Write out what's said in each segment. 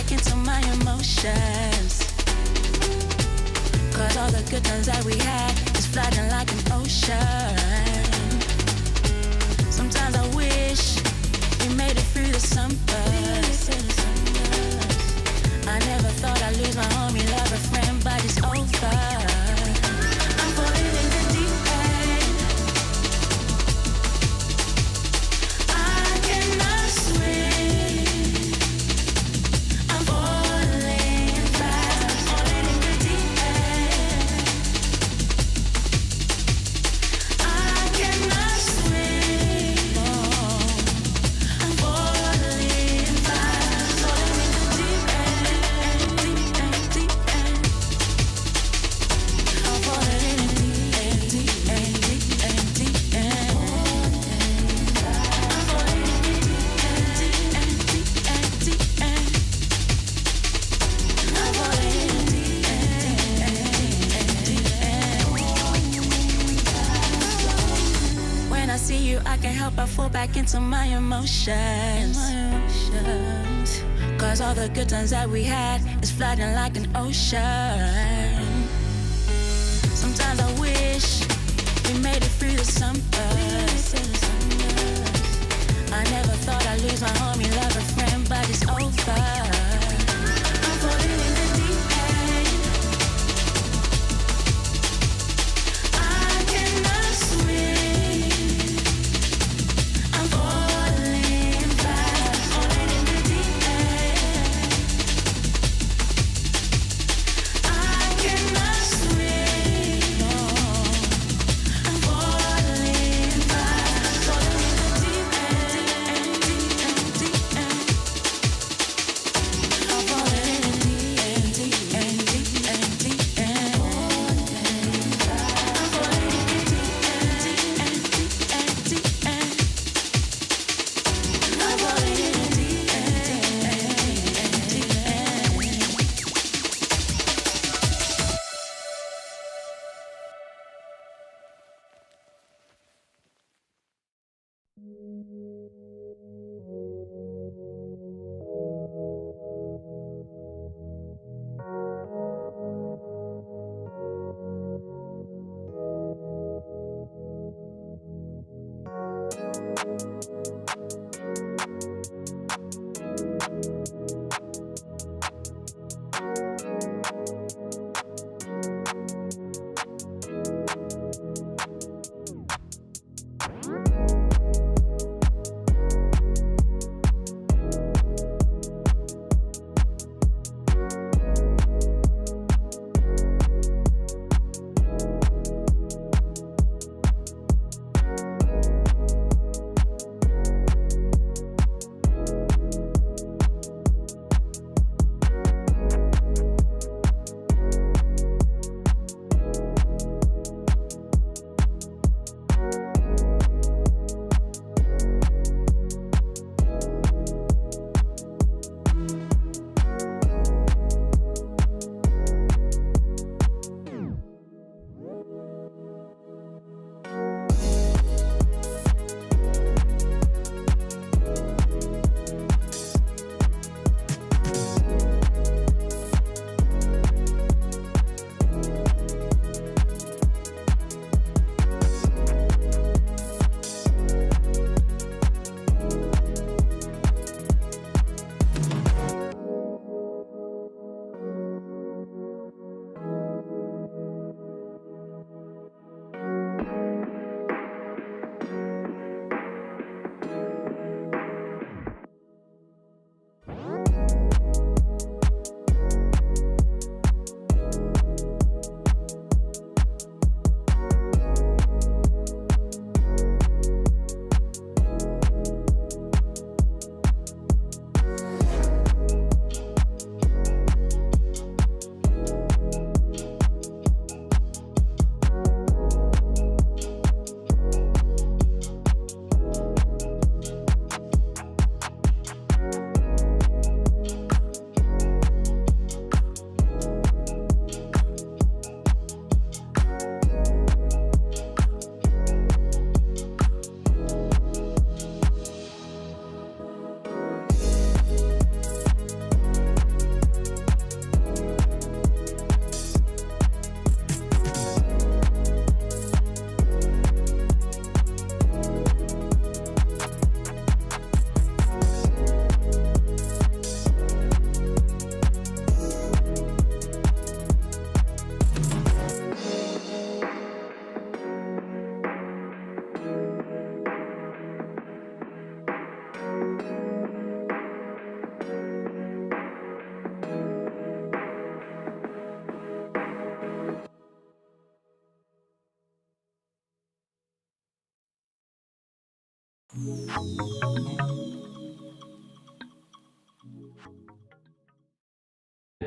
back into my emotions. Cause all the good times that we had is flooding like an ocean. Sometimes I wish we made it through the summers. I never thought I'd lose my homie, love, a friend, but it's over. I'm falling in the deep end. I cannot swim. I'm falling fast, falling in the deep end. I cannot swim. Oh, I'm falling fast, falling in the deep end, deep end, deep end. I'm falling in the deep end, deep end, deep end, deep end. I'm falling in the deep end, deep end, deep end, deep end. I'm falling in the deep end, deep end. When I see you, I can't help but fall back into my emotions. Cause all the good times that we had is flooding like an ocean. Sometimes I wish we made it through the summers. I never thought I'd lose my homie, love, a friend, but it's over. I'm falling in the deep end. I cannot swim. I'm falling fast, falling in the deep end. I cannot swim. No, I'm falling fast, falling in the deep end, deep end, deep end, deep end. I'm falling in the deep end, deep end, deep end, deep end. I'm falling in the deep end, deep end, deep end, deep end. I'm falling in the deep end, deep end, deep end.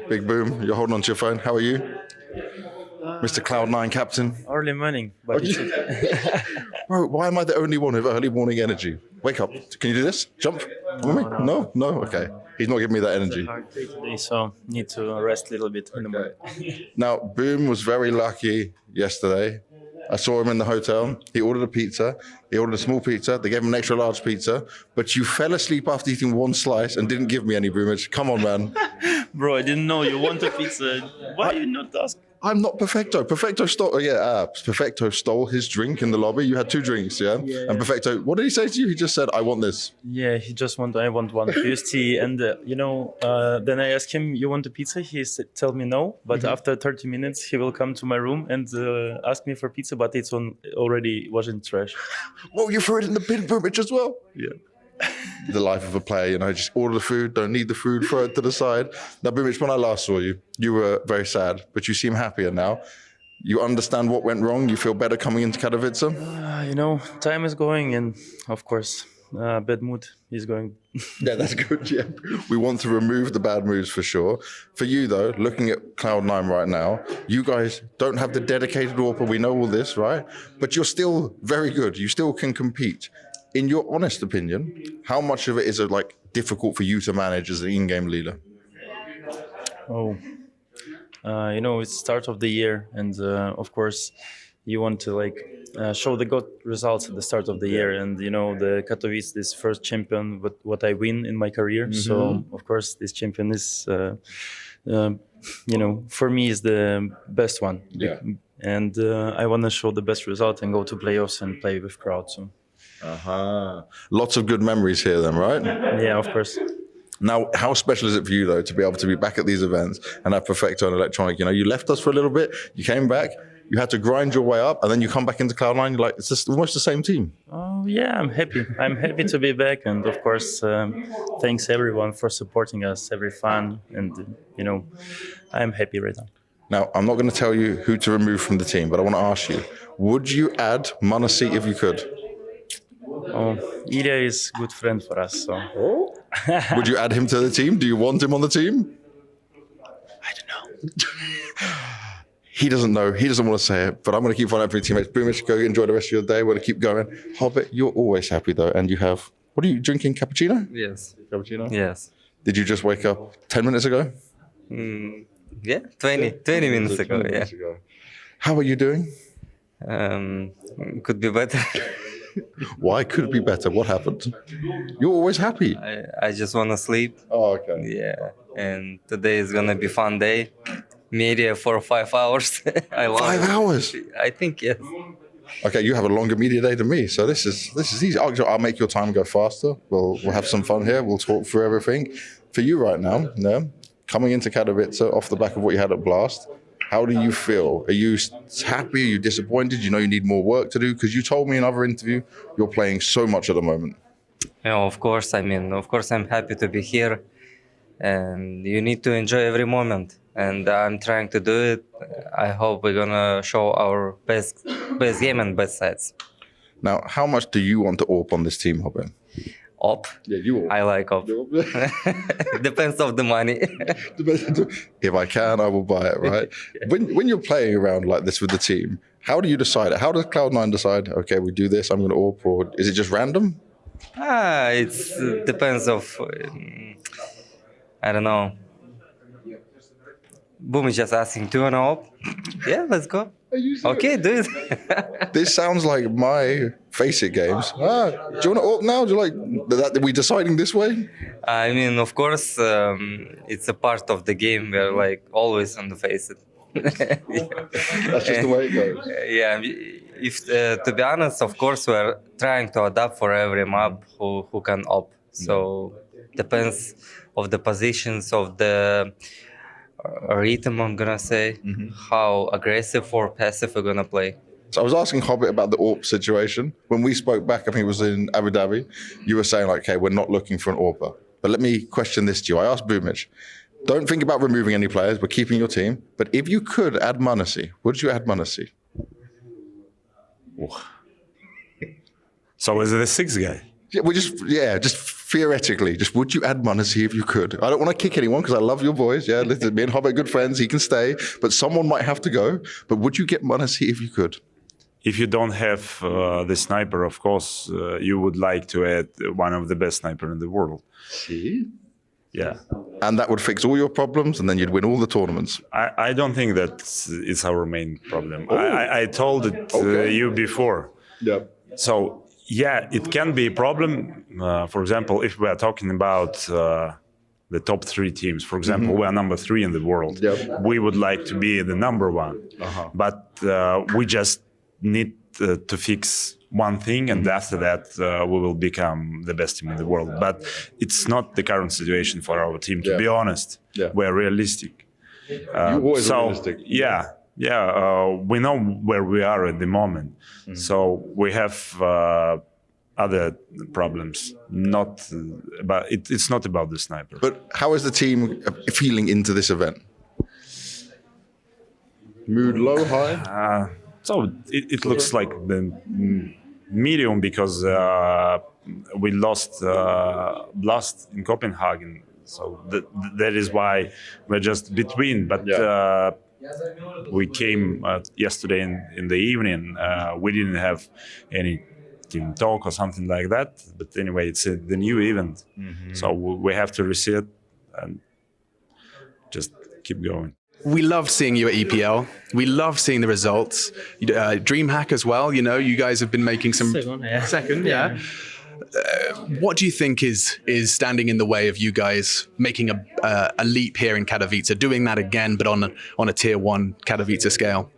Big Boom, you're holding on to your phone. How are you? Mr. Cloud9 captain. Early morning, but it's okay. Bro, why am I the only one with early morning energy? Wake up. Can you do this? Jump? No? Okay. He's not giving me that energy. Hard day today, so need to rest a little bit in the morning. Now, Boom was very lucky yesterday. I saw him in the hotel. He ordered a pizza. He ordered a small pizza. They gave him an extra large pizza. But you fell asleep after eating one slice and didn't give me any, Boomage. Come on, man. Bro, I didn't know you want a pizza. Why you not ask? I'm not Perfecto. Perfecto stole his drink in the lobby. You had 2 drinks, yeah? And Perfecto, what did he say to you? He just said, I want this. Yeah, I want one PST. And, then I asked him, you want a pizza? He tell me no. But after 30 minutes, he will come to my room and ask me for pizza, but it's already was in trash. Well, you threw it in the bin, Boomage, as well. Yeah. The life of a player, just order the food, don't need the food, throw it to the side. Now, Boomage, when I last saw you, you were very sad, but you seem happier now. You understand what went wrong? You feel better coming into Katowice? Time is going, and of course, bad mood is going. Yeah, that's good, yeah. We want to remove the bad moods for sure. For you, though, looking at Cloud9 right now, you guys don't have the dedicated AWPer, we know all this, right? But you're still very good. You still can compete. In your honest opinion, how much of it is difficult for you to manage as an in-game leader? It's start of the year, and of course, you want to show the good results at the start of the year. And the Katowice, this first champion, what I win in my career. So of course, this champion is, for me, is the best one. Yeah. And I want to show the best result and go to playoffs and play with crowd. So. Lots of good memories here then, right? Yeah, of course. Now, how special is it for you, though, to be able to be back at these events and have Perfecto and Electronic? You left us for a little bit, you came back, you had to grind your way up, and then you come back into Cloud9, you're like, it's just almost the same team. Oh, yeah, I'm happy. I'm happy to be back. And, of course, thanks, everyone, for supporting us, every fan. And, I'm happy right now. Now, I'm not going to tell you who to remove from the team, but I want to ask you, would you add Manasi if you could? Oh, Ilya is a good friend for us. So. Would you add him to the team? Do you want him on the team? I don't know. He doesn't know. He doesn't want to say it, but I'm going to keep finding out for your teammates. Boomish, go enjoy the rest of your day. We're going to keep going. Hobbit, you're always happy, though, and you have... What are you drinking, cappuccino? Yes. Cappuccino? Yes. Did you just wake up 10 minutes ago? Yeah, 20 minutes ago, 20 minutes ago. How are you doing? Could be better. Why could it be better? What happened? You're always happy. I just want to sleep. Oh, okay. Yeah, and today is going to be fun day. Media for 5 hours. I love 5 hours? I think, yes. Okay, you have a longer media day than me, so this is easy. I'll make your time go faster. We'll have some fun here. We'll talk through everything. For you right now, coming into Katowice off the back of what you had at Blast, how do you feel? Are you happy? Are you disappointed? You need more work to do? Because you told me in another interview you're playing so much at the moment. Yeah, of course. Of course, I'm happy to be here. And you need to enjoy every moment. And I'm trying to do it. I hope we're going to show our best game and best sides. Now, how much do you want to AWP on this team, Hobbit? Op. Yeah, you AWP. I like op. Depends of the money. If I can, I will buy it, right? When you're playing around like this with the team, how do you decide it? How does Cloud9 decide, okay, we do this, I'm going to AWP, or is it just random? It depends of, I don't know. Boom is just asking, do you want to op? Yeah, let's go. Okay, do it. This sounds like my Face It games. Do you want to AWP now? Do you like that? Are we deciding this way? Of course, it's a part of the game. We're always on the Face It. That's just the way it goes. Yeah, if to be honest, of course, we're trying to adapt for every map who can op. So depends of the positions of the rhythm, I'm gonna say, how aggressive or passive we're gonna play. So I was asking Hobbit about the AWP situation. When we spoke back, I think it was in Abu Dhabi, you were saying okay, we're not looking for an AWPer. But let me question this to you. I asked Boomich, don't think about removing any players, we're keeping your team. But if you could add Manasi, would you add Manasi? So is it a 6 guy? Yeah, just theoretically, just would you add Munazi if you could? I don't want to kick anyone because I love your boys. Yeah, listen, me and Hobbit are good friends. He can stay, but someone might have to go. But would you get Munazi if you could? If you don't have the sniper, of course, you would like to add one of the best sniper in the world. See? Yeah. And that would fix all your problems, and then you'd win all the tournaments. I don't think that is our main problem. Oh. I told it you before. Yeah. So, yeah, it can be a problem. For example, if we are talking about the top 3 teams, for example, we are number 3 in the world. Yep. We would like to be the number 1. But we just need to fix one thing, and after that we will become the best team in the world. But it's not the current situation for our team, to be honest. Yeah. We're realistic. You're always realistic. We know where we are at the moment. So we have other problems. It's not about the sniper. But how is the team feeling into this event? Mood low, high? So it looks like the medium because we lost Blast in Copenhagen. So that is why we're just between. But we came yesterday in the evening. We didn't have any team talk or something like that. But anyway, it's the new event. So we have to reset and just keep going. We loved seeing you at EPL. We loved seeing the results. DreamHack as well. You know, you guys have been making some second, yeah. What do you think is standing in the way of you guys making a leap here in Katowice, doing that again, but on a tier 1 Katowice scale?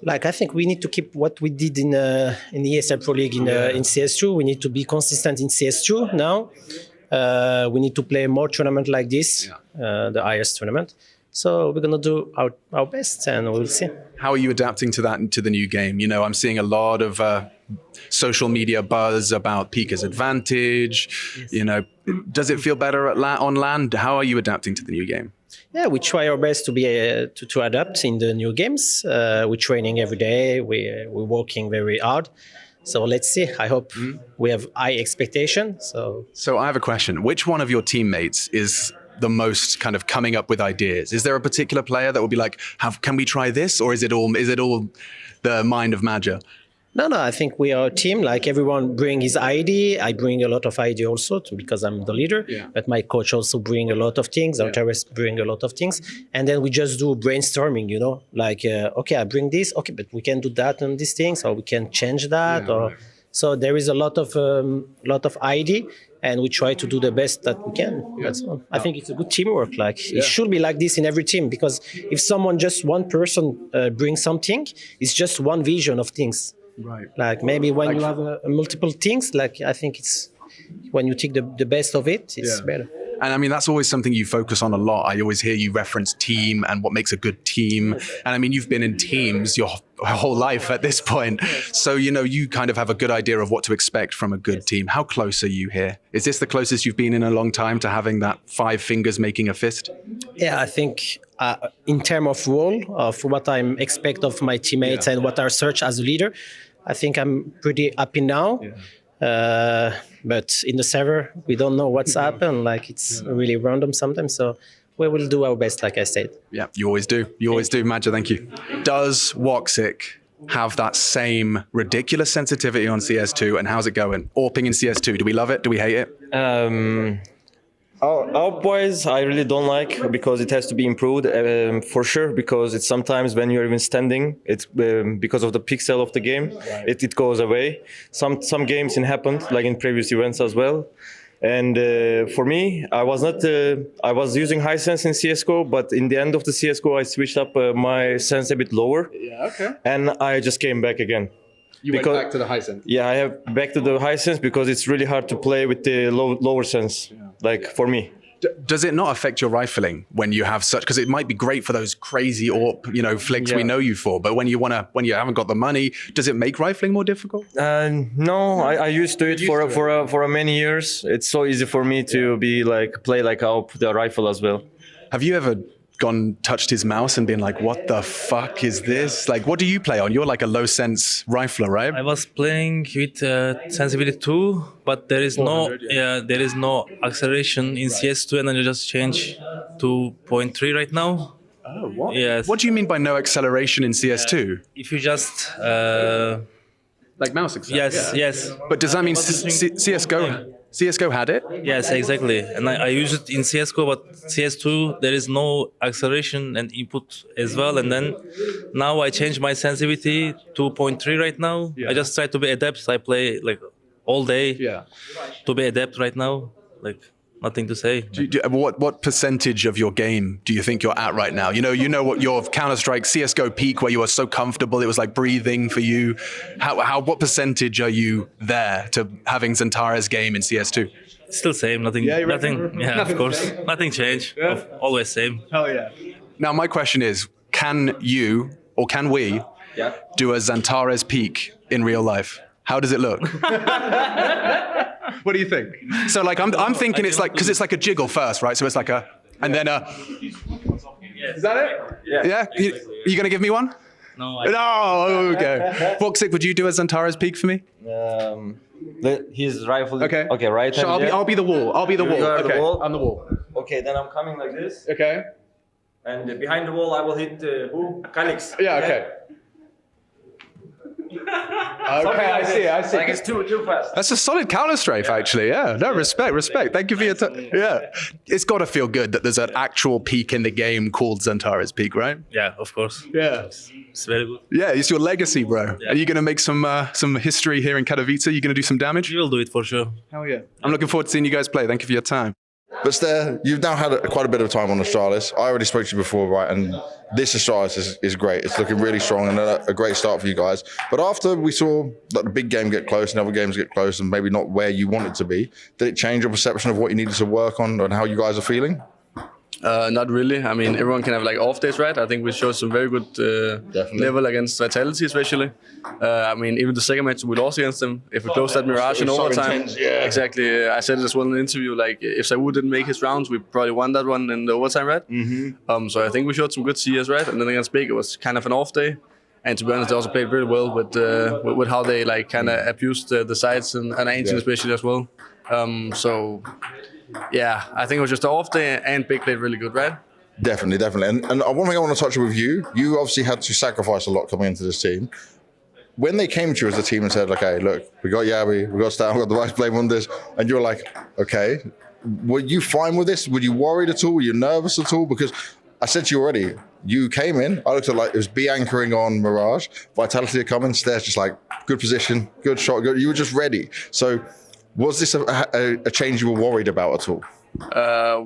Like, I think we need to keep what we did in the ESL Pro League in CS2. We need to be consistent in CS2 now. We need to play more tournament like this, the highest tournament. So we're going to do our best, and we'll see. How are you adapting to that, to the new game? You know, I'm seeing a lot of social media buzz about Pika's advantage. Yes. You know, does it feel better on land? How are you adapting to the new game? Yeah, we try our best to be to adapt in the new games. We're training every day. We're working very hard. So let's see. I hope we have high expectations. So I have a question. Which one of your teammates is the most kind of coming up with ideas? Is there a particular player that would be like, can we try this? Or is it all the mind of Maja? No, I think we are a team. Like, everyone bring his idea. I bring a lot of idea also because I'm the leader. Yeah. But my coach also bring a lot of things. Our terrorists bring a lot of things. And then we just do brainstorming, you know, like, okay, I bring this. Okay, but we can do that on these things, or we can change that. So there is a lot of idea. And we try to do the best that we can. That's all. I think it's a good teamwork. Like, it should be like this in every team, because if one person brings something, it's just one vision of things. Right. Like, maybe when you have multiple things, like, I think it's when you take the best of it, it's better. And I mean, that's always something you focus on a lot. I always hear you reference team and what makes a good team. And I mean, you've been in teams your whole life at this point. So, you know, you kind of have a good idea of what to expect from a good team. How close are you here? Is this the closest you've been in a long time to having that 5 fingers making a fist? Yeah, I think in terms of role, of what I expect of my teammates and what I search as a leader, I think I'm pretty happy now. But in the server, we don't know what's happened. Like, it's really random sometimes. So we will do our best, like I said. Yeah, you always do. You always do, Maja. Thank you. Does Woxic have that same ridiculous sensitivity on CS2, and how's it going? Orping in CS2, do we love it? Do we hate it? Our boys, I really don't like, because it has to be improved for sure. Because it's sometimes when you're even standing, it's because of the pixel of the game, it goes away. Some games it happened, like in previous events as well. And for me, I was using high sense in CS:GO, but in the end of the CS:GO, I switched up my sense a bit lower. Yeah, okay. And I just came back again. You went back to the high sense? Yeah, I have back to the high sense, because it's really hard to play with the lower sense, like for me. Does it not affect your rifling when you have such, because it might be great for those crazy AWP, you know, flicks we know you for, but when you haven't got the money, does it make rifling more difficult? No, I used to it for many years. It's so easy for me to play like AWP, the rifle as well. Have you ever gone touched his mouse and been like, what the fuck is this? Like, what do you play on? You're like a low sense rifler, right? I was playing with sensitivity 2, but there is there is no acceleration in CS2, and then you just change to 0.3 right now. Oh, what? Yes. What do you mean by no acceleration in CS2? If you just Like mouse acceleration? yes, But does that mean CSGO had it? yes, exactly. And I use it in CS:GO, but CS2 there is no acceleration and input as well. And then now I change my sensitivity to 0.3 right now. I just try to be adept. I play like all day. Yeah. To be adept right now, like nothing to say. What percentage of your game do you think you're at right now? You know what your Counter-Strike CSGO peak where you were so comfortable, it was like breathing for you. What percentage are you there to having Xantare's game in CS2? Still same. Nothing. Nothing. Yeah, of course. Nothing changed. Always same. Hell yeah. Now my question is, can you or can we do a Xantare's peak in real life? How does it look? What do you think? So like I'm thinking it's like, because it's like a jiggle first, right? So it's like a, and then a. Is that it? Yeah. You gonna give me one? No. No. Okay. Voxic, would you do a Xantare's peak for me? His rifle. Okay. Okay, right. So I'll be the wall. I'll be the wall. You are the Okay. wall? I'm the wall. Okay, then I'm coming like this. Okay. And behind the wall, I will hit who? Calyx. Yeah. Okay. Okay, I see. Like it's too fast. That's a solid counter strafe, actually. Yeah. No, respect. Thank you for your time. Yeah. It's got to feel good that there's an actual peak in the game called Xantare's peak, right? Yeah, of course. Yeah. It's very good. Yeah, it's your legacy, bro. Yeah. Are you going to make some history here in Katowice? Are you going to do some damage? We will do it for sure. Hell yeah. I'm looking forward to seeing you guys play. Thank you for your time. But Stair, you've now had quite a bit of time on Astralis. I already spoke to you before, right? And this Astralis is great. It's looking really strong and a great start for you guys. But after we saw that the big game get close and other games get close and maybe not where you want it to be, did it change your perception of what you needed to work on and how you guys are feeling? Not really. I mean, everyone can have like off days, right? I think we showed some very good level against Vitality, especially. I mean, even the second match we lost against them. If we closed that Mirage in overtime, exactly. I said it as well in the interview. Like, if Sawu didn't make his rounds, we probably won that one in the overtime, right? Mm-hmm. So I think we showed some good CS, right? And then against Big, it was kind of an off day. And to be honest, they also played really well with how they like kind of abused the sides and Ancient especially as well. So. Yeah, I think it was just the off day and Big played really good, right? Definitely. And one thing I want to touch with you obviously had to sacrifice a lot coming into this team. When they came to you as a team and said, okay, look, we got Yabi, we got Stan, we got the Vice Blade on this, and you're like, okay, were you fine with this? Were you worried at all? Were you nervous at all? Because I said to you already, you came in, I looked at like, it was B anchoring on Mirage, Vitality had come in, Stair's just like, good position, good shot, good. You were just ready. So, was this a change you were worried about at all?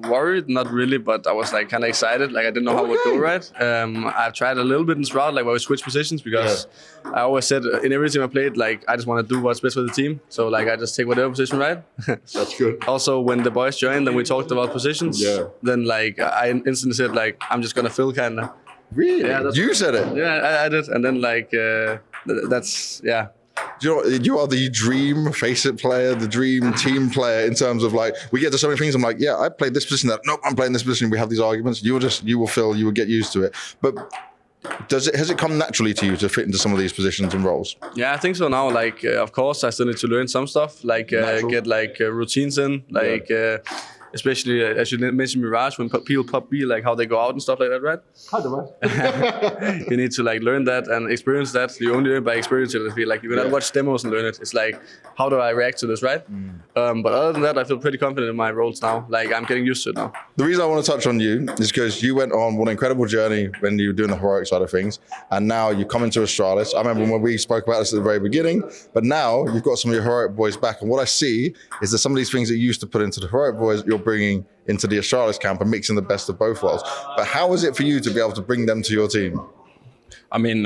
Worried, not really, but I was like kind of excited. Like I didn't know how it would go, right? I've tried a little bit in Sprout, like where we switch positions, because I always said in every team I played, like I just want to do what's best for the team. So like I just take whatever position, right? That's good. Also, when the boys joined and we talked about positions, then like I instantly said like I'm just gonna fill kind of. Really? Yeah, you said it? Yeah, I did, and then like that's yeah. You are the dream face-it player, the dream team player in terms of like, we get to so many things, I'm like, yeah, I played this position, nope, I'm playing this position, we have these arguments, you will get used to it. But has it come naturally to you to fit into some of these positions and roles? Yeah, I think so now. Like, of course, I still need to learn some stuff, like get like routines in, like especially as you mentioned Mirage, when people pop B, like how they go out and stuff like that, right? You need to like learn that and experience that. You only learn by experience it. Like you cannot watch demos and learn it. It's like, how do I react to this, right? But other than that, I feel pretty confident in my roles now. Like I'm getting used to it now. The reason I want to touch on you is because you went on an incredible journey when you were doing the heroic side of things, and now you come into Astralis. I remember when we spoke about this at the very beginning, but now you've got some of your heroic boys back, and what I see is that some of these things that you used to put into the heroic boys, you're bringing into the Astralis camp and mixing the best of both worlds. But how is it for you to be able to bring them to your team? I mean,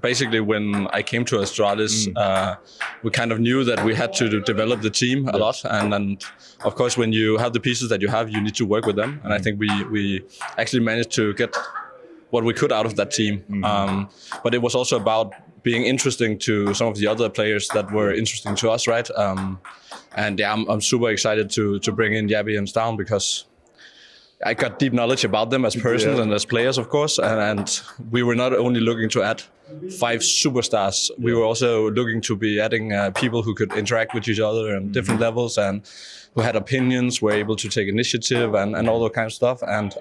basically when I came to Astralis, we kind of knew that we had to develop the team a lot. And of course, when you have the pieces that you have, you need to work with them. And I think we actually managed to get what we could out of that team. But it was also about being interesting to some of the other players that were interesting to us, right? And yeah, I'm super excited to bring in Yabi and Stown, because I got deep knowledge about them as persons and as players, of course. And we were not only looking to add 5 superstars, we were also looking to be adding people who could interact with each other on different levels and who had opinions, were able to take initiative and all that kind of stuff. And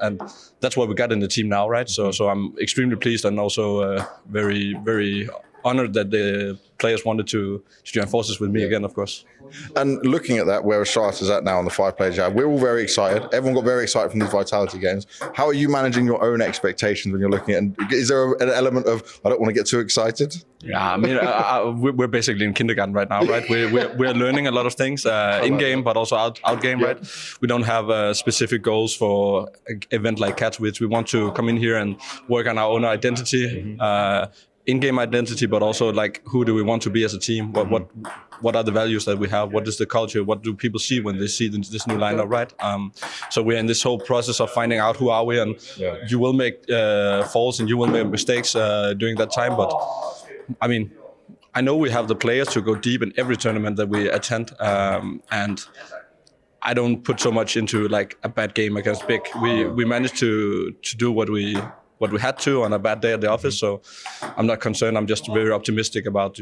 that's what we got in the team now, right? So I'm extremely pleased and also very, very honored that the players wanted to join forces with me again, of course. And looking at that, where Astralis is at now on the 5 players you have, we're all very excited. Everyone got very excited from these Vitality games. How are you managing your own expectations when you're looking at it? And is there an element of, I don't want to get too excited? Yeah, I mean, we're basically in kindergarten right now, right? We're learning a lot of things in-game, but also out-game, right? We don't have specific goals for an event like Katowice. We want to come in here and work on our own identity, in-game identity, but also like who do we want to be as a team? What are the values that we have? What is the culture? What do people see when they see this new lineup, right? So we're in this whole process of finding out who are we, and you will make faults and you will make mistakes during that time. But I mean, I know we have the players to go deep in every tournament that we attend, and I don't put so much into like a bad game against Big. We managed to do what we had to on a bad day at the office, so I'm not concerned. I'm just very optimistic about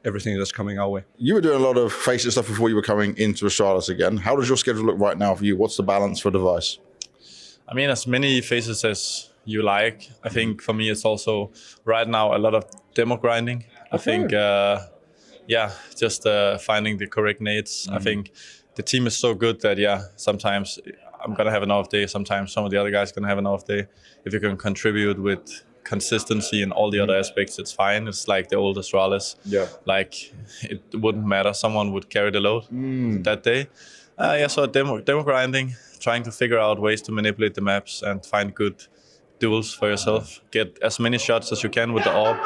everything that's coming our way. You were doing a lot of Faceit stuff before you were coming into Astralis again. How does your schedule look right now for you? What's the balance for Device? I mean, as many phases as you like. I think for me it's also right now a lot of demo grinding. I think just finding the correct nades. I think the team is so good that sometimes I'm gonna have an off day, sometimes some of the other guys gonna have an off day. If you can contribute with consistency in all the other aspects, it's fine. It's like the old Astralis. Like it wouldn't matter, someone would carry the load that day. So demo grinding, trying to figure out ways to manipulate the maps and find good duels for yourself. Get as many shots as you can with the orb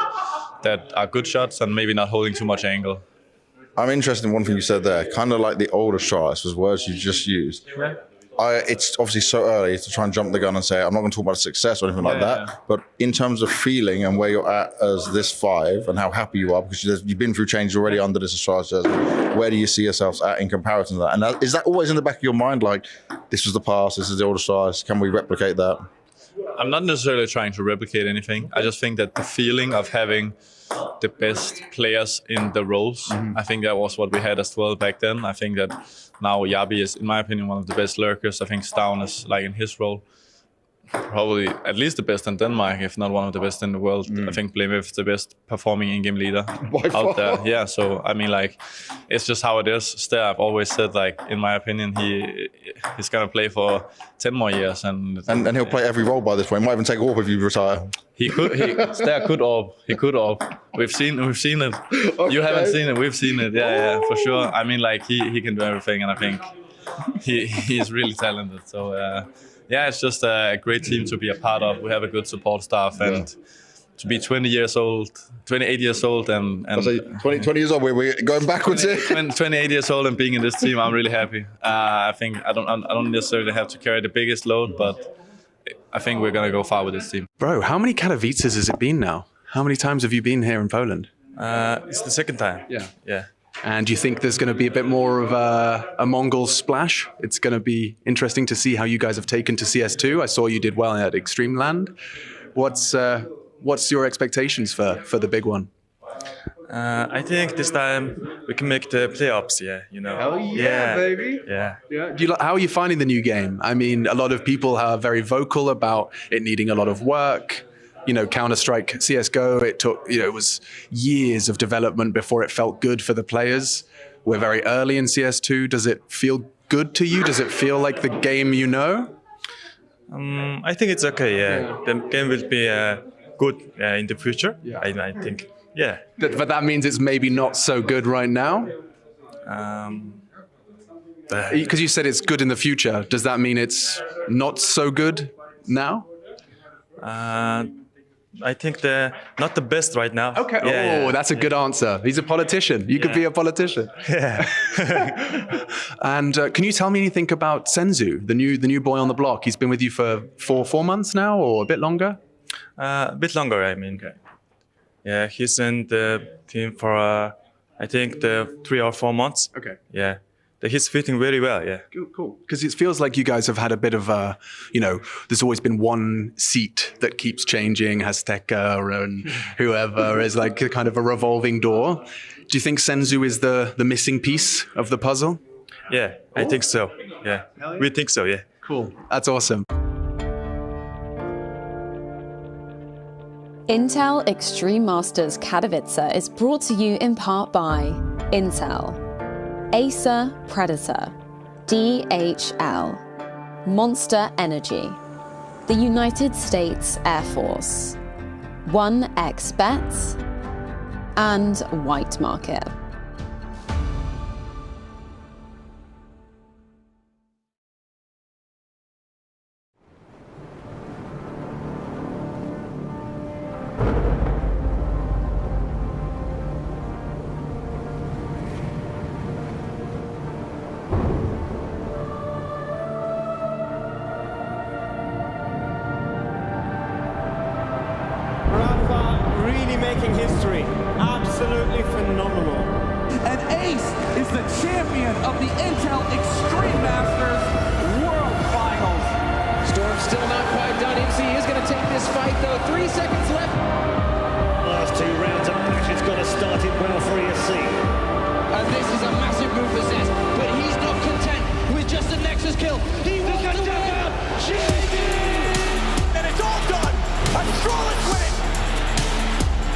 that are good shots and maybe not holding too much angle. I'm interested in one thing you said there, kind of like the old Astralis was words you just used. It's obviously so early to try and jump the gun and say, I'm not going to talk about success or anything like that. But in terms of feeling and where you're at as this 5 and how happy you are, because you've been through changes already under this Astralis jersey, where do you see yourselves at in comparison to that? And is that always in the back of your mind, like, this was the past, this is the old Astralis, can we replicate that? I'm not necessarily trying to replicate anything. I just think that the feeling of having the best players in the roles, I think that was what we had as well back then. I think that now Yabi is, in my opinion, one of the best lurkers. I think Stavn is, like in his role, probably at least the best in Denmark, if not one of the best in the world. I think Blamif is the best performing in-game leader out there. Yeah, so I mean, like, it's just how it is. Stair, I've always said, like, in my opinion, he's gonna play for 10 more years, and he'll play every role by this point. He might even take AWP if you retire. Stair could AWP. He could AWP. We've seen it. Okay. You haven't seen it. We've seen it. Yeah, for sure. I mean, like, he can do everything, and I think he's really talented. So. It's just a great team to be a part of. We have a good support staff, and to be 28 years old, and I say 20 years old. We're going backwards here. 28 years old and being in this team, I'm really happy. I think I don't necessarily have to carry the biggest load, but I think we're gonna go far with this team. Bro, how many Katowices has it been now? How many times have you been here in Poland? It's the second time. Yeah. And do you think there's going to be a bit more of a Mongol splash? It's going to be interesting to see how you guys have taken to CS2. I saw you did well at Extreme Land. What's your expectations for the big one? I think this time we can make the playoffs. Hell yeah, baby. Yeah. How are you finding the new game? I mean, a lot of people are very vocal about it needing a lot of work. Counter-Strike, CSGO, it was years of development before it felt good for the players. We're very early in CS2. Does it feel good to you? Does it feel like the game you know? I think it's okay, The game will be good in the future, I think. Yeah. But that means it's maybe not so good right now? Because you said it's good in the future. Does that mean it's not so good now? I think not the best right now. Okay. That's a good answer. He's a politician. You could be a politician. Yeah. And can you tell me anything about Senzu, the new boy on the block? He's been with you for 4 months now, or a bit longer? A bit longer, I mean. Okay. Yeah, he's in the team for I think the 3 or 4 months. Okay. Yeah. he's fitting very well. Yeah. Cool. Because it feels like you guys have had a bit of a, there's always been one seat that keeps changing, Azteca and whoever is like a kind of a revolving door. Do you think Senzu is the missing piece of the puzzle? Yeah, I think so. Yeah, we think so. Yeah. Cool. That's awesome. Intel Extreme Masters Katowice is brought to you in part by Intel, Acer Predator, DHL, Monster Energy, the United States Air Force, 1xBet, and White Market. Making history. Absolutely phenomenal. And Ace is the champion of the Intel Extreme Masters World Finals. Storm's still not quite done. ENCE is going to take this fight, though. 3 seconds left. Last 2 rounds of match. It's got to start it well for ENCE. And this is a massive move for Zez, but he's not content with just a Nexus kill. He wants to win. And it's all done. Astralis wins.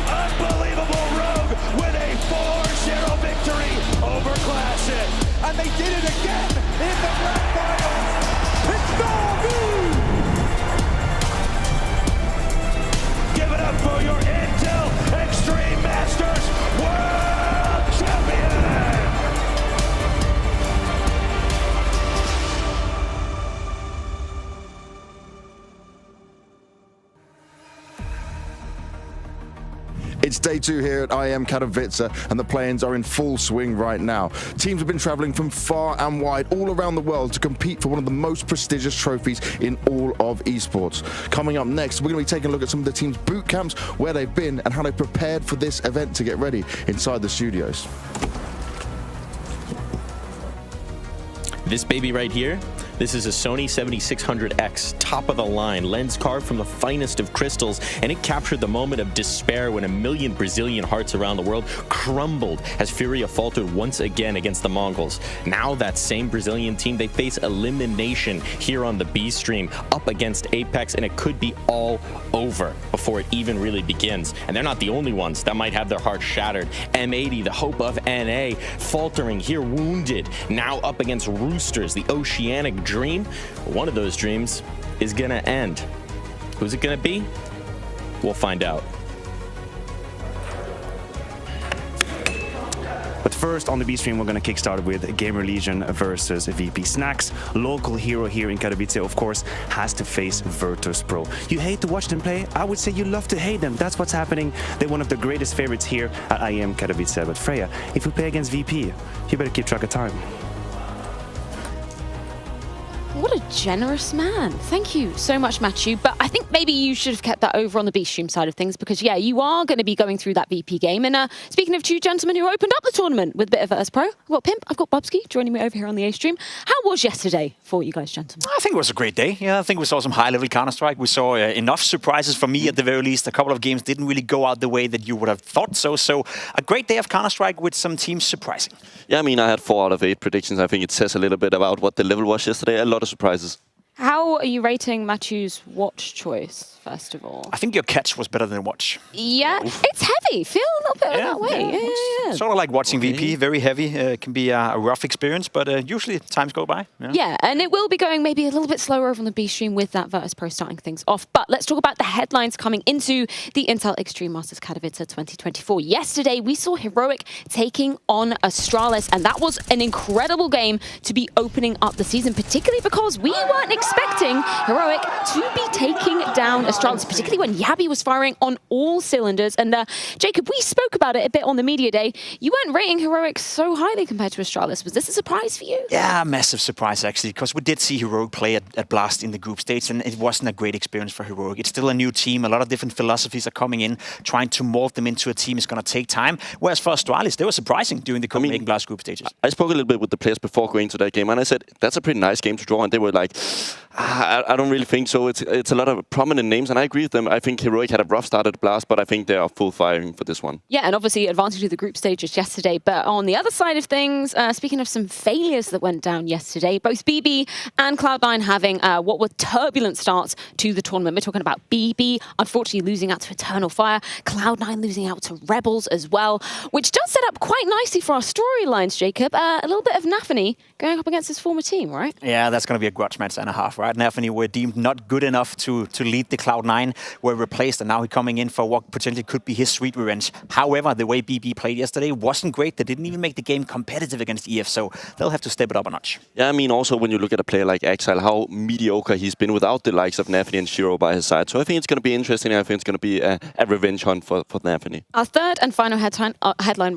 Unbelievable Rogue with a 4-0 victory over Classic. And they did it again in the grand finals. It's Novi! Give it up for your Intel Extreme Masters World Champion! It's day 2 here at IEM Katowice, and the play-ins are in full swing right now. Teams have been traveling from far and wide all around the world to compete for one of the most prestigious trophies in all of esports. Coming up next, we're going to be taking a look at some of the teams' boot camps, where they've been, and how they prepared for this event to get ready inside the studios. This baby right here, this is a Sony 7600X, top of the line, lens carved from the finest of crystals, and it captured the moment of despair when 1 million Brazilian hearts around the world crumbled as Furia faltered once again against the Mongols. Now that same Brazilian team, they face elimination here on the B stream, up against Apex, and it could be all over before it even really begins. And they're not the only ones that might have their hearts shattered. M80, the hope of NA, faltering here, wounded, now up against Roosters, the Oceanic dream. One of those dreams is gonna end. Who's it gonna be? We'll find out. But first, on the B stream, we're going to kickstart with Gamer Legion versus VP Snacks. Local hero here in Katowice, of course, has to face Virtus Pro. You hate to watch them play? I would say you love to hate them. That's what's happening. They're one of the greatest favorites here at IEM Katowice. But Freya, if we play against VP, you better keep track of time. What a generous man. Thank you so much, Matthew. But I think maybe you should have kept that over on the B-Stream side of things because, yeah, you are going to be going through that VP game. And speaking of 2 gentlemen who opened up the tournament with a bit of Versus Pro, I've got Pimp, I've got Bubsky joining me over here on the A-Stream. How was yesterday for you guys, gentlemen? I think it was a great day. Yeah, I think we saw some high-level Counter-Strike. We saw enough surprises for me at the very least. A couple of games didn't really go out the way that you would have thought so. So a great day of Counter-Strike with some teams surprising. Yeah, I mean, I had 4 out of 8 predictions. I think it says a little bit about what the level was yesterday. A lot of surprises. How are you rating Matthew's watch choice, first of all? I think your catch was better than watch. Yeah, it's heavy. Feel a little bit that way. Yeah. Sort of like watching VP, very heavy. It can be a rough experience, but usually times go by. Yeah, and it will be going maybe a little bit slower over on the B stream with that Virtus Pro starting things off. But let's talk about the headlines coming into the Intel Extreme Masters Katowice 2024. Yesterday, we saw Heroic taking on Astralis, and that was an incredible game to be opening up the season, particularly because we weren't expecting expecting Heroic to be taking down Astralis, particularly when Yabi was firing on all cylinders. And Jacob, we spoke about it a bit on the media day. You weren't rating Heroic so highly compared to Astralis. Was this a surprise for you? Yeah, massive surprise actually, because we did see Heroic play at Blast in the group stage, and it wasn't a great experience for Heroic. It's still a new team. A lot of different philosophies are coming in. Trying to mold them into a team is going to take time. Whereas for Astralis, they were surprising during the Copenhagen Blast group stages. I spoke a little bit with the players before going to that game, and I said, that's a pretty nice game to draw. And they were like, I don't really think so. It's a lot of prominent names, and I agree with them. I think Heroic had a rough start at the Blast, but I think they are full firing for this one. Yeah, and obviously advantage of the group stages yesterday. But on the other side of things, speaking of some failures that went down yesterday, both BB and Cloud9 having what were turbulent starts to the tournament. We're talking about BB, unfortunately losing out to Eternal Fire, Cloud9 losing out to Rebels as well, which does set up quite nicely for our storylines, Jacob. A little bit of Nafany going up against his former team, right? Yeah, that's going to be a grudge match and a half, right? Nafany were deemed not good enough to lead the Cloud9, were replaced, and now he's coming in for what potentially could be his sweet revenge. However, the way BB played yesterday wasn't great. They didn't even make the game competitive against EF, so they'll have to step it up a notch. Yeah, I mean, also when you look at a player like Exile, how mediocre he's been without the likes of Nafany and Shiro by his side. So I think it's going to be interesting. I think it's going to be a revenge hunt for Nafany. Our third and final headline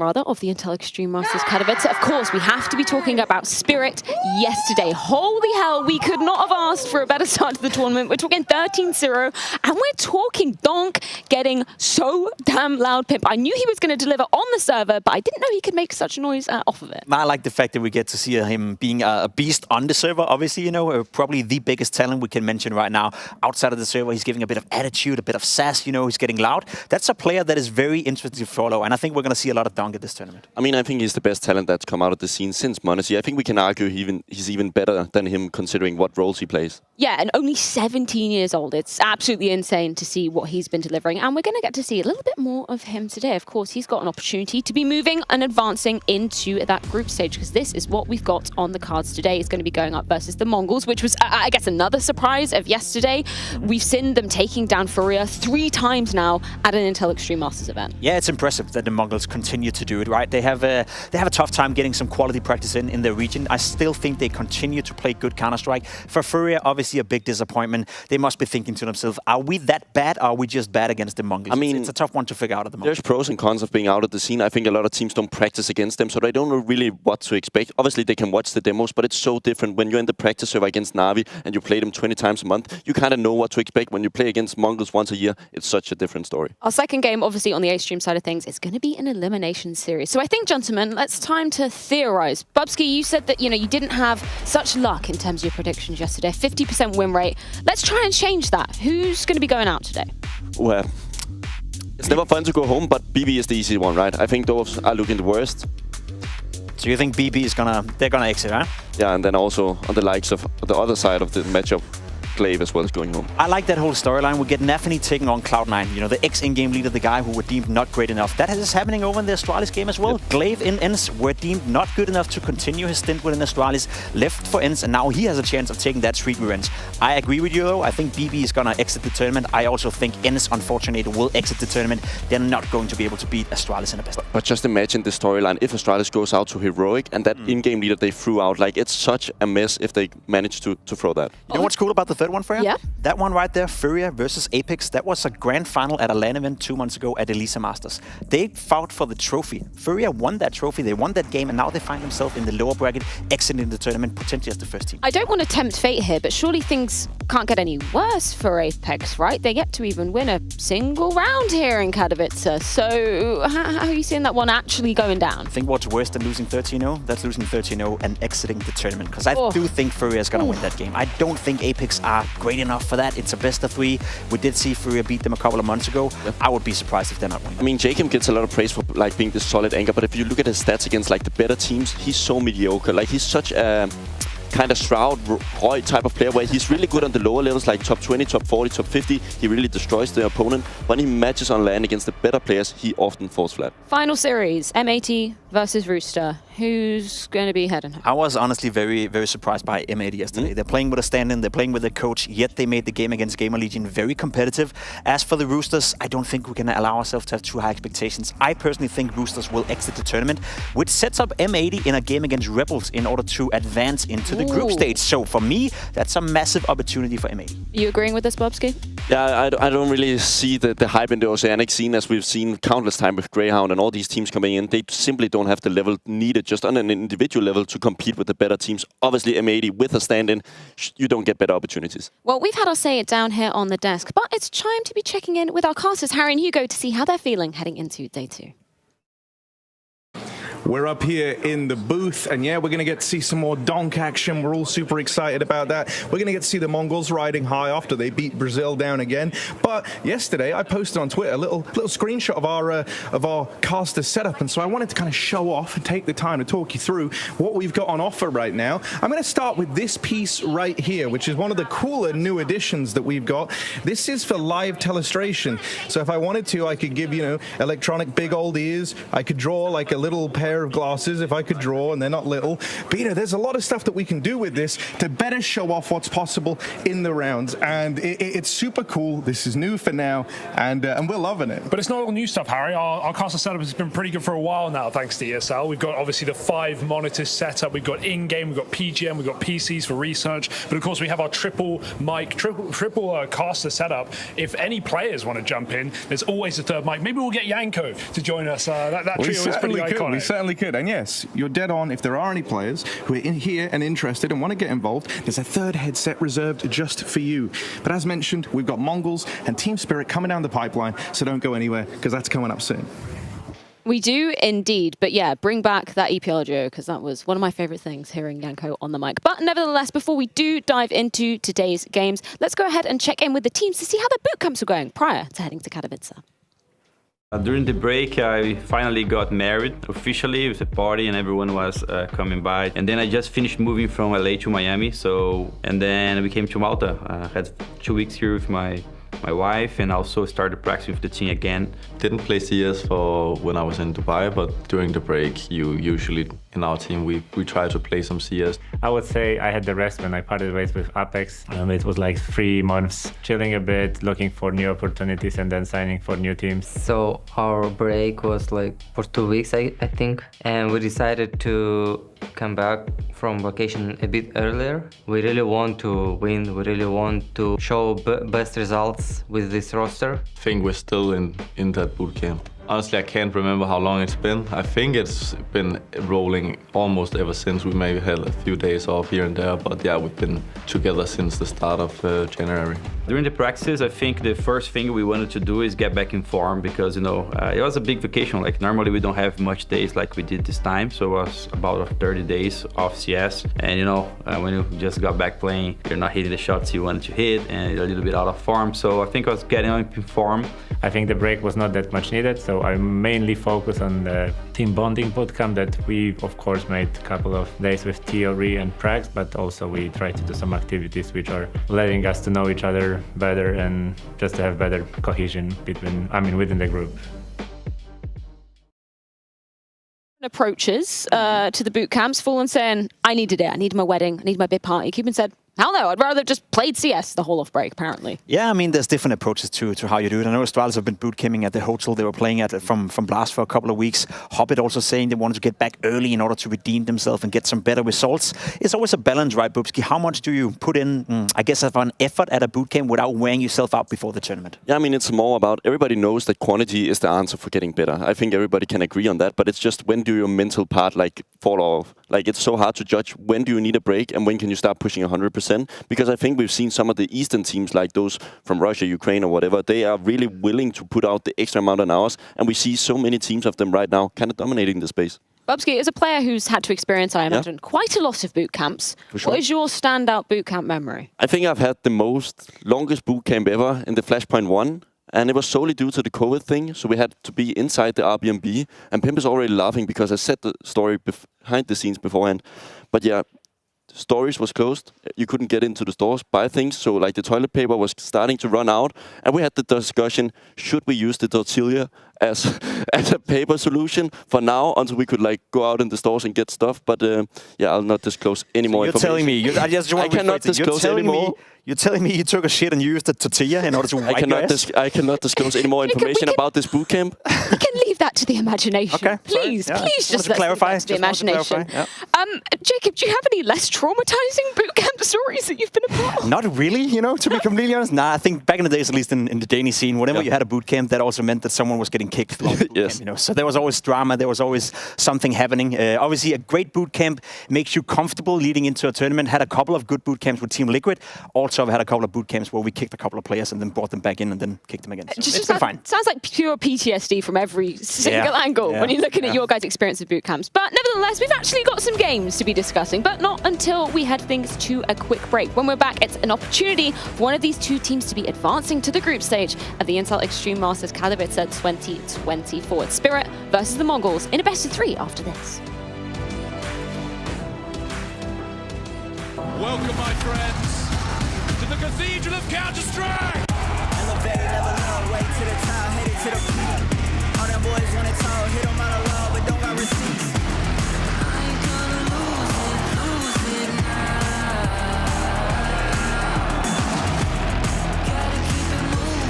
of the Intel Extreme Masters Katowice. Of course, we have to be talking about Spirit yesterday. Holy hell, we could not have asked for a better start to the tournament. We're talking 13-0, and we're talking Donk getting so damn loud pimp. I knew he was going to deliver on the server, but I didn't know he could make such a noise off of it. I like the fact that we get to see him being a beast on the server. Obviously, you know, probably the biggest talent we can mention right now. Outside of the server, he's giving a bit of attitude, a bit of sass, you know, he's getting loud. That's a player that is very interesting to follow, and I think we're going to see a lot of Donk at this tournament. I mean, I think he's the best talent that's come out of the scene since Monacy. I think we can argue he's even better than him considering what roles he plays. Yeah, and only 17 years old. It's absolutely insane to see what he's been delivering, and we're going to get to see a little bit more of him today. Of course, he's got an opportunity to be moving and advancing into that group stage, because this is what we've got on the cards today. He's going to be going up versus the Mongols, which was, I guess, another surprise of yesterday. We've seen them taking down Furia 3 times now at an Intel Extreme Masters event. Yeah, it's impressive that the Mongols continue to do it, right? They have a tough time getting some quality practice in their region. I still think they continue to play good Counter-Strike. For Furia, obviously a big disappointment. They must be thinking to themselves, are we that bad, or are we just bad against the Mongols? I mean, it's a tough one to figure out at the moment. There's pros and cons of being out of the scene. I think a lot of teams don't practice against them, so they don't know really what to expect. Obviously, they can watch the demos, but it's so different when you're in the practice server against Na'Vi and you play them 20 times a month. You kind of know what to expect. When you play against Mongols once a year, it's such a different story. Our second game, obviously, on the A-Stream side of things, is going to be an elimination series. So I think, gentlemen, it's time to theorize. Bubsky, you said that, you didn't have such luck in terms of your predictions yesterday. 50% win rate. Let's try and change that. Who's going to be going out today? Well, it's never fun to go home, but BB is the easy one, right? I think those are looking the worst. So you think BB is they're gonna exit, huh? Yeah, and then also on the likes of the other side of the matchup, Glaive as well is going home. I like that whole storyline. We get Nafany taking on Cloud9, the ex-in-game leader, the guy who were deemed not great enough. That is happening over in the Astralis game as well. Yep. Glaive in ENCE were deemed not good enough to continue his stint within Astralis, left for ENCE, and now he has a chance of taking that sweet revenge. I agree with you though. I think BB is gonna exit the tournament. I also think ENCE, unfortunately, will exit the tournament. They're not going to be able to beat Astralis in the best. But just imagine the storyline if Astralis goes out to Heroic and that in-game leader they threw out. Like, it's such a mess if they manage to throw that. You know what's cool about the third one, Freya? Yeah. That one right there, Furia versus Apex, that was a grand final at a LAN event 2 months ago at Elisa Masters. They fought for the trophy. Furia won that trophy, they won that game, and now they find themselves in the lower bracket, exiting the tournament, potentially as the first team. I don't want to tempt fate here, but surely things can't get any worse for Apex, right? They get to even win a single round here in Katowice. So how are you seeing that one actually going down? I think what's worse than losing 13-0? That's losing 13-0 and exiting the tournament. Because I do think Furia is going to win that game. I don't think Apex are great enough for that. It's a best of 3. We did see Furia beat them a couple of months ago. Yep. I would be surprised if they're not winning. I mean, Jacob gets a lot of praise for being this solid anchor, but if you look at his stats against the better teams, he's so mediocre. He's such a kind of Shroud, Roy type of player where he's really good on the lower levels, like top 20, top 40, top 50. He really destroys the opponent. When he matches on LAN against the better players, he often falls flat. Final series, M80 versus Rooster. who's going to be heading home? I was honestly very, very surprised by M80 yesterday. They're playing with a stand-in, they're playing with a coach, yet they made the game against Gamer Legion very competitive. As for the Roosters, I don't think we can allow ourselves to have too high expectations. I personally think Roosters will exit the tournament, which sets up M80 in a game against Rebels in order to advance into the group stage. So for me, that's a massive opportunity for M80. You agreeing with this, Bobski? Yeah, I don't really see the hype in the Oceanic scene as we've seen countless times with Greyhound and all these teams coming in. They simply don't have the level needed just on an individual level to compete with the better teams. Obviously, M80 with a stand-in, you don't get better opportunities. Well, we've had our say it down here on the desk, but it's time to be checking in with our casters, Harry and Hugo, to see how they're feeling heading into day 2. We're up here in the booth, and yeah, we're going to get to see some more donk action. We're all super excited about that. We're going to get to see the Mongols riding high after they beat Brazil down again. But yesterday, I posted on Twitter a little screenshot of our caster setup, and so I wanted to kind of show off and take the time to talk you through what we've got on offer right now. I'm going to start with this piece right here, which is one of the cooler new additions that we've got. This is for live telestration. So if I wanted to, I could give, electronic big old ears. I could draw like a little pair of glasses if I could draw, and they're not little. But there's a lot of stuff that we can do with this to better show off what's possible in the rounds, and it's super cool. This is new for now, and we're loving it. But it's not all new stuff, Harry. Our caster setup has been pretty good for a while now, thanks to ESL. We've got obviously the 5 monitors setup. We've got in-game, we've got PGM, we've got PCs for research, but of course we have our triple caster setup. If any players want to jump in, there's always a third mic. Maybe we'll get Yanko to join us. That trio is pretty iconic. We certainly could. And yes, you're dead on. If there are any players who are in here and interested and want to get involved, there's a third headset reserved just for you. But as mentioned, we've got Mongols and Team Spirit coming down the pipeline, so don't go anywhere because that's coming up soon. We do indeed, but yeah, bring back that EPL duo, because that was one of my favorite things, hearing Yanko on the mic. But nevertheless, before we do dive into today's games, let's go ahead and check in with the teams to see how their boot camps are going prior to heading to Katowice. During the break, I finally got married officially with a party, and everyone was coming by. And then I just finished moving from LA to Miami, and then we came to Malta. I had 2 weeks here with my wife, and also started practicing with the team again. Didn't play CS for when I was in Dubai, but during the break, usually in our team, we try to play some CS. I would say I had the rest when I parted ways with Apex. It was like 3 months, chilling a bit, looking for new opportunities, and then signing for new teams. So our break was like for 2 weeks, I think, and we decided to come back from vacation a bit earlier. We really want to win. We really want to show best results with this roster. I think we're still in that boot camp. Honestly, I can't remember how long it's been. I think it's been rolling almost ever since. We maybe had a few days off here and there, but yeah, we've been together since the start of January. During the practices, I think the first thing we wanted to do is get back in form, because it was a big vacation. Like normally we don't have much days like we did this time, so it was about 30 days off CS. And when you just got back playing, you're not hitting the shots you wanted to hit, and you're a little bit out of form. So I think I was getting in form. I think the break was not that much needed, so I mainly focused on the team bonding bootcamp that we, of course, made a couple of days with theory and pracs, but also we tried to do some activities which are letting us to know each other better and just to have better cohesion within the group. Approaches to the boot camps, Fallen saying, I needed it, I need my wedding, I need my big party. Cuban said, hell no, I'd rather just played CS the whole of break, apparently. Yeah, there's different approaches to how you do it. I know Astralis have been boot camping at the hotel they were playing at from Blast for a couple of weeks. Hobbit also saying they wanted to get back early in order to redeem themselves and get some better results. It's always a balance, right, Bubski? How much do you put in, I guess, of an effort at a boot camp without wearing yourself out before the tournament? Yeah, it's more about everybody knows that quantity is the answer for getting better. I think everybody can agree on that, but it's just when do your mental part fall off? It's so hard to judge when do you need a break and when can you start pushing 100%, because I think we've seen some of the Eastern teams like those from Russia, Ukraine or whatever, they are really willing to put out the extra amount of hours, and we see so many teams of them right now kind of dominating the space. Bubski, as a player who's had to experience, I imagine, quite a lot of boot camps, What is your standout boot camp memory? I think I've had the longest boot camp ever in the Flashpoint 1. And it was solely due to the COVID thing, so we had to be inside the Airbnb. And Pimp is already laughing because I said the story behind the scenes beforehand. But yeah, stores was closed. You couldn't get into the stores, buy things. So like the toilet paper was starting to run out. And we had the discussion, should we use the tortilla as a paper solution for now until we could like go out in the stores and get stuff? But yeah, I'll not disclose any more You're telling me, I cannot disclose anymore. You're telling me you took a shit and you used the tortilla in order to wipe your ass? I cannot disclose any more information about this bootcamp. We can leave that to the imagination. Okay. Please, Yeah. please Just just to clarify. let's leave that to the Just wanted to imagination. clarify, Jacob, do you have any less traumatizing bootcamp stories that you've been a part of? Not really, you know, to be completely honest. Nah, I think back in the days, at least in the Danish scene, whenever you had a boot camp, that also meant that someone was getting kicked throughout the boot camp, you know. So there was always drama, there was always something happening. Obviously, a great boot camp makes you comfortable leading into a tournament. Had a couple of good boot camps with Team Liquid. Also, I've had a couple of boot camps where we kicked a couple of players and then brought them back in and then kicked them again. So it's been fine. Sounds like pure PTSD from every single angle when you're looking at your guys' experience of boot camps. But nevertheless, we've actually got some games to be discussing, but not until we head things to a quick break. When we're back, it's an opportunity for one of these two teams to be advancing to the group stage at the Intel Extreme Masters Katowice 2024. It's Spirit versus the Mongols in a best of 3 after this. Welcome, my friends, to the Cathedral of Counter-Strike! Elevate, level up, way to the top, headed to the peak. All them boys wanna talk, hit them out of love, but don't got receipts. I ain't gonna lose it now. Gotta keep it moving now.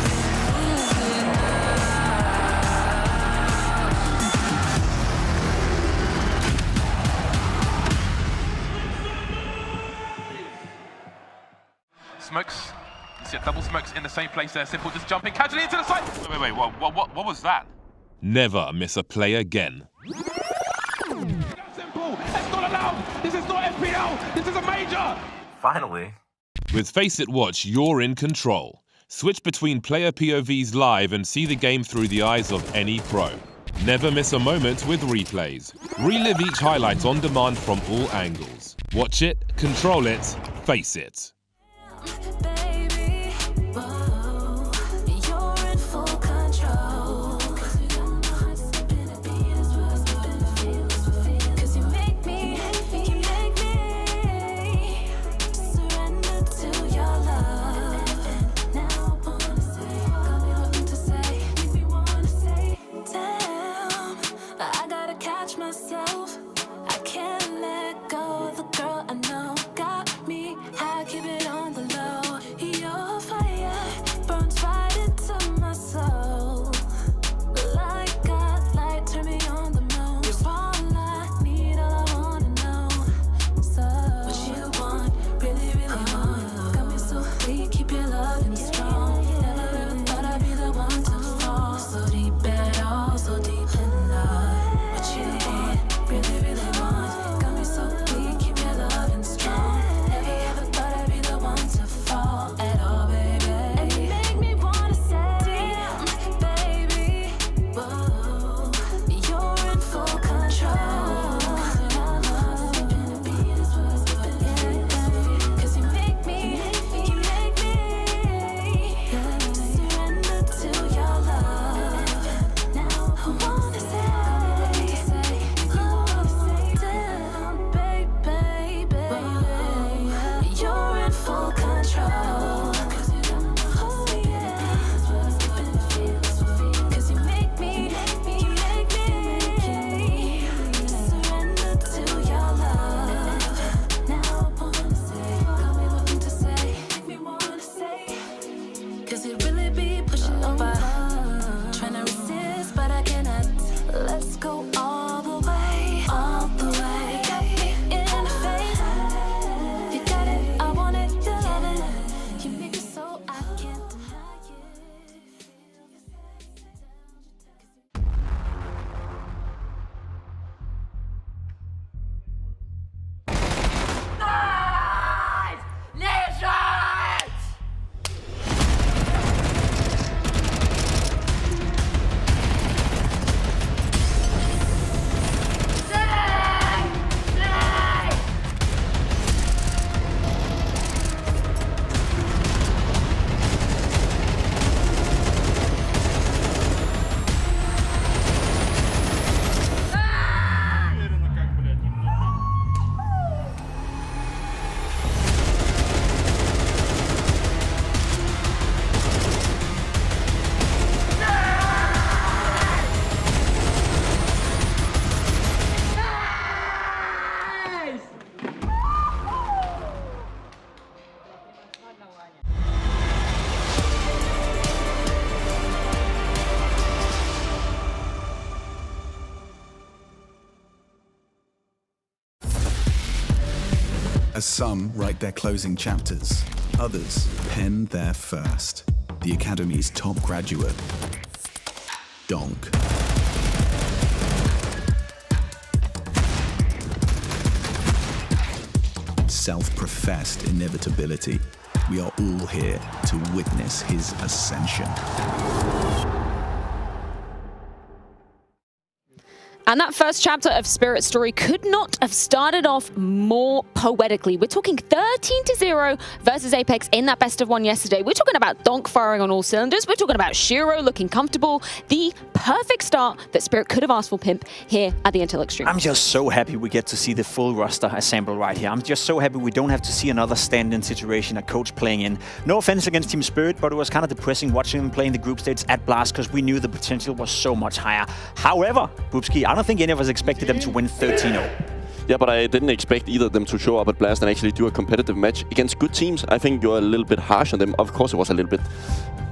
Smokes. You see double smokes in the same place there. Simple just jumping casually into the side. Wait, what was that? Never miss a play again. Simple, it's not allowed. This is not FPL. This is a major. Finally. With Face It Watch, you're in control. Switch between player POVs live and see the game through the eyes of any pro. Never miss a moment with replays. Relive each highlight on demand from all angles. Watch it, control it, face it. Myself, I can't let go of the girl I know got me. I keep it As some write their closing chapters, others pen their first. The Academy's top graduate, Donk. Self-professed inevitability. We are all here to witness his ascension. And that first chapter of Spirit's story could not have started off more poetically. We're talking 13-0 versus Apex in that best of one yesterday. We're talking about Donk firing on all cylinders. We're talking about Shiro looking comfortable. The perfect start that Spirit could have asked for Pimp here at the Intel Extreme. I'm just so happy we get to see the full roster assembled right here. I'm just so happy we don't have to see another stand-in situation, a coach playing in. No offense against Team Spirit, but it was kind of depressing watching them playing the group stage at Blast because we knew the potential was so much higher. However, Boopski, I don't think any of us expected them to win 13-0. Yeah, but I didn't expect either of them to show up at Blast and actually do a competitive match against good teams. I think you're a little bit harsh on them. Of course, it was a little bit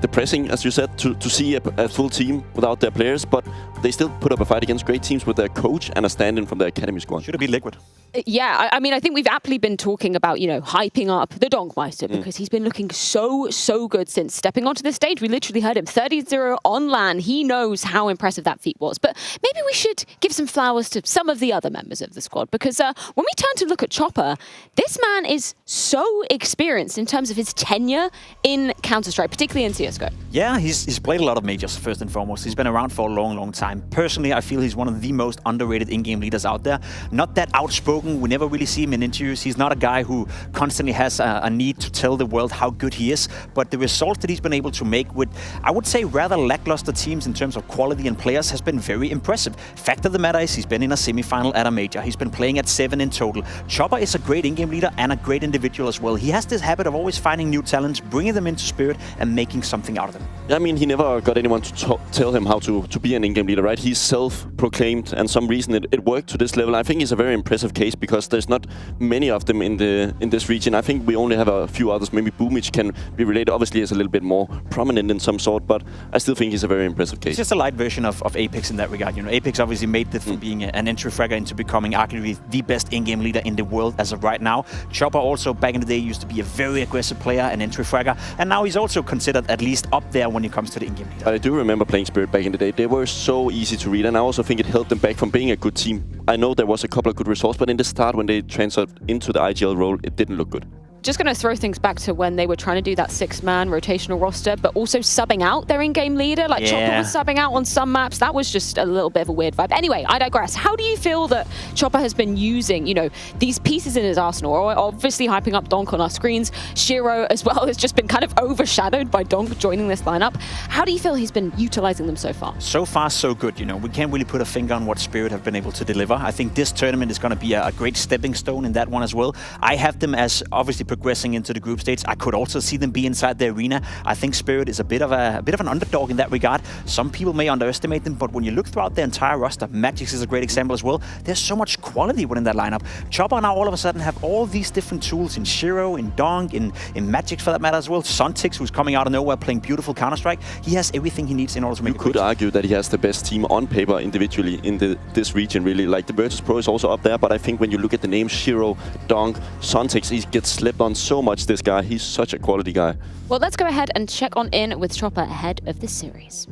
depressing, as you said, to see a full team without their players, but they still put up a fight against great teams with their coach and a stand-in from the Academy squad. Should it be Liquid? Yeah, I mean, I think we've aptly been talking about, hyping up the Donkmeister because he's been looking so good since stepping onto the stage. We literally heard him 30-0 on LAN. He knows how impressive that feat was. But maybe we should give some flowers to some of the other members of the squad because when we turn to look at Chopper, this man is so experienced in terms of his tenure in Counter-Strike, particularly in CSGO. Yeah, he's played a lot of majors, first and foremost. He's been around for a long time. Personally, I feel he's one of the most underrated in-game leaders out there. Not that outspoken. We never really see him in interviews. He's not a guy who constantly has a need to tell the world how good he is. But the results that he's been able to make with, I would say, rather lackluster teams in terms of quality and players has been very impressive. Fact of the matter is he's been in a semi-final at a major. He's been playing at 7 in total. Chopper is a great in-game leader and a great individual as well. He has this habit of always finding new talents, bringing them into Spirit and making something out of them. Yeah, I mean, he never got anyone to tell him how to be an in-game leader, right? He's self-proclaimed, and some reason it worked to this level. I think he's a very impressive case because there's not many of them in this region. I think we only have a few others. Maybe Boomich can be related. Obviously, he's a little bit more prominent in some sort, but I still think he's a very impressive case. It's just a light version of Apex in that regard. Apex obviously made it from being an entry fragger into becoming arguably the best in-game leader in the world as of right now. Chopper also back in the day used to be a very aggressive player, an entry fragger, and now he's also considered at least up there when it comes to the in-game leader. I do remember playing Spirit back in the day. They were so easy to read, and I also think it held them back from being a good team. I know there was a couple of good results, but in the start when they transferred into the IGL role, it didn't look good. Just going to throw things back to when they were trying to do that 6-man rotational roster, but also subbing out their in-game leader. Like Chopper was subbing out on some maps. That was just a little bit of a weird vibe. Anyway, I digress. How do you feel that Chopper has been using, these pieces in his arsenal? Obviously hyping up Donk on our screens. Shiro as well has just been kind of overshadowed by Donk joining this lineup. How do you feel he's been utilizing them so far? So far, so good. We can't really put a finger on what Spirit have been able to deliver. I think this tournament is going to be a great stepping stone in that one as well. I have them as obviously progressing into the group stage. I could also see them be inside the arena. I think Spirit is a bit of an underdog in that regard. Some people may underestimate them, but when you look throughout the entire roster, Magix is a great example as well. There's so much quality within that lineup. Chopper now all of a sudden have all these different tools in Shiro, in Donk, in Magix for that matter as well. Sontix, who's coming out of nowhere playing beautiful Counter-Strike. He has everything he needs in order to make it. You could argue that he has the best team on paper individually in this region, really. Like the Virtus Pro is also up there, but I think when you look at the names Shiro, Donk, Sontix, he gets slept on so much, this guy. He's such a quality guy. Well, let's go ahead and check on in with Chopper ahead of the series.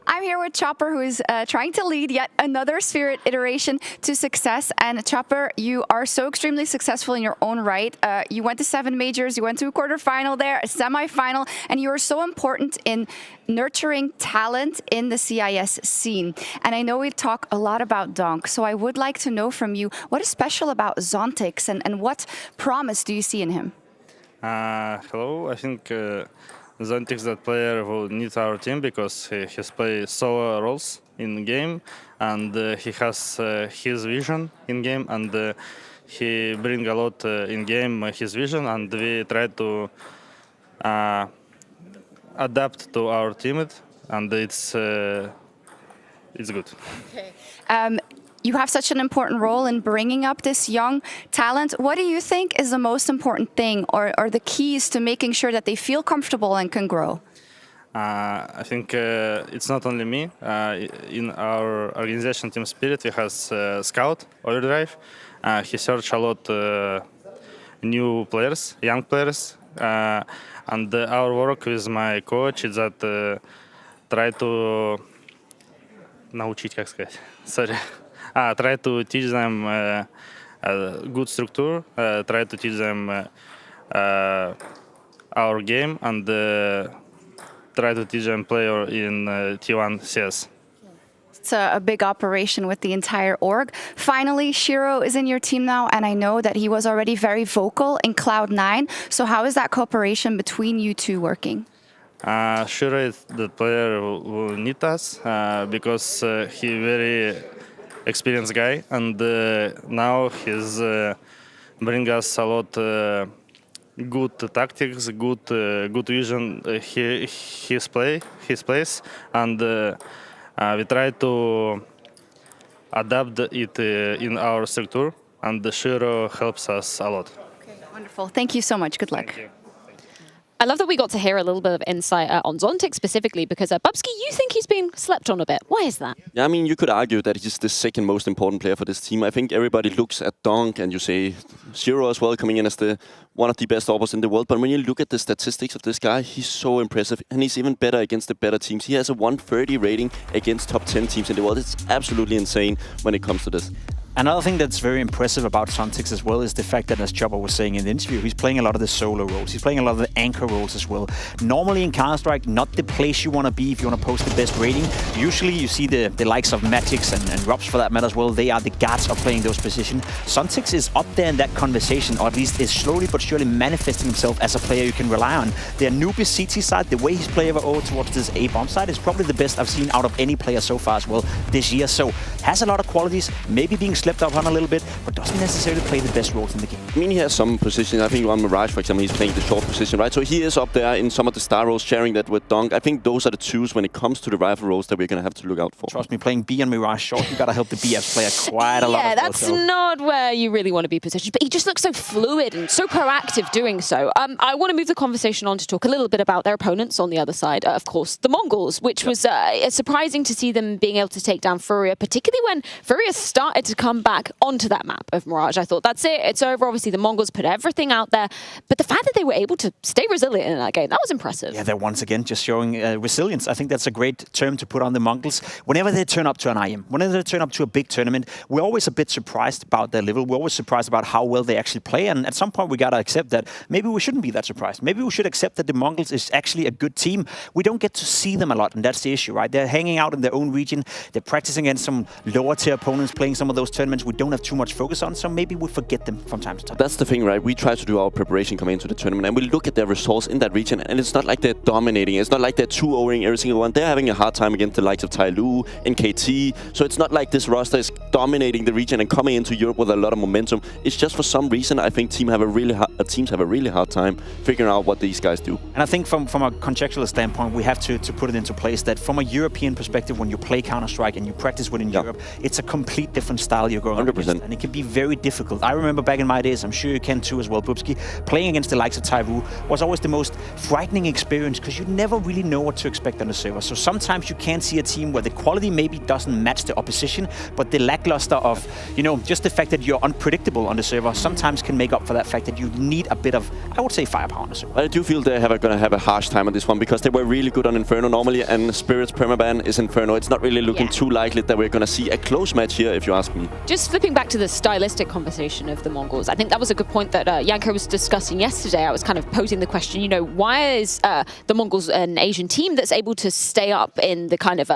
I'm here with Chopper, who is trying to lead yet another Spirit iteration to success. And Chopper, you are so extremely successful in your own right. You went to 7 majors, you went to a quarterfinal there, a semifinal, and you are so important in nurturing talent in the CIS scene. And I know we talk a lot about Donk, so I would like to know from you, what is special about Zontix and what promise do you see in him? Hello, I think Zontix is that player who needs our team because he has played solo roles in game and he has his vision in game and he brings a lot in game his vision, and we try to adapt to our teammate, and it's good. Okay. You have such an important role in bringing up this young talent. What do you think is the most important thing or the keys to making sure that they feel comfortable and can grow? I think it's not only me. In our organization Team Spirit, we have Scout Overdrive. He searched a lot new players, young players, and our work with my coach is that try to научить, как сказать, sorry, try to teach them good structure, try to teach them our game, and try to teach them player in T1 CS. It's a big operation with the entire org. Finally, Shiro is in your team now, and I know that he was already very vocal in Cloud9. So how is that cooperation between you two working? Shiro is the player who need us because he very experienced guy, and now he's bring us a lot good tactics, good vision. His plays, and we try to adapt it in our structure, and the Shiro helps us a lot. Okay, wonderful. Thank you so much. Good luck. Thank you. I love that we got to hear a little bit of insight on Zontic specifically, because Bubsky, you think he's been slept on a bit. Why is that? Yeah, I mean, you could argue that he's the second most important player for this team. I think everybody looks at Donk and you say Zero as well, coming in as one of the best operators in the world. But when you look at the statistics of this guy, he's so impressive, and he's even better against the better teams. He has a 130 rating against top 10 teams in the world. It's absolutely insane when it comes to this. Another thing that's very impressive about Zontix as well is the fact that, as Chopper was saying in the interview, he's playing a lot of the solo roles. He's playing a lot of the anchor roles as well. Normally in Counter-Strike, not the place you want to be if you want to post the best rating. Usually you see the likes of Magix and Robs for that matter as well. They are the gods of playing those positions. Zontix is up there in that conversation, or at least is slowly but surely manifesting himself as a player you can rely on. The Anubis CT side, the way he's playing over towards this A-bomb side is probably the best I've seen out of any player so far as well this year. So has a lot of qualities, maybe being slept up on a little bit, but doesn't necessarily play the best roles in the game. I mean, he has some position. I think on Mirage, for example, he's playing the short position, right? So he is up there in some of the star roles, sharing that with Donk. I think those are the twos when it comes to the rifle roles that we're going to have to look out for. Trust me, playing B on Mirage short, you got to help the BF player quite a lot. Yeah, that's not where you really want to be positioned, but he just looks so fluid and so proactive doing so. I want to move the conversation on to talk a little bit about their opponents on the other side. Of course, the Mongols, which was surprising to see them being able to take down Furia, particularly when Furia started to come back onto that map of Mirage. I thought, that's it, it's over. Obviously, the Mongols put everything out there, but the fact that they were able to stay resilient in that game, that was impressive. Yeah, they're once again just showing resilience. I think that's a great term to put on the Mongols. Whenever they turn up to an IEM, whenever they turn up to a big tournament, we're always a bit surprised about their level. We're always surprised about how well they actually play, and at some point we got to accept that maybe we shouldn't be that surprised. Maybe we should accept that the Mongols is actually a good team. We don't get to see them a lot, and that's the issue, right? They're hanging out in their own region. They're practicing against some lower tier opponents, playing some of those tournaments we don't have too much focus on, so maybe we forget them from time to time. That's the thing, right? We try to do our preparation coming into the tournament, and we look at their results in that region, and it's not like they're dominating. It's not like they're 2-0ing every single one. They're having a hard time against the likes of Tyloo, NKT. So it's not like this roster is dominating the region and coming into Europe with a lot of momentum. It's just for some reason I think teams have a really hard time figuring out what these guys do. And I think from a contextual standpoint, we have to put it into place that from a European perspective, when you play Counter-Strike and you practice within Europe, it's a complete different style you're going 100%. up against, and it can be very difficult. I remember back in my days, I'm sure you can too as well, Bubsky, playing against the likes of Tyloo was always the most frightening experience because you never really know what to expect on the server. So sometimes you can see a team where the quality maybe doesn't match the opposition, but the lackluster of, just the fact that you're unpredictable on the server sometimes can make up for that fact that you need a bit of, I would say, firepower on the server. I do feel they're going to have a harsh time on this one because they were really good on Inferno normally, and Spirit's permaban is Inferno. It's not really looking too likely that we're going to see a close match here, if you ask me. Just flipping back to the stylistic conversation of the Mongols, I think that was a good point that Janko was discussing yesterday. I was kind of posing the question, why is the Mongols an Asian team that's able to stay up in the kind of,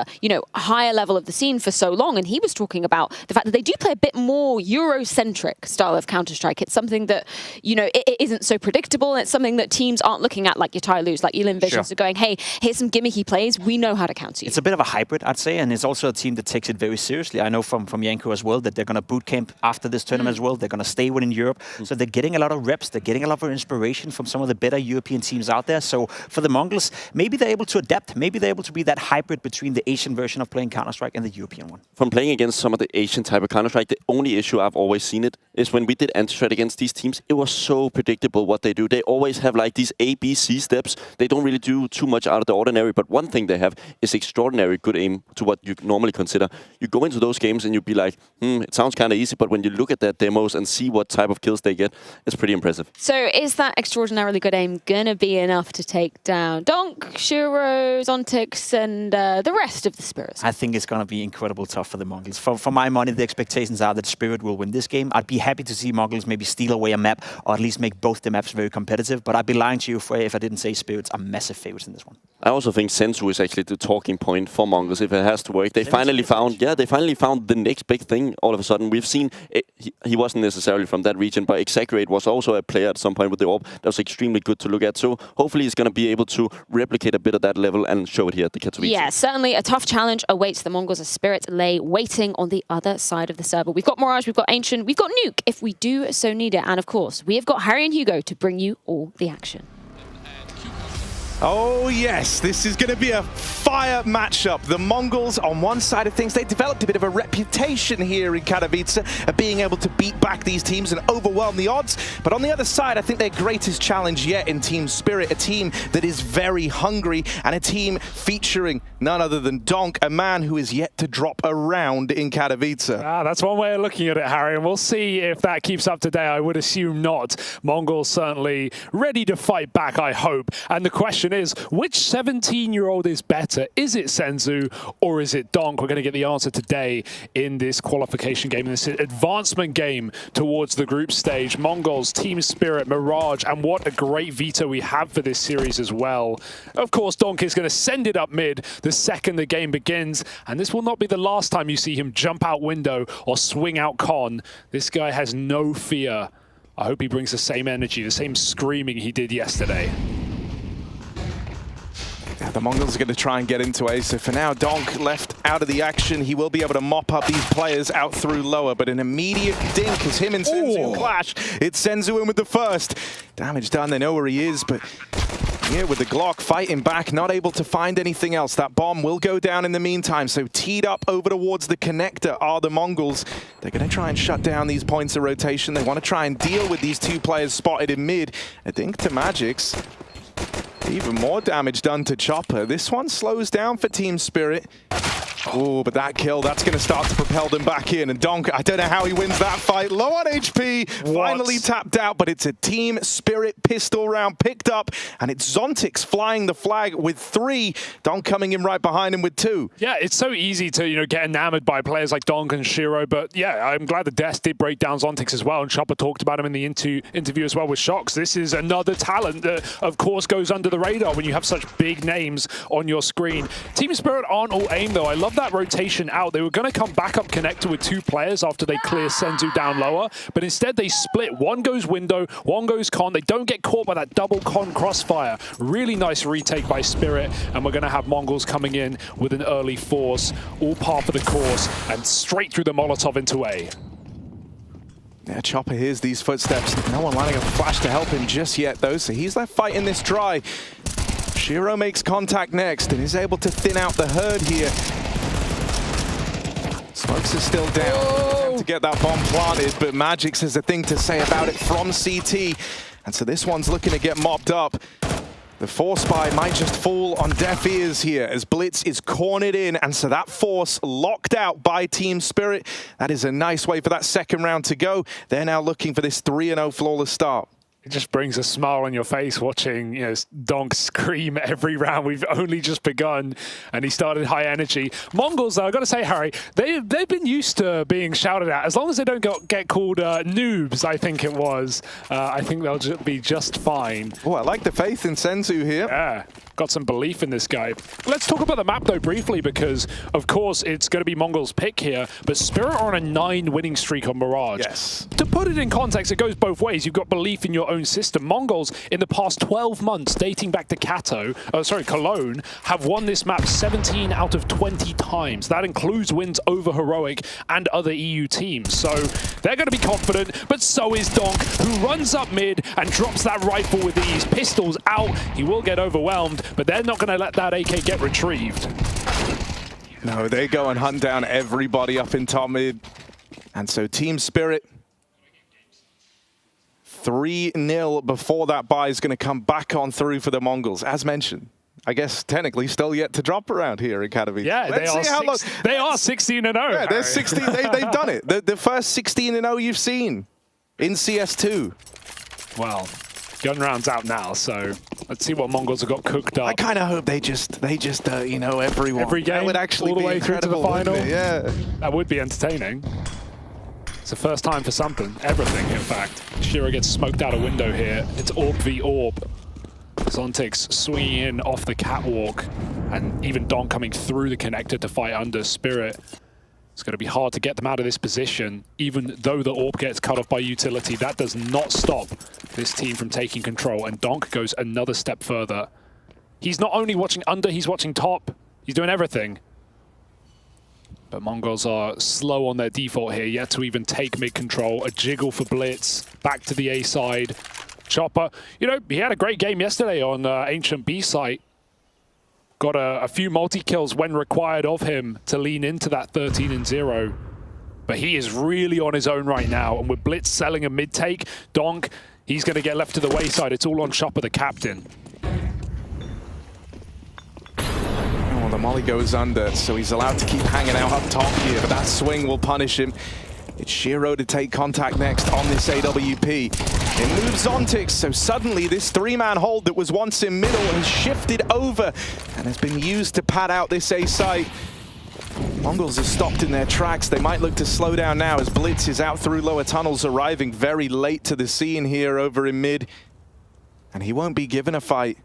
higher level of the scene for so long? And he was talking about the fact that they do play a bit more Eurocentric style of Counter-Strike. It's something that, it isn't so predictable. It's something that teams aren't looking at like your Tyloos, like your Linvisions are going, hey, here's some gimmicky plays. We know how to counter you. It's a bit of a hybrid, I'd say, and it's also a team that takes it very seriously. I know from Janko as well that they're going to boot camp after this tournament as well. They're going to stay within Europe. So they're getting a lot of reps. They're getting a lot of inspiration from some of the better European teams out there. So for the Mongols, maybe they're able to adapt. Maybe they're able to be that hybrid between the Asian version of playing Counter-Strike and the European one. From playing against some of the Asian type of Counter-Strike, the only issue I've always seen is when we did anti-strat against these teams, it was so predictable what they do. They always have like these A, B, C steps. They don't really do too much out of the ordinary, but one thing they have is extraordinary good aim to what you normally consider. You go into those games and you'd be like, it sounds kind of easy, but when you look at their demos and see what type of kills they get, it's pretty impressive. So is that extraordinarily good aim gonna be enough to take down Donk, Shiro, Zontix, and the rest of the Spirits? I think it's going to be incredible tough for the Mongols. For my money, the expectations are that Spirit will win this game. I'd be happy to see Mongols maybe steal away a map, or at least make both the maps very competitive. But I'd be lying to you if I didn't say Spirits are massive favorites in this one. I also think Sensu is actually the talking point for Mongols if it has to work. They finally found the next big thing all of a sudden. We've seen, he wasn't necessarily from that region, but Exaggerate was also a player at some point with the AWP that was extremely good to look at. So hopefully he's going to be able to replicate a bit of that level and show it here at the Katowice. Yeah, certainly a tough challenge awaits the Mongols as Spirit lay waiting on the other side of the server. We've got Mirage, we've got Ancient, we've got Nuke if we do so need it. And of course, we have got Harry and Hugo to bring you all the action. Oh yes, this is going to be a fire matchup. The Mongols, on one side of things, they developed a bit of a reputation here in Katowice of being able to beat back these teams and overwhelm the odds. But on the other side, I think their greatest challenge yet in Team Spirit, a team that is very hungry and a team featuring none other than Donk, a man who is yet to drop a round in Katowice. That's one way of looking at it, Harry, and we'll see if that keeps up today. I would assume not. Mongols certainly ready to fight back, I hope. And the question is, which 17-year-old is better? Is it Senzu or is it Donk? We're going to get the answer today in this qualification game, in this advancement game towards the group stage. Mongols, Team Spirit, Mirage, and what a great veto we have for this series as well. Of course, Donk is going to send it up mid the second the game begins, and this will not be the last time you see him jump out window or swing out con. This guy has no fear. I hope he brings the same energy, the same screaming he did yesterday. Yeah, the Mongols are going to try and get into A. So for now, Donk left out of the action. He will be able to mop up these players out through lower, but an immediate dink as him and Senzu clash. It's Senzu in with the first. Damage done, they know where he is, but here with the Glock fighting back, not able to find anything else. That bomb will go down in the meantime, so teed up over towards the connector are the Mongols. They're going to try and shut down these points of rotation. They want to try and deal with these two players spotted in mid. I think to Magic's. Even more damage done to Chopper. This one slows down for Team Spirit. Oh, but that kill, that's going to start to propel them back in. And Donk, I don't know how he wins that fight. Low on HP, finally tapped out, but it's a Team Spirit pistol round picked up, and it's Zontix flying the flag with 3. Donk coming in right behind him with 2. Yeah, it's so easy to, get enamored by players like Donk and Shiro, but yeah, I'm glad the Death did break down Zontix as well, and Chopper talked about him in the interview as well with Shox. This is another talent that, of course, goes under the radar when you have such big names on your screen. Team Spirit aren't all aim, though. I love that rotation out. They were going to come back up connector with 2 players after they clear Senzu down lower, but instead they split. One goes window, one goes con. They don't get caught by that double con crossfire. Really nice retake by Spirit, and we're going to have Mongols coming in with an early force, all par for the course, and straight through the Molotov into A. Yeah, Chopper hears these footsteps. No one lining up a flash to help him just yet, though, so he's left fighting this dry. Shiro makes contact next and is able to thin out the herd here. Smokes is still down. Attempt to get that bomb planted, but Magic's has a thing to say about it from CT. And so this one's looking to get mopped up. The force buy might just fall on deaf ears here as Blitz is cornered in, and so that force locked out by Team Spirit. That is a nice way for that second round to go. They're now looking for this 3-0 flawless start. It just brings a smile on your face watching, Donk scream every round. We've only just begun, and he started high energy. Mongols, though, I've got to say, Harry, they've been used to being shouted at. As long as they don't get called noobs, I think it was, I think they'll be just fine. Oh, I like the faith in Senzu here. Yeah. Got some belief in this guy. Let's talk about the map, though, briefly, because, of course, it's going to be Mongols' pick here, but Spirit are on a 9 winning streak on Mirage. Yes. To put it in context, it goes both ways. You've got belief in your own system. Mongols, in the past 12 months, dating back to Cologne, have won this map 17 out of 20 times. That includes wins over Heroic and other EU teams. So they're going to be confident, but so is Donk, who runs up mid and drops that rifle with ease. Pistols out. He will get overwhelmed, but they're not going to let that AK get retrieved. No, they go and hunt down everybody up in top mid. And so Team Spirit 3-0 before that buy is going to come back on through for the Mongols. As mentioned, I guess technically still yet to drop around here in Katowice. Yeah, they are 16-0. Yeah, they're 16. They've done it. The first 16-0 you've seen in CS2. Well, gun round's out now, so let's see what Mongols have got cooked up. I kind of hope they just you know, every game, that would actually all the be way through to the incredible, final. wouldn't it? Yeah, that would be entertaining. It's the first time for something, everything, in fact. Shiro gets smoked out a window here. It's Orb v Orb. Zontix swinging in off the catwalk, and even Don coming through the connector to fight under Spirit. It's going to be hard to get them out of this position, even though the Orb gets cut off by utility. That does not stop this team from taking control, and Donk goes another step further. He's not only watching under, he's watching top. He's doing everything. But Mongols are slow on their default here, yet to even take mid-control. A jiggle for Blitz, back to the A side. Chopper, you know, he had a great game yesterday on Ancient B site. Got a few multi-kills when required of him to lean into that 13-0. But he is really on his own right now. And with Blitz selling a mid-take, Donk, he's going to get left to the wayside. It's all on Chopper, the captain. Oh, the molly goes under, so he's allowed to keep hanging out up top here, but that swing will punish him. It's Shiro to take contact next on this AWP. It moves Zontix, so suddenly this three-man hold that was once in middle has shifted over and has been used to pad out this A site. Mongols are stopped in their tracks. They might look to slow down now as Blitz is out through lower tunnels, arriving very late to the scene here over in mid. And he won't be given a fight.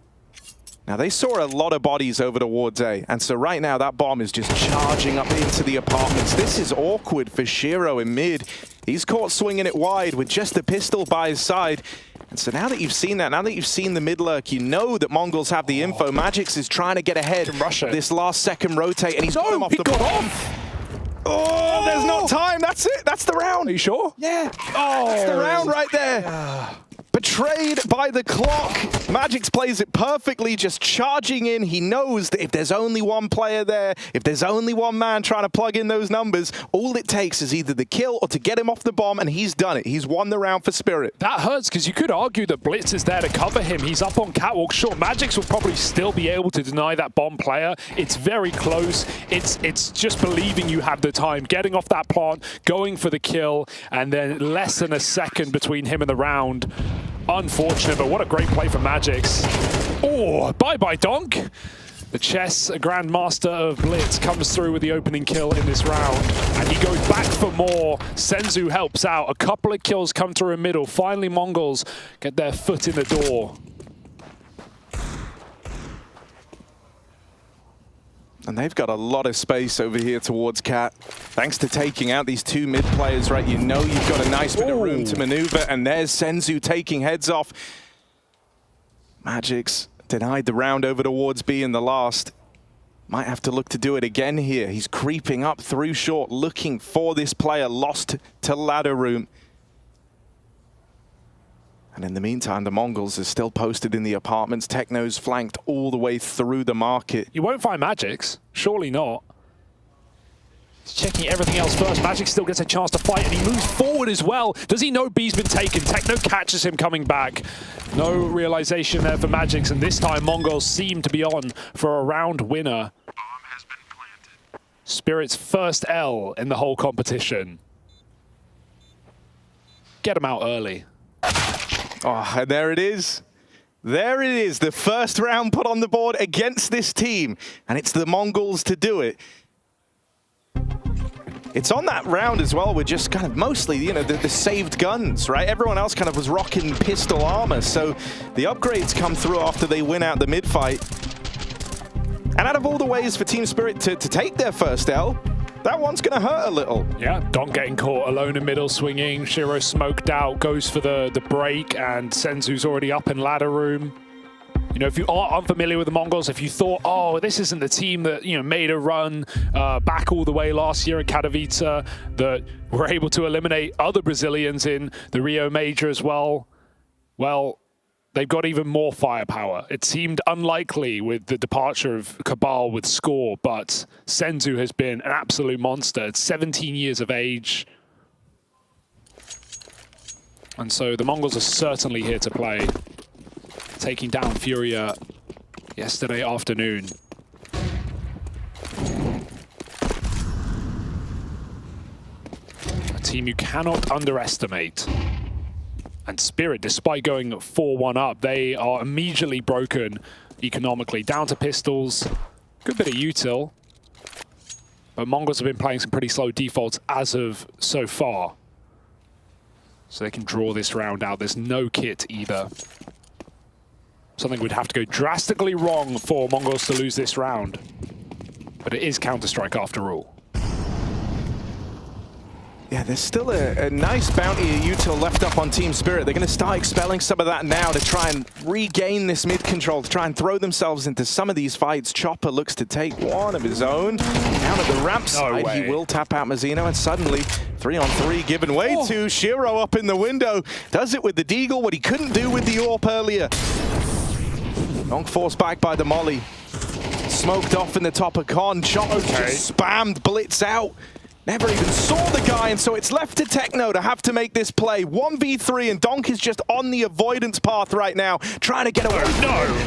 Now, they saw a lot of bodies over towards A, and so right now that bomb is just charging up into the apartments. This is awkward for Shiro in mid. He's caught swinging it wide with just a pistol by his side. And so now that you've seen that, now that you've seen the mid lurk, you know that Mongols have the info. Magix is trying to get ahead. This last second rotate, and he's got him off the bomb. Oh, there's no time. That's it. That's the round. Are you sure? Yeah. Oh, that's the round right there. Betrayed by the clock. Magix plays it perfectly, just charging in. He knows that if there's only one player there, if there's only one man trying to plug in those numbers, all it takes is either the kill or to get him off the bomb, and he's done it. He's won the round for Spirit. That hurts, because you could argue that Blitz is there to cover him. He's up on catwalk. Sure, Magix will probably still be able to deny that bomb player. It's very close. It's just believing you have the time, getting off that plant, going for the kill, and then less than a second between him and the round. Unfortunate, but what a great play from Magix. Oh, bye-bye, Donk. The chess grandmaster of Blitz comes through with the opening kill in this round, and he goes back for more. Senzu helps out. A couple of kills come through in middle. Finally, Mongols get their foot in the door. And they've got a lot of space over here towards Cat. Thanks to taking out these two mid players, right? You know you've got a nice bit of room to maneuver, and there's Senzu taking heads off. Magix denied the round over towards B in the last. Might have to look to do it again here. He's creeping up through short, looking for this player lost to ladder room. And in the meantime, the Mongols are still posted in the apartments. Techno's flanked all the way through the market. You won't find Magix. Surely not. He's checking everything else first. Magix still gets a chance to fight, and he moves forward as well. Does he know B's been taken? Techno catches him coming back. No realization there for Magix, and this time Mongols seem to be on for a round winner. Spirit's first L in the whole competition. Get him out early. Oh, and there it is. There it is, the first round put on the board against this team. And it's the Mongols to do it. It's on that round as well with just kind of mostly, you know, the saved guns, right? Everyone else kind of was rocking pistol armor. So the upgrades come through after they win out the mid-fight. And out of all the ways for Team Spirit to take their first L, that one's going to hurt a little. Yeah, Don getting caught alone in middle, swinging. Shiro smoked out, goes for the break, and Senzu's already up in ladder room. You know, if you are unfamiliar with the Mongols, if you thought, oh, this isn't the team that, you know, made a run back all the way last year in Katowice, that were able to eliminate other Brazilians in the Rio Major as well, well, they've got even more firepower. It seemed unlikely with the departure of Cabal with Score, but Senzu has been an absolute monster. At 17 years of age. And so the Mongols are certainly here to play, taking down Furia yesterday afternoon. A team you cannot underestimate. And Spirit, despite going 4-1 up, they are immediately broken economically. Down to pistols, good bit of util. But Mongols have been playing some pretty slow defaults as of so far. So they can draw this round out. There's no kit either. Something would have to go drastically wrong for Mongols to lose this round. But it is Counter-Strike after all. Yeah, there's still a nice bounty of util left up on Team Spirit. They're going to start expelling some of that now to try and regain this mid control, to try and throw themselves into some of these fights. Chopper looks to take one of his own. Down at the ramp side, he will tap out Mazzino, and suddenly 3-on-3 given way to Shiro up in the window. Does it with the Deagle, what he couldn't do with the AWP earlier. Donk forced back by the molly. Smoked off in the top of Con. Chopper just spammed Blitz out. Never even saw the guy, and so it's left to Techno to have to make this play. 1v3, and Donk is just on the avoidance path right now, trying to get away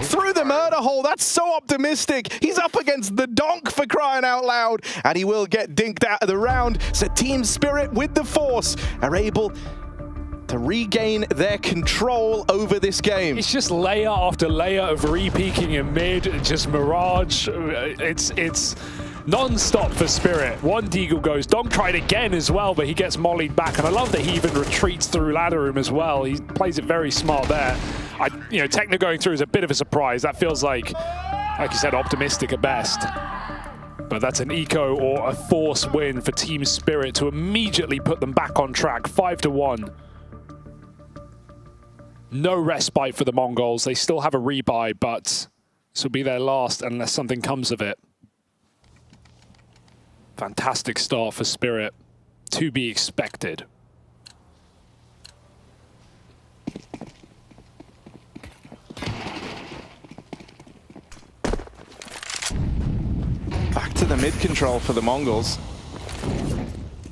through the murder hole. That's so optimistic. He's up against the Donk, for crying out loud, and he will get dinked out of the round. So Team Spirit with the Force are able to regain their control over this game. It's just layer after layer of re-peeking in mid, just Mirage. It's non-stop for Spirit. One Deagle goes. Donk tried again as well, but he gets mollied back. And I love that he even retreats through ladder room as well. He plays it very smart there. Techno going through is a bit of a surprise. That feels like you said, optimistic at best. But that's an eco or a force win for Team Spirit to immediately put them back on track. 5-1. No respite for the Mongols. They still have a rebuy, but this will be their last unless something comes of it. Fantastic start for Spirit, to be expected. Back to the mid control for the Mongols.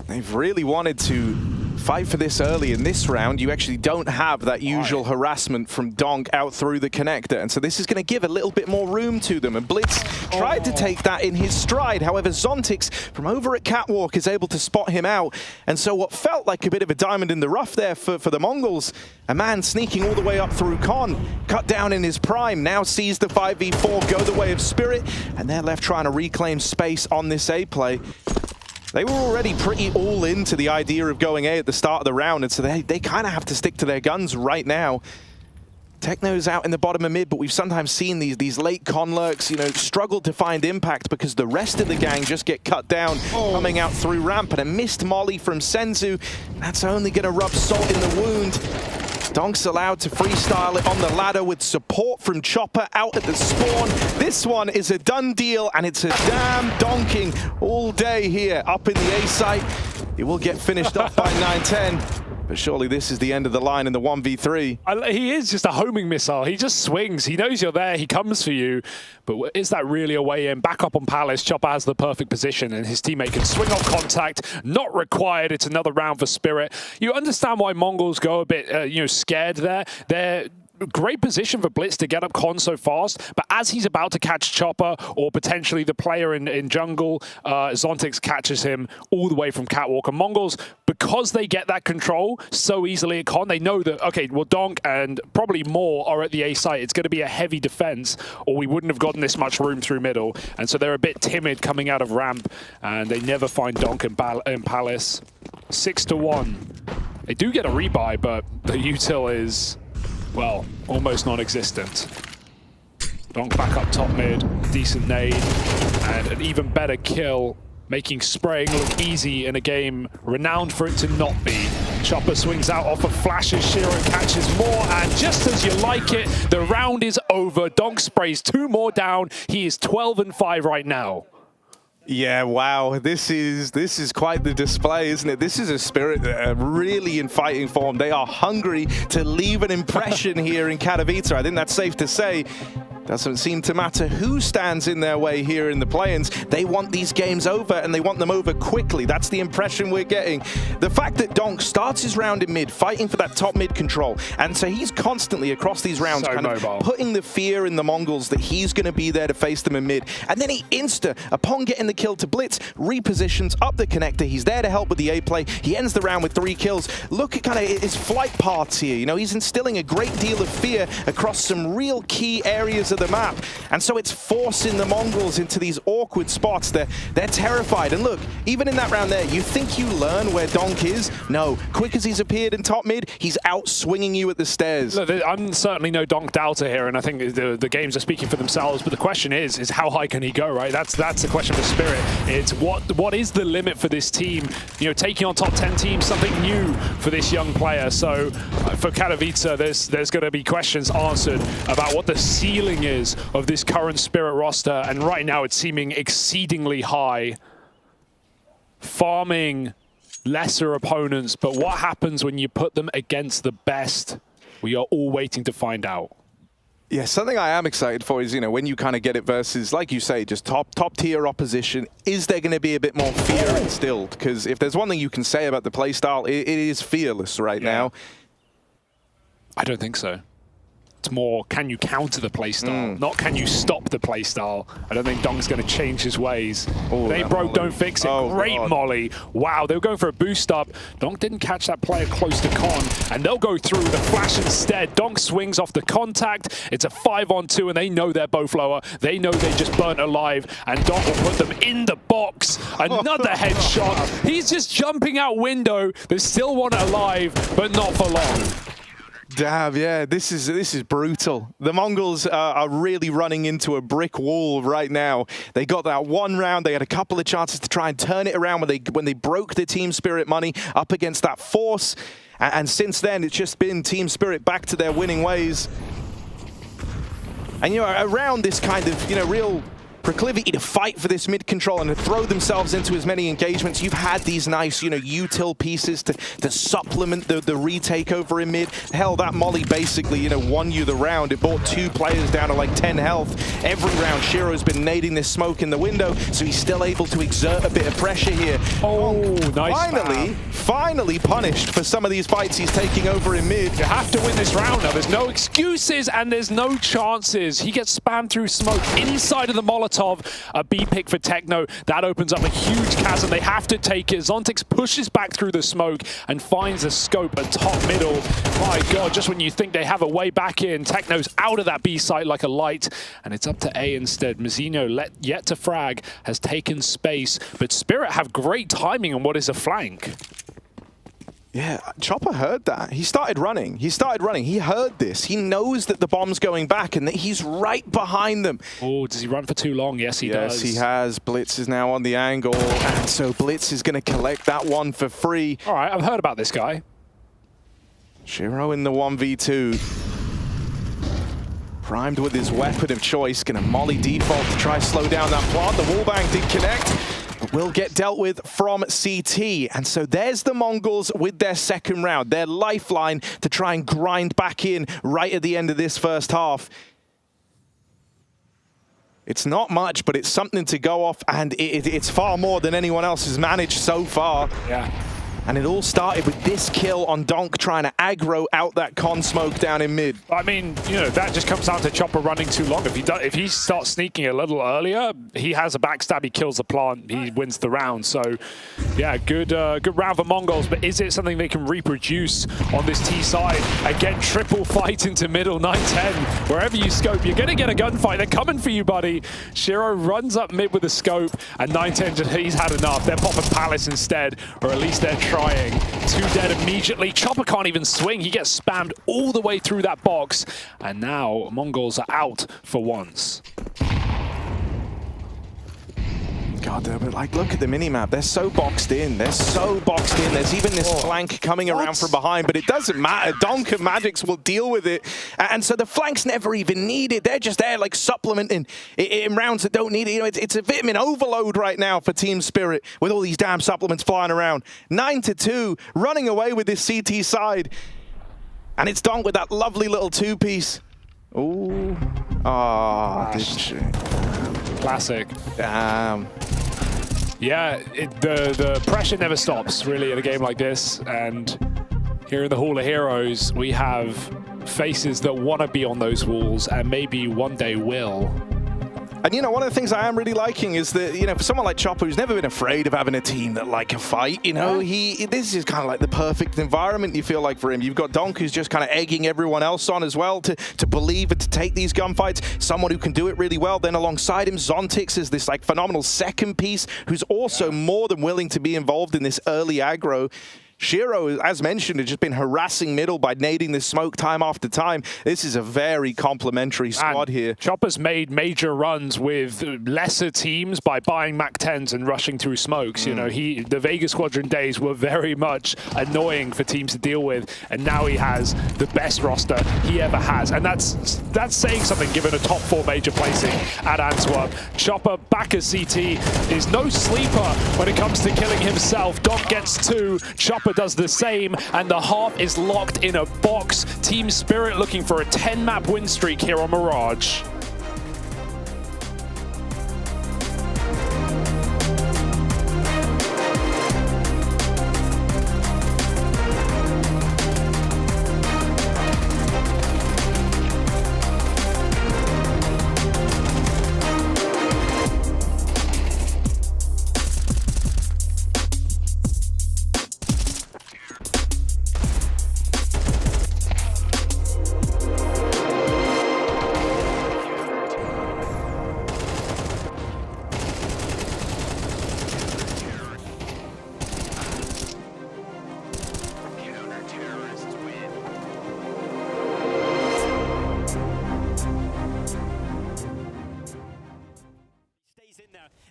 They've really wanted to fight for this early in this round. You actually don't have that usual harassment from Donk out through the connector, and so this is going to give a little bit more room to them, and Blitz tried to take that in his stride. However, Zontix from over at Catwalk is able to spot him out, and so what felt like a bit of a diamond in the rough there for the Mongols, a man sneaking all the way up through Con, cut down in his prime, now sees the 5v4 go the way of Spirit, and they're left trying to reclaim space on this A play. They were already pretty all into the idea of going A at the start of the round, and so they kind of have to stick to their guns right now. Techno's out in the bottom of mid, but we've sometimes seen these late con lurks, struggle to find impact because the rest of the gang just get cut down coming out through ramp, and a missed molly from Senzu. That's only going to rub salt in the wound. Donk's allowed to freestyle it on the ladder with support from Chopper out at the spawn. This one is a done deal, and it's a damn donking all day here up in the A site. It will get finished off by 9-10. But surely this is the end of the line in the 1v3. He is just a homing missile. He just swings. He knows you're there. He comes for you. But is that really a way in? Back up on Palace. Chopper has the perfect position, and his teammate can swing off contact. Not required. It's another round for Spirit. You understand why Mongols go a bit, scared there. They're great position for Blitz to get up Con so fast, but as he's about to catch Chopper, or potentially the player in jungle, Zontix catches him all the way from Catwalk. And Mongols, because they get that control so easily at Con, they know that, okay, well, Donk and probably more are at the A site. It's going to be a heavy defense, or we wouldn't have gotten this much room through middle. And so they're a bit timid coming out of ramp, and they never find Donk in Palace. 6-1. They do get a rebuy, but the util is, well, almost non-existent. Donk back up top mid, decent nade, and an even better kill, making spraying look easy in a game renowned for it to not be. Chopper swings out off of flashes, Shiro catches more, and just as you like it, the round is over. Donk sprays 2 more down. He is 12-5 right now. Yeah, wow. This is quite the display, isn't it? This is a Spirit that are really in fighting form. They are hungry to leave an impression here in Katowice. I think that's safe to say. Doesn't seem to matter who stands in their way here in the play-ins. They want these games over, and they want them over quickly. That's the impression we're getting. The fact that Donk starts his round in mid, fighting for that top mid control, and so he's constantly across these rounds kind of putting the fear in the Mongols that he's going to be there to face them in mid. And then he upon getting the kill to Blitz, repositions up the connector. He's there to help with the A play. He ends the round with 3 kills. Look at kind of his flight paths here. You know, he's instilling a great deal of fear across some real key areas of the map, and so it's forcing the Mongols into these awkward spots. They're terrified, and look, even in that round there, you think you learn where Donk is? No, quick as he's appeared in top mid, he's out swinging you at the stairs. Look, I'm certainly no Donk doubter here, and I think the games are speaking for themselves, but the question is how high can he go, right? That's the question for Spirit. It's what is the limit for this team? You know, taking on top 10 teams, something new for this young player. So for Katowice, there's going to be questions answered about what the ceiling is of this current Spirit roster, and right now it's seeming exceedingly high. Farming lesser opponents, but what happens when you put them against the best? We are all waiting to find out. Yeah, something I am excited for is, you know, when you kind of get it versus, like you say, just top tier opposition, is there going to be a bit more fear instilled? Because if there's one thing you can say about the playstyle, it is fearless right now. I don't think so. It's more, can you counter the playstyle? Not can you stop the playstyle? I don't think Donk's going to change his ways. It ain't broke, don't fix it. Great molly. Wow, they were going for a boost up. Donk didn't catch that player close to Con, and they'll go through the flash instead. Donk swings off the contact. It's a 5-on-2, and they know they're both lower. They know they just burnt alive, and Donk will put them in the box. Another headshot. He's just jumping out window. There's still one alive, but not for long. Damn, yeah, this is brutal. The Mongols are really running into a brick wall right now. They got that one round. They had a couple of chances to try and turn it around when they broke the Team Spirit money up against that force. And since then, it's just been Team Spirit back to their winning ways. And, you know, around this kind of, you know, real proclivity to fight for this mid control and to throw themselves into as many engagements, you've had these nice, you know, util pieces to supplement the retake over in mid. Hell, that molly basically, you know, won you the round. It brought 2 players down to like 10 health. Every round, Shiro's been nading this smoke in the window, so he's still able to exert a bit of pressure here. Oh, nice. Finally punished for some of these fights he's taking over in mid. You have to win this round now. There's no excuses and there's no chances. He gets spammed through smoke inside of the Molotov. A B pick for Techno. That opens up a huge chasm. They have to take it. Zontix pushes back through the smoke and finds a scope at top middle. My God, just when you think they have a way back in, Techno's out of that B site like a light, and it's up to A instead. Mazzino, yet to frag, has taken space, but Spirit have great timing on what is a flank. Yeah, Chopper heard that. He started running. He heard this. He knows that the bomb's going back and that he's right behind them. Oh, does he run for too long? Yes, he does. Yes, he has. Blitz is now on the angle, and so Blitz is going to collect that one for free. All right, I've heard about this guy. Shiro in the 1v2. Primed with his weapon of choice. Going to molly default to try slow down that plant. The wallbang did connect, but will get dealt with from CT. And so there's the Mongols with their second round, their lifeline to try and grind back in right at the end of this first half. It's not much, but it's something to go off, and it's far more than anyone else has managed so far. Yeah. And it all started with this kill on Donk trying to aggro out that con smoke down in mid. I mean, you know, that just comes down to Chopper running too long. If he starts sneaking a little earlier, he has a backstab, he kills the plant, he wins the round. So, yeah, good round for Mongols, but is it something they can reproduce on this T side? Again, triple fight into middle, 9-10. Wherever you scope, you're going to get a gunfight. They're coming for you, buddy. Shiro runs up mid with the scope, and 9-10, he's had enough. They're popping Palace instead, or at least they're trying. 2 dead immediately. Chopper can't even swing. He gets spammed all the way through that box. And now Mongols are out for once. God, but like, look at the minimap. They're so boxed in. There's even this flank coming around from behind, but it doesn't matter. Donk and Magix will deal with it. And so the flank's never even needed. They're just there, like, supplementing in rounds that don't need it. You know, it's a vitamin overload right now for Team Spirit with all these damn supplements flying around. 9-2, running away with this CT side. And it's Donk with that lovely little 2-piece. Ooh. Oh, classic. Damn. Yeah, the pressure never stops, really, in a game like this. And here in the Hall of Heroes, we have faces that want to be on those walls and maybe one day will. And, you know, one of the things I am really liking is that, you know, for someone like Chopper, who's never been afraid of having a team that like a fight, you know, this is kind of like the perfect environment, you feel like, for him. You've got Donk, who's just kind of egging everyone else on as well to believe and to take these gunfights. Someone who can do it really well. Then alongside him, Zontix is this like phenomenal second piece who's also more than willing to be involved in this early aggro. Shiro, as mentioned, has just been harassing middle by nading this smoke time after time. This is a very complimentary squad here. Chopper's made major runs with lesser teams by buying Mac-10s and rushing through smokes. You know, the Vega Squadron days were very much annoying for teams to deal with, and now he has the best roster he ever has. And that's saying something given a top 4 major placing at Antwerp. Chopper back at CT is no sleeper when it comes to killing himself. Donk gets 2, Chopper does the same, and the half is locked in a box. Team Spirit looking for a 10-map win streak here on Mirage.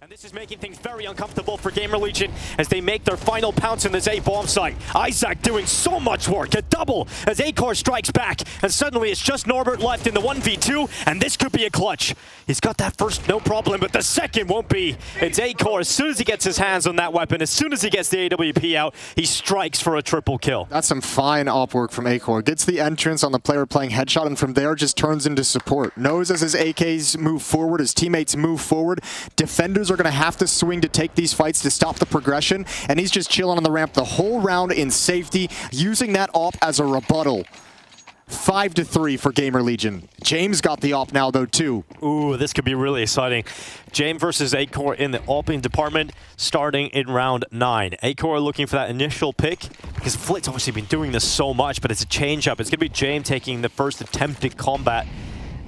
And this is making things very uncomfortable for Gamer Legion as they make their final pounce in this A bomb site. Isaac doing so much work, a double as Acor strikes back, and suddenly it's just Norbert left in the 1v2, and this could be a clutch. He's got that first, no problem, but the second won't be. It's Acor, as soon as he gets his hands on that weapon, as soon as he gets the AWP out, he strikes for a triple kill. That's some fine op work from Acor. Gets the entrance on the player playing headshot, and from there just turns into support. Knows as his AKs move forward, his teammates move forward, defenders are going to have to swing to take these fights to stop the progression, and he's just chilling on the ramp the whole round in safety, using that op as a rebuttal. 5-3 for Gamer Legion. James got the op now, though, too. Ooh, this could be really exciting. James versus Acor in the opening department, starting in round 9. Acor looking for that initial pick, because Flick's obviously been doing this so much, but it's a change-up. It's going to be James taking the first attempt at combat.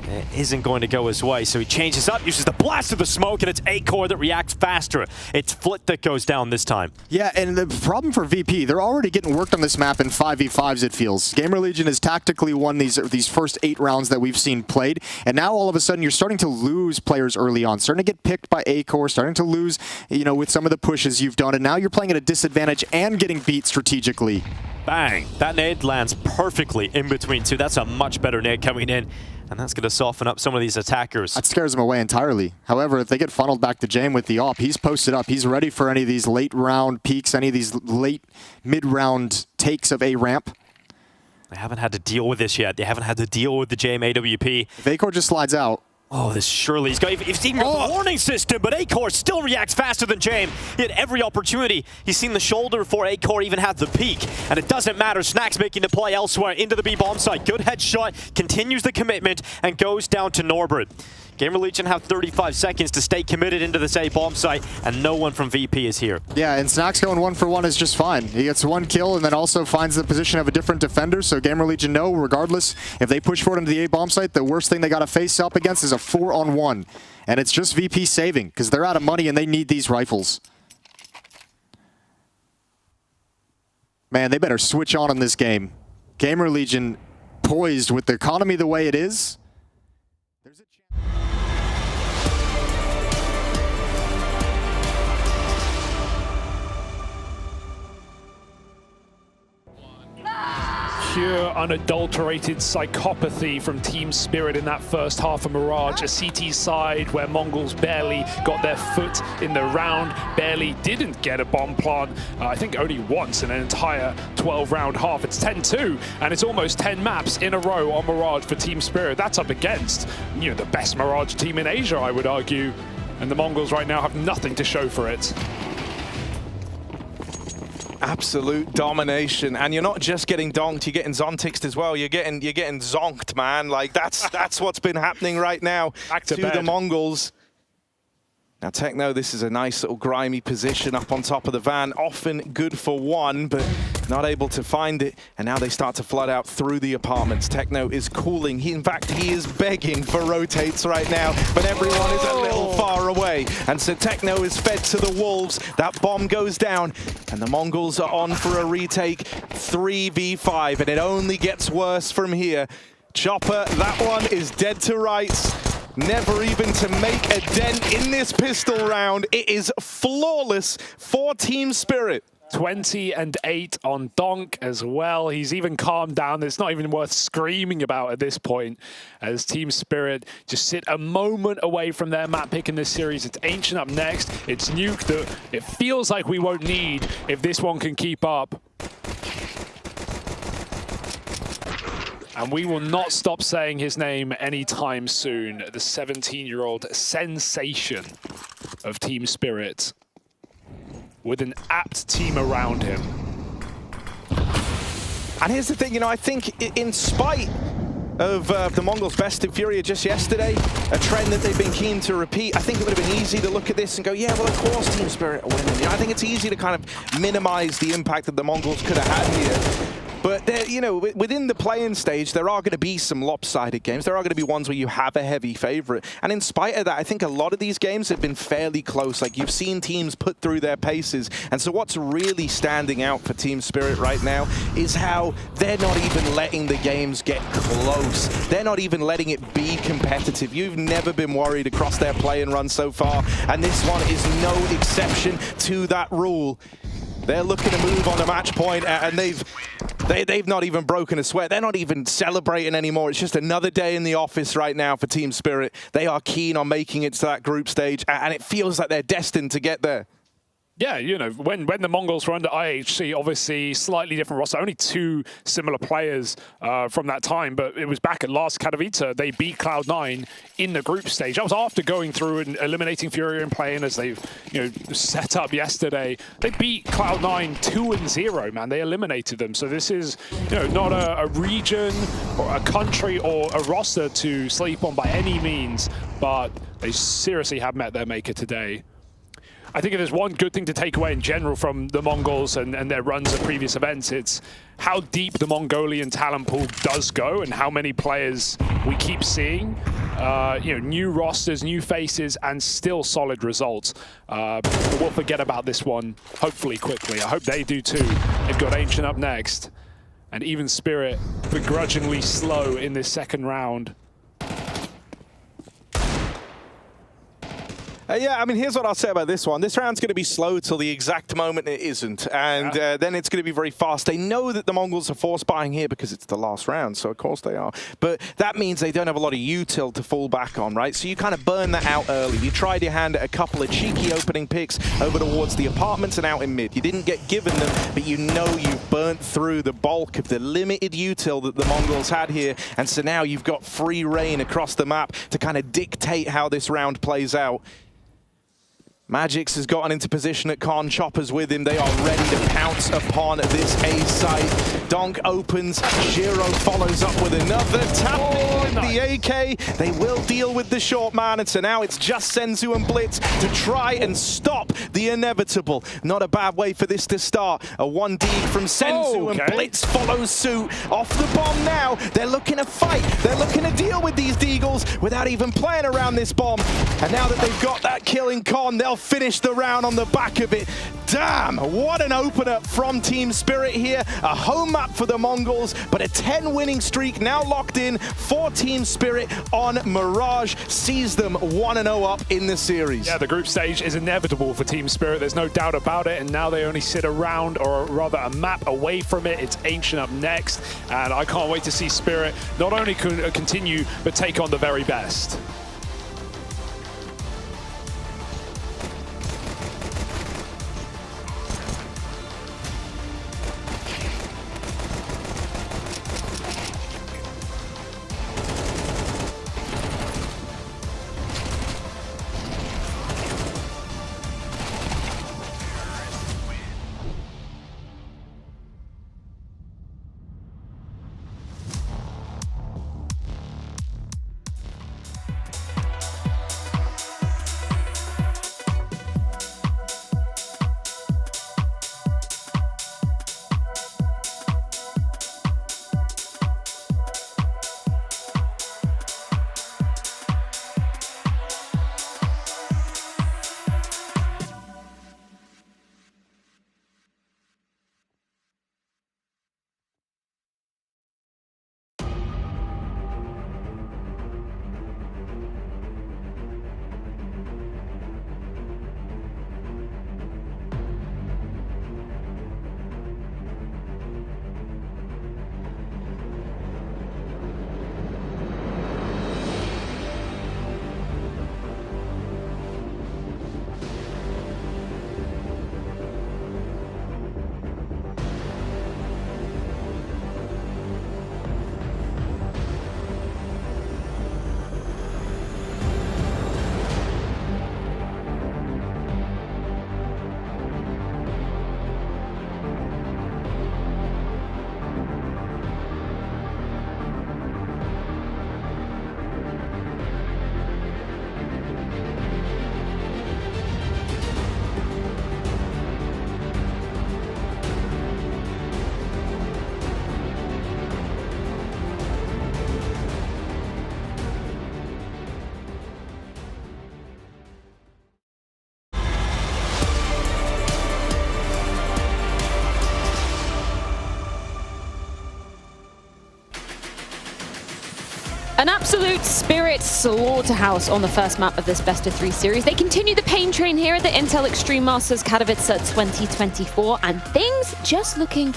It isn't going to go his way, so he changes up, uses the blast of the smoke, and it's Acor that reacts faster. It's Flit that goes down this time. Yeah, and the problem for VP, they're already getting worked on this map in 5v5s, it feels. Gamer Legion has tactically won these first 8 rounds that we've seen played, and now all of a sudden you're starting to lose players early on, starting to get picked by Acor, starting to lose, you know, with some of the pushes you've done, and now you're playing at a disadvantage and getting beat strategically. Bang! That nade lands perfectly in between two. That's a much better nade coming in. And that's going to soften up some of these attackers. That scares them away entirely. However, if they get funneled back to Jame with the op, he's posted up. He's ready for any of these late round peaks, any of these late mid-round takes of A ramp. They haven't had to deal with this yet. They haven't had to deal with the Jame AWP. If Acor just slides out. Oh, this surely, he's even got the warning system, but Acor still reacts faster than Jame. He had every opportunity. He's seen the shoulder before Acor even had the peak, and it doesn't matter. Snack's making the play elsewhere into the B bomb site. Good headshot, continues the commitment, and goes down to Norbert. Gamer Legion have 35 seconds to stay committed into this A bomb site, and no one from VP is here. Yeah, and Snack's going 1-for-1 is just fine. He gets 1 kill and then also finds the position of a different defender, so Gamer Legion know, regardless, if they push forward into the A bomb site, the worst thing they got to face up against is a 4-on-1. And it's just VP saving, because they're out of money and they need these rifles. Man, they better switch on in this game. Gamer Legion poised with the economy the way it is. pure, unadulterated psychopathy from Team Spirit in that first half of Mirage. A CT side where Mongols barely got their foot in the round, barely didn't get a bomb plant, I think only once in an entire 12-round half. It's 10-2, and it's almost 10 maps in a row on Mirage for Team Spirit. That's up against, you know, the best Mirage team in Asia, I would argue. And the Mongols right now have nothing to show for it. Absolute domination, and you're not just getting donked, you're getting zontixed as well. You're getting zonked, man. Like that's what's been happening right now to the Mongols. Now Techno, this is a nice little grimy position up on top of the van. Often good for one, but not able to find it. And now they start to flood out through the apartments. Techno is cooling. In fact, he is begging for rotates right now, but everyone is a little far away. And so Techno is fed to the wolves. That bomb goes down, and the Mongols are on for a retake. 3v5, and it only gets worse from here. Chopper, that one is dead to rights. Never even to make a dent in this pistol round. It is flawless for Team Spirit. 20-8 on Donk as well. He's even calmed down. It's not even worth screaming about at this point, as Team Spirit just sit a moment away from their map pick in this series. It's Ancient up next. It's Nuke that it feels like we won't need if this one can keep up. And we will not stop saying his name anytime soon. The 17-year-old sensation of Team Spirit, with an apt team around him. And here's the thing, you know, I think in spite of the Mongols' best in Furia just yesterday, a trend that they've been keen to repeat, I think it would have been easy to look at this and go, yeah, well, of course Team Spirit are winning. You know, I think it's easy to kind of minimize the impact that the Mongols could have had here. But, you know, within the play-in stage, there are going to be some lopsided games. There are going to be ones where you have a heavy favorite. And in spite of that, I think a lot of these games have been fairly close. Like, you've seen teams put through their paces. And so what's really standing out for Team Spirit right now is how they're not even letting the games get close. They're not even letting it be competitive. You've never been worried across their play-in run so far. And this one is no exception to that rule. They're looking to move on to match point, and they've not even broken a sweat. They're not even celebrating anymore. It's just another day in the office right now for Team Spirit. They are keen on making it to that group stage, and it feels like they're destined to get there. Yeah, you know, when the Mongols were under IHC, obviously slightly different roster, only two similar players from that time, but it was back at last Katowice. They beat Cloud9 in the group stage. That was after going through and eliminating Furia and playing as they've, you know, set up yesterday. They beat Cloud9 2-0, man. They eliminated them. So this is, you know, not a region or a country or a roster to sleep on by any means, but they seriously have met their maker today. I think if there's one good thing to take away in general from the Mongols and their runs at previous events, it's how deep the Mongolian talent pool does go and how many players we keep seeing. You know, new rosters, new faces, and still solid results. But we'll forget about this one, hopefully, quickly. I hope they do too. They've got Ancient up next. And even Spirit begrudgingly slow in this second round. Yeah, I mean, here's what I'll say about this one. This round's going to be slow till the exact moment it isn't, and then it's going to be very fast. They know that the Mongols are force buying here because it's the last round, so of course they are. But that means they don't have a lot of util to fall back on, right? So you kind of burn that out early. You tried your hand at a couple of cheeky opening picks over towards the apartments and out in mid. You didn't get given them, but you know you've burnt through the bulk of the limited util that the Mongols had here, and so now you've got free reign across the map to kind of dictate how this round plays out. Magix has gotten into position at Con. Chopper's with him. They are ready to pounce upon this A site. Donk opens. Shiro follows up with another tapping with the AK. They will deal with the short man, and so now it's just Senzu and Blitz to try and stop the inevitable. Not a bad way for this to start. A 1D from Senzu, and Blitz follows suit. Off the bomb now. They're looking to fight. They're looking to deal with these Deagles without even playing around this bomb. And now that they've got that kill in Con, they'll finish the round on the back of it. damn, what an opener from Team Spirit here. A home map for the Mongols, but a 10 winning streak now locked in for Team Spirit on Mirage sees them 1-0 up in the series. Yeah, the group stage is inevitable for Team Spirit. There's no doubt about it. And now they only sit around, or rather a map away from it. It's Ancient up next. And I can't wait to see Spirit not only continue, but take on the very best. An absolute Spirit slaughterhouse on the first map of this best of 3 series. They continue the pain train here at the Intel Extreme Masters Katowice 2024, and things just looking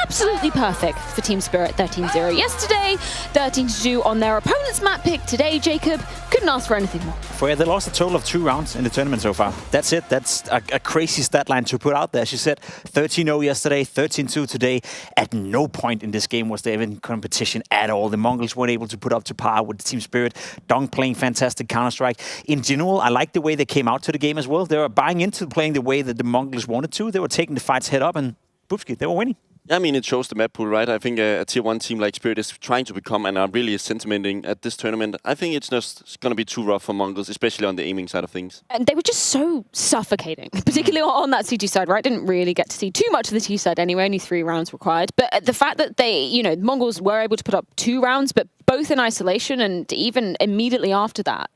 absolutely perfect for Team Spirit. 13-0 yesterday, 13-2 on their opponent's map pick today. Jacob, couldn't ask for anything more. Where they lost a total of 2 rounds in the tournament so far. That's it. That's a crazy stat line to put out there. She said 13-0 yesterday, 13-2 today. At no point in this game was there even competition at all. The Mongols weren't able to put up to par with Team Spirit. Dong playing fantastic Counter-Strike. In general, I like the way they came out to the game as well. They were buying into playing the way that the Mongols wanted to. They were taking the fights head up, and boopski, they were winning. I mean, it shows the map pool, right? I think a tier 1 team like Spirit is trying to become and are really sentimenting at this tournament. I think it's just going to be too rough for Mongols, especially on the aiming side of things. And they were just so suffocating, particularly on that CG side, right? Didn't really get to see too much of the T side anyway, only 3 rounds required. But the fact that they, the Mongols were able to put up 2 rounds, but both in isolation, and even immediately after that,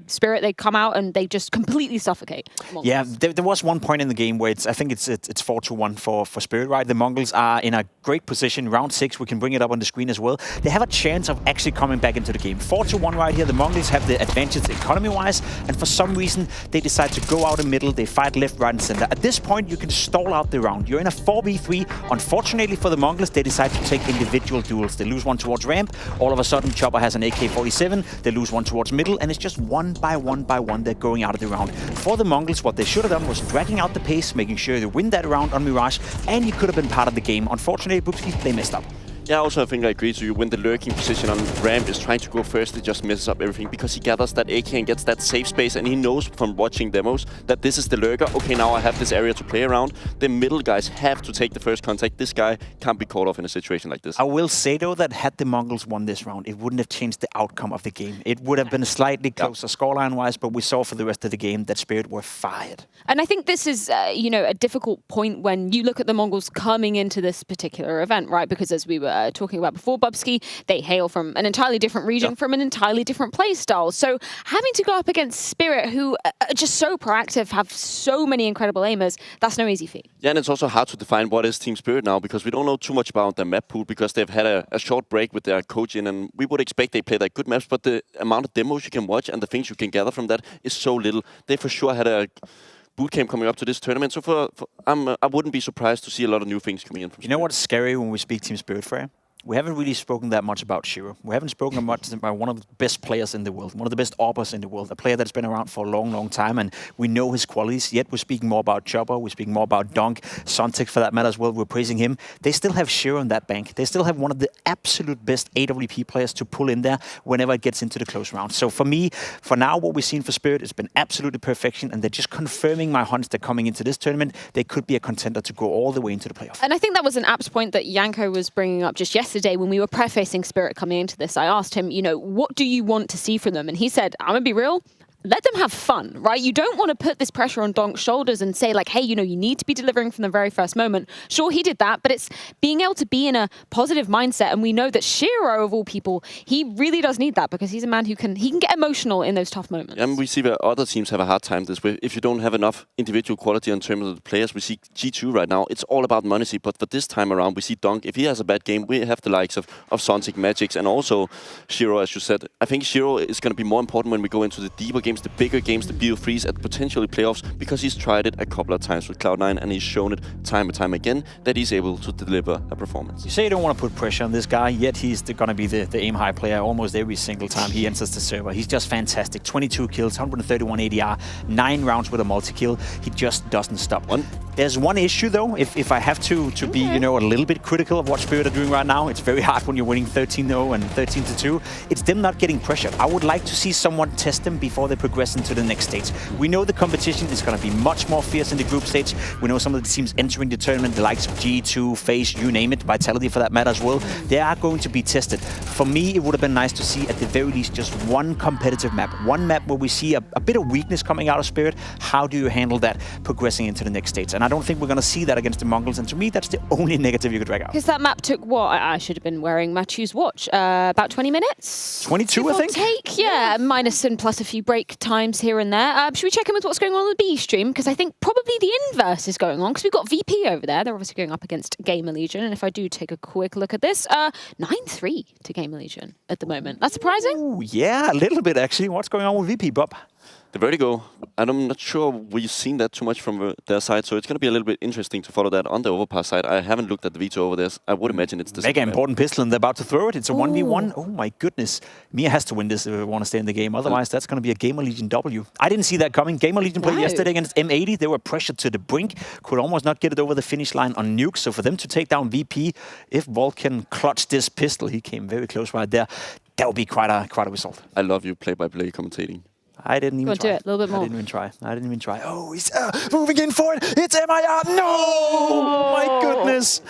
Spirit, they come out and they just completely suffocate Mongols. Yeah, there was one point in the game where I think it's 4-1 for Spirit, right? The Mongols are in a great position. Round 6, we can bring it up on the screen as well. They have a chance of actually coming back into the game. 4-1 right here. The Mongols have the advantage economy-wise, and for some reason, they decide to go out in the middle. They fight left, right, and center. At this point, you can stall out the round. You're in a 4v3. Unfortunately for the Mongols, they decide to take individual duels. They lose one towards ramp. All of a sudden, Chopper has an AK-47. They lose one towards middle, and it's just one by one they're going out of the round. For the Mongols, what they should have done was dragging out the pace, making sure they win that round on Mirage, and you could have been part of the game. Unfortunately, Boopski, they messed up. Yeah, also I think I agree to you. When the lurking position on ramp is trying to go first, it just messes up everything because he gathers that AK and gets that safe space, and he knows from watching demos that this is the lurker. Okay, now I have this area to play around. The middle guys have to take the first contact. This guy can't be caught off in a situation like this. I will say, though, that had the Mongols won this round, it wouldn't have changed the outcome of the game. It would have been slightly closer scoreline-wise, but we saw for the rest of the game that Spirit were fired. And I think this is, a difficult point when you look at the Mongols coming into this particular event, right? Because as we were were talking about before, Bubsky, they hail from an entirely different region, from an entirely different play style. So having to go up against Spirit, who are just so proactive, have so many incredible aimers, that's no easy feat. Yeah, and it's also hard to define what is Team Spirit now, because we don't know too much about their map pool, because they've had a short break with their coach in, and we would expect they play like good maps, but the amount of demos you can watch and the things you can gather from that is so little. They for sure had a bootcamp coming up to this tournament, so I wouldn't be surprised to see a lot of new things coming in from Spirit. You know what's scary when we speak Team Spirit, Freya? We haven't really spoken that much about Shiro. We haven't spoken much about one of the best players in the world, one of the best AWPers in the world, a player that's been around for a long, long time, and we know his qualities. Yet we're speaking more about Chopper, we're speaking more about Donk, Sontic for that matter as well. We're praising him. They still have Shiro in that bank. They still have one of the absolute best AWP players to pull in there whenever it gets into the close round. So for me, for now, what we've seen for Spirit has been absolutely perfection, and they're just confirming my hunch that coming into this tournament, they could be a contender to go all the way into the playoff. And I think that was an apt point that Janko was bringing up just yesterday when we were facing Spirit coming into this. I asked him, you know, what do you want to see from them? And he said, I'm gonna be real, let them have fun, right? You don't want to put this pressure on Donk's shoulders and say like, hey, you know, you need to be delivering from the very first moment. Sure, he did that, but it's being able to be in a positive mindset. And we know that Shiro, of all people, he really does need that, because he's a man who can get emotional in those tough moments. And we see where other teams have a hard time this way. If you don't have enough individual quality in terms of the players, we see G2 right now, it's all about money. But for this time around, we see Donk. If he has a bad game, we have the likes of Sontic, Magix, and also Shiro, as you said. I think Shiro is going to be more important when we go into the deeper games, the bigger games, the BO3s, and potentially playoffs, because he's tried it a couple of times with Cloud9, and he's shown it time and time again that he's able to deliver a performance. You say you don't want to put pressure on this guy, yet he's going to be the aim high player almost every single time he enters the server. He's just fantastic. 22 kills, 131 ADR, 9 rounds with a multi-kill. He just doesn't stop. There's one issue though, if I have to be, you know, a little bit critical of what Spirit are doing right now. It's very hard when you're winning 13-0 and 13-2. It's them not getting pressure. I would like to see someone test them before they progress into the next stage. We know the competition is going to be much more fierce in the group stage. We know some of the teams entering the tournament, the likes of G2, FaZe, you name it, Vitality for that matter as well. They are going to be tested. For me, it would have been nice to see at the very least just one competitive map. One map where we see a bit of weakness coming out of Spirit. How do you handle that progressing into the next stage? And I don't think we're going to see that against the Mongols. And to me, that's the only negative you could drag out. Because that map took what? I should have been wearing Matthew's watch. About 20 minutes? 22, I think. Take, yeah, minus and plus a few break times here and there. Should we check in with what's going on the B stream? Because I think probably the inverse is going on, because we've got VP over there. They're obviously going up against Gamer Legion. And if I do take a quick look at this, 9-3 to Gamer Legion at the moment. That's surprising? Ooh, yeah, a little bit actually. What's going on with VP, Bob? The Vertigo, and I'm not sure we've seen that too much from their side, so it's going to be a little bit interesting to follow that on the Overpass side. I haven't looked at the Veto over there. I would imagine it's the mega important pistol, and they're about to throw it. It's a 1v1. Oh my goodness. Mia has to win this if we want to stay in the game. Otherwise, that's going to be a Gamer Legion W. I didn't see that coming. Gamer Legion played yesterday against M80. They were pressured to the brink. Could almost not get it over the finish line on Nuke. So for them to take down VP, if Volk can clutch this pistol, he came very close right there. That would be quite a result. I love you play-by-play commentating. I didn't even try. Do it a little bit more. I didn't even try. Oh, he's moving in for it. It's MIR. No! Oh, my goodness.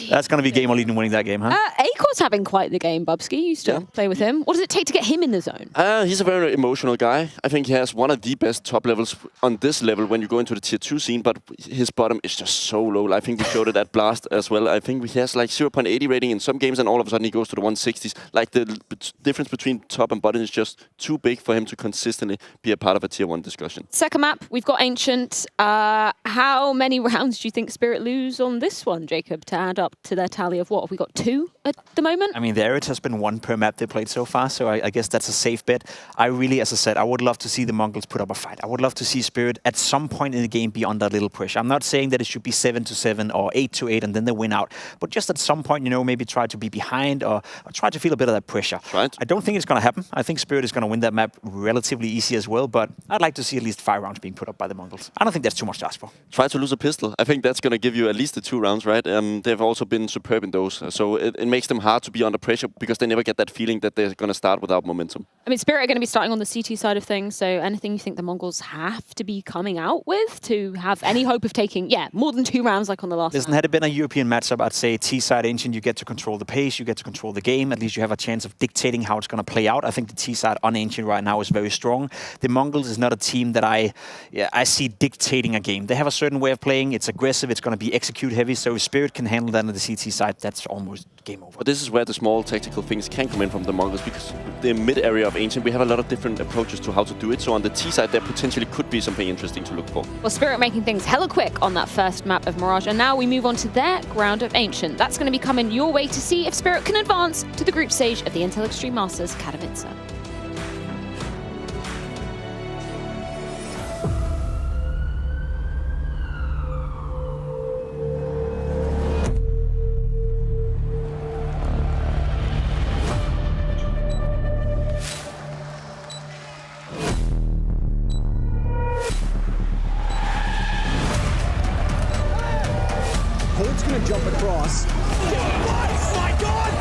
That's going to be Gamer Legion winning that game, huh? Acor's having quite the game, Bubsky. You still play with him. What does it take to get him in the zone? He's a very emotional guy. I think he has one of the best top levels on this level when you go into the tier 2 scene, but his bottom is just so low. I think we showed it at Blast as well. I think he has like 0.80 rating in some games, and all of a sudden he goes to the 160s. Like the difference between top and bottom is just too big for him to consistently be a part of a tier 1 discussion. Second map, we've got Ancient. How many rounds do you think Spirit lose on this one, Jacob, to add up to their tally of what? Have we got 2 at the moment? I mean, there it has been 1 per map they played so far, so I guess that's a safe bet. I really, as I said, I would love to see the Mongols put up a fight. I would love to see Spirit at some point in the game be under a little pressure. I'm not saying that it should be 7-7 or 8-8 and then they win out, but just at some point, you know, maybe try to be behind or try to feel a bit of that pressure. Right. I don't think it's going to happen. I think Spirit is going to win that map relatively easy as well, but I'd like to see at least 5 rounds being put up by the Mongols. I don't think that's too much to ask for. Try to lose a pistol. I think that's going to give you at least the 2 rounds, right? They've also been superb in those, so it makes them hard to be under pressure because they never get that feeling that they're going to start without momentum. I mean, Spirit are going to be starting on the CT side of things, so anything you think the Mongols have to be coming out with to have any hope of taking, more than 2 rounds like on the last Listen, had it been a European matchup, I'd say T-side Ancient, you get to control the pace, you get to control the game, at least you have a chance of dictating how it's going to play out. I think the T-side on Ancient right now is very strong. wrong. The Mongols is not a team that I see dictating a game. They have a certain way of playing. It's aggressive. It's going to be execute heavy. So if Spirit can handle that on the CT side, that's almost game over. But this is where the small tactical things can come in from the Mongols, because the mid area of Ancient, we have a lot of different approaches to how to do it. So on the T side, there potentially could be something interesting to look for. Well, Spirit making things hella quick on that first map of Mirage, and now we move on to their ground of Ancient. That's going to be coming your way to see if Spirit can advance to the group stage of the Intel Extreme Masters Katowice. Hold's gonna jump across. Oh my god!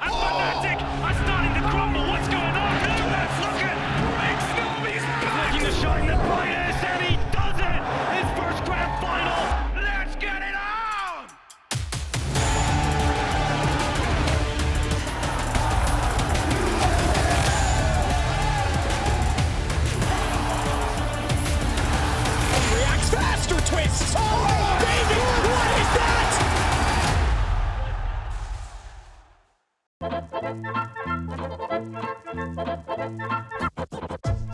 And Fnatic are starting to crumble. What's going on? Let's look at Rick Snowby's looking to shine the brightest, and he does it! His first grand final. Let's get it on! Reacts faster twists! Oh, baby! What is that?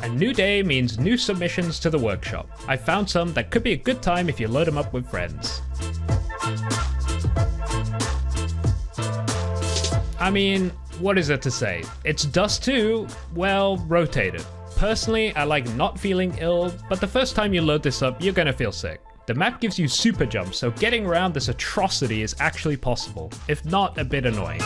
A new day means new submissions to the workshop. I found some that could be a good time if you load them up with friends. I mean, what is it to say? It's Dust 2, well, rotated. Personally, I like not feeling ill, but the first time you load this up, you're gonna feel sick. The map gives you super jumps, so getting around this atrocity is actually possible, if not a bit annoying.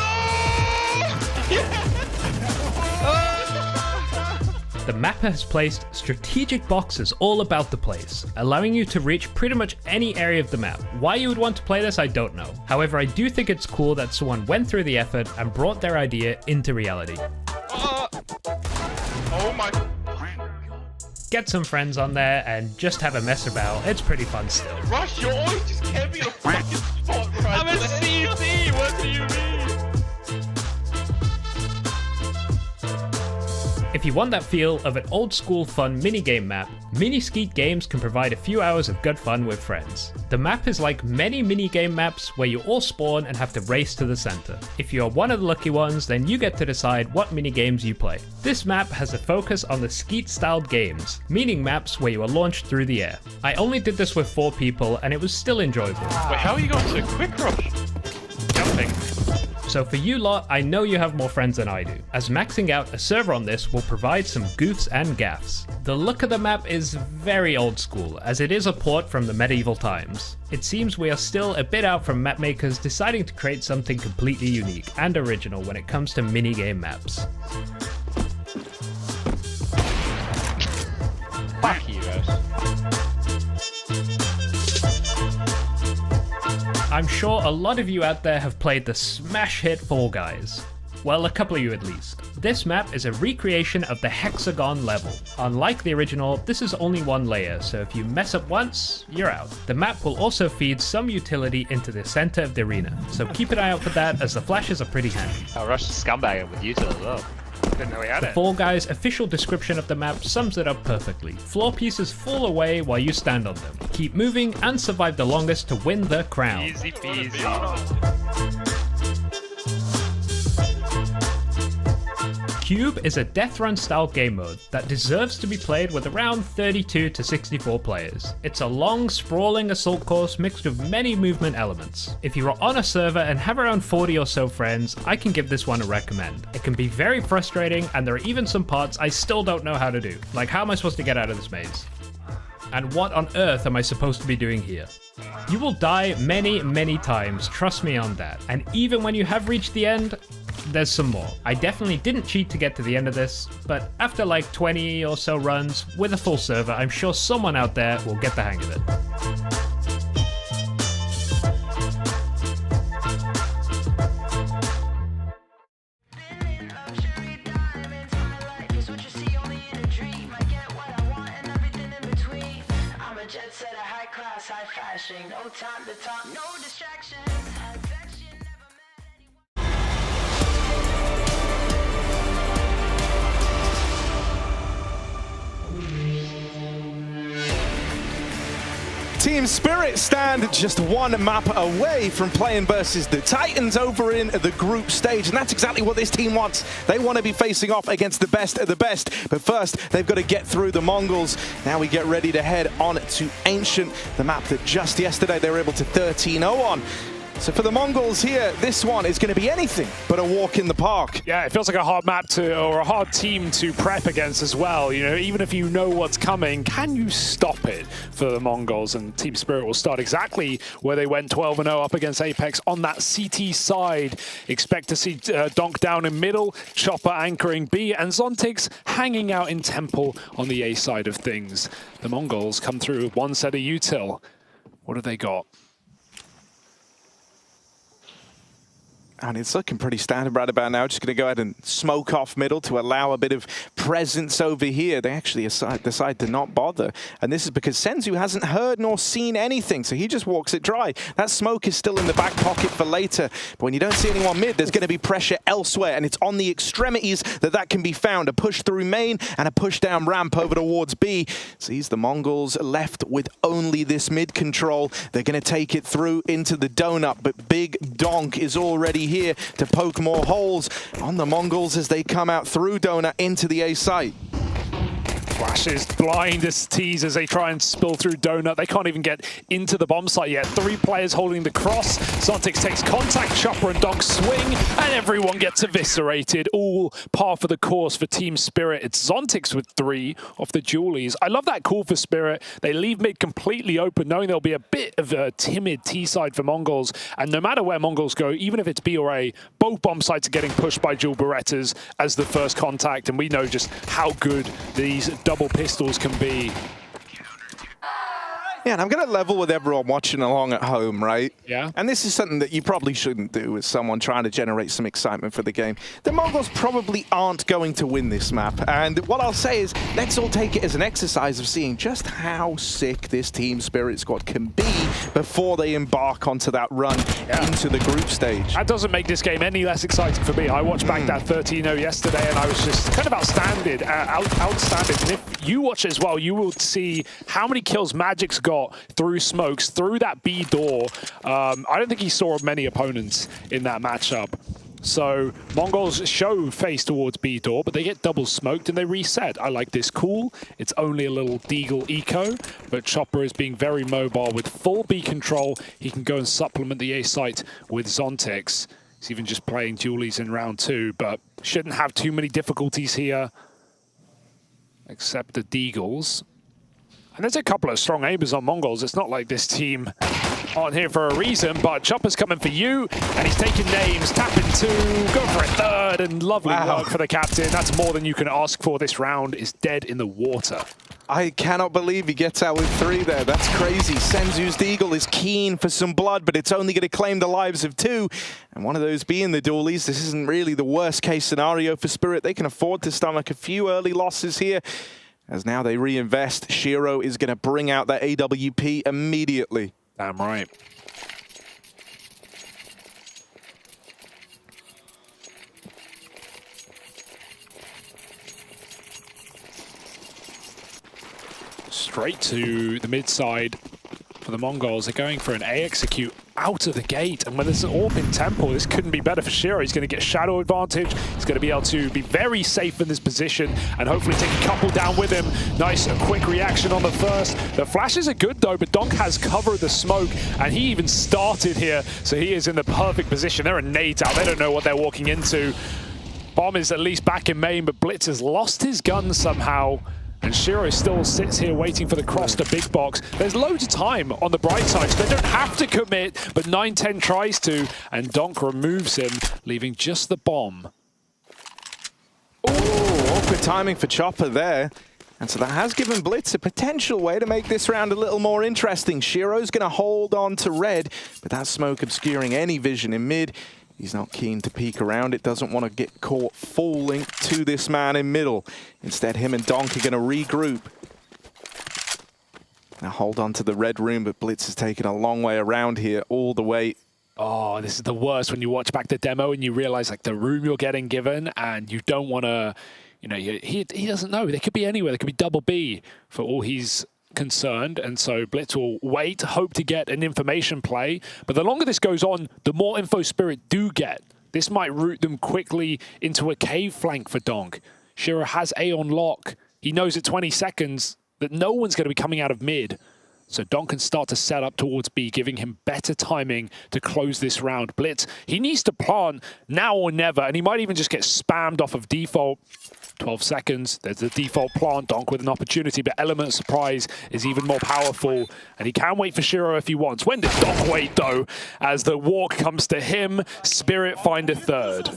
The map has placed strategic boxes all about the place, allowing you to reach pretty much any area of the map. Why you would want to play this, I don't know. However, I do think it's cool that someone went through the effort and brought their idea into reality. Oh my. Get some friends on there and just have a mess about. It's pretty fun still. Rush, you always just can't be in a fucking spot right I'm a CT, what do you mean? If you want that feel of an old school fun minigame map, Mini Skeet Games can provide a few hours of good fun with friends. The map is like many minigame maps where you all spawn and have to race to the center. If you are one of the lucky ones, then you get to decide what minigames you play. This map has a focus on the Skeet styled games, meaning maps where you are launched through the air. I only did this with 4 people and it was still enjoyable. Wait, how are you going so quick, Rush? Jumping. So for you lot, I know you have more friends than I do, as maxing out a server on this will provide some goofs and gaffs. The look of the map is very old school, as it is a port from the medieval times. It seems we are still a bit out from map makers deciding to create something completely unique and original when it comes to minigame maps. Fuck you, guys. I'm sure a lot of you out there have played the smash hit Fall Guys. Well, a couple of you at least. This map is a recreation of the hexagon level. Unlike the original, this is only one layer, so if you mess up once, you're out. The map will also feed some utility into the center of the arena, so keep an eye out for that as the flashes are pretty handy. I'll rush the scumbag with util as well. Didn't know we had The it. Fall Guys official description of the map sums it up perfectly. Floor pieces fall away while you stand on them. Keep moving and survive the longest to win the crown. Easy peasy. Cube is a death run style game mode that deserves to be played with around 32 to 64 players. It's a long, sprawling assault course mixed with many movement elements. If you are on a server and have around 40 or so friends, I can give this one a recommend. It can be very frustrating, and there are even some parts I still don't know how to do. Like, how am I supposed to get out of this maze? And what on earth am I supposed to be doing here? You will die many, many times, trust me on that. And even when you have reached the end, there's some more. I definitely didn't cheat to get to the end of this, but after like 20 or so runs with a full server, I'm sure someone out there will get the hang of it. jet set, a high class, high fashion. No time to talk, no distractions. Team Spirit stand just one map away from playing versus the Titans over in the group stage, and that's exactly what this team wants. They want to be facing off against the best of the best, but first they've got to get through the Mongols. Now we get ready to head on to Ancient, the map that just yesterday they were able to 13-0 on. So for the Mongols here, this one is going to be anything but a walk in the park. Yeah, it feels like a hard map or a hard team to prep against as well. You know, even if you know what's coming, can you stop it for the Mongols? And Team Spirit will start exactly where they went 12-0 up against Apex on that CT side. Expect to see Donk down in middle, Chopper anchoring B, and Zontix hanging out in Temple on the A side of things. The Mongols come through with one set of util. What have they got? And it's looking pretty standard right about now. Just going to go ahead and smoke off middle to allow a bit of presence over here. They actually decide to not bother. And this is because Senzu hasn't heard nor seen anything, so he just walks it dry. That smoke is still in the back pocket for later. But when you don't see anyone mid, there's going to be pressure elsewhere. And it's on the extremities that can be found. A push through main and a push down ramp over towards B. Sees the Mongols left with only this mid control. They're going to take it through into the donut. But Big Donk is already here to poke more holes on the Mongols as they come out through donut into the A site. Flashes blind as tees as they try and spill through donut. They can't even get into the bomb site yet. 3 players holding the cross. Zontix takes contact, Chopper and Donk swing, and everyone gets eviscerated. All par for the course for Team Spirit. It's Zontix with 3 off the Julies. I love that call for Spirit. They leave mid completely open, knowing there'll be a bit of a timid T side for Mongols. And no matter where Mongols go, even if it's B or A, both bomb sites are getting pushed by Jewel Berettas as the first contact. And we know just how good these double pistols can be. Yeah, and I'm going to level with everyone watching along at home, right? Yeah. And this is something that you probably shouldn't do as someone trying to generate some excitement for the game. The Mongols probably aren't going to win this map. And what I'll say is, let's all take it as an exercise of seeing just how sick this Team Spirit squad can be before they embark onto that run into the group stage. That doesn't make this game any less exciting for me. I watched back that 13-0 yesterday, and I was just kind of outstanding. And if you watch it as well, you will see how many kills Magic's got through smokes, through that B door. I don't think he saw many opponents in that matchup. So Mongols show face towards B door, but they get double smoked and they reset. I like this call. It's only a little Deagle eco, but Chopper is being very mobile with full B control. He can go and supplement the A site with Zontix. He's even just playing Julies in round 2, but shouldn't have too many difficulties here, except the Deagles. And there's a couple of strong aimers on Mongols. It's not like this team aren't here for a reason, but Chopper's coming for you, and he's taking names, tapping 2, go for a 3rd, and lovely work for the captain. That's more than you can ask for. This round is dead in the water. I cannot believe he gets out with 3 there. That's crazy. Senzu's Deagle is keen for some blood, but it's only going to claim the lives of 2. And one of those being the dualies. This isn't really the worst case scenario for Spirit. They can afford to stomach a few early losses here. As now they reinvest, Shiro is going to bring out that AWP immediately. Damn right. Straight to the mid side for the Mongols. They're going for an A execute out of the gate, and when there's an AWP in Temple, this couldn't be better for Shiro. He's going to get shadow advantage. He's going to be able to be very safe in this position and hopefully take a couple down with him. Nice, a quick reaction on the first. The flashes are good though, but Donk has covered the smoke, and he even started here, so he is in the perfect position. There are nades out. They don't know what they're walking into. Bomb is at least back in main, but Blitz has lost his gun somehow. And Shiro still sits here waiting for the cross to big box. There's loads of time on the bright side, so they don't have to commit, but 9-10 tries to, and Donk removes him, leaving just the bomb. Ooh, awkward timing for Chopper there. And so that has given Blitz a potential way to make this round a little more interesting. Shiro's going to hold on to red, but that smoke obscuring any vision in mid. He's not keen to peek around it, doesn't want to get caught full link to this man in middle. Instead, him and Donk are going to regroup. Now hold on to the red room, but Blitz has taken a long way around here, all the way. Oh, this is the worst when you watch back the demo and you realize like the room you're getting given and you don't want to, you know, he doesn't know. They could be anywhere. They could be double B for all he's concerned. And so Blitz will wait, hope to get an information play. But the longer this goes on, the more info Spirit do get. This might route them quickly into a cave flank for Donk. Shiro has A on lock. He knows at 20 seconds that no one's going to be coming out of mid. So Donk can start to set up towards B, giving him better timing to close this round. Blitz, he needs to plant now or never, and he might even just get spammed off of default. 12 seconds, there's the default plant. Donk with an opportunity, but Element Surprise is even more powerful, and he can wait for Shiro if he wants. When did Donk wait, though? As the walk comes to him, Spirit find a third.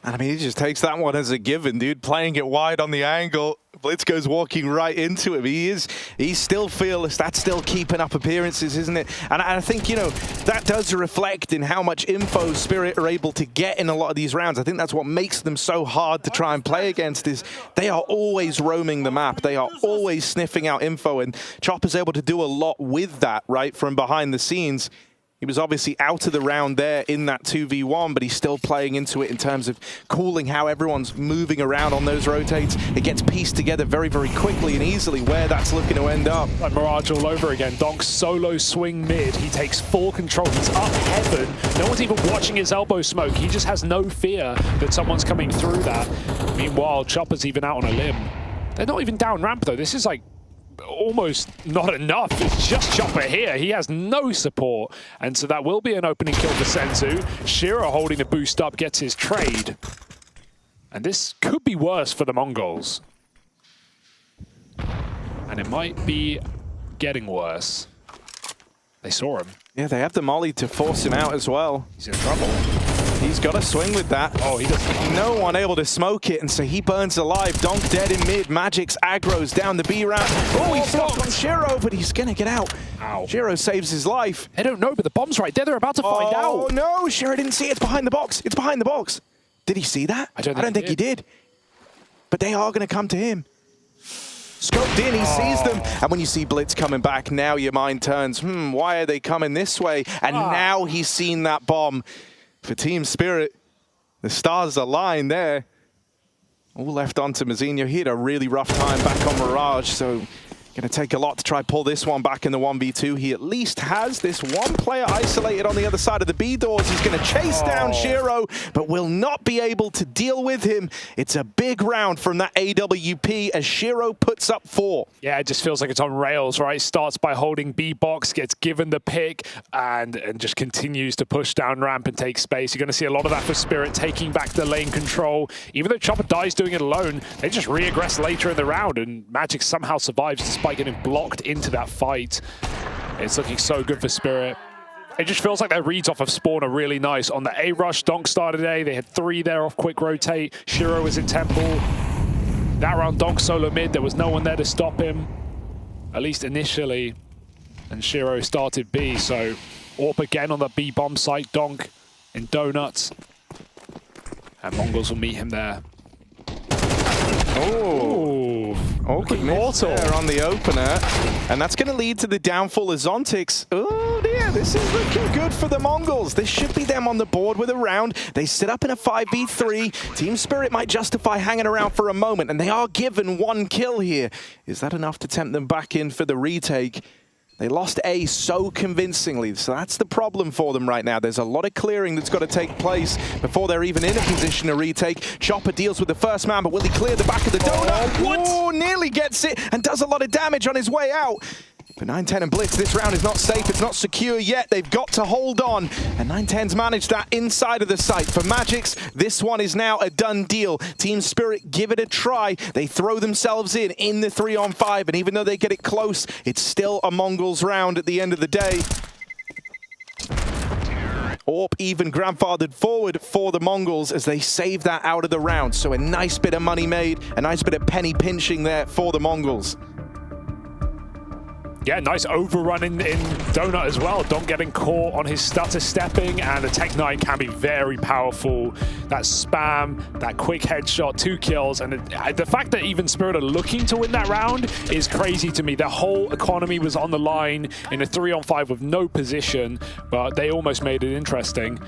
And I mean, he just takes that one as a given, dude. Playing it wide on the angle. Blitz goes walking right into him. He's still fearless. That's still keeping up appearances, isn't it? And I think, you know, that does reflect in how much info Spirit are able to get in a lot of these rounds. I think that's what makes them so hard to try and play against, is they are always roaming the map. They are always sniffing out info, and Chopper's able to do a lot with that, right, from behind the scenes. He was obviously out of the round there in that 2v1, but he's still playing into it in terms of calling how everyone's moving around on those rotates. It gets pieced together very, very quickly and easily where that's looking to end up. Like Mirage all over again. Donk solo swing mid. He takes full control. He's up heaven. No one's even watching his elbow smoke. He just has no fear that someone's coming through that. Meanwhile, Chopper's even out on a limb. They're not even down ramp, though. This is like almost not enough. It's just Chopper here. He has no support. And so that will be an opening kill for Senzu. Shiro holding the boost up gets his trade. And this could be worse for the Mongols. And it might be getting worse. They saw him. Yeah, they have the molly to force him out as well. He's in trouble. He's got to swing with that. Oh, he doesn't. No one able to smoke it, and so he burns alive. Donk dead in mid. Magic's aggro's down the B ramp. Oh, he's stuck on Shiro, but he's going to get out. Ow. Shiro saves his life. I don't know, but the bomb's right there. They're about to find out. Oh, no. Shiro didn't see it. It's behind the box. It's behind the box. Did he see that? I don't think he did. But they are going to come to him. Scoped in, he sees them. And when you see Blitz coming back, now your mind turns, why are they coming this way? And now he's seen that bomb. For Team Spirit, the stars align there. All left on to Mazinho. He had a really rough time back on Mirage, so going to take a lot to try pull this one back in the 1v2. He at least has this one player isolated on the other side of the B doors. He's going to chase down Shiro, but will not be able to deal with him. It's a big round from that AWP as Shiro puts up 4. Yeah, it just feels like it's on rails, right? Starts by holding B box, gets given the pick, and just continues to push down ramp and take space. You're going to see a lot of that for Spirit, taking back the lane control. Even though Chopper dies doing it alone, they just re-aggress later in the round, and Magic somehow survives despite getting blocked into that fight. It's looking so good for Spirit. It just feels like their reads off of Spawn are really nice. On the A rush, Donk started A. They had 3 there off quick rotate. Shiro was in Temple. That round, Donk solo mid. There was no one there to stop him, at least initially. And Shiro started B, so AWP again on the B bomb site. Donk in Donuts. And Mongols will meet him there. Oh, good miss there on the opener. And that's going to lead to the downfall of Zontix. Oh dear, this is looking good for the Mongols. This should be them on the board with a round. They sit up in a 5v3. Team Spirit might justify hanging around for a moment, and they are given 1 kill here. Is that enough to tempt them back in for the retake? They lost A so convincingly, so that's the problem for them right now. There's a lot of clearing that's got to take place before they're even in a position to retake. Chopper deals with the first man, but will he clear the back of the donut? What? Oh, nearly gets it and does a lot of damage on his way out. For 9-10 and Blitz, this round is not safe, it's not secure yet. They've got to hold on, and 9-10's managed that inside of the site. For Magic's, this one is now a done deal. Team Spirit give it a try. They throw themselves in the 3-on-5, and even though they get it close, it's still a Mongols round at the end of the day. AWP even grandfathered forward for the Mongols as they save that out of the round. So a nice bit of money made, a nice bit of penny pinching there for the Mongols. Yeah, nice overrun in Donut as well. Don't getting caught on his stutter stepping, and the Tech9 can be very powerful. That spam, that quick headshot, 2 kills, and the fact that even Spirit are looking to win that round is crazy to me. Their whole economy was on the line in a 3-on-5 with no position, but they almost made it interesting.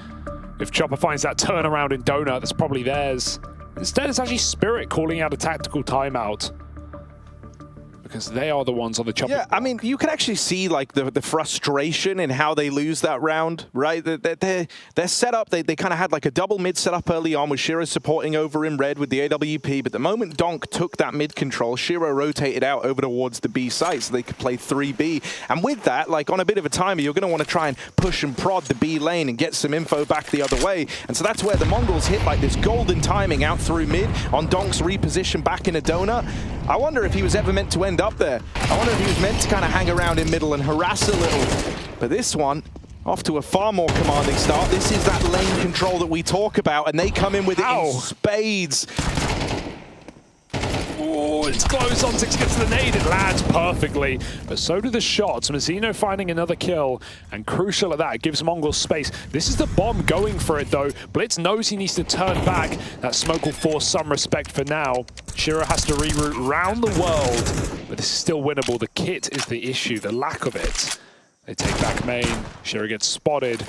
If Chopper finds that turnaround in Donut, that's probably theirs. Instead, it's actually Spirit calling out a tactical timeout, because they are the ones on the Chopper. Yeah, I mean, you can actually see like the frustration in how they lose that round, right? Their setup, they kind of had like a double mid setup early on with Shiro supporting over in red with the AWP, but the moment Donk took that mid control, Shiro rotated out over towards the B site so they could play 3B. And with that, like on a bit of a timer, you're going to want to try and push and prod the B lane and get some info back the other way. And so that's where the Mongols hit like this golden timing out through mid on Donk's reposition back in a donut. I wonder if he was ever meant to end up there. I wonder if he was meant to kind of hang around in middle and harass a little. But this one, off to a far more commanding start. This is that lane control that we talk about, and they come in with it in spades. Oh, it's close. Ontix gets the nade. It lands perfectly. But so do the shots. Mazzino finding another kill. And crucial at that, it gives Mongols space. This is the bomb going for it, though. Blitz knows he needs to turn back. That smoke will force some respect for now. Shiro has to reroute round the world. But this is still winnable. The kit is the issue, the lack of it. They take back main. Shiro gets spotted.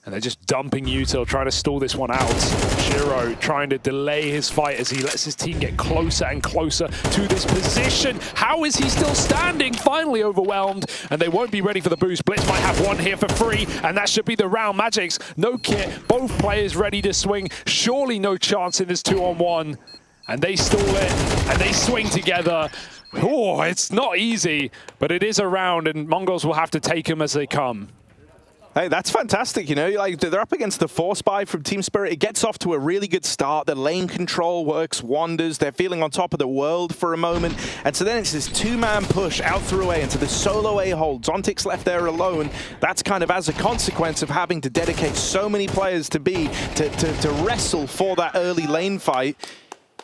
And they're just dumping Util, trying to stall this one out. Shiro trying to delay his fight as he lets his team get closer and closer to this position. How is he still standing? Finally overwhelmed, and they won't be ready for the boost. Blitz might have one here for free, and that should be the round. Magic's no kit, both players ready to swing. Surely no chance in this 2-on-1. And they stall it, and they swing together. Oh, it's not easy, but it is a round, and Mongols will have to take them as they come. Hey, that's fantastic, you know, like they're up against the Force Buy from Team Spirit. It gets off to a really good start. The lane control works wonders. They're feeling on top of the world for a moment. And so then it's this 2-man push out through A into the solo A hold. Zontix left there alone. That's kind of as a consequence of having to dedicate so many players to B to wrestle for that early lane fight.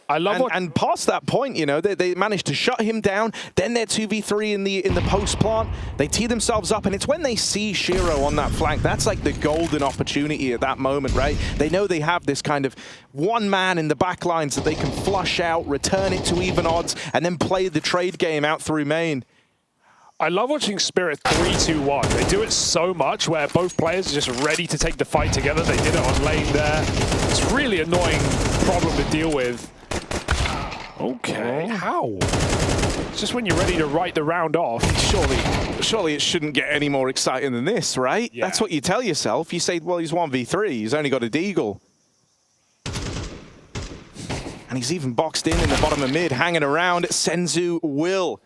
I love and past that point, you know, they managed to shut him down. Then they're 2v3 in the post plant. They tee themselves up, and it's when they see Shiro on that flank, that's like the golden opportunity at that moment, right? They know they have this kind of one man in the back lines that they can flush out, return it to even odds, and then play the trade game out through main. I love watching Spirit 3-2-1. They do it so much where both players are just ready to take the fight together. They did it on lane there. It's really annoying problem to deal with. Okay, how? It's just when you're ready to write the round off. Surely it shouldn't get any more exciting than this, right? Yeah. That's what you tell yourself. You say, well, he's 1v3. He's only got a deagle. And he's even boxed in the bottom of mid, hanging around. Senzu will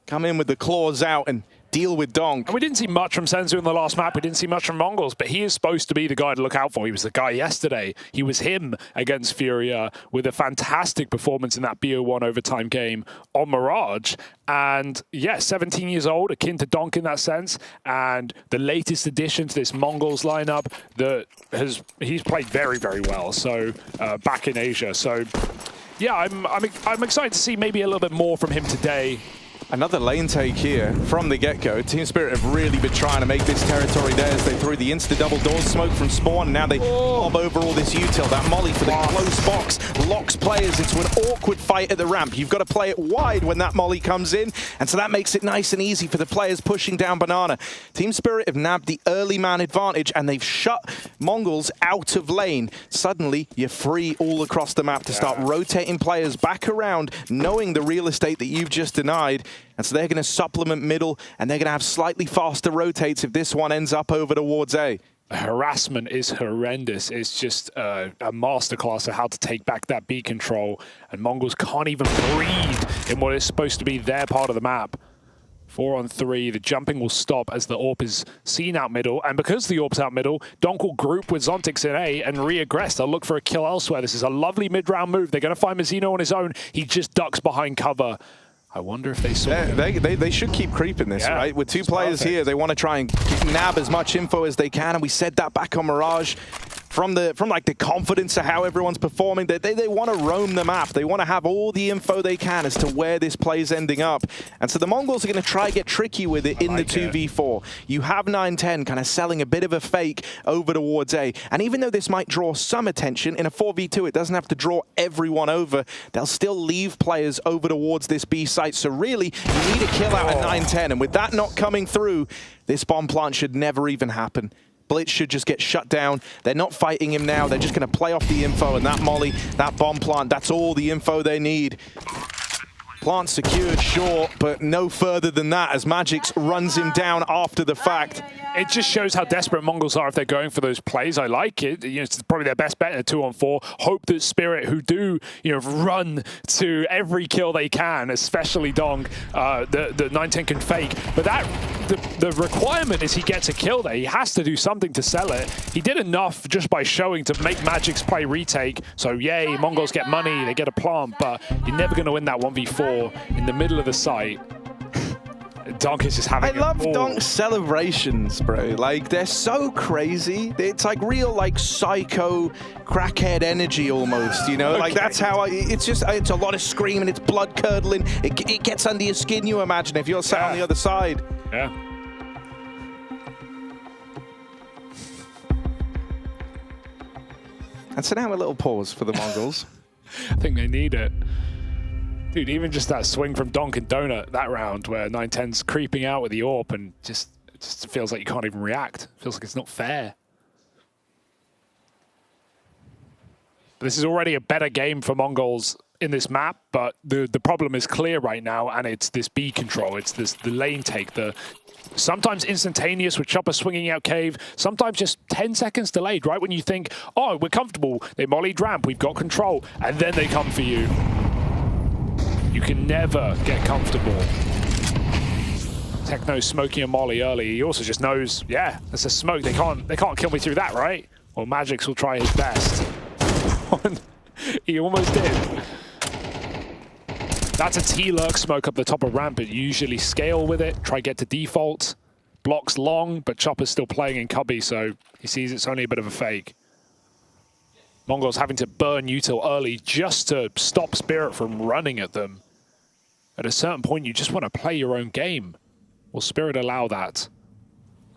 come in with the claws out and deal with Donk. And we didn't see much from Senzu in the last map. We didn't see much from Mongols, but he is supposed to be the guy to look out for. He was the guy yesterday. He was him against Furia with a fantastic performance in that BO1 overtime game on Mirage. And yeah, 17 years old, akin to Donk in that sense. And the latest addition to this Mongols lineup he's played very, very well. So back in Asia. So yeah, I'm excited to see maybe a little bit more from him today. Another lane take here from the get-go. Team Spirit have really been trying to make this territory theirs. They threw the insta-double door smoke from spawn, and now they lob over all this util. That molly for the close box locks players into an awkward fight at the ramp. You've got to play it wide when that molly comes in, and so that makes it nice and easy for the players pushing down Banana. Team Spirit have nabbed the early man advantage, and they've shut Mongols out of lane. Suddenly, you're free all across the map to start rotating players back around, knowing the real estate that you've just denied. And so they're going to supplement middle, and they're going to have slightly faster rotates if this one ends up over towards A. Harassment is horrendous. It's just a masterclass of how to take back that B control. And Mongols can't even breathe in what is supposed to be their part of the map. 4-on-3, the jumping will stop as the AWP is seen out middle. And because the AWP's out middle, Donk will group with Zontix in A and re-aggress. They'll look for a kill elsewhere. This is a lovely mid-round move. They're going to find Mazzino on his own. He just ducks behind cover. I wonder if they saw they should keep creeping this, right? With two players here, they want to try and nab as much info as they can, and we said that back on Mirage. from like the confidence of how everyone's performing. They want to roam the map. They want to have all the info they can as to where this play's ending up. And so the Mongols are going to try get tricky with it in the 2v4. You have 9-10 kind of selling a bit of a fake over towards A. And even though this might draw some attention, in a 4v2 it doesn't have to draw everyone over. They'll still leave players over towards this B site. So really, you need a kill out at 9-10. And with that not coming through, this bomb plant should never even happen. Blitz should just get shut down. They're not fighting him now. They're just going to play off the info, and that molly, that bomb plant, that's all the info they need. Plant secured, sure, but no further than that as Magix runs him down after the fact. It just shows how desperate Mongols are if they're going for those plays. I like it. You know, it's probably their best bet in a 2-on-4. Hope that Spirit, who do, you know, run to every kill they can, especially Dong, the 9-10 can fake. But that the requirement is he gets a kill there. He has to do something to sell it. He did enough just by showing to make Magix play retake. So yay, Mongols get money, they get a plant, but you're never going to win that 1v4 in the middle of the site. Donk is just having I love Donk's celebrations, bro. Like, they're so crazy. It's like real, like, psycho crackhead energy almost, you know? Okay. Like, that's how it's a lot of screaming, it's blood curdling. It gets under your skin, you imagine, if you're sat on the other side. Yeah. And so now a little pause for the Mongols. I think they need it. Dude, even just that swing from Donk and Donut that round where 9-10's creeping out with the AWP and it just feels like you can't even react. Feels like it's not fair. But this is already a better game for Mongols in this map, but the problem is clear right now, and it's this B control. It's the lane take, sometimes instantaneous with Chopper swinging out cave, sometimes just 10 seconds delayed, right? When you think, oh, we're comfortable, they mollied ramp, we've got control, and then they come for you. You can never get comfortable. Techno smoking a molly early. He also just knows, yeah, there's a smoke. They can't kill me through that, right? Well, Magix will try his best. He almost did. That's a T-lurk smoke up the top of ramp, but usually scale with it, try get to default. Blocks long, but Chopper's still playing in cubby, so he sees it's only a bit of a fake. Mongols having to burn util early just to stop Spirit from running at them. At a certain point, you just want to play your own game. Will Spirit allow that?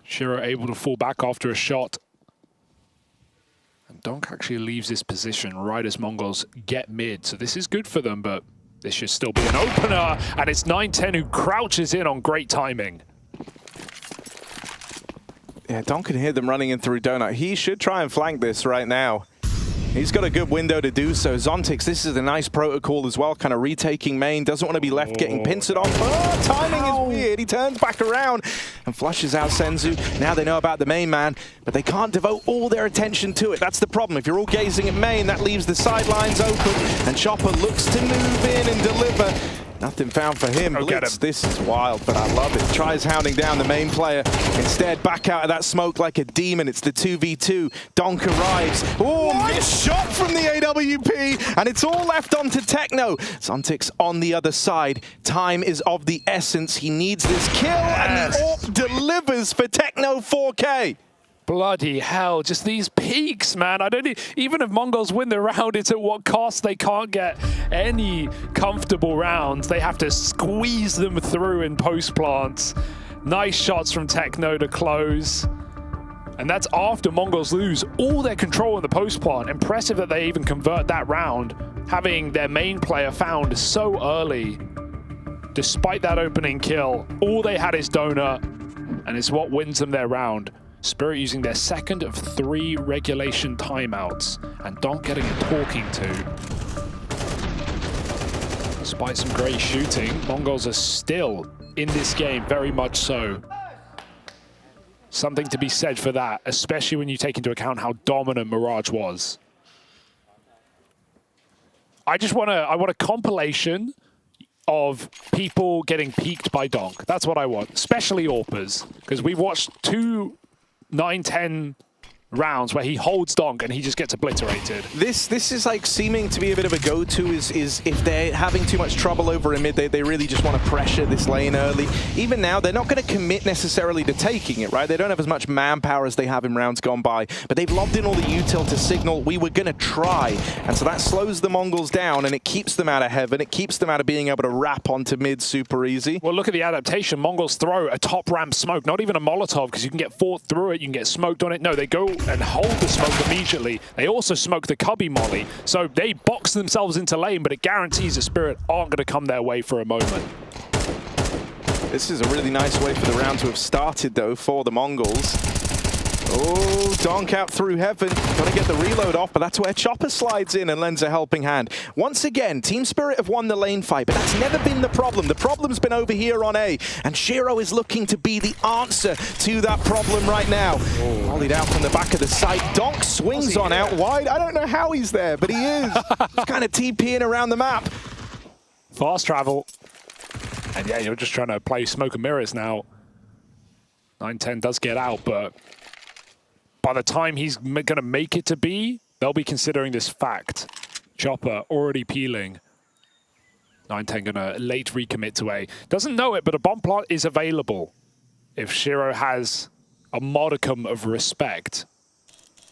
Shiro able to fall back after a shot. And Donk actually leaves this position right as Mongols get mid. So this is good for them, but this should still be an opener. And it's 9-10 who crouches in on great timing. Yeah, Donk can hear them running in through Donut. He should try and flank this right now. He's got a good window to do so. Zontix, this is a nice protocol as well, kind of retaking main. Doesn't want to be left getting pincered off. Oh, timing is weird. He turns back around and flushes out Senzu. Now they know about the main man, but they can't devote all their attention to it. That's the problem. If you're all gazing at main, that leaves the sidelines open, and Chopper looks to move in and deliver. Nothing found for him. Blitz, this is wild, but I love it. Tries hounding down the main player. Instead, back out of that smoke like a demon. It's the 2v2. Donk arrives. Oh, missed shot from the AWP, and it's all left onto Techno. Zontix on the other side. Time is of the essence. He needs this kill, and the AWP delivers for Techno 4K. Bloody hell, just these peaks, man. I don't even if Mongols win the round, it's at what cost? They can't get any comfortable rounds. They have to squeeze them through in post plants. Nice shots from Techno to close. And that's after Mongols lose all their control in the post plant. Impressive that they even convert that round, having their main player found so early. Despite that opening kill, all they had is Donut, and it's what wins them their round. Spirit using their second of 3 regulation timeouts, and Donk getting a talking to. Despite some great shooting, Mongols are still in this game, very much so. Something to be said for that, especially when you take into account how dominant Mirage was. I want a compilation of people getting peaked by Donk. That's what I want, especially AWPers, because we watched 2 9-10 rounds where he holds Donk and he just gets obliterated. This is like seeming to be a bit of a go-to is if they're having too much trouble over in mid, they really just want to pressure this lane early. Even now, they're not going to commit necessarily to taking it, right? They don't have as much manpower as they have in rounds gone by, but they've lobbed in all the util to signal we were going to try, and so that slows the Mongols down and it keeps them out of heaven. It keeps them out of being able to wrap onto mid super easy. Well, look at the adaptation. Mongols throw a top ramp smoke, not even a Molotov, because you can get fought through it, you can get smoked on it. No, they go and hold the smoke immediately. They also smoke the cubby molly, so they box themselves into lane, but it guarantees the Spirit aren't going to come their way for a moment. This is a really nice way for the round to have started, though, for the Mongols. Oh, Donk out through heaven. Got to get the reload off, but that's where Chopper slides in and lends a helping hand. Once again, Team Spirit have won the lane fight, but that's never been the problem. The problem's been over here on A, and Shiro is looking to be the answer to that problem right now. Volleyed out from the back of the site. Donk swings on out wide. I don't know how he's there, but he is. He's kind of TPing around the map. Fast travel. And yeah, you're just trying to play smoke and mirrors now. 910 does get out, but by the time he's going to make it to B, they'll be considering this fact. Chopper already peeling. 910 going to late recommit to A. Doesn't know it, but a bomb plot is available if Shiro has a modicum of respect.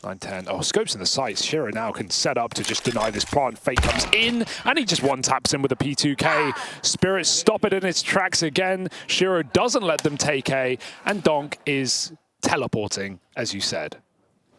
910. Oh, scopes in the sights. Shiro now can set up to just deny this plant. Fate comes in, and he just one-taps him with a P2K. Spirit stop it in its tracks again. Shiro doesn't let them take A, and Donk is teleporting, as you said.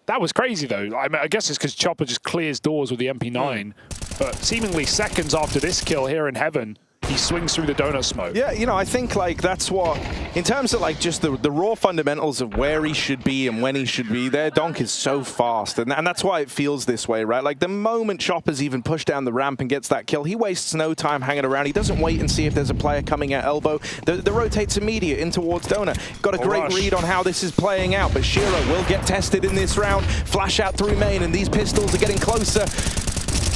That was crazy, though. I mean, I guess it's because Chopper just clears doors with the MP9, but seemingly seconds after this kill here in heaven, he swings through the donut smoke. Yeah, you know, I think like that's what, in terms of like just the raw fundamentals of where he should be and when he should be there, Donk is so fast, and that's why it feels this way, right? Like the moment Chopper's even pushed down the ramp and gets that kill, he wastes no time hanging around. He doesn't wait and see if there's a player coming at elbow. The rotate's immediate in towards donut. Got a great read on how this is playing out, but Shiro will get tested in this round. Flash out through main, and these pistols are getting closer.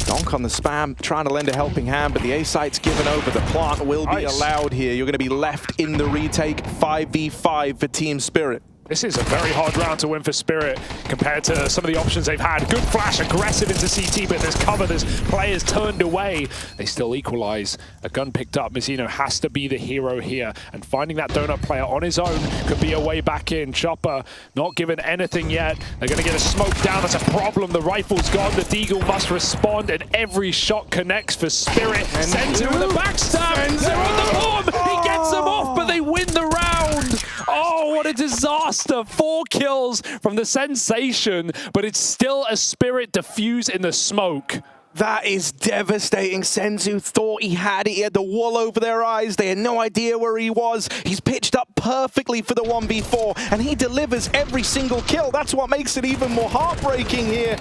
Donk on the spam, trying to lend a helping hand, but the A site's given over. The plant will be allowed here. You're going to be left in the retake. 5v5 for Team Spirit. This is a very hard round to win for Spirit compared to some of the options they've had. Good flash, aggressive into CT, but there's cover, there's players turned away. They still equalize. A gun picked up. Mizzino has to be the hero here, and finding that donut player on his own could be a way back in. Chopper not given anything yet. They're going to get a smoke down. That's a problem. The rifle's gone. The Deagle must respond, and every shot connects for Spirit. Senzu with a backstab. They're on the bomb. He gets them off, but they win the round. Oh, what a disaster. 4 kills from the Sensation, but it's still a Spirit defuse in the smoke. That is devastating. Senzu thought he had it. He had the wall over their eyes. They had no idea where he was. He's pitched up perfectly for the 1v4, and he delivers every single kill. That's what makes it even more heartbreaking here.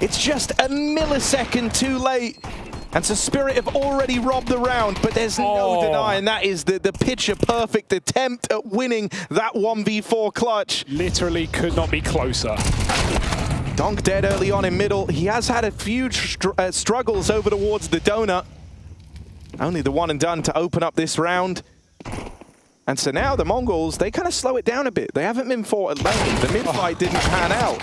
It's just a millisecond too late. And so Spirit have already robbed the round, but there's no denying that is the picture-perfect attempt at winning that 1v4 clutch. Literally could not be closer. Donk dead early on in middle. He has had a few struggles over towards the donut. Only the one and done to open up this round. And so now the Mongols, they kind of slow it down a bit. They haven't been fought at lane. The mid-fight didn't pan out.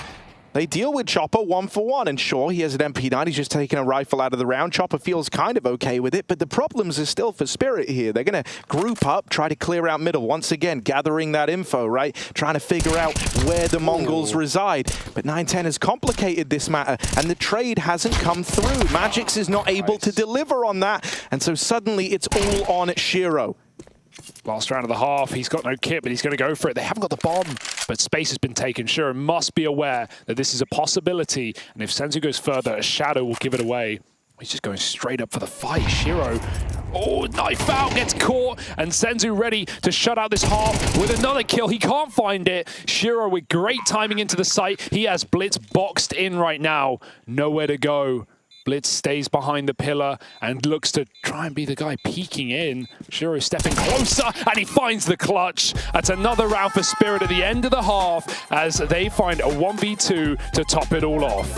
They deal with Chopper 1-for-1, and sure, he has an MP9, he's just taking a rifle out of the round. Chopper feels kind of okay with it, but the problems are still for Spirit here. They're going to group up, try to clear out middle. Once again, gathering that info, right? Trying to figure out where the Mongols reside. But 910 has complicated this matter, and the trade hasn't come through. Magix is not able to deliver on that, and so suddenly it's all on Shiro. Last round of the half, he's got no kit, but he's going to go for it. They haven't got the bomb, but space has been taken. Shiro must be aware that this is a possibility, and if Senzu goes further, a shadow will give it away. He's just going straight up for the fight. Shiro, oh, knife out, gets caught, and Senzu ready to shut out this half with another kill. He can't find it. Shiro with great timing into the site. He has Blitz boxed in right now. Nowhere to go. Blitz stays behind the pillar and looks to try and be the guy peeking in. Shiro stepping closer, and he finds the clutch. That's another round for Spirit at the end of the half as they find a 1v2 to top it all off.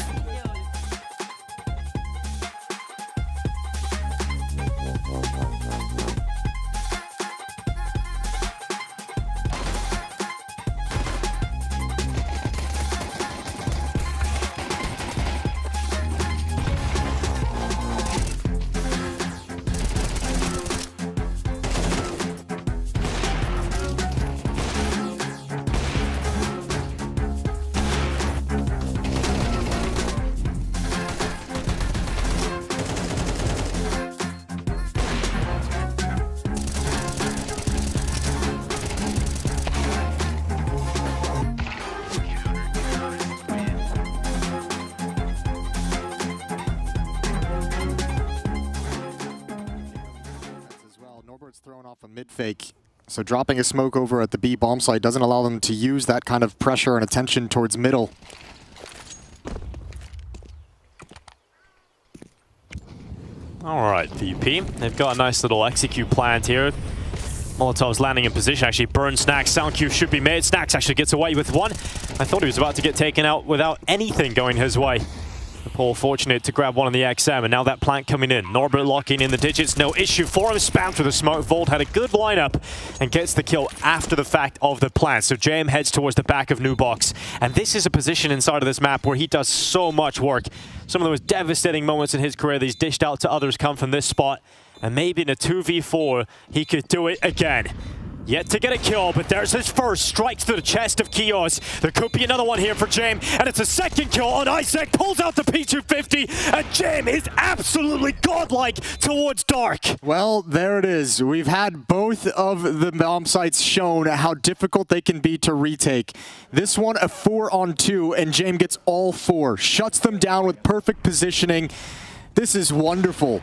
mid fake. So dropping a smoke over at the B bomb site doesn't allow them to use that kind of pressure and attention towards middle. All right, VP. They've got a nice little execute planned here. Molotov's landing in position, actually burns Snacks. Sound cue should be made. Snacks actually gets away with one. I thought he was about to get taken out without anything going his way. Paul fortunate to grab one on the XM, and now that plant coming in. Norbert locking in the digits, no issue for him. Spam through the smoke. Volt had a good lineup and gets the kill after the fact of the plant. So JM heads towards the back of Nubox. And this is a position inside of this map where he does so much work. Some of the most devastating moments in his career that he's dished out to others come from this spot. And maybe in a 2v4, he could do it again. Yet to get a kill, but there's his first. Strikes to the chest of Kios. There could be another one here for Jame, and it's a second kill on Isaac. Pulls out the P250, and Jame is absolutely godlike towards Dark. Well, there it is. We've had both of the bomb sites shown how difficult they can be to retake. This one, a 4-on-2, and Jame gets all 4. Shuts them down with perfect positioning. This is wonderful.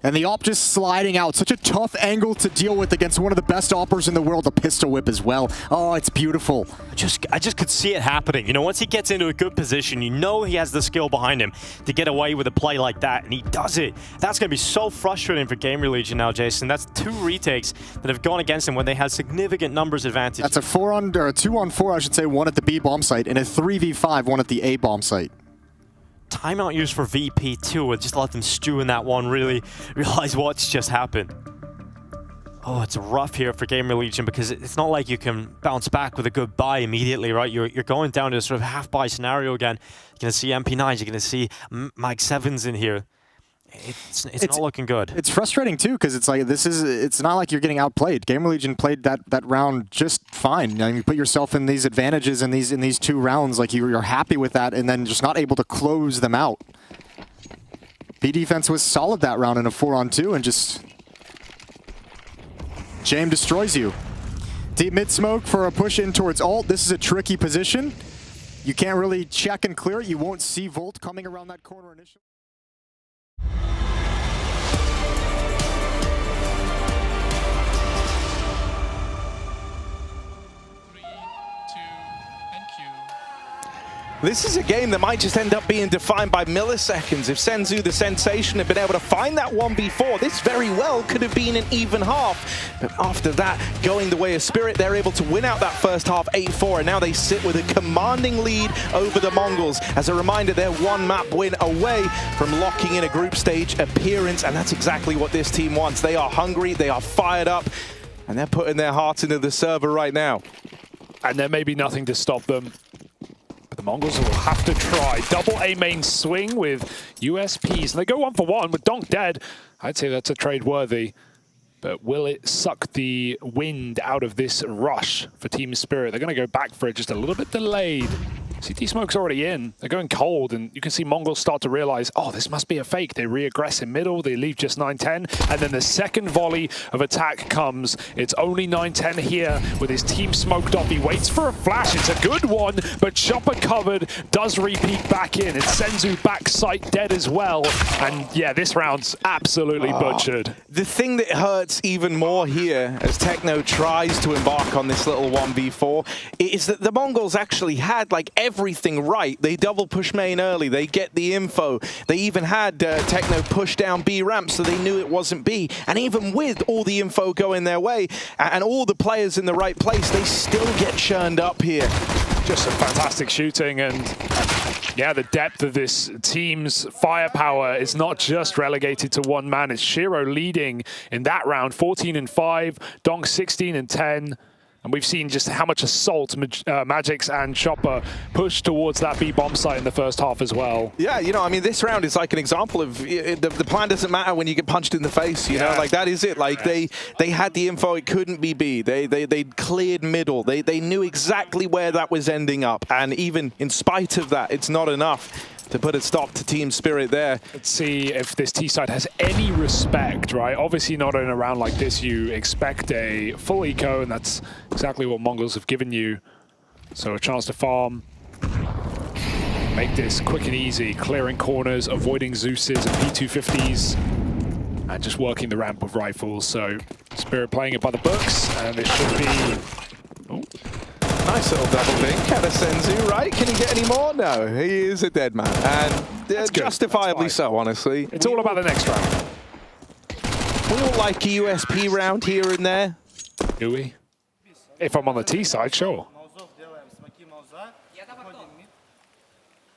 And the op just sliding out. Such a tough angle to deal with against one of the best oppers in the world, a pistol whip as well. Oh, it's beautiful. I just could see it happening. You know, once he gets into a good position, you know he has the skill behind him to get away with a play like that, and he does it. That's going to be so frustrating for Gamer Legion now, Jason. That's 2 retakes that have gone against him when they had significant numbers advantage. That's a 2-on-4, I should say, one at the B bomb site, and a 3v5, one at the A bomb site. Timeout used for VP too, and just let them stew in that one, really realize what's just happened. Oh, it's rough here for Gamer Legion because it's not like you can bounce back with a good buy immediately, right? You're going down to a sort of half-buy scenario again. You're going to see MP9s, you're going to see Mag 7s in here. It's not looking good. It's frustrating too because it's like it's not like you're getting outplayed. Gamer Legion played that round just fine. You know, you put yourself in these advantages in these 2 rounds, like you're happy with that, and then just not able to close them out. B defense was solid that round in a 4-on-2, and just Jame destroys you. Deep mid smoke for a push in towards ult. This is a tricky position. You can't really check and clear it. You won't see Volt coming around that corner initially. This is a game that might just end up being defined by milliseconds. If Senzu, the Sensation, had been able to find that 1v4, this very well could have been an even half. But after that, going the way of Spirit, they're able to win out that first half 8-4, and now they sit with a commanding lead over the Mongols. As a reminder, they're 1 map win away from locking in a group stage appearance, and that's exactly what this team wants. They are hungry, they are fired up, and they're putting their hearts into the server right now. And there may be nothing to stop them. The Mongols will have to try. Double A main swing with USPs. And they go 1-for-1 with Donk dead. I'd say that's a trade worthy. But will it suck the wind out of this rush for Team Spirit? They're going to go back for it just a little bit delayed. CT smoke's already in. They're going cold, and you can see Mongols start to realize, oh, this must be a fake. They re-aggress in middle, they leave just 9-10, and then the second volley of attack comes. It's only 9-10 here with his team smoked off. He waits for a flash. It's a good one, but Chopper covered, does repeat back in. It's Senzu back sight dead as well. And yeah, this round's absolutely butchered. The thing that hurts even more here as Techno tries to embark on this little 1v4 is that the Mongols actually had like everything right. They double push main early, they get the info. They even had Techno push down B ramp so they knew it wasn't B. And even with all the info going their way and all the players in the right place, they still get churned up here. Just some fantastic shooting, and yeah, the depth of this team's firepower is not just relegated to 1 man. It's Shiro leading in that round, 14-5, Donk 16-10. And we've seen just how much assault Magix and Chopper push towards that B bomb site in the first half as well. Yeah, you know, I mean, this round is like an example of the plan doesn't matter when you get punched in the face, you know, like that is it. Like they had the info, it couldn't be B. They cleared middle. They knew exactly where that was ending up. And even in spite of that, it's not enough to put a stop to Team Spirit there. Let's see if this T side has any respect, right? Obviously not in a round like this, you expect a full eco, and that's exactly what Mongols have given you. So a chance to farm, make this quick and easy, clearing corners, avoiding Zeus's and P250s. and just working the ramp with rifles. So Spirit playing it by the books, and it should be... Oh. Nice little double dink out of Senzu, right? Can he get any more? No, he is a dead man. And justifiably so, honestly. It's all about the next round. We all like a USP round here and there. Do we? If I'm on the T side, sure.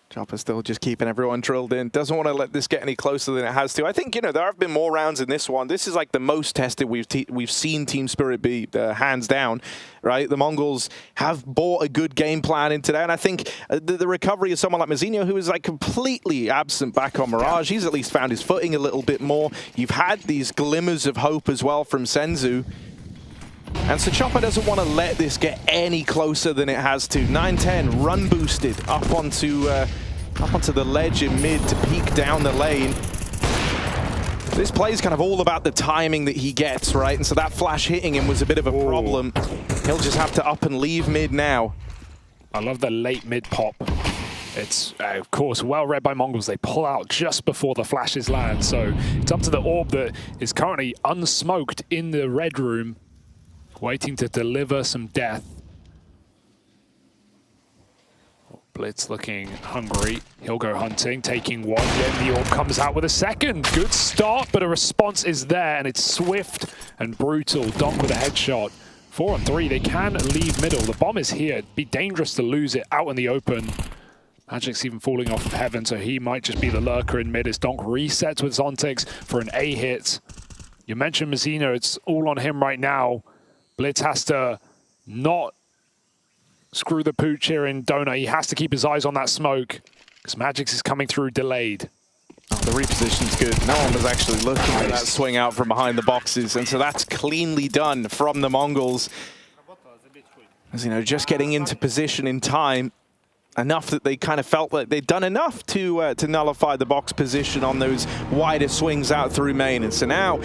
Chopper still just keeping everyone drilled in. Doesn't want to let this get any closer than it has to. I think, you know, there have been more rounds in this one. This is like the most tested we've seen Team Spirit be, hands down, right? The Mongols have bought a good game plan into that. And I think the recovery of someone like Mazzinho, who is like completely absent back on Mirage, he's at least found his footing a little bit more. You've had these glimmers of hope as well from Senzu. And so Chopper doesn't want to let this get any closer than it has to. 9-10 run boosted up onto the ledge in mid to peek down the lane. This play is kind of all about the timing that he gets, right? And so that flash hitting him was a bit of a problem. He'll just have to up and leave mid now. I love the late mid pop. It's, of course, well read by Mongols. They pull out just before the flashes land. So it's up to the orb that is currently unsmoked in the red room, waiting to deliver some death. Blitz looking hungry. He'll go hunting, taking one. Then the orb comes out with a second. Good start, but a response is there, and it's swift and brutal. Donk with a headshot. 4 on 3. They can leave middle. The bomb is here. It'd be dangerous to lose it out in the open. Magic's even falling off of heaven, so he might just be the lurker in mid as Donk resets with Zontix for an A hit. You mentioned Mazzinho. It's all on him right now. Blitz has to not screw the pooch here in Donut. He has to keep his eyes on that smoke because Magix is coming through delayed. Oh, the reposition's good. No one was actually looking at that swing out from behind the boxes, and so that's cleanly done from the Mongols. As you know, just getting into position in time, enough that they kind of felt like they'd done enough to nullify the box position on those wider swings out through main. And so now,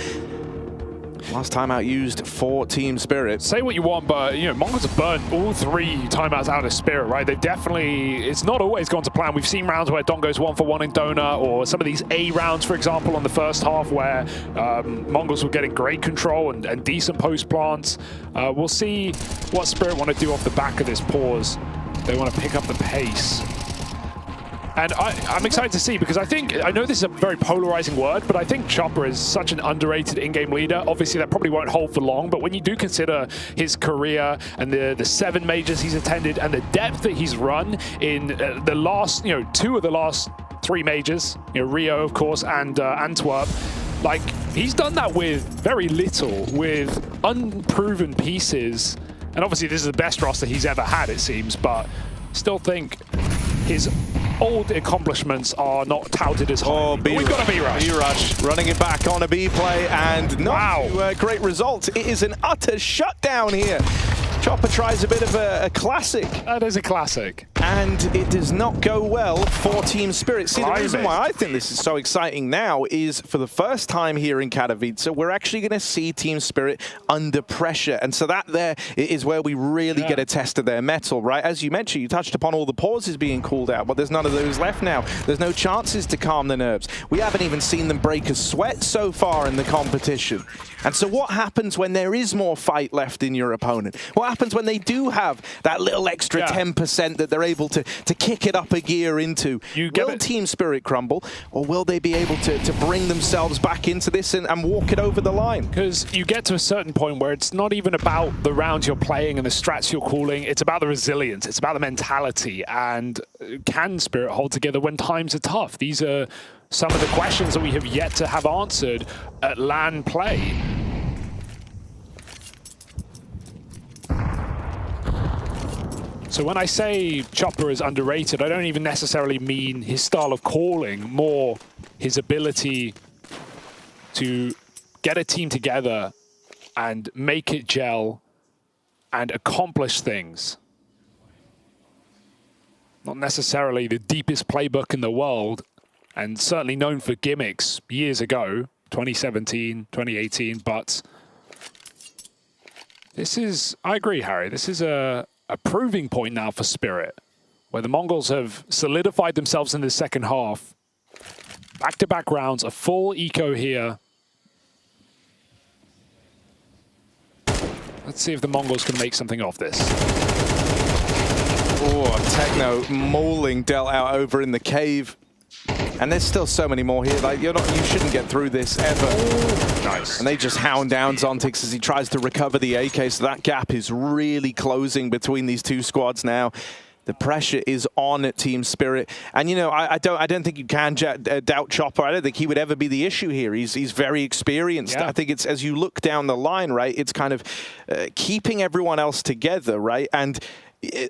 last timeout used for Team Spirit. Say what you want, but you know, Mongols have burned all 3 timeouts out of Spirit, right? They've definitely, it's not always gone to plan. We've seen rounds where Don goes 1 for 1 in Donut, or some of these A rounds, for example, on the first half where Mongols were getting great control and decent post plants. We'll see what Spirit want to do off the back of this pause. They want to pick up the pace. And I'm excited to see, because I know this is a very polarizing word, but I think Chopper is such an underrated in-game leader. Obviously, that probably won't hold for long, but when you do consider his career and the 7 majors he's attended and the depth that he's run in the last, 2 of the last 3 majors, Rio, of course, and Antwerp, like, he's done that with very little, with unproven pieces. And obviously, this is the best roster he's ever had, it seems, but still think his old accomplishments are not touted as high. Oh, We've got a B-Rush. B-Rush running it back on a B play, and not a great result. It is an utter shutdown here. Chopper tries a bit of a classic. That is a classic. And it does not go well for Team Spirit. See, the reason why I think this is so exciting now is for the first time here in Katowice, we're actually going to see Team Spirit under pressure. And so that there is where we really get a test of their mettle, right? As you mentioned, you touched upon all the pauses being called out, but there's none of those left now. There's no chances to calm the nerves. We haven't even seen them break a sweat so far in the competition. And so what happens when there is more fight left in your opponent? What happens when they do have that little extra 10% that they're able to kick it up a gear into? Will Team Spirit crumble, or will they be able to bring themselves back into this and walk it over the line? Because you get to a certain point where it's not even about the rounds you're playing and the strats you're calling, it's about the resilience, it's about the mentality, and can Spirit hold together when times are tough? These are some of the questions that we have yet to have answered at LAN play. So when I say Chopper is underrated, I don't even necessarily mean his style of calling, more his ability to get a team together and make it gel and accomplish things. Not necessarily the deepest playbook in the world, and certainly known for gimmicks years ago, 2017, 2018, but this is, I agree, Harry, this is a proving point now for Spirit, where the Mongols have solidified themselves in the second half. Back-to-back rounds, a full eco here. Let's see if the Mongols can make something of this. Oh, Techno mauling dealt out over in the cave. And there's still so many more here. Like, you shouldn't get through this ever. Nice. And they just hound down Zontix as he tries to recover the AK. So that gap is really closing between these two squads now. The pressure is on at Team Spirit, and you know I don't think you can doubt Chopper. I don't think he would ever be the issue here. He's very experienced. Yeah. I think it's as you look down the line, right? It's kind of keeping everyone else together, right? And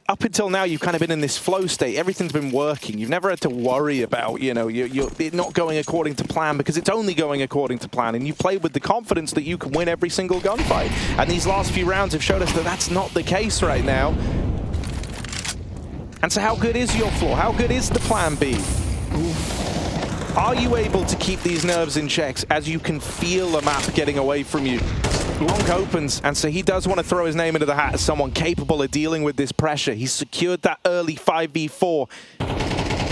up until now, you've kind of been in this flow state. Everything's been working. You've never had to worry about, you know, you're not going according to plan because it's only going according to plan. And you play with the confidence that you can win every single gunfight. And these last few rounds have showed us that that's not the case right now. And so how good is your floor? How good is the plan B? Are you able to keep these nerves in checks as you can feel a map getting away from you? Blanc opens, and so he does want to throw his name into the hat as someone capable of dealing with this pressure. He's secured that early 5v4.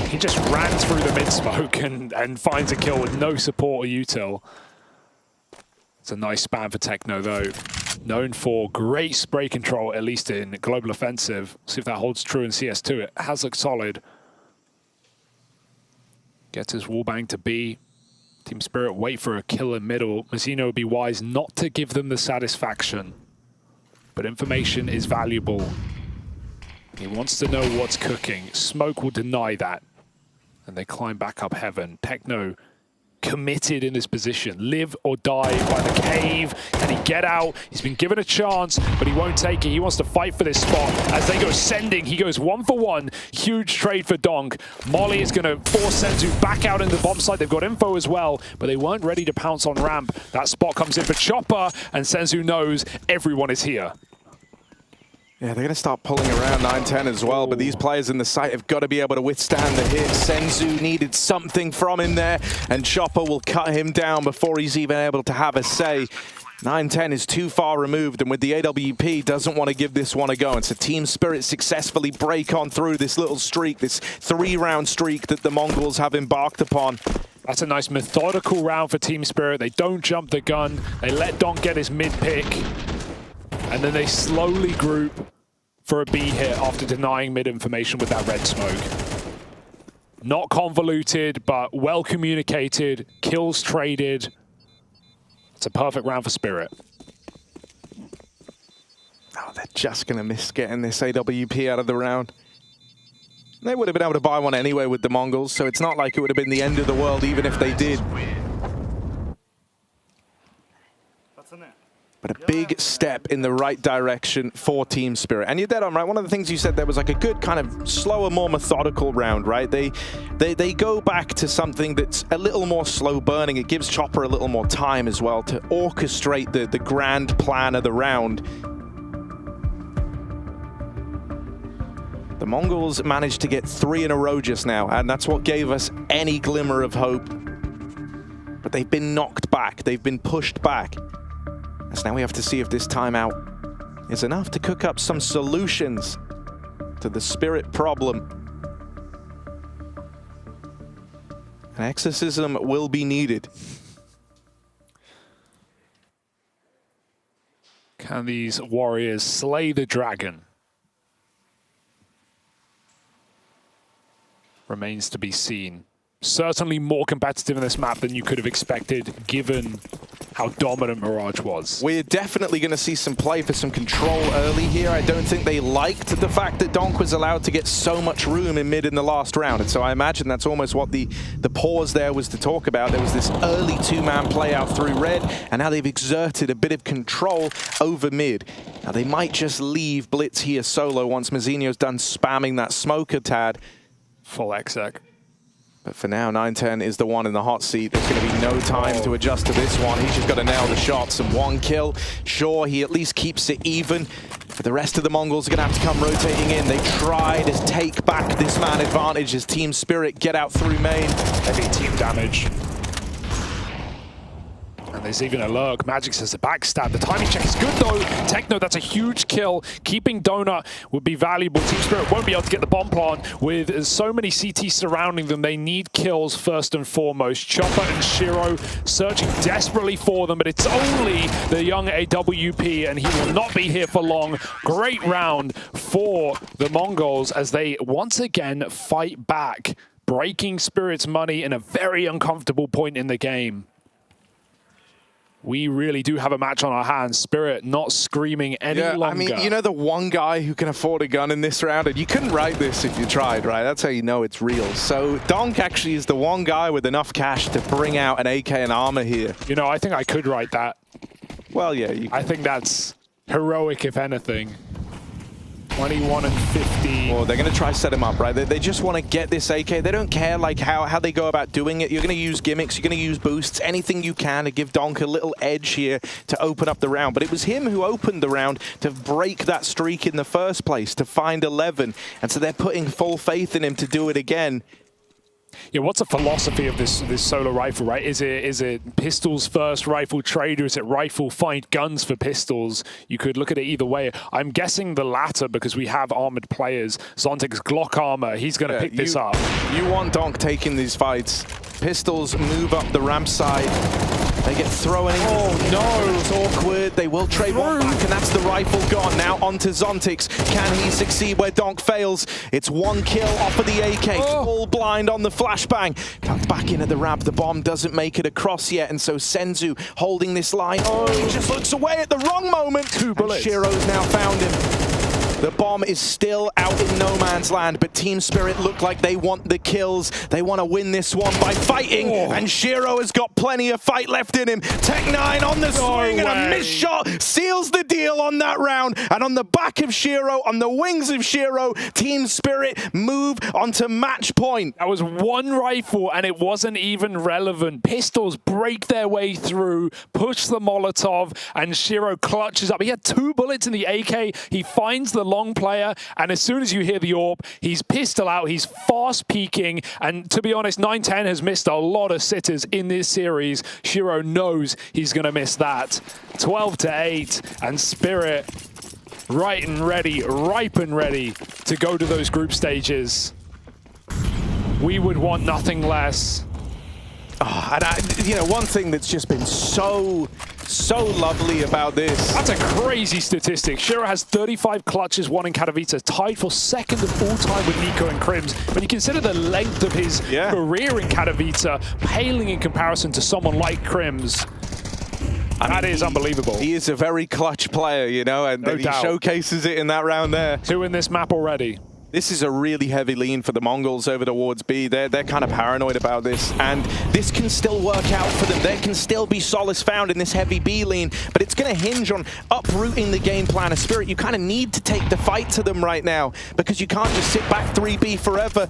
He just ran through the mid-smoke and finds a kill with no support or util. It's a nice span for Techno, though. Known for great spray control, at least in Global Offensive. See if that holds true in CS2. It has looked solid. Gets his wallbang to B. Team Spirit wait for a kill in middle. Mazzino would be wise not to give them the satisfaction. But information is valuable. He wants to know what's cooking. Smoke will deny that. And they climb back up heaven. Techno committed in this position. Live or die by the cave. Can he get out? He's been given a chance, but he won't take it. He wants to fight for this spot. As they go sending, he goes 1-for-1. Huge trade for Donk. Molly is going to force Senzu back out in the bomb site. They've got info as well, but they weren't ready to pounce on ramp. That spot comes in for Chopper, and Senzu knows everyone is here. Yeah, they're going to start pulling around 9-10 as well, but these players in the site have got to be able to withstand the hit. Senzu needed something from him there, and Chopper will cut him down before he's even able to have a say. 9-10 is too far removed, and with the AWP, doesn't want to give this one a go. And so Team Spirit successfully break on through this little streak, this 3-round streak that the Mongols have embarked upon. That's a nice methodical round for Team Spirit. They don't jump the gun. They let Donk get his mid-pick. And then they slowly group for a B hit after denying mid information with that red smoke. Not convoluted, but well communicated. Kills traded. It's a perfect round for Spirit. Oh, they're just going to miss getting this AWP out of the round. They would have been able to buy one anyway with the Mongols, so it's not like it would have been the end of the world even if they did. But a big step in the right direction for Team Spirit. And you're dead on, right? One of the things you said there was like a good kind of slower, more methodical round, right? They go back to something that's a little more slow burning. It gives Chopper a little more time as well to orchestrate the grand plan of the round. The Mongols managed to get 3 in a row just now, and that's what gave us any glimmer of hope. But they've been knocked back. They've been pushed back. So now we have to see if this timeout is enough to cook up some solutions to the Spirit problem. An exorcism will be needed. Can these warriors slay the dragon? Remains to be seen. Certainly more competitive in this map than you could have expected, given how dominant Mirage was. We're definitely going to see some play for some control early here. I don't think they liked the fact that Donk was allowed to get so much room in mid in the last round. And so I imagine that's almost what the pause there was to talk about. There was this early 2-man play out through red, and now they've exerted a bit of control over mid. Now they might just leave Blitz here solo once Mazzinho's done spamming that smoker tad. Full exec. But for now, 9-10 is the one in the hot seat. There's going to be no time to adjust to this one. He's just got to nail the shots and 1 kill. Sure, he at least keeps it even. But the rest of the Mongols are going to have to come rotating in. They try to take back this man advantage as Team Spirit get out through main. Heavy team damage. And they there's even a lurk. Magic says the backstab. The timing check is good though. Techno, that's a huge kill. Keeping Donut would be valuable. Team Spirit won't be able to get the bomb plant. With so many CTs surrounding them, they need kills first and foremost. Chopper and Shiro searching desperately for them, but it's only the young AWP, and he will not be here for long. Great round for the Mongols as they once again fight back, breaking Spirit's money in a very uncomfortable point in the game. We really do have a match on our hands. Spirit not screaming any longer. I mean, you know the one guy who can afford a gun in this round, and you couldn't write this if you tried, right? That's how you know it's real. So Donk actually is the one guy with enough cash to bring out an AK and armor here. You know, I think I could write that. Well, yeah. I think that's heroic, if anything. 21 and 50. Well, they're going to try to set him up, right? They just want to get this AK. They don't care like how they go about doing it. You're going to use gimmicks. You're going to use boosts. Anything you can to give Donk a little edge here to open up the round. But it was him who opened the round to break that streak in the first place, to find 11. And so they're putting full faith in him to do it again. Yeah, what's the philosophy of this solo rifle, right? Is it pistols first, rifle trade, or is it rifle find guns for pistols? You could look at it either way. I'm guessing the latter because we have armored players. Zontic's Glock armor, he's going to pick this up. You want Donk taking these fights. Pistols move up the ramp side. They get thrown in. Oh no, it's awkward. They will trade one back, and that's the rifle gone. Now onto Zontix. Can he succeed where Donk fails? It's one kill off of the AK. All blind on the flashbang. Comes back in at the ramp. The bomb doesn't make it across yet, and so Senzu holding this line. He just looks away at the wrong moment. 2 bullets. And Shiro's now found him. The bomb is still out in no man's land, but Team Spirit look like they want the kills. They want to win this one by fighting, and Shiro has got plenty of fight left in him. Tech9 on the swing, and a missed shot seals the deal on that round. And on the back of Shiro, on the wings of Shiro, Team Spirit move onto match point. That was one rifle, and it wasn't even relevant. Pistols break their way through, push the Molotov, and Shiro clutches up. He had 2 bullets in the AK. He finds the long player, and as soon as you hear the AWP, he's pistol out, he's fast peeking, and to be honest, 910 has missed a lot of sitters in this series. Shiro knows he's going to miss that. 12 to 8, and Spirit ripe and ready to go to those group stages. We would want nothing less. Oh, and you know, one thing that's just been so lovely about this. That's a crazy statistic. Shiro has 35 clutches, 1 in Katowice, tied for second of all time with Nico and Crims. When you consider the length of his career in Katowice, paling in comparison to someone like Crims. That is unbelievable. He is a very clutch player, you know, and he showcases it in that round there. 2 in this map already. This is a really heavy lean for the Mongols over towards B. They're kind of paranoid about this, and this can still work out for them. There can still be solace found in this heavy B lean, but it's going to hinge on uprooting the game plan of Spirit. You kind of need to take the fight to them right now, because you can't just sit back 3B forever.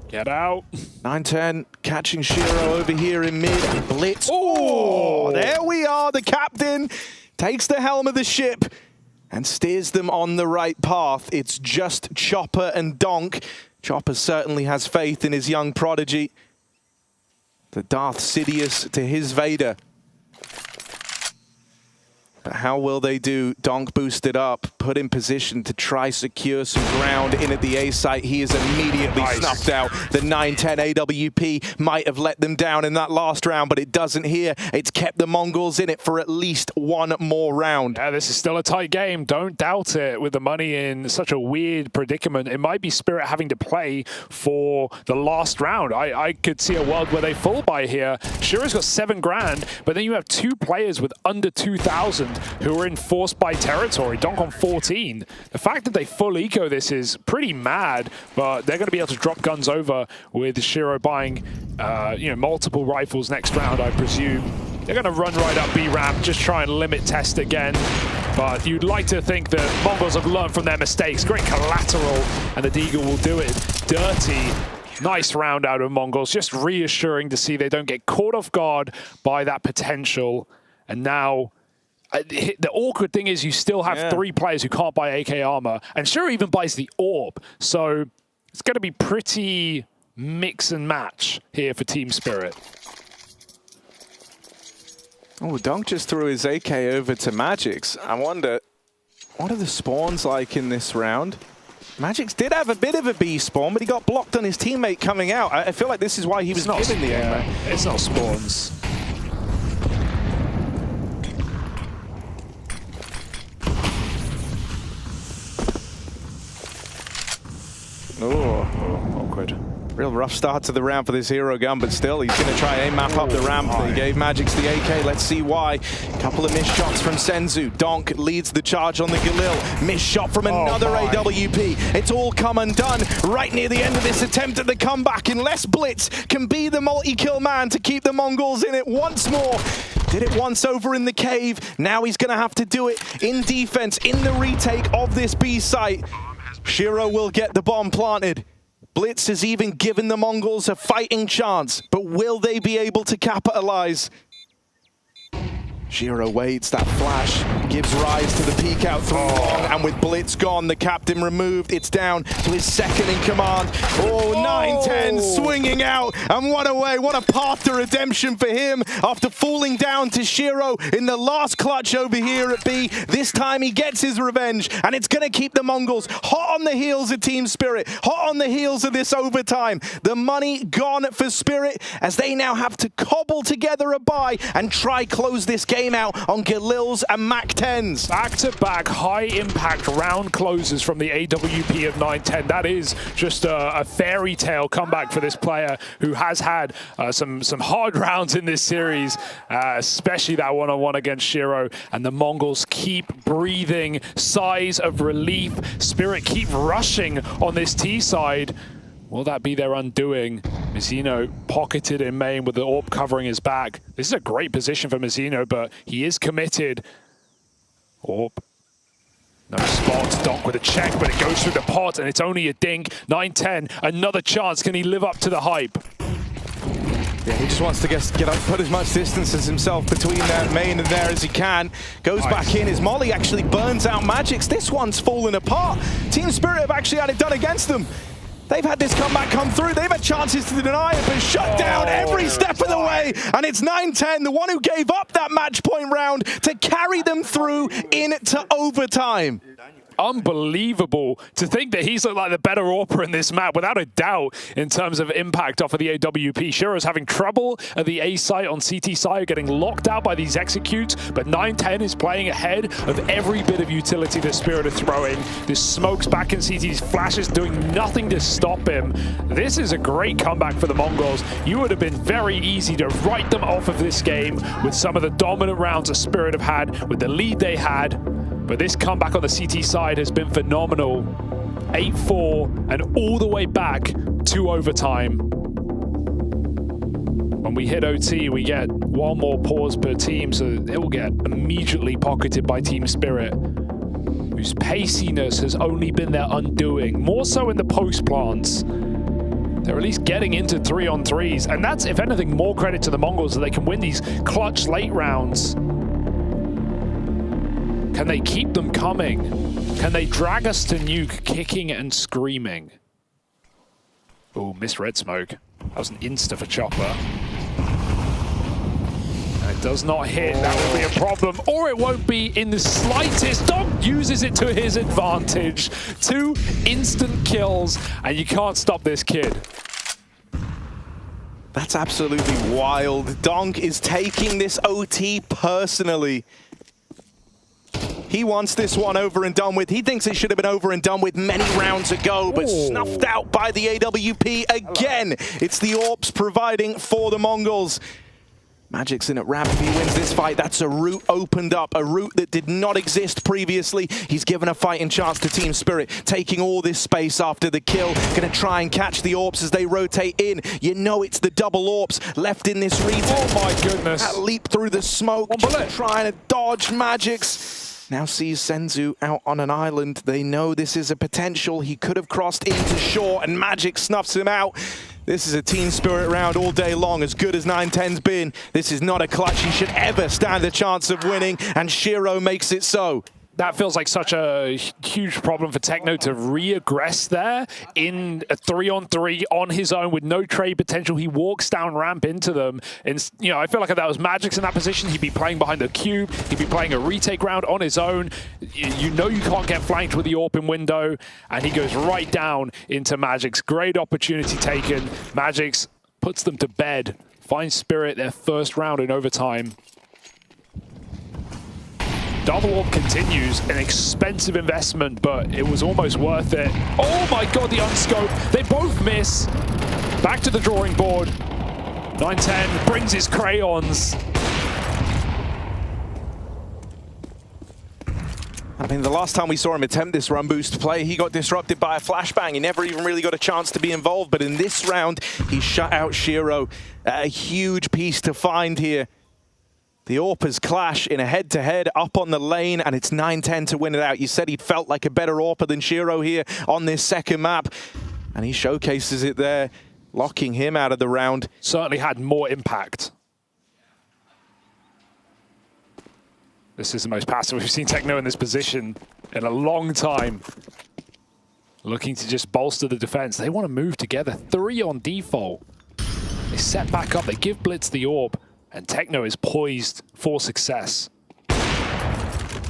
Get out. 910 catching Shiro over here in mid, and Blitz. Oh, there we are. The captain takes the helm of the ship and steers them on the right path. It's just Chopper and Donk. Chopper certainly has faith in his young prodigy. The Darth Sidious to his Vader. But how will they do? Donk boosted up, put in position to try secure some ground in at the A site. He is immediately snuffed out. The 910 AWP might have let them down in that last round, but it doesn't here. It's kept the Mongols in it for at least one more round. Yeah, this is still a tight game. Don't doubt it. With the money in such a weird predicament, it might be Spirit having to play for the last round. I could see a world where they full buy here. Shiro's got 7 grand, but then you have 2 players with under 2,000 who are in forced buy territory. Donk on 14. The fact that they full eco this is pretty mad, but they're going to be able to drop guns over with Shiro buying multiple rifles next round, I presume. They're going to run right up B ramp, just try and limit test again. But you'd like to think that Mongols have learned from their mistakes. Great collateral, and the Deagle will do it dirty. Nice round out of Mongols. Just reassuring to see they don't get caught off guard by that potential. And now the awkward thing is you still have 3 players who can't buy AK armor, and Shiro even buys the AWP. So it's going to be pretty mix and match here for Team Spirit. Oh, Donk just threw his AK over to Magix. I wonder, what are the spawns like in this round? Magix did have a bit of a B spawn, but he got blocked on his teammate coming out. I feel like this is why he was given the aim. It's not spawns. Oh, awkward. Real rough start to the round for this hero gun, but still, he's going to try and map up the ramp. He gave Magix the AK. Let's see why. Couple of missed shots from Senzu. Donk leads the charge on the Galil. Missed shot from another AWP. It's all come undone right near the end of this attempt at the comeback. Unless Blitz can be the multi-kill man to keep the Mongols in it once more. Did it once over in the cave. Now he's going to have to do it in defense, in the retake of this B site. Shiro will get the bomb planted. Blitz has even given the Mongols a fighting chance, but will they be able to capitalize? Shiro waits, that flash gives rise to the peek out through long, and with Blitz gone, the captain removed, it's down to his second in command. Oh, 9-10 swinging out, and what a way, what a path to redemption for him after falling down to Shiro in the last clutch over here at B. This time he gets his revenge, and it's going to keep the Mongols hot on the heels of Team Spirit, hot on the heels of this overtime. The money gone for Spirit as they now have to cobble together a buy and try close this game out on Galils and Mac-10s. Back-to-back high-impact round closes from the AWP of 9-10. That is just a fairy tale comeback for this player who has had some hard rounds in this series, especially that one-on-one against Shiro. And the Mongols keep breathing sighs of relief. Spirit keep rushing on this T side. Will that be their undoing? Mizzino pocketed in main with the AWP covering his back. This is a great position for Mizzino, but he is committed. AWP. No spot. Donk with a check, but it goes through the pot, and it's only a dink. 9-10, another chance. Can he live up to the hype? Yeah, he just wants to get up, put as much distance as himself between main and there as he can. Goes back in. His molly actually burns out Magix. This one's fallen apart. Team Spirit have actually had it done against them. They've had this comeback come through. They've had chances to deny it, but shut down every step of the way. And it's 9-10, the one who gave up that match point round to carry them through into overtime. Unbelievable to think that he's looked like the better AWPer in this map, without a doubt, in terms of impact off of the AWP. Shiro's having trouble at the A site on CT side, getting locked out by these executes, but 9-10 is playing ahead of every bit of utility that Spirit are throwing. This smokes back in CT's flashes, doing nothing to stop him. This is a great comeback for the Mongols. You would have been very easy to write them off of this game with some of the dominant rounds that Spirit have had, with the lead they had. But this comeback on the CT side has been phenomenal. 8-4 and all the way back to overtime. When we hit OT, we get one more pause per team, so it will get immediately pocketed by Team Spirit, whose paciness has only been their undoing, more so in the post plants. They're at least getting into 3-on-3s, and that's, if anything, more credit to the Mongols that they can win these clutch late rounds. Can they keep them coming? Can they drag us to nuke, kicking and screaming? Oh, missed red smoke. That was an insta for Chopper. And it does not hit. That will be a problem, or it won't be in the slightest. Donk uses it to his advantage. 2 instant kills, and you can't stop this kid. That's absolutely wild. Donk is taking this OT personally. He wants this one over and done with. He thinks it should have been over and done with many rounds ago, but snuffed out by the AWP again. It's the AWPs providing for the Mongols. Magic's in at ramp. If he wins this fight, that's a route opened up, a route that did not exist previously. He's given a fighting chance to Team Spirit, taking all this space after the kill. Gonna try and catch the AWPs as they rotate in. You know it's the double AWPs left in this region. Oh my goodness. That leap through the smoke, just trying to dodge Magic's. Now sees Senzu out on an island. They know this is a potential. He could have crossed into shore, and Magic snuffs him out. This is a Team Spirit round all day long, as good as 9-10's been. This is not a clutch he should ever stand a chance of winning, and Shiro makes it so. that feels like such a huge problem for Techno to re-aggress there in a 3-on-3 on his own with no trade potential. He walks down ramp into them. And, you know, I feel like if that was Magic's in that position, he'd be playing behind the cube. He'd be playing a retake round on his own. You know you can't get flanked with the AWP in window. And he goes right down into Magic's. Great opportunity taken. Magic's puts them to bed. Finds Spirit their first round in overtime. Double AWP continues, an expensive investment, but it was almost worth it. Oh my god, the unscope. They both miss. Back to the drawing board. 910 brings his crayons. I mean, the last time we saw him attempt this run boost play, he got disrupted by a flashbang. He never even really got a chance to be involved, but in this round, he shut out Shiro. A huge piece to find here. The AWPers clash in a head-to-head up on the lane, and it's 910 to win it out. You said he felt like a better AWPer than Shiro here on this second map, and he showcases it there, locking him out of the round. Certainly had more impact. This is the most passive we've seen Techno in this position in a long time. Looking to just bolster the defense. They want to move together. 3 on default. They set back up. They give Blitz the AWP. And Techno is poised for success.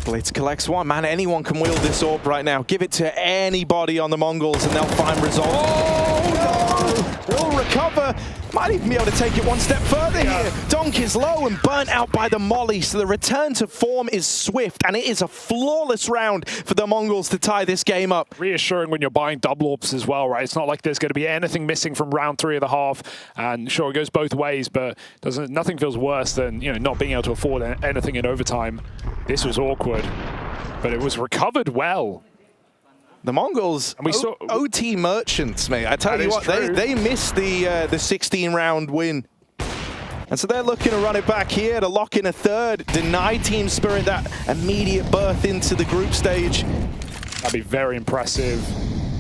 Blitz collects one. Man, anyone can wield this AWP right now. Give it to anybody on the Mongols and they'll find resolve. Oh, no! Will recover. Might even be able to take it one step further here. Donk is low and burnt out by the molly, so the return to form is swift, and it is a flawless round for the Mongols to tie this game up. Reassuring when you're buying double AWPs as well, right? It's not like there's going to be anything missing from round 3 of the half, and sure, it goes both ways, but nothing feels worse than, you know, not being able to afford anything in overtime. This was awkward, but it was recovered well. The Mongols, and we saw OT merchants, mate. I tell you what, they missed the 16-round win. And so they're looking to run it back here to lock in a third, deny Team Spirit that immediate berth into the group stage. That'd be very impressive.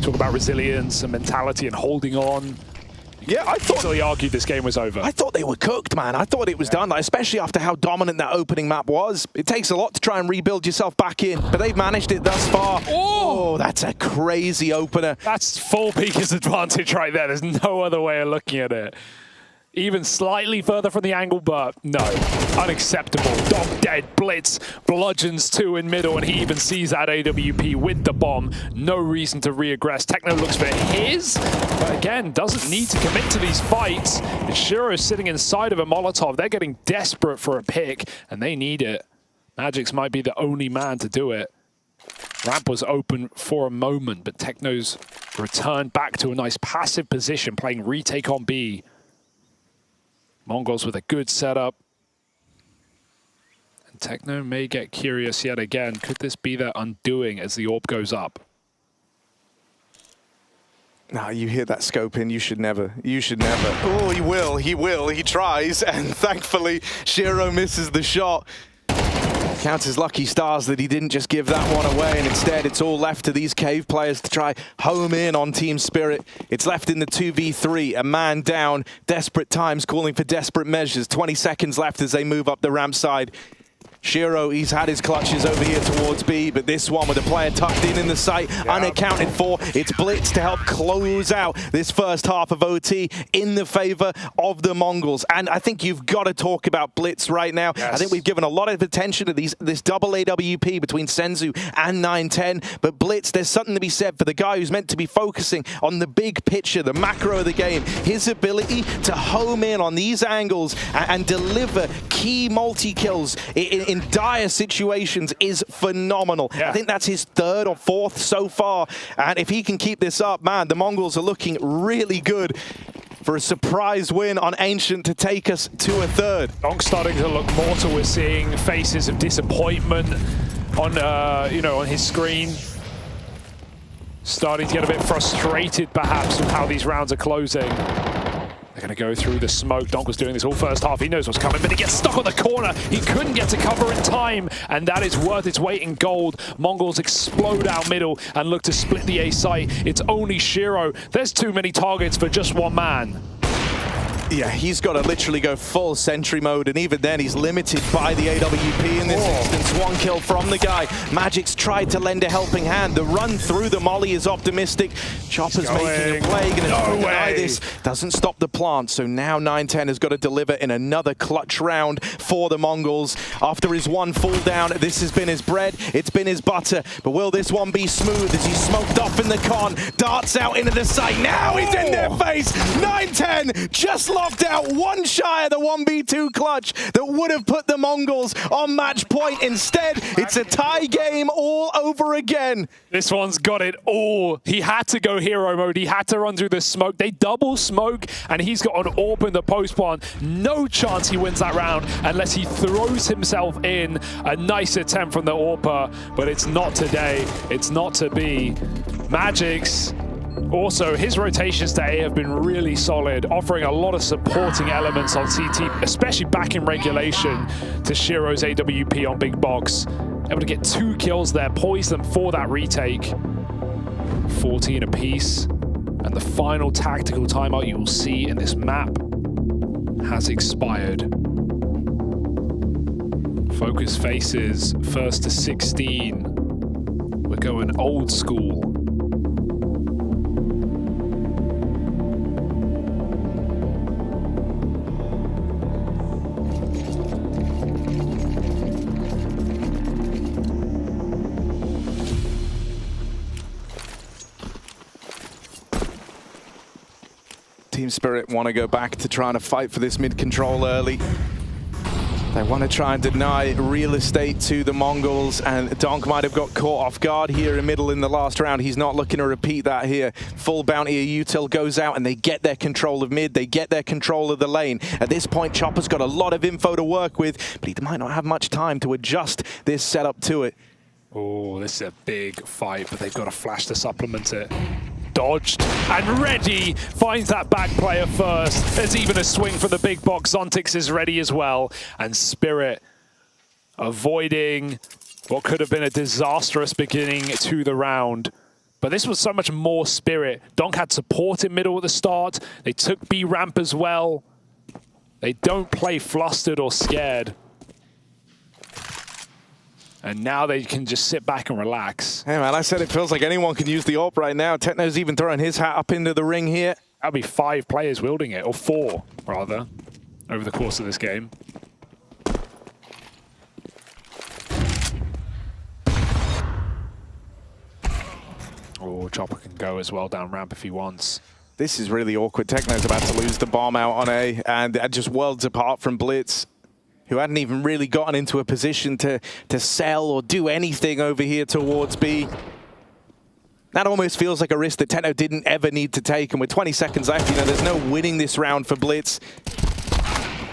Talk about resilience and mentality and holding on. Yeah, I thought easily argued this game was over. I thought they were cooked, man. I thought it was done, like, especially after how dominant that opening map was. It takes a lot to try and rebuild yourself back in, but they've managed it thus far. Oh, that's a crazy opener. That's full Peaker's advantage right there. There's no other way of looking at it. Even slightly further from the angle, but no. Unacceptable. Dog dead. Blitz bludgeons 2 in middle, and he even sees that AWP with the bomb. No reason to re-aggress. Techno looks for his, but again, doesn't need to commit to these fights. Shiro's sitting inside of a Molotov. They're getting desperate for a pick, and they need it. Magic's might be the only man to do it. Ramp was open for a moment, but Techno's returned back to a nice passive position, playing retake on B. Mongols with a good setup. And Techno may get curious yet again. Could this be their undoing as the AWP goes up? No, you hear that scope in, you should never. Oh, he will, he tries, and thankfully Shiro misses the shot. Counts his lucky stars that he didn't just give that one away, and instead it's all left to these Cave players to try home in on Team Spirit. It's left in the 2v3, a man down, desperate times calling for desperate measures. 20 seconds left as they move up the ramp side. Shiro, he's had his clutches over here towards B, but this one with a player tucked in the site, unaccounted for. It's Blitz to help close out this first half of OT in the favor of the Mongols. And I think you've got to talk about Blitz right now. Yes. I think we've given a lot of attention to this double AWP between Senzu and 910, but Blitz, there's something to be said for the guy who's meant to be focusing on the big picture, the macro of the game. His ability to home in on these angles and deliver key multi-kills in dire situations is phenomenal. I think that's his 3rd or 4th so far. And if he can keep this up, man, the Mongols are looking really good for a surprise win on Ancient to take us to a 3rd. Donk's starting to look mortal. We're seeing faces of disappointment on, on his screen. Starting to get a bit frustrated, perhaps, with how these rounds are closing. They're going to go through the smoke. Donk was doing this all first half. He knows what's coming, but he gets stuck on the corner. He couldn't get to cover in time, and that is worth its weight in gold. Mongols explode out middle and look to split the A site. It's only Shiro. There's too many targets for just one man. Yeah, he's got to literally go full sentry mode, and even then he's limited by the AWP in this instance. One kill from the guy. Magic's tried to lend a helping hand. The run through the molly is optimistic. Chopper's making a play, going to deny this. Doesn't stop the plant, so now 9-10 has got to deliver in another clutch round for the Mongols. After his one fall down, this has been his bread, it's been his butter, but will this one be smooth as he's smoked off in the con, darts out into the site, now he's in their face. 9-10 just locked out, one shy of the 1v2 clutch that would have put the Mongols on match point. Instead, it's a tie game all over again. This one's got it all. He had to go hero mode. He had to run through the smoke. They double smoke, and he's got an AWP in the post plant. No chance he wins that round unless he throws himself in. A nice attempt from the AWPer, but it's not today. It's not to be. Magic's also, his rotations to A have been really solid, offering a lot of supporting elements on CT, especially back in regulation to Shiro's AWP on big box. Able to get 2 kills there, poise them for that retake. 14 apiece. And the final tactical timeout you will see in this map has expired. Focus faces first to 16. We're going old school. Team Spirit want to go back to trying to fight for this mid control early. They want to try and deny real estate to the Mongols, and Donk might have got caught off guard here in middle in the last round. He's not looking to repeat that here. Full bounty of util goes out, and they get their control of mid. They get their control of the lane. At this point, Chopper's got a lot of info to work with, but he might not have much time to adjust this setup to it. Oh, this is a big fight, but they've got to flash to supplement it. Dodged and ready, finds that back player first. There's even a swing for the big box. Zontix is ready as well, and Spirit avoiding what could have been a disastrous beginning to the round. But this was so much more Spirit. Donk had support in middle at the start. They took B ramp as well. They don't play flustered or scared. And now they can just sit back and relax. Hey man, I said it feels like anyone can use the AWP right now. Techno's even throwing his hat up into the ring here. That'll be 5 players wielding it, or 4 rather, over the course of this game. Oh, Chopper can go as well down ramp if he wants. This is really awkward. Techno's about to lose the bomb out on A, and just worlds apart from Blitz, who hadn't even really gotten into a position to sell or do anything over here towards B. That almost feels like a risk that Techno didn't ever need to take, and with 20 seconds left, you know, there's no winning this round for Blitz.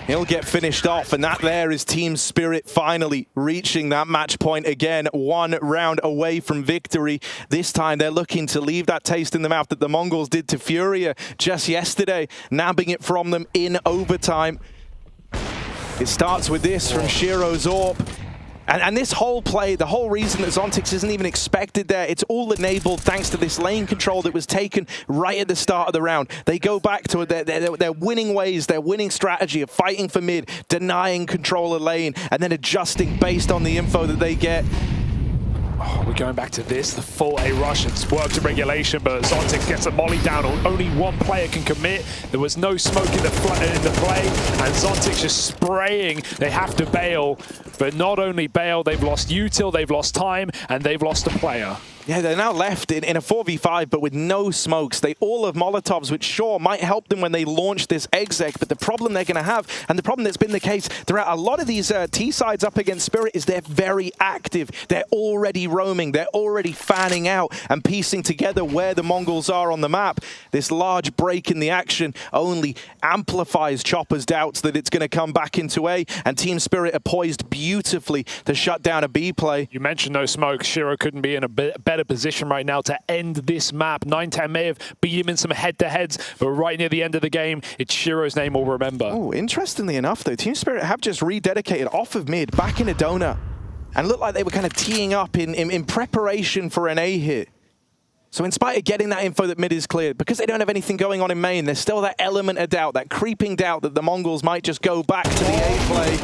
He'll get finished off, and that there is Team Spirit finally reaching that match point again, 1 round away from victory. This time they're looking to leave that taste in the mouth that the Mongols did to Furia just yesterday, nabbing it from them in overtime. It starts with this from Shiro's AWP. And this whole play, the whole reason that Zontix isn't even expected there, it's all enabled thanks to this lane control that was taken right at the start of the round. They go back to their winning ways, their winning strategy of fighting for mid, denying control of lane, and then adjusting based on the info that they get. Oh, we're going back to this, the full A rush. It's worked in regulation, but Zontix gets a molly down. Only 1 player can commit. There was no smoke in the play, and Zontix just spraying. They have to bail, but not only bail, they've lost util, they've lost time, and they've lost a player. Yeah, they're now left in a 4v5, but with no smokes. They all have Molotovs, which sure might help them when they launch this exec, but the problem they're going to have, and the problem that's been the case throughout a lot of these T-sides up against Spirit, is they're very active. They're already roaming. They're already fanning out and piecing together where the Mongols are on the map. This large break in the action only amplifies Chopper's doubts that it's going to come back into A, and Team Spirit are poised beautifully to shut down a B play. You mentioned no smoke. Shiro couldn't be in a better position right now to end this map. 9-10 may have beat him in some head-to-heads, but right near the end of the game, it's Shiro's name we'll remember. Oh, interestingly enough, though, Team Spirit have just rededicated off of mid, back in a donut, and looked like they were kind of teeing up in preparation for an A hit. So in spite of getting that info that mid is cleared, because they don't have anything going on in main, there's still that element of doubt, that creeping doubt that the Mongols might just go back to the A play.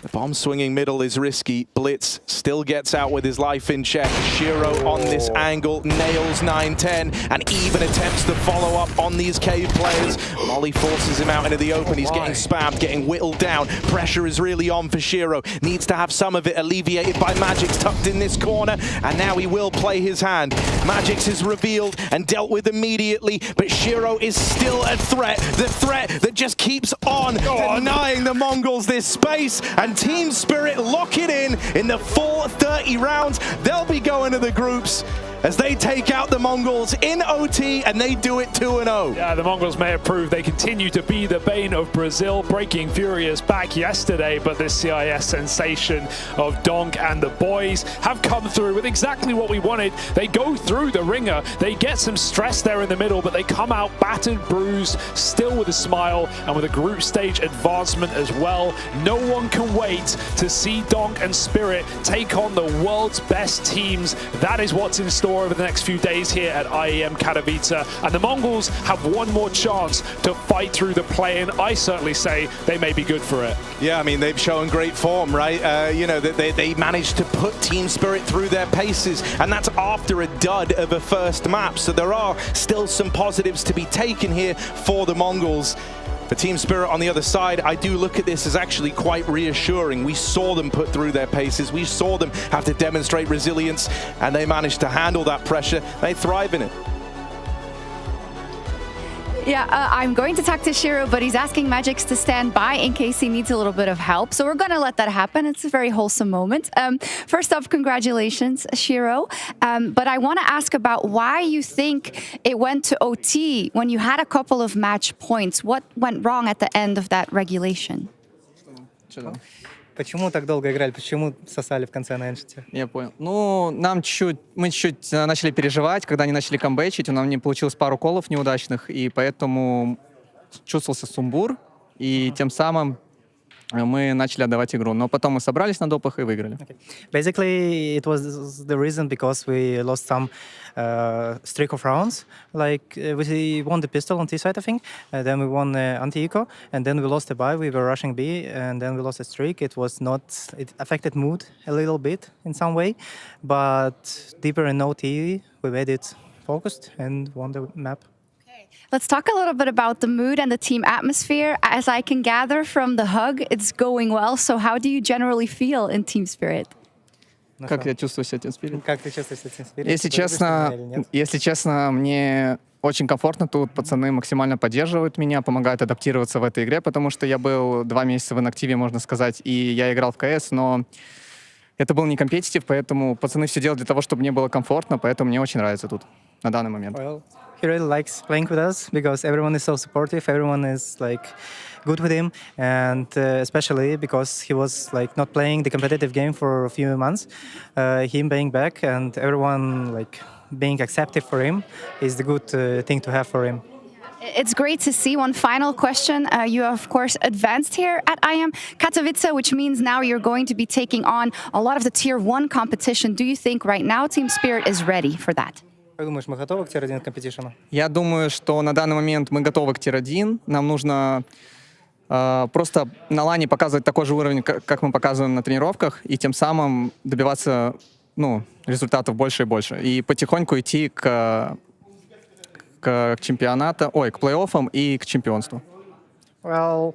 The bomb swinging middle is risky. Blitz still gets out with his life in check. Shiro on this angle nails 9-10 and even attempts to follow up on these cave players. Molly forces him out into the open. He's getting spammed, getting whittled down. Pressure is really on for Shiro. Needs to have some of it alleviated by Magix tucked in this corner, and now he will play his hand. Magix is revealed and dealt with immediately, but Shiro is still a threat. The threat that just keeps on denying the Mongols this space, and Team Spirit lock it in the full 30 rounds. They'll be going to the groups as they take out the Mongols in OT, and they do it 2-0. Yeah, the Mongols may have proved they continue to be the bane of Brazil, breaking Furious back yesterday, but this CIS sensation of Donk and the boys have come through with exactly what we wanted. They go through the ringer, they get some stress there in the middle, but they come out battered, bruised, still with a smile, and with a group stage advancement as well. No one can wait to see Donk and Spirit take on the world's best teams. That is what's in store over the next few days here at IEM Katowice, and the Mongols have one more chance to fight through the play-in. I certainly say they may be good for it. Yeah, I mean, they've shown great form, right? You know, they managed to put Team Spirit through their paces, and that's after a dud of a first map. So there are still some positives to be taken here for the Mongols. For Team Spirit on the other side, I do look at this as actually quite reassuring. We saw them put through their paces. We saw them have to demonstrate resilience, and they managed to handle that pressure. They thrive in it. Yeah, I'm going to talk to Shiro, but he's asking Magix to stand by in case he needs a little bit of help. So we're going to let that happen. It's a very wholesome moment. First off, congratulations, Shiro. But I want to ask about why you think it went to OT when you had a couple of match points. What went wrong at the end of that regulation? Почему так долго играли? Почему сосали в конце на Ancient? Я понял. Ну, мы чуть-чуть начали переживать, когда они начали камбэчить, у нас не получилось пару колов неудачных, и поэтому чувствовался сумбур, и тем самым мы начали отдавать игру. Но потом мы собрались на допах и выиграли. Basically, it was the reason because we lost some streak of rounds. Like we won the pistol on T side, I think. Then we won anti-eco, and then we lost the buy. We were rushing B, and then we lost a streak. It affected mood a little bit in some way, but deeper in OT, we made it focused and won the map. Let's talk a little bit about the mood and the team atmosphere. As I can gather from the hug, it's going well. So how do you generally feel in Team Spirit? Как я чувствую себя Team Spirit? Как ты чувствуешь себя Team Spirit? Если честно, мне очень комфортно тут. Пацаны максимально поддерживают меня, помогают адаптироваться в этой игре, потому что я был 2 месяца в инактиве, можно сказать, и я играл в КС, но это был не компетитив, поэтому пацаны все делают для того, чтобы мне было комфортно, поэтому мне очень нравится тут на данный момент. He really likes playing with us because everyone is so supportive, everyone is like good with him, and especially because he was like not playing the competitive game for a few months. Him being back and everyone like being accepted for him is the good thing to have for him. It's great to see. One final question. You, of course, advanced here at IEM Katowice, which means now you're going to be taking on a lot of the Tier 1 competition. Do you think right now Team Spirit is ready for that? Как думаешь, мы готовы к Tier 1 competition? Я думаю, что на данный момент мы готовы к Tier 1. Нам нужно просто на лане показывать такой же уровень, как мы показываем на тренировках, и тем самым добиваться результатов больше и больше. И потихоньку идти к чемпионату, к плей-оффам и к чемпионству. Well,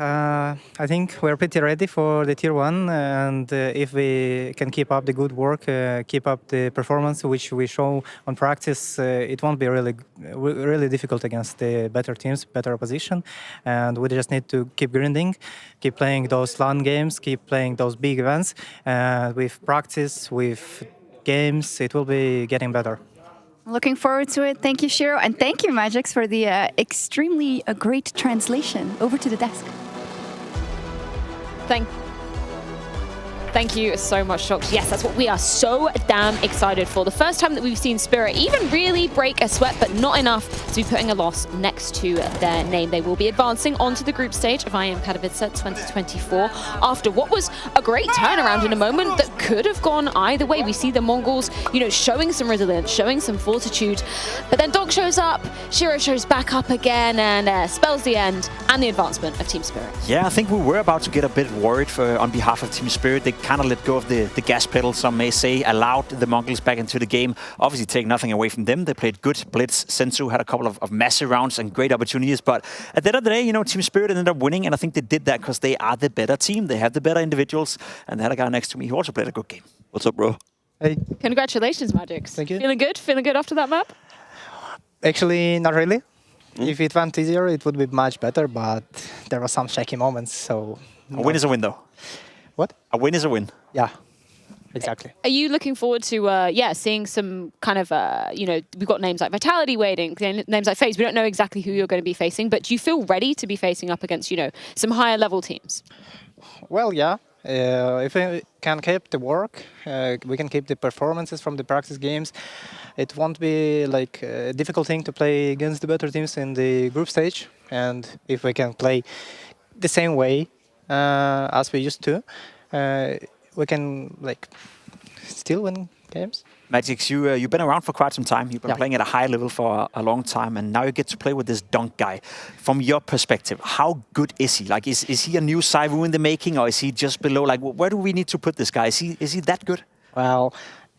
I think we're pretty ready for the Tier 1, and if we can keep up the good work, keep up the performance which we show on practice, it won't be really difficult against the better teams, better opposition, and we just need to keep grinding, keep playing those LAN games, keep playing those big events, and with practice, with games, it will be getting better. Looking forward to it. Thank you, Shiro, and thank you, Magix, for the extremely great translation. Over to the desk. Thank you so much, Shox. Yes, that's what we are so damn excited for. The first time that we've seen Spirit even really break a sweat, but not enough to be putting a loss next to their name. They will be advancing onto the group stage of IEM Katowice 2024 after what was a great turnaround in a moment that could have gone either way. We see the Mongols, you know, showing some resilience, showing some fortitude, but then Donk shows up, Shiro shows back up again, and spells the end and the advancement of Team Spirit. Yeah, I think we were about to get a bit worried on behalf of Team Spirit. They kind of let go of the gas pedal, some may say, allowed the Mongols back into the game. Obviously, take nothing away from them. They played good blitz. Sensu had a couple of massive rounds and great opportunities. But at the end of the day, you know, Team Spirit ended up winning. And I think they did that because they are the better team. They have the better individuals. And they had a guy next to me who also played a good game. What's up, bro? Hey. Congratulations, Magix. Thank you. Feeling good? Feeling good after that map? Actually, not really. If it went easier, it would be much better. But there were some shaky moments. So a win is a win, though. What? A win is a win. Yeah. Exactly. Are you looking forward to, seeing some kind of, you know, we've got names like Vitality waiting, names like FaZe. We don't know exactly who you're going to be facing, but do you feel ready to be facing up against, you know, some higher level teams? Well, yeah. If we can keep the work, we can keep the performances from the practice games. It won't be like a difficult thing to play against the better teams in the group stage. And if we can play the same way as we used to, we can like still win games. Magix, you've been around for quite some time. You've been playing at a high level for a long time, and now you get to play with this Donk guy. From your perspective, how good is he? Like, is he a new Saivu in the making, or is he just below? Like, where do we need to put this guy? Is he that good? Well,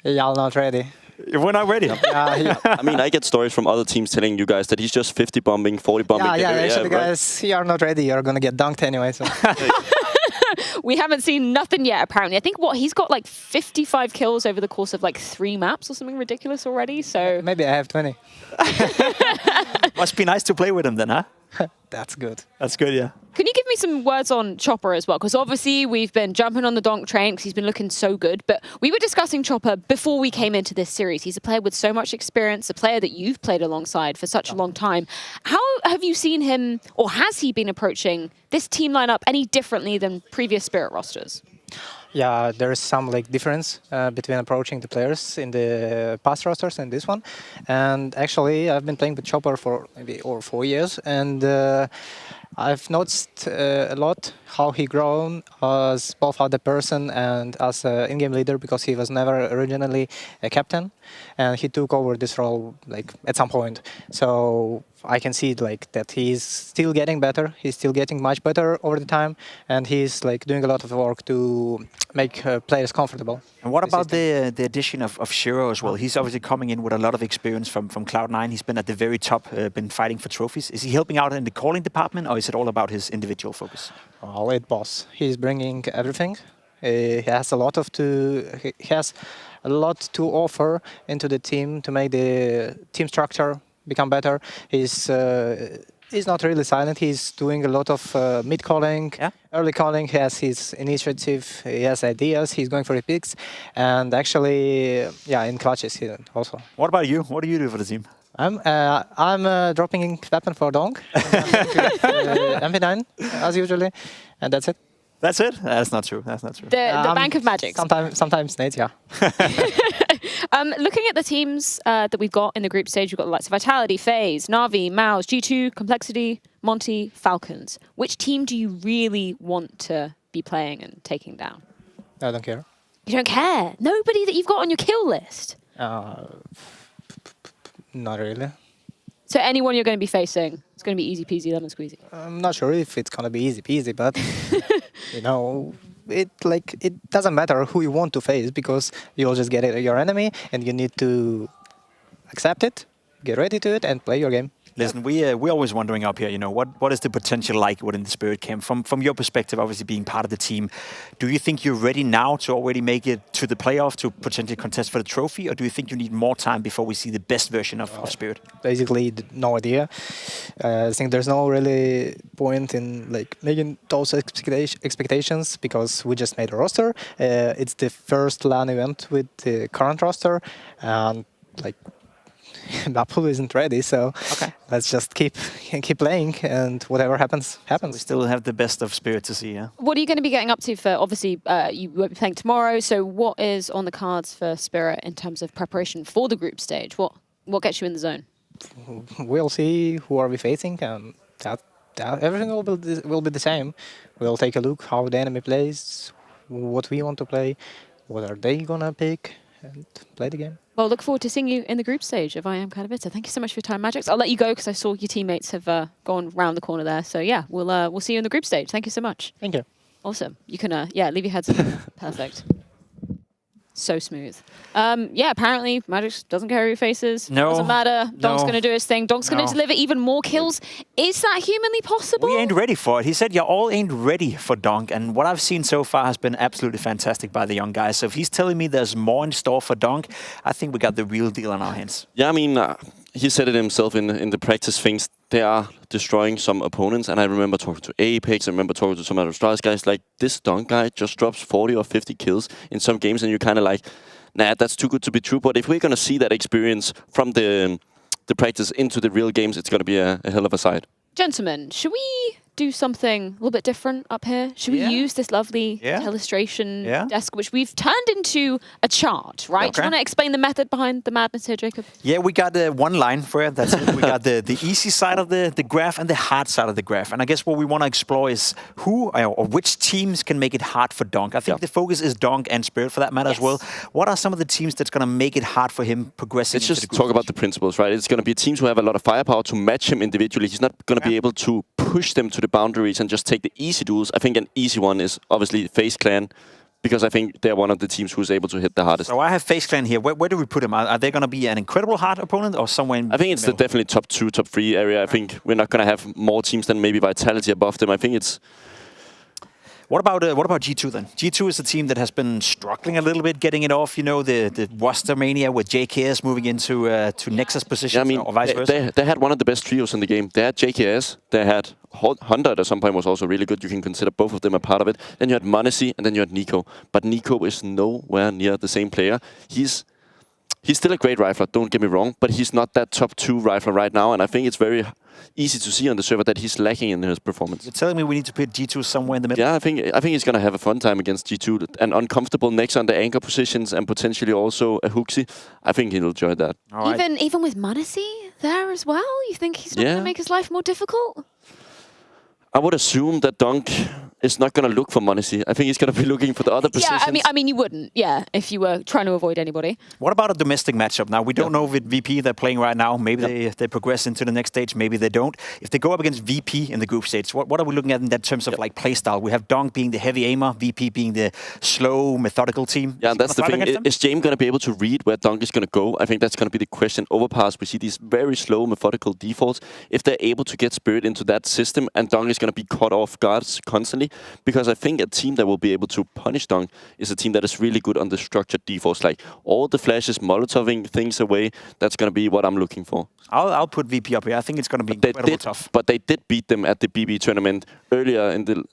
y'all not ready. We're not ready. I mean, I get stories from other teams telling you guys that he's just 50 bombing, 40 bombing. Actually, guys, you are not ready. You're gonna get dunked anyway. So. We haven't seen nothing yet, apparently. I think, he's got like 55 kills over the course of like 3 maps or something ridiculous already, so... Maybe I have 20. Must be nice to play with him then, huh? That's good. That's good, yeah. Can you give me some words on Chopper as well? Because obviously we've been jumping on the Donk train because he's been looking so good. But we were discussing Chopper before we came into this series. He's a player with so much experience, a player that you've played alongside for such a long time. How have you seen him, or has he been approaching this team lineup any differently than previous Spirit rosters? Yeah, there is some like difference between approaching the players in the past rosters and this one. And actually, I've been playing with Chopper for maybe 4 years, and I've noticed a lot how he grown as both as a person and as an in-game leader, because he was never originally a captain, and he took over this role like at some point. So I can see like that he's still getting better. He's still getting much better over the time, and he's like doing a lot of work to make players comfortable. And what about the addition of Shiro as well? He's obviously coming in with a lot of experience from Cloud9. He's been at the very top, been fighting for trophies. Is he helping out in the calling department, or is it all about his individual focus? Well, it boss. He's bringing everything. He has a lot to offer into the team to make the team structure become better. He's not really silent. He's doing a lot of mid calling, early calling. He has his initiative. He has ideas. He's going for the picks, and actually, in clutches also. What about you? What do you do for the team? I'm dropping weapon for Donk, MP9 as usually, and that's it. That's it? That's not true. That's not true. The Bank of Magic. Sometimes Nate, yeah. Looking at the teams that we've got in the group stage, we've got the likes of Vitality, FaZe, Na'Vi, Mouse, G2, Complexity, Monty, Falcons. Which team do you really want to be playing and taking down? I don't care. You don't care? Nobody that you've got on your kill list? Not really. So anyone you're going to be facing, it's going to be easy peasy lemon squeezy? I'm not sure if it's going to be easy peasy, but you know, it doesn't matter who you want to face, because you'll just get your enemy and you need to accept it, get ready to it, and play your game. Listen, we're always wondering up here, you know, what is the potential like within the Spirit camp? From your perspective, obviously being part of the team, do you think you're ready now to already make it to the playoff to potentially contest for the trophy, or do you think you need more time before we see the best version of Spirit? Basically, no idea. I think there's no really point in like making those expectations, because we just made a roster. It's the first LAN event with the current roster, and like Bapul isn't ready, so let's just keep playing, and whatever happens, happens. We still have the best of Spirit to see, yeah? What are you going to be getting up to for, obviously, you won't be playing tomorrow, so what is on the cards for Spirit in terms of preparation for the group stage? What gets you in the zone? We'll see who are we facing, and that everything will be the same. We'll take a look how the enemy plays, what we want to play, what are they gonna pick, and play the game. Well, look forward to seeing you in the group stage of IEM Katowice. Thank you so much for your time, Magix. I'll let you go because I saw your teammates have gone round the corner there. So yeah, we'll see you in the group stage. Thank you so much. Thank you. Awesome. You can leave your heads up. Perfect. So smooth. Yeah, apparently Magix doesn't care who he faces. No. Doesn't matter. Donk's going to do his thing. Donk's going to deliver even more kills. Is that humanly possible? We ain't ready for it. He said, you all ain't ready for Donk. And what I've seen so far has been absolutely fantastic by the young guys. So if he's telling me there's more in store for Donk, I think we got the real deal on our hands. Yeah, I mean, he said it himself in the practice things. They are destroying some opponents, and I remember talking to Apex, I remember talking to some other Astralis guys, like, this Donk guy just drops 40 or 50 kills in some games, and you're kind of like, nah, that's too good to be true. But if we're going to see that experience from the practice into the real games, it's going to be a hell of a sight. Gentlemen, should we do something a little bit different up here? Should we use this lovely illustration desk, which we've turned into a chart, right? Do you want to explain the method behind the madness here, Jacob? Yeah, we got one line for it. That's it. We got the easy side of the graph and the hard side of the graph. And I guess what we want to explore is who or which teams can make it hard for Donk. I think the focus is Donk and Spirit for that matter as well. What are some of the teams that's going to make it hard for him progressing? Let's just talk about the principles, right? It's going to be teams who have a lot of firepower to match him individually. He's not going to be able to push them to the boundaries and just take the easy duels. I think an easy one is obviously FaZe Clan, because I think they're one of the teams who's able to hit the hardest. So I have FaZe Clan here. Where do we put them? Are they going to be an incredible hard opponent or somewhere in I think it's the definitely top 2, top 3 area. I think we're not going to have more teams than maybe Vitality above them. I think it's... What about G2 then? G2 is a team that has been struggling a little bit, getting it off. You know, the roster mania with JKS moving into to Nexus positions, or vice versa. They had one of the best trios in the game. They had JKS, they had Hunter at some point was also really good. You can consider both of them a part of it. Then you had Monesi, and then you had Nico. But Nico is nowhere near the same player. He's still a great rifler, don't get me wrong, but he's not that top 2 rifler right now, and I think it's very easy to see on the server that he's lacking in his performance. You're telling me we need to put G2 somewhere in the middle? Yeah, I think he's going to have a fun time against G2. An uncomfortable next on the anchor positions and potentially also a Hooksy. I think he'll enjoy that. Even with Monesi there as well? You think he's not going to make his life more difficult? I would assume that Donk is not going to look for Monesi. I think he's going to be looking for the other positions. Yeah, I mean, you wouldn't, if you were trying to avoid anybody. What about a domestic matchup? Now, we don't know with VP they're playing right now. Maybe they progress into the next stage. Maybe they don't. If they go up against VP in the group stage, what are we looking at in that terms of like play style? We have Donk being the heavy aimer, VP being the slow, methodical team. Yeah, that's the thing. Is James going to be able to read where Donk is going to go? I think that's going to be the question. Overpass, we see these very slow, methodical defaults. If they're able to get Spirit into that system, and Donk is going to be caught off guards constantly, because I think a team that will be able to punish Donk is a team that is really good on the structured defaults, like all the flashes, molotoving things away. That's going to be what I'm looking for. I'll put VP up here. I think it's going to be incredibly tough. But they did beat them at the BB tournament earlier in the...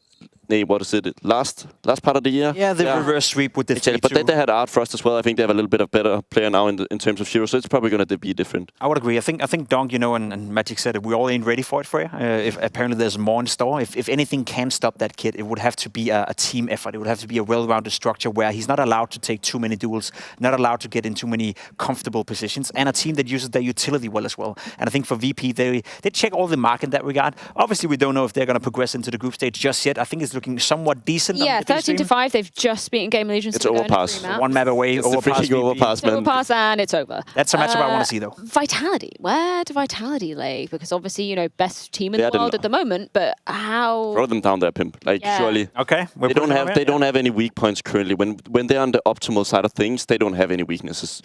what is it? Last part of the year? Yeah, the reverse sweep with the exactly. But then they had Art Frost as well. I think they have a little bit of better player now in terms of heroes, so it's probably going to be different. I would agree. I think Donk, you know, and Magic said it, we all ain't ready for it if apparently there's more in store. If anything can stop that kid, it would have to be a team effort. It would have to be a well-rounded structure where he's not allowed to take too many duels, not allowed to get in too many comfortable positions, and a team that uses their utility well as well. And I think for VP, they check all the mark in that regard. Obviously, we don't know if they're going to progress into the group stage just yet. I think it's looking somewhat decent. Yeah, 13-5. They've just beaten Game Legion. It's Overpass. One map away. It's Overpass. Overpass, man. Overpass, and it's over. That's a matchup I want to see, though. Vitality. Where do Vitality lay? Because obviously, you know, best team in the world at the moment. But how? Throw them down there, pimp. Like surely. Okay. They don't have any weak points currently. When they're on the optimal side of things, they don't have any weaknesses.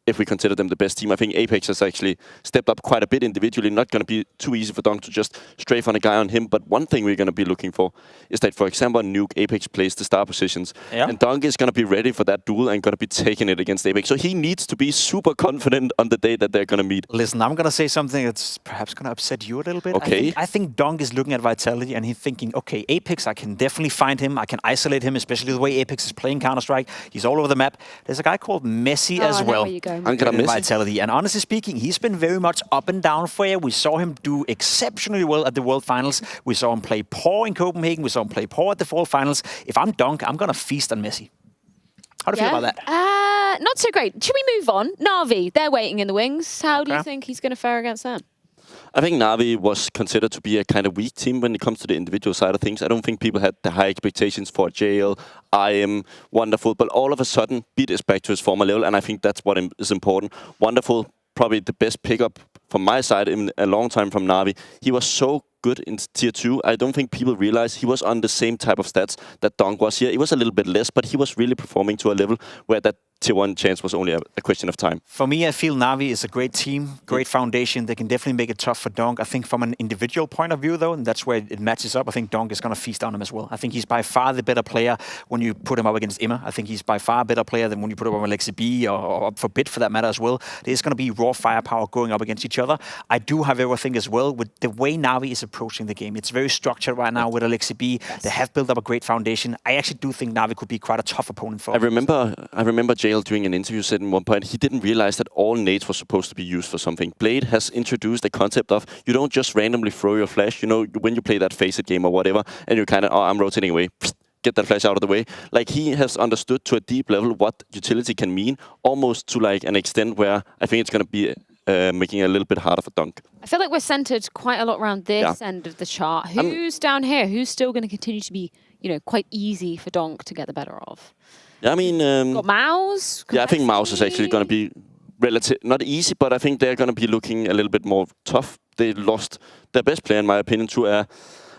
If we consider them the best team, I think Apex has actually stepped up quite a bit individually. Not going to be too easy for Donk to just strafe on a guy on him. But one thing we're going to be looking for is that, for example, Nuke, Apex plays the star positions. Yeah. And Donk is going to be ready for that duel and going to be taking it against Apex. So he needs to be super confident on the day that they're going to meet. Listen, I'm going to say something that's perhaps going to upset you a little bit. Okay. I think Donk is looking at Vitality and he's thinking, okay, Apex, I can definitely find him. I can isolate him, especially the way Apex is playing Counter-Strike. He's all over the map. There's a guy called Messi as well. Vitality. And honestly speaking, he's been very much up and down for you. We saw him do exceptionally well at the World Finals. We saw him play poor in Copenhagen. We saw him play poor at the Fall Finals. If I'm Dunk, I'm going to feast on Messi. How do you feel about that? Not so great. Should we move on? Na'Vi, they're waiting in the wings. How do you think he's going to fare against them? I think Na'Vi was considered to be a kind of weak team when it comes to the individual side of things. I don't think people had the high expectations for JL, IEM, Wonderful, but all of a sudden, Beat is back to his former level, and I think that's what is important. Wonderful, probably the best pickup from my side in a long time from Na'Vi. He was so good in Tier 2. I don't think people realize he was on the same type of stats that Dunk was here. He was a little bit less, but he was really performing to a level where that Tier 1 chance was only a question of time. For me, I feel Na'Vi is a great team, great foundation. They can definitely make it tough for Dunk. I think from an individual point of view, though, and that's where it matches up, I think Dunk is going to feast on him as well. I think he's by far the better player when you put him up against Emma. I think he's by far a better player than when you put him up against LXB or up for Bit for that matter as well. There's going to be raw firepower going up against each other. I do, however, think as well with the way Na'Vi is approaching the game. It's very structured right now with LXB. Yes. They have built up a great foundation. I actually do think Na'Vi could be quite a tough opponent for him. I remember JL doing an interview said in one point he didn't realize that all nades were supposed to be used for something. Blade has introduced the concept of you don't just randomly throw your flash, you know, when you play that Faceit game or whatever, and you kind of, oh, I'm rotating away, get that flash out of the way. Like, he has understood to a deep level what utility can mean, almost to like an extent where I think it's going to be making it a little bit harder for Dunk. I feel like we're centered quite a lot around this end of the chart. Who's down here? Who's still going to continue to be, you know, quite easy for Dunk to get the better of? Yeah, I mean... got Mouse? Yeah, I think Mouse is actually going to be not easy, but I think they're going to be looking a little bit more tough. They lost their best player, in my opinion, to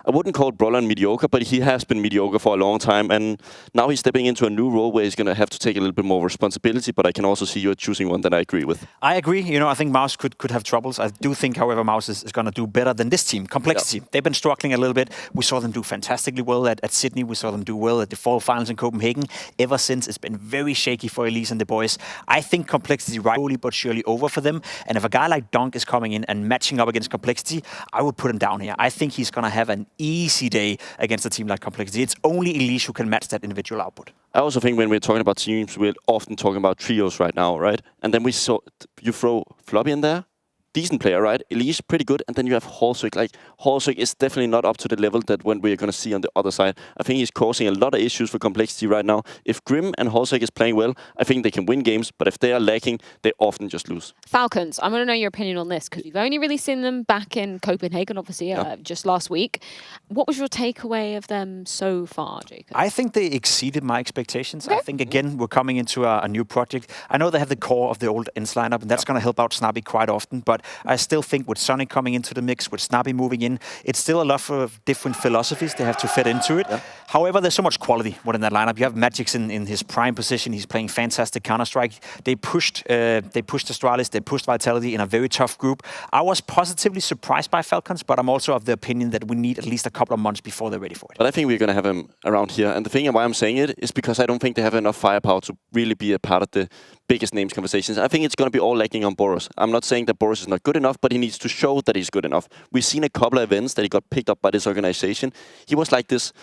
I wouldn't call Brawler mediocre, but he has been mediocre for a long time, and now he's stepping into a new role where he's going to have to take a little bit more responsibility, but I can also see you're choosing one that I agree with. I agree. You know, I think Mouse could have troubles. I do think, however, Mouse is going to do better than this team. Complexity. Yeah. They've been struggling a little bit. We saw them do fantastically well at Sydney. We saw them do well at the Fall Finals in Copenhagen. Ever since, it's been very shaky for Elise and the boys. I think Complexity right slowly but surely over for them, and if a guy like Dunk is coming in and matching up against Complexity, I would put him down here. I think he's going to have an easy day against a team like Complexity. It's only Elise who can match that individual output. I also think when we're talking about teams, we're often talking about trios right now, right? And then we saw you throw Floppy in there. Decent player, right? Elise, pretty good. And then you have Halswick. Like, Halswick is definitely not up to the level that when we're going to see on the other side. I think he's causing a lot of issues for Complexity right now. If Grim and Halswick is playing well, I think they can win games. But if they are lacking, they often just lose. Falcons, I want to know your opinion on this, because we've only really seen them back in Copenhagen, obviously, just last week. What was your takeaway of them so far, Jacob? I think they exceeded my expectations. Okay. I think, again, we're coming into a new project. I know they have the core of the old ENCE lineup, and that's going to help out Snobby quite often. But I still think with Sonic coming into the mix, with Snobby moving in, it's still a lot of different philosophies they have to fit into it. Yeah. However, there's so much quality within that lineup. You have Magix in his prime position. He's playing fantastic Counter-Strike. They pushed Astralis, they pushed Vitality in a very tough group. I was positively surprised by Falcons, but I'm also of the opinion that we need at least a couple of months before they're ready for it. But I think we're going to have him around here. And the thing why I'm saying it is because I don't think they have enough firepower to really be a part of the biggest names conversations. I think it's going to be all lacking on Boros. I'm not saying that Boros is not good enough, but he needs to show that he's good enough. We've seen a couple of events that he got picked up by this organization. He was like this,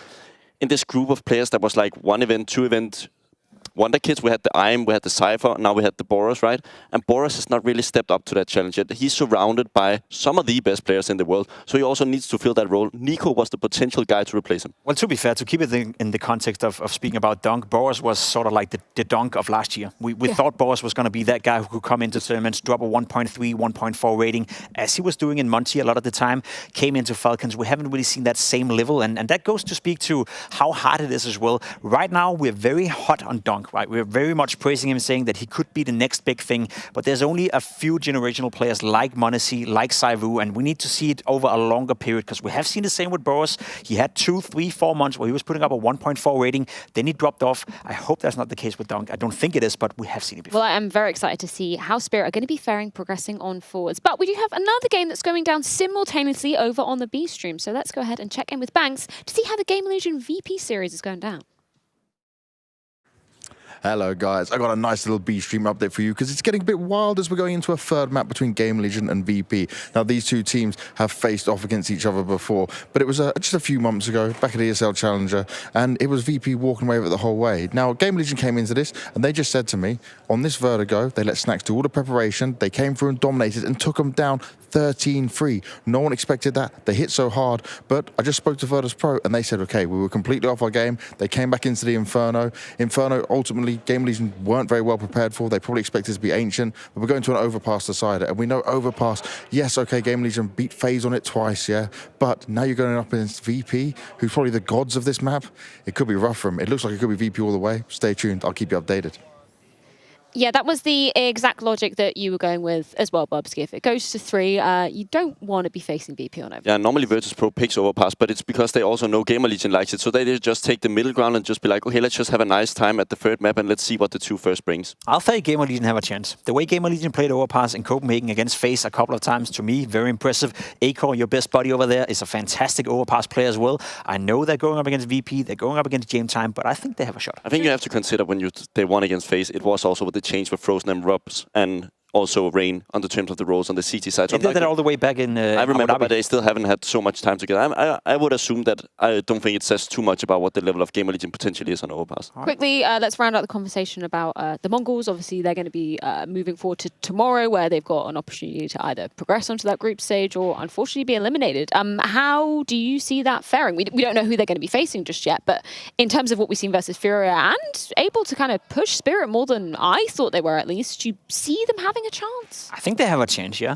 in this group of players that was like one event, two event Wonder Kids. We had the IEM, we had the Cypher, now we had the Boros, right? And Boros has not really stepped up to that challenge yet. He's surrounded by some of the best players in the world, so he also needs to fill that role. Nico was the potential guy to replace him. Well, to be fair, to keep it in the context of speaking about Dunk, Boros was sort of like the Dunk of last year. We thought Boros was going to be that guy who could come into tournaments, drop a 1.3, 1.4 rating, as he was doing in Monty a lot of the time, came into Falcons. We haven't really seen that same level, and that goes to speak to how hard it is as well. Right now, we're very hot on Dunk, right? We're very much praising him, saying that he could be the next big thing, but there's only a few generational players like Monacy, like Saivu, and we need to see it over a longer period, because we have seen the same with Boros. He had 2, 3, 4 months where he was putting up a 1.4 rating, then he dropped off. I hope that's not the case with Dunk. I don't think it is, but we have seen it before. Well, I'm very excited to see how Spirit are going to be faring, progressing on forwards. But we do have another game that's going down simultaneously over on the B stream, so let's go ahead and check in with Banks to see how the Game Illusion VP series is going down. Hello guys, I got a nice little B-Stream update for you because it's getting a bit wild as we're going into a third map between Game Legion and VP. Now these two teams have faced off against each other before, but it was just a few months ago, back at ESL Challenger, and it was VP walking away with it the whole way. Now Game Legion came into this and they just said to me, on this Vertigo, they let Snax do all the preparation, they came through and dominated and took them down 13-3. No one expected that. They hit so hard, but I just spoke to Virtus Pro and they said, okay, we were completely off our game. They came back into the Inferno. Inferno, ultimately, Game Legion weren't very well prepared for. They probably expected to be Ancient, but we're going to an Overpass to side it. And we know Overpass, yes, okay, Game Legion beat FaZe on it twice, yeah, but now you're going up against VP, who's probably the gods of this map. It could be rough for them. It looks like it could be VP all the way. Stay tuned. I'll keep you updated. Yeah, that was the exact logic that you were going with as well, Bubsky. If it goes to 3, you don't want to be facing VP on Overpass. Yeah, normally Virtus Pro picks Overpass, but it's because they also know Gamer Legion likes it. So they just take the middle ground and just be like, okay, let's just have a nice time at the third map and let's see what the 2 first brings. I'll say Gamer Legion have a chance. The way Gamer Legion played Overpass in Copenhagen against FaZe a couple of times, to me, very impressive. Acor, your best buddy over there, is a fantastic Overpass player as well. I know they're going up against VP, they're going up against Game Time, but I think they have a shot. I think you have to consider when they won against FaZe, it was also with the change for Frozen and Rubs and also Rain on the terms of the roles on the CT side. They did that all the way back in I remember, but they still haven't had so much time together. I would assume that I don't think it says too much about what the level of Gamer Legion potentially is on Overpass. Quickly, let's round out the conversation about the Mongols. Obviously, they're going to be moving forward to tomorrow, where they've got an opportunity to either progress onto that group stage or, unfortunately, be eliminated. How do you see that faring? We don't know who they're going to be facing just yet, but in terms of what we've seen versus Furia and able to kind of push Spirit more than I thought they were, at least, do you see them having a chance? I think they have a chance, yeah.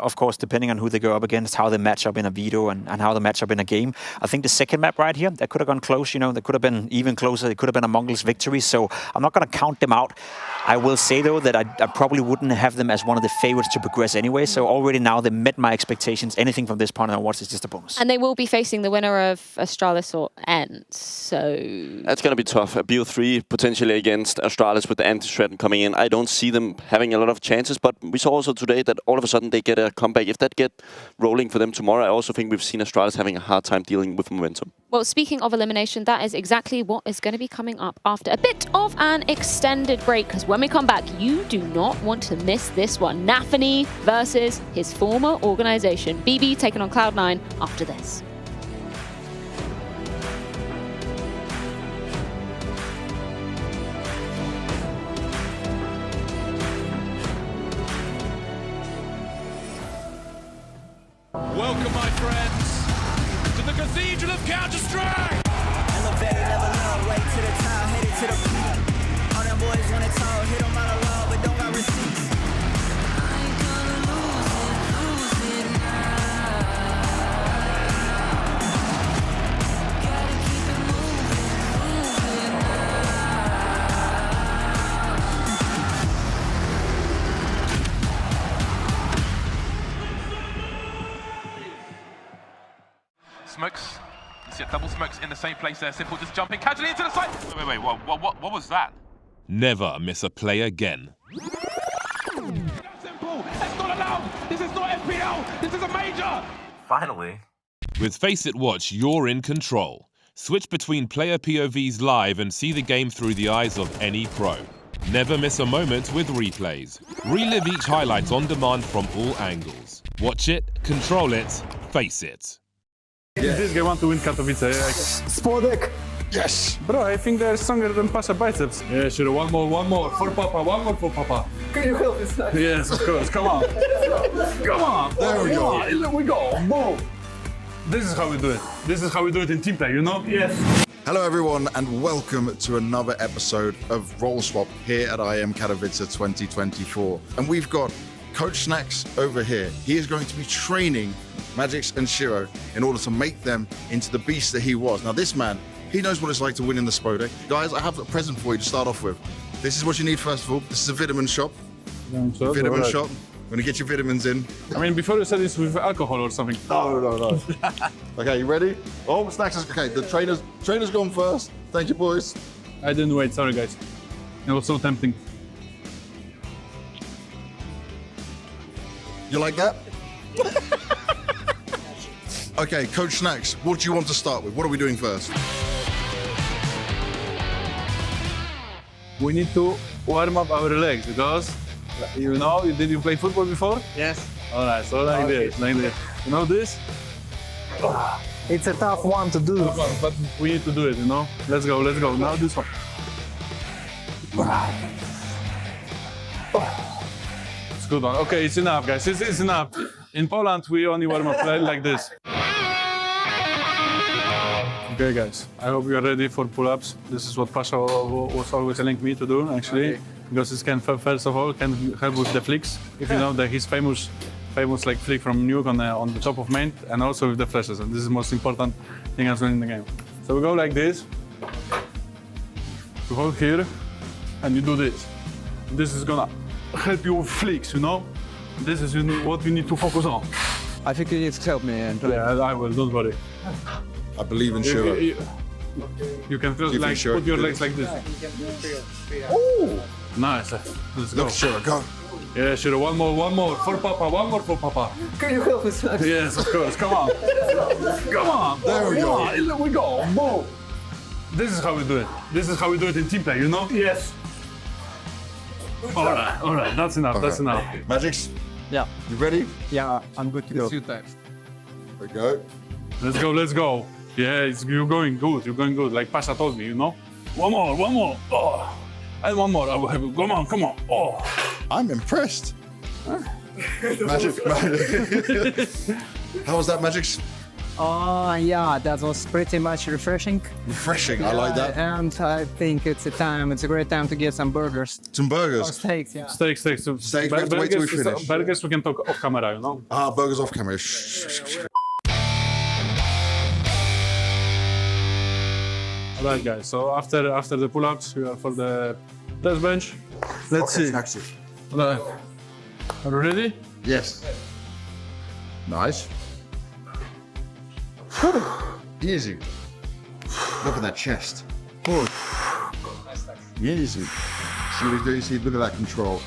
Of course, depending on who they go up against, how they match up in a veto and how they match up in a game. I think the second map right here, that could have gone close, you know, they could have been even closer. It could have been a Mongols victory, so I'm not going to count them out. I will say, though, that I probably wouldn't have them as one of the favorites to progress anyway, so already now they met my expectations. Anything from this point onwards is just a bonus. And they will be facing the winner of Astralis or ENCE, so... That's going to be tough. A BO3 potentially against Astralis with the anti-threat coming in. I don't see them having a lot of chances, but we saw also today that all of a sudden they get a comeback. If that get rolling for them tomorrow, I also think we've seen Astralis having a hard time dealing with momentum. Well, speaking of elimination, that is exactly what is going to be coming up after a bit of an extended break, because when we come back, you do not want to miss this one. Nafany versus his former organization. BB taking on Cloud9 after this. Welcome, my friends, to the Cathedral of Counter-Strike! Elevated, never long, way to the top, headed to the peak. All them boys wanna talk, hit them out of love, but don't got receipts. I ain't gonna lose it now. Gotta keep it moving Smokes. You see double smokes in the same place there. Simple just jumping casually into the side. Wait, what was that? Never miss a play again. Simple, that's not allowed. This is not FPL. This is a major. Finally. With Face It Watch, you're in control. Switch between player POVs live and see the game through the eyes of any pro. Never miss a moment with replays. Relive each highlight on demand from all angles. Watch it, control it, face it. Yes. This guy want to win Katowice. Spodek! Yes! Bro, I think they're stronger than Pasha Biceps. Yeah, sure. One more. For Papa. One more for Papa. Can you help this time? Yes, of course. Come on. Come on. There we go. There we go. Boom. This is how we do it. This is how we do it in team play, you know? Yes. Hello everyone and welcome to another episode of Roll Swap here at IEM Katowice 2024. And we've got Coach Snax over here. He is going to be training Magix and Shiro in order to make them into the beast that he was. Now this man, he knows what it's like to win in the Spodek. Guys, I have a present for you to start off with. This is what you need first of all. This is a vitamin shop. Vitamin shop. I'm gonna get your vitamins in. I mean, before you said this with alcohol or something. No. Okay, you ready? Oh, Snax is okay. The trainer's gone first. Thank you, boys. I didn't wait. Sorry, guys. It was so tempting. You like that? Okay, Coach Snax, what do you want to start with? What are we doing first? we need to warm up our legs because, you know, did you play football before? Yes. All right, so like this, like this. You know this? It's a tough one to do. But we need to do it, you know? Let's go, let's go. Now this one. It's a good one. Okay, it's enough, guys. It's enough. In Poland, we only warm up like this. Okay, guys. I hope you are ready for pull-ups. This is what Pasha was always telling me to do, actually, because it can, first of all, can help with the flicks. If you know that he's famous like flick from Nuke on the top of main, and also with the flashes. And this is the most important thing as well in the game. So we go like this. You hold here, and you do this. This is gonna help you with flicks, you know? This is what you need to focus on. I think you need to help me. Yeah, I will, don't worry. I believe in Shiro. You can just like put your legs like this. Ooh! Nice. Let's go. Look, Shiro, go. Yeah, Shiro, one more. For Papa, one more for Papa. Can you help us? Yes, of course. Come on. Come on. There we go. There we go. Boom. This is how we do it. This is how we do it in team play, you know? Yes. All right. That's enough. Okay. That's enough. Magix, Yeah. you ready? Yeah, I'm good to go. There we go. Let's go. Yeah, you're going good. You're going good. Like Pasha told me, you know? One more. Oh. And one more. Come on. Oh. I'm impressed. Magic. How was that, Magix? Yeah, that was pretty much refreshing. Refreshing, I like that. And I think it's a great time to get some burgers. Some burgers? Or steaks, yeah. Steaks. Steaks, we have to wait till we finish. Burgers we can talk off camera, you know? Burgers off camera. Shh. Alright guys, so after the pull-ups, we are for the test bench. Let's see. Alright. Are you ready? Yes. Nice. Easy. Look at that chest. Good. Easy. See what he's doing? See, look at that control.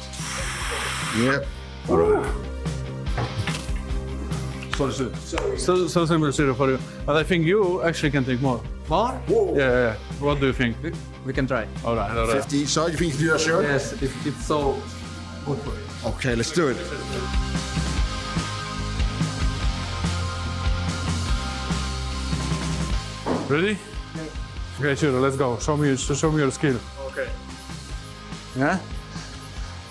Yep. Alright. So similar for you. But I think you actually can take more. More? Yeah. What do you think? We can try. Alright. 50 each side, you think you can do that, Shiro? Yes, it's so good for you. Okay, let's do it. Ready? Okay, Shiro, let's go. Show me your skill. Okay. Yeah?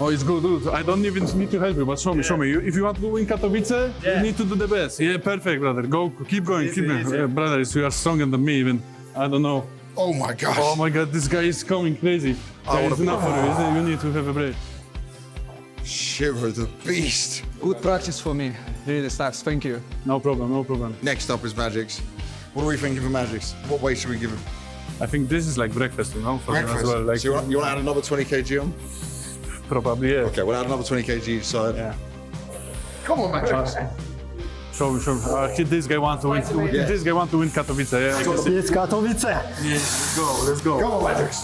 Oh, it's good. I don't even need to help you, but show me. If you want to win Katowice, you need to do the best. Yeah, perfect, brother. Go, keep going. Brother, you are stronger than me even. I don't know. Oh my gosh. Oh my god, this guy is going crazy. It's enough for you, isn't it? You need to have a break. Shiro, the beast. Good practice for me. Really sucks. Thank you. No problem. Next up is Magix. What are we thinking for Magix? What weight should we give him? I think this is like breakfast, you know, for him as Breakfast. well. Like, So you want to add another 20 kg on? probably, yeah. Okay, we'll add another 20 kg each side. Yeah. Come on, Magix. Show me. This guy want to win. Yeah. This guy want to win Katowice. Yeah. It's Katowice. Let's go. Come on, Magix.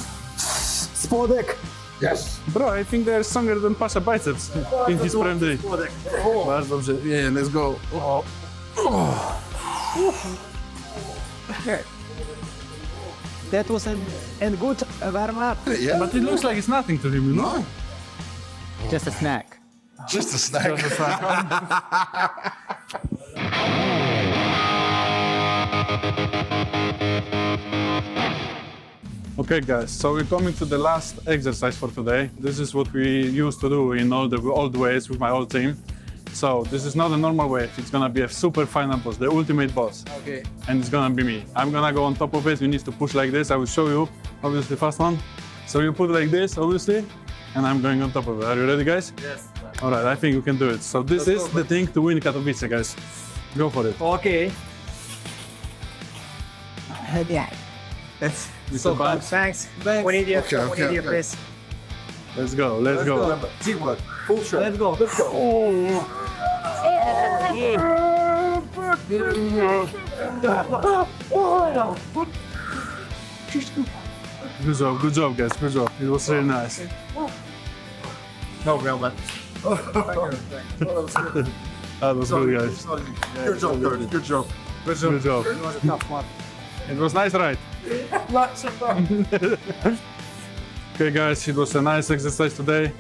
Spodek. Yes. Bro, I think they're stronger than Pasha biceps in his prime day. Bardzo dobrze. Yeah, let's go. That was a good warm-up. Yeah. But it looks like it's nothing to him, you know? No. Just a snack. Just a snack. Okay guys, so we're coming to the last exercise for today. This is what we used to do in all the old ways with my old team. So this is not a normal wave, it's gonna be a super final boss, the ultimate boss. Okay. And it's gonna be me. I'm gonna go on top of it, you need to push like this, I will show you, obviously first one. So you put like this, obviously, and I'm going on top of it. Are you ready guys? Yes. Alright, I think you can do it. So this is the thing to win Katowice, guys. Go for it. Okay. Yeah. That's so fun. Thanks. We need you. We need you, please. Let's go. Teamwork. Full shot. Let's go. Good job guys, good job. It was really nice. No problem. That was good guys. Good job, Cody. Good job. Good job. It was a tough one. It was nice, right? Lots of fun. Okay, guys, it was a nice exercise today.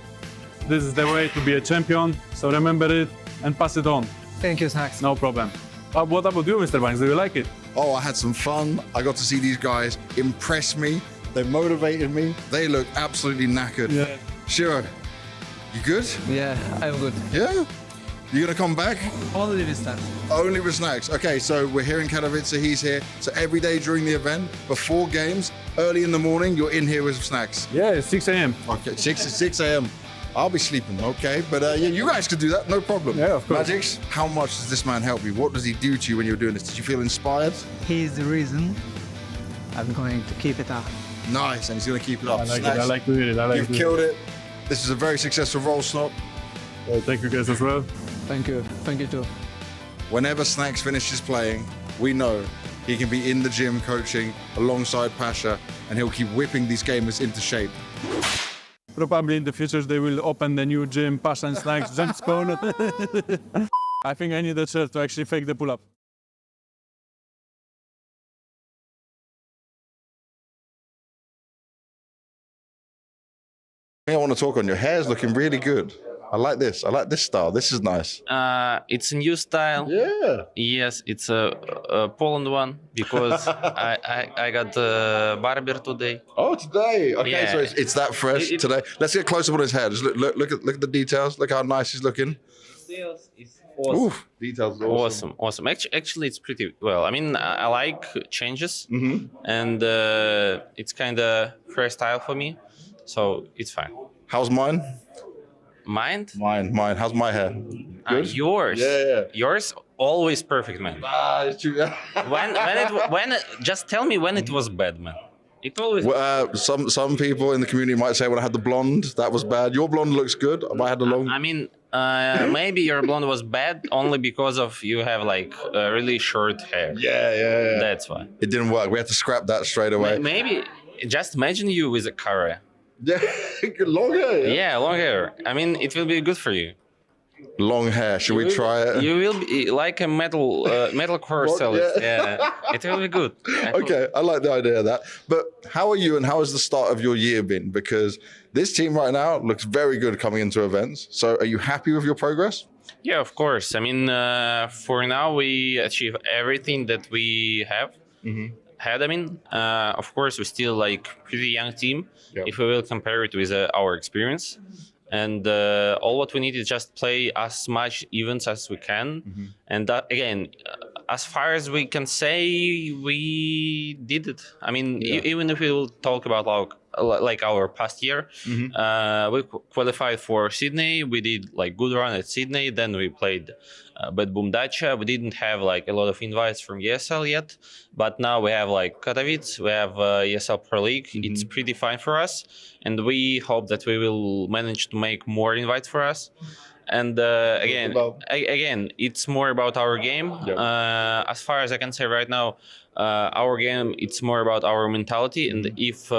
This is the way to be a champion, so remember it and pass it on. Thank you, Snacks. No problem. What about you, Mr. Banks? Do you like it? Oh, I had some fun. I got to see these guys impress me. They motivated me. They look absolutely knackered. Yeah. Shiro, you good? Yeah, I'm good. Yeah? You gonna come back? Only with Snacks. Only with Snacks. Okay, so we're here in Katowice, he's here. So every day during the event, before games, early in the morning, you're in here with Snacks. Yeah, it's 6 a.m. Okay, 6 a.m. I'll be sleeping, okay? But yeah, you guys could do that, no problem. Yeah, of course. Magix, how much does this man help you? What does he do to you when you're doing this? Did you feel inspired? He's the reason I'm going to keep it up. Nice, and he's gonna keep it up. I like Snacks, it. I like to hear it. you've killed it. This is a very successful roll snop. Thank you guys as well. Thank you. Thank you too. Whenever Snacks finishes playing, we know he can be in the gym coaching alongside Pasha, and he'll keep whipping these gamers into shape. Probably in the future they will open the new gym, Pasha and Snacks, jump spawn. I think I need a shirt to actually fake the pull-up. I want to talk on your hair's looking really good. I like this. I like this style. This is nice. It's a new style. Yeah. Yes, it's a Poland one because I got barber today. Oh, today. Okay, Yeah. so it's that fresh today. Let's get close up on his hair. Just look at the details. Look how nice he's looking. Details is awesome. Oof, details are Awesome. Actually, it's pretty well. I mean, I like changes, and it's kind of fresh style for me, so it's fine. How's mine? Mine? Mine. How's my hair? Good? Yours? Yeah. Yours always perfect, man. It's true. Just tell me when it was bad, man. It always. Some people in the community might say when I had the blonde, that was bad. Your blonde looks good. I had the long. I mean, maybe your blonde was bad only because of you have like really short hair. Yeah. That's why. It didn't work. We had to scrap that straight away. Maybe just imagine you with a car. Yeah, long hair. Yeah, long hair. I mean, it will be good for you. Long hair. Should we try it? You will be like a metalcore cellist. Yeah, it will be good. Okay, I like the idea of that. But how are you and how has the start of your year been? Because this team right now looks very good coming into events. So are you happy with your progress? Yeah, of course. I mean, for now, we achieve everything that we have. Had. I mean, of course, we're still like pretty young team if we will compare it with our experience. And all what we need is just play as much events as we can. And that, again, as far as we can say, we did it. I mean, even if we will talk about like our past year, we qualified for Sydney. We did like good run at Sydney. Then we played Bad Boom Dacha. We didn't have like a lot of invites from ESL yet, but now we have like Katowice. We have ESL Pro League. It's pretty fine for us, and we hope that we will manage to make more invites for us. And again, it's more about our game. As far as I can say right now, our game, it's more about our mentality. And if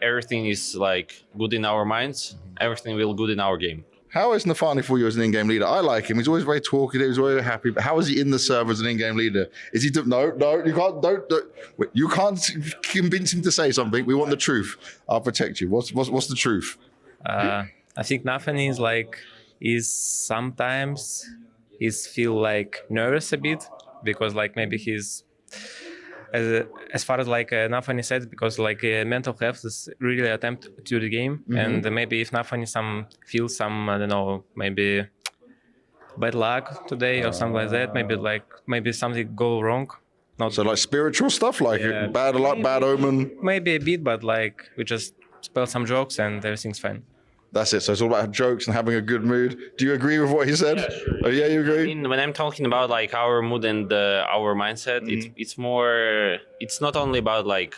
everything is like good in our minds, everything will good in our game. How is Nafani for you as an in-game leader? I like him. He's always very talkative. He's always happy. But how is he in the server as an in-game leader? Is he? No. You can't convince him to say something. We want the truth. I'll protect you. What's the truth? I think Nafani is sometimes feel like nervous a bit because like maybe he's as far as like Nafani said, because like mental health is really attempt to the game, and maybe if Nafani feels some I don't know, maybe bad luck today or something like that, maybe something go wrong. Not so like spiritual stuff, like bad luck, bad omen. Maybe a bit, but like we just spell some jokes and everything's fine. That's it. So it's all about jokes and having a good mood. Do you agree with what he said? Yeah, sure. Oh, yeah, you agree? I mean, when I'm talking about like our mood and our mindset, it's more. It's not only about like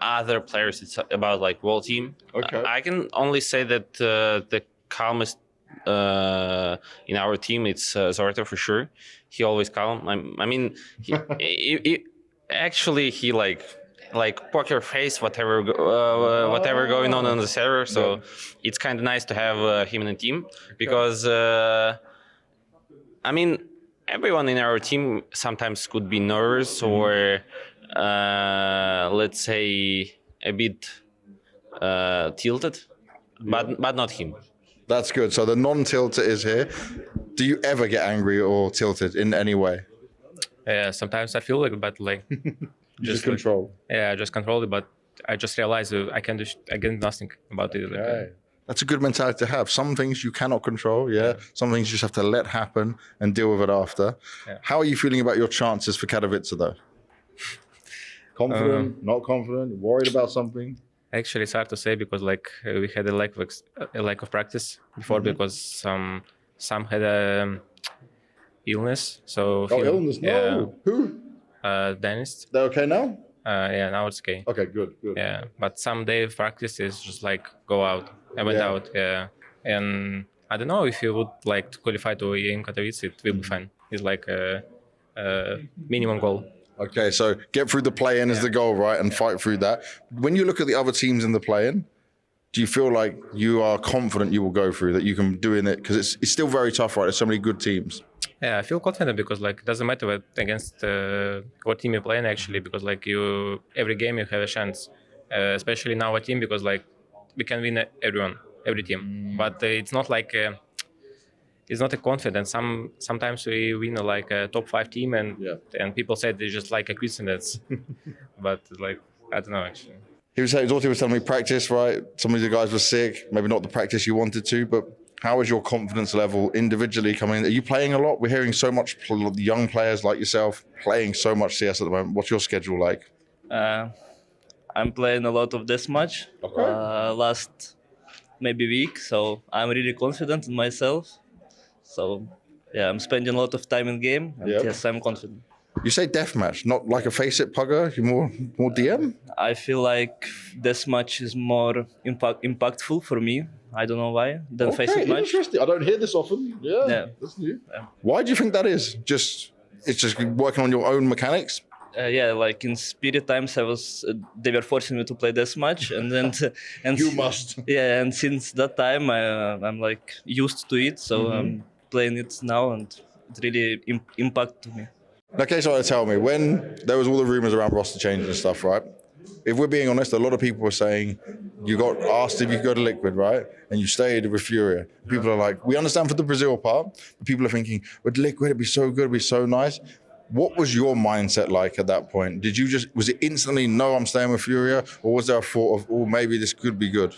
other players. It's about like whole team. Okay. I can only say that the calmest in our team it's Zorta for sure. He always calm. I mean, he like poker face whatever going on the server, so it's kind of nice to have him in the team because I mean everyone in our team sometimes could be nervous or let's say a bit tilted, but not him. That's good. So the non-tilter is here. Do you ever get angry or tilted in any way? Yeah, sometimes I feel like, but like just control. Yeah, I just control it, but I just realize I can do nothing about it. Like, That's a good mentality to have. Some things you cannot control, Some things you just have to let happen and deal with it after. Yeah. How are you feeling about your chances for Katowice, though? Confident, not confident, worried about something? Actually, it's hard to say because like we had a lack of practice before because some had a illness. So illness? No. Yeah, Who? Dentist. They're okay now? Yeah, now it's okay. Okay, good. Yeah, but some day of practice is just like go out. I went out, and I don't know if you would like to qualify to ENCE Katowice, it will be fine. It's like a minimum goal. Okay, so get through the play-in is the goal, right? And fight through that. When you look at the other teams in the play-in, do you feel like you are confident you will go through, that you can do in it? Because it's still very tough, right? There's so many good teams. Yeah, I feel confident because like it doesn't matter what against what team you're playing actually, because like every game you have a chance, especially in our team because like we can win every team, but it's not like it's not a confidence. Sometimes we win like a top 5 team and people say it's just like a coincidence, but like I don't know actually. Zorti was telling me practice, right? Some of the guys were sick, maybe not the practice you wanted to, but how is your confidence level individually coming in? Are you playing a lot? We're hearing so much young players like yourself playing so much CS at the moment. What's your schedule like? I'm playing a lot of this match last maybe week, so I'm really confident in myself. So yeah, I'm spending a lot of time in game, and yes, I'm confident. You say deathmatch, not like a face it pugger. You're more DM. I feel like this match is more impactful for me. I don't know why than face it match. Interesting. I don't hear this often. Yeah. That's new. Why do you think that is? It's just working on your own mechanics. Yeah, like in Spirit times, they were forcing me to play this match, and then you must. Yeah, and since that time, I'm like used to it, so I'm playing it now, and it really impacted me. Okay, so tell me, when there was all the rumors around roster changes and stuff, right? If we're being honest, a lot of people were saying you got asked if you could go to Liquid, right? And you stayed with Furia. People are like, we understand for the Brazil part, but people are thinking, with Liquid, it'd be so good, it'd be so nice. What was your mindset like at that point? Was it instantly, no, I'm staying with Furia? Or was there a thought of, oh, maybe this could be good?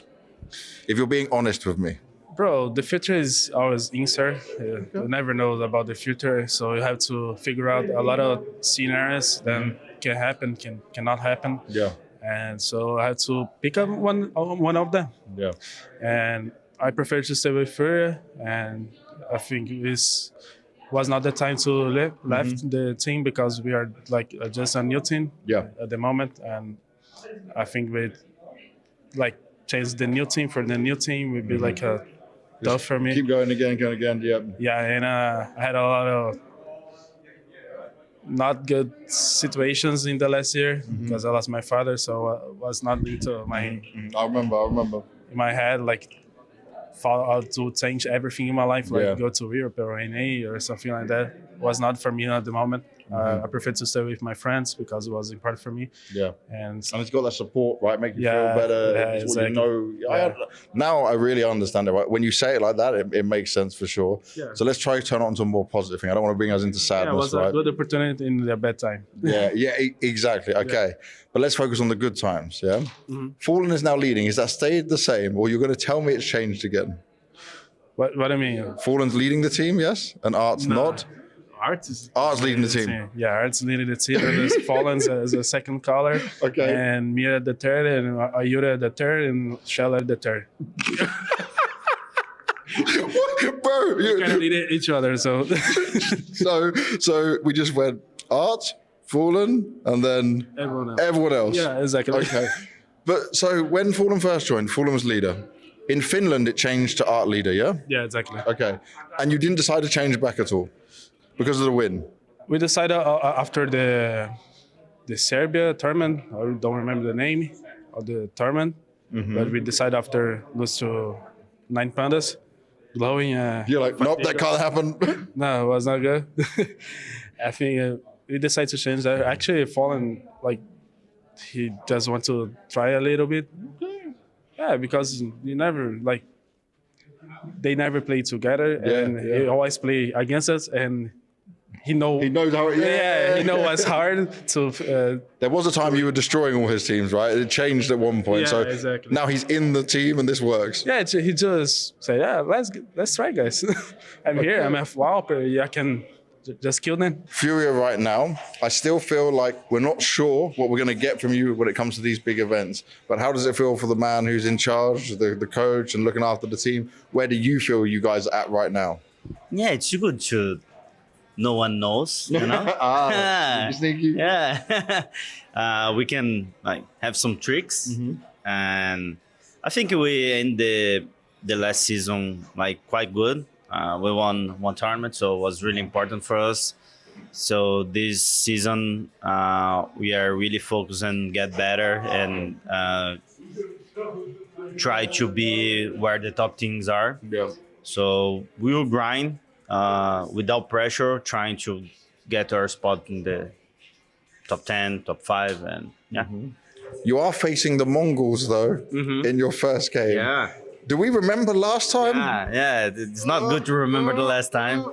If you're being honest with me. Bro, the future is always uncertain. You never know about the future, so you have to figure out a lot of scenarios that can happen, cannot happen. Yeah. And so I had to pick up one of them. Yeah. And I prefer to stay with Furia, and I think this was not the time to left the team because we are like just a new team at the moment, and I think we like change the new team for the new team would be like a tough for me. Keep going again, Yeah, and I had a lot of not good situations in the last year because I lost my father, so I was not into my. I remember. In my head, like, to change everything in my life, like go to Europe or NA or something like that, was not for me at the moment. I prefer to stay with my friends because it was important for me. Yeah. And it's got that support, right? Make you feel better. Yeah, it's exactly. What you know. Now I really understand it, right? When you say it like that, it makes sense for sure. Yeah. So let's try to turn it onto a more positive thing. I don't want to bring us into sadness, it was right? a good opportunity in a bad time. Exactly. Okay. But let's focus on the good times, yeah? Fallen is now leading. Is that stayed the same, or you're going to tell me it's changed again? What do you mean? Fallen's leading the team, yes? And Art's not? Art's leading the team. Yeah, Art's leading the team. There's Fallen as a second caller. Okay. And Mira the third, and Ayura the third, and Scheller the third. Bro, we kind of lead each other, so. so we just went Art, Fallen, and then everyone else. Yeah, exactly. Okay. But so when Fallen first joined, Fallen was leader. In Finland, it changed to Art leader, yeah? Yeah, exactly. Okay. And you didn't decide to change back at all because of the win? We decided after the Serbia tournament, I don't remember the name of the tournament, but we decided after lose to 9 Pandas, glowing. You're like, nope, that can't happen. No, it was not good. I think we decided to change that. Actually, Fallen, like, he just want to try a little bit. Yeah, because you never like they never play together, and he always play against us, and he knows how. He knows what's hard to. There was a time you were destroying all his teams, right? It changed at one point. Yeah, so exactly. now he's in the team, and this works. Yeah, he just say, yeah, let's try, guys. I'm here. I'm F1. Yeah, I can just kill them. Furia right now, I still feel like we're not sure what we're going to get from you when it comes to these big events. But how does it feel for the man who's in charge, the coach, and looking after the team? Where do you feel you guys are at right now? Yeah, it's good to no one knows, you know? Sneaky. Yeah. We can like have some tricks. And I think we in the last season like quite good. We won one tournament, so it was really important for us. So this season, we are really focused on get better and try to be where the top teams are. Yeah. So we will grind without pressure, trying to get our spot in the top 10, top 5, and yeah. You are facing the Mongols though in your first game. Yeah. Do we remember last time? Yeah, it's not good to remember the last time.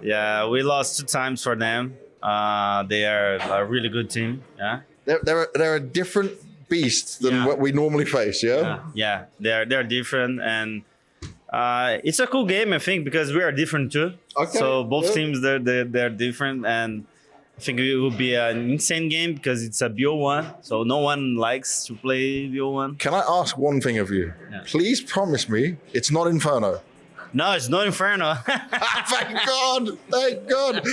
Yeah, we lost 2 times for them. They are a really good team. Yeah, they're a different beast than what we normally face. Yeah, they're different, and it's a cool game, I think, because we are different too. Okay. So both teams they're different, and I think it will be an insane game because it's a BO1, so no one likes to play BO1. Can I ask one thing of you? Yeah. Please promise me it's not Inferno. No, it's not Inferno. Thank God! Thank God!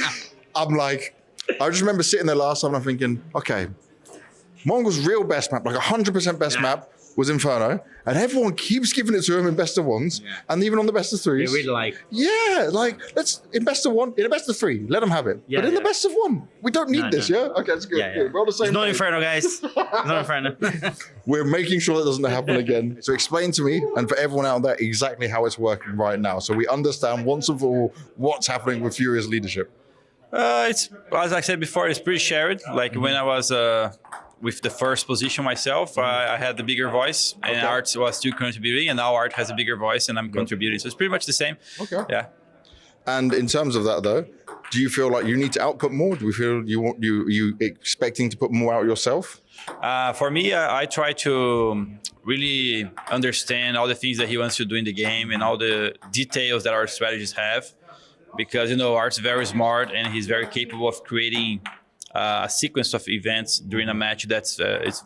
I'm like, I just remember sitting there last time and I'm thinking, okay, Mongols' real best map, like 100% best map, was Inferno, and everyone keeps giving it to him in best of ones, and even on the best of threes. They really like. Yeah, like let's in best of one, in a best of 3, let them have it. Yeah, but in the best of 1, we don't need this. Yeah, okay, that's good. Good. We're on the same It's not page. Inferno, guys. It's not Inferno. We're making sure that doesn't happen again. So explain to me and for everyone out there exactly how it's working right now, so we understand once and for all what's happening with Furia's leadership. It's, as I said before, it's pretty shared. Like when I was with the first position myself, I had the bigger voice, and Art was still contributing, and now Art has a bigger voice, and I'm contributing. So it's pretty much the same. Okay. Yeah. And in terms of that, though, do you feel like you need to output more? Do we feel you expecting to put more out yourself? For me, I try to really understand all the things that he wants to do in the game and all the details that our strategies have. Because, you know, Art's very smart and he's very capable of creating a sequence of events during a match that's it's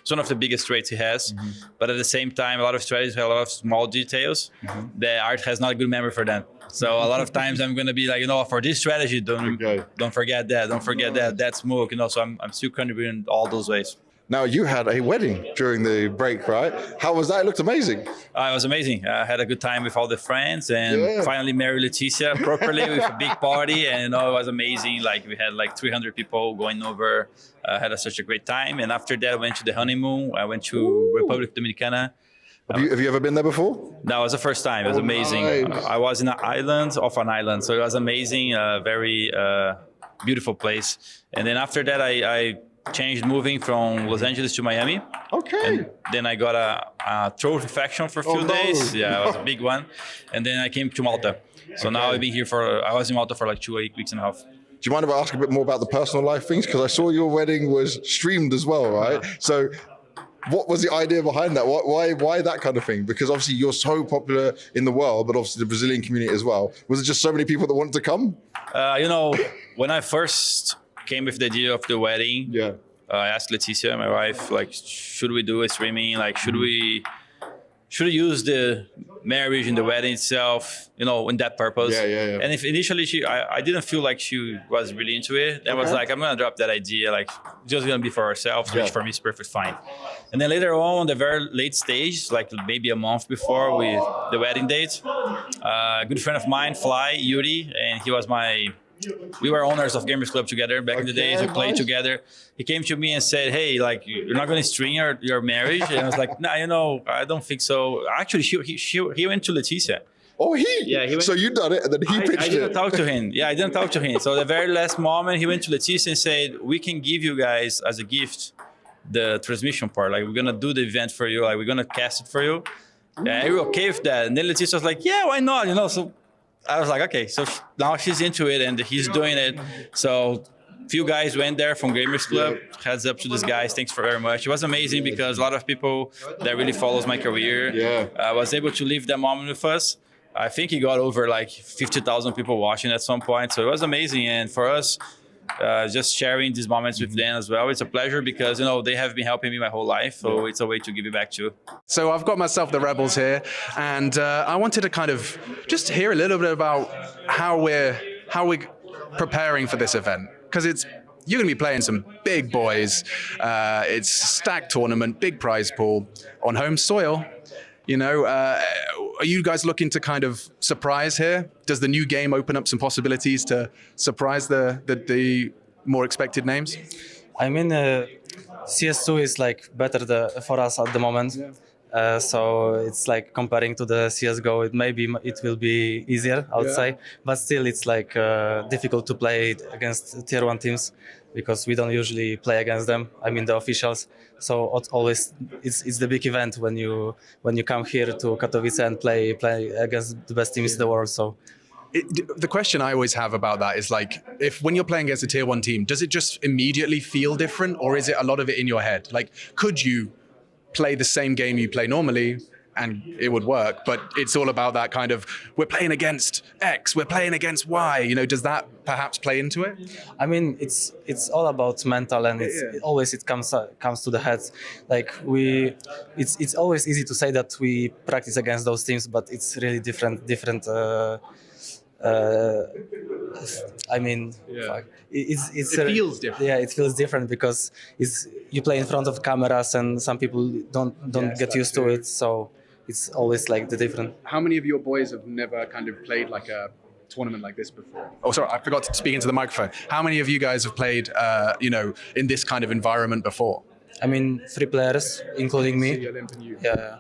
one of the biggest traits he has. But at the same time, a lot of strategies have a lot of small details that Art has not a good memory for them. So a lot of times I'm going to be like, you know, for this strategy, don't forget that, don't forget that smoke, you know, so I'm still contributing all those ways. Now, you had a wedding during the break, right? How was that? It looked amazing. It was amazing. I had a good time with all the friends and finally married Leticia properly with a big party. And, you know, it was amazing. Like, we had like 300 people going over, had such a great time. And after that, I went to the honeymoon. I went to Republic Dominicana. Have you ever been there before? That was the first time. It was amazing. Nice. I was in an island, off an island. So it was amazing, very beautiful place. And then after that, I changed moving from Los Angeles to Miami. Okay. And then I got a throat infection for a few days. Yeah, it was a big one. And then I came to Malta. So now I've been here I was in Malta for like 2 weeks and a half. Do you mind if I ask a bit more about the personal life things? Because I saw your wedding was streamed as well, right? So what was the idea behind that? Why that kind of thing? Because obviously you're so popular in the world, but obviously the Brazilian community as well. Was it just so many people that wanted to come? You know, when I first came with the idea of the wedding, I asked Leticia, my wife, like, should we do a streaming? Like, should we use the marriage and the wedding itself, you know, in that purpose? And if initially I didn't feel like she was really into it. I was like, I'm gonna drop that idea, like, just gonna be for ourselves, which for me is perfect fine. And then later on the very late stage, like maybe a month before with the wedding date, a good friend of mine, Yuri, and he was we were owners of Gamers Club together back in the days. We played together. He came to me and said, hey, like, you're not going to string your marriage? And I was like, nah, you know, I don't think so. Actually, he went to Leticia. Oh, Yeah, he went. So you done it, and then he pitched it. I didn't talk to him. Yeah, I didn't talk to him. So the very last moment, he went to Leticia and said, we can give you guys as a gift the transmission part. Like, we're gonna do the event for you. Like, we're gonna cast it for you. Yeah, are you okay with that? And then Leticia was like, yeah, why not? You know, so I was like, okay. So now she's into it and he's doing it. So few guys went there from Gamers Club. Heads up to these guys. Thanks very much. It was amazing because a lot of people that really follows my career was able to live that moment with us. I think he got over like 50,000 people watching at some point. So it was amazing. And for us, just sharing these moments with them as well. It's a pleasure because, you know, they have been helping me my whole life. So it's a way to give it back too. So I've got myself the Rebels here, and I wanted to kind of just hear a little bit about how we're preparing for this event, because you're going to be playing some big boys. It's stacked tournament, big prize pool on home soil. You know, are you guys looking to kind of surprise here? Does the new game open up some possibilities to surprise the more expected names? I mean, CS2 is like better for us at the moment. So it's like comparing to the CSGO, it will be easier, I would say. But still, it's like difficult to play against tier 1 teams because we don't usually play against them. I mean, the officials. So it's the big event when you come here to Katowice and play against the best teams in the world. So. The question I always have about that is like, when you're playing against a tier 1 team, does it just immediately feel different, or is it a lot of it in your head? Like, could you play the same game you play normally and it would work, but it's all about that kind of, we're playing against X, we're playing against Y, you know, does that perhaps play into it? I mean, it's all about mental, and it comes to the head. Like it's always easy to say that we practice against those teams, but it's really different. I mean, it feels different. Yeah, it feels different because you play in front of cameras, and some people don't get used to it. So it's always like the different. How many of your boys have never kind of played like a tournament like this before? Oh, sorry, I forgot to speak into the microphone. How many of you guys have played, in this kind of environment before? I mean, 3 players, including me. Yeah.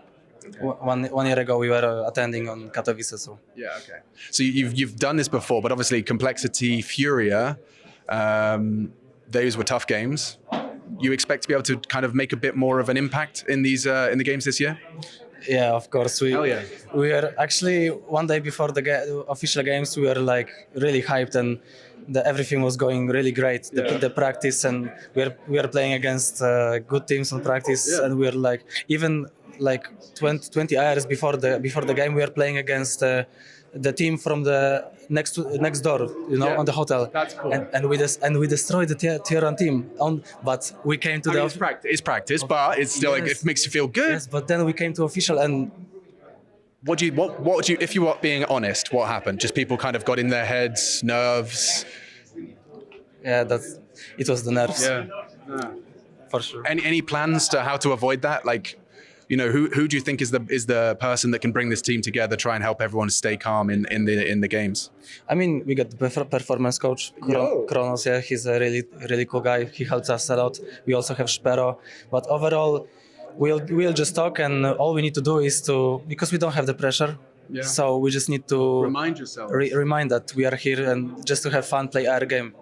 One year ago we were attending on Katowice. So yeah, okay. So you've done this before, but obviously Complexity, Furia, those were tough games. You expect to be able to kind of make a bit more of an impact in these in the games this year? Yeah, of course. We were actually one day before the official games. We were like really hyped, and everything was going really great. The practice, and we are playing against good teams on practice, and we were like even like 20 hours before the game, we are playing against the team from the next door, on the hotel. That's cool. And we destroyed the tier 1 team. But we came to it's practice, but it's still like, it makes you feel good. Yes, but then we came to official, and what would you, if you were being honest, what happened? Just people kind of got in their heads, nerves. Yeah, it was the nerves. Yeah, for sure. Any plans to how to avoid that? Like, who do you think is the person that can bring this team together, try and help everyone stay calm in the games? I mean, we got the performance coach, Kronos. Yeah, he's a really cool guy. He helps us a lot. We also have Spero, but overall, we'll just talk, and all we need to do is because we don't have the pressure. Yeah. So we just need to remind yourself, remind that we are here and just to have fun, play our game.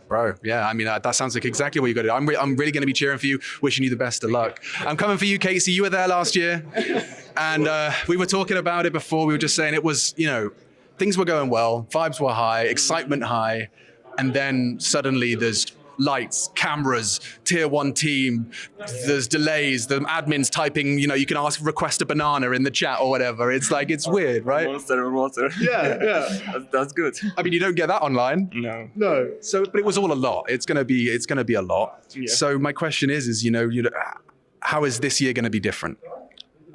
Bro, yeah, I mean, that sounds like exactly what you got to do. I'm really going to be cheering for you, wishing you the best of luck. I'm coming for you, Casey. You were there last year, and we were talking about it before. We were just saying it was, things were going well, vibes were high, excitement high, and then suddenly there's lights, cameras, tier 1 team, there's delays, the admin's typing, you can request a banana in the chat or whatever. It's like, it's weird, right? Monster or water. Yeah. That's good. I mean, you don't get that online. No. So, but it was all a lot. It's going to be a lot. Yeah. So my question is, how is this year going to be different?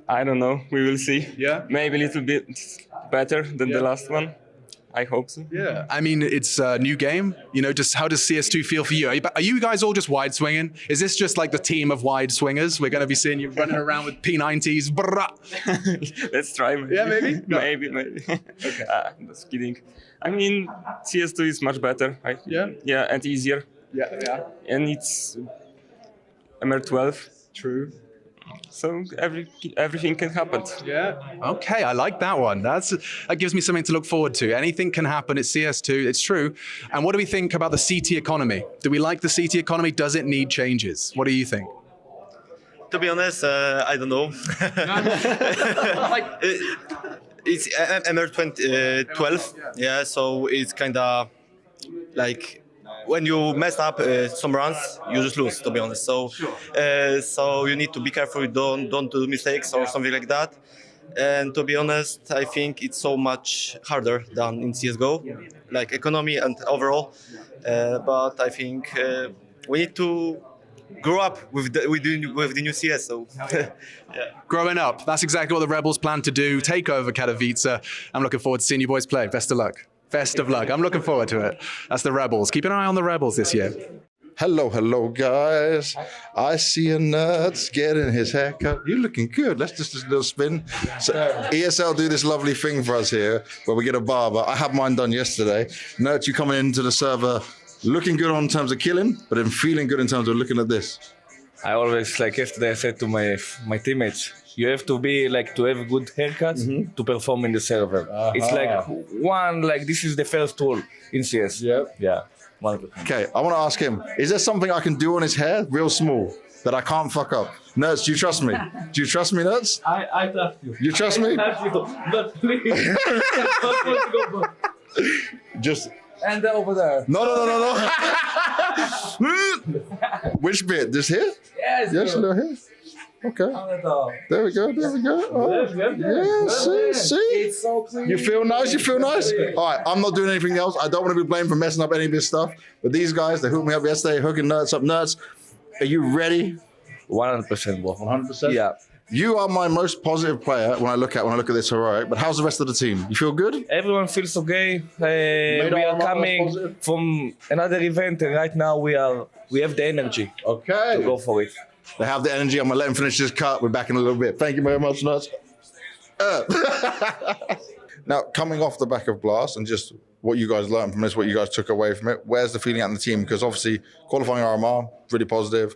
I don't know. We will see. Yeah. Maybe a little bit better than the last one. I hope so. Yeah. I mean, it's a new game. Just how does CS2 feel for you? Are you guys all just wide swinging? Is this just like the team of wide swingers? We're going to be seeing you running around with P90s. Let's try. Maybe. Yeah, maybe? No. Maybe. Okay. Just kidding. I mean, CS2 is much better. Yeah, and easier. Yeah. And it's MR12. True. So everything can happen. Yeah. Okay, I like that one. That gives me something to look forward to. Anything can happen at CS2. It's true. And what do we think about the CT economy? Do we like the CT economy? Does it need changes? What do you think? To be honest, I don't know. It's MR 12, yeah. So it's kind of like when you mess up some runs, you just lose. To be honest, so you need to be careful. Don't do mistakes or something like that. And to be honest, I think it's so much harder than in CS:GO, like economy and overall. But I think we need to grow up with the new CS. So, yeah. Growing up, that's exactly what the Rebels plan to do. Take over Katowice. I'm looking forward to seeing you boys play. Best of luck. Best of luck. I'm looking forward to it. That's the Rebels. Keep an eye on the Rebels this year. Hello, guys. I see a Nerds getting his haircut. You're looking good. Let's just do a little spin. So ESL do this lovely thing for us here where we get a barber. I had mine done yesterday. Nerds, you coming into the server looking good on terms of killing, but then feeling good in terms of looking at this. I always, like yesterday, I said to my teammates, you have to be like to have a good haircut to perform in the server. It's like this is the first tool in CS. Yeah. Okay, I want to ask him, is there something I can do on his hair real small that I can't fuck up? Nerds, do you trust me? Do you trust me, Nerds? I trust you. You trust me? I trust you, but please. Just... And over there. No. Which bit? This here? Yes. Yes, a little here. Okay. There we go. Oh. Yeah, see? It's so clean. You feel nice? All right, I'm not doing anything else. I don't want to be blamed for messing up any of this stuff. But these guys, they hooked me up yesterday, hooking Nerds up. Nerds, are you ready? 100%, bro. 100%? Yeah. You are my most positive player when I look at this heroic, but how's the rest of the team? You feel good? Everyone feels okay. We are coming from another event, and right now we have the energy. Okay. To go for it. They have the energy. I'm gonna let him finish this cut. We're back in a little bit. Thank you very much, Nuts. Now, coming off the back of Blast and just what you guys learned from this, what you guys took away from it, where's the feeling out in the team? Because obviously qualifying RMR, really positive.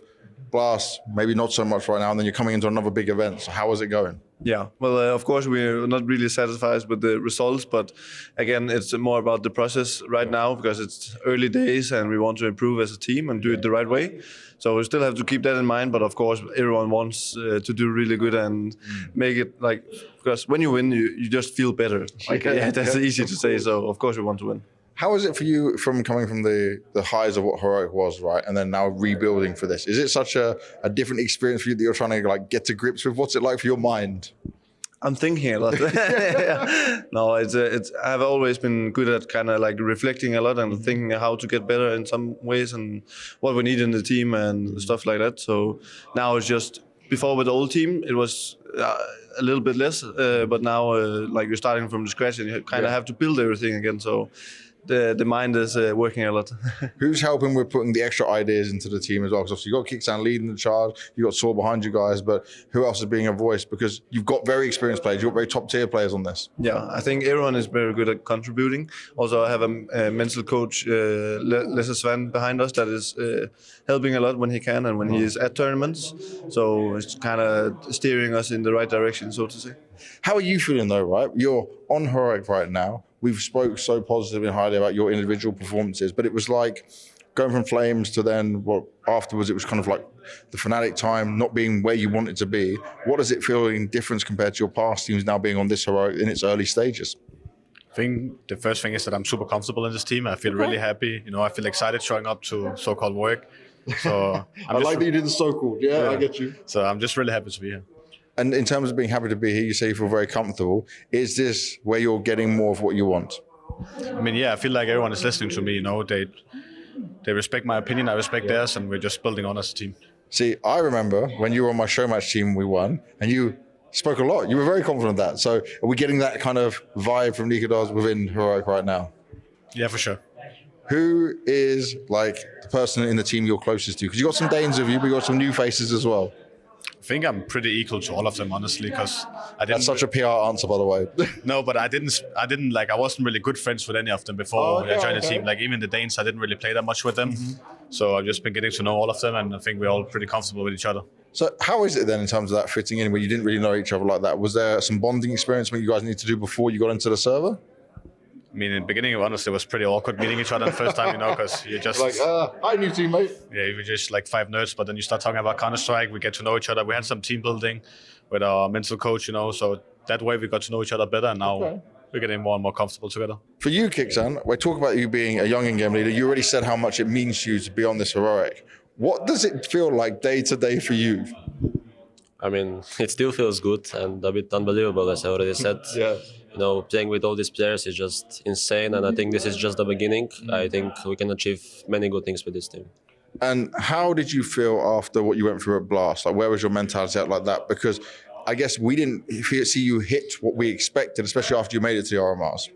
Blast, maybe not so much right now, and then you're coming into another big event. So how is it going? Yeah, well, of course, we're not really satisfied with the results, but again, it's more about the process right now because it's early days and we want to improve as a team and do it the right way. So we still have to keep that in mind, but of course, everyone wants to do really good and make it like, because when you win, you just feel better. Like, yeah, that's easy to say, so of course we want to win. How is it for you from coming from the highs of what Heroic was, right, and then now rebuilding for this? Is it such a different experience for you that you're trying to like get to grips with? What's it like for your mind? I'm thinking a lot. No, I've always been good at kind of like reflecting a lot and thinking how to get better in some ways and what we need in the team and stuff like that. So now it's just, before with the old team, it was a little bit less, but now like you're starting from the scratch and you kind of have to build everything again. So the mind is working a lot. Who's helping with putting the extra ideas into the team as well? Because obviously you've got Kickstand leading the charge, you've got Saw behind you guys, but who else is being a voice? Because you've got very experienced players, you've got very top tier players on this. Yeah, I think everyone is very good at contributing. Also, I have a mental coach, Lasse Svan, behind us that is helping a lot when he can and when he is at tournaments. So it's kind of steering us in the right direction, so to say. How are you feeling though, right? You're on Heroic right now. We've spoke so positively and highly about your individual performances, but it was like going from Flames to then, well, afterwards it was kind of like the Fnatic time, not being where you want it to be. What does it feel in difference compared to your past teams now being on this Heroic in its early stages? I think the first thing is that I'm super comfortable in this team. I feel really happy. You know, I feel excited showing up to so-called work. So I like that you did the so-called. Yeah, I get you. So I'm just really happy to be here. And in terms of being happy to be here, you say you feel very comfortable. Is this where you're getting more of what you want? I mean, yeah, I feel like everyone is listening to me. You know, they respect my opinion, I respect theirs, and we're just building on as a team. See, I remember when you were on my show match team, we won, and you spoke a lot. You were very confident of that. So are we getting that kind of vibe from Nikodas within Heroic right now? Yeah, for sure. Who is like the person in the team you're closest to? Because you got some Danes with you, but you got some new faces as well. I think I'm pretty equal to all of them, honestly, because I didn't. That's such a PR answer, by the way. No, but I wasn't really good friends with any of them before I joined the team. Like even the Danes, I didn't really play that much with them. So I've just been getting to know all of them, and I think we're all pretty comfortable with each other. So how is it then in terms of that fitting in, where you didn't really know each other like that? Was there some bonding experience when you guys needed to do before you got into the server? I I mean, in the beginning, honestly, it was pretty awkward meeting each other the first time, because you're just hi, new teammate. Yeah, we're just like five nerds, but then you start talking about Counter-Strike, we get to know each other. We had some team building with our mental coach, so that way we got to know each other better, and now we're getting more and more comfortable together. For you, Kixan, we talk about you being a young in-game leader. You already said how much it means to you to be on this heroic. What does it feel like day to day for you? I mean, it still feels good and a bit unbelievable, as I already said. Playing with all these players is just insane, and I think this is just the beginning. I think we can achieve many good things with this team. And how did you feel after what you went through at Blast? Like, where was your mentality at like that? Because I guess we didn't see you hit what we expected, especially after you made it to the RMRs.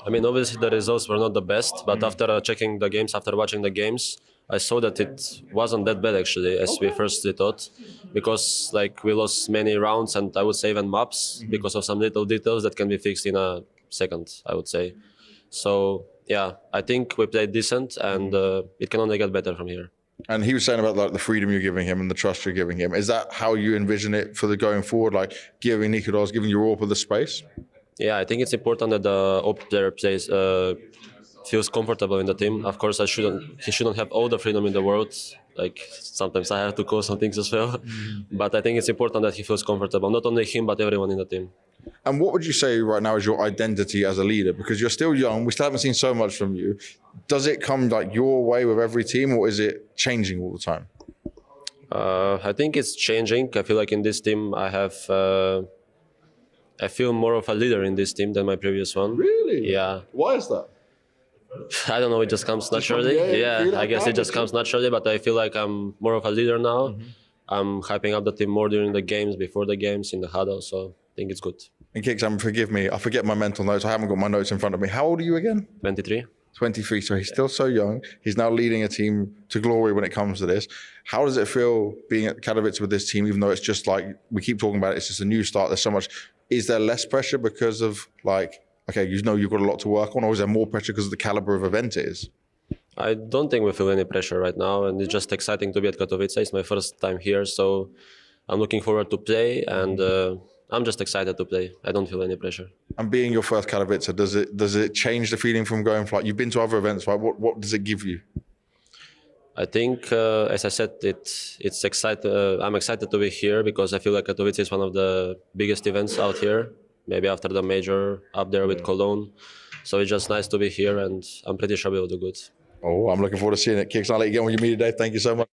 I mean, obviously the results were not the best, but after checking the games, after watching the games, I saw that it wasn't that bad actually, as we first thought, because we lost many rounds and I would say even maps because of some little details that can be fixed in a second, I would say. So yeah, I think we played decent, and it can only get better from here. And he was saying about the freedom you're giving him and the trust you're giving him. Is that how you envision it for the going forward, like giving Nikolas, giving your AWP the space? Yeah, I think it's important that the AWP player feels comfortable in the team. Of course, he shouldn't have all the freedom in the world. Sometimes I have to call some things as well. But I think it's important that he feels comfortable, not only him, but everyone in the team. And what would you say right now is your identity as a leader? Because you're still young, we still haven't seen so much from you. Does it come your way with every team, or is it changing all the time? I think it's changing. I feel like in this team I feel more of a leader in this team than my previous one. Really? Yeah. Why is that? I don't know, it just comes naturally. Yeah, I guess it just comes naturally, but I feel like I'm more of a leader now. I'm hyping up the team more during the games, before the games, in the huddle, so I think it's good. And Kixan, forgive me, I forget my mental notes. I haven't got my notes in front of me. How old are you again? 23. 23, so he's still so young. He's now leading a team to glory when it comes to this. How does it feel being at Katowice with this team, even though it's just we keep talking about it, it's just a new start, there's so much. Is there less pressure because of okay, you've got a lot to work on, or is there more pressure because of the caliber of event it is? I don't think we feel any pressure right now, and it's just exciting to be at Katowice. It's my first time here, so I'm looking forward to play, and I'm just excited to play. I don't feel any pressure. And being your first Katowice, does it change the feeling from going for you've been to other events, right? What does it give you? I think, as I said, it's exciting. I'm excited to be here because I feel like Katowice is one of the biggest events out here. Maybe after the major up there with Cologne. So it's just nice to be here, and I'm pretty sure we'll do good. Oh, I'm looking forward to seeing it. Kix, I'll let you get on with your media today. Thank you so much.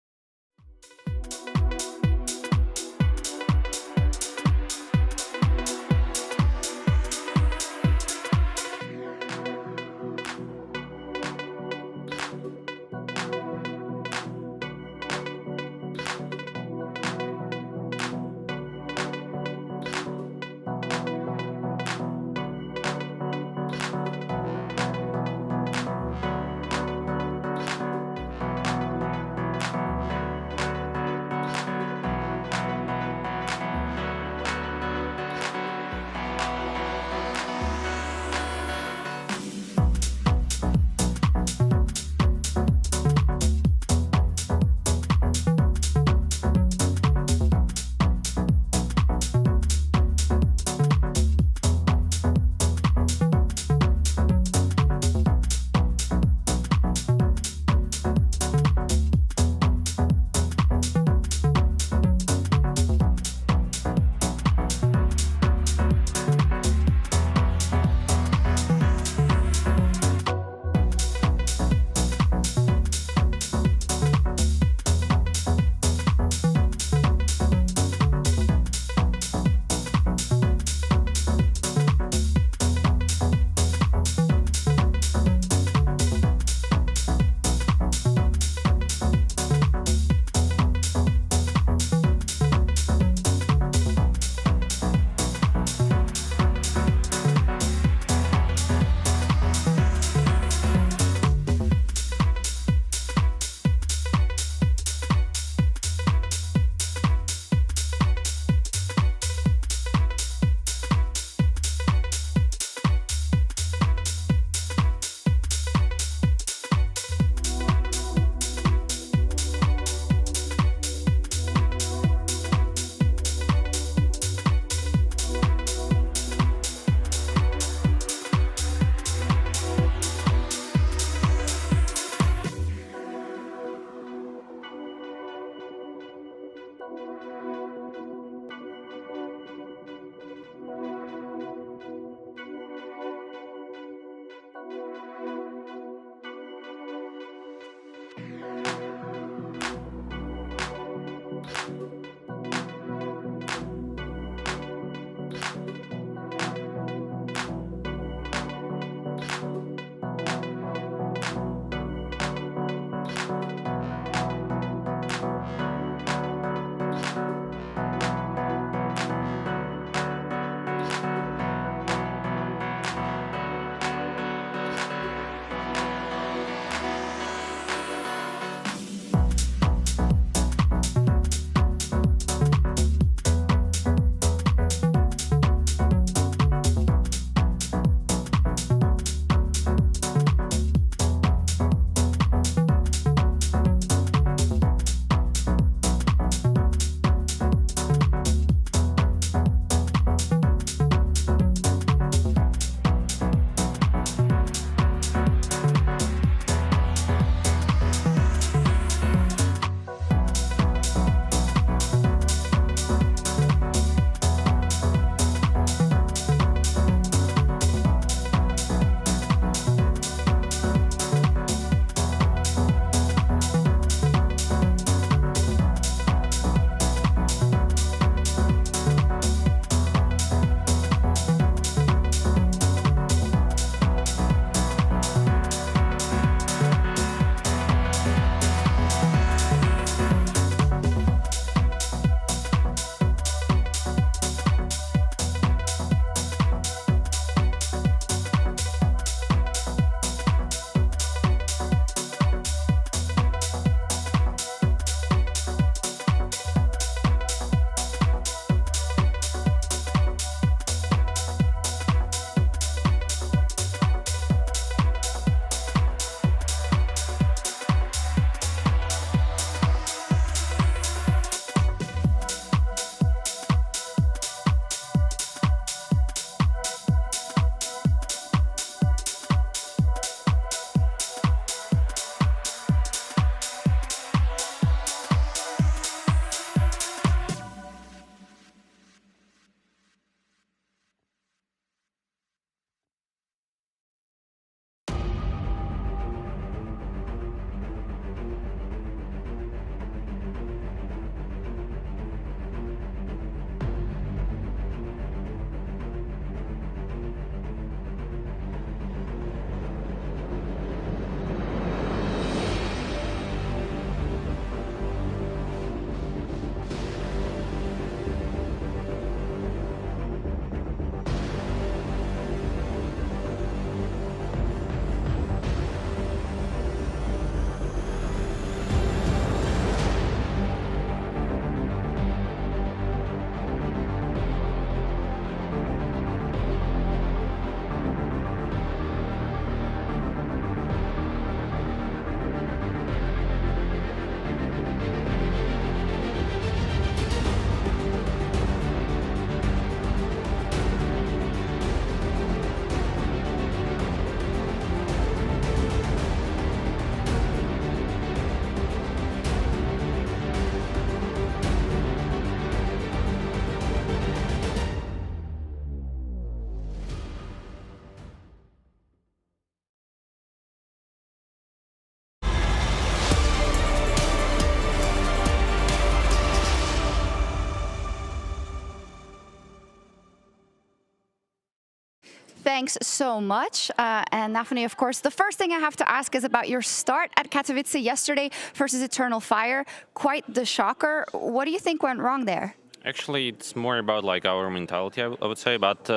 Thanks so much. And Nafani, of course, the first thing I have to ask is about your start at Katowice yesterday versus Eternal Fire. Quite the shocker. What do you think went wrong there? Actually, it's more about like our mentality, I would say. But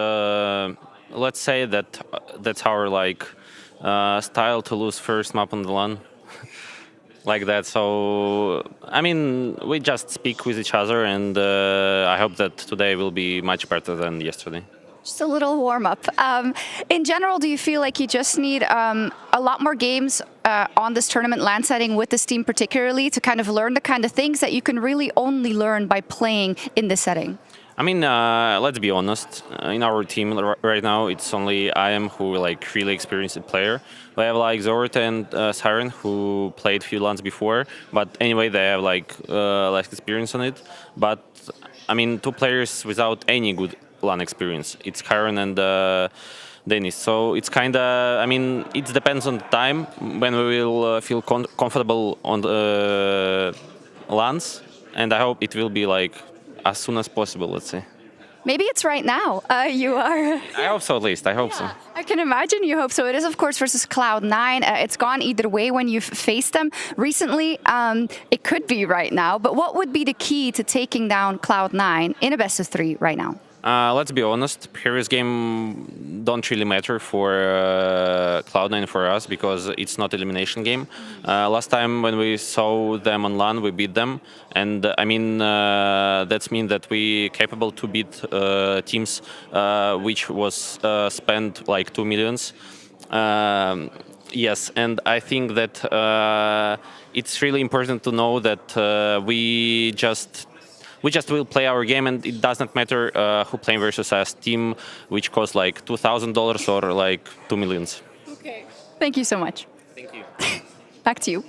let's say that that's our like style to lose first map on the LAN. Like that. So, I mean, we just speak with each other, and I hope that today will be much better than yesterday. Just a little warm-up. In general, do you feel like you just need a lot more games on this tournament LAN setting with this team particularly to kind of learn the kind of things that you can really only learn by playing in this setting? I mean, let's be honest. In our team right now, it's only IEM who like really experienced player. We have like Zorta and Siren who played few LANs before, but anyway, they have like less experience on it. But I mean, two players without any good LAN experience. It's Karen and Dennis. So it's kind of, I mean, it depends on the time when we will feel comfortable on the LANs, and I hope it will be like as soon as possible, let's say. Maybe it's right now. You are. I hope so, at least. I hope so. I can imagine you hope so. It is, of course, versus Cloud9. It's gone either way when you've faced them recently. It could be right now. But what would be the key to taking down Cloud9 in a best of 3 right now? Let's be honest, previous game don't really matter for Cloud9 for us because it's not elimination game. Last time when we saw them on LAN, we beat them, and I mean that means that we capable to beat teams which was spent like 2 millions. Yes, and I think that it's really important to know that we just will play our game, and it does not matter who playing versus us team, which costs like $2,000 or like 2 millions. Okay. Thank you so much. Thank you. Back to you.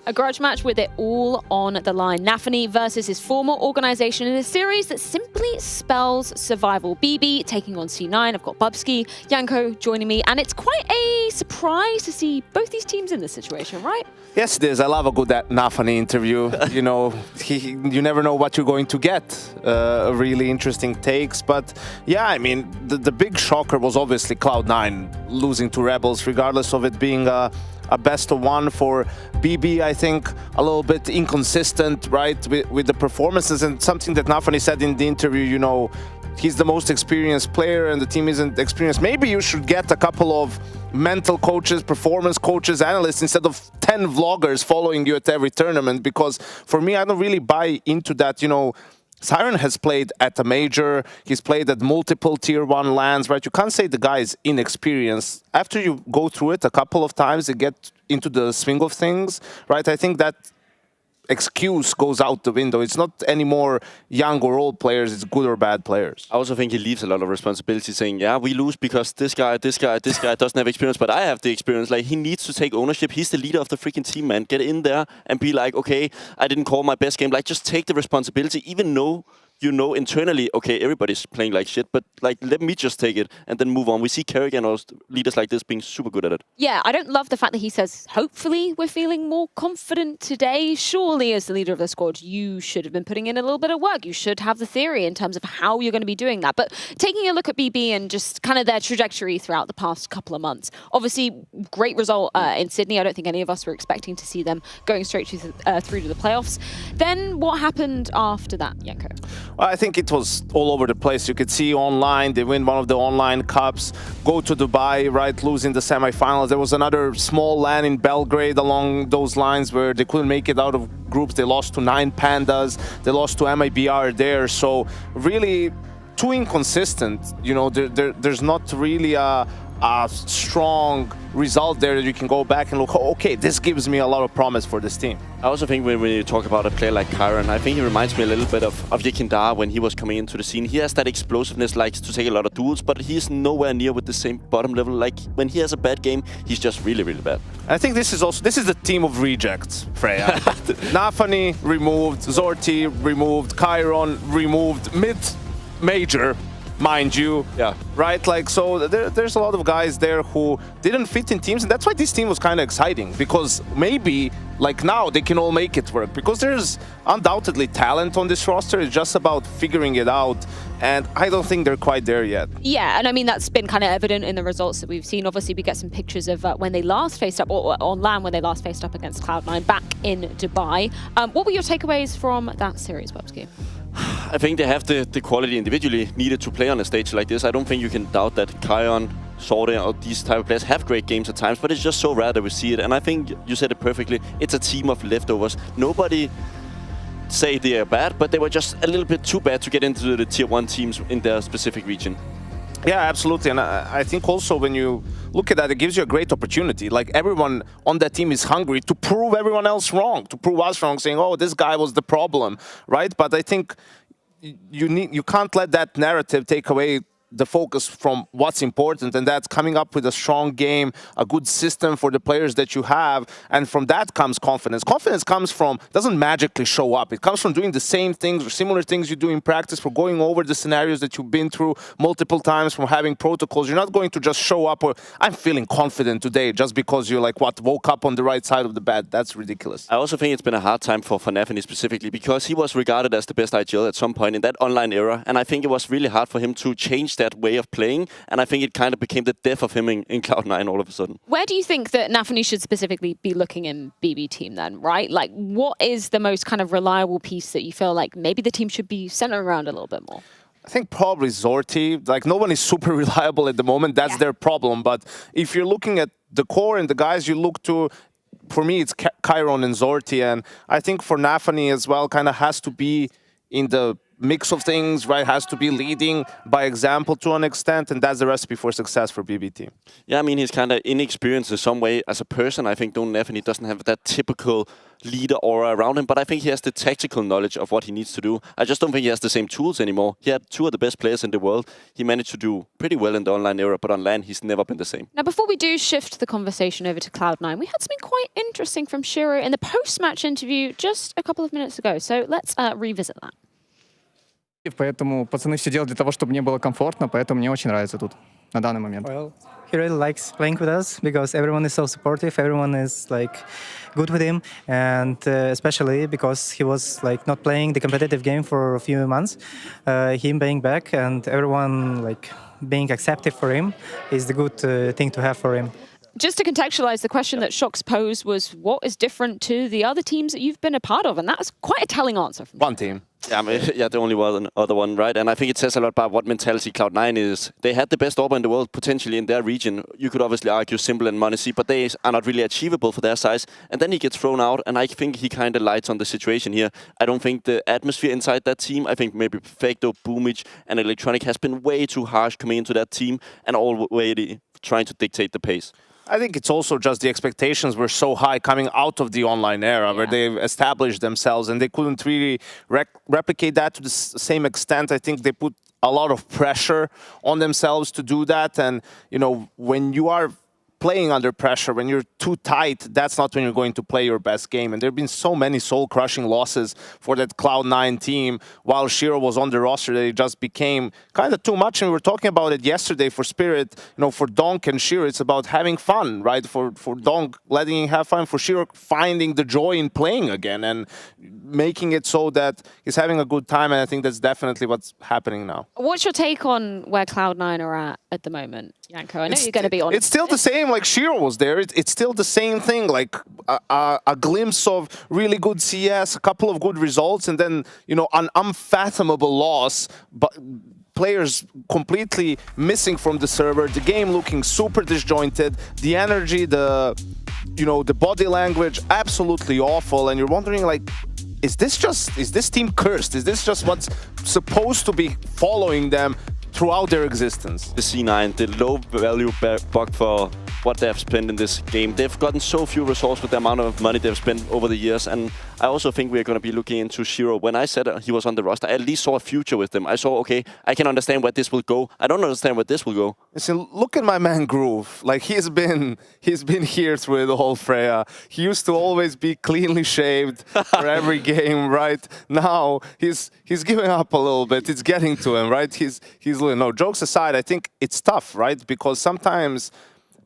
A grudge match with it all on the line. Nafani versus his former organization in a series that simply spells survival. BB taking on C9. I've got Bubsky, Janko joining me, and it's quite a surprise to see both these teams in this situation, right? Yes, it is. I love a good Nafani interview. You know, you never know what you're going to get. Really interesting takes. But yeah, I mean, the big shocker was obviously Cloud9 losing to Rebels, regardless of it being a best of 1 for BB. I think a little bit inconsistent, right, with the performances, and something that Nafani said in the interview, you know, he's the most experienced player and the team isn't experienced. Maybe you should get a couple of mental coaches, performance coaches, analysts, instead of 10 vloggers following you at every tournament, because for me, I don't really buy into that. You know, Siren has played at a major, he's played at multiple tier 1 LANs, right? You can't say the guy is inexperienced. After you go through it a couple of times, you get into the swing of things, right? I think that excuse goes out the window. It's not anymore young or old players, it's good or bad players. I also think he leaves a lot of responsibility saying, yeah, we lose because this guy doesn't have experience, but I have the experience. Like, he needs to take ownership. He's the leader of the freaking team, man. Get in there and be like, okay, I didn't call my best game. Like, just take the responsibility, even though you know internally, okay, everybody's playing like shit, but like, let me just take it and then move on. We see Kerrigan or leaders like this being super good at it. Yeah, I don't love the fact that he says, hopefully we're feeling more confident today. Surely, as the leader of the squad, you should have been putting in a little bit of work. You should have the theory in terms of how you're going to be doing that. But taking a look at BB and just kind of their trajectory throughout the past couple of months, obviously, great result in Sydney. I don't think any of us were expecting to see them going straight through to the playoffs. Then what happened after that, Janko? I think it was all over the place. You could see online, they win one of the online cups, go to Dubai, right, losing the semifinals. There was another small LAN in Belgrade along those lines where they couldn't make it out of groups. They lost to 9 Pandas, they lost to MIBR there. So really too inconsistent. You know, there's not really a strong result there that you can go back and look, oh, okay, this gives me a lot of promise for this team. I also think when you talk about a player like Kyron, I think he reminds me a little bit of Yekindar when he was coming into the scene. He has that explosiveness, likes to take a lot of duels, but he's nowhere near with the same bottom level. Like, when he has a bad game, he's just really, really bad. I think this is the team of rejects, Freya. Nafani removed, Zorti removed, Kyron removed, mid-major. mind you. Yeah. Right? Like, so there's a lot of guys there who didn't fit in teams, and that's why this team was kind of exciting, because maybe, like now, they can all make it work, because there's undoubtedly talent on this roster. It's just about figuring it out, and I don't think they're quite there yet. Yeah, and I mean, that's been kind of evident in the results that we've seen. Obviously, we get some pictures of when they last faced up, or on LAN when they last faced up against Cloud9 back in Dubai. What were your takeaways from that series, Bobski? I think they have the quality individually needed to play on a stage like this. I don't think you can doubt that Kion, Sorte, or these type of players have great games at times, but it's just so rare that we see it. And I think you said it perfectly. It's a team of leftovers. Nobody say they are bad, but they were just a little bit too bad to get into the tier 1 teams in their specific region. Yeah, absolutely. And I think also when you look at that, it gives you a great opportunity. Like, everyone on that team is hungry to prove everyone else wrong, to prove us wrong, saying, oh, this guy was the problem, right? But I think you can't let that narrative take away the focus from what's important, and that's coming up with a strong game, a good system for the players that you have, and from that comes confidence. Confidence doesn't magically show up. It comes from doing the same things or similar things you do in practice, for going over the scenarios that you've been through multiple times, from having protocols. You're not going to just show up or, I'm feeling confident today, just because you woke up on the right side of the bed. That's ridiculous. I also think it's been a hard time for Nafany specifically, because he was regarded as the best IGL at some point in that online era, and I think it was really hard for him to change that way of playing, and I think it kind of became the death of him in Cloud9 all of a sudden. Where do you think that Nafany should specifically be looking in BB team then, right? Like, what is the most kind of reliable piece that you feel like maybe the team should be centering around a little bit more? I think probably Zorti. Like, no one is super reliable at the moment. That's their problem. But if you're looking at the core and the guys you look to, for me, it's Chiron and Zorti. And I think for Nafany as well, kind of has to be in the mix of things, right? Has to be leading by example to an extent, and that's the recipe for success for BB team. Yeah, I mean, he's kind of inexperienced in some way as a person. I think Nafany doesn't have that typical leader aura around him, but I think he has the tactical knowledge of what he needs to do. I just don't think he has the same tools anymore. He had 2 of the best players in the world. He managed to do pretty well in the online era, but on LAN, he's never been the same. Now, before we do shift the conversation over to Cloud9, we had something quite interesting from Shiro in the post-match interview just a couple of minutes ago, so let's revisit that. Поэтому пацаны все делают для того, чтобы мне было комфортно, поэтому мне очень нравится тут на данный момент. Well, he really likes playing with us because everyone is so supportive, everyone is like good with him, and especially because he was like not playing the competitive game for a few months. Him being back and everyone like being accepted for him is the good thing to have for him. Just to contextualize, the question that Shox posed was, what is different to the other teams that you've been a part of? And that was quite a telling answer. From one team. Yeah, I mean, yeah, the only other one, right? And I think it says a lot about what mentality Cloud9 is. They had the best AWP in the world, potentially in their region. You could obviously argue Simple and Monacy, but they are not really achievable for their size. And then he gets thrown out, and I think he kind of lights on the situation here. I don't think the atmosphere inside that team, I think maybe Perfecto, Boomich, and Electronic has been way too harsh coming into that team and already trying to dictate the pace. I think it's also just the expectations were so high coming out of the online era, where they established themselves and they couldn't really replicate that to the same extent. I think they put a lot of pressure on themselves to do that. And, you know, when you are playing under pressure, when you're too tight, that's not when you're going to play your best game. And there have been so many soul-crushing losses for that Cloud9 team while Shiro was on the roster that it just became kind of too much. And we were talking about it yesterday for Spirit. You know, for Donk and Shiro, it's about having fun, right? For Donk, letting him have fun. For Shiro, finding the joy in playing again and making it so that he's having a good time. And I think that's definitely what's happening now. What's your take on where Cloud9 are at the moment, Janko? I know you're going to be honest. It's still the same. Like Shiro was there. It's still the same thing. Like a glimpse of really good CS, a couple of good results, and then, you know, an unfathomable loss. But players completely missing from the server. The game looking super disjointed. The energy, the body language, absolutely awful. And you're wondering, like, is this team cursed? Is this just what's supposed to be following them throughout their existence? The C9, the low value buck for what they have spent in this game. They've gotten so few resources with the amount of money they've spent over the years, and I also think we're going to be looking into Shiro. When I said he was on the roster, I at least saw a future with them. I saw, okay, I can understand where this will go. I don't understand where this will go. Listen, look at my man Groove. Like, he's been here through the whole Freya. He used to always be cleanly shaved for every game, right? Now he's giving up a little bit. It's getting to him, right? He's absolutely. No, jokes aside, I think it's tough, right? Because sometimes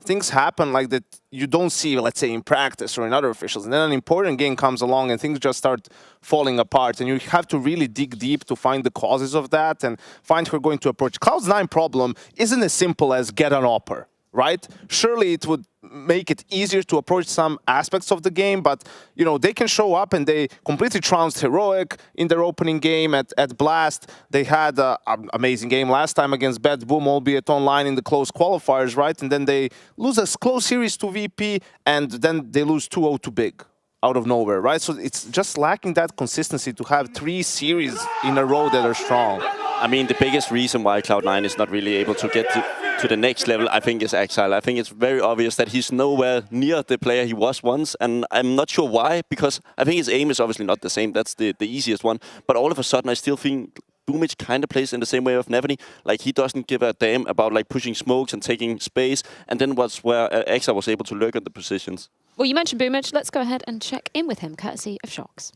things happen like that you don't see, let's say, in practice or in other officials. And then an important game comes along and things just start falling apart. And you have to really dig deep to find the causes of that and find who are going to approach. Cloud9 problem isn't as simple as get an upper, right? Surely it would make it easier to approach some aspects of the game, but you know, they can show up and they completely trounced Heroic in their opening game at Blast. They had an amazing game last time against Bad Boom, albeit online in the close qualifiers, right? And then they lose a close series to VP, and then they lose 2-0 to Big out of nowhere, right? So it's just lacking that consistency to have 3 series in a row that are strong. I mean, the biggest reason why Cloud9 is not really able to get to the next level, I think, is Exile. I think it's very obvious that he's nowhere near the player he was once, and I'm not sure why, because I think his aim is obviously not the same. That's the easiest one. But all of a sudden, I still think Boomage kind of plays in the same way of Nevany. Like, he doesn't give a damn about like pushing smokes and taking space, and then what's where Exile was able to lurk at the positions. Well, you mentioned Boomage. Let's go ahead and check in with him, courtesy of Shox.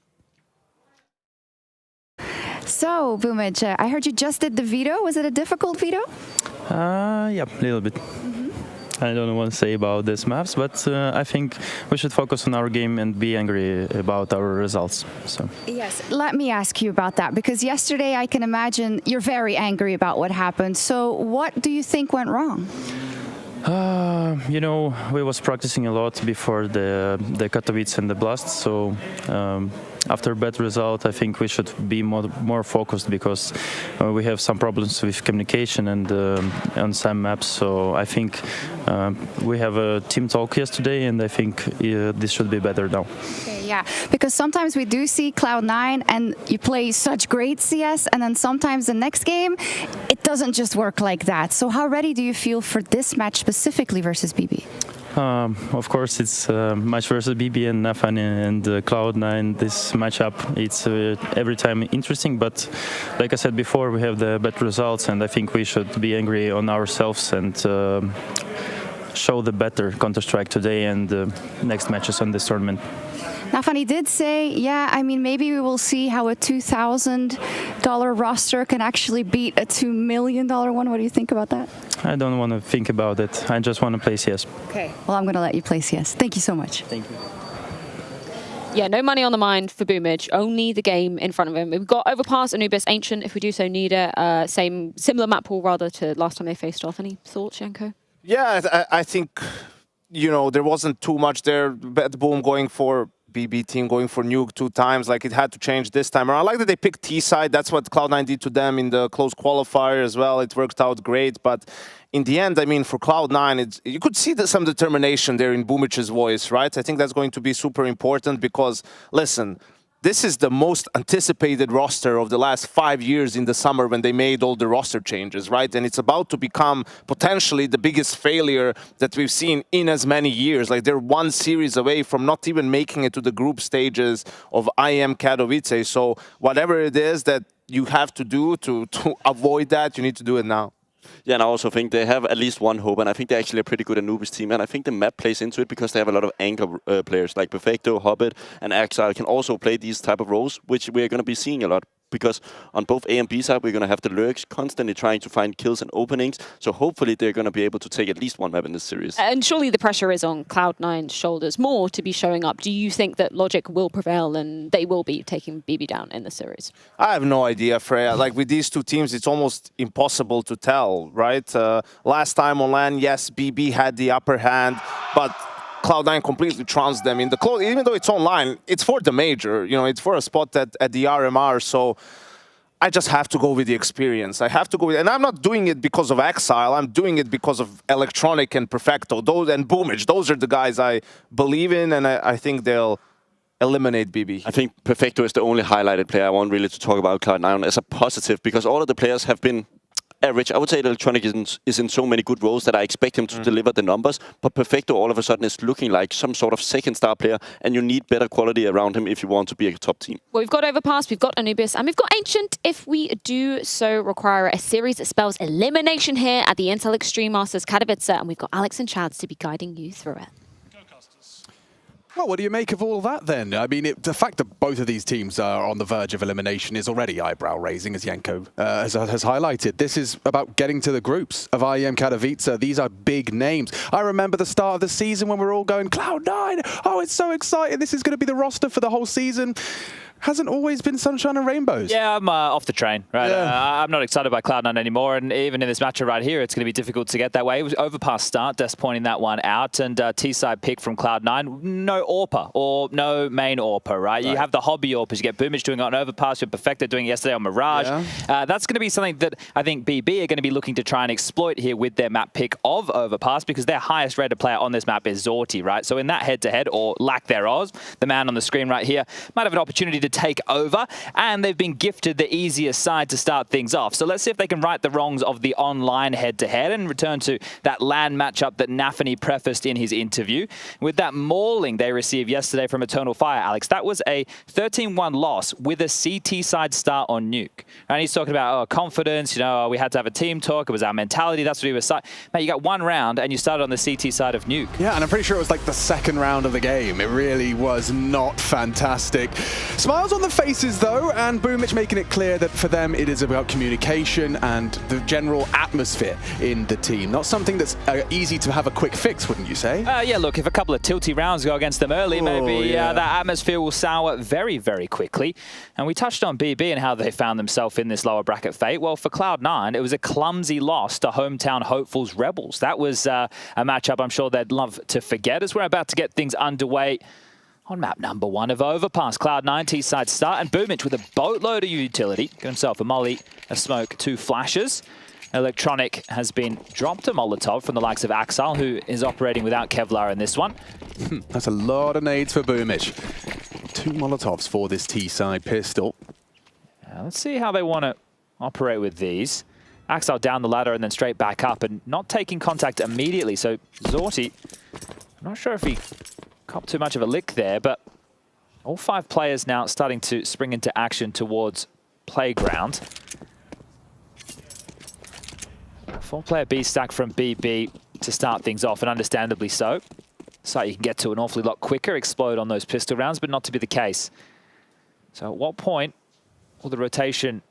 So, Boomage, I heard you just did the veto. Was it a difficult veto? Yeah, a little bit. I don't want to say about these maps, but I think we should focus on our game and be angry about our results. So. Yes, let me ask you about that, because yesterday I can imagine you're very angry about what happened. So what do you think went wrong? You know, we was practicing a lot before the Katowice and the Blast, so after bad result, I think we should be more focused, because we have some problems with communication and on some maps. So I think we have a team talk yesterday, and I think this should be better now. Okay, yeah, because sometimes we do see Cloud9 and you play such great CS, and then sometimes the next game, it doesn't just work like that. So how ready do you feel for this match specifically versus BB? Of course, it's match versus BB and Nafani and Cloud9. This matchup, it's every time interesting, but like I said before, we have the bad results, and I think we should be angry on ourselves and show the better Counter-Strike today and next matches on this tournament. Nafani did say, yeah, I mean, maybe we will see how a $2,000 roster can actually beat a $2 million one. What do you think about that? I don't want to think about it. I just want to play CS. Okay, well, I'm going to let you play CS. Thank you so much. Thank you. Yeah, no money on the mind for Boomage, only the game in front of him. We've got Overpass, Anubis, Ancient, if we do so need it. Similar map pool, rather, to last time they faced off. Any thoughts, Janko? Yeah, I think, you know, there wasn't too much there. Bad Boom going for BB team, going for Nuke 2 times, like it had to change this time around. I like that they picked T-side. That's what Cloud9 did to them in the close qualifier as well. It worked out great, but in the end, I mean, for Cloud9, you could see some determination there in Boomage's voice, right? I think that's going to be super important because, listen, this is the most anticipated roster of the last 5 years in the summer when they made all the roster changes, right? And it's about to become potentially the biggest failure that we've seen in as many years. Like, they're 1 series away from not even making it to the group stages of IEM Katowice. So whatever it is that you have to do to avoid that, you need to do it now. Yeah, and I also think they have at least one hope, and I think they're actually a pretty good Anubis team, and I think the map plays into it because they have a lot of anchor players like Perfecto, Hobbit, and Exile can also play these type of roles, which we're going to be seeing a lot. Because on both A and B side, we're going to have the lurks constantly trying to find kills and openings. So hopefully they're going to be able to take at least one map in this series. And surely the pressure is on Cloud9's shoulders more to be showing up. Do you think that Logic will prevail and they will be taking BB down in the series? I have no idea, Freya. Like, with these 2 teams, it's almost impossible to tell, right? Last time on LAN, yes, BB had the upper hand, but Cloud9 completely trounced them in the close. Even though it's online, it's for the major. You know, it's for a spot at the RMR. So I just have to go with the experience. I have to go with, and I'm not doing it because of Exile. I'm doing it because of Electronic and Perfecto, and Boomage. Those are the guys I believe in, and I think they'll eliminate BB. I think Perfecto is the only highlighted player I want really to talk about Cloud9 as a positive, because all of the players have been average. I would say Electronic is in so many good roles that I expect him to deliver the numbers, but Perfecto all of a sudden is looking like some sort of second star player, and you need better quality around him if you want to be a top team. Well, we've got Overpass, we've got Anubis, and we've got Ancient. If we do so require a series that spells elimination here at the Intel Extreme Masters Katowice, and we've got Alex and Chads to be guiding you through it. Well, what do you make of all of that then? I mean, the fact that both of these teams are on the verge of elimination is already eyebrow-raising, as Janko has highlighted. This is about getting to the groups of IEM Katowice. These are big names. I remember the start of the season when we were all going, Cloud9, oh, it's so exciting. This is going to be the roster for the whole season. Hasn't always been sunshine and rainbows. Yeah, I'm off the train, right? Yeah. I'm not excited by Cloud9 anymore, and even in this matchup right here, it's going to be difficult to get that way. It was Overpass start, Des pointing that one out, and T-side pick from Cloud9, no AWPer, or no main AWPer, right? You have the hobby AWPers, you get Boomich doing it on Overpass, you have Perfecto doing it yesterday on Mirage. Yeah. That's going to be something that I think BB are going to be looking to try and exploit here with their map pick of Overpass, because their highest rated player on this map is Zorti, right? So in that head-to-head, or lack thereof, the man on the screen right here might have an opportunity to take over, and they've been gifted the easier side to start things off. So let's see if they can right the wrongs of the online head-to-head and return to that LAN matchup that Nafany prefaced in his interview. With that mauling they received yesterday from Eternal Fire, Alex, that was a 13-1 loss with a CT side start on Nuke. And he's talking about confidence, you know, we had to have a team talk, it was our mentality, that's what he was saying. Mate, you got one round and you started on the CT side of Nuke. Yeah, and I'm pretty sure it was like the second round of the game. It really was not fantastic. Smiles on the faces though, and Boomich making it clear that for them it is about communication and the general atmosphere in the team. Not something that's easy to have a quick fix, wouldn't you say? Yeah, look, if a couple of tilty rounds go against them early, maybe that atmosphere will sour very, very quickly. And we touched on BB and how they found themselves in this lower bracket fate. Well, for Cloud9, it was a clumsy loss to hometown hopefuls Rebels. That was a matchup I'm sure they'd love to forget, as we're about to get things underway on map number 1 of Overpass. Cloud9 T-side start, and Boomich with a boatload of utility. Got himself a molly, a smoke, 2 flashes. Electronic has been dropped a Molotov from the likes of Axel, who is operating without Kevlar in this one. That's a lot of nades for Boomich. 2 Molotovs for this T-side pistol. Let's see how they want to operate with these. Axel down the ladder and then straight back up, and not taking contact immediately. So Zorti, I'm not sure if he copped too much of a lick there, but all 5 players now starting to spring into action towards Playground. 4-player B stack from BB to start things off, and understandably so. So you can get to an awfully lot quicker, explode on those pistol rounds, but not to be the case. So at what point will the rotation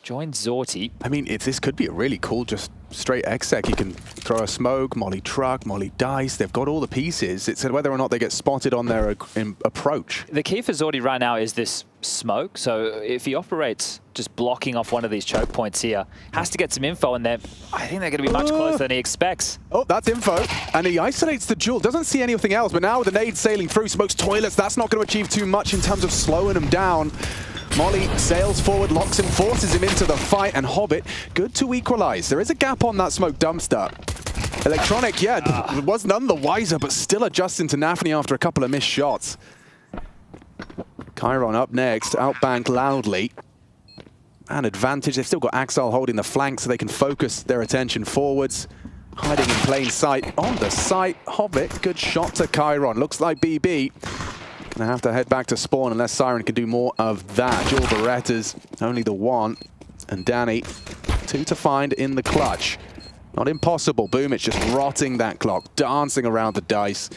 join Zorti? I mean, this could be a really cool, just straight exec. You can throw a smoke, molly truck, molly dice. They've got all the pieces. It's whether or not they get spotted on their approach. The key for Zorti right now is this smoke. So if he operates just blocking off one of these choke points here, has to get some info, and I think they're going to be much closer than he expects. Oh, that's info. And he isolates the jewel. Doesn't see anything else, but now with the nade sailing through, smokes toilets. That's not going to achieve too much in terms of slowing him down. Molly sails forward, locks him, forces him into the fight, and Hobbit, good to equalize. There is a gap on that smoke dumpster. Electronic, yeah, was none the wiser, but still adjusting to Nafany after a couple of missed shots. Chiron up next, outbanked loudly. An advantage, they've still got Axel holding the flank so they can focus their attention forwards. Hiding in plain sight on the site. Hobbit, good shot to Chiron. Looks like BB gonna have to head back to spawn unless Siren can do more of that. Dual Berettas, only the 1. And Danny, 2 to find in the clutch. Not impossible. Boomich just rotting that clock, dancing around the dice.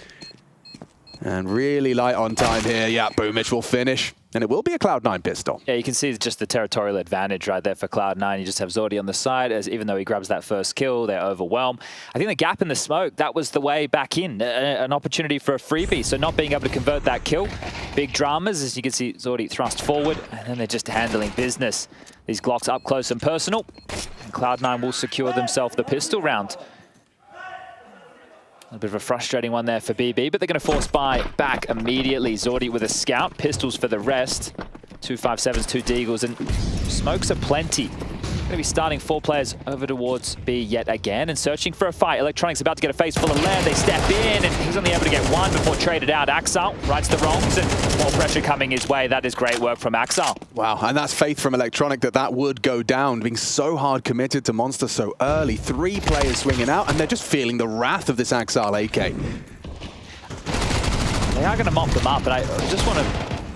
And really light on time here. Yeah, Boomich will finish. And it will be a Cloud9 pistol. Yeah, you can see just the territorial advantage right there for Cloud9. You just have Zorti on the side, as even though he grabs that first kill, they're overwhelmed. I think the gap in the smoke, that was the way back in. An opportunity for a freebie, so not being able to convert that kill. Big dramas, as you can see Zorti thrust forward, and then they're just handling business. These Glocks up close and personal, and Cloud9 will secure themselves the pistol round. A bit of a frustrating one there for BB, but they're going to force buy back immediately. Zorti with a scout, pistols for the rest. 2 5.7s, 2 deagles, and smokes are plenty. Going to be starting 4 players over towards B yet again and searching for a fight. Electronic's about to get a face full of lead. They step in, and he's only able to get 1 before traded out. Axel rights the wrongs, and more pressure coming his way. That is great work from Axel. Wow, and that's faith from Electronic that would go down, being so hard committed to Monster so early. 3 players swinging out, and they're just feeling the wrath of this Axel AK. They are going to mop them up, and I just want to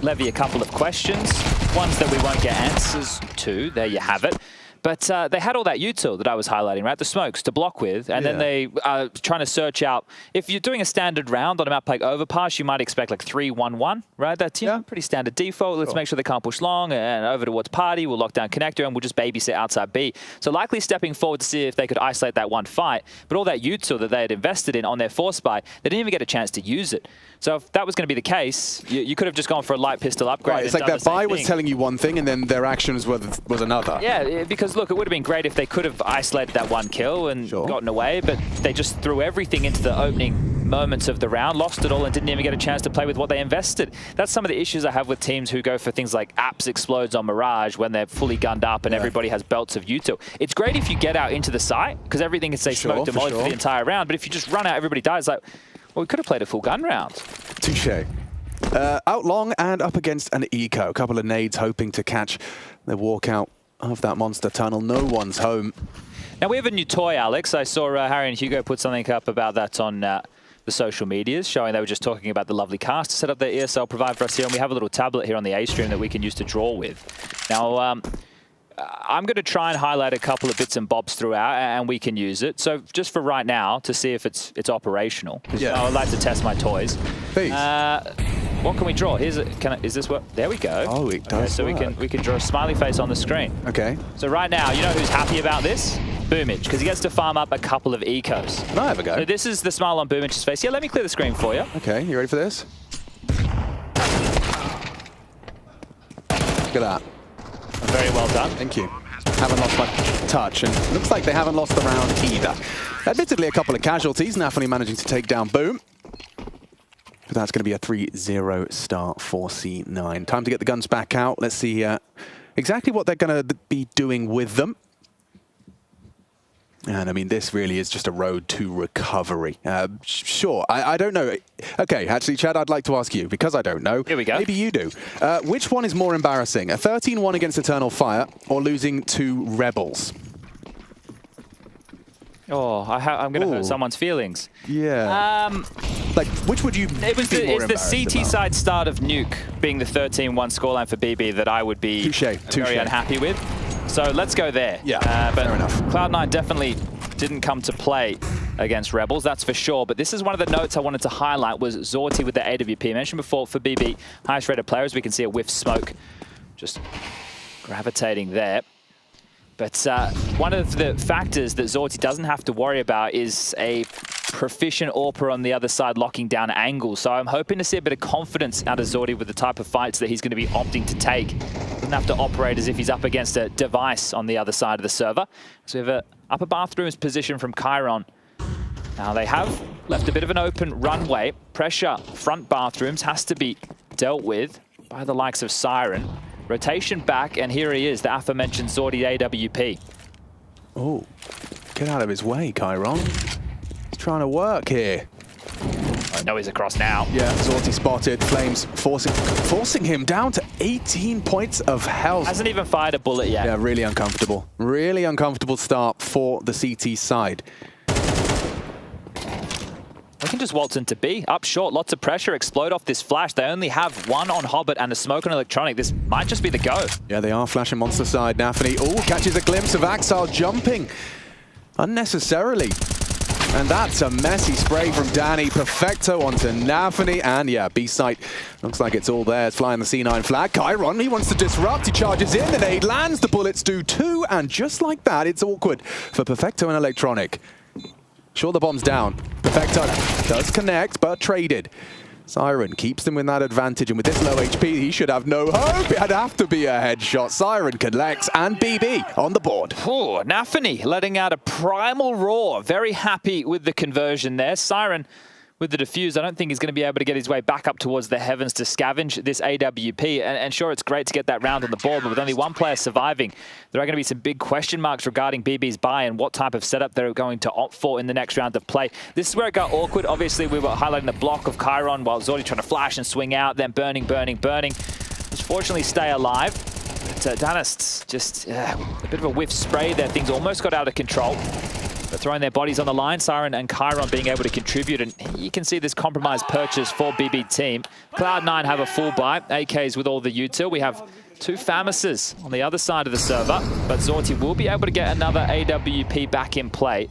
levy a couple of questions. Ones that we won't get answers to. There you have it. But they had all that util that I was highlighting, right? The smokes to block with, and then they are trying to search out. If you're doing a standard round on a map like Overpass, you might expect like 3-1-1, right? That's pretty standard default. Let's make sure they can't push long and over towards party. We'll lock down connector and we'll just babysit outside B. So likely stepping forward to see if they could isolate that one fight. But all that util that they had invested in on their force buy, they didn't even get a chance to use it. So if that was going to be the case, you could have just gone for a light pistol upgrade. Right, it's like their buy was telling you one thing and then their actions was another. Yeah, because look, it would have been great if they could have isolated that one kill and gotten away, but they just threw everything into the opening moments of the round, lost it all, and didn't even get a chance to play with what they invested. That's some of the issues I have with teams who go for things like apps explodes on Mirage when they're fully gunned up and everybody has belts of util. It's great if you get out into the site, because everything can say smoke demolished for the entire round, but if you just run out, everybody dies. Like, well, we could have played a full gun round. Touche. Out long and up against an eco. A couple of nades hoping to catch the walkout of that monster tunnel. No one's home. Now, we have a new toy, Alex. I saw Harry and Hugo put something up about that on the social medias, showing they were just talking about the lovely cast to set up their ESL provide for us here. And we have a little tablet here on the A stream that we can use to draw with. Now, I'm going to try and highlight a couple of bits and bobs throughout, and we can use it. So just for right now, to see if it's operational. I would like to test my toys. Please. What can we draw? Is this what? There we go. Oh, it does. So we can draw a smiley face on the screen. Okay. So right now, you know who's happy about this? Boomage, because he gets to farm up a couple of ecos. Can I have a go? So this is the smile on Boomage's face. Yeah, let me clear the screen for you. Okay, you ready for this? Look at that. Very well done. Thank you. Haven't lost my touch, and looks like they haven't lost the round either. Admittedly, a couple of casualties. Nafany managing to take down Boom. But that's going to be a 3-0 start for C9. Time to get the guns back out. Let's see exactly what they're going to be doing with them. And I mean, this really is just a road to recovery. Sure, I don't know. Okay, actually, Chad, I'd like to ask you, because I don't know. Here we go. Maybe you do. Which one is more embarrassing, a 13-1 against Eternal Fire or losing to Rebels? Oh, I'm going to hurt someone's feelings. Yeah. Like, which would you It's the CT side start of Nuke being the 13-1 scoreline for BB that I would be very unhappy with. So let's go there. Yeah, but fair enough. Cloud9 definitely didn't come to play against Rebels, that's for sure. But this is one of the notes I wanted to highlight was Zorti with the AWP. I mentioned before for BB, highest rated players, we can see a whiff smoke just gravitating there. But one of the factors that Zorti doesn't have to worry about is a proficient AWPer on the other side locking down angles. So I'm hoping to see a bit of confidence out of Zorti with the type of fights that he's going to be opting to take. Doesn't have to operate as if he's up against a device on the other side of the server. So we have an upper bathrooms position from Chiron. Now they have left a bit of an open runway. Pressure front bathrooms has to be dealt with by the likes of Siren. Rotation back, and here he is, the aforementioned Zorti AWP. Oh, get out of his way, Chiron. He's trying to work here. I know he's across now. Yeah, Zorti spotted. Flames forcing him down to 18 points of health. Hasn't even fired a bullet yet. Yeah, really uncomfortable. Really uncomfortable start for the CT side. They can just waltz into B. Up short, lots of pressure, explode off this flash. They only have one on Hobbit and a smoke on Electronic. This might just be the go. Yeah, they are flashing monster side. Nafany, catches a glimpse of Axile jumping unnecessarily. And that's a messy spray from Danny. Perfecto onto Nafany. And yeah, B site looks like it's all there. It's flying the C9 flag. Chiron, he wants to disrupt. He charges in. The nade lands. The bullets do too. And just like that, it's awkward for Perfecto and Electronic. Sure, the bomb's down. Perfecto does connect, but traded. Siren keeps them with that advantage, and with this low HP, he should have no hope. It'd have to be a headshot. Siren collects, and BB on the board. Oh, Nafany letting out a primal roar. Very happy with the conversion there. Siren with the defuse, I don't think he's going to be able to get his way back up towards the heavens to scavenge this AWP. And sure, it's great to get that round on the board, but with only one player surviving, there are going to be some big question marks regarding BB's buy and what type of setup they're going to opt for in the next round of play. This is where it got awkward. Obviously, we were highlighting the block of Chiron while Zorti trying to flash and swing out, then burning. Just fortunately stay alive. But Danists just a bit of a whiff spray there. Things almost got out of control. But throwing their bodies on the line, Siren and Chiron being able to contribute. And you can see this compromised purchase for BB team. Cloud9 have a full buy. AKs with all the util. We have Two Famouses on the other side of the server, but Zorti will be able to get another AWP back in play.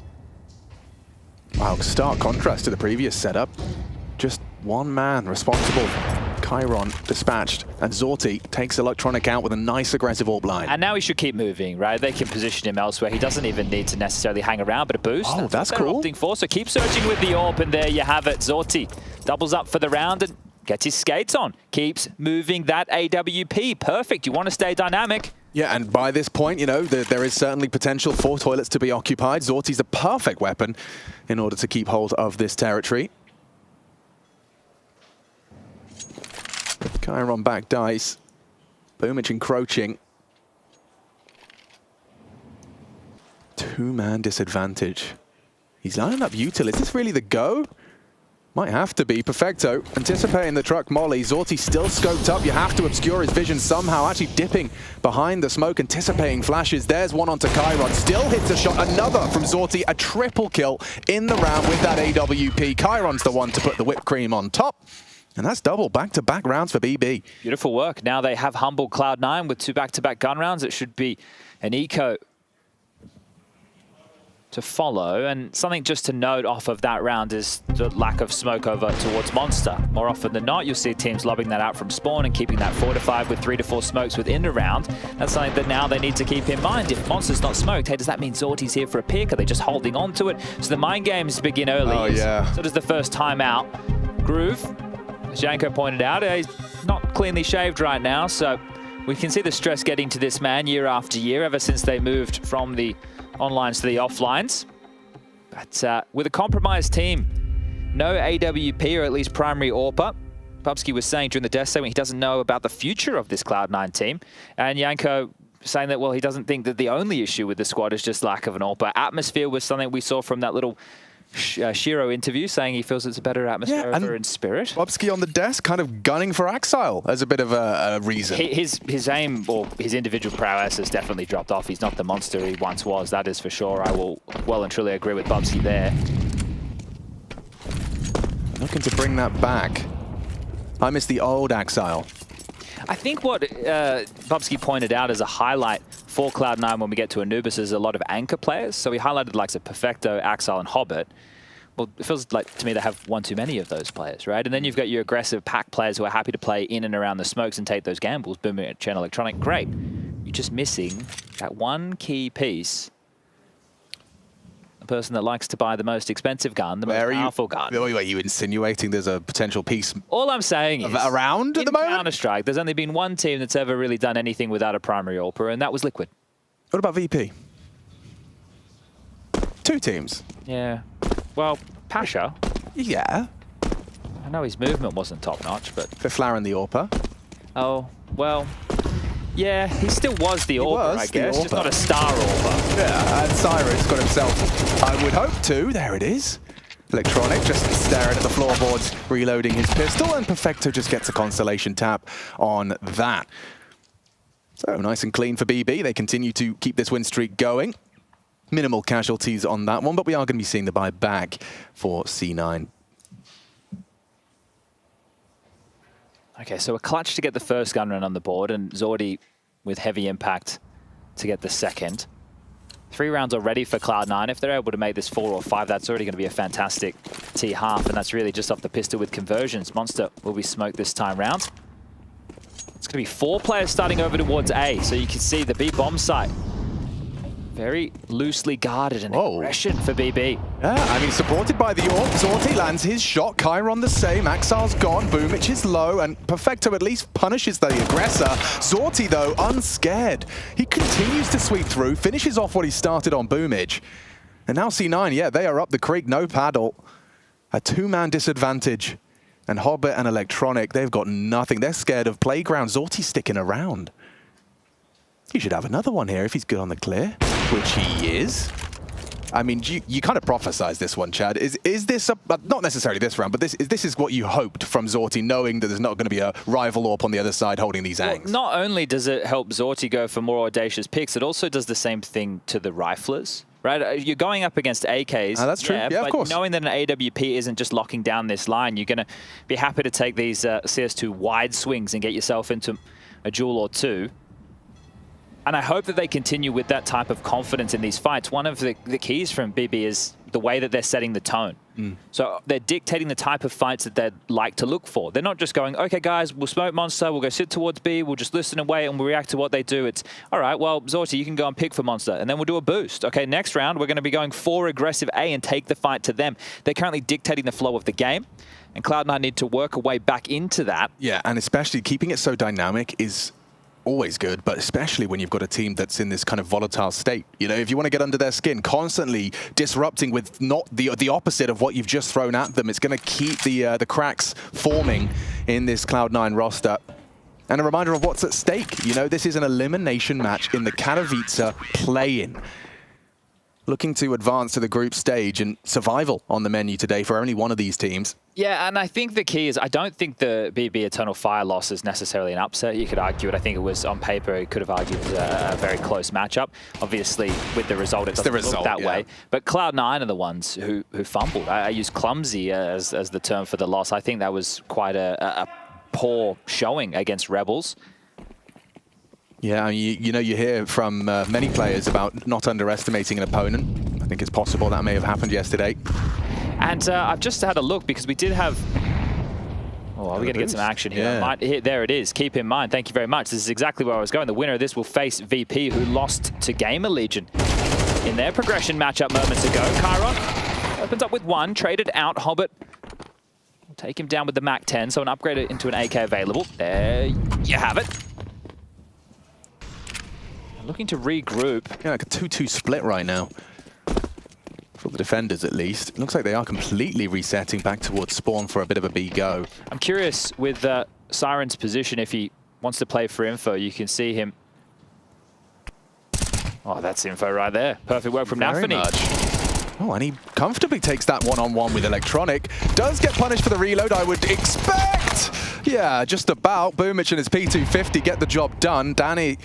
Wow, stark contrast to the previous setup. Just one man responsible. Chiron dispatched, and Zorti takes Electronic out with a nice aggressive AWP line. And now he should keep moving, right? They can position him elsewhere. He doesn't even need to necessarily hang around, but a boost. Oh, that's what they're cool. opting for. So keep searching with the AWP, and there you have it. Zorti doubles up for the round and gets his skates on. Keeps moving that AWP. Perfect. You want to stay dynamic. Yeah, and by this point, you know, there is certainly potential for toilets to be occupied. Zorti's the perfect weapon in order to keep hold of this territory. Chiron back dice. Boomich encroaching. Two-man disadvantage. He's lining up Util. Is this really the go? Might have to be. Perfecto anticipating the truck molly. Zorti still scoped up. You have to obscure his vision somehow. Actually dipping behind the smoke, anticipating flashes. There's one onto Chiron. Still hits a shot. Another from Zorti. A triple kill in the round with that AWP. Chiron's the one to put the whipped cream on top. And that's double back-to-back rounds for BB. Beautiful work. Now they have humbled Cloud9 with 2 back-to-back gun rounds. It should be an eco to follow. And something just to note off of that round is the lack of smoke over towards Monster. More often than not, you'll see teams lobbing that out from spawn and keeping that fortified with 3 to 4 smokes within the round. That's something that now they need to keep in mind. If Monster's not smoked, hey, does that mean Zorti's here for a pick? Are they just holding on to it? So the mind games begin early. Oh, yeah. So does the first time out. Groove, as Janko pointed out, he's not cleanly shaved right now, so we can see the stress getting to this man year after year, ever since they moved from the onlines to the offlines. But with a compromised team, no AWP or at least primary AWPer. Bubsky was saying during the death segment he doesn't know about the future of this Cloud9 team. And Janko saying that, well, he doesn't think that the only issue with the squad is just lack of an AWPer. Atmosphere was something we saw from that little Shiro interview, saying he feels it's a better atmosphere over in Spirit. Bubsky on the desk, kind of gunning for Axile as a bit of a reason. His aim, or his individual prowess, has definitely dropped off. He's not the monster he once was, that is for sure. I will well and truly agree with Bubsky there. Looking to bring that back. I miss the old Axile. I think what Bubsky pointed out as a highlight for Cloud9 when we get to Anubis is a lot of anchor players. So he highlighted the likes of Perfecto, Axile, and Hobbit. Well, it feels like to me they have one too many of those players, right? And then you've got your aggressive pack players who are happy to play in and around the smokes and take those gambles. Booming at Chain Electronic, great. You're just missing that one key piece. A person that likes to buy the most expensive gun, the most powerful gun. Are you insinuating there's a potential piece All I'm saying is, around at the moment? Counter-Strike, there's only been one team that's ever really done anything without a primary AWPer, and that was Liquid. What about VP? 2 teams. Yeah. Well, Pasha. Yeah. I know his movement wasn't top-notch, but... Fiflar and the AWPer. Oh, well... Yeah, he still was the AWPer, I guess, just not a star AWPer. Yeah, and Cyrus got himself, I would hope to. There it is. Electronic just staring at the floorboards, reloading his pistol, and Perfecto just gets a constellation tap on that. So nice and clean for BB. They continue to keep this win streak going. Minimal casualties on that one, but we are going to be seeing the buy back for C9. Okay, so a clutch to get the first gun run on the board, and Zordi with heavy impact to get the second. 3 rounds already for Cloud9. If they're able to make this 4 or 5, that's already going to be a fantastic T-half, and that's really just off the pistol with conversions. Monster will be smoked this time round. It's going to be 4 players starting over towards A, so you can see the B bomb site. Very loosely guarded and aggression for BB. Yeah, I mean, supported by the AWP, Zorti lands his shot, Chiron the same, Axile's gone, Boomich is low, and Perfecto at least punishes the aggressor. Zorti, though, unscared. He continues to sweep through, finishes off what he started on Boomich. And now C9, yeah, they are up the creek, no paddle. A 2-man disadvantage. And Hobbit and Electronic, they've got nothing. They're scared of Playground. Zorti's sticking around. He should have another one here if he's good on the clear, which he is. I mean, you kind of prophesized this one, Chad. Is this, not necessarily this round, but this is what you hoped from Zorti, knowing that there's not going to be a rival AWP on the other side holding these angs? Well, not only does it help Zorti go for more audacious picks, it also does the same thing to the riflers. Right, you're going up against AKs. That's true. Yeah, but of course. Knowing that an AWP isn't just locking down this line, you're going to be happy to take these CS2 wide swings and get yourself into a duel or two. And I hope that they continue with that type of confidence in these fights. One of the keys from BB is the way that they're setting the tone. So they're dictating the type of fights that they'd like to look for. They're not just going, okay, guys, we'll smoke Monster, we'll go sit towards B, we'll just listen and wait, and we'll react to what they do. It's, all right, well, Zorti, you can go and pick for Monster, and then we'll do a boost. Okay, next round, we're going to be going for aggressive A and take the fight to them. They're currently dictating the flow of the game, and Cloud9 need to work a way back into that. Yeah, and especially keeping it so dynamic is always good, but especially when you've got a team that's in this kind of volatile state. You know, if you want to get under their skin, constantly disrupting with not the opposite of what you've just thrown at them, it's going to keep the cracks forming in this Cloud9 roster. And a reminder of what's at stake. You know, this is an elimination match in the Katowice play-in. Looking to advance to the group stage, and survival on the menu today for only one of these teams. Yeah, and I think the key is I don't think the BB Eternal Fire loss is necessarily an upset. You could argue it. I think it was on paper, you could have argued it was a very close matchup. Obviously, with the result, it doesn't look that way. But Cloud9 are the ones who fumbled. I use clumsy as the term for the loss. I think that was quite a poor showing against Rebels. Yeah, you know, you hear from many players about not underestimating an opponent. I think it's possible that may have happened yesterday. And I've just had a look because we did have... Oh, we're going to get some action here. Yeah. There it is. Keep in mind. Thank you very much. This is exactly where I was going. The winner of this will face VP, who lost to Gamer Legion in their progression matchup moments ago. Chiron opens up with one, traded out. Hobbit will take him down with the MAC-10, so an upgrade into an AK available. There you have it. Looking to regroup. Yeah, like a 2-2 split right now. For the defenders, at least. It looks like they are completely resetting back towards spawn for a bit of a B go. I'm curious with Siren's position, if he wants to play for info, you can see him. Oh, that's info right there. Perfect work from Nafany. Oh, and he comfortably takes that one-on-one with Electronic. Does get punished for the reload, I would expect. Yeah, just about. Boomich and his P250 get the job done. Danny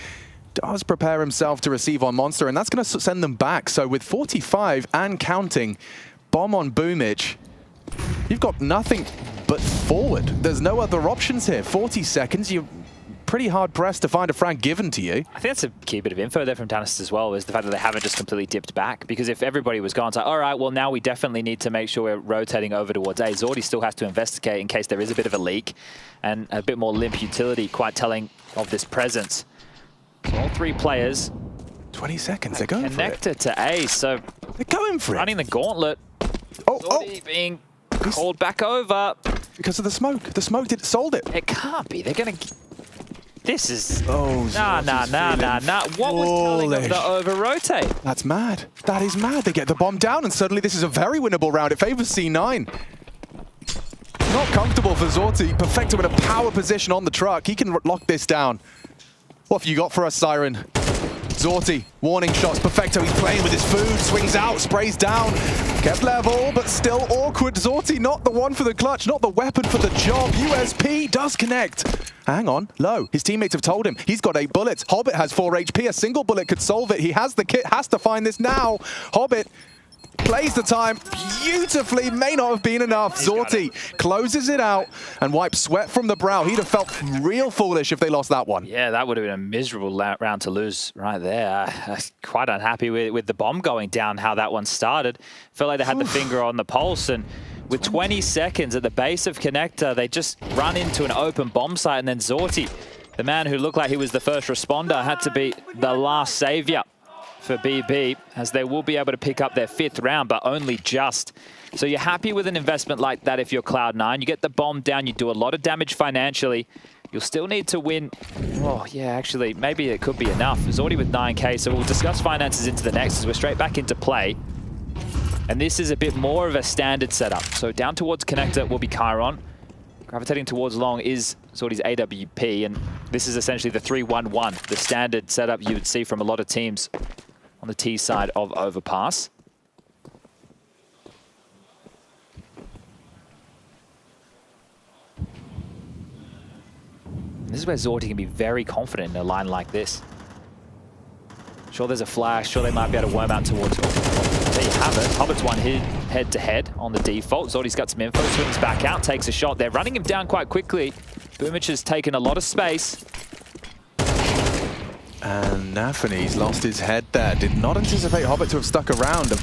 does prepare himself to receive on Monster, and that's going to send them back. So with 45 and counting, bomb on Boomich, you've got nothing but forward. There's no other options here. 40 seconds, you're pretty hard-pressed to find a frag given to you. I think that's a key bit of info there from Danis as well, is the fact that they haven't just completely dipped back. Because if everybody was gone, it's like, all right, well, now we definitely need to make sure we're rotating over towards A. Zordi still has to investigate in case there is a bit of a leak, and a bit more limp utility, quite telling of this presence. So all three players 20 seconds, they're going for it. Connected to A, so they're going for running the gauntlet. Zordi being called back over. Because of the smoke. The smoke sold it. It can't be. They're going to... This is... Oh, nah. What was telling them to over-rotate? That's mad. That is mad. They get the bomb down, and suddenly this is a very winnable round. It favors C9. Not comfortable for Zorti. Perfecto in a power position on the truck. He can lock this down. What have you got for us, Siren? Zorti, warning shots. Perfecto, he's playing with his food. Swings out, sprays down. Kept level, but still awkward. Zorti, not the one for the clutch, not the weapon for the job. USP does connect. Hang on, low. His teammates have told him he's got 8 bullets. Hobbit has 4 HP. A single bullet could solve it. He has the kit, has to find this now. Hobbit plays the time beautifully, may not have been enough. Zorti closes it out and wipes sweat from the brow. He'd have felt real foolish if they lost that one. Yeah, that would have been a miserable round to lose right there. Quite unhappy with the bomb going down, how that one started. Felt like they had the finger on the pulse, and with 20 seconds at the base of Connector, they just run into an open bomb site, and then Zorti, the man who looked like he was the first responder, had to be the last savior for BB, as they will be able to pick up their 5th round, but only just. So you're happy with an investment like that if you're Cloud9. You get the bomb down, you do a lot of damage financially. You'll still need to win. Oh, yeah, actually, maybe it could be enough. Zordi with 9K, so we'll discuss finances into the next as we're straight back into play. And this is a bit more of a standard setup. So down towards Connector will be Chiron. Gravitating towards long is Zordi's AWP, and this is essentially the 3-1-1, the standard setup you would see from a lot of teams on the T side of Overpass. This is where Zordi can be very confident in a line like this. Sure, there's a flash. Sure, they might be able to worm out towards... There you have it. Hobbit's one head-to-head on the default. Zordi's got some info, swings back out, takes a shot. They're running him down quite quickly. Boomich has taken a lot of space. And Nafany's lost his head there. Did not anticipate Hobbit to have stuck around. The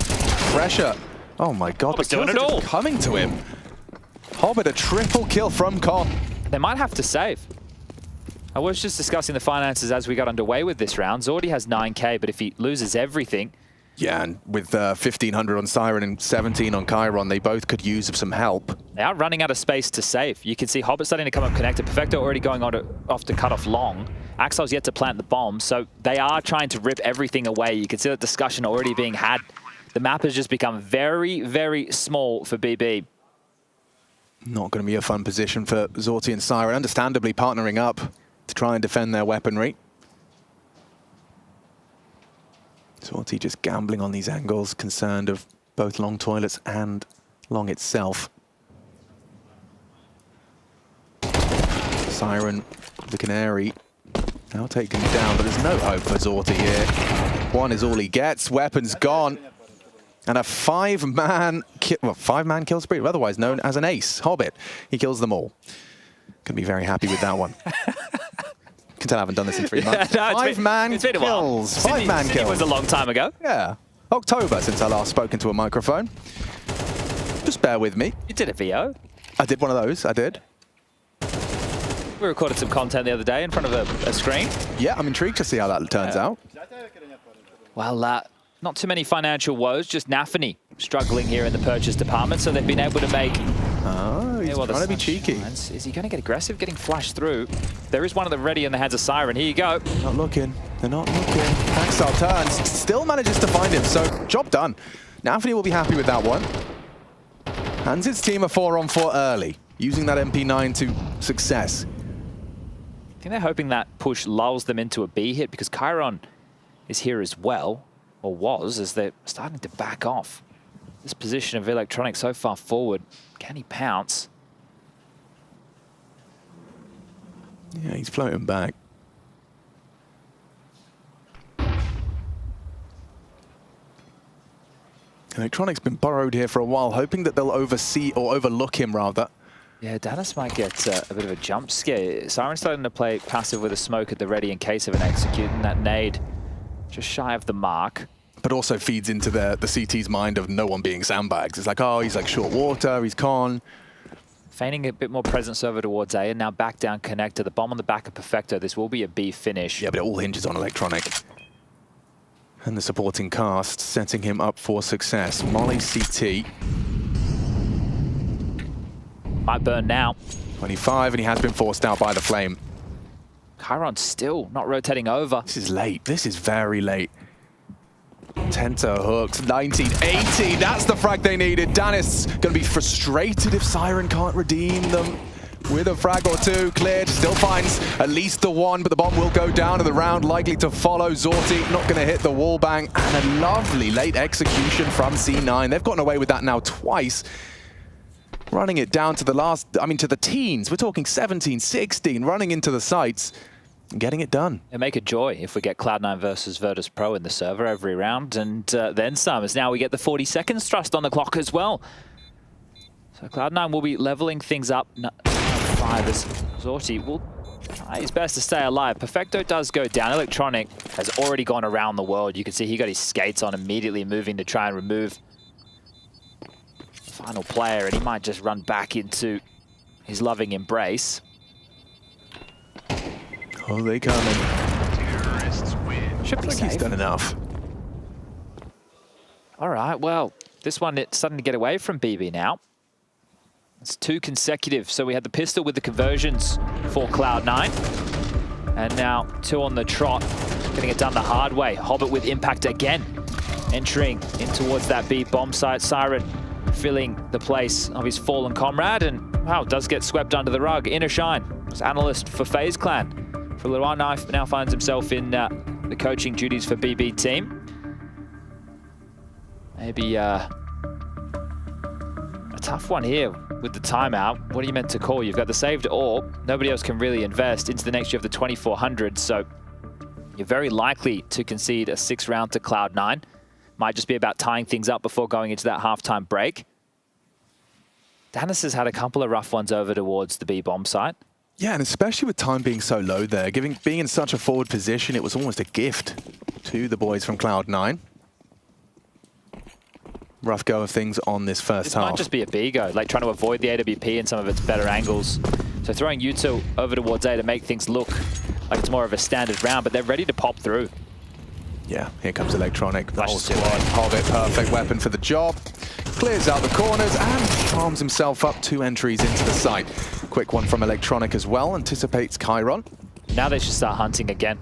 pressure. Oh my god, Hobbit's the kills doing it are all. just coming to him. Hobbit, a triple kill from Con. They might have to save. I was just discussing the finances as we got underway with this round. Zordi has 9k, but if he loses everything... Yeah, and with 1,500 on Siren and 17 on Chiron, they both could use some help. They are running out of space to save. You can see Hobbit starting to come up connected. Perfecto already going on off to cut off long. Axel's yet to plant the bomb, so they are trying to rip everything away. You can see that discussion already being had. The map has just become very, very small for BB. Not going to be a fun position for Zorti and Siren, understandably partnering up to try and defend their weaponry. Zorti just gambling on these angles, concerned of both long toilets and long itself. Siren, the Canary, now taken down, but there's no hope for Zorti here. One is all he gets, weapons gone. And a five-man kill spree, otherwise known as an ace. Hobbit, he kills them all. Can be very happy with that one. Can tell I haven't done this in 3 months. No, Five-man kills. Five-man Sydney kills. was a long time ago. Yeah. October since I last spoke into a microphone. Just bear with me. You did a VO. I did one of those, I did. We recorded some content the other day in front of a screen. Yeah, I'm intrigued to see how that turns out. Well, not too many financial woes, just Nafany struggling here in the purchase department, so they've been able to make... Oh, he's trying to be cheeky. Is he going to get aggressive, getting flashed through? There is one of them ready in the hands of Siren. Here you go. Not looking. They're not looking. Axel turns, still manages to find him, so job done. Nafany will be happy with that one. Hands his team a 4-on-4 early, using that MP9 to success. I think they're hoping that push lulls them into a B hit because Chiron is here as well, or was, as they're starting to back off. This position of Electronic so far forward, can he pounce? Yeah, he's floating back. Electronic's been burrowed here for a while, hoping that they'll oversee or overlook him rather. Yeah, Dallas might get a bit of a jump scare. Siren's starting to play passive with a smoke at the ready in case of an execute, and that nade just shy of the mark. But also feeds into the CT's mind of no one being sandbags. It's like, oh, he's like short water, he's con. Feigning a bit more presence over towards A, and now back down connector. The bomb on the back of Perfecto. This will be a B finish. Yeah, but it all hinges on Electronic. And the supporting cast setting him up for success. Molly CT. Might burn now. 25, and he has been forced out by the flame. Chiron still not rotating over. This is late. This is very late. Tento hooks, 1980. That's the frag they needed. Danis going to be frustrated if Siren can't redeem them. With a frag or two cleared, still finds at least the one, but the bomb will go down, and the round likely to follow. Zorti not going to hit the wall bang, and a lovely late execution from C9. They've gotten away with that now twice. Running it down to the last, to the teens. We're talking 17, 16, running into the sites. Getting it done. It'll make a joy if we get Cloud9 versus Virtus Pro in the server every round, and then some, as now we get the 40 seconds thrust on the clock as well. So Cloud9 will be leveling things up. 5 as Zorti will try his best to stay alive. Perfecto does go down. Electronic has already gone around the world. You can see he got his skates on, immediately moving to try and remove the final player, and he might just run back into his loving embrace. Oh, they coming. Should be safe. He's done enough. All right, well, this one, it's starting to get away from BB now. It's 2 consecutive. So we had the pistol with the conversions for Cloud9. And now 2 on the trot, getting it done the hard way. Hobbit with impact again. Entering in towards that B bomb site. Siren filling the place of his fallen comrade. And wow, does get swept under the rug. Inner Shine was analyst for FaZe Clan. For a little while now finds himself in the coaching duties for BB team. Maybe a tough one here with the timeout. What are you meant to call? You've got the saved orb. Nobody else can really invest. Into the next year of the 2400, so you're very likely to concede a 6th round to Cloud9. Might just be about tying things up before going into that halftime break. Danis has had a couple of rough ones over towards the B bomb site. Yeah, and especially with time being so low there, being in such a forward position, it was almost a gift to the boys from Cloud9. Rough go of things on this first half. Might just be a B go, like trying to avoid the AWP and some of its better angles. So throwing Yuto over towards A to make things look like it's more of a standard round, but they're ready to pop through. Yeah, here comes Electronic. The whole squad. Hobbit, perfect weapon for the job. Clears out the corners and farms himself up 2 entries into the site. Quick one from Electronic as well, anticipates Chiron. Now they should start hunting again.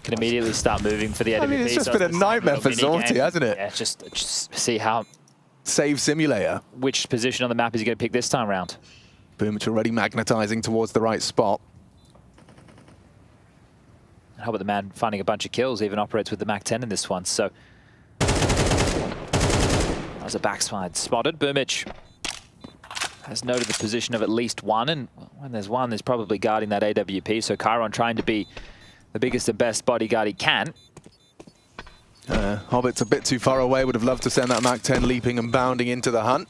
Can immediately start moving for the AWP. I mean, it's just been a nightmare for Zorti, hasn't it? Yeah, just see how... Save simulator. Which position on the map is he going to pick this time round? Boomich already magnetizing towards the right spot. How about the man finding a bunch of kills, even operates with the Mac-10 in this one, so... That was a backslide spotted. Boomich has noted the position of at least one, and when there's one, there's probably guarding that AWP, so Chiron trying to be the biggest and best bodyguard he can. Hobbit's a bit too far away, would have loved to send that Mac-10 leaping and bounding into the hunt.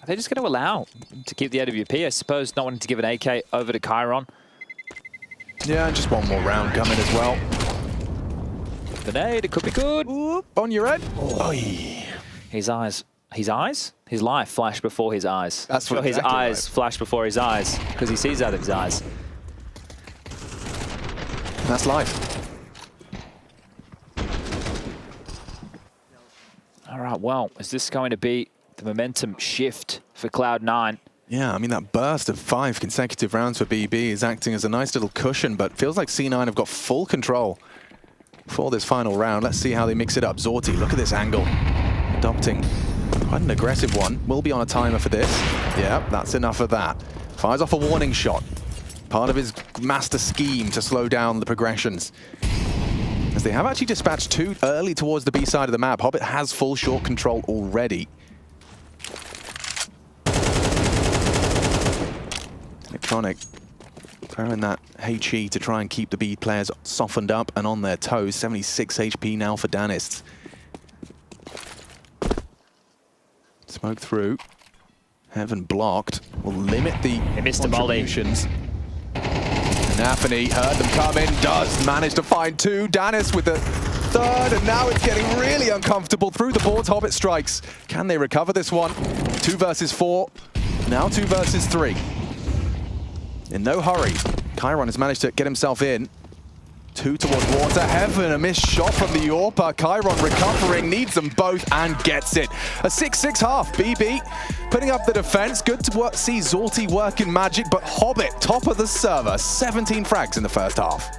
Are they just going to allow to keep the AWP? I suppose not wanting to give an AK over to Chiron. Yeah, and just one more round coming as well. Grenade, it could be good. Oop, on your head. Oh. His eyes. His eyes? His life flashed before his eyes. That's what his exactly eyes flash before his eyes, because he sees out of his eyes. That's life. All right, well, is this going to be the momentum shift for Cloud9? Yeah, I mean, that burst of 5 consecutive rounds for BB is acting as a nice little cushion, but feels like C9 have got full control for this final round. Let's see how they mix it up. Zorti, look at this angle. Adopting quite an aggressive one. Will be on a timer for this. Yeah, that's enough of that. Fires off a warning shot. Part of his master scheme to slow down the progressions. As they have actually dispatched 2 early towards the B side of the map. Hobbit has full short control already. Electronic throwing that HE to try and keep the B players softened up and on their toes. 76 HP now for Danists. Smoke through. Heaven blocked. Will limit the contributions. Anafany heard them come in, does manage to find 2. Danis with the 3rd, and now it's getting really uncomfortable through the boards. Hobbit strikes. Can they recover this one? 2 versus 4. Now 2 versus 3. In no hurry. Chiron has managed to get himself in. 2 towards water. Heaven, a missed shot from the Orpa. Chiron recovering, needs them both and gets it. A 6-6 half. BB putting up the defense. Good to see Zorti working magic, but Hobbit, top of the server. 17 frags in the first half.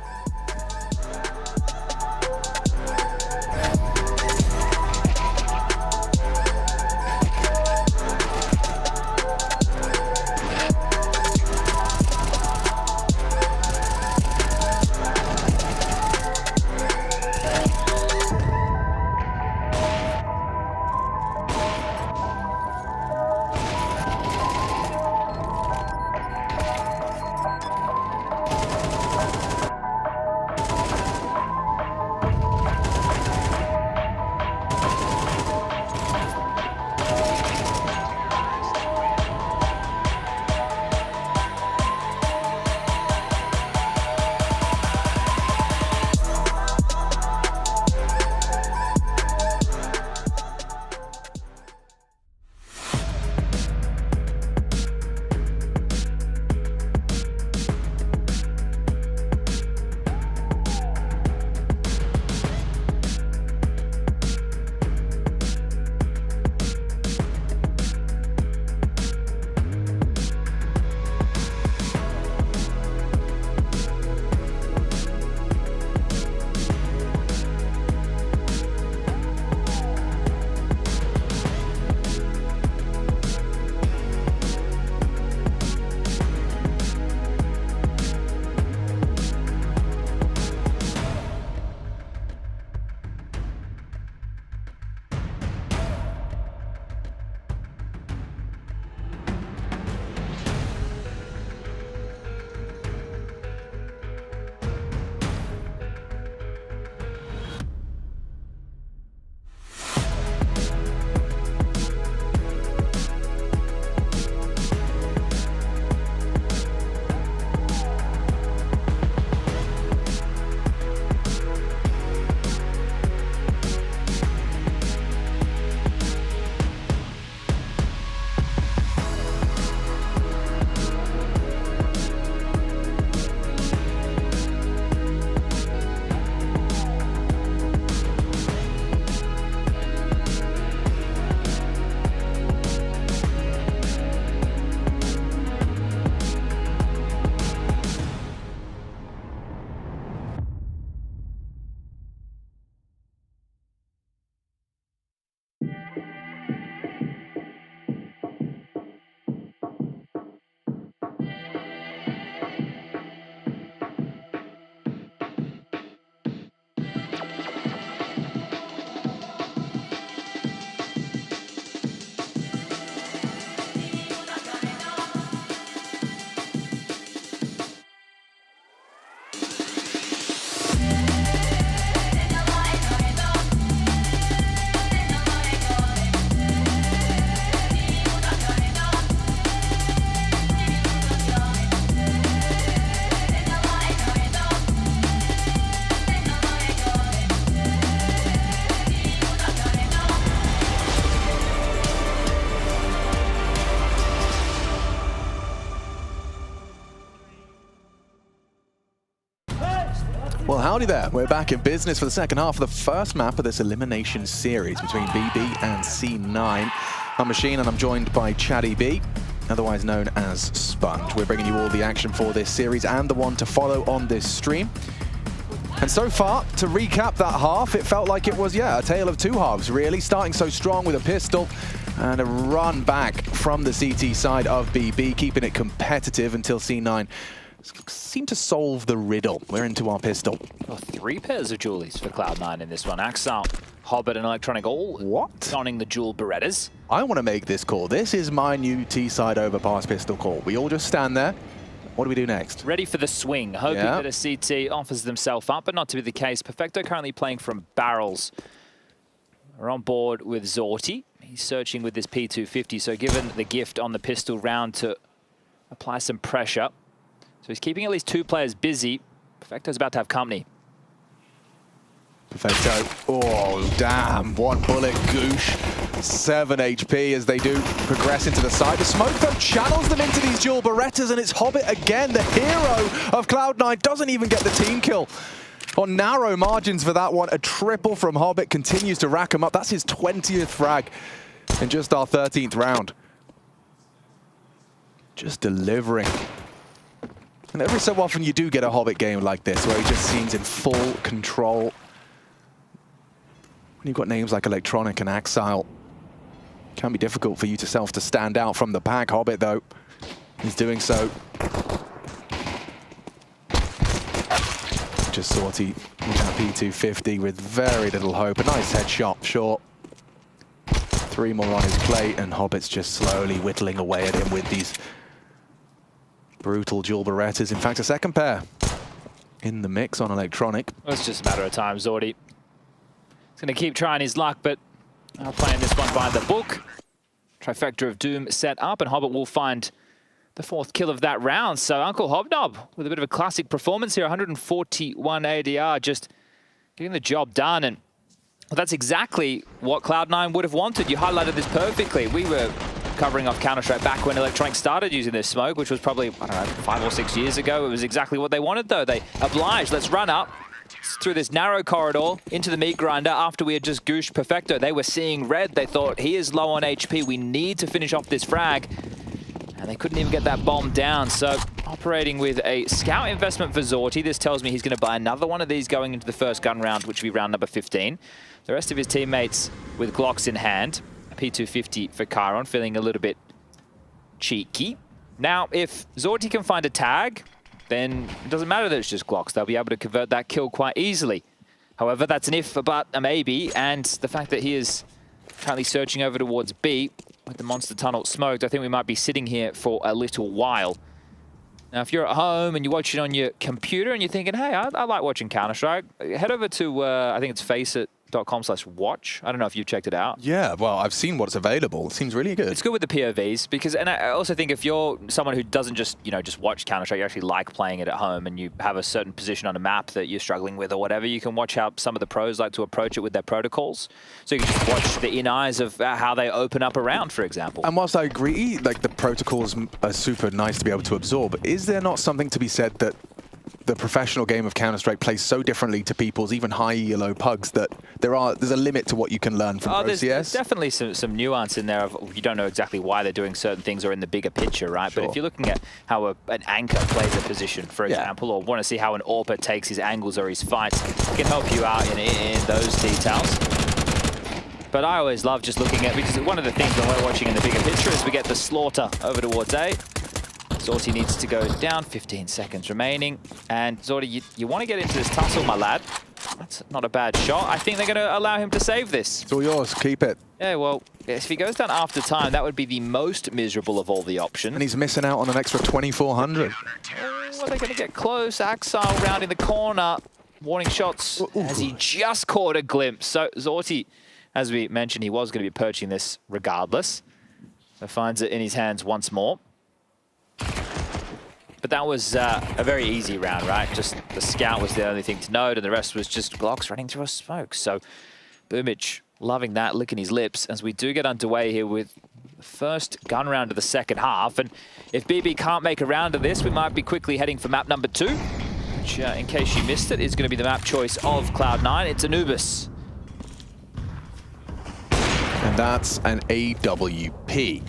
Well, howdy there. We're back in business for the second half of the first map of this elimination series between BB and C9. I'm Machine and I'm joined by Chatty B, otherwise known as Sponge. We're bringing you all the action for this series and the one to follow on this stream. And so far, to recap that half, it felt like it was, yeah, a tale of two halves, really. Starting so strong with a pistol and a run back from the CT side of BB, keeping it competitive until C9 seemed to solve the riddle. We're into our pistol. Well, 3 pairs of jewelies for Cloud9 in this one. Axel, Hobbit, and Electronic all donning the jewel Berettas. I want to make this call. This is my new T-side overpass pistol call. We all just stand there. What do we do next? Ready for the swing, hoping that a CT offers themselves up, but not to be the case. Perfecto currently playing from barrels. We're on board with Zorti. He's searching with this P250, so given the gift on the pistol round to apply some pressure. So he's keeping at least 2 players busy. Perfecto's about to have company. Perfecto. Oh, damn. 1 bullet, goosh. 7 HP as they do progress into the side. The smoke, though, channels them into these dual Berettas, and it's Hobbit again, the hero of Cloud9, doesn't even get the team kill. On narrow margins for that one, a triple from Hobbit continues to rack him up. That's his 20th frag in just our 13th round. Just delivering. And every so often you do get a Hobbit game like this, where he just seems in full control. When you've got names like Electronic and Axile, it can be difficult for you to stand out from the pack. Hobbit, though, is doing so. Just Sortie with that P250 with very little hope. A nice headshot, short. 3 more on his plate, and Hobbit's just slowly whittling away at him with these brutal dual Berettas. In fact, a second pair in the mix on Electronic. Well, it's just a matter of time, Zorti. He's going to keep trying his luck, but playing this one by the book. Trifecta of Doom set up, and Hobbit will find the 4th kill of that round. So Uncle Hobnob with a bit of a classic performance here, 141 ADR, just getting the job done. And well, that's exactly what Cloud9 would have wanted. You highlighted this perfectly. We were covering off Counter-Strike back when Electronic started using this smoke, which was probably, I don't know, 5 or 6 years ago. It was exactly what they wanted, though. They obliged, let's run up through this narrow corridor into the meat grinder after we had just gooshed Perfecto. They were seeing red. They thought, he is low on HP. We need to finish off this frag. And they couldn't even get that bomb down. So operating with a scout investment for Zorti. This tells me he's going to buy another one of these going into the first gun round, which will be round number 15. The rest of his teammates with Glocks in hand. P250 for Chiron, feeling a little bit cheeky. Now, if Zorti can find a tag, then it doesn't matter that it's just Glocks. They'll be able to convert that kill quite easily. However, that's an if, but a maybe, and the fact that he is currently searching over towards B with the monster tunnel smoked, I think we might be sitting here for a little while. Now, if you're at home and you watch it on your computer and you're thinking, hey, I like watching Counter-Strike, head over to, I think it's faceit.com/watch. I don't know if you've checked it out. Yeah, well, I've seen what's available. It seems really good. It's good with the POVs because, and I also think if you're someone who doesn't just, just watch Counter-Strike, you actually like playing it at home and you have a certain position on a map that you're struggling with or whatever, you can watch how some of the pros like to approach it with their protocols. So you can just watch the in eyes of how they open up a round, for example. And whilst I agree, like the protocols are super nice to be able to absorb, is there not something to be said that the professional game of Counter-Strike plays so differently to people's even high elo pugs that there's a limit to what you can learn from there's definitely some nuance in there of you don't know exactly why they're doing certain things or in the bigger picture, right? Sure. But if you're looking at how an anchor plays a position, for example, or want to see how an AWPer takes his angles or his fights, it can help you out in those details. But I always love just looking at, because one of the things when we're watching in the bigger picture is we get the slaughter over towards A. Zorti needs to go down, 15 seconds remaining. And Zorti, you want to get into this tussle, my lad. That's not a bad shot. I think they're going to allow him to save this. It's all yours, keep it. Yeah, well, if he goes down after time, that would be the most miserable of all the options. And he's missing out on an extra 2,400. Well, they're going to get close. Axile round in the corner. Warning shots as he just caught a glimpse. So Zorti, as we mentioned, he was going to be perching this regardless. So finds it in his hands once more. But that was a very easy round, right? Just the scout was the only thing to note, and the rest was just Glocks running through a smoke. So Boomich loving that, licking his lips, as we do get underway here with the first gun round of the second half. And if BB can't make a round of this, we might be quickly heading for map number 2. which, in case you missed it, is going to be the map choice of Cloud9. It's Anubis. And that's an AWP.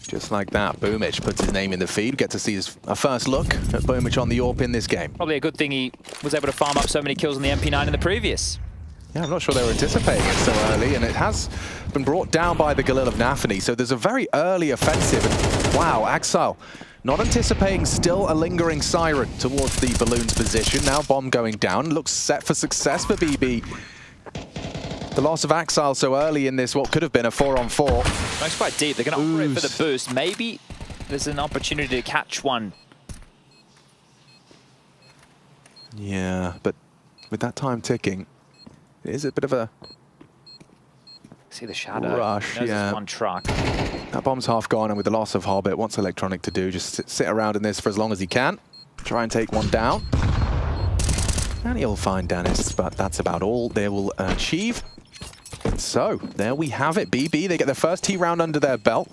Just like that, Boomich puts his name in the feed. Get to see a first look at Boomich on the AWP in this game. Probably a good thing he was able to farm up so many kills on the MP9 in the previous. Yeah, I'm not sure they were anticipating it so early, and it has been brought down by the Galil of Nafany, so there's a very early offensive. And wow, Axel not anticipating, still a lingering siren towards the balloon's position. Now bomb going down, looks set for success for BB. The loss of Axel so early in this, what could have been a 4-on-4. That's quite deep. They're going to operate for the boost. Maybe there's an opportunity to catch one. Yeah, but with that time ticking, it is a bit of a see the shadow. Rush, yeah. One truck. That bomb's half gone, and with the loss of Hobbit, what's Electronic to do? Just sit around in this for as long as he can. Try and take one down. And he'll find Dennis, but that's about all they will achieve. So, there we have it. BB, they get their first T round under their belt.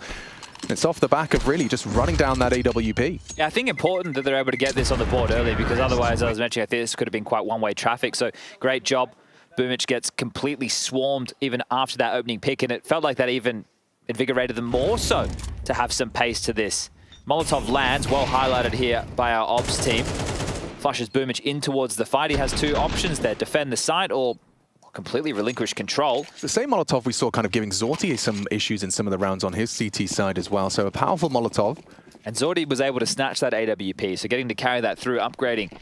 It's off the back of really just running down that AWP. Yeah, I think important that they're able to get this on the board early, because otherwise, I was mentioning, I think this could have been quite one-way traffic. So, great job. Boomich gets completely swarmed even after that opening pick, and it felt like that even invigorated them more so to have some pace to this. Molotov lands, well highlighted here by our ops team. Flushes Boomich in towards the fight. He has two options there, defend the site or completely relinquish control. The same Molotov we saw kind of giving Zorti some issues in some of the rounds on his CT side as well, so a powerful Molotov. And Zorti was able to snatch that AWP, so getting to carry that through, upgrading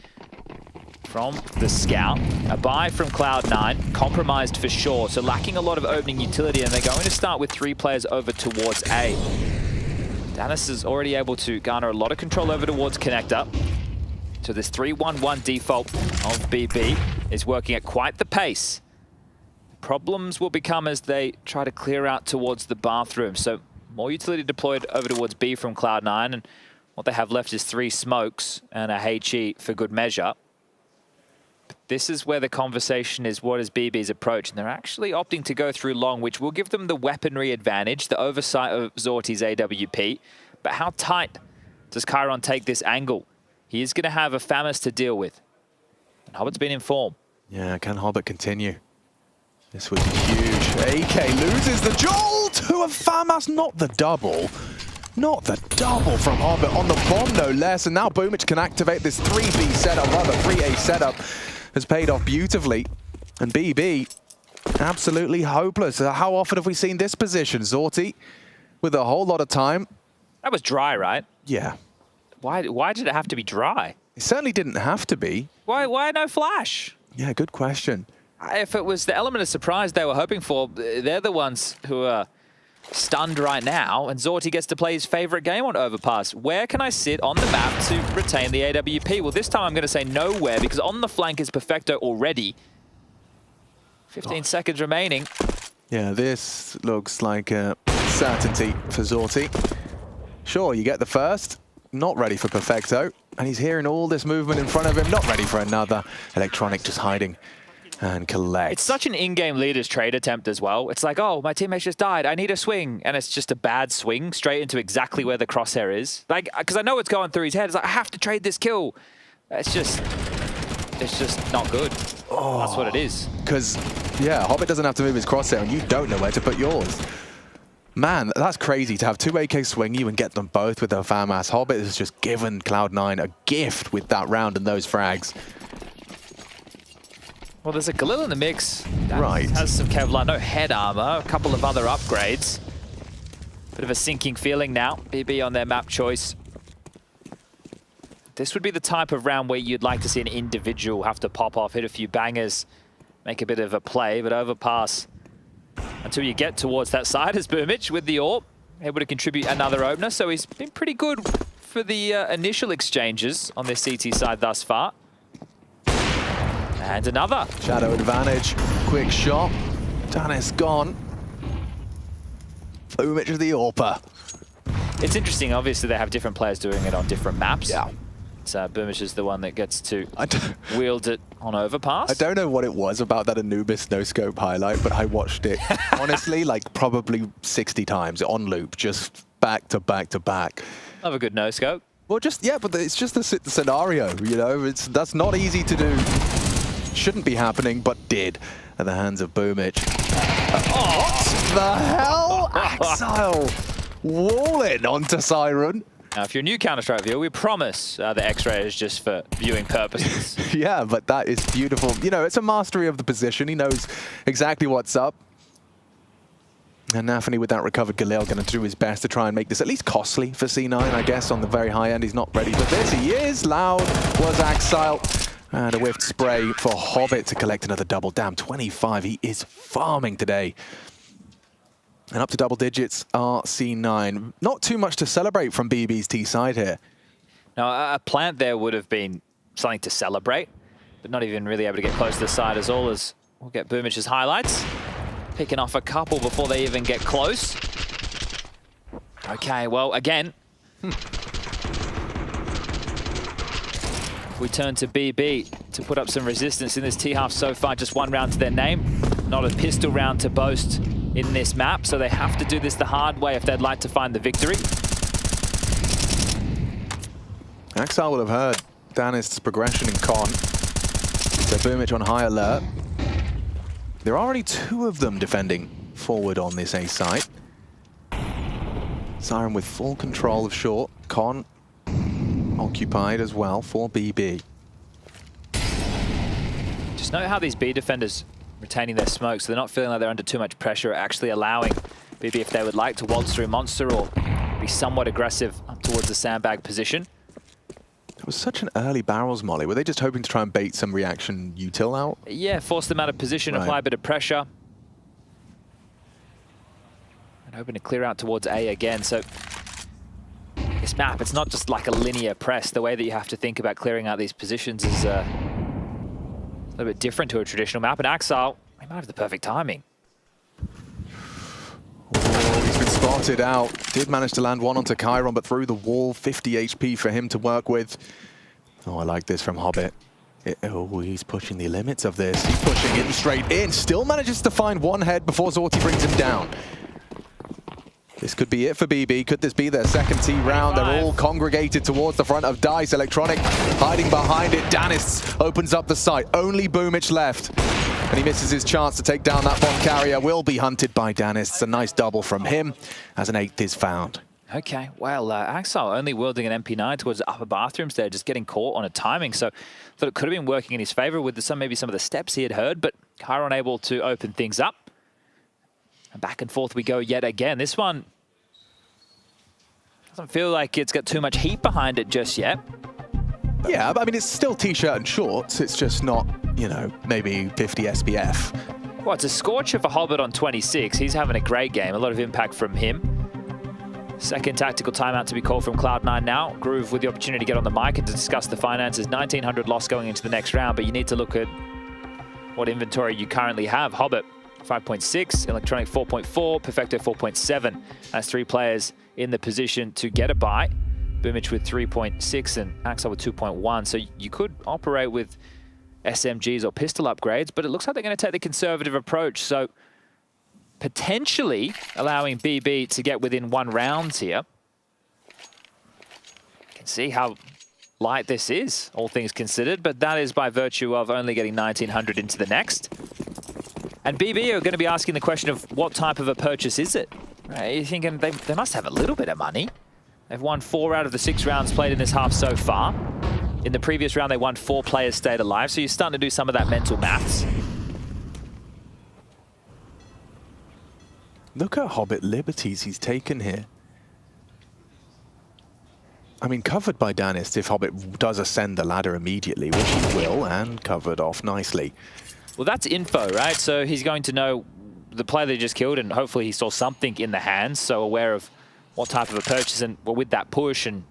from the Scout. A buy from Cloud9, compromised for sure, so lacking a lot of opening utility, and they're going to start with 3 players over towards A. Dennis is already able to garner a lot of control over towards connector. So this 3-1-1 default of BB is working at quite the pace. Problems will become as they try to clear out towards the bathroom. So more utility deployed over towards B from Cloud9, and what they have left is 3 smokes and a HE for good measure. But this is where the conversation is, what is BB's approach? And they're actually opting to go through long, which will give them the weaponry advantage, the oversight of Zorti's AWP. But how tight does Chiron take this angle? He is going to have a FAMAS to deal with. And Hobbit's been in form. Yeah, can Hobbit continue? This would be huge. AK loses the jolt to a FAMAS, not the double. Not the double from Hobbit on the bomb, no less. And now Boomich can activate this 3B setup, rather 3A setup. Has paid off beautifully. And BB, absolutely hopeless. How often have we seen this position? Zorti with a whole lot of time. That was dry, right? Yeah. Why did it have to be dry? It certainly didn't have to be. Why no flash? Yeah, good question. If it was the element of surprise they were hoping for, they're the ones who are stunned right now, and Zorti gets to play his favorite game on Overpass. Where can I sit on the map to retain the AWP? Well, this time I'm going to say nowhere, because on the flank is Perfecto already. 15 seconds remaining. Yeah, this looks like a certainty for Zorti. Sure, you get the first. Not ready for Perfecto. And he's hearing all this movement in front of him. Not ready for another. Electronic just hiding and collect. It's such an in-game leader's trade attempt as well. It's like, oh, my teammates just died. I need a swing. And it's just a bad swing straight into exactly where the crosshair is. Like, because I know what's going through his head. It's like, I have to trade this kill. It's just not good. Oh, that's what it is. Because, yeah, Hobbit doesn't have to move his crosshair and you don't know where to put yours. Man, that's crazy to have 2 AK swing you and get them both with a FAMAS. Hobbit has just given Cloud9 a gift with that round and those frags. Well, there's a Galil in the mix. Right. Has some Kevlar, no head armor, a couple of other upgrades. Bit of a sinking feeling now. BB on their map choice. This would be the type of round where you'd like to see an individual have to pop off, hit a few bangers, make a bit of a play, but Overpass until you get towards that side as Boomich with the AWP, able to contribute another opener. So he's been pretty good for the initial exchanges on this CT side thus far. And another. Shadow advantage, quick shot. Dennis gone. Boomich with the AWPer. It's interesting, obviously they have different players doing it on different maps. Yeah. Boomich is the one that gets to wield it on Overpass. I don't know what it was about that Anubis no-scope highlight, but I watched it, honestly, like probably 60 times on loop, just back to back to back. Love a good no-scope. Well, but it's just the scenario, you know. That's not easy to do. Shouldn't be happening, but did at the hands of Boomich. What the hell? Axile walling onto Siren. Now, if you're a new Counter-Strike viewer, we promise the X-ray is just for viewing purposes. Yeah, but that is beautiful. You know, it's a mastery of the position. He knows exactly what's up. And Nafany with that recovered Galil going to do his best to try and make this at least costly for C9, I guess. On the very high end, he's not ready for this. He is. Loud was Axile. And a whiffed spray for Hobbit to collect another double. Damn, 25. He is farming today. And up to double digits are C9. Not too much to celebrate from BB's T side here. Now, a plant there would have been something to celebrate, but not even really able to get close to the side as all as we'll get Boomich's highlights. Picking off a couple before they even get close. Okay, well, again. We turn to BB to put up some resistance in this T-half so far. Just one round to their name. Not a pistol round to boast in this map, so they have to do this the hard way if they'd like to find the victory. Axile would have heard Danist's progression in con. So Boomich on high alert. There are already two of them defending forward on this A site. Siren with full control of short. Con occupied as well for BB. Just note how these B defenders retaining their smoke, so they're not feeling like they're under too much pressure, actually allowing BB, if they would like, to waltz through Monster or be somewhat aggressive up towards the sandbag position. It was such an early barrels molly. Were they just hoping to try and bait some reaction util out? Yeah, force them out of position, right. Apply a bit of pressure. And hoping to clear out towards A again. So this map, it's not just like a linear press. The way that you have to think about clearing out these positions is a little bit different to a traditional map. And Axile, he might have the perfect timing. Oh, he's been spotted out. Did manage to land one onto Chiron, but through the wall, 50 HP for him to work with. Oh, I like this from Hobbit. Oh, he's pushing the limits of this. He's pushing it straight in. Still manages to find one head before Zorti brings him down. This could be it for BB. Could this be their second T round? They're all congregated towards the front of DICE. Electronic hiding behind it. Danist opens up the site. Only Boomich left. And he misses his chance to take down that bomb carrier. Will be hunted by Danist. It's a nice double from him as an 8th is found. Okay, well, Axile only wielding an MP9 towards the upper bathrooms there, just getting caught on a timing. So thought it could have been working in his favor with maybe some of the steps he had heard, but Chiron able to open things up. And back and forth we go yet again. This one doesn't feel like it's got too much heat behind it just yet. Yeah, but I mean, it's still T-shirt and shorts. It's just not, you know, maybe 50 SPF. Well, it's a scorcher for Hobbit on 26. He's having a great game. A lot of impact from him. Second tactical timeout to be called from Cloud9 now. Groove with the opportunity to get on the mic and to discuss the finances. 1,900 loss going into the next round, but you need to look at what inventory you currently have. Hobbit 5.6, Electronic 4.4, Perfecto 4.7. That's 3 players in the position to get a buy. Boomich with 3.6 and Axile with 2.1. So you could operate with SMGs or pistol upgrades, but it looks like they're going to take the conservative approach. So potentially allowing BB to get within 1 round here. You can see how light this is, all things considered, but that is by virtue of only getting 1,900 into the next. And BB are going to be asking the question of what type of a purchase is it? Right, you're thinking they must have a little bit of money. They've won 4 out of the 6 rounds played in this half so far. In the previous round, they won 4 players stayed alive, so you're starting to do some of that mental maths. Look at Hobbit liberties he's taken here. I mean, covered by Danist if Hobbit does ascend the ladder immediately, which he will, and covered off nicely. Well, that's info, right? So he's going to know the player they just killed, and hopefully he saw something in the hands, so aware of what type of a purchase. And well, with that push and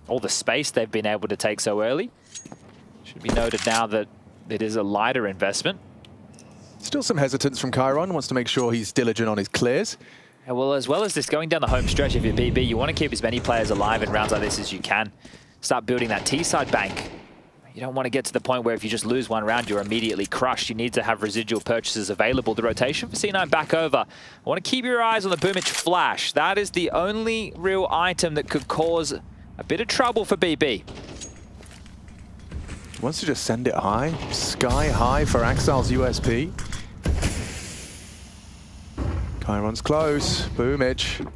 all the space they've been able to take so early, should be noted now that it is a lighter investment. Still some hesitance from Chiron, wants to make sure he's diligent on his clears. Yeah, well, as well as this, going down the home stretch, if you're BB, you want to keep as many players alive in rounds like this as you can. Start building that T-side bank. You don't want to get to the point where if you just lose 1 round, you're immediately crushed. You need to have residual purchases available. The rotation for C9 back over. I want to keep your eyes on the Boomich flash. That is the only real item that could cause a bit of trouble for BB. Wants to just send it high, sky high for Axal's USP. Chiron's close, Boomich.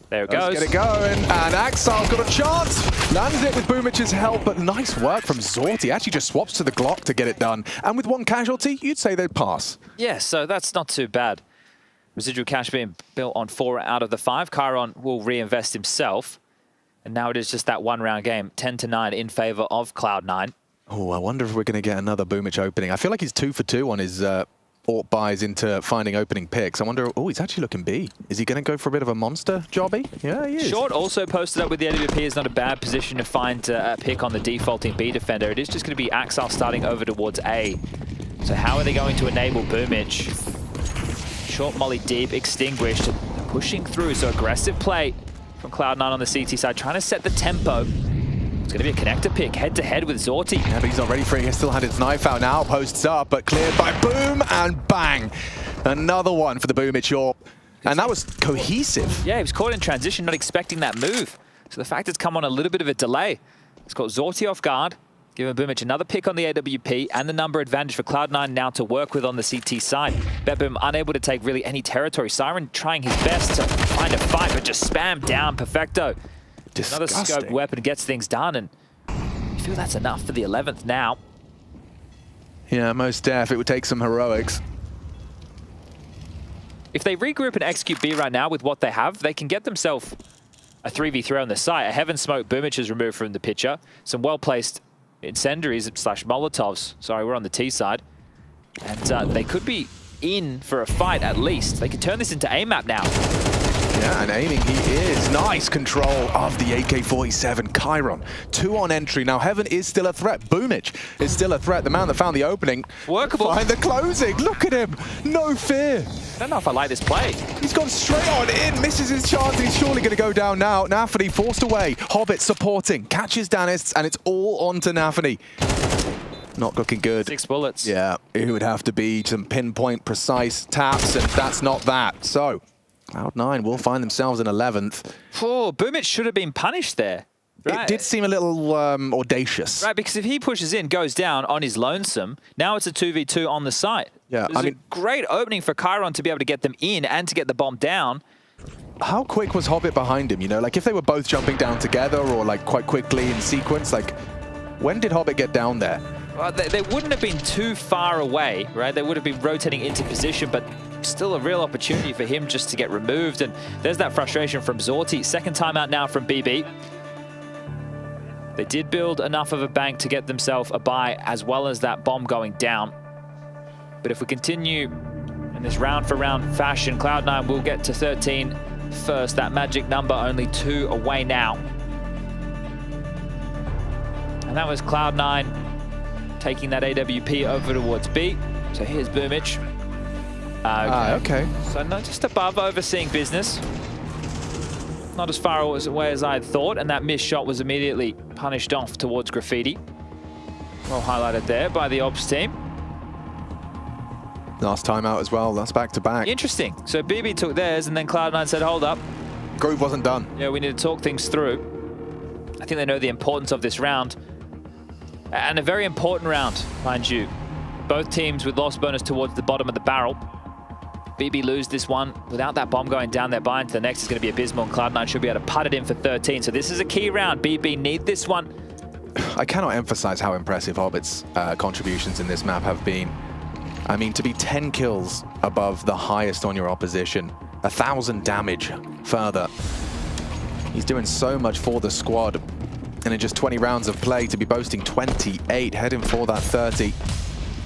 There it goes. Let's get it going, and Axal's got a chance. Lands it with Boomich's help, but nice work from Zorti. Actually just swaps to the Glock to get it done. And with one casualty, you'd say they'd pass. Yeah, so that's not too bad. Residual cash being built on 4 out of the 5. Chiron will reinvest himself. And now it is just that one-round game, 10-9 in favor of Cloud9. Oh, I wonder if we're going to get another Boomich opening. I feel like he's 2 for 2 on his AWP buys into finding opening picks. I wonder, oh, he's actually looking B. Is he going to go for a bit of a monster jobby? Yeah, he is. Short also posted up with the AWP is not a bad position to find a pick on the defaulting B defender. It is just going to be Axal starting over towards A. So how are they going to enable Boomich? Short molly deep, extinguished, pushing through. So aggressive play from Cloud9 on the CT side, trying to set the tempo. It's going to be a connector pick, head-to-head with Zorti. Yeah, but he's not ready for it. He still had his knife out now. Posts up, but cleared by Boom, and bang. Another one for the Boomich AWP. And that was cohesive. Yeah, he was caught in transition, not expecting that move. So the fact it's come on a little bit of a delay. It's got Zorti off guard, giving Boomich another pick on the AWP, and the number advantage for Cloud9 now to work with on the CT side. BetBoom unable to take really any territory. Siren trying his best to find a fight, but just spam down Perfecto. Disgusting. Another scoped weapon gets things done, and you feel that's enough for the 11th now. Yeah, most def. It would take some heroics. If they regroup and execute B right now with what they have, they can get themselves a 3v3 on the site. A Heaven Smoke Boomich is removed from the picture. Some well-placed incendiaries / Molotovs. Sorry, we're on the T side. And they could be in for a fight at least. They could turn this into a map now. Yeah, and aiming he is. Nice control of the AK-47. Chiron, 2 on entry. Now, Heaven is still a threat. Boomich is still a threat. The man that found the opening. Workable. Find the closing. Look at him. No fear. I don't know if I like this play. He's gone straight on in. Misses his chance. He's surely going to go down now. Nafany forced away. Hobbit supporting. Catches Danists, and it's all on to Nafany. Not looking good. 6 bullets. Yeah, it would have to be some pinpoint precise taps, and that's not that. So Cloud9 will find themselves in 11th. Oh, Boomich should have been punished there. Right. It did seem a little audacious. Right, because if he pushes in, goes down on his lonesome, now it's a 2v2 on the site. Yeah, There's a great opening for Chiron to be able to get them in and to get the bomb down. How quick was Hobbit behind him? You know, like if they were both jumping down together or like quite quickly in sequence, like when did Hobbit get down there? Well, they wouldn't have been too far away, right? They would have been rotating into position, but still a real opportunity for him just to get removed. And there's that frustration from Zorti. Second timeout now from BB. They did build enough of a bank to get themselves a buy, as well as that bomb going down. But if we continue in this round-for-round fashion, Cloud9 will get to 13 first. That magic number only 2 away now. And that was Cloud9 taking that AWP over towards B. So here's Boomich. Okay. So no, just above, overseeing business. Not as far away as I had thought, and that missed shot was immediately punished off towards Graffiti. Well highlighted there by the Ops team. Last time out as well, that's back-to-back. Interesting. So BB took theirs, and then Cloud9 said, hold up. Groove wasn't done. Yeah, we need to talk things through. I think they know the importance of this round. And a very important round, mind you. Both teams with loss bonus towards the bottom of the barrel. BB lose this one without that bomb going down there by into the next is going to be abysmal, and Cloud9 should be able to putt it in for 13. So this is a key round. BB need this one. I cannot emphasize how impressive Hobbit's contributions in this map have been. I mean, to be 10 kills above the highest on your opposition, 1,000 damage further. He's doing so much for the squad. And in just 20 rounds of play to be boasting 28, heading for that 30.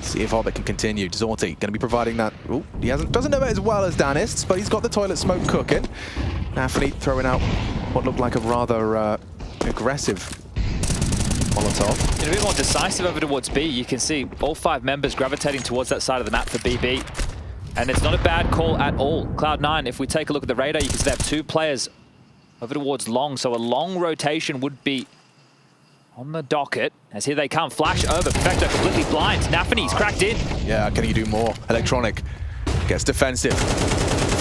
See if Hobbit can continue. Zorti going to be providing that. Ooh, he doesn't know it as well as Danists, but he's got the toilet smoke cooking. Nafany throwing out what looked like a rather aggressive Molotov. A bit more decisive over towards B. You can see all 5 members gravitating towards that side of the map for BB. And it's not a bad call at all. Cloud9, if we take a look at the radar, you can see they have 2 players over towards long. So a long rotation would be on the docket, as here they come. Flash over. Perfecto completely blind. Nafany's cracked in. Yeah, can he do more? Electronic gets defensive.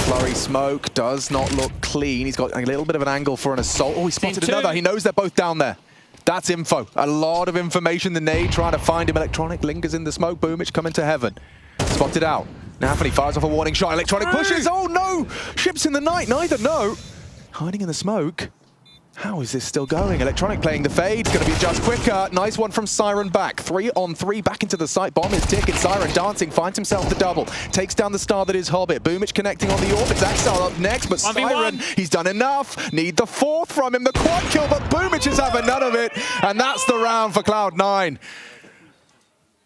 Flurry smoke does not look clean. He's got a little bit of an angle for an assault. Oh, he spotted another. He knows they're both down there. That's info. A lot of information. The nade trying to find him. Electronic lingers in the smoke. Boomich coming to heaven. Spotted out. Nafany fires off a warning shot. Electronic pushes. Oh no! Ships in the night. Neither no. Hiding in the smoke. How is this still going? Electronic playing the fade. Going to be just quicker. Nice one from Siren back. 3 on 3 back into the site. Bomb is ticking. Siren dancing. Finds himself the double. Takes down the star that is Hobbit. Boomich connecting on the orbit. Axel up next, but 1v1. Siren, he's done enough. Need the 4th from him. The quad kill, but Boomich is having none of it. And that's the round for Cloud9.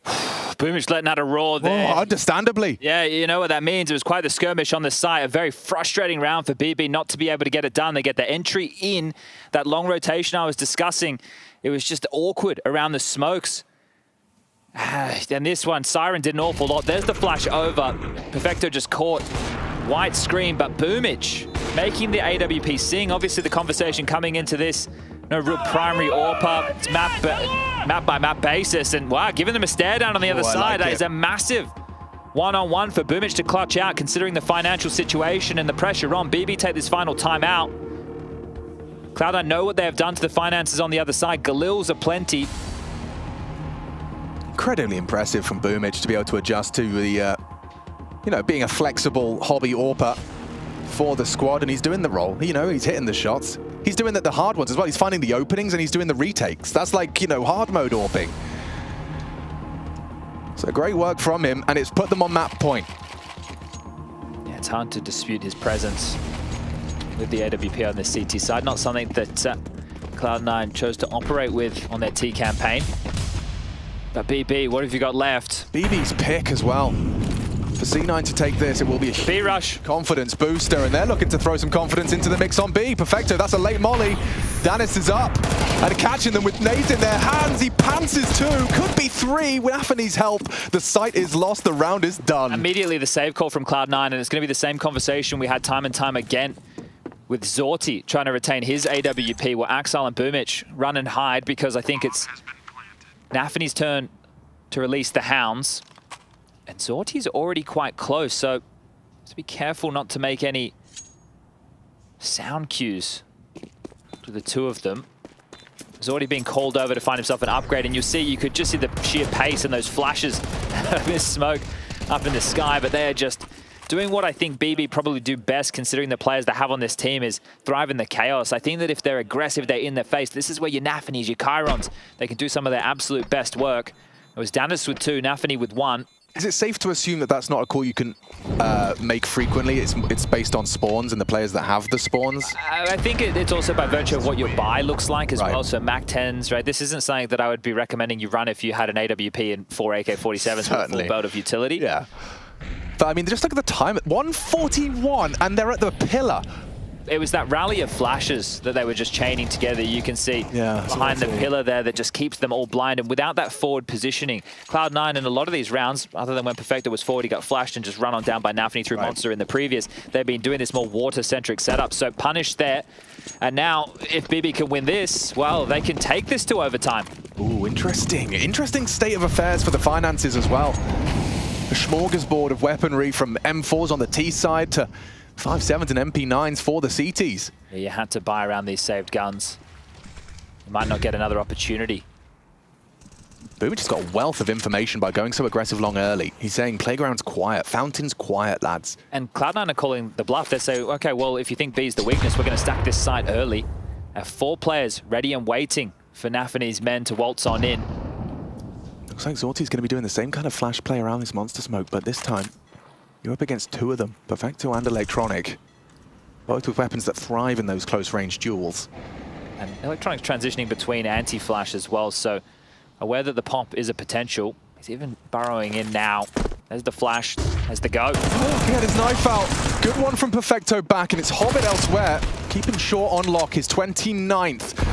Boomich letting out a roar there. Oh, understandably. Yeah, you know what that means. It was quite the skirmish on the site. A very frustrating round for BB not to be able to get it done. They get the entry in. That long rotation I was discussing, it was just awkward around the smokes. And this one, Siren did an awful lot. There's the flash over. Perfecto just caught. White screen, but Boomich making the AWP sing. Obviously, the conversation coming into this, no real primary AWP. It's map by map basis. And wow, giving them a stare down on the other side. That is a massive one-on-one for Boomich to clutch out, considering the financial situation and the pressure on. BB take this final timeout. Cloud9 know what they have done to the finances on the other side. Galils aplenty. Incredibly impressive from Boomich to be able to adjust to the, being a flexible hobby AWPer for the squad, and he's doing the role. He's hitting the shots. He's doing the hard ones as well. He's finding the openings and he's doing the retakes. That's like, hard mode AWPing. So great work from him, and it's put them on map point. Yeah, it's hard to dispute his presence with the AWP on the CT side. Not something that Cloud9 chose to operate with on their T campaign. But BB, what have you got left? BB's pick as well. For C9 to take this, it will be a B-rush confidence booster, and they're looking to throw some confidence into the mix on B. Perfecto, that's a late molly. Danis is up and catching them with nades in their hands. He pantses 2, could be 3 with Nafany's help. The site is lost, the round is done. Immediately the save call from Cloud9, and it's going to be the same conversation we had time and time again with Zorti trying to retain his AWP, where Axel and Boomich run and hide, because I think it's Nafany's turn to release the hounds. And Zorti's already quite close, so just be careful not to make any sound cues to the two of them. Zorti being called over to find himself an upgrade, and you could just see the sheer pace and those flashes of this smoke up in the sky, but they're just doing what I think BB probably do best, considering the players they have on this team, is thrive in the chaos. I think that if they're aggressive, they're in their face. This is where your Nafany's, your Chirons, they can do some of their absolute best work. It was Danis with 2, Nafany with 1. Is it safe to assume that that's not a call you can make frequently? It's based on spawns and the players that have the spawns? I think it's also by virtue of what your buy looks like as well. So Mac 10s, right? This isn't something that I would be recommending you run if you had an AWP and 4 AK-47s with a full belt of utility. Yeah. But I mean, just look at the time at 1:41 and they're at the pillar. It was that rally of flashes that they were just chaining together. You can see behind the pillar there that just keeps them all blind. And without that forward positioning, Cloud9 in a lot of these rounds, other than when Perfecto was forward, he got flashed and just run on down by Nafany through Monster in the previous. They've been doing this more water-centric setup. So punished there. And now, if BB can win this, well, they can take this to overtime. Ooh, interesting. Interesting state of affairs for the finances as well. A smorgasbord of weaponry from M4s on the T side to 5.7s and MP9s for the CTs. Yeah, you had to buy around these saved guns. You might not get another opportunity. Boomich has got a wealth of information by going so aggressive long early. He's saying playground's quiet, fountain's quiet, lads. And Cloud9 are calling the bluff. They say, okay, well, if you think B's the weakness, we're going to stack this site early. Have 4 players ready and waiting for Nafany's men to waltz on in. Looks like Zorti's going to be doing the same kind of flash play around this monster smoke, but this time you're up against 2 of them, Perfecto and Electronic. Both with weapons that thrive in those close-range duels. And Electronic's transitioning between anti-flash as well, so aware that the pop is a potential. He's even burrowing in now. There's the flash, there's the go. Oh, he had his knife out. Good one from Perfecto back, and it's Hobbit elsewhere. Keeping short on lock, his 29th.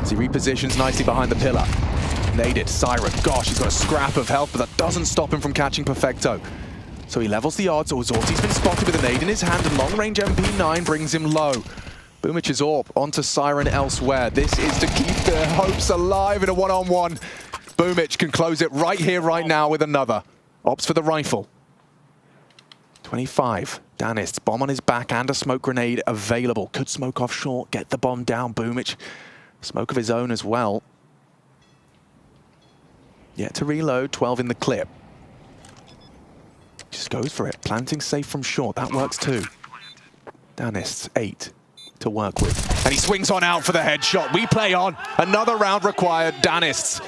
As he repositions nicely behind the pillar. Naded, Siren, gosh, he's got a scrap of health, but that doesn't stop him from catching Perfecto. So he levels the odds. Zorti's been spotted with a nade in his hand, and long-range MP9 brings him low. Boomich's AWP onto Siren elsewhere. This is to keep their hopes alive in a one-on-one. Boomich can close it right here, right now with another. Opts for the rifle. 25. Danis, bomb on his back and a smoke grenade available. Could smoke off short, get the bomb down. Boomich, smoke of his own as well. Yet to reload, 12 in the clip. Just goes for it. Planting safe from short, that works too. Danis, 8 to work with. And he swings on out for the headshot. We play on. Another round required. Danis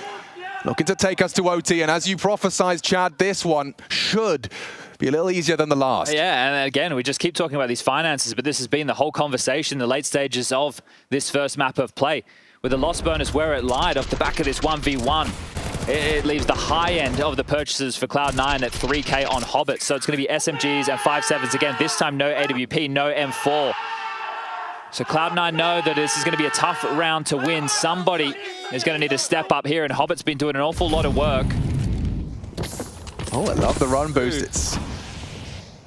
looking to take us to OT. And as you prophesized, Chad, this one should be a little easier than the last. Yeah, and again, we just keep talking about these finances, but this has been the whole conversation in the late stages of this first map of play. With the loss bonus where it lied off the back of this 1v1, it leaves the high end of the purchases for Cloud9 at 3K on Hobbit. So it's going to be SMGs and 5.7s again. This time, no AWP, no M4. So Cloud9 know that this is going to be a tough round to win. Somebody is going to need to step up here, and Hobbit's been doing an awful lot of work. Oh, I love the run boost. It's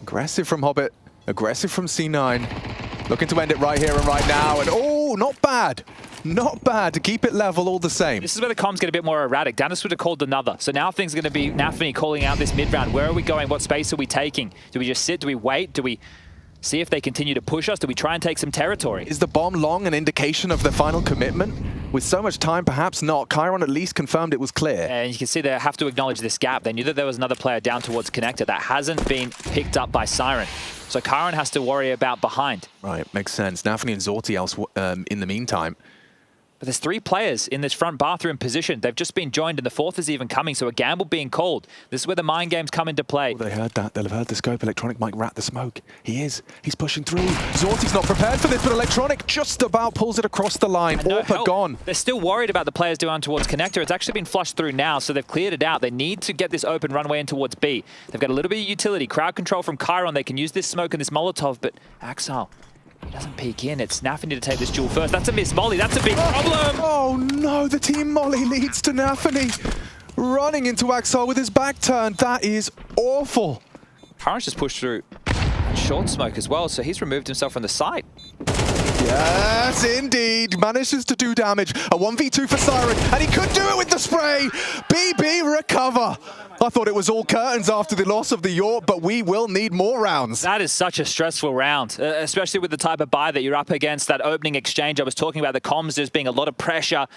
aggressive from Hobbit, aggressive from C9. Looking to end it right here and right now. And oh, not bad. Not bad to keep it level all the same. This is where the comms get a bit more erratic. Danis would have called another. So now things are going to be Nafany calling out this mid-round. Where are we going? What space are we taking? Do we just sit? Do we wait? Do we see if they continue to push us? Do we try and take some territory? Is the bomb long an indication of the final commitment? With so much time, perhaps not. Chiron at least confirmed it was clear. And you can see they have to acknowledge this gap. They knew that there was another player down towards connector that hasn't been picked up by Siren. So Chiron has to worry about behind. Right, makes sense. Nafany and Zorti else in the meantime. But there's 3 players in this front bathroom position. They've just been joined, and the 4th is even coming, so a gamble being called. This is where the mind games come into play. Oh, they heard that. They'll have heard the scope. Electronic might rat the smoke. He is. He's pushing through. Zorti's not prepared for this, but Electronic just about pulls it across the line. Orpa gone. They're still worried about the players down towards connector. It's actually been flushed through now, so they've cleared it out. They need to get this open runway in towards B. They've got a little bit of utility. Crowd control from Chiron. They can use this smoke and this Molotov, but Axel, he doesn't peek in. It's Nafany to take this duel first. That's a miss molly. That's a big problem. Oh no, the team molly leads to Nafany. Running into Axel with his back turned. That is awful. Chiron's just pushed through short smoke as well, so he's removed himself from the site. Yes, indeed. Manages to do damage. A 1v2 for Siren, and he could do it with the spray. BB recover. I thought it was all curtains after the loss of the York, but we will need more rounds. That is such a stressful round, especially with the type of buy that you're up against. That opening exchange I was talking about, the comms, there's being a lot of pressure.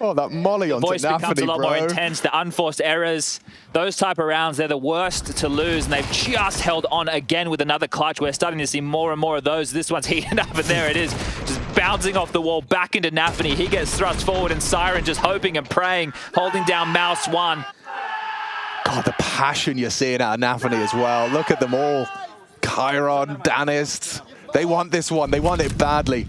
Oh, that molly onto Voice Nafany, becomes a lot bro. more intense. The unforced errors, those type of rounds, they're the worst to lose, and they've just held on again with another clutch. We're starting to see more and more of those. This one's heating up, and there it is, just bouncing off the wall back into Nafany. He gets thrust forward, and Siren just hoping and praying, holding down Mouse 1. God, the passion you're seeing out of Nafany as well. Look at them all. Chiron, Danis, they want this one. They want it badly,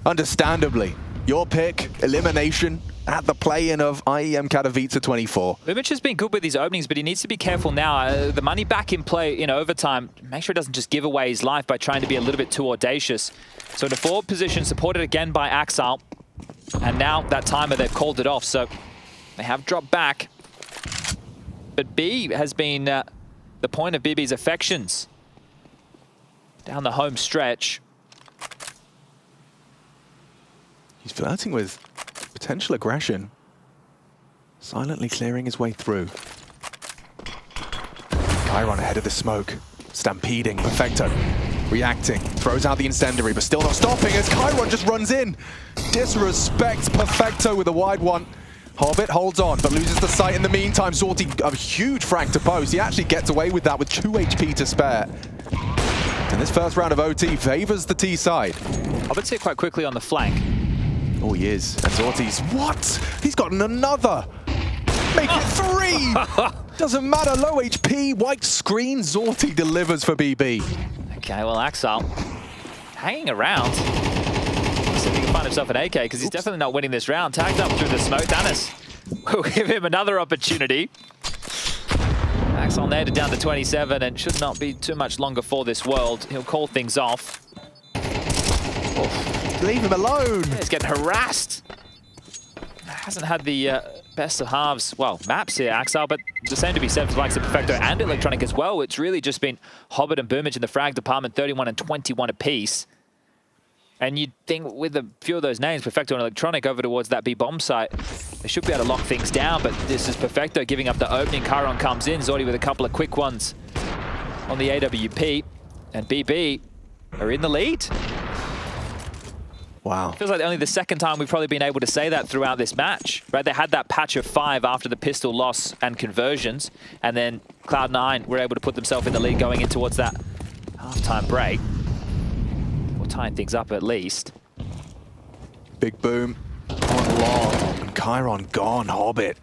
understandably. Your pick, elimination at the play-in of IEM Katowice 24. Boomich has been good with his openings, but he needs to be careful now. The money back in play in overtime, make sure he doesn't just give away his life by trying to be a little bit too audacious. So in a forward position, supported again by Axel. And now that timer, they've called it off, so they have dropped back. But B has been the point of BB's affections down the home stretch. He's flirting with potential aggression, silently clearing his way through. Chiron ahead of the smoke, stampeding, Perfecto reacting, throws out the incendiary, but still not stopping as Chiron just runs in. Disrespects Perfecto with a wide one. Hobbit holds on, but loses the sight in the meantime. Zorti, a huge frag to post. He actually gets away with that with 2 HP to spare. And this first round of OT favors the T side. Hobbit's hit quite quickly on the flank. Oh, he is. And Zorti's, what? He's gotten another. Make it 3! Doesn't matter, low HP, white screen, Zorti delivers for BB. Okay, well, Axel hanging around. See if he can find himself an AK, because he's definitely not winning this round. Tagged up through the smoke. Danis will give him another opportunity. Axel nailed it down to 27, and should not be too much longer for this world. He'll call things off. Oh, leave him alone. Yeah, he's getting harassed. Hasn't had the best of halves, well, maps here, Axel, but the same to be said for the likes of Perfecto and Electronic as well. It's really just been Hobbit and Boomich in the frag department, 31 and 21 apiece. And you'd think with a few of those names, Perfecto and Electronic over towards that B-bomb site, they should be able to lock things down, but this is Perfecto giving up the opening. Chiron comes in, Zorti with a couple of quick ones on the AWP. And BB are in the lead. Wow. Feels like only the second time we've probably been able to say that throughout this match, right? They had that patch of 5 after the pistol loss and conversions, and then Cloud9 were able to put themselves in the lead going in towards that halftime break. Or tying things up at least. Big boom on long, and Chiron gone, Hobbit.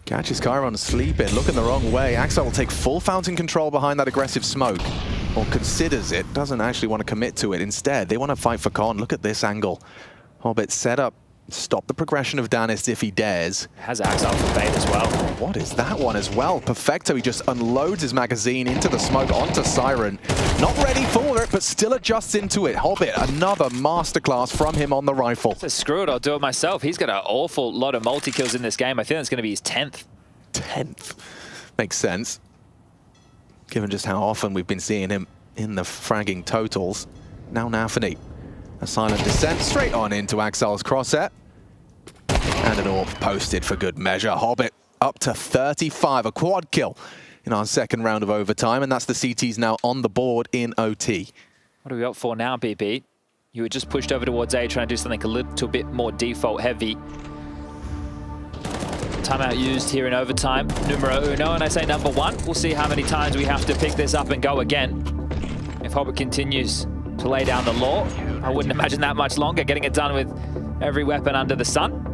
Catches Chiron sleeping, looking the wrong way. Axel will take full fountain control behind that aggressive smoke, or considers it, doesn't actually want to commit to it. Instead, they want to fight for Con. Look at this angle. Hobbit set up, stop the progression of Danis if he dares. Has Axel for bait as well. What is that one as well? Perfecto, he just unloads his magazine into the smoke, onto Siren. Not ready for it, but still adjusts into it. Hobbit, another masterclass from him on the rifle. So screw it, I'll do it myself. He's got an awful lot of multi-kills in this game. I think that's going to be his 10th. 10th. Makes sense, given just how often we've been seeing him in the fragging totals. Now Nafany, a silent descent straight on into Axel's crosshair. And an AWP posted for good measure. Hobbit up to 35, a quad kill in our second round of overtime, and that's the CTs now on the board in OT. What are we up for now, BB? You were just pushed over towards A, trying to do something a little bit more default heavy. Timeout used here in overtime. Numero uno, and I say number 1. We'll see how many times we have to pick this up and go again. If Hobbit continues to lay down the law, I wouldn't imagine that much longer, getting it done with every weapon under the sun.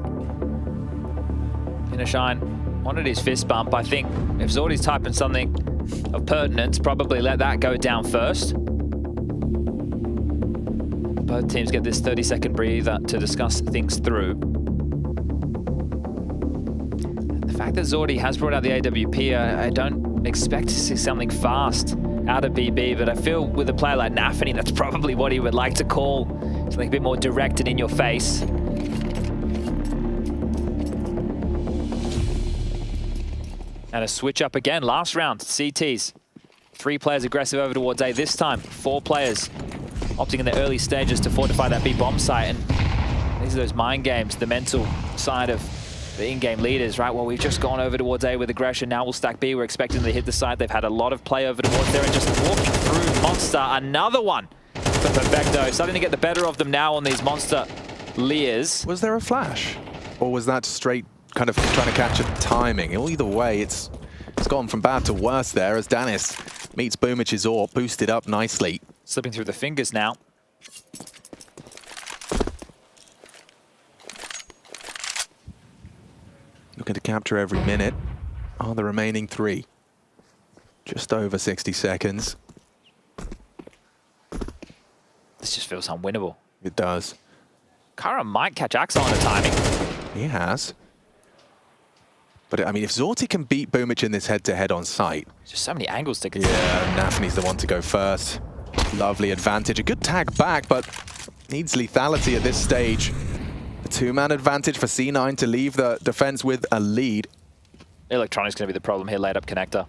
Shine wanted his fist bump. I think if Zordy's typing something of pertinence, probably let that go down first. Both teams get this 30-second breather to discuss things through. The fact that Zordy has brought out the AWP, I don't expect to see something fast out of BB, but I feel with a player like Nafany, that's probably what he would like to call something a bit more direct and in your face. And a switch up again, last round, CTs. 3 players aggressive over towards A this time. 4 players opting in the early stages to fortify that B bomb site. And these are those mind games, the mental side of the in-game leaders, right? Well, we've just gone over towards A with aggression. Now we'll stack B. We're expecting them to hit the side. They've had a lot of play over towards there and just walked through Monster. Another one for Perfecto. Starting to get the better of them now on these Monster Lears. Was there a flash? Or was that straight kind of trying to catch a timing? Either way, it's gone from bad to worse there as Danis meets Boomich's AWP, boosted up nicely. Slipping through the fingers now. Looking to capture every minute. Are the remaining 3. Just over 60 seconds. This just feels unwinnable. It does. Kara might catch Axel on the timing. He has. But I mean, if Zorty can beat Boomich in this head-to-head on site. Just so many angles to consider. Yeah, Nafany's the one to go first. Lovely advantage. A good tag back, but needs lethality at this stage. A 2-man advantage for C9 to leave the defense with a lead. Electronic's going to be the problem here, laid up connector.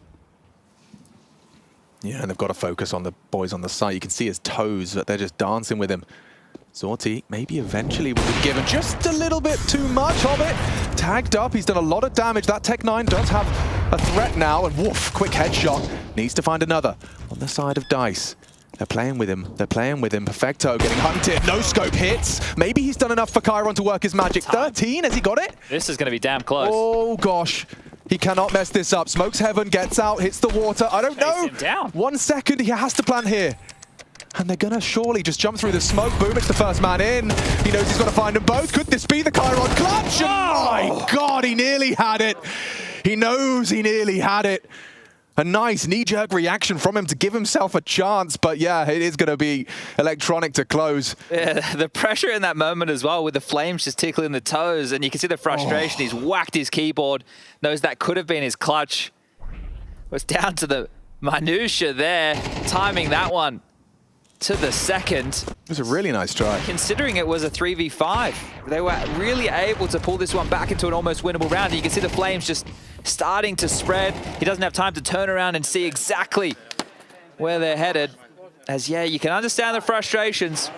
Yeah, and they've got to focus on the boys on the site. You can see his toes, that they're just dancing with him. Zorty maybe eventually will be given just a little bit too much. Hobbit tagged up. He's done a lot of damage. That Tech-9 does have a threat now. And woof, quick headshot. Needs to find another on the side of Dice. They're playing with him. They're playing with him. Perfecto getting hunted. No scope hits. Maybe he's done enough for Chiron to work his magic. 13, has he got it? This is going to be damn close. Oh, gosh. He cannot mess this up. Smokes heaven, gets out, hits the water. I don't know. Him down. 1 second, he has to plant here. And they're going to surely just jump through the smoke. Boomich, the first man in. He knows he's got to find them both. Could this be the Chiron clutch? Oh my God, he nearly had it. He knows he nearly had it. A nice knee-jerk reaction from him to give himself a chance. But yeah, it is going to be Electronic to close. Yeah, the pressure in that moment as well, with the flames just tickling the toes. And you can see the frustration. He's whacked his keyboard. Knows that could have been his clutch. It was down to the minutia there. Timing that one to the second. It was a really nice try. Considering it was a 3v5, they were really able to pull this one back into an almost winnable round. You can see the flames just starting to spread. He doesn't have time to turn around and see exactly where they're headed. As, yeah, you can understand the frustrations.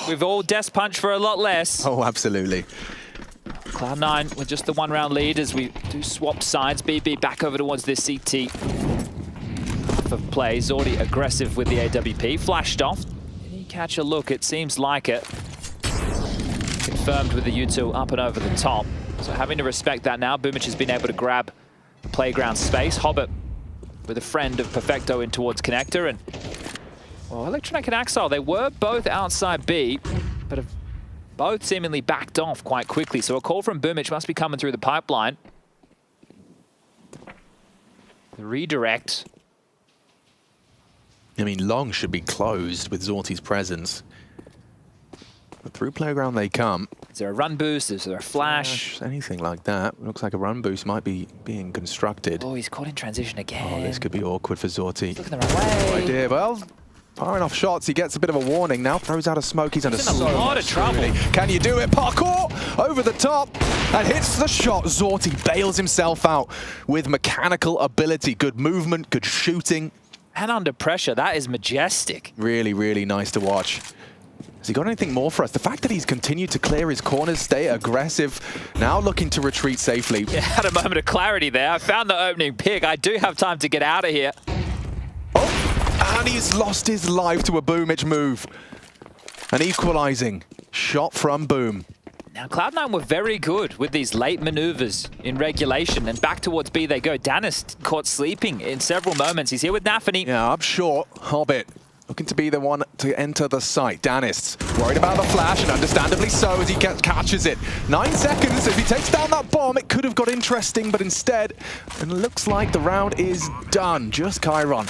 We've all desk punched for a lot less. Oh, absolutely. Cloud9 with just the 1-round lead as we do swap sides. BB back over towards this CT. half of play. Zordi aggressive with the AWP. Flashed off. Did he catch a look? It seems like it. Confirmed with the U2 up and over the top. So having to respect that now. Boomich has been able to grab playground space. Hobbit with a friend of Perfecto in towards Connector. And, well, Electronic and Axile, they were both outside B, but have both seemingly backed off quite quickly. So a call from Boomich must be coming through the pipeline. The redirect. I mean, long should be closed with Zorti's presence. But through playground they come. Is there a run boost? Is there a flash? Anything like that. Looks like a run boost might be being constructed. Oh, he's caught in transition again. Oh, this could be awkward for Zorti. Looking the wrong way. No idea. Well, firing off shots, he gets a bit of a warning. Now throws out a smoke. He's under in a lot of trouble. Can you do it? Parkour over the top and hits the shot. Zorti bails himself out with mechanical ability. Good movement, good shooting. And under pressure, that is majestic. Really, really nice to watch. Has he got anything more for us? The fact that he's continued to clear his corners, stay aggressive, now looking to retreat safely. Yeah, had a moment of clarity there. I found the opening pick. I do have time to get out of here. Oh, and he's lost his life to a Boomich move. An equalizing shot from Boom. Now, Cloud9 were very good with these late maneuvers in regulation, and back towards B they go. Danis caught sleeping in several moments. He's here with Nafany. Yeah, up short, Hobbit. Looking to be the one to enter the site. Danis worried about the flash, and understandably so as he catches it. 9 seconds. If he takes down that bomb, it could have got interesting, but instead, it looks like the round is done. Just Chiron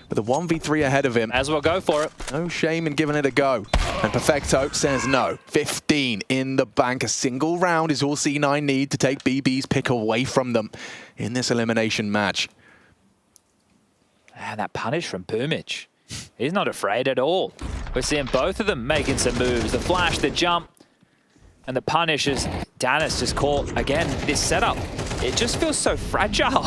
with a 1v3 ahead of him. As well go for it. No shame in giving it a go. And Perfecto says no. 15 in the bank. A single round is all C9 need to take BB's pick away from them in this elimination match. And that punish from Boomich. He's not afraid at all. We're seeing both of them making some moves. The flash, the jump, and the punish as Danis just caught, again, this setup. It just feels so fragile.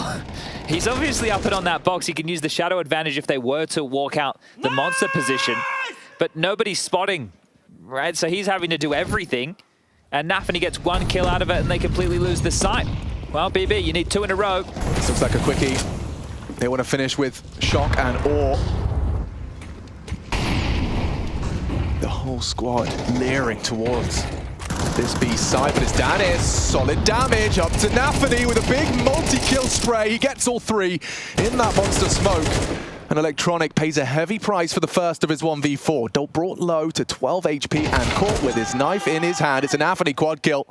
He's obviously up and on that box. He can use the shadow advantage if they were to walk out the monster position. But nobody's spotting, right? So he's having to do everything. And Nafany gets 1 kill out of it, and they completely lose the site. Well, BB, you need 2 in a row. This looks like a quickie. They want to finish with shock and awe. The whole squad leering towards this B side, but it's Danis. Solid damage up to Nafany with a big multi-kill spray. He gets all 3 in that monster smoke. And Electronic pays a heavy price for the first of his 1v4. Brought low to 12 HP and caught with his knife in his hand. It's a Nafany quad kill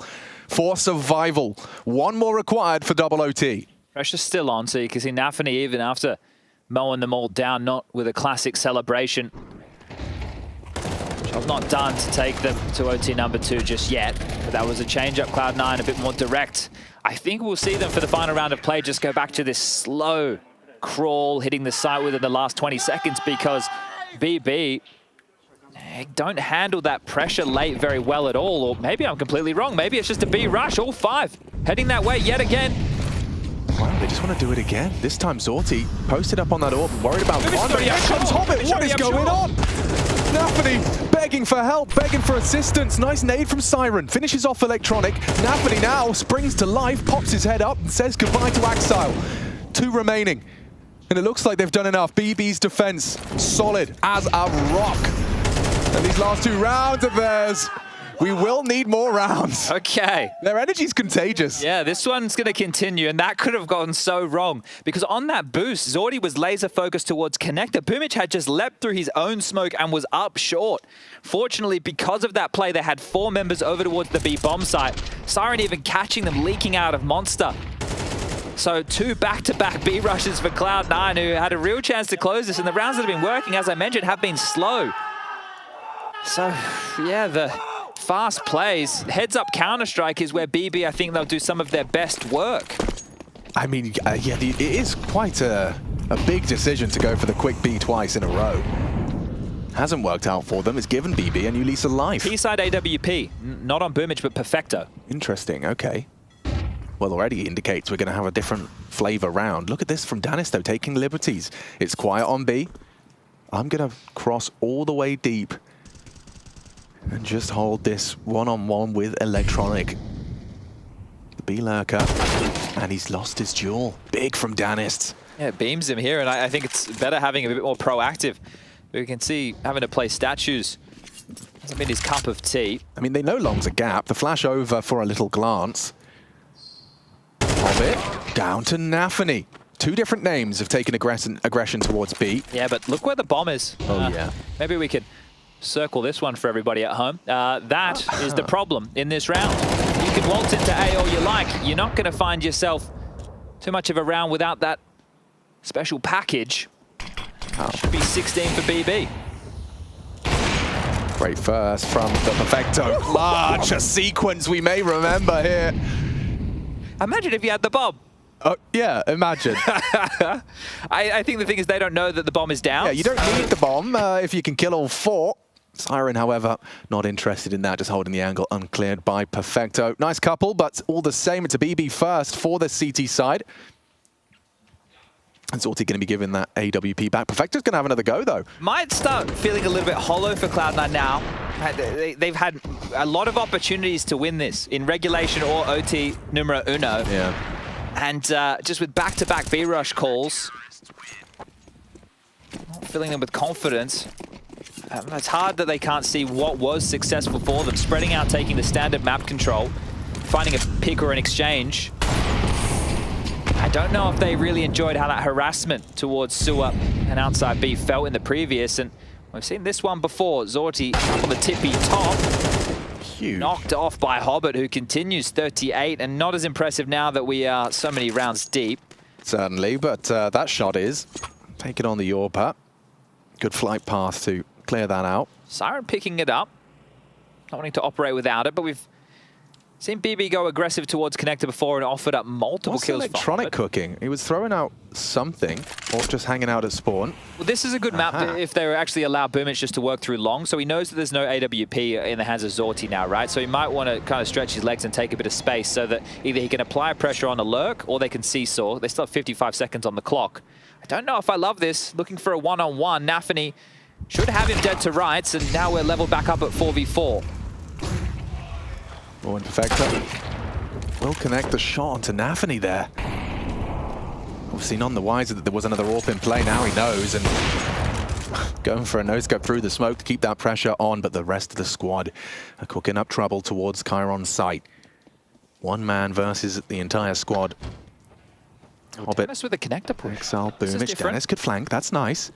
for survival. 1 more required for double OT. Pressure's still on, so you can see Nafany even after mowing them all down, not with a classic celebration. Job not done to take them to OT number 2 just yet, but that was a change up. Cloud9 a bit more direct. I think we'll see them for the final round of play just go back to this slow crawl, hitting the site within the last 20 seconds because BB don't handle that pressure late very well at all. Or maybe I'm completely wrong. Maybe it's just a B rush, all 5 heading that way yet again. Wow, they just want to do it again. This time Zorti posted up on that orb, worried about Conda. Here comes Hobbit, what is going on? Nafany begging for help, begging for assistance. Nice nade from Siren, finishes off Electronic. Nafany now springs to life, pops his head up and says goodbye to Axile. 2 remaining, and it looks like they've done enough. BB's defense, solid as a rock. And these last 2 rounds of theirs, we will need more rounds. Okay. Their energy's contagious. Yeah, this one's going to continue, and that could have gone so wrong. Because on that boost, Zordi was laser focused towards Connector. Boomich had just leapt through his own smoke and was up short. Fortunately, because of that play, they had 4 members over towards the B bomb site. Siren even catching them leaking out of Monster. So 2 back-to-back B rushes for Cloud9, who had a real chance to close this. And the rounds that have been working, as I mentioned, have been slow. So, yeah, the fast plays. Heads up Counter-Strike is where BB, I think they'll do some of their best work. I mean, yeah, it is quite a big decision to go for the quick B twice in a row. Hasn't worked out for them. It's given BB a new lease of life. P-side AWP, not on Boomich, but Perfecto. Interesting, okay. Well, already indicates we're going to have a different flavor round. Look at this from Danis, though, taking liberties. It's quiet on B. I'm going to cross all the way deep and just hold this one-on-one with Electronic. The B lurker, and he's lost his duel. Big from Danis. Yeah, it beams him here, and I think it's better having a bit more proactive. We can see having to play statues hasn't been his cup of tea. I mean, they know Long's a gap. The flash over for a little glance. Hobbit down to Nafany. Two different names have taken aggression towards B. Yeah, but look where the bomb is. Oh, yeah. Maybe we could circle this one for everybody at home. That is the problem in this round. You can waltz into A all you like. You're not going to find yourself too much of a round without that special package. Should be 16 for BB. Great first from the Perfecto. Large a sequence we may remember here. Imagine if you had the bomb. Oh, yeah, imagine. I think the thing is they don't know that the bomb is down. Yeah, you don't need the bomb if you can kill all four. Siren, however, not interested in that, just holding the angle uncleared by Perfecto. Nice couple, but all the same, it's a BB first for the CT side. And Zorti going to be giving that AWP back. Perfecto's going to have another go, though. Might start feeling a little bit hollow for Cloud9 now. They've had a lot of opportunities to win this in regulation or OT numero uno. Yeah. And just with back-to-back B-rush calls, not filling them with confidence. It's hard that they can't see what was successful for them. Spreading out, taking the standard map control, finding a pick or an exchange. I don't know if they really enjoyed how that harassment towards Sewer and outside B felt in the previous, and we've seen this one before. Zorti up on the tippy top. Huge. Knocked off by Hobbit, who continues 38, and not as impressive now that we are so many rounds deep. Certainly, but that shot is taken on the Orpa. Good flight path to clear that out. Siren picking it up. Not wanting to operate without it, but we've seen BB go aggressive towards Connector before and offered up multiple kills. Electronic cooking? He was throwing out something, or just hanging out at spawn. Well, this is a good map if they actually allow Boomich just to work through long, so he knows that there's no AWP in the hands of Zorti now, right? So he might want to kind of stretch his legs and take a bit of space so that either he can apply pressure on a lurk or they can seesaw. They still have 55 seconds on the clock. I don't know if I love this. Looking for a one-on-one. Nafany should have him dead to rights, and now we're leveled back up at 4v4. Born Perfecto will connect the shot onto Nafany there. Obviously none the wiser that there was another AWP in play. Now he knows, and going for a no-scope through the smoke to keep that pressure on, but the rest of the squad are cooking up trouble towards Chiron's site. One man versus the entire squad. Hobbit. Dennis with the connector push. Exile, Boomich. Dennis could flank. That's nice.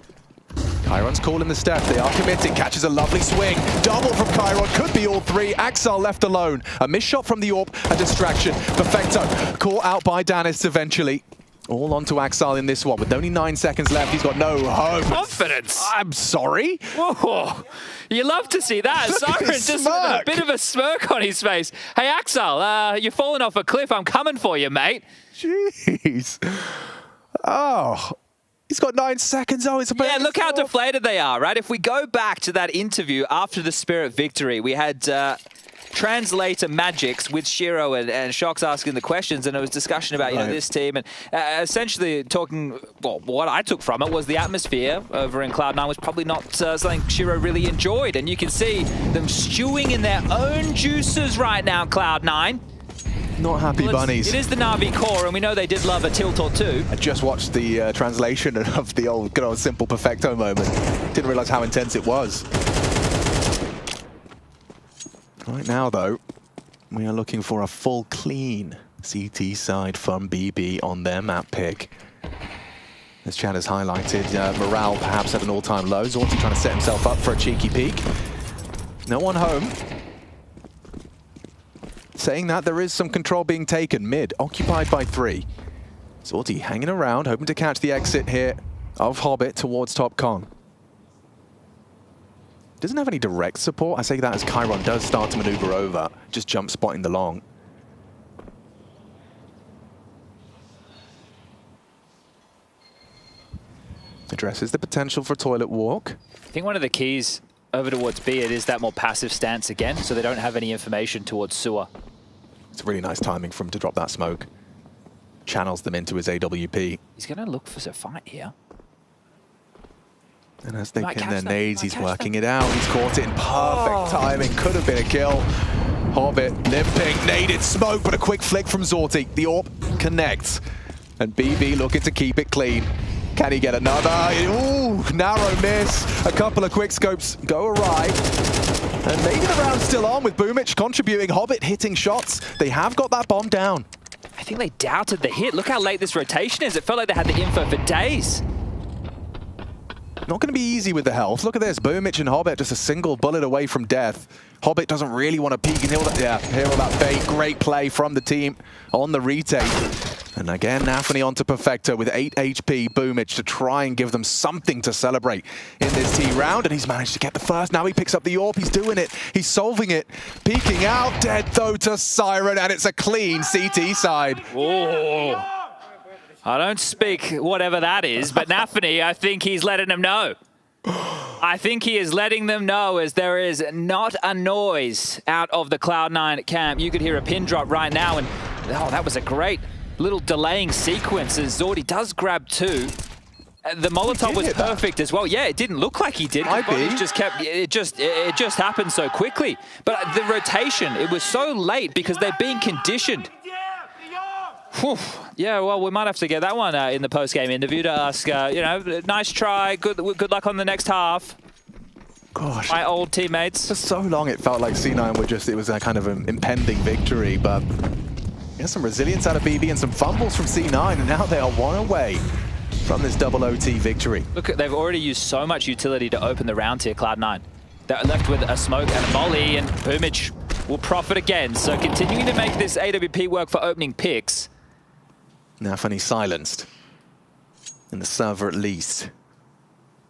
Chiron's calling the step. They are committing. Catches a lovely swing. Double from Chiron. Could be all three. Axel left alone. A missed shot from the AWP. A distraction. Perfecto caught out by Danis eventually. All onto Axel in this one. With only 9 seconds left, he's got no hope. Confidence. I'm sorry. Whoa. You love to see that. Siren just with a bit of a smirk on his face. Hey, Axel, you're falling off a cliff. I'm coming for you, mate. Jeez. Oh. He's got 9 seconds. Oh, it's a yeah, look how deflated they are, right? If we go back to that interview after the Spirit victory, we had translator Magix with Shiro and Shox asking the questions, and there was discussion about, you know, this team, and essentially talking, well, what I took from it was the atmosphere over in Cloud9 was probably not something Shiro really enjoyed, and you can see them stewing in their own juices right now, Cloud9. Not happy bunnies. It is the Na'Vi core, and we know they did love a tilt or two. I just watched the translation of the good old simple Perfecto moment. Didn't realize how intense it was. Right now, though, we are looking for a full clean CT side from BB on their map pick. As Chad has highlighted, morale perhaps at an all-time low. Zorti trying to set himself up for a cheeky peek. No one home. Saying that, there is some control being taken. Mid, occupied by 3. Zorti hanging around, hoping to catch the exit here of Hobbit towards top con. Doesn't have any direct support. I say that as Chiron does start to maneuver over, just jump spotting the long. Addresses the potential for a toilet walk. I think one of the keys over towards B, it is that more passive stance again, so they don't have any information towards Sewer. It's really nice timing for him to drop that smoke. Channels them into his AWP. He's going to look for a fight here. And as they pin their nades, he's working it out. He's caught it in perfect timing. Could have been a kill. Hobbit limping, naded smoke, but a quick flick from Zorti. The AWP connects. And BB looking to keep it clean. Can he get another? Ooh, narrow miss. A couple of quick scopes go awry. And maybe the round's still on with Boomic contributing. Hobbit hitting shots. They have got that bomb down. I think they doubted the hit. Look how late this rotation is. It felt like they had the info for days. Not going to be easy with the health. Look at this. Boomic and Hobbit just a single bullet away from death. Hobbit doesn't really want to peek and heal that bait. Great play from the team on the retake. And again, Nafany onto Perfecto with 8 HP. Boomic to try and give them something to celebrate in this T round. And he's managed to get the first. Now he picks up the AWP. He's doing it. He's solving it. Peeking out. Dead though to Siren. And it's a clean CT side. Whoa. I don't speak whatever that is, but Nafany, I think he's letting them know. I think he is letting them know as there is not a noise out of the Cloud9 camp. You could hear a pin drop right now, and oh, that was a great little delaying sequence as Zordi does grab 2. The Molotov was perfect as well. Yeah, it didn't look like he did. It just kept, it just happened so quickly. But the rotation, it was so late because they're being conditioned. Whew. Yeah, well, we might have to get that one in the post-game interview to ask, you know, nice try, good luck on the next half. Gosh. My old teammates. For so long it felt like C9 were just, it was a kind of an impending victory, but there's some resilience out of BB and some fumbles from C9, and now they are 1 away from this double OT victory. Look, they've already used so much utility to open the round here, Cloud9. They're left with a smoke and a molly, and Boomic will profit again. So continuing to make this AWP work for opening picks. Nafany silenced. In the server at least.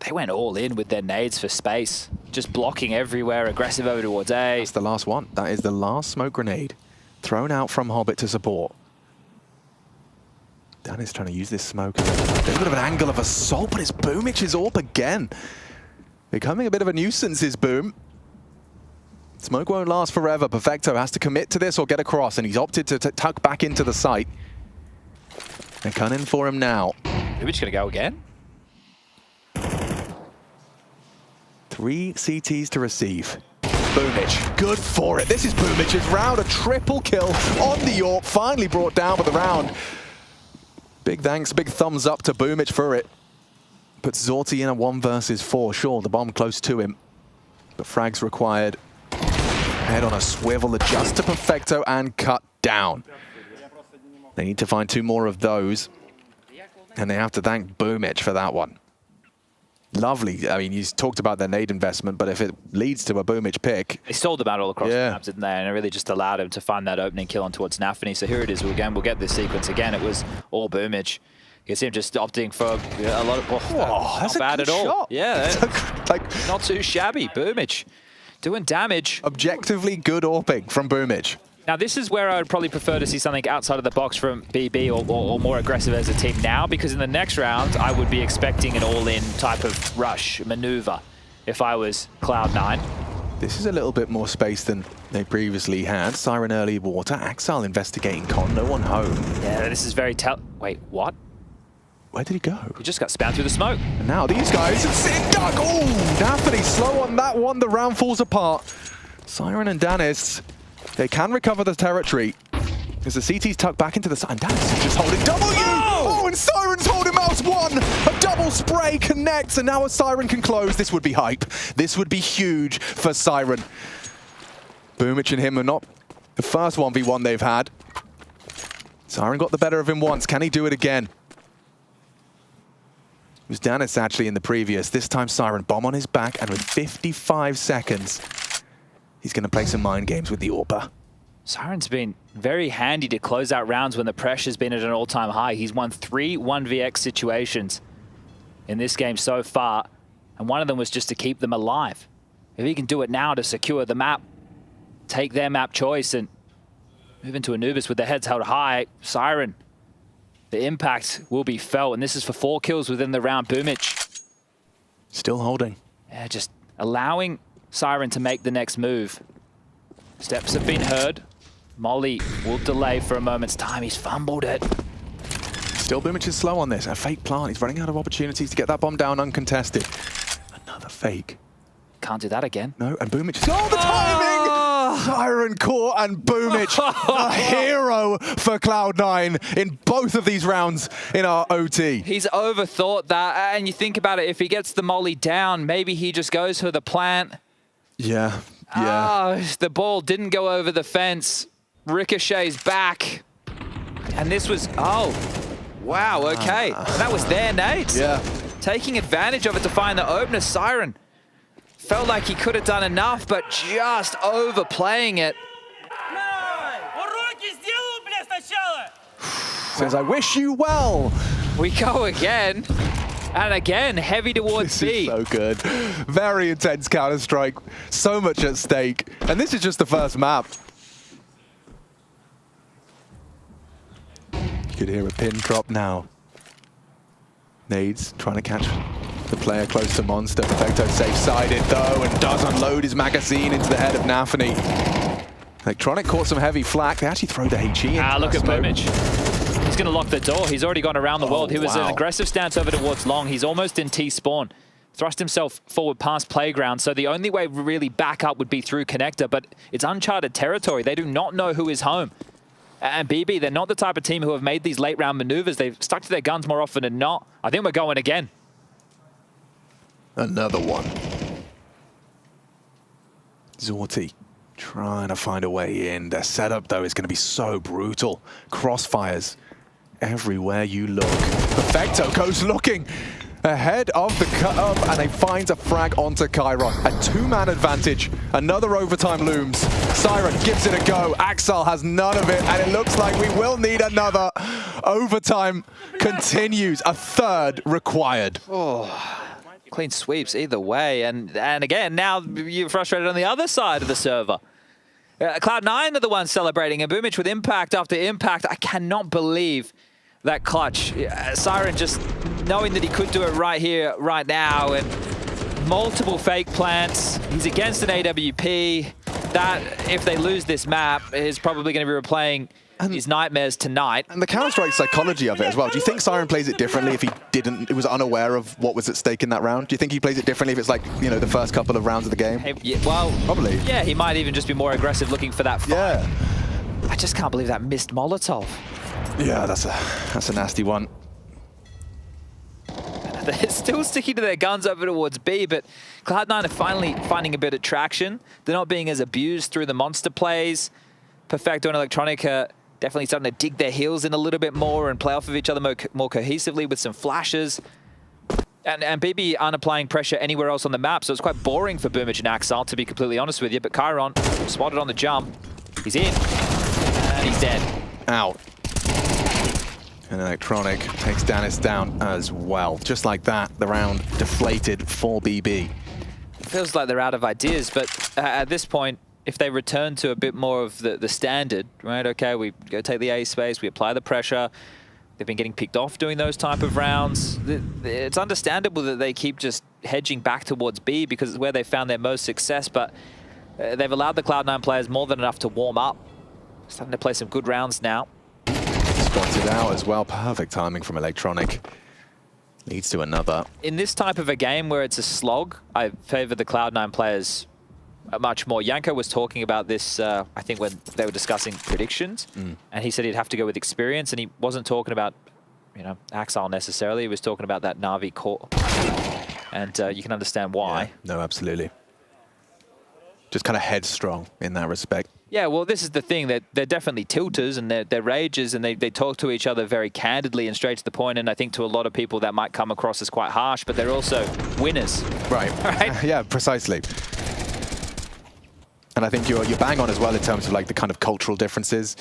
They went all in with their nades for space. Just blocking everywhere, aggressive over towards A. That's the last one. That is the last smoke grenade. Thrown out from Hobbit to support. Dan is trying to use this smoke as a bit of an angle of assault, but it's Boomic's AWP again. Becoming a bit of a nuisance is Boom. Smoke won't last forever. Perfecto has to commit to this or get across, and he's opted to tuck back into the site. They're coming for him now. Boomic's gonna go again? 3 CTs to receive. Boomic, good for it. This is Boomic's round, a triple kill on the AWP, finally brought down for the round. Big thanks, big thumbs up to Boomic for it. Puts Zorti in a 1 versus 4. Sure, the bomb close to him, but frags required. Head on a swivel, adjust to Perfecto and cut down. They need to find 2 more of those, and they have to thank Boomic for that one. Lovely. I mean, you talked about their nade investment, but if it leads to a Boomic pick... They sold them out all across the maps, didn't they? And it really just allowed him to find that opening kill on towards Nafany. So here it is again. We'll get this sequence again. It was all Boomic. You can see him just opting for a lot of... Oh, that's not bad at all. Shot. Yeah, like not too shabby. Boomic doing damage. Objectively good AWPing from Boomic. Now, this is where I would probably prefer to see something outside of the box from BB or more aggressive as a team now, because in the next round, I would be expecting an all-in type of rush maneuver if I was Cloud9. This is a little bit more space than they previously had. Siren early water, Axel investigating con, no one home. Yeah, this is very Wait, what? Where did he go? He just got spammed through the smoke. And now these guys, duck! Oh, Nafany slow on that one, the round falls apart. Siren and Danis, they can recover the territory as the CT's tucked back into the side. And Danis is just holding W! Oh, and Siren's holding mouse 1! A double spray connects, and now a Siren can close. This would be hype. This would be huge for Siren. Boomic and him are not the first 1v1 they've had. Siren got the better of him once. Can he do it again? It was Danis actually in the previous. This time Siren, bomb on his back, and with 55 seconds, he's going to play some mind games with the AWPer. Siren's been very handy to close out rounds when the pressure's been at an all-time high. He's won 3 1vx situations in this game so far, and one of them was just to keep them alive. If he can do it now to secure the map, take their map choice, and move into Anubis with their heads held high, Siren, the impact will be felt, and this is for 4 kills within the round. Boomic still holding. Yeah, just allowing Siren to make the next move. Steps have been heard. Molly will delay for a moment's time. He's fumbled it. Still Boomic is slow on this. A fake plant. He's running out of opportunities to get that bomb down uncontested. Another fake. Can't do that again. No, and Boomic is... Oh, the timing! Siren Core and Boomich, the hero for Cloud9 in both of these rounds in our OT. He's overthought that, and you think about it, if he gets the molly down, maybe he just goes for the plant. Yeah. The ball didn't go over the fence. Ricochets back. And this was, wow, okay. That was their nades. Yeah. Taking advantage of it to find the opener. Siren felt like he could have done enough, but just overplaying it. Says, I wish you well. We go again. And again, heavy towards B. This is so good. Very intense Counter-Strike. So much at stake. And this is just the first map. You could hear a pin drop now. Nades trying to catch the player close to Monster. Perfecto safe-sided though and does unload his magazine into the head of Nafany. Electronic caught some heavy flak. They actually throw the HE in. Look at Boomich. He's going to lock the door. He's already gone around the world. He was an aggressive stance over towards long. He's almost in T-spawn. Thrust himself forward past playground. So the only way really back up would be through connector, but it's uncharted territory. They do not know who is home. And BB, they're not the type of team who have made these late round maneuvers. They've stuck to their guns more often than not. I think we're going again. Another one. Zorti trying to find a way in. Their setup, though, is going to be so brutal. Crossfires everywhere you look. Perfecto goes looking ahead of the cut-up, and they find a frag onto Chiron. A two-man advantage. Another overtime looms. Siren gives it a go. Axel has none of it, and it looks like we will need another. Overtime continues. A third required. Clean sweeps either way. And again, now you're frustrated on the other side of the server. Cloud9 are the ones celebrating, and Boomich with impact after impact. I cannot believe that clutch. Siren just knowing that he could do it right here, right now, and multiple fake plants. He's against an AWP. That, if they lose this map, is probably going to be replaying his nightmares tonight. And the Counter-Strike psychology of it as well. Do you think Siren plays it differently if he was unaware of what was at stake in that round? Do you think he plays it differently if it's like, you know, the first couple of rounds of the game? Probably. Yeah, he might even just be more aggressive looking for that fight. Yeah. I just can't believe that missed Molotov. Yeah, that's a nasty one. They're still sticking to their guns over towards B, but Cloud9 are finally finding a bit of traction. They're not being as abused through the monster plays. Perfecto and Electronica definitely starting to dig their heels in a little bit more and play off of each other more cohesively with some flashes. And BB aren't applying pressure anywhere else on the map, so it's quite boring for Boomich and Axel, to be completely honest with you. But Chiron spotted on the jump. He's in, and he's dead. Out. And Electronic takes Danis down as well. Just like that, the round deflated for BB. It feels like they're out of ideas, but at this point, if they return to a bit more of the standard, right? Okay, we go take the A space, we apply the pressure. They've been getting picked off doing those type of rounds. It's understandable that they keep just hedging back towards B because it's where they found their most success, but they've allowed the Cloud9 players more than enough to warm up. Starting to play some good rounds now. Spotted out as well. Perfect timing from Electronic. Leads to another. In this type of a game where it's a slog, I favor the Cloud9 players much more. Yanko was talking about this, I think, when they were discussing predictions, and he said he'd have to go with experience, and he wasn't talking about, you know, Axel necessarily. He was talking about that Na'Vi core, and you can understand why. Yeah, no, absolutely. Just kind of headstrong in that respect. Yeah, well, this is the thing. They're definitely tilters and they're rages, and they talk to each other very candidly and straight to the point. And I think to a lot of people that might come across as quite harsh, but they're also winners. Right. Right? Yeah, precisely. And I think you're bang on as well in terms of like the kind of cultural differences.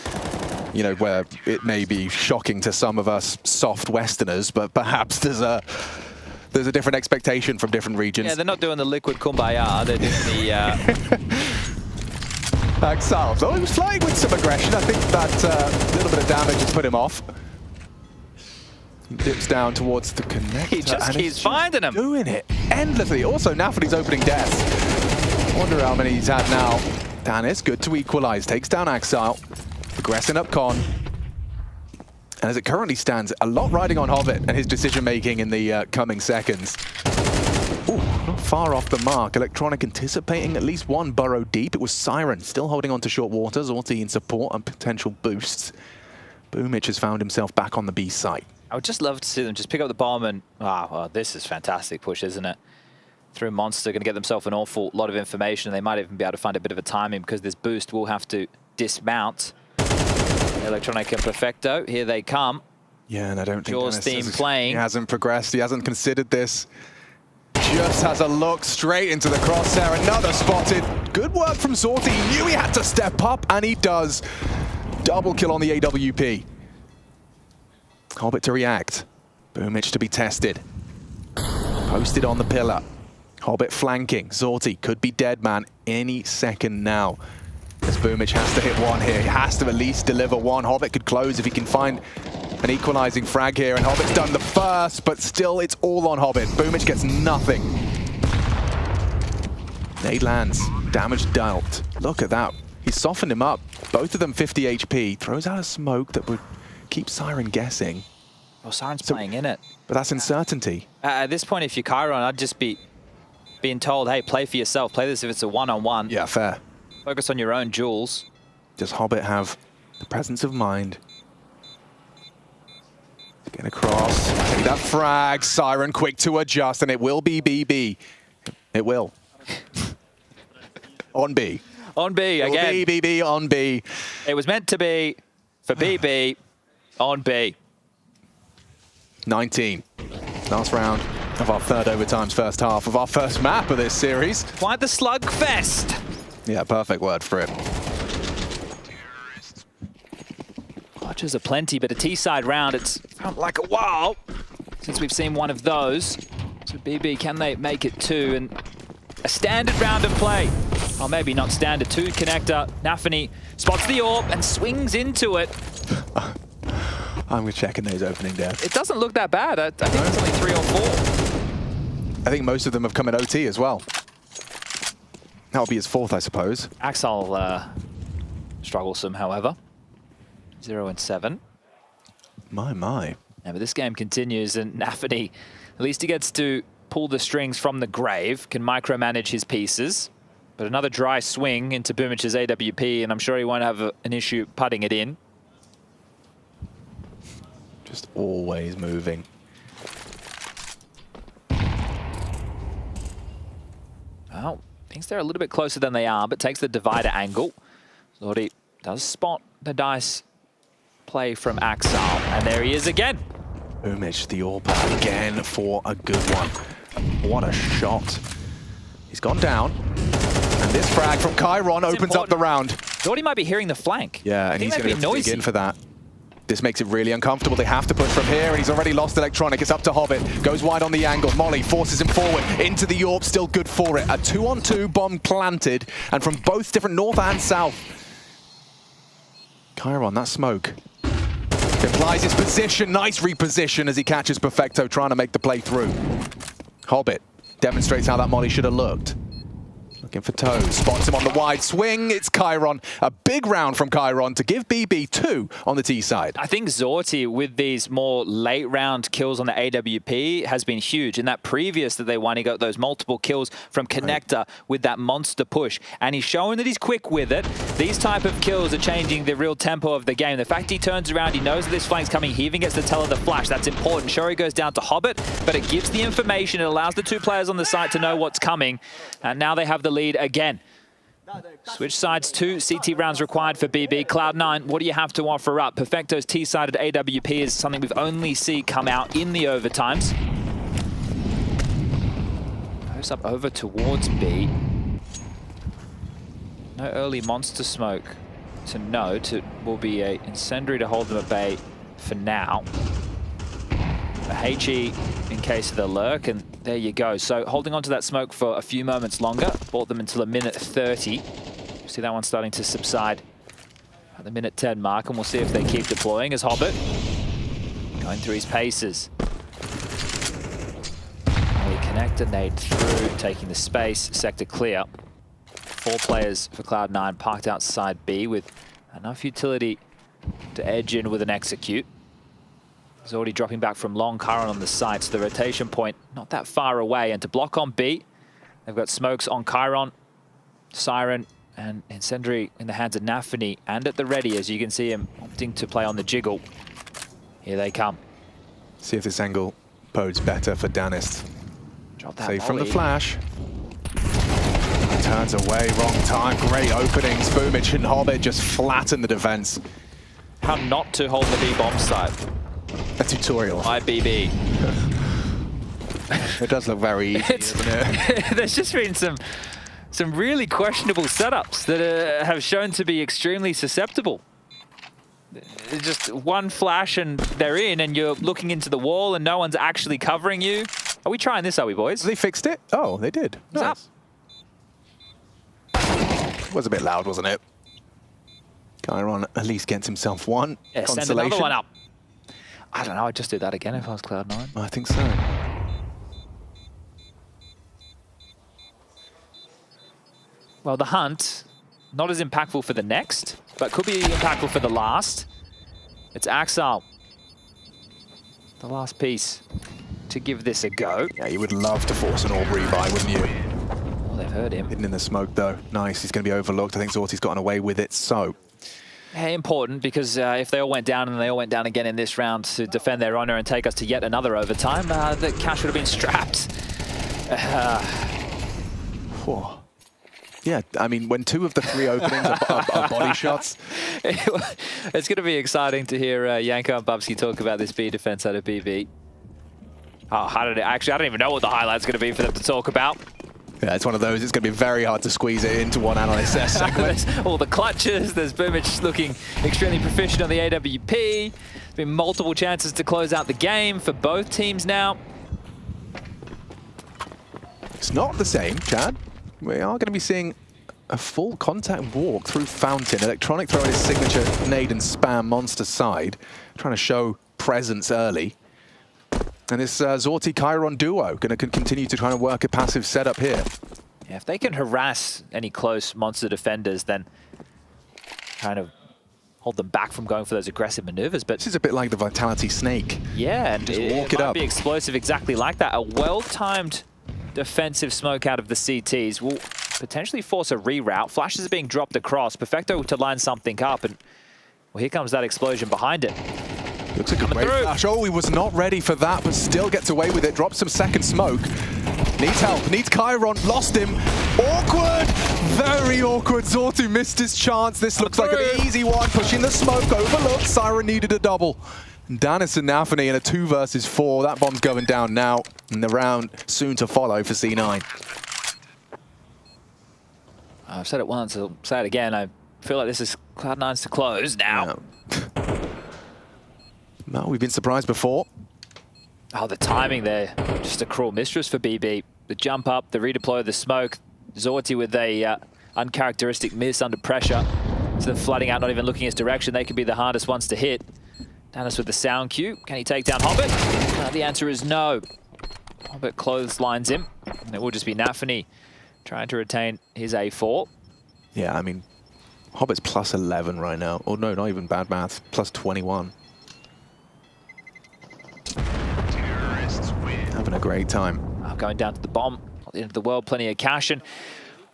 You know, where it may be shocking to some of us soft Westerners, but perhaps there's a different expectation from different regions. Yeah, they're not doing the liquid kumbaya. They're doing the... Axel, though he was flying with some aggression. I think that little bit of damage has put him off. He dips down towards the connector. He just keeps finding him. Doing it endlessly. Also, Nafany's opening deaths. Wonder how many he's had now. Danis, good to equalize. Takes down Axel. Progressing up Con. And as it currently stands, a lot riding on Hobbit and his decision-making in the coming seconds. Ooh, not far off the mark. Electronic anticipating at least one burrow deep. It was Siren still holding on to short waters, Zorti in support and potential boosts. Boomic has found himself back on the B site. I would just love to see them just pick up the bomb and, well, this is fantastic push, isn't it? Through Monster, going to get themselves an awful lot of information. They might even be able to find a bit of a timing because this boost will have to dismount. Electronic and Perfecto, here they come. Yeah, and I don't think Jaws theme playing. He hasn't progressed. He hasn't considered this. Just has a look straight into the crosshair. Another spotted. Good work from Zorti. He knew he had to step up, and he does. Double kill on the AWP. Hobbit to react. Boomic to be tested. Posted on the pillar. Hobbit flanking. Zorti could be dead man any second now. As Boomic has to hit one here. He has to at least deliver one. Hobbit could close if he can find an equalizing frag here. And Hobbit's done the first, but still it's all on Hobbit. Boomic gets nothing. Nade lands. Damage dealt. Look at that. He softened him up. Both of them 50 HP. Throws out a smoke that would keep Siren guessing. Well, Siren's playing in it. But that's uncertainty. At this point, if you're Chiron, I'd just be being told, hey, play for yourself. Play this if it's a one-on-one. Yeah, fair. Focus on your own jewels. Does Hobbit have the presence of mind to get across? See that frag. Siren quick to adjust, and it will be BB. It will. On B. On B again. BB on B. It was meant to be for BB on B. 19. Last round of our third overtime's first half of our first map of this series. Quite the slugfest. Yeah, perfect word for it. Watches are plenty, but a T-side round, it's felt like a while since we've seen one of those. So BB, can they make it two? And a standard round of play. Or maybe not standard. Two connector. Nafany spots the AWP and swings into it. I'm checking those opening down. It doesn't look that bad. I think it's only 3 or 4. I think most of them have come in OT as well. That'll be his fourth, I suppose. Axel strugglesome, however. 0 and 7. My. Yeah, but this game continues, and Nafany, at least he gets to pull the strings from the grave, can micromanage his pieces. But another dry swing into Boomic's AWP, and I'm sure he won't have an issue putting it in. Just always moving. Well, thinks they're a little bit closer than they are, but takes the divider angle. Zorti does spot the dice play from Axel, and there he is again. Boomic, the AWP again for a good one. What a shot. He's gone down. And this frag from Chiron opens up the round. Zorti might be hearing the flank. Yeah, and he's going to have to dig noisy. in for that. This makes it really uncomfortable. They have to push from here, and he's already lost Electronic. It's up to Hobbit. Goes wide on the angle. Molly forces him forward into the AWP. Still good for it. A 2-on-2 bomb planted, and from both different north and south. Chiron, that smoke. Implies his position. Nice reposition as he catches Perfecto, trying to make the play through. Hobbit demonstrates how that Molly should have looked. Looking for Toes, spots him on the wide swing. It's Chiron. A big round from Chiron to give BB 2 on the T side. I think Zorti, with these more late round kills on the AWP, has been huge. In that previous that they won, he got those multiple kills from Connector with that monster push. And he's showing that he's quick with it. These type of kills are changing the real tempo of the game. The fact he turns around, he knows that this flank's coming, he even gets to tell of the flash. That's important. Sure, he goes down to Hobbit, but it gives the information. It allows the two players on the site to know what's coming. And now they have the lead again. Switch sides, 2 CT rounds required for BB. Cloud9, what do you have to offer up? Perfecto's T-sided AWP is something we've only seen come out in the overtimes. Goes up over towards B. No early monster smoke to note. It will be a incendiary to hold them at bay for now. A HE in case of the lurk, and there you go. So holding on to that smoke for a few moments longer, brought them until a minute 30. See that one starting to subside at the minute 10 mark, and we'll see if they keep deploying as Hobbit going through his paces. They connect a nade through, taking the space, sector clear. 4 players for Cloud9 parked outside B with enough utility to edge in with an execute. He's already dropping back from long. Chiron on the side, so the rotation point not that far away. And to block on B, they've got smokes on Chiron, Siren, and Incendiary in the hands of Nafany. And at the ready, as you can see him opting to play on the jiggle. Here they come. See if this angle bodes better for Danist. Drop that Save from the volley. flash. Turns away, wrong time. Great openings. Boomich and Hobbit just flatten the defense. How not to hold the B bomb site. A tutorial. IBB. It does look very easy, doesn't it? There's just been some really questionable setups that have shown to be extremely susceptible. Just one flash and they're in, and you're looking into the wall and no one's actually covering you. Are we trying this, are we, boys? They fixed it? Oh, they did. Nice. It was a bit loud, wasn't it? Chiron at least gets himself one. Yeah, send another one up. I don't know, I'd just do that again if I was Cloud9. I think so. Well, the hunt, not as impactful for the next, but could be impactful for the last. It's Axel. The last piece to give this a go. Yeah, you would love to force an orb rebuy, wouldn't you? Well, they've heard him. Hidden in the smoke, though. Nice, he's going to be overlooked. I think Zorti's gotten away with it, so... Yeah, important, because if they all went down and they all went down again in this round to defend their honor and take us to yet another overtime, the cash would have been strapped. Yeah, I mean, when 2 of the 3 openings are body shots. It's going to be exciting to hear Yanko and Bubsky talk about this B defense out of BB. Oh, actually, I don't even know what the highlight's going to be for them to talk about. Yeah, it's one of those. It's going to be very hard to squeeze it into one analyst segment. There's all the clutches. There's Boomich looking extremely proficient on the AWP. There's been multiple chances to close out the game for both teams now. It's not the same, Chad. We are going to be seeing a full contact walk through Fountain. Electronic throwing his signature nade and spam monster side, trying to show presence early. And this Zorti Chiron duo going to continue to try and work a passive setup here. Yeah, if they can harass any close monster defenders, then kind of hold them back from going for those aggressive maneuvers. But this is a bit like the Vitality Snake. Yeah, and just walk it might up. Be explosive exactly like that. A well-timed defensive smoke out of the CTs will potentially force a reroute. Flashes are being dropped across. Perfecto to line something up, and well, here comes that explosion behind it. Looks like a great flash. Oh, he was not ready for that, but still gets away with it. Drops some second smoke. Needs help. Needs Chiron. Lost him. Awkward. Very awkward. Zorti missed his chance. This looks like an easy one. Pushing the smoke. Overlooked. Siren needed a double. Danis and Nafany in a 2 versus 4. That bomb's going down now. And the round soon to follow for C9. I've said it once. I'll say it again. I feel like this is Cloud9's to close now. No, we've been surprised before. Oh, the timing there. Just a cruel mistress for BB. The jump up, the redeploy of the smoke. Zorti with a uncharacteristic miss under pressure. So they're flooding out, not even looking his direction. They could be the hardest ones to hit. Danis with the sound cue. Can he take down Hobbit? The answer is no. Hobbit clotheslines him. And it will just be Nafany trying to retain his A4. Yeah, I mean, Hobbit's plus 11 right now. Oh, no, not even bad math. Plus 21. Having a great time. Going down to the bomb. At the end of the world, plenty of cash. And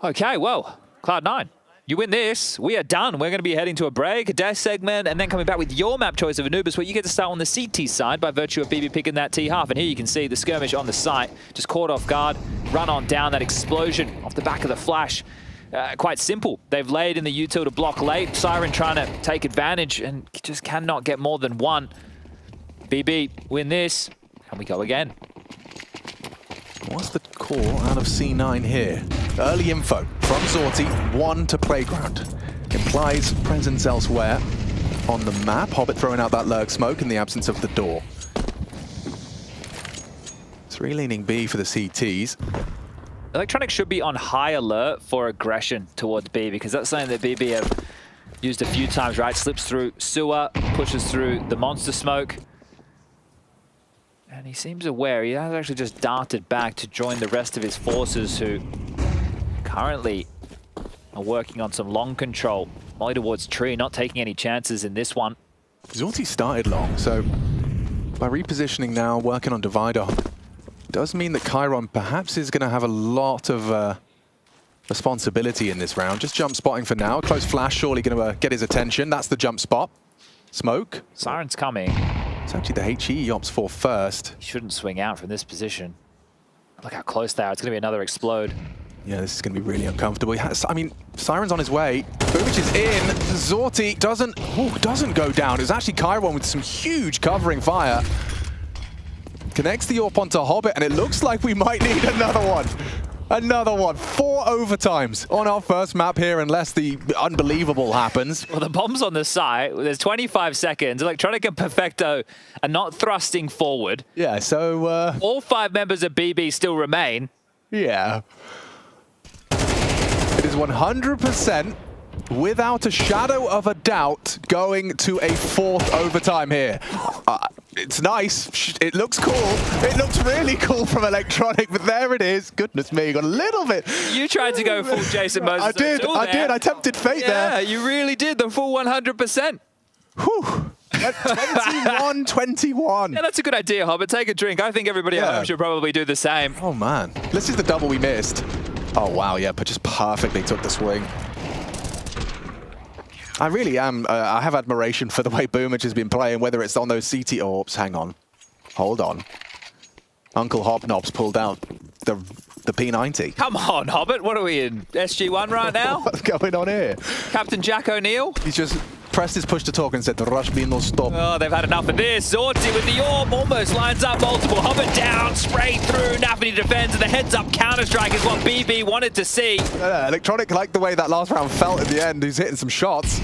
okay, well, Cloud9, you win this. We are done. We're going to be heading to a break, a death segment, and then coming back with your map choice of Anubis, where you get to start on the CT side by virtue of BB picking that T half. And here you can see the skirmish on the site. Just caught off guard, run on down, that explosion off the back of the flash. Quite simple. They've laid in the util to block late. Siren trying to take advantage and just cannot get more than one. BB win this, and we go again. What's the call out of C9 here? Early info from Zorti, 1 to Playground. Implies presence elsewhere on the map. Hobbit throwing out that lurk smoke in the absence of the door. 3 leaning B for the CTs. Electronic should be on high alert for aggression towards B, because that's something that BB have used a few times, right? Slips through sewer, pushes through the monster smoke. And he seems aware. He has actually just darted back to join the rest of his forces, who currently are working on some long control. Molly towards tree, not taking any chances in this one. Zorti started long, so by repositioning now, working on Divider, does mean that Chiron perhaps is going to have a lot of responsibility in this round. Just jump spotting for now. Close flash surely going to get his attention. That's the jump spot. Smoke. Siren's coming. It's actually the HE he opts for first. He shouldn't swing out from this position. Look how close they are. It's going to be another explode. Yeah, this is going to be really uncomfortable. I mean, Siren's on his way. Boomic is in. Zorti doesn't go down. It's actually Chiron with some huge covering fire. Connects the AWP onto Hobbit, and it looks like we might need another one. Another one. 4 overtimes on our first map here, unless the unbelievable happens. Well, the bomb's on the site. There's 25 seconds. Electronic and Perfecto are not thrusting forward. Yeah, so... all 5 members of BB still remain. Yeah. It is 100%, without a shadow of a doubt, going to a 4th overtime here. It's nice. It looks cool. It looks really cool from Electronic, but there it is. Goodness me, got a little bit. You tried to go full Jason Moses. I did. I tempted fate there. Yeah, you really did. The full 100%. Whew. 21-21. Yeah, that's a good idea, Hobbit. Take a drink. I think everybody at home should probably do the same. Oh, man. This is the double we missed. Oh, wow, yeah, but just perfectly took the swing. I really am. I have admiration for the way Boomic has been playing, whether it's on those CT orbs. Hang on. Hold on. Uncle Hobnob's pulled out the P90. Come on, Hobbit. What are we in? SG1 right now? What's going on here? Captain Jack O'Neill? He's just pressed his push to talk and said, the rush be no stop. Oh, they've had enough of this. Zorti with the orb almost lines up multiple. Hobbit down, straight through. Nafany defends, and the heads-up counter-strike is what BB wanted to see. Electronic liked the way that last round felt at the end. He's hitting some shots.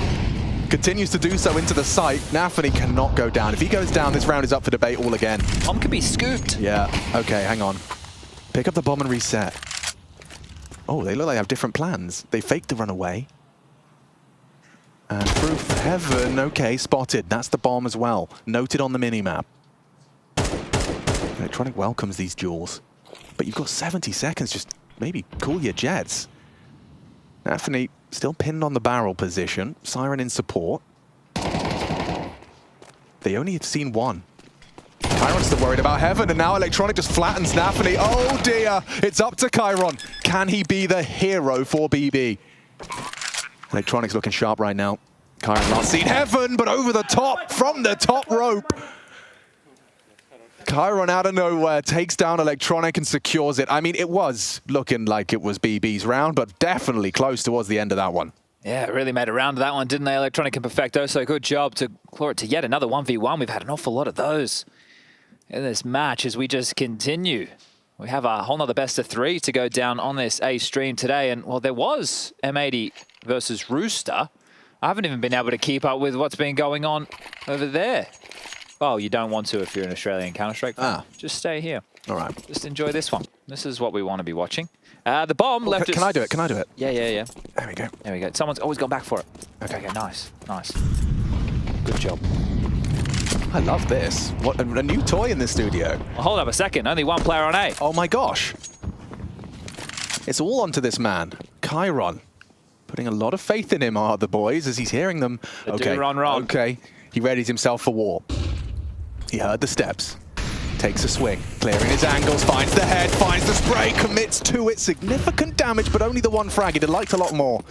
Continues to do so into the site. Nafany cannot go down. If he goes down, this round is up for debate all again. Bomb can be scooped. Yeah, okay, hang on. Pick up the bomb and reset. Oh, they look like they have different plans. They faked the runaway. And through heaven, okay, spotted. That's the bomb as well. Noted on the minimap. Electronic welcomes these duels. But you've got 70 seconds, just maybe cool your jets. Nafany still pinned on the barrel position. Siren in support. They only have seen one. Chiron's still worried about heaven, and now Electronic just flattens Nafany. Oh dear, it's up to Chiron. Can he be the hero for BB? Electronic's looking sharp right now. Chiron last seen heaven, but over the top, from the top rope. Chiron out of nowhere takes down Electronic and secures it. I mean, it was looking like it was BB's round, but definitely close towards the end of that one. Yeah, really made a round of that one, didn't they, Electronic and Perfecto? So good job to claw it to yet another 1v1. We've had an awful lot of those in this match as we just continue. We have a whole nother best of 3 to go down on this A stream today. And, well, there was M80 versus Rooster. I haven't even been able to keep up with what's been going on over there. Well, you don't want to if you're an Australian Counter-Strike fan. Just stay here. All right. Just enjoy this one. This is what we want to be watching. The bomb left us... Can I do it? Can I do it? Yeah. There we go. There we go. Someone's always gone back for it. Okay, nice. Good job. I love this. What a new toy in the studio. Well, hold up a second. Only one player on A. Oh my gosh. It's all onto this man, Chiron. Putting a lot of faith in him are the boys as he's hearing them. Okay. Okay. He readies himself for war. He heard the steps. Takes a swing, clearing his angles, finds the head, finds the spray, commits to it. Significant damage, but only the one frag. He'd have liked a lot more.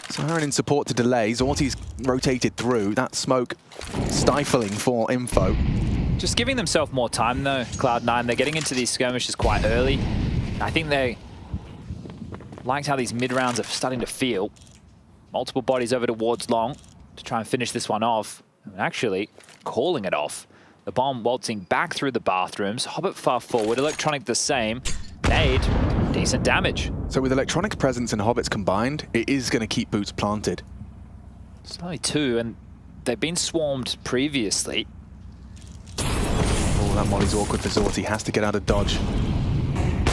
Siren in support to delay. Zorti's rotated through. That smoke stifling for info. Just giving themselves more time, though, Cloud9. They're getting into these skirmishes quite early. I think they liked how these mid-rounds are starting to feel. Multiple bodies over towards long to try and finish this one off. And actually calling it off. The bomb waltzing back through the bathrooms. Hobbit far forward. Electronic the same. Nade, decent damage. So with Electronic's presence and Hobbits combined, it is going to keep boots planted. It's only 2, and they've been swarmed previously. Oh, that molly's awkward for Zorti. Has to get out of dodge.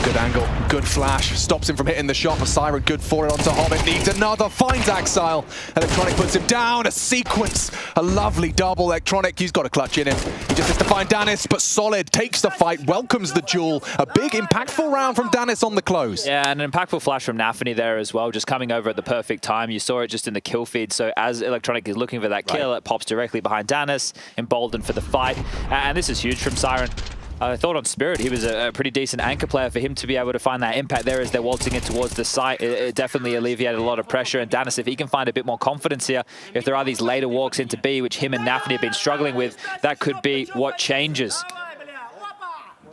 Good angle, good flash, stops him from hitting the shot, but Siren good for it onto Hobbit, needs another, finds Axile. Electronic puts him down, a sequence, a lovely double. Electronic, he's got a clutch in him. He just has to find Danis, but solid, takes the fight, welcomes the duel. A big impactful round from Danis on the close. Yeah, and an impactful flash from Nafany there as well, just coming over at the perfect time. You saw it just in the kill feed, so as Electronic is looking for that kill, it pops directly behind Danis, emboldened for the fight. And this is huge from Siren. I thought on Spirit he was a pretty decent anchor player. For him to be able to find that impact there as they're waltzing in towards the site, it definitely alleviated a lot of pressure. And Danis, if he can find a bit more confidence here, if there are these later walks into B, which him and Nafany have been struggling with, that could be what changes.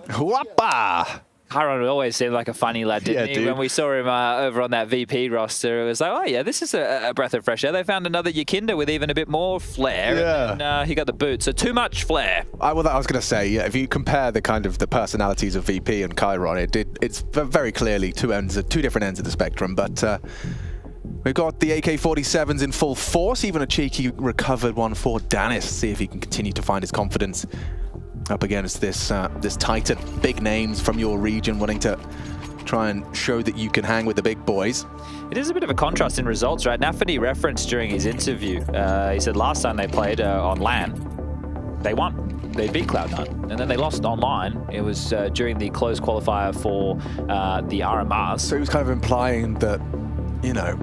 Whoppa! Chiron always seemed like a funny lad, didn't he? Dude. When we saw him over on that VP roster, it was like, oh yeah, this is a breath of fresh air. They found another Yakinda with even a bit more flair, and he got the boot. So too much flair. I was going to say, yeah, if you compare the kind of the personalities of VP and Chiron, it's very clearly two different ends of the spectrum. But we've got the AK-47s in full force, even a cheeky recovered one for Danis. See if he can continue to find his confidence up against this Titan. Big names from your region wanting to try and show that you can hang with the big boys. It is a bit of a contrast in results, right? Nafany referenced during his interview, he said last time they played on LAN, they won. They beat Cloud9, and then they lost online. It was during the closed qualifier for the RMRs. So he was kind of implying that, you know,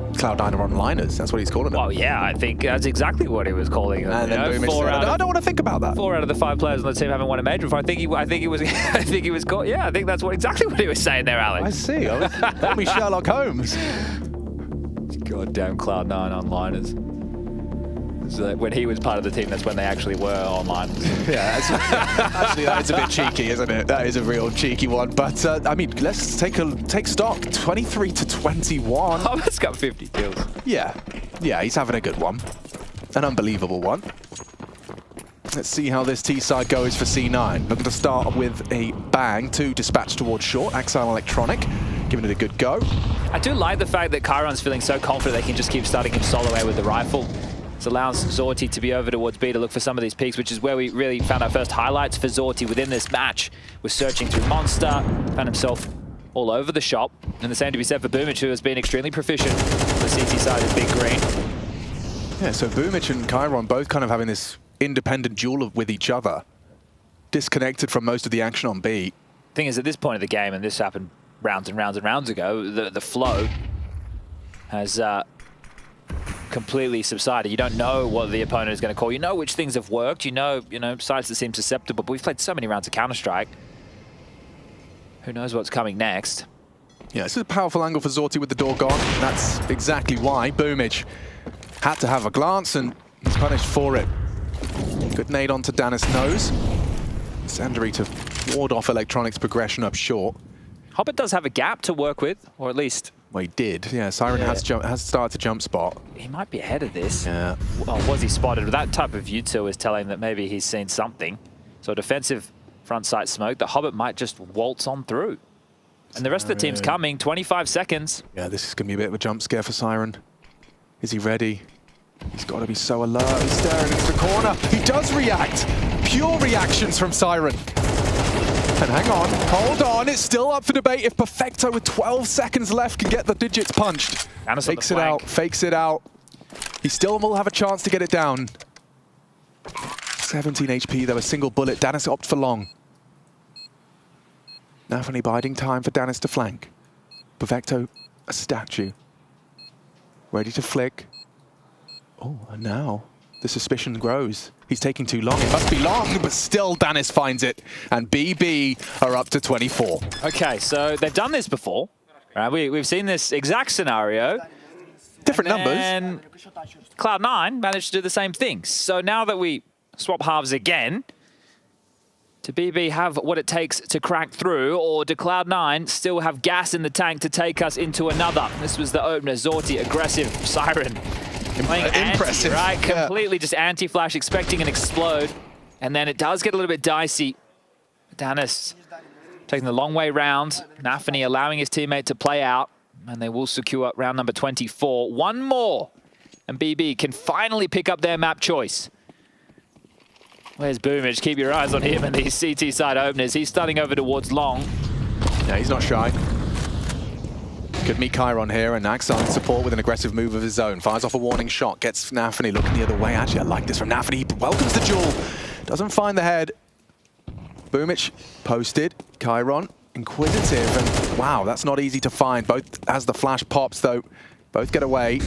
Cloud9 are onliners. That's what he's calling them. Well, yeah, I think that's exactly what he was calling them. And then Boomish said, I don't want to think about that. 4 out of the 5 players on the team haven't won a major before. I think he was. I think he was caught. Yeah, I think that's exactly what he was saying there, Alex. I see. Call me Sherlock Holmes. Goddamn Cloud9 onliners. So when he was part of the team, that's when they actually were online. Yeah, actually that is a bit cheeky, isn't it? That is a real cheeky one. But I mean, let's take stock. 23-21. Hobbit's got 50 kills. Yeah, he's having a good one, an unbelievable one. Let's see how this T side goes for C9. Looking to start with a bang. 2 dispatched towards short. Axile Electronic giving it a good go. I do like the fact that Chiron's feeling so confident they can just keep starting him solo away with the rifle. This allows Zorti to be over towards B to look for some of these peaks, which is where we really found our first highlights for Zorti within this match. Was searching through Monster, found himself all over the shop. And the same to be said for Boomich, who has been extremely proficient on the CT side of Big Green. Yeah, so Boomich and Chiron both kind of having this independent duel with each other, disconnected from most of the action on B. Thing is, at this point of the game, and this happened rounds and rounds and rounds ago, the flow has completely subsided. You don't know what the opponent is going to call. You know which things have worked. You know sides that seem susceptible. But we've played so many rounds of Counter-Strike. Who knows what's coming next? Yeah, this is a powerful angle for Zorti with the door gone. That's exactly why Boomich had to have a glance, and he's punished for it. Good nade onto Danis' nose. Sandry to ward off Electronic's progression up short. Hobbit does have a gap to work with, or at least... Well, he did. Yeah, Siren has started to jump spot. He might be ahead of this. Yeah. Well, was he spotted? That type of U2 is telling that maybe he's seen something. So defensive front sight smoke. The Hobbit might just waltz on through. And the rest of the team's coming. 25 seconds. Yeah, this is going to be a bit of a jump scare for Siren. Is he ready? He's got to be so alert. He's staring into the corner. He does react. Pure reactions from Siren. And hang on, hold on, it's still up for debate if Perfecto with 12 seconds left can get the digits punched. Fakes it out, fakes it out. He still will have a chance to get it down. 17 HP though, a single bullet. Danis opts for long. Nafany biding time for Danis to flank. Perfecto, a statue. Ready to flick. Oh, and now the suspicion grows. He's taking too long. It must be long, but still Danis finds it. And BB are up to 24. Okay, so they've done this before. Right? We've seen this exact scenario. Different numbers. And Cloud9 managed to do the same thing. So now that we swap halves again, do BB have what it takes to crack through, or do Cloud9 still have gas in the tank to take us into another? This was the opener. Zorti, aggressive, Siren. Playing impressive, right? Yeah. Completely just anti-flash, expecting an explode. And then it does get a little bit dicey. Danis taking the long way round. Nafany allowing his teammate to play out. And they will secure round number 24. One more. And BB can finally pick up their map choice. Where's Boomage? Keep your eyes on him and these CT side openers. He's starting over towards long. Yeah, he's not shy. Could meet Chiron here, and Axel in support with an aggressive move of his own. Fires off a warning shot, gets Nafany looking the other way. Actually, I like this from Nafany. He welcomes the duel. Doesn't find the head. Boomich posted. Chiron, inquisitive, and wow, that's not easy to find. Both as the flash pops, though. Both get away.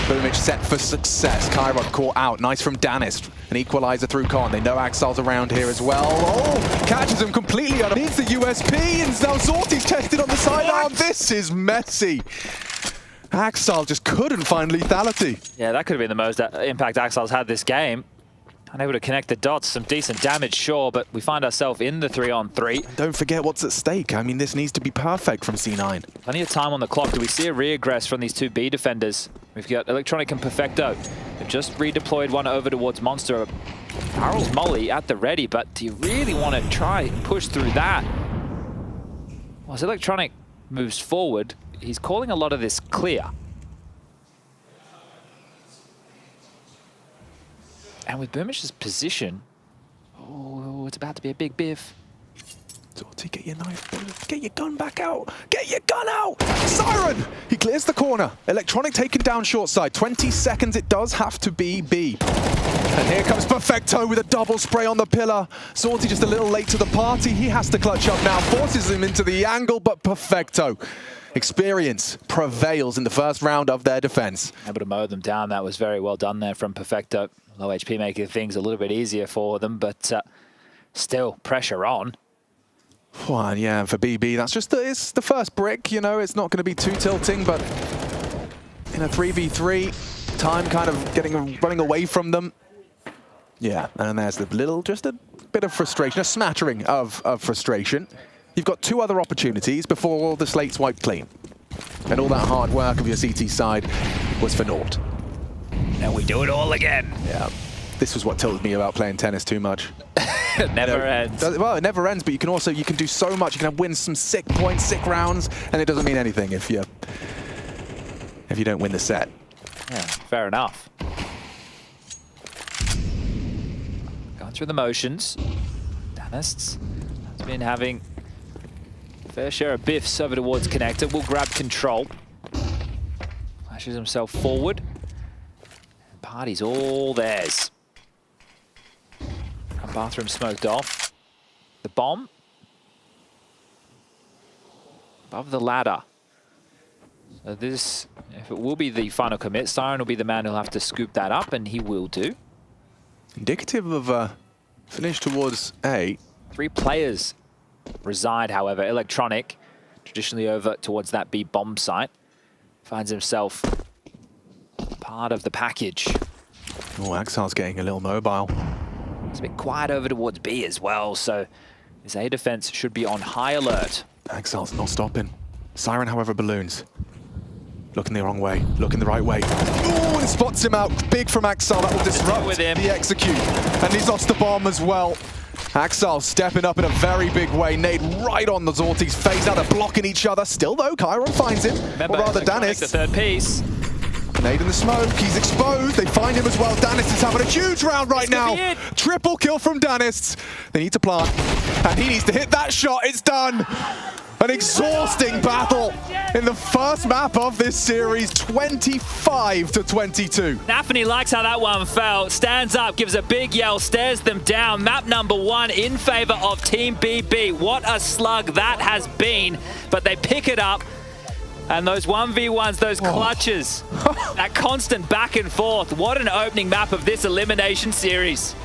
Boomich set for success. Chiron caught out. Nice from Danis. An equalizer through Con. They know Axel's around here as well. Oh, catches him completely on. Needs the USP, and now Zorti's tested on the sidearm. This is messy. Axel just couldn't find lethality. Yeah, that could have been the most impact Axel's had this game. Unable to connect the dots, some decent damage, sure, but we find ourselves in the 3-on-3. And don't forget what's at stake. I mean, this needs to be perfect from C9. Plenty of time on the clock. Do we see a regress from these two B defenders? We've got Electronic and Perfecto. They've just redeployed one over towards Monster. Apparel's Molly at the ready, but do you really want to try and push through that? Well, as Electronic moves forward, he's calling a lot of this clear. And with Boomish's position, oh, it's about to be a big biff. Zorti, get your knife, get your gun back out, get your gun out! Siren! He clears the corner. Electronic taken down short side. 20 seconds, it does have to be B. And here comes Perfecto with a double spray on the pillar. Zorti just a little late to the party. He has to clutch up now, forces him into the angle, but Perfecto. Experience prevails in the first round of their defense. Able to mow them down. That was very well done there from Perfecto. Low HP making things a little bit easier for them, but still pressure on. Well, yeah, for BB, that's just it's the first brick, you know, it's not going to be too tilting, but in a 3v3, time kind of running away from them. Yeah, and there's the just a bit of frustration, a smattering of frustration. You've got two other opportunities before all the slate's wiped clean. And all that hard work of your CT side was for naught. And we do it all again. Yeah. This was what tilted me about playing tennis too much. It never ends. Well, it never ends, but you can do so much. You can win some sick points, sick rounds, and it doesn't mean anything if you don't win the set. Yeah, fair enough. Going through the motions. Danis has been having a fair share of biffs over towards Connector. Will grab control. Flashes himself forward. Party's all theirs. Bathroom smoked off. The bomb. Above the ladder. So this, if it will be the final commit, Siren will be the man who'll have to scoop that up, and he will do. Indicative of a finish towards A. 3 players reside, however. Electronic, traditionally over towards that B bomb site, finds himself part of the package. Oh, Axel's getting a little mobile. It's a bit quiet over towards B as well, so his A defense should be on high alert. Axel's not stopping. Siren, however, balloons. Looking the wrong way, looking the right way. Ooh, and spots him out. Big from Axel, that will disrupt the execute. And he's lost the bomb as well. Axel stepping up in a very big way. Nade right on the Zorti's face. Now they're blocking each other. Still though, Chiron finds him. Remember, or rather, Danis. The third piece. Nade in the smoke, he's exposed, they find him as well. Danis is having a huge round right now. Triple kill from Danis. They need to plant, and he needs to hit that shot, it's done. An exhausting battle in the first map of this series, 25-22. Nafany likes how that one fell, stands up, gives a big yell, stares them down. Map number 1 in favor of Team BB. What a slug that has been, but they pick it up. And those 1v1s, those clutches, that constant back and forth. What an opening map of this elimination series.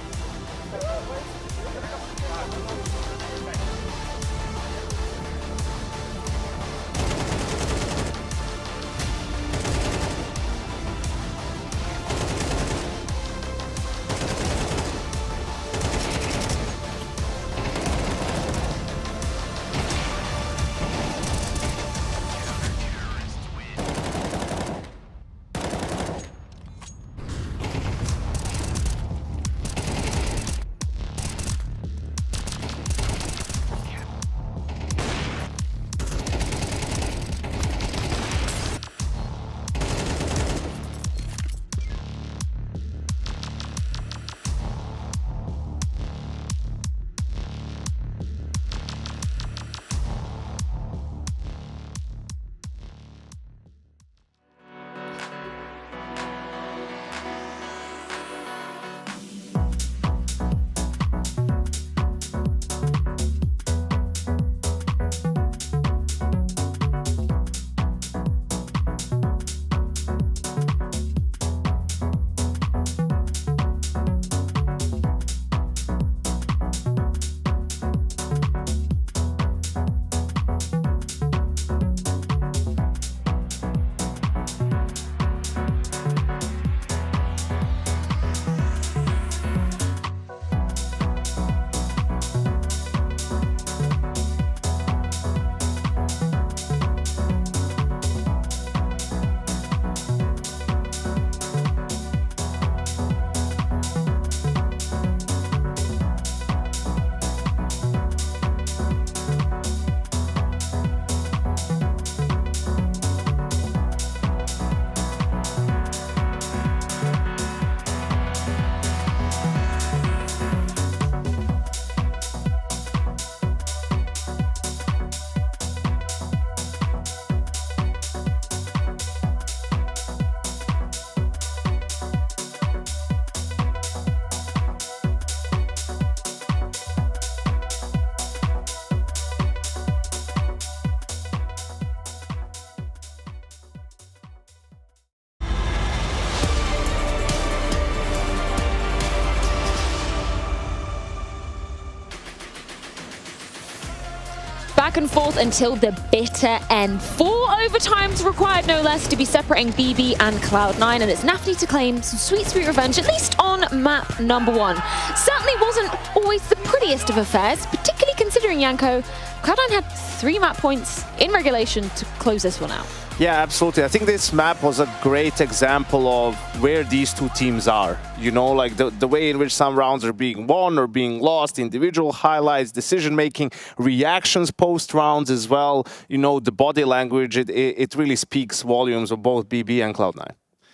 back and forth until the bitter end. 4 overtimes required, no less, to be separating BB and Cloud9, and it's Nafany to claim some sweet, sweet revenge, at least on map number 1. Certainly wasn't always the prettiest of affairs, particularly considering, Janko, Cloud9 had 3 map points in regulation to close this one out. Yeah, absolutely. I think this map was a great example of where these two teams are. You know, like the way in which some rounds are being won or being lost, individual highlights, decision-making, reactions post-rounds as well. You know, the body language, it really speaks volumes of both BB and Cloud9.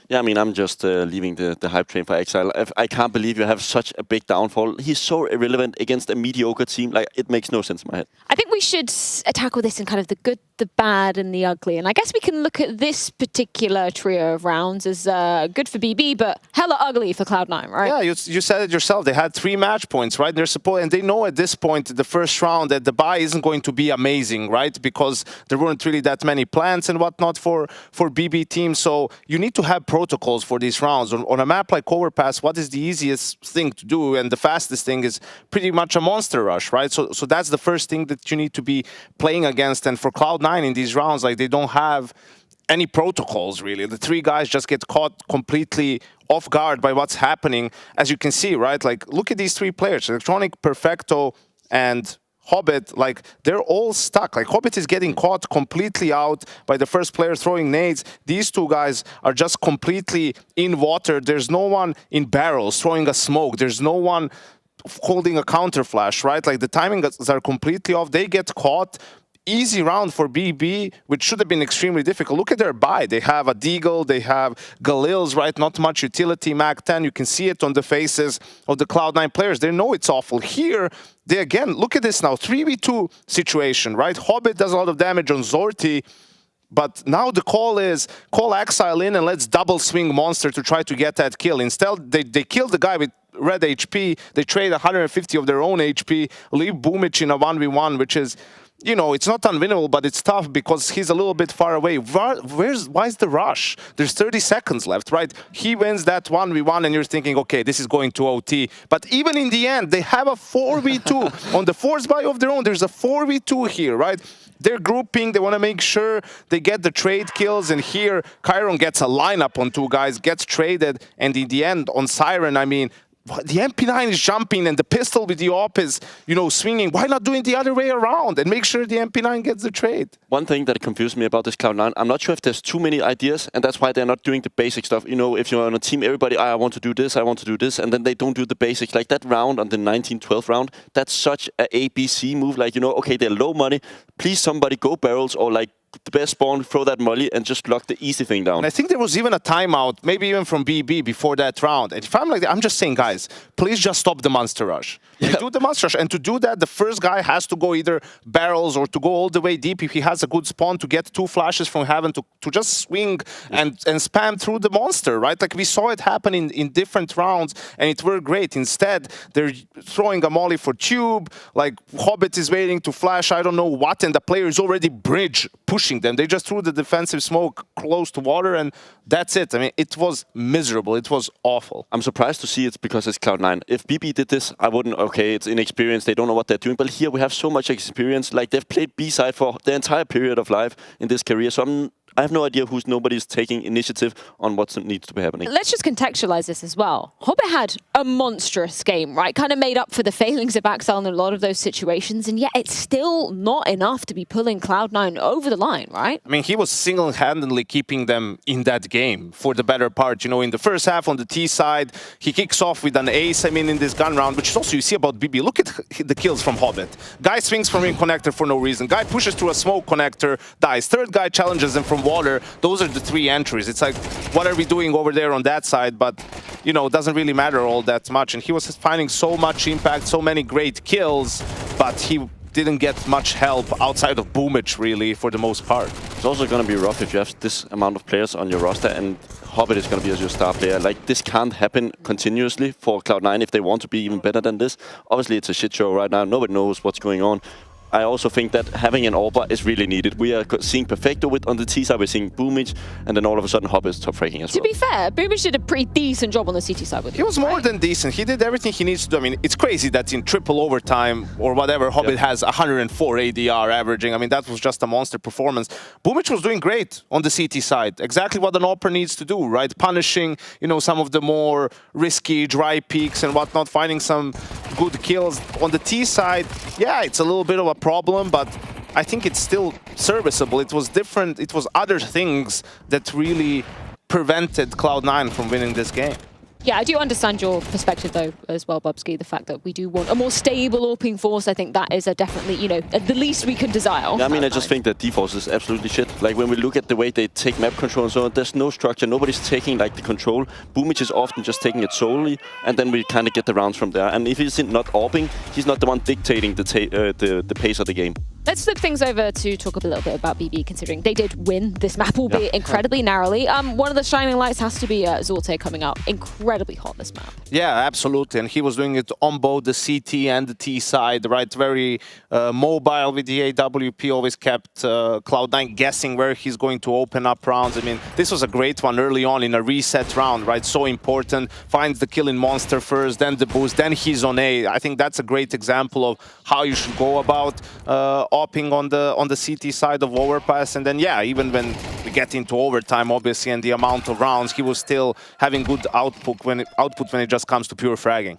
Yeah, I mean, I'm just leaving the hype train for Exile. I can't believe you have such a big downfall. He's so irrelevant against a mediocre team. Like, it makes no sense in my head. I think we should tackle this in kind of the good, the bad, and the ugly. And I guess we can look at this particular trio of rounds as good for BB, but hella ugly for Cloud9, right? Yeah, you said it yourself. They had 3 match points, right? And they know at this point, the first round, that the buy isn't going to be amazing, right? Because there weren't really that many plans and whatnot for BB team. So you need to have protocols for these rounds. On a map like Overpass, what is the easiest thing to do and the fastest thing is pretty much a monster rush, right? So that's the first thing that you need to be playing against. And for Cloud9 in these rounds, like, they don't have any protocols, really. The 3 guys just get caught completely off guard by what's happening. As you can see, right? Like, look at these 3 players, Electronic, Perfecto, and Hobbit. Like, they're all stuck. Like, Hobbit is getting caught completely out by the first player throwing nades. These 2 guys are just completely in water. There's no one in barrels throwing a smoke. There's no one holding a counter flash, right? Like, the timings are completely off. They get caught. Easy round for BB, which should have been extremely difficult. Look at their buy. They have a Deagle, they have Galils, right? Not much utility, Mac 10. You can see it on the faces of the Cloud9 players. They know it's awful. Here, they again, look at this now, 3v2 situation, right? Hobbit does a lot of damage on Zorti, but now the call is, call Exile in and let's double swing Monster to try to get that kill. Instead, they kill the guy with red HP. They trade 150 of their own HP, leave Boomich in a 1v1, which is, you know, it's not unwinnable, but it's tough because he's a little bit far away. Why is the rush? There's 30 seconds left, right? He wins that 1v1 and you're thinking, okay, this is going to OT. But even in the end, they have a 4v2. On the force buy of their own, there's a 4v2 here, right? They're grouping, they want to make sure they get the trade kills, and here, Chiron gets a lineup on 2 guys, gets traded, and in the end, on Siren, I mean, the MP9 is jumping and the pistol with the op is, you know, swinging. Why not doing the other way around and make sure the MP9 gets the trade? One thing that confused me about this Cloud9, I'm not sure if there's too many ideas, and that's why they're not doing the basic stuff. You know, if you're on a team, everybody, I want to do this, I want to do this, and then they don't do the basics. Like that round on the 19-12 round, that's such a ABC move. Like, you know, okay, they're low money. Please, somebody go barrels or like the best spawn, throw that molly, and just lock the easy thing down. And I think there was even a timeout, maybe even from BB before that round. And if I'm like that, I'm just saying, guys, please just stop the monster rush. Yeah. Do the monster rush. And to do that, the first guy has to go either barrels or to go all the way deep if he has a good spawn to get 2 flashes from heaven to just swing and spam through the monster, right? Like we saw it happen in different rounds and it worked great. Instead, they're throwing a molly for tube, like Hobbit is waiting to flash, I don't know what, and the player is already bridge pushing them. They just threw the defensive smoke close to water and that's it. I mean, it was miserable. It was awful. I'm surprised to see it because it's Cloud9. If BB did this, I wouldn't, okay, it's inexperienced, they don't know what they're doing, but here we have so much experience. Like they've played B-side for the entire period of life in this career, so I have no idea nobody's taking initiative on what needs to be happening. Let's just contextualize this as well. Hobbit had a monstrous game, right? Kind of made up for the failings of Axel in a lot of those situations, and yet it's still not enough to be pulling Cloud9 over the line, right? I mean, he was single-handedly keeping them in that game for the better part. You know, in the first half on the T side, he kicks off with an ace, I mean, in this gun round, which is also you see about BB. Look at the kills from Hobbit. Guy swings from in connector for no reason. Guy pushes through a smoke connector, dies. Third guy challenges him from water. Those are the 3 entries. It's like, what are we doing over there on that side? But, you know, it doesn't really matter all that much. And he was finding so much impact, so many great kills, but he didn't get much help outside of Boomich, really, for the most part. It's also going to be rough if you have this amount of players on your roster and Hobbit is going to be as your star player. Like, this can't happen continuously for Cloud9 if they want to be even better than this. Obviously, it's a shit show right now. Nobody knows what's going on. I also think that having an AWPer is really needed. We are seeing Perfecto on the T side, we're seeing Boomage, and then all of a sudden Hop is top fragging as well. To be fair, Boomage did a pretty decent job on the CT side with He was more than decent. He did everything he needs to do. I mean, it's crazy that in triple overtime or whatever, Hobbit has 104 ADR averaging. I mean, that was just a monster performance. Boomage was doing great on the CT side. Exactly what an AWPer needs to do, right? Punishing, you know, some of the more risky dry peaks and whatnot, finding some good kills. On the T side, yeah, it's a little bit of a problem, but I think it's still serviceable. It was different. It was other things that really prevented Cloud9 from winning this game. Yeah, I do understand your perspective though as well, Bubsky, the fact that we do want a more stable AWPing force. I think that is a definitely, you know, the least we can desire. Yeah, I mean, I just think that default is absolutely shit. Like when we look at the way they take map control and so on, there's no structure. Nobody's taking like the control. Boomage is often just taking it solely, and then we kind of get the rounds from there. And if he's not AWPing, he's not the one dictating the pace of the game. Let's flip things over to talk a little bit about BB, considering they did win this map, albeit incredibly narrowly. One of the shining lights has to be Zorte coming out incredibly hot this map. Yeah, absolutely. And he was doing it on both the CT and the T side, right? Very mobile with the AWP, always kept Cloud9 guessing where he's going to open up rounds. I mean, this was a great one early on in a reset round, right? So important. Finds the kill in Monster first, then the boost, then he's on A. I think that's a great example of how you should go about AWPing on the CT side of Overpass. And then, yeah, even when we get into overtime, obviously, and the amount of rounds, he was still having good output when it just comes to pure fragging.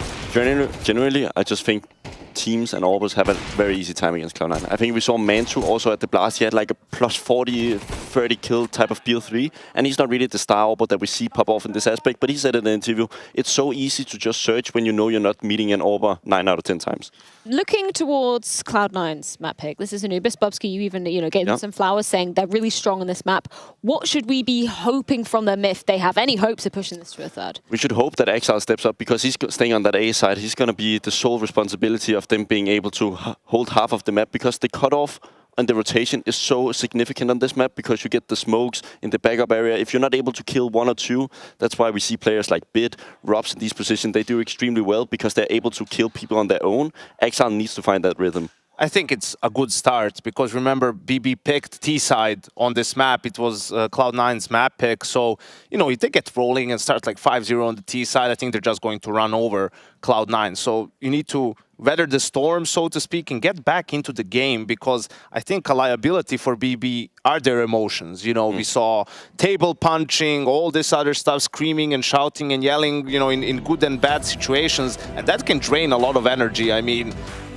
Generally, I just think teams and AWPers have a very easy time against Cloud9. I think we saw Mantu also at the Blast. He had like a plus 40, 30 kill type of BL3, and he's not really the star AWPer that we see pop off in this aspect, but he said in the interview, it's so easy to just search when you know you're not meeting an AWPer 9 out of 10 times. Looking towards Cloud9's map pick, this is Anubis. Bubsky, you even gave them some flowers saying they're really strong on this map. What should we be hoping from them if they have any hopes of pushing this to a third? We should hope that Exile steps up because he's staying on that A side. He's going to be the sole responsibility of them being able to hold half of the map because the cutoff and the rotation is so significant on this map because you get the smokes in the backup area. If you're not able to kill one or two, that's why we see players like Bit, Robs in these positions. They do extremely well because they're able to kill people on their own. Exile needs to find that rhythm. I think it's a good start because remember, BB picked T-side on this map. It was Cloud9's map pick. So, if they get rolling and start like 5-0 on the T-side, I think they're just going to run over Cloud9. So you need to weather the storm, so to speak, and get back into the game because I think a liability for BB are their emotions. We saw table punching, all this other stuff, screaming and shouting and yelling, in good and bad situations. And that can drain a lot of energy. I mean,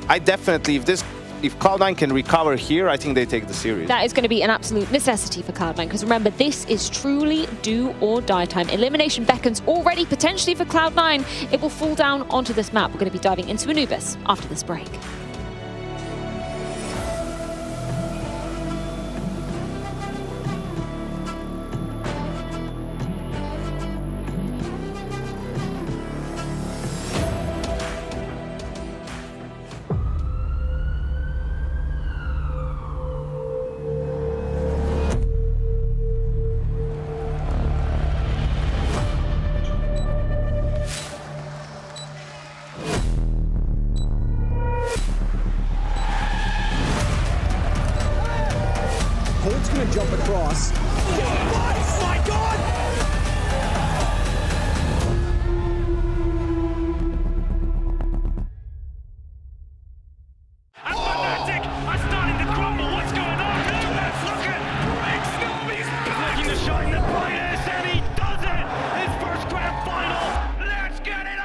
I definitely, if Cloud9 can recover here, I think they take the series. That is going to be an absolute necessity for Cloud9 because remember, this is truly do or die time. Elimination beckons already potentially for Cloud9. It will fall down onto this map. We're going to be diving into Anubis after this break. Colt's gonna jump across. Oh my God! Fnatic are starting to crumble. What's going on? Let's look at Rick Snobby's looking to shine the brightest, and he does it! His first grand final. Let's get it on!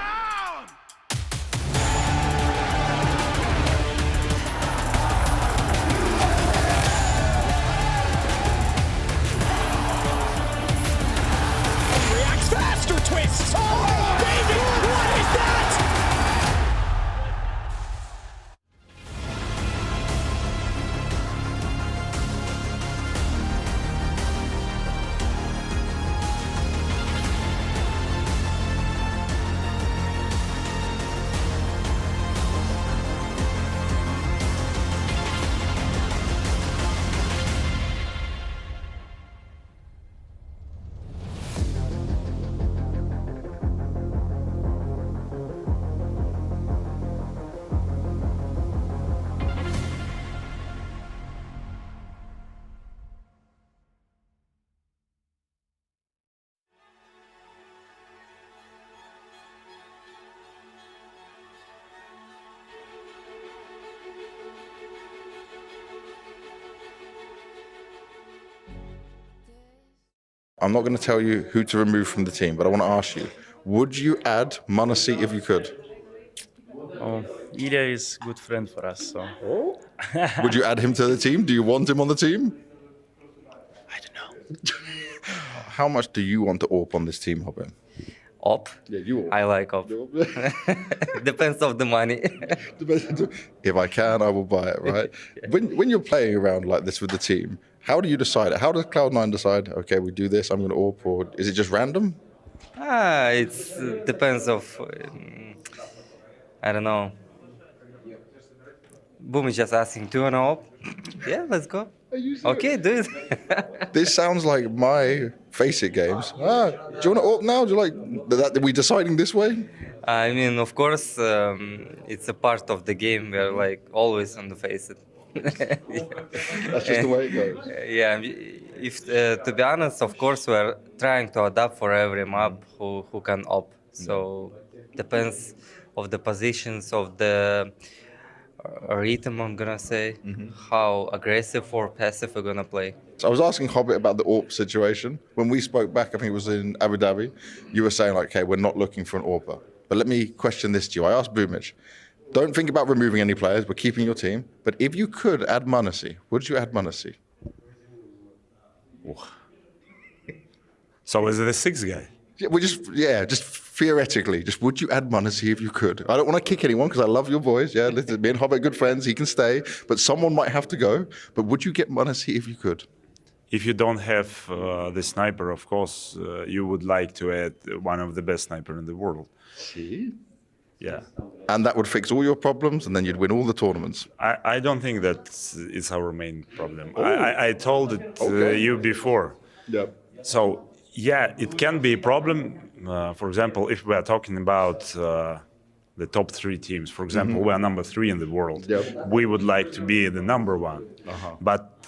I'm not going to tell you who to remove from the team, but I want to ask you, would you add Manasi if you could? Oh, Ilya is a good friend for us, so... Would you add him to the team? Do you want him on the team? I don't know. How much do you want to AWP on this team, Robin? Op? Yeah, you AWP. I like op. Depends of the money. If I can, I will buy it, right? When you're playing around like this with the team, how do you decide it? How does Cloud9 decide, okay, we do this, I'm going to AWP, or is it just random? It depends of... I don't know. Boom is just asking, do you want to op? Yeah, let's go. Okay, do it. This sounds like my Face It games. Do you want to AWP now? Do you like that? Are we deciding this way? I mean, of course, it's a part of the game. We're like always on the Face It. That's just the way it goes. Yeah, if to be honest, of course, we're trying to adapt for every map who can op. So depends of the positions of the rhythm, I'm gonna say, how aggressive or passive we're gonna play. So I was asking Hobbit about the AWP situation. When we spoke back, I think it was in Abu Dhabi, you were saying like, okay, we're not looking for an AWPer. But let me question this to you. I asked Boomich, don't think about removing any players, we're keeping your team. But if you could add Manasi, would you add Manasi? So is it a 6 guy? Yeah, just theoretically, just would you add Manasi if you could? I don't want to kick anyone because I love your boys. Yeah, listen, me and Hobbit are good friends. He can stay, but someone might have to go. But would you get Manasi if you could? If you don't have the sniper, of course, you would like to add one of the best sniper in the world. See? Yeah. And that would fix all your problems, and then you'd win all the tournaments. I don't think that is our main problem. Oh. I told it you before. Yeah. So, yeah, it can be a problem. For example, if we are talking about the top 3 teams, for example, we are number 3 in the world. Yep. We would like to be the number 1. But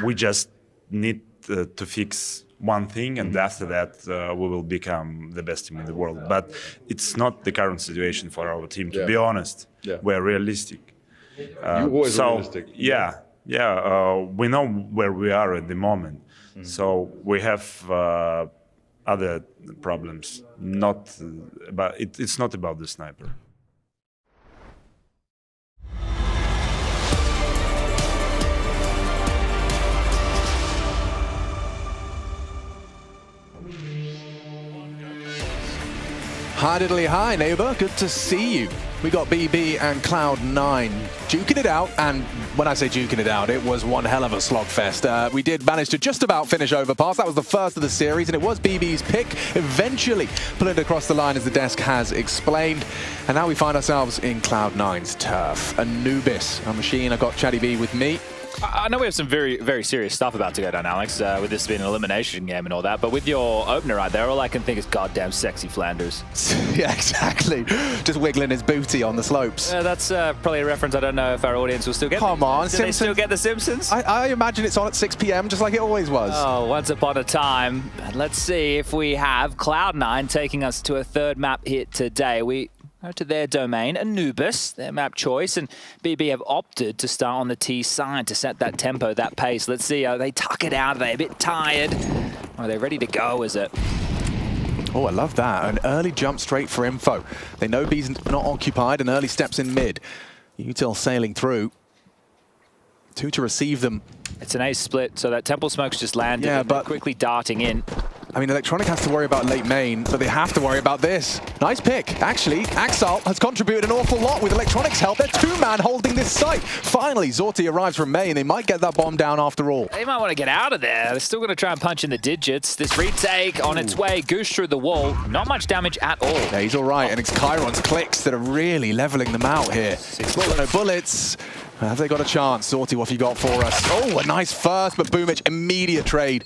we just need to fix one thing, and after that we will become the best team in the world. But it's not the current situation for our team, to be honest. Yeah. We're realistic. You're always realistic. Yeah, we know where we are at the moment. So we have other problems. It's not about the sniper. Hi diddly hi, neighbor. Good to see you. We got BB and Cloud9 duking it out, and when I say duking it out, it was one hell of a slogfest. We did manage to just about finish Overpass. That was the first of the series, and it was BB's pick, eventually pulling it across the line, as the desk has explained. And now we find ourselves in Cloud9's turf. Anubis, a machine. I got Chatty B with me. I know we have some very, very serious stuff about to go down, Alex, with this being an elimination game and all that, but with your opener right there, all I can think is goddamn sexy Flanders. Yeah, exactly. Just wiggling his booty on the slopes. That's probably a reference I don't know if our audience will still get. Come on, do they still get The Simpsons? I imagine it's on at 6 p.m. just like it always was. Oh, once upon a time. Let's see if we have Cloud9 taking us to a third map here today. We go to their domain, Anubis, their map choice, and BB have opted to start on the T side to set that tempo, that pace. Let's see, they tuck it out, are they a bit tired? Are they ready to go, is it? Oh, I love that. An early jump straight for info. They know B's not occupied, and early steps in mid. Util sailing through. 2 to receive them. It's an ace split, so that Temple Smoke's just landed, yeah, but quickly darting in. I mean, Electronic has to worry about late main, but they have to worry about this. Nice pick. Actually, Axel has contributed an awful lot with Electronic's help. They're 2-man holding this site. Finally, Zorti arrives from main. They might get that bomb down after all. They might want to get out of there. They're still going to try and punch in the digits. This retake on its way, goose through the wall. Not much damage at all. Yeah, he's all right, and it's Chiron's clicks that are really leveling them out here. 6 bullets. No bullets. Have they got a chance? Zorti, what have you got for us? Oh, a nice first, but Boomich, immediate trade.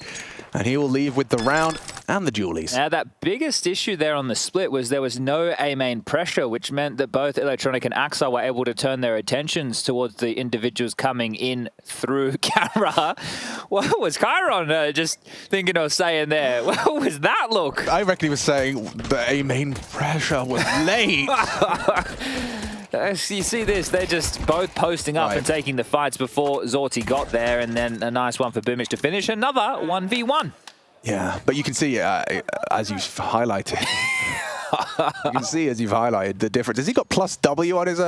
And he will leave with the round and the Julies. Now, that biggest issue there on the split was there was no A-main pressure, which meant that both Electronic and Axel were able to turn their attentions towards the individuals coming in through camera. What was Chiron just thinking or saying there? What was that look? I reckon he was saying the A-main pressure was late. You see this, they're just both posting up and taking the fights before Zorti got there, and then a nice one for Boomich to finish. Another 1v1. Yeah, but you can see, as you've highlighted, you can see as you've highlighted the difference. Has he got plus W on his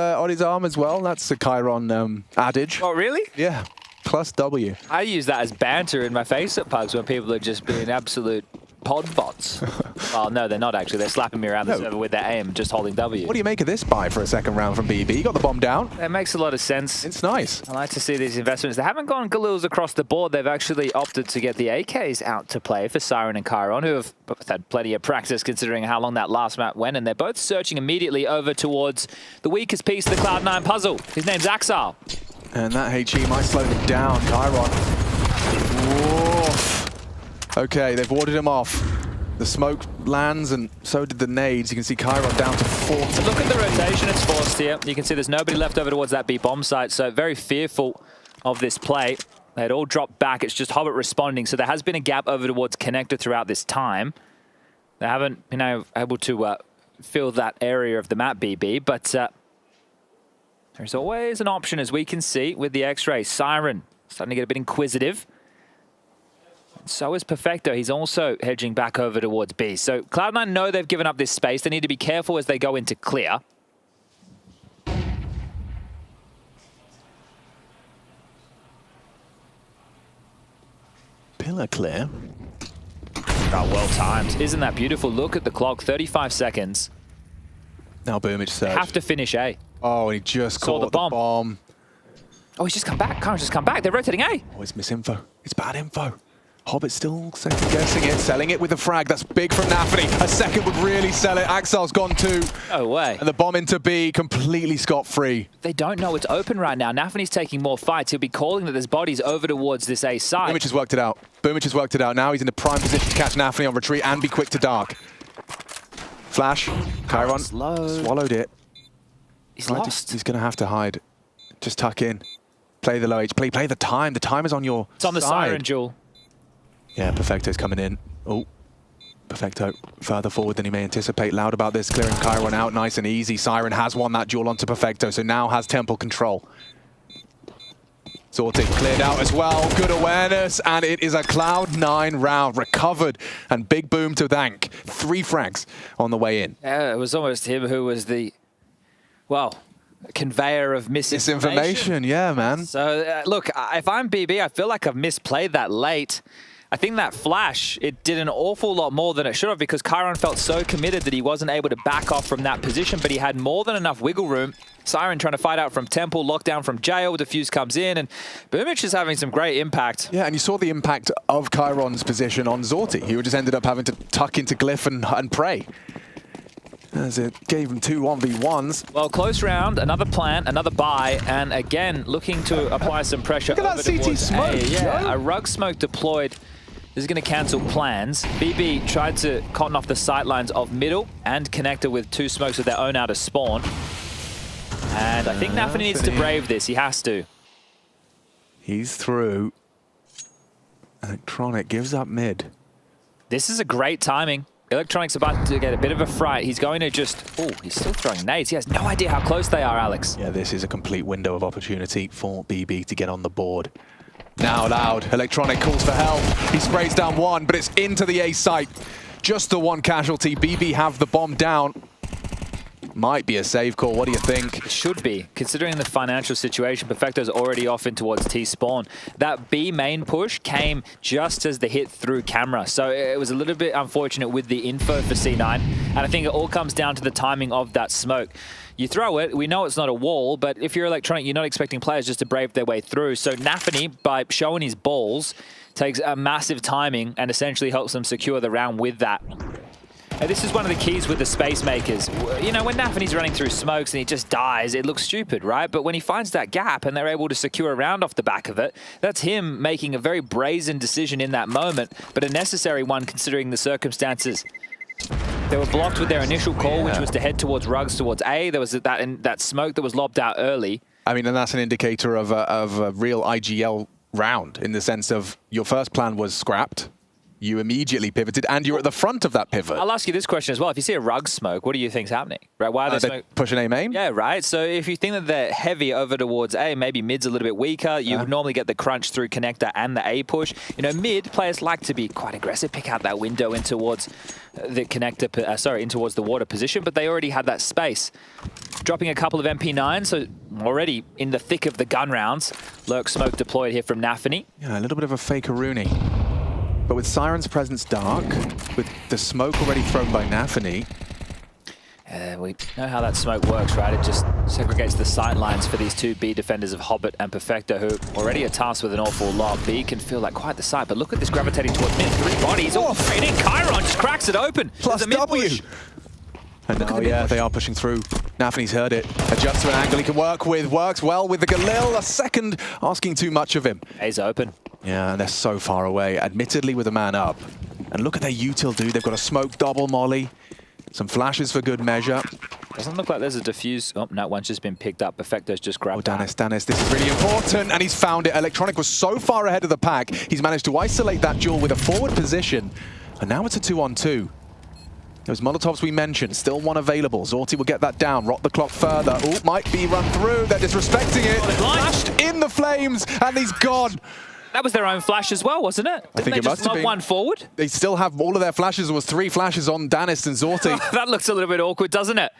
arm as well? That's the Chiron adage. Oh, really? Yeah, plus W. I use that as banter in my face-up pugs when people are just being absolute pod bots. Well, no, they're not actually. They're slapping me around the server with their aim, just holding W. What do you make of this buy for a second round from BB? You got the bomb down. That makes a lot of sense. It's nice. I like to see these investments. They haven't gone Galils across the board. They've actually opted to get the AKs out to play for Siren and Chiron, who have both had plenty of practice considering how long that last map went, and they're both searching immediately over towards the weakest piece of the Cloud9 puzzle. His name's Axar. And that HE might slow them down. Chiron. Woof. Okay, they've warded him off. The smoke lands, and so did the nades. You can see Chiron down to 40. Look at the rotation it's forced here. You can see there's nobody left over towards that B bomb site, so very fearful of this play. They had all dropped back. It's just Hobbit responding, so there has been a gap over towards Connector throughout this time. They haven't been able to fill that area of the map, BB, but there's always an option, as we can see with the X-ray. Siren starting to get a bit inquisitive. So is Perfecto. He's also hedging back over towards B. So Cloud9 know they've given up this space. They need to be careful as they go into clear. Pillar clear. Oh, well timed. Isn't that beautiful? Look at the clock, 35 seconds. Now Boomage surge. Have to finish A. Oh, he just caught the bomb. Oh, he's just come back. Chiron's just come back. They're rotating A. Oh, it's misinfo. It's bad info. Hobbit still second guessing it, selling it with the frag. That's big from Nafany. A second would really sell it. Axel's gone too. No way. And the bomb into B, completely scot-free. They don't know it's open right now. Nafany's taking more fights. He'll be calling that there's bodies over towards this A side. Boomage has worked it out. Boomage has worked it out. Now he's in a prime position to catch Nafany on retreat and be quick to dark. Flash. Chiron swallowed it. He's lost. He's going to have to hide. Just tuck in. Play the low H. Play the time. The time is on your It's on the side. Siren, Jewel. Yeah, Perfecto's coming in. Oh, Perfecto further forward than he may anticipate. Loud about this, clearing Chiron out nice and easy. Siren has won that duel onto Perfecto, so now has Temple control. Sorting cleared out as well. Good awareness, and it is a Cloud9 round. Recovered, and big boom to thank. 3 frags on the way in. Yeah, it was almost him who was the, well, conveyor of misinformation. Yeah, man. So, look, if I'm BB, I feel like I've misplayed that late. I think that flash, it did an awful lot more than it should have because Chiron felt so committed that he wasn't able to back off from that position, but he had more than enough wiggle room. Siren trying to fight out from Temple, lockdown from Jail, Diffuse comes in, and Boomage is having some great impact. Yeah, and you saw the impact of Chiron's position on Zorti. He just ended up having to tuck into Glyph and pray. As it gave him 2 1v1s. Well, close round, another plant, another buy, and again, looking to apply some pressure. Look at that CT smoke, Yeah, a rug smoke deployed. This is going to cancel plans. BB tried to cotton off the sightlines of middle and Connector with 2 smokes of their own out of spawn. And I think Nafany needs to brave this. He has to. He's through. Electronic gives up mid. This is a great timing. Electronic's about to get a bit of a fright. He's going to just... Oh, he's still throwing nades. He has no idea how close they are, Alex. Yeah, this is a complete window of opportunity for BB to get on the board. Now Loud. Electronic calls for help. He sprays down 1, but it's into the A site. Just the 1 casualty. BB have the bomb down. Might be a save call. What do you think? It should be, considering the financial situation. Perfecto's already off in towards T-spawn. That B main push came just as the hit through camera, so it was a little bit unfortunate with the info for C9, and I think it all comes down to the timing of that smoke. You throw it, we know it's not a wall, but if you're Electronic, you're not expecting players just to brave their way through. So Nafany, by showing his balls, takes a massive timing and essentially helps them secure the round with that. And this is one of the keys with the space makers. You know, when Nafany's running through smokes and he just dies, it looks stupid, right? But when he finds that gap and they're able to secure a round off the back of it, that's him making a very brazen decision in that moment, but a necessary one considering the circumstances. They were blocked with their initial call, which was to head towards rugs towards A. There was that smoke that was lobbed out early. I mean, and that's an indicator of a real IGL round in the sense of your first plan was scrapped. you immediately pivoted, and you're at the front of that pivot. I'll ask you this question as well. If you see a rug smoke, what do you think's happening? Right? Why are they pushing A main? Yeah, right. So if you think that they're heavy over towards A, maybe mid's a little bit weaker. You would normally get the crunch through connector and the A push. You know, mid players like to be quite aggressive, pick out that window in towards the connector, in towards the water position, but they already had that space. Dropping a couple of MP9, so already in the thick of the gun rounds. Lurk smoke deployed here from Nafany. Yeah, a little bit of a fakeroonie. But with Siren's presence dark, with the smoke already thrown by Nafany. We know how that smoke works, right? It just segregates the sight lines for these two B defenders of Hobbit and Perfecto, who already are tasked with an awful lot. B can feel like quite the sight, but look at this gravitating towards mid. 3 bodies, all straight in. Chiron just cracks it open. Plus W. And now, yeah, they are pushing through. Nafany's heard it. Adjusts to an angle he can work with. Works well with the Galil. A second asking too much of him. A's open. Yeah, and they're so far away, admittedly with a man up. And look at their util, dude. They've got a smoke double molly. Some flashes for good measure. Doesn't look like there's a diffuse. Oh, no, one's just been picked up. Perfecto's just grabbed Danis, this is really important. And he's found it. Electronic was so far ahead of the pack. He's managed to isolate that duel with a forward position. And now it's a 2-on-2. Those Molotovs we mentioned, still one available. Zorti will get that down, rock the clock further. Oh, might be run through. They're disrespecting it. Flashed in the flames, and he's gone. That was their own flash as well, wasn't it? I think it must have been. One forward? They still have all of their flashes. There was 3 flashes on Danis and Zorti. That looks a little bit awkward, doesn't it?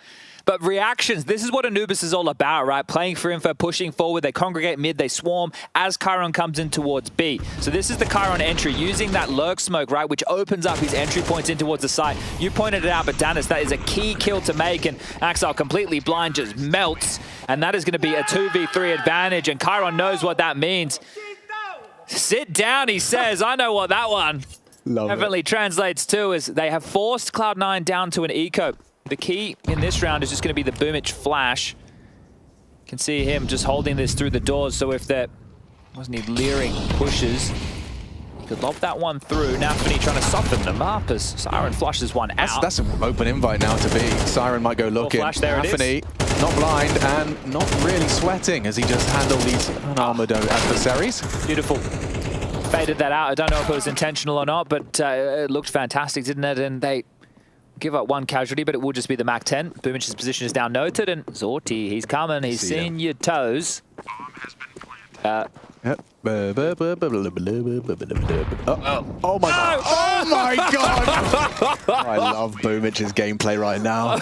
But reactions, this is what Anubis is all about, right? Playing for info, pushing forward, they congregate mid, they swarm as Chiron comes in towards B. So this is the Chiron entry, using that lurk smoke, right, which opens up his entry points in towards the site. You pointed it out, but Danis, that is a key kill to make, and Axel completely blind just melts, and that is going to be a 2v3 advantage, and Chiron knows what that means. Sit down, he says. I know what that one definitely translates to, is they have forced Cloud9 down to an eco. The key in this round is just going to be the Boomich flash. You can see him just holding this through the doors, so if there wasn't he leering pushes, he could lob that one through. Nafany trying to soften them up as Siren flushes one out. That's an open invite now to be. Siren might go looking. Flash, there Nafany, not blind and not really sweating as he just handled these unarmored adversaries. Beautiful. Faded that out. I don't know if it was intentional or not, but it looked fantastic, didn't it? And they give up one casualty, but it will just be the Mach 10. Boomich's position is now noted, and Zorti, he's coming. He's seen your toes. Yep. Oh my god. Oh my god. I love Boomich's gameplay right now.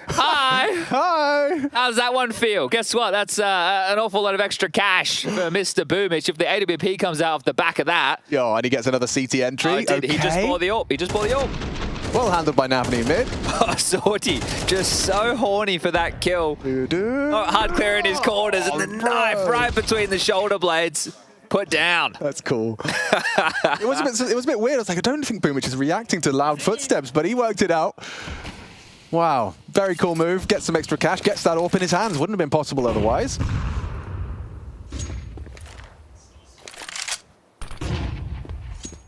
Hi. Hi. How's that one feel? Guess what? That's an awful lot of extra cash for Mr. Boomich. If the AWP comes out off the back of that. Yo, and he gets another CT entry. Oh, he did. He just bought the AWP. He just bought the AWP. Well handled by Nafany mid. Zorti, just so horny for that kill. Hard clearing his corners and the knife right between the shoulder blades. Put down. That's cool. It was a bit weird. I was like, I don't think Boomich is reacting to loud footsteps, but he worked it out. Wow, very cool move. Gets some extra cash, gets that AWP in his hands. Wouldn't have been possible otherwise.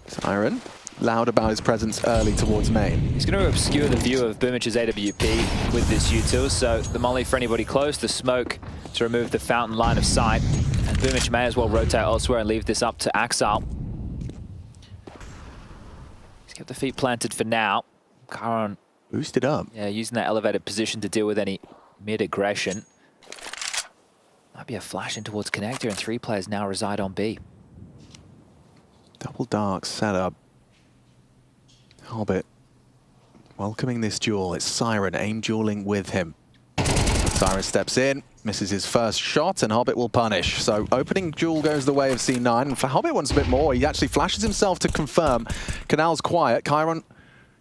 Siren, loud about his presence early towards main. He's going to obscure the view of Boomich's AWP with this util, so the molly for anybody close, the smoke to remove the fountain line of sight. And Boomich may as well rotate elsewhere and leave this up to Axel. He's kept the feet planted for now. Chiron boosted up. Yeah, using that elevated position to deal with any mid-aggression. Might be a flash in towards connector, and 3 players now reside on B. Double dark setup. Hobbit welcoming this duel. It's Siren aim dueling with him. Siren steps in, misses his first shot, and Hobbit will punish. So opening duel goes the way of C9. And for Hobbit wants a bit more. He actually flashes himself to confirm. Canal's quiet. Chiron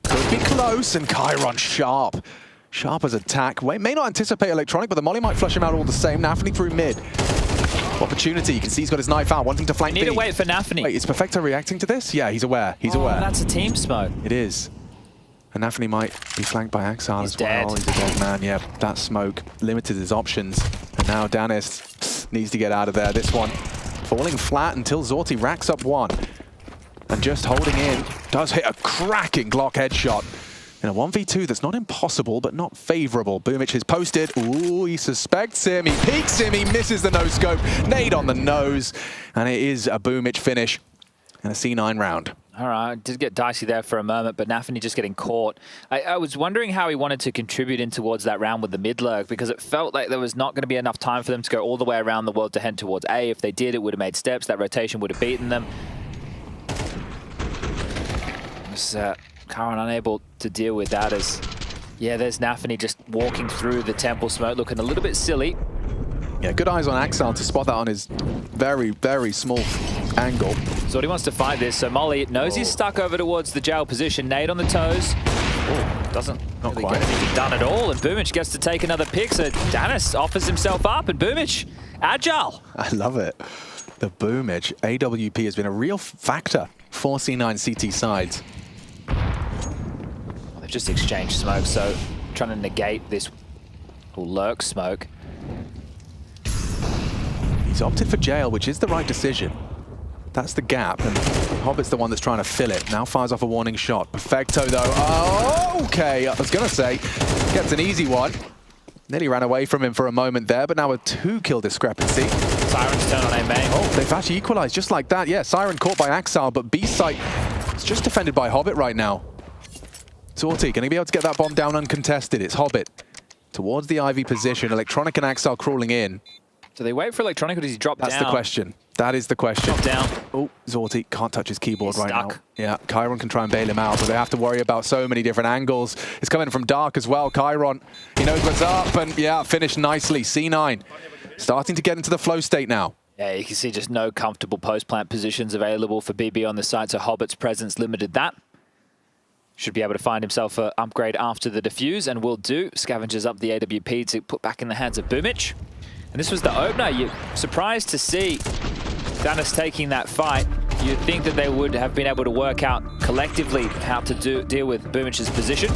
could be close, and Chiron sharp. Sharp as attack. May not anticipate electronic, but the molly might flush him out all the same. Nafany through mid. Opportunity. You can see he's got his knife out, wanting to flank B. Need to wait for Nafany. Wait, is Perfecto reacting to this? Yeah, he's aware. He's aware. That's a team smoke. It is. And Nafany might be flanked by Axel as well. Dead. He's a dead man. Yeah, that smoke limited his options. And now Danis needs to get out of there. This one falling flat until Zorti racks up one. And just holding in, does hit a cracking Glock headshot. In a 1v2 that's not impossible, but not favorable. Boomich is posted. Ooh, he suspects him. He peeks him. He misses the no-scope. Nade on the nose. And it is a Boomich finish. and a C9 round. All right, did get dicey there for a moment, but Nafany just getting caught. I was wondering how he wanted to contribute in towards that round with the mid lurk, because it felt like there was not going to be enough time for them to go all the way around the world to head towards A. If they did, it would have made steps. That rotation would have beaten them. Was Karan unable to deal with that as, yeah, there's Nafany just walking through the temple smoke, looking a little bit silly. Yeah, good eyes on Axel to spot that on his very, very small angle. So he wants to fight this. So Molly knows he's stuck over towards the jail position. Nade on the toes. Oh, doesn't really get anything done at all. And Boomich gets to take another pick. So Danis offers himself up. And Boomich, agile. I love it. The Boomich. AWP has been a real factor for C9 CT sides. They've just exchanged smoke. So trying to negate this lurk smoke. He's opted for jail, which is the right decision. That's the gap, and Hobbit's the one that's trying to fill it. Now fires off a warning shot. Perfecto, though. Oh, okay, I was going to say, gets an easy one. Nearly ran away from him for a moment there, but now a 2-kill discrepancy. Siren's turn on A main. Oh, they've actually equalized just like that. Yeah, Siren caught by Axal, but B site is just defended by Hobbit right now. Torty, can he be able to get that bomb down uncontested? It's Hobbit towards the Ivy position. Electronic and Axal crawling in. Do they wait for Electronic or does he drop down? That's the question. That is the question. Drop down. Oh, Zorti can't touch his keyboard right stuck now. Yeah, Chiron can try and bail him out, but they have to worry about so many different angles. It's coming from Dark as well. Chiron, he knows what's up, and yeah, finished nicely. C9 starting to get into the flow state now. Yeah, you can see just no comfortable post-plant positions available for BB on the site, so Hobbit's presence limited that. Should be able to find himself an upgrade after the defuse, and will do. Scavengers up the AWP to put back in the hands of Boomich. And this was the opener. You're surprised to see Danis taking that fight. You'd think that they would have been able to work out collectively how to deal with Boomich's position.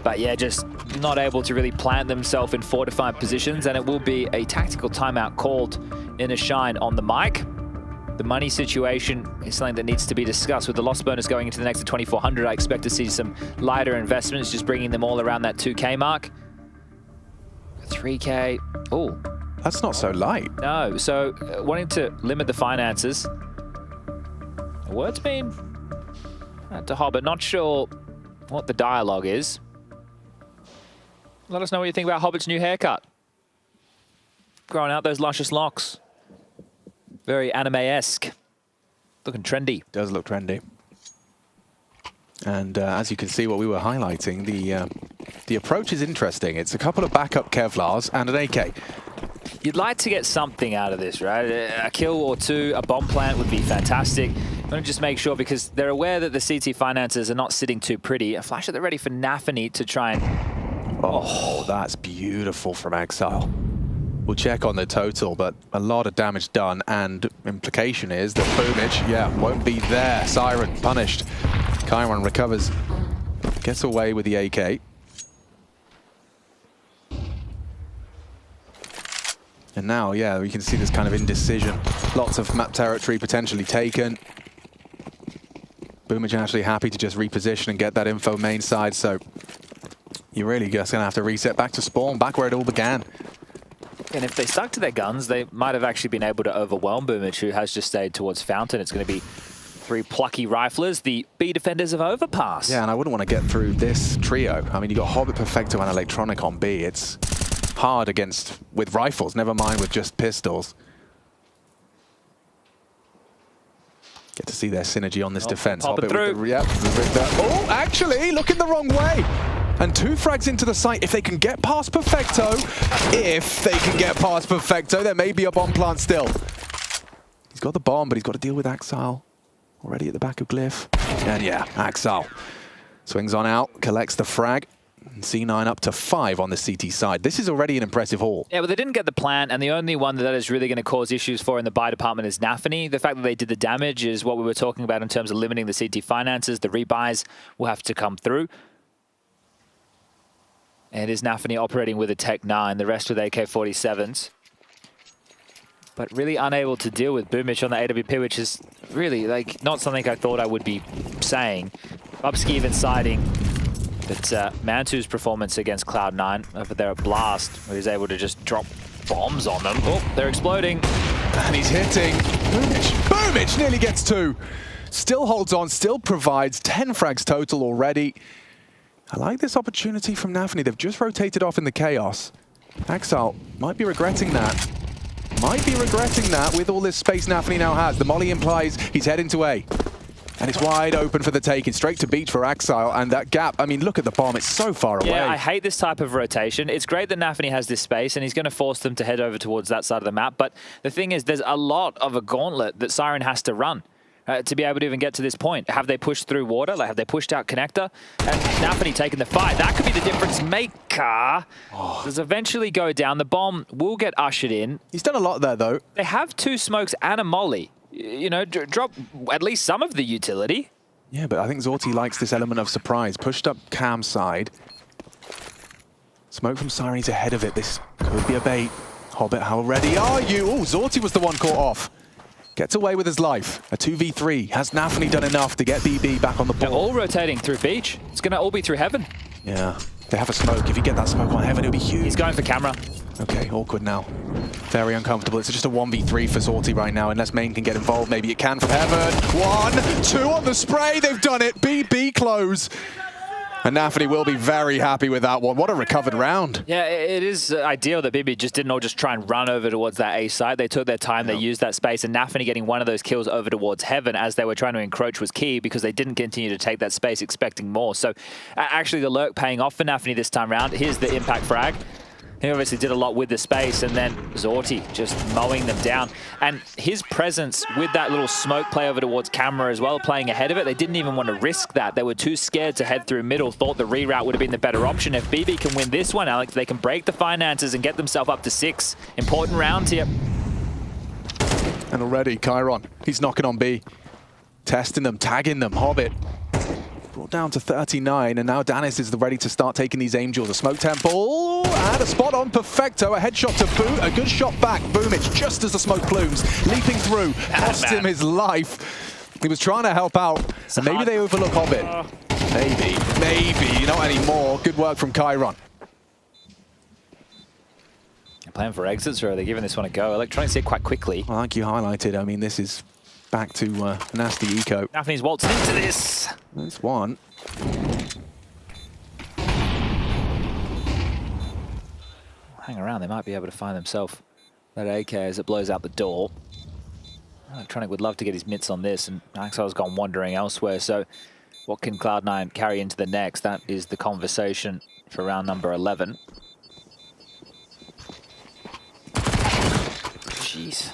But yeah, just not able to really plant themselves in fortified positions. And it will be a tactical timeout called in a shine on the mic. The money situation is something that needs to be discussed. With the loss bonus going into the next 2,400, I expect to see some lighter investments, just bringing them all around that 2K mark. 3K. Oh. That's not so light. No, so wanting to limit the finances. A word's been to Hobbit, not sure what the dialogue is. Let us know what you think about Hobbit's new haircut. Growing out those luscious locks. Very anime-esque. Looking trendy. Does look trendy. And as you can see, what we were highlighting, the approach is interesting. It's a couple of backup Kevlars and an AK. You'd like to get something out of this, right? A kill or two, a bomb plant would be fantastic. I'm going to just make sure, because they're aware that the CT finances are not sitting too pretty. A flash at the ready for Nafany to try and... Oh, that's beautiful from Exile. We'll check on the total, but a lot of damage done, and implication is that Boomich, yeah, won't be there. Siren punished. Chiron recovers, gets away with the AK. And now, yeah, we can see this kind of indecision. Lots of map territory potentially taken. Boomich actually happy to just reposition and get that info main side, so you're really just gonna have to reset back to spawn, back where it all began. And if they stuck to their guns, they might have actually been able to overwhelm Boomich, who has just stayed towards Fountain. It's going to be 3 plucky riflers, the B defenders of Overpass. Yeah, and I wouldn't want to get through this trio. I mean, you got Hobbit, Perfecto, and Electronic on B. It's hard with rifles, never mind with just pistols. Get to see their synergy on this defense. Hobbit through. Oh, actually, looking the wrong way. And 2 frags into the site. If they can get past Perfecto, there may be a bomb plant still. He's got the bomb, but he's got to deal with Axal. Already at the back of Glyph. And yeah, Axal swings on out, collects the frag. And C9 up to 5 on the CT side. This is already an impressive haul. Yeah, but they didn't get the plant, and the only one that is really going to cause issues for in the buy department is Nafany. The fact that they did the damage is what we were talking about in terms of limiting the CT finances. The rebuys will have to come through. And it is Nafany operating with a Tech 9, the rest with AK-47s. But really unable to deal with Boomich on the AWP, which is really like not something I thought I would be saying. Upski even citing that Mantu's performance against Cloud9 over there at Blast, where he's able to just drop bombs on them. Oh, they're exploding. And he's hitting. Boomich nearly gets 2. still holds on, still provides 10 frags total already. I like this opportunity from Nafany. They've just rotated off in the chaos. Axile might be regretting that. Might be regretting that with all this space Nafany now has. The molly implies he's heading to A. And it's wide open for the taking, straight to beach for Axile, and that gap, I mean, look at the bomb, it's so far away. Yeah, I hate this type of rotation. It's great that Nafany has this space, and he's going to force them to head over towards that side of the map, but the thing is, there's a lot of a gauntlet that Siren has to run to be able to even get to this point. Have they pushed through water? Like, have they pushed out connector? And Nafany taking the fight. That could be the difference maker. Does eventually go down. The bomb will get ushered in. He's done a lot there, though. They have 2 smokes and a molly. You know, drop at least some of the utility. Yeah, but I think Zorti likes this element of surprise. Pushed up Cam's side. Smoke from Siren's ahead of it. This could be a bait. Hobbit, how ready are you? Oh, Zorti was the one caught off. Gets away with his life. A 2v3. Has Nafany done enough to get BB back on the ball? They're all rotating through beach. It's going to all be through heaven. Yeah. They have a smoke. If you get that smoke on heaven, it'll be huge. He's going for camera. Okay, awkward now. Very uncomfortable. It's just a 1v3 for Zorti right now. Unless main can get involved, maybe it can from heaven. 1, 2 on the spray. They've done it. BB close. And Nafany will be very happy with that one. What a recovered round. Yeah, it is ideal that BB didn't all just try and run over towards that A site. They took their time, they used that space, and Nafany getting one of those kills over towards heaven as they were trying to encroach was key because they didn't continue to take that space expecting more. So actually the lurk paying off for Nafany this time round. Here's the impact frag. He obviously did a lot with the space, and then Zorti just mowing them down. And his presence with that little smoke play over towards camera as well, playing ahead of it, they didn't even want to risk that. They were too scared to head through middle, thought the reroute would have been the better option. If BB can win this one, Alex, they can break the finances and get themselves up to 6. Important rounds here. And already, Chiron, he's knocking on B. Testing them, tagging them, Hobbit. Brought down to 39, and now Danis is ready to start taking these Angels. A smoke temple, and a spot on Perfecto. A headshot to boot, a good shot back. Boomich, just as the smoke plumes, leaping through, cost him his life. He was trying to help out, and maybe they overlook Hobbit. Maybe, not anymore. Good work from Chiron. Playing for exits, or are they giving this one a go? Electronics here quite quickly. Well, like you highlighted, I mean, this is back to nasty eco. Nafany's waltzed into this. That's one. Hang around, they might be able to find themselves that AK as it blows out the door. Electronic would love to get his mitts on this, and Axile's gone wandering elsewhere. So what can Cloud9 carry into the next? That is the conversation for round number 11. Jeez.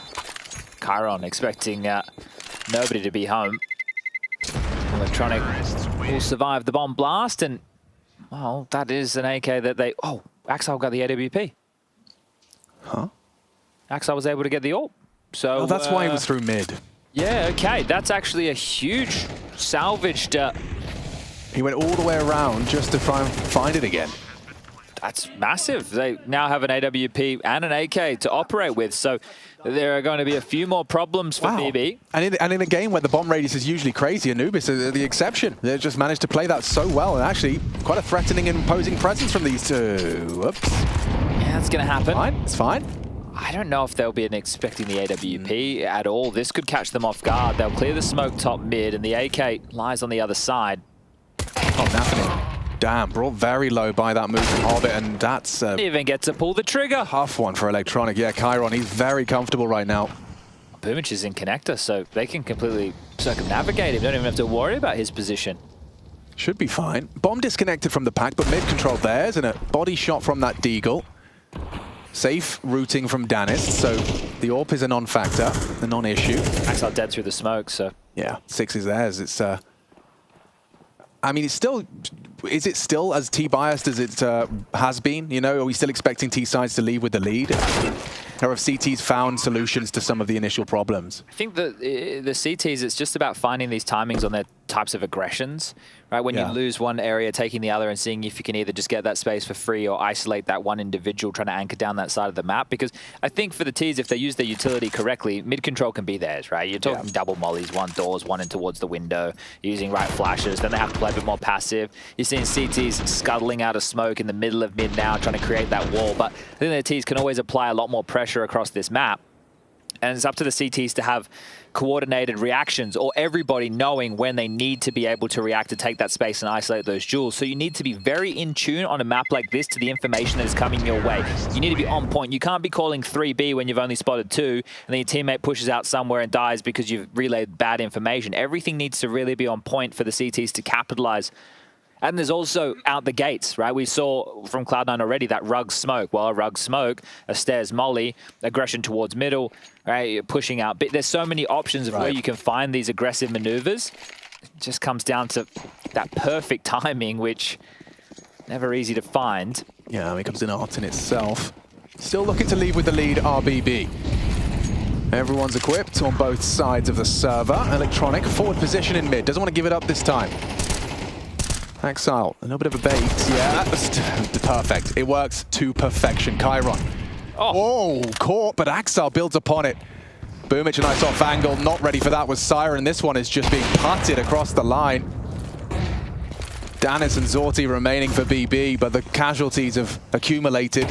Chiron expecting nobody to be home. Electronic will survive the bomb blast, and well, that is an AK that they... Oh, Axile got the AWP. Huh? Axile was able to get the AWP. So that's why he was through mid. Yeah, okay. That's actually a huge salvaged... He went all the way around just to try and find it again. That's massive. They now have an AWP and an AK to operate with, so there are going to be a few more problems for BB. And in a game where the bomb radius is usually crazy, Anubis are the exception. They just managed to play that so well, and actually quite a threatening and imposing presence from these two. Whoops. Yeah, that's going to happen. Fine. It's fine. I don't know if they'll be expecting the AWP at all. This could catch them off guard. They'll clear the smoke top mid, and the AK lies on the other side. Oh, Nafany. Damn, brought very low by that move from Hobbit, and that's even get to pull the trigger. Tough one for Electronic. Yeah, Chiron, he's very comfortable right now. Boomich is in connector, so they can completely circumnavigate him. Don't even have to worry about his position. Should be fine. Bomb disconnected from the pack, but mid controlled theirs, and a body shot from that Deagle. Safe routing from Danis, so the AWP is a non-factor, a non-issue. Axile dead through the smoke, so... Yeah, 6 is theirs. It's... I mean, it's still... Is it still as T-biased as it has been? You know, are we still expecting T-sides to leave with the lead? Or have CTs found solutions to some of the initial problems? I think the CTs, it's just about finding these timings on their types of aggressions, right? When you lose one area, taking the other and seeing if you can either just get that space for free or isolate that one individual trying to anchor down that side of the map. Because I think for the Ts, if they use their utility correctly, mid-control can be theirs, right? You're talking double mollies, one doors, one in towards the window, using right flashes, then they have to play a bit more passive. You're seeing CTs scuttling out of smoke in the middle of mid now, trying to create that wall. But I think the Ts can always apply a lot more pressure across this map. And it's up to the CTs to have coordinated reactions, or everybody knowing when they need to be able to react to take that space and isolate those jewels. So you need to be very in tune on a map like this to the information that is coming your way. You need to be on point. You can't be calling 3B when you've only spotted 2, and then your teammate pushes out somewhere and dies because you've relayed bad information. Everything needs to really be on point for the CTs to capitalize. And there's also out the gates, right? We saw from Cloud9 already that rug smoke. Well, a rug smoke, a stairs molly, aggression towards middle, right? You're pushing out. But there's so many options of where you can find these aggressive maneuvers. It just comes down to that perfect timing, which never easy to find. Yeah, it becomes an art in itself. Still looking to leave with the lead, RBB. Everyone's equipped on both sides of the server. Electronic, forward position in mid. Doesn't want to give it up this time. Exile, a little bit of a bait. Yeah, perfect. It works to perfection. Chiron. Oh, caught, but Axel builds upon it. Boomich, a nice off angle. Not ready for that was Siren. This one is just being putted across the line. Danis and Zorti remaining for BB, but the casualties have accumulated.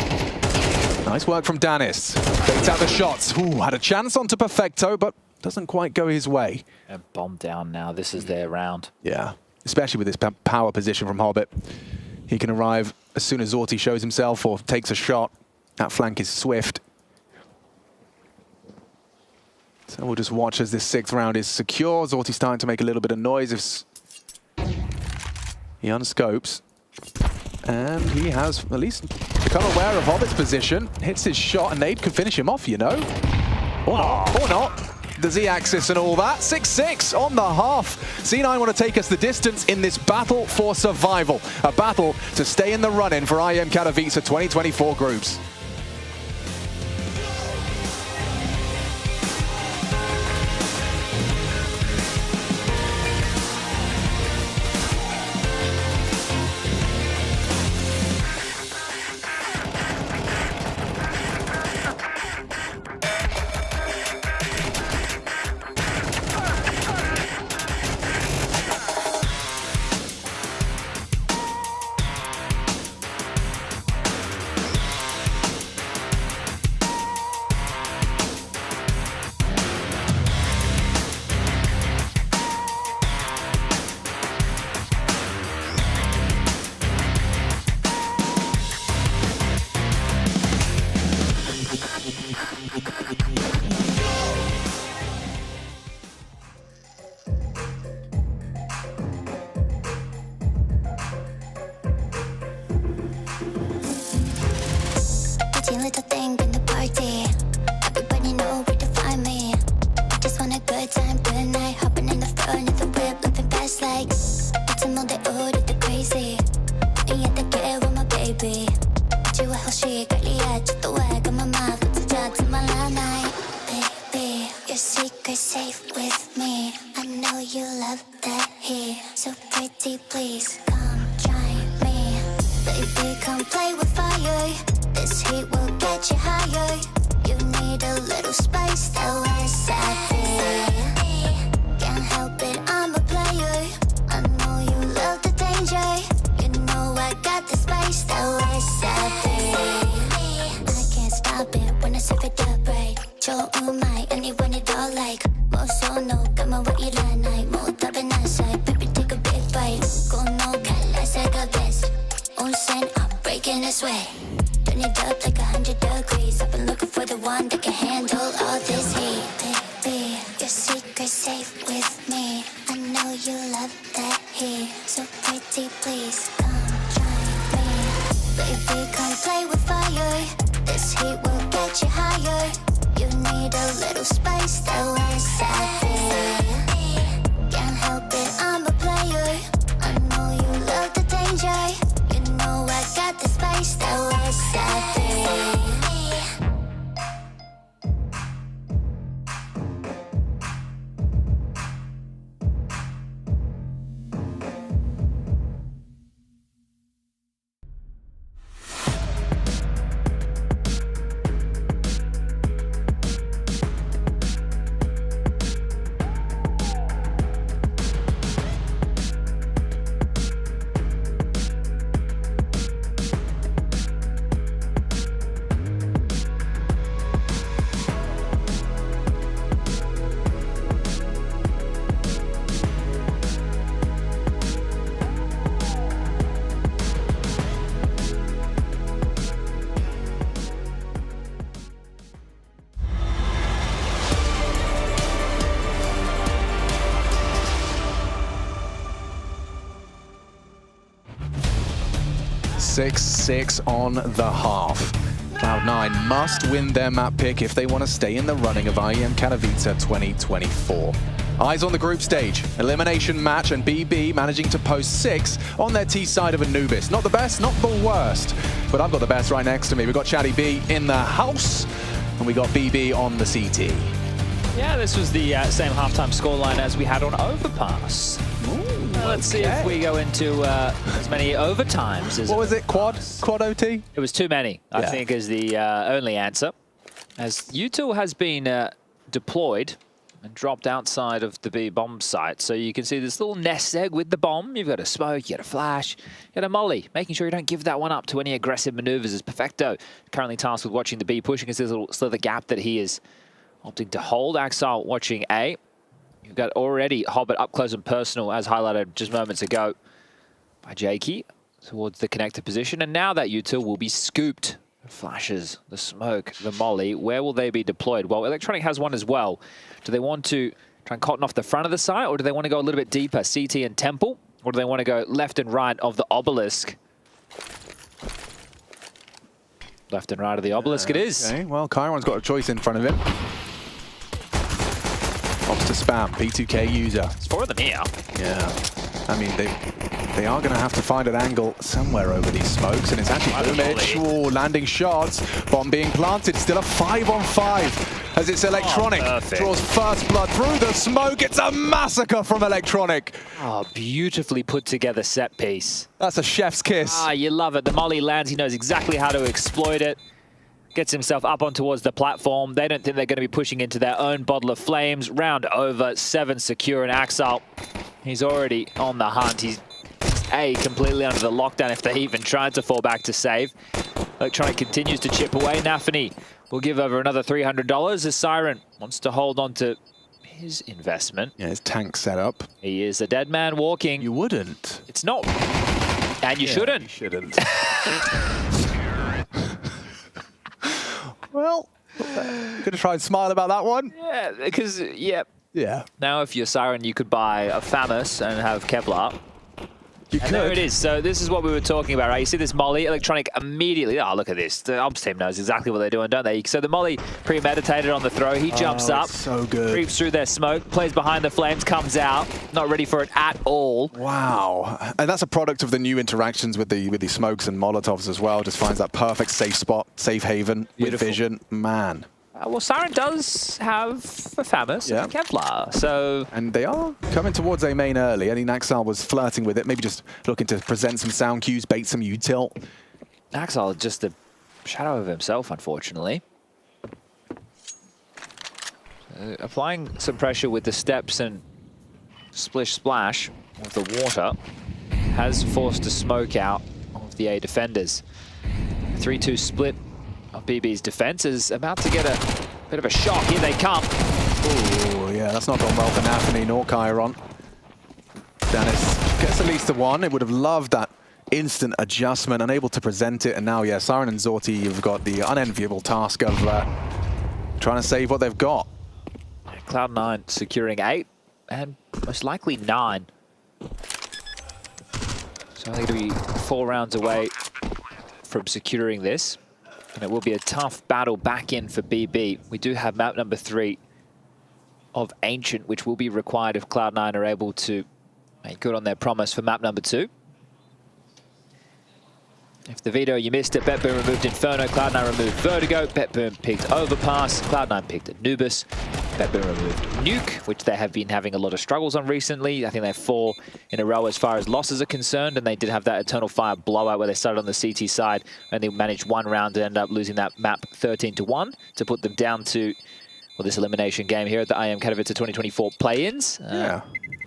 Nice work from Danis. Baits out the shots. Ooh, had a chance onto Perfecto, but doesn't quite go his way. And bomb down now. This is their round. Yeah. Especially with this power position from Hobbit. He can arrive as soon as Zorti shows himself or takes a shot. That flank is swift. So we'll just watch as this 6th round is secure. Zorti starting to make a little bit of noise. He unscopes. And he has at least become aware of Hobbit's position. Hits his shot and Nade could finish him off, you know. Or not. Or not. The Z-axis and all that. 6-6 on the half. C9 want to take us the distance in this battle for survival. A battle to stay in the run-in for IEM Katowice 2024 groups. 6-6 on the half. Cloud9 must win their map pick if they want to stay in the running of IEM Katowice 2024. Eyes on the group stage, elimination match, and BB managing to post 6 on their T side of Anubis. Not the best, not the worst, but I've got the best right next to me. We've got Chatty B in the house, and we got BB on the CT. Yeah, this was the same halftime scoreline as we had on Overpass. Let's see if we go into as many overtimes as... What was it, quad OT? It was too many, I think, is the only answer. As U2 has been deployed and dropped outside of the B bomb site. So you can see this little nest egg with the bomb. You've got a smoke, you got a flash, you got a molly. Making sure you don't give that one up to any aggressive maneuvers is Perfecto. Currently tasked with watching the B, pushing as there's a little slither gap that he is opting to hold. Axile watching A. You've got already Hobbit up close and personal, as highlighted just moments ago by Jakey, towards the connector position. And now that util will be scooped. The flashes, the smoke, the molly. Where will they be deployed? Well, Electronic has one as well. Do they want to try and cotton off the front of the site, or do they want to go a little bit deeper, CT and Temple? Or do they want to go left and right of the obelisk? Left and right of the obelisk it is. Okay, well, Chiron's got a choice in front of him. Opts to spam, P2K user. It's 4 of them here. Yeah. I mean, they are going to have to find an angle somewhere over these smokes, and it's actually Boomich landing shots. Bomb being planted, still a 5-on-5 as it's Electronic. Draws first blood through the smoke. It's a massacre from Electronic. Oh, beautifully put together set piece. That's a chef's kiss. Ah, you love it. The molly lands, he knows exactly how to exploit it. Gets himself up on towards the platform. They don't think they're going to be pushing into their own bottle of flames. Round over, 7 secure, and Axel, he's already on the hunt. He's completely under the lockdown if they even tried to fall back to save. Electronic continues to chip away. Nafany will give over another $300 as Siren wants to hold on to his investment. Yeah, his tank set up. He is a dead man walking. You wouldn't. It's not. And you shouldn't. You shouldn't. Well, gonna try and smile about that one. Yeah, because, yeah. Yeah. Now if you're Siren, you could buy a Famous and have Kevlar. You could. There it is. So this is what we were talking about, right? You see this molly, Electronic immediately. Oh, look at this. The ops team knows exactly what they're doing, don't they? So the molly premeditated on the throw. He jumps up. So good. Creeps through their smoke, plays behind the flames, comes out. Not ready for it at all. Wow. And that's a product of the new interactions with the smokes and Molotovs as well. Just finds that perfect safe spot, safe haven with vision. Man. Well, Siren does have a Famous and a Kevlar, so... And they are coming towards A main early. I think Naxal was flirting with it, maybe just looking to present some sound cues, bait some util. Naxal is just a shadow of himself, unfortunately. Applying some pressure with the steps and splish splash of the water has forced a smoke out of the A defenders. 3-2 split of BB's defense is about to get a bit of a shock. Here they come. Oh, yeah, that's not gone well for Nafany nor Chiron. Dennis gets at least the one. It would have loved that instant adjustment, unable to present it. And now, yeah, Siren and Zorti have got the unenviable task of trying to save what they've got. Cloud9 securing 8 and most likely 9. So I think it'll be 4 rounds away from securing this. And it will be a tough battle back in for BB. We do have map number 3 of Ancient, which will be required if Cloud9 are able to make good on their promise for map number 2. If the veto you missed it, BetBoom removed Inferno, Cloud9 removed Vertigo, BetBoom picked Overpass, Cloud9 picked Anubis, BetBoom removed Nuke, which they have been having a lot of struggles on recently. I think they have 4 in a row as far as losses are concerned, and they did have that Eternal Fire blowout where they started on the CT side and they managed 1 round to end up losing that map 13-1 to put them down to, well, this elimination game here at the IEM Katowice 2024 play-ins. Yeah.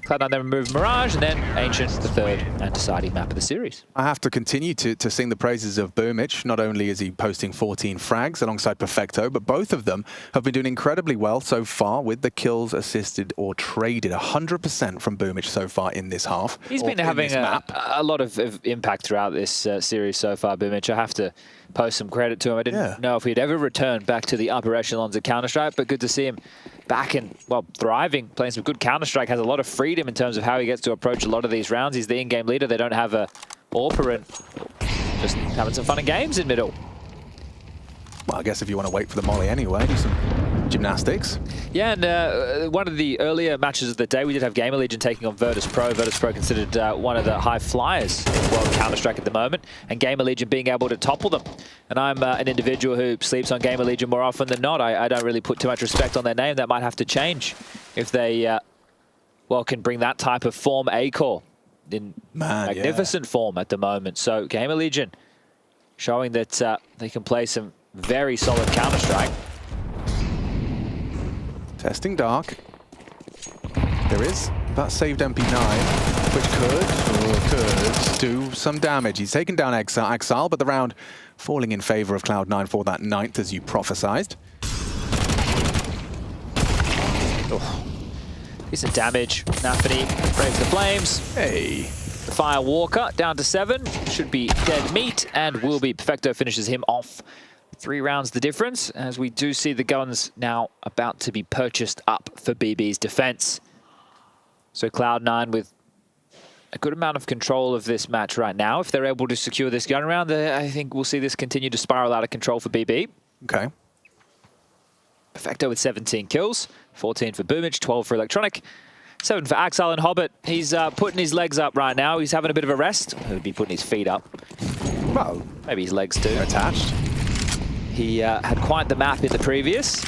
Cloud9 then removed Mirage, and then Ancient, the 3rd and deciding map of the series. I have to continue to sing the praises of Boomich. Not only is he posting 14 frags alongside Perfecto, but both of them have been doing incredibly well so far with the kills assisted or traded. 100% from Boomich so far in this half. He's been having a lot of impact throughout this series so far, Boomich. I have to post some credit to him. I didn't know if he'd ever return back to the upper echelons of Counter-Strike, but good to see him back and, well, thriving, playing some good Counter-Strike, has a lot of freedom in terms of how he gets to approach a lot of these rounds. He's the in-game leader. They don't have a AWPer, and just having some fun and games in middle. Well, I guess if you want to wait for the molly anyway, do some gymnastics. Yeah, and one of the earlier matches of the day, we did have Gamer Legion taking on Virtus Pro. Virtus Pro considered one of the high flyers in World Counter-Strike at the moment, and Gamer Legion being able to topple them. And I'm an individual who sleeps on Gamer Legion more often than not. I don't really put too much respect on their name. That might have to change if they, well, can bring that type of form A-core in magnificent form at the moment. So Gamer Legion showing that they can play some very solid Counter-Strike. Testing Dark. There is that saved MP9, which could do some damage. He's taken down Exile, but the round falling in favor of Cloud9 for that 9th, as you prophesized. Oh. Decent damage. Nafany braves the flames. Hey. The Fire Walker down to 7. Should be dead meat, and will be. Perfecto finishes him off. 3 rounds the difference, as we do see the guns now about to be purchased up for BB's defense. So Cloud9 with a good amount of control of this match right now. If they're able to secure this gun round, I think we'll see this continue to spiral out of control for BB. Okay. Perfecto with 17 kills, 14 for Boomage, 12 for Electronic, 7 for Axel and Hobbit. He's putting his legs up right now. He's having a bit of a rest. He'll be putting his feet up. Well, maybe his legs too. They're attached. He had quite the map in the previous.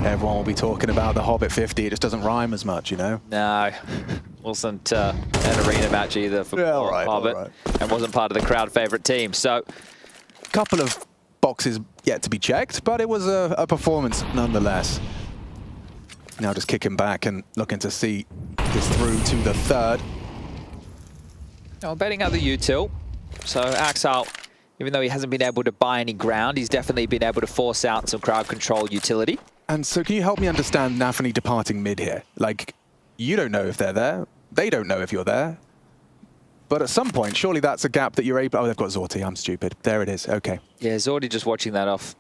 Everyone will be talking about the Hobbit 50. It just doesn't rhyme as much, you know? No, wasn't an arena match either for Hobbit, and wasn't part of the crowd favorite team. So, a couple of boxes yet to be checked, but it was a performance nonetheless. Now just kicking back and looking to see this through to the 3rd. Oh, betting out the util. So Axel, even though he hasn't been able to buy any ground, he's definitely been able to force out some crowd control utility. And so can you help me understand Nafany departing mid here? Like, you don't know if they're there. They don't know if you're there. But at some point, surely that's a gap that you're able... Oh, they've got Zorti. I'm stupid. There it is. Okay. Yeah, Zorti just watching that off.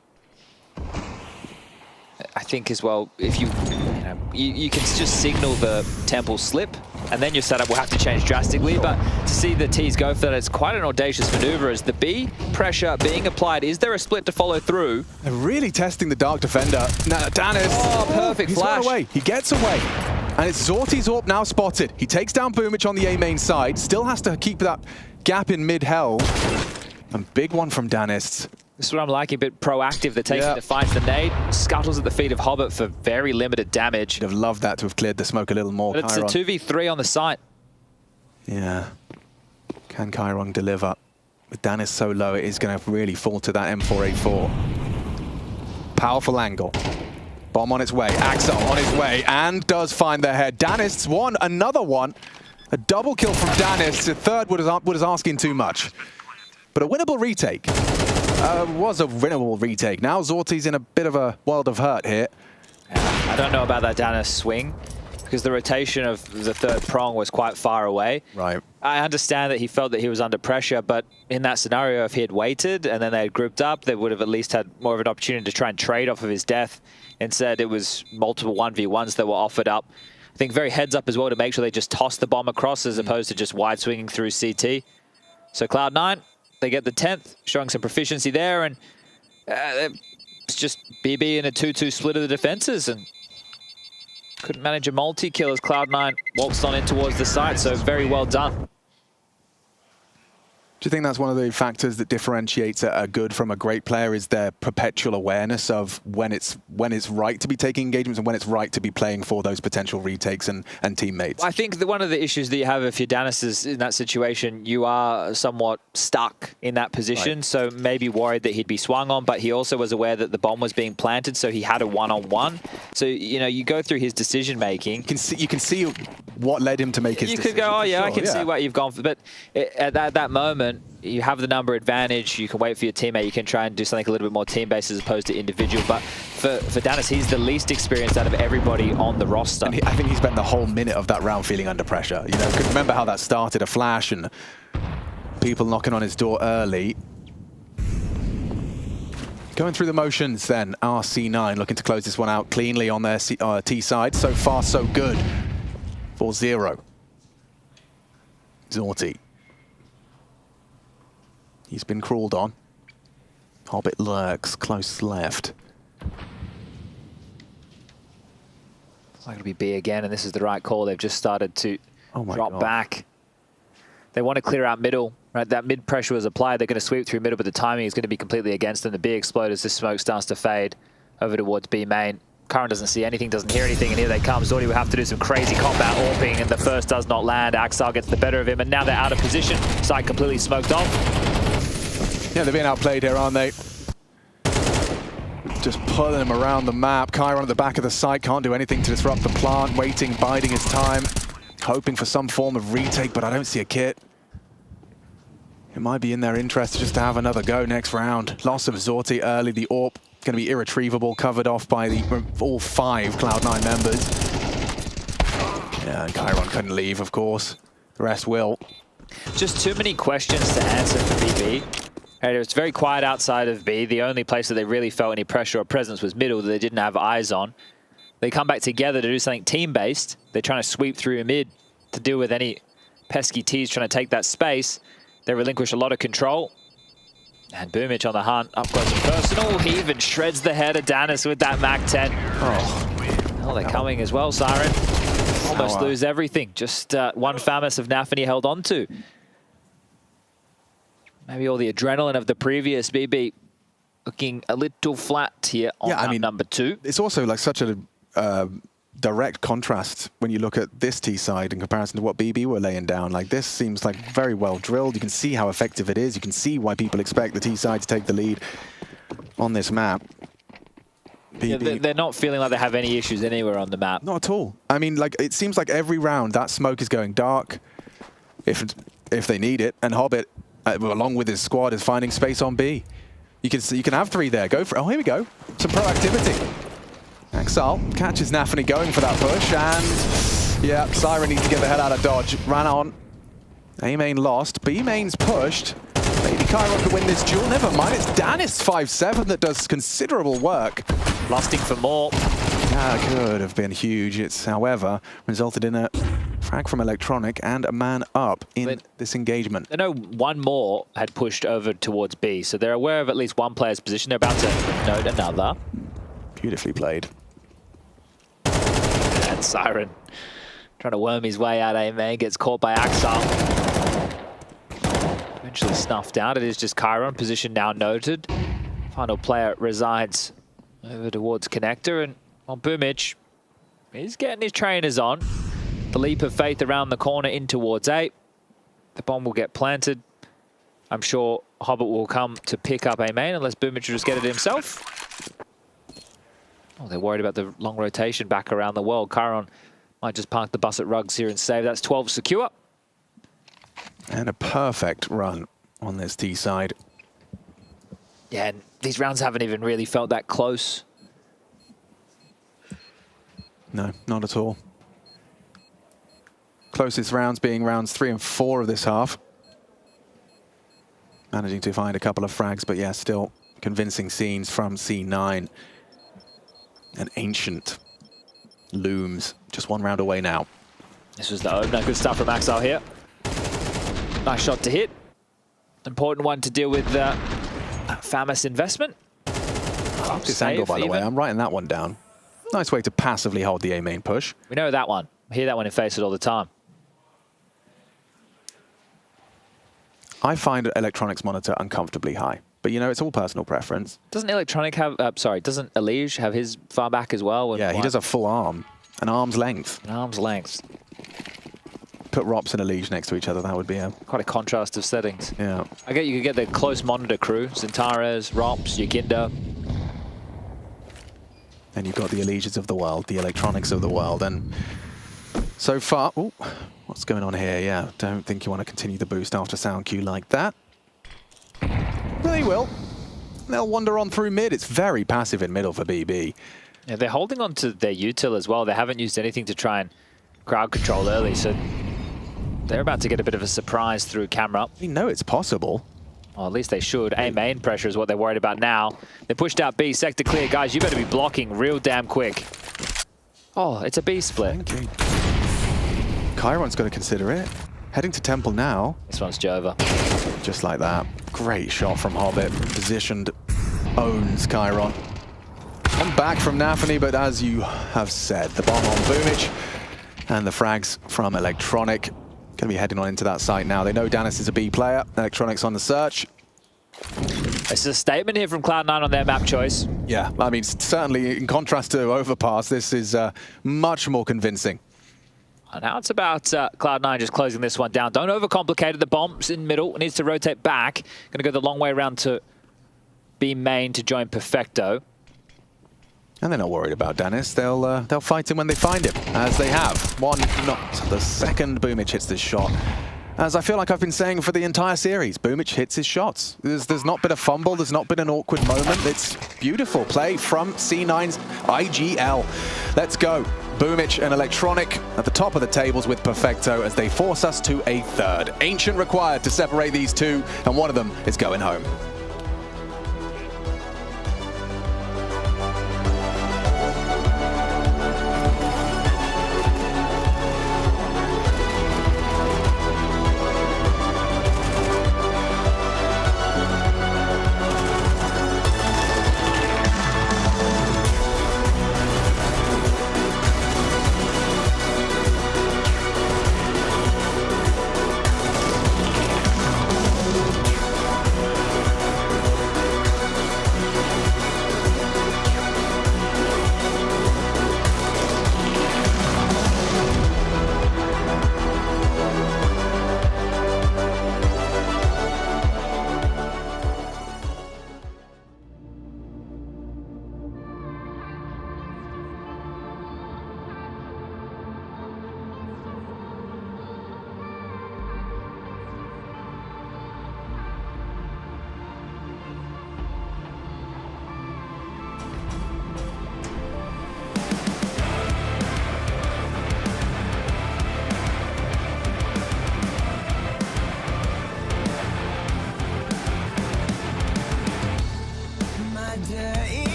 I think as well, if you can just signal the temple slip, and then your setup will have to change drastically. But to see the T's go for that, it's quite an audacious maneuver as the B pressure being applied. Is there a split to follow through? They're really testing the Dark Defender. Now, Danis. Oh, perfect flash. He's away. He gets away. And it's Zorti's AWP now spotted. He takes down Boomich on the A main side. Still has to keep that gap in mid-hell. And big one from Danis. This is what I'm liking, a bit proactive. They're taking the fight. The nade scuttles at the feet of Hobbit for very limited damage. I'd have loved that to have cleared the smoke a little more. But it's a 2v3 on the site. Yeah. Can Chiron deliver? With Danis so low, it is going to really fall to that M4A4. Powerful angle. Bomb on its way. Axel on his way and does find their head. Danis won another one. A double kill from Danis. The 3rd was asking too much. But a winnable retake. Was a winnable retake. Now Zorti's in a bit of a world of hurt here. I don't know about that Danis swing, because the rotation of the 3rd prong was quite far away. Right. I understand that he felt that he was under pressure, but in that scenario, if he had waited and then they had grouped up, they would have at least had more of an opportunity to try and trade off of his death. Instead, it was multiple 1v1s that were offered up. I think very heads up as well to make sure they just toss the bomb across as opposed to just wide swinging through CT. So Cloud9, they get the 10th, showing some proficiency there, and it's just BB in a 2-2 split of the defenses, and couldn't manage a multi-kill as Cloud9 waltzed on in towards the site, so very well done. Do you think that's one of the factors that differentiates a good from a great player, is their perpetual awareness of when it's right to be taking engagements and when it's right to be playing for those potential retakes and teammates? I think that one of the issues that you have if you're Danis is in that situation, you are somewhat stuck in that position, right. So maybe worried that he'd be swung on, but he also was aware that the bomb was being planted, so he had a one-on-one. So, you know, you go through his decision-making. You can see what led him to make his decision. You could go, oh yeah, sure, I can see what you've gone for, but at that moment, you have the number advantage, you can wait for your teammate, you can try and do something a little bit more team-based as opposed to individual, but for Danis, he's the least experienced out of everybody on the roster. And I think he spent the whole minute of that round feeling under pressure. You know, remember how that started, a flash and people knocking on his door early. Going through the motions then, RC9 looking to close this one out cleanly on their T side. So far, so good. 4-0. Zorti. He's been crawled on. Hobbit lurks close left. It's not going to be B again, and this is the right call. They've just started to drop God. back. They want to clear out middle. Right, that mid pressure was applied. They're going to sweep through middle, but the timing is going to be completely against them. The B explodes as this smoke starts to fade over towards B main. Current doesn't see anything, doesn't hear anything, and here they come. Zordi will have to do some crazy combat AWPing, and the first does not land. Axel gets the better of him, and now they're out of position. Site completely smoked off. Yeah, they're being outplayed here, aren't they? Just pulling him around the map. Chiron at the back of the site can't do anything to disrupt the plant. Waiting, biding his time, hoping for some form of retake, but I don't see a kit. It might be in their interest just to have another go next round. Loss of Zorti early. The AWP going to be irretrievable, covered off by all 5 Cloud9 members. Yeah, and Chiron couldn't leave, of course. The rest will. Just too many questions to answer for BB. It's very quiet outside of B. The only place that they really felt any pressure or presence was middle that they didn't have eyes on. They come back together to do something team-based. They're trying to sweep through mid to deal with any pesky T's trying to take that space. They relinquish a lot of control. And Boomich on the hunt, up close and personal. He even shreds the head of Danis with that MAC-10. Oh, they're coming as well, Siren. Almost lose everything. Just one FAMAS of Nafany held on to. Maybe all the adrenaline of the previous BB looking a little flat here on number 2. It's also like such a direct contrast when you look at this T side in comparison to what BB were laying down. Like, this seems like very well drilled. You can see how effective it is. You can see why people expect the T side to take the lead on this map. Yeah, they're not feeling like they have any issues anywhere on the map. Not at all. I mean, like, it seems like every round that smoke is going dark if they need it, and Hobbit, along with his squad, is finding space on B. You can have 3 there. Go for it. Oh, here we go. Some proactivity. Axel catches Nafany going for that push, and yeah, Siren needs to get the head out of dodge. Ran on. A main lost. B main's pushed. Maybe Chiron could win this duel. Never mind. It's Danis 5-7 that does considerable work. Lusting for more. That could have been huge. It's, however, resulted in a frag from Electronic and a man up in this engagement. I know one more had pushed over towards B, so they're aware of at least one player's position. They're about to note another. Beautifully played. And Siren trying to worm his way out, man, gets caught by Axel. Eventually snuffed out. It is just Chiron, position now noted. Final player resides over towards Connector, and Boomich is getting his trainers on. The leap of faith around the corner in towards A. The bomb will get planted. I'm sure Hobbit will come to pick up A main unless Boomich will just get it himself. Oh, they're worried about the long rotation back around the world. Chiron might just park the bus at Rugs here and save. That's 12 secure. And a perfect run on this T side. Yeah, and these rounds haven't even really felt that close. No, not at all. Closest rounds being rounds 3 and 4 of this half. Managing to find a couple of frags, but yeah, still convincing scenes from C9. And Ancient looms just 1 round away now. This was the opener. Good stuff from Axel here. Nice shot to hit. Important one to deal with FAMAS investment. This angle, by the way, I'm writing that one down. Nice way to passively hold the A main push. We know that one. We hear that one in Face It all the time. I find Electronics monitor uncomfortably high. But, you know, it's all personal preference. Doesn't Electronic have, doesn't Elige have his far back as well? Yeah, he does a full arm, an arm's length. An arm's length. Put Rops and Elige next to each other, that would be quite a contrast of settings. Yeah. I get you could get the close monitor crew, Zentares, Rops, Yukinda. And you've got the Eliges of the world, the Electronics of the world, and so far, ooh, what's going on here? Yeah, don't think you want to continue the boost after sound cue like that. They will. They'll wander on through mid. It's very passive in middle for BB. Yeah, they're holding on to their util as well. They haven't used anything to try and crowd control early, so they're about to get a bit of a surprise through camera. We know it's possible. Well, at least they should. A main pressure is what they're worried about now. They pushed out B, sector clear. Guys, you better be blocking real damn quick. Oh, it's a B split. Thank you. Chiron's got to consider it. Heading to Temple now. This one's Jova. Just like that. Great shot from Hobbit. Positioned, owns Chiron. One back from Nafany, but as you have said, the bomb on Boomich and the frags from Electronic. Going to be heading on into that site now. They know Danis is a B player. Electronic's on the search. This is a statement here from Cloud9 on their map choice. Yeah, I mean, certainly in contrast to Overpass, this is much more convincing. And now it's about Cloud9 just closing this one down. Don't overcomplicate it. The bomb's in middle. It needs to rotate back. Going to go the long way around to B main to join Perfecto. And they're not worried about Danis. They'll fight him when they find him, as they have. One not the second. Boomich hits this shot. As I feel like I've been saying for the entire series, Boomich hits his shots. There's not been a fumble, there's not been an awkward moment. It's beautiful play from C9's IGL. Let's go. Boomich and Electronic at the top of the tables with Perfecto as they force us to a third. Ancient required to separate these two, and one of them is going home.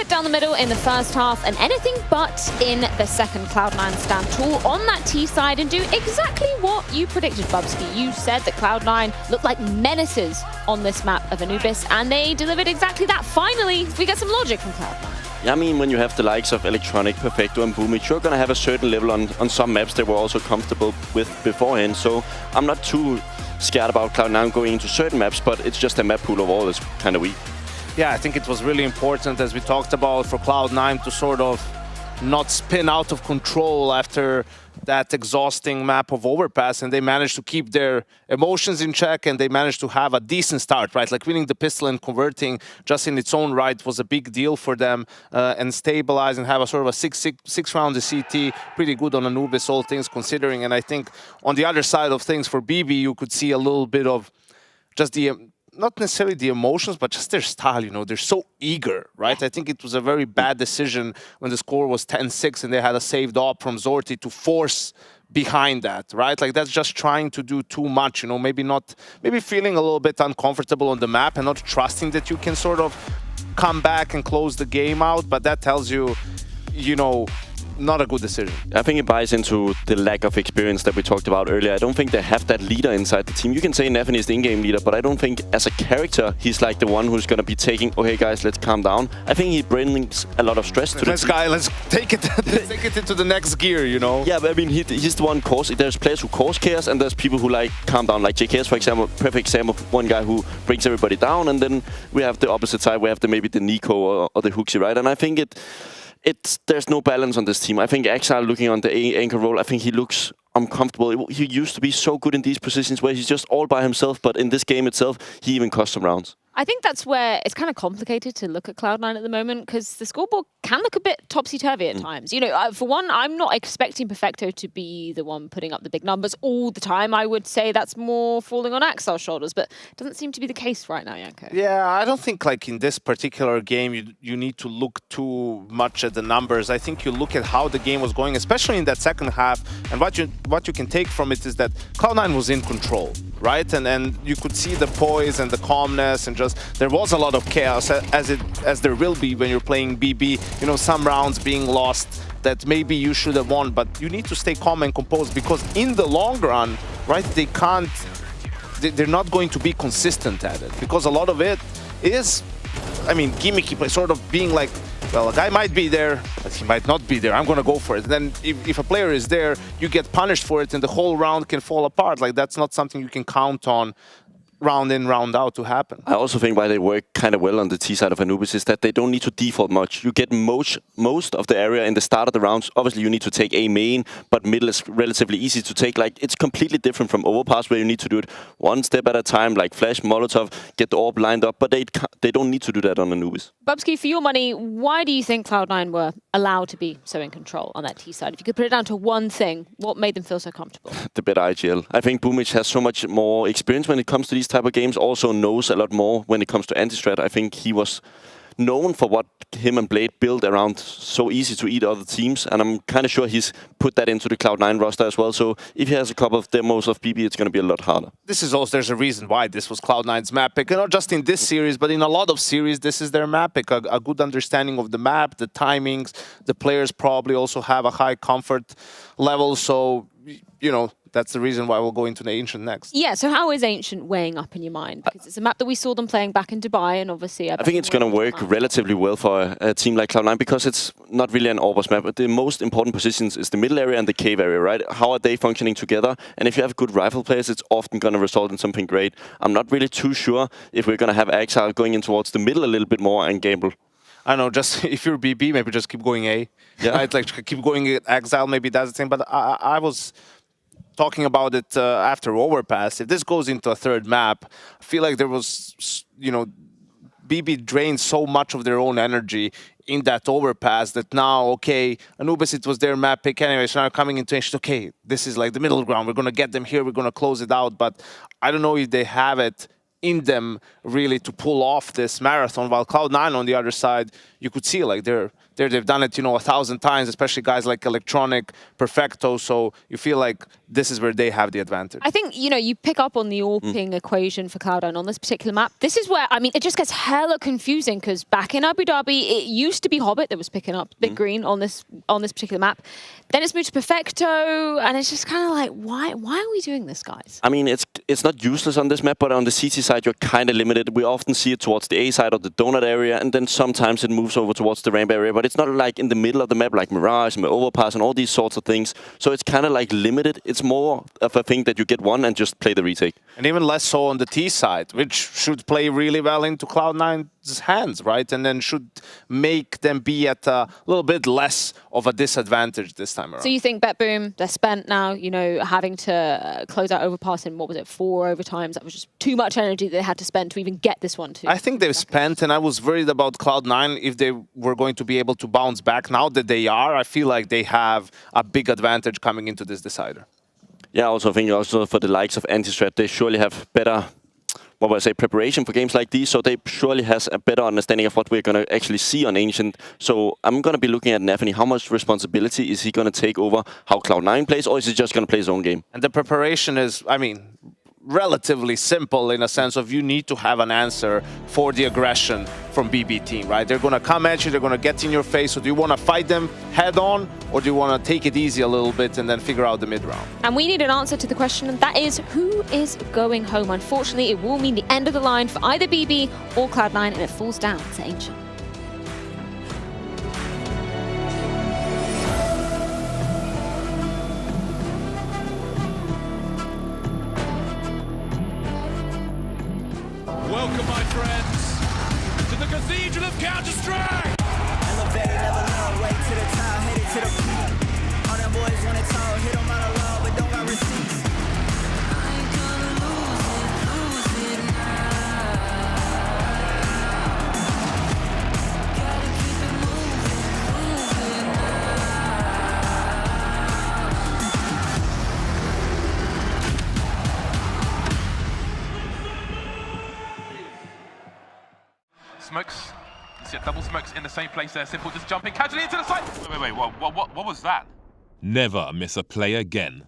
Down the middle in the first half and anything but in the second. Cloud9 stand tall on that T side and do exactly what you predicted, Bubsky. You said that Cloud9 looked like menaces on this map of Anubis, and they delivered exactly that. Finally, we get some logic from Cloud9. Yeah, I mean, when you have the likes of Electronic, Perfecto, and Boomich, you're going to have a certain level on some maps they were also comfortable with beforehand. So I'm not too scared about Cloud9 going into certain maps, but it's just a map pool overall is kind of weak. Yeah, I think it was really important, as we talked about, for Cloud9 to sort of not spin out of control after that exhausting map of Overpass, and they managed to keep their emotions in check, and they managed to have a decent start, right? Like winning the pistol and converting just in its own right was a big deal for them, and stabilize and have a sort of a six round CT, pretty good on Anubis, all things considering. And I think on the other side of things for BB, you could see a little bit of just the not necessarily the emotions, but just their style, you know, they're so eager, right? I think it was a very bad decision when the score was 10-6 and they had a saved op from Zorti to force behind that, right? Like that's just trying to do too much, you know, maybe feeling a little bit uncomfortable on the map and not trusting that you can sort of come back and close the game out. But that tells you, you know, not a good decision. I think it buys into the lack of experience that we talked about earlier. I don't think they have that leader inside the team. You can say Neffany is the in-game leader, but I don't think as a character he's like the one who's going to be taking, okay guys, let's calm down. I think he brings a lot of stress to the team. Let's take it take it into the next gear, you know? Yeah, but I mean, he's the one there's players who cause chaos and there's people who like calm down, like JKS, for example, perfect example of one guy who brings everybody down, and then we have the opposite side, we have maybe the Nico or the Hooksy, right? And I think there's no balance on this team. I think Exile looking on the anchor role, I think he looks uncomfortable. He used to be so good in these positions where he's just all by himself, but in this game itself, he even cost some rounds. I think that's where it's kind of complicated to look at Cloud9 at the moment, because the scoreboard can look a bit topsy-turvy at times. You know, for one, I'm not expecting Perfecto to be the one putting up the big numbers all the time. I would say that's more falling on Axel's shoulders, but it doesn't seem to be the case right now, Janko. Yeah, I don't think like in this particular game you need to look too much at the numbers. I think you look at how the game was going, especially in that second half, and what you can take from it is that Cloud9 was in control, right? And you could see the poise and the calmness, and just there was a lot of chaos as there will be when you're playing BB. You know, some rounds being lost that maybe you should have won, but you need to stay calm and composed, because in the long run, right, they're not going to be consistent at it, because a lot of it is, I mean, gimmicky play, sort of being like, well, a guy might be there, but he might not be there. I'm going to go for it. Then if a player is there, you get punished for it, and the whole round can fall apart. Like, that's not something you can count on round in, round out to happen. I also think why they work kind of well on the T side of Anubis is that they don't need to default much. You get most of the area in the start of the rounds. Obviously, you need to take A main, but middle is relatively easy to take. Like, it's completely different from Overpass, where you need to do it one step at a time, like Flash, Molotov, get the orb lined up, but they don't need to do that on Anubis. Bubsky, for your money, why do you think Cloud9 were allowed to be so in control on that T side? If you could put it down to one thing, what made them feel so comfortable? The better IGL. I think Boomich has so much more experience when it comes to these type of games, also knows a lot more when it comes to anti-strat. I think he was known for what him and Blade built around, so easy to eat other teams, and I'm kind of sure he's put that into the Cloud9 roster as well. So if he has a couple of demos of BB, it's going to be a lot harder. This is also, there's a reason why this was Cloud9's map pick, not just in this series, but in a lot of series, this is their map pick. A good understanding of the map, the timings, the players probably also have a high comfort level, so, you know, that's the reason why we'll go into the Ancient next. Yeah, so how is Ancient weighing up in your mind? Because it's a map that we saw them playing back in Dubai, and obviously I think it's going to work relatively well for a team like Cloud9, because it's not really an Orbos map. The most important positions is the middle area and the cave area, right? How are they functioning together? And if you have good rifle players, it's often going to result in something great. I'm not really too sure if we're going to have Exile going in towards the middle a little bit more and gamble. I don't know, just if you're BB, maybe just keep going A. Yeah, right? Like keep going at Exile, maybe that's the thing. But I was talking about it after Overpass. If this goes into a third map, I feel like there was, you know, BB drained so much of their own energy in that Overpass that now, okay, Anubis, it was their map pick anyway, so now coming into Ancient, okay, this is like the middle ground. We're going to get them here. We're going to close it out. But I don't know if they have it in them really to pull off this marathon, while Cloud9 on the other side, you could see like they've done it, you know, 1,000 times, especially guys like Electronic, Perfecto, so you feel like this is where they have the advantage. I think, you know, you pick up on the AWPing equation for Cloud9 on this particular map. This is where, I mean, it just gets hella confusing, because back in Abu Dhabi, it used to be Hobbit that was picking up Big Green on this particular map. Then it's moved to Perfecto, and it's just kind of like, why are we doing this, guys? I mean, it's not useless on this map, but on the CT side, you're kind of limited. We often see it towards the A side of the donut area, and then sometimes it moves over towards the ramp area, but it's not like in the middle of the map, like Mirage and Overpass and all these sorts of things. So it's kind of like limited. It's more of a thing that you get one and just play the retake. And even less so on the T side, which should play really well into Cloud9's hands, right? And then should make them be at a little bit less of a disadvantage this time around. So you think BetBoom, they're spent now, you know, having to close out Overpass in, what was it, 4 overtimes? That was just too much energy they had to spend to even get this one too. I think they've spent, and I was worried about Cloud9 if they were going to be able to bounce back. Now that they are, I feel like they have a big advantage coming into this decider. Yeah, I also think for the likes of Anti-Strat, they surely have better, what would I say, preparation for games like these, so they surely has a better understanding of what we're going to actually see on Ancient. So I'm going to be looking at Neffany. How much responsibility is he going to take over how Cloud9 plays, or is he just going to play his own game? And the preparation is, I mean, relatively simple in a sense of you need to have an answer for the aggression from BB team, right? They're going to come at you, they're going to get in your face. So do you want to fight them head on, or do you want to take it easy a little bit and then figure out the mid round? And we need an answer to the question, and that is, who is going home? Unfortunately, it will mean the end of the line for either BB or Cloud9, and it falls down to Ancient. Welcome, my friends, to the Cathedral of Counter-Strike! Elevated, never long, way to the top, headed to the peak. All them boys wanna talk, hit them out of love, but don't got receipts. I ain't gonna lose it now. Gotta keep it moving Smokes. You see double smokes in the same place there. Simple just jumping casually into the side. Wait. What was that? Never miss a play again.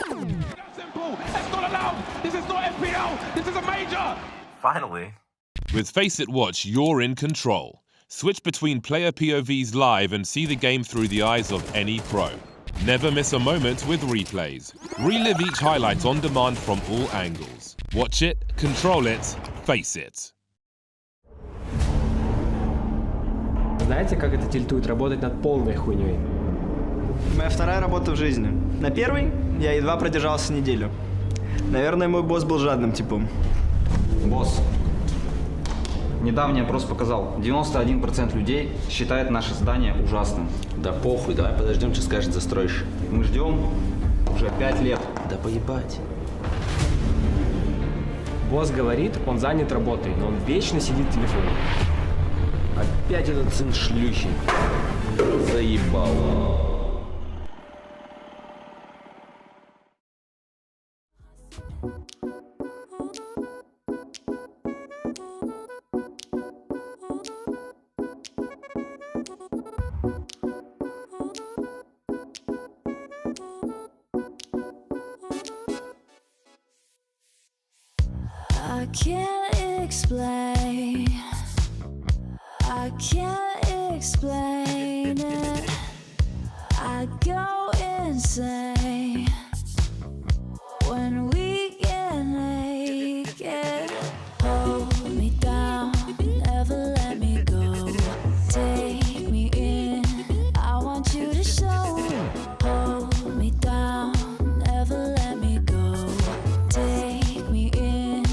Simple. That's not allowed. This is not FPL. This is a major. Finally. With Face It Watch, you're in control. Switch between player POVs live and see the game through the eyes of any pro. Never miss a moment with replays. Relive each highlight on demand from all angles. Watch it, control it, face it. Знаете, как это тильтует работать над полной хуйней? Моя вторая работа в жизни. На первой я едва продержался неделю. Наверное, мой босс был жадным типом. Босс, недавний опрос показал, 91% людей считает наше здание ужасным. Да похуй, давай подождем, что скажет застройщик. Мы ждем уже 5 лет. Да поебать. Босс говорит, он занят работой, но он вечно сидит в телефоне. Опять этот сын шлюхи. Заебал. I can't explain. I can't explain it. I go insane when we get naked. Hold me down, never let me go. Take me in, I want you to show. Hold me down, never let me go. Take me in,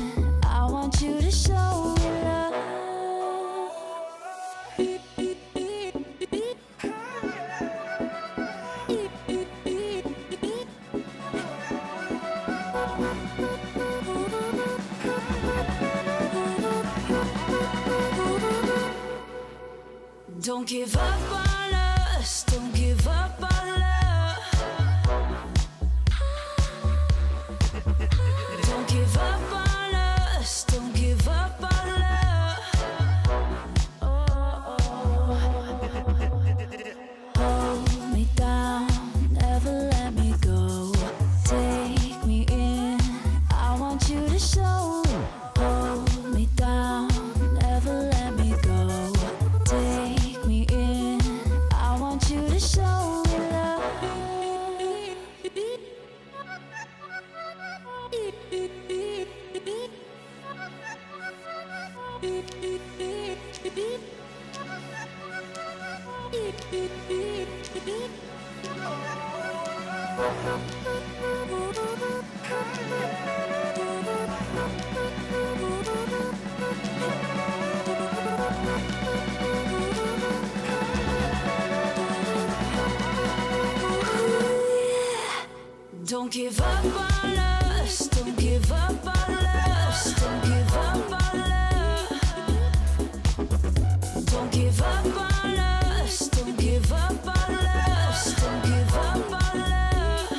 I want you to show me love. Don't give up on us, don't give up on love. Don't give up on us, don't give up on love. Hold me down, never let me go. Take me in, I want you to show. Hold me down, never let me go. Take me in, I want you to show me love. Don't give up on us, don't give up on us, don't give up on love. Don't give up on us, don't give up on us, don't give up on love.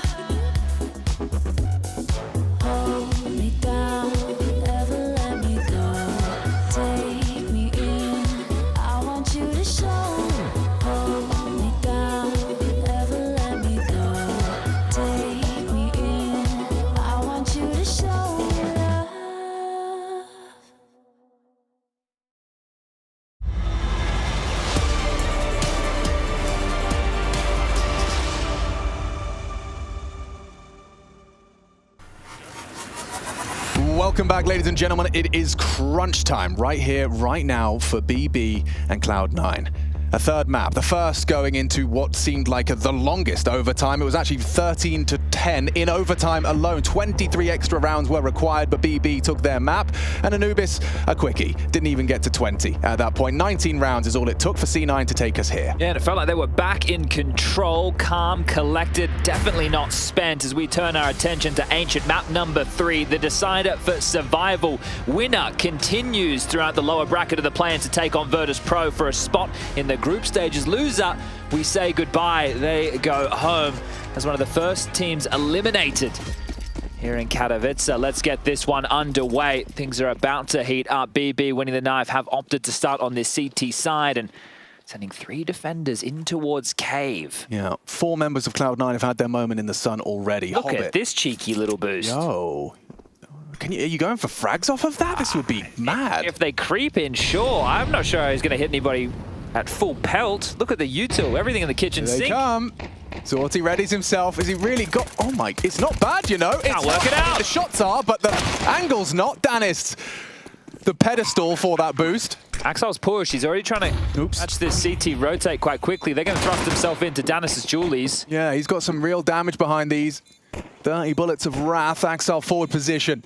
Hold me down, never let me go. Take me in, I want you to show. Hold me down, never let me go. Take me in, Welcome back, ladies and gentlemen. It is crunch time right here, right now for BB and Cloud9. A third map, the first going into what seemed like the longest overtime. It was actually 13-10 in overtime alone. 23 extra rounds were required, but BB took their map. And Anubis, a quickie, didn't even get to 20 at that point. 19 rounds is all it took for C9 to take us here. Yeah, and it felt like they were back in control, calm, collected, definitely not spent as we turn our attention to Ancient map number 3, the decider for survival. Winner continues throughout the lower bracket of the play-in to take on Virtus Pro for a spot in the group stages. Loser, we say goodbye. They go home as one of the first teams eliminated here in Katowice. Let's get this one underway. Things are about to heat up. BB, winning the knife, have opted to start on this CT side and sending 3 defenders in towards Cave. Yeah, 4 members of Cloud9 have had their moment in the sun already. Look Hobbit. at this cheeky little boost. Yo. Are you going for frags off of that? This would be mad. If they creep in, sure. I'm not sure he's going to hit anybody at full pelt. Look at the util, everything in the kitchen Here they sink. come. Zorti readies himself. Has he really got... Oh my... It's not bad, you know. Can't work it out. The shots are, but the angle's not. Danis, the pedestal for that boost. Axel's push. He's already trying to catch this CT rotate quite quickly. They're going to thrust himself into Danis' Julies. Yeah, he's got some real damage behind these. 30 bullets of Wrath. Axel forward position.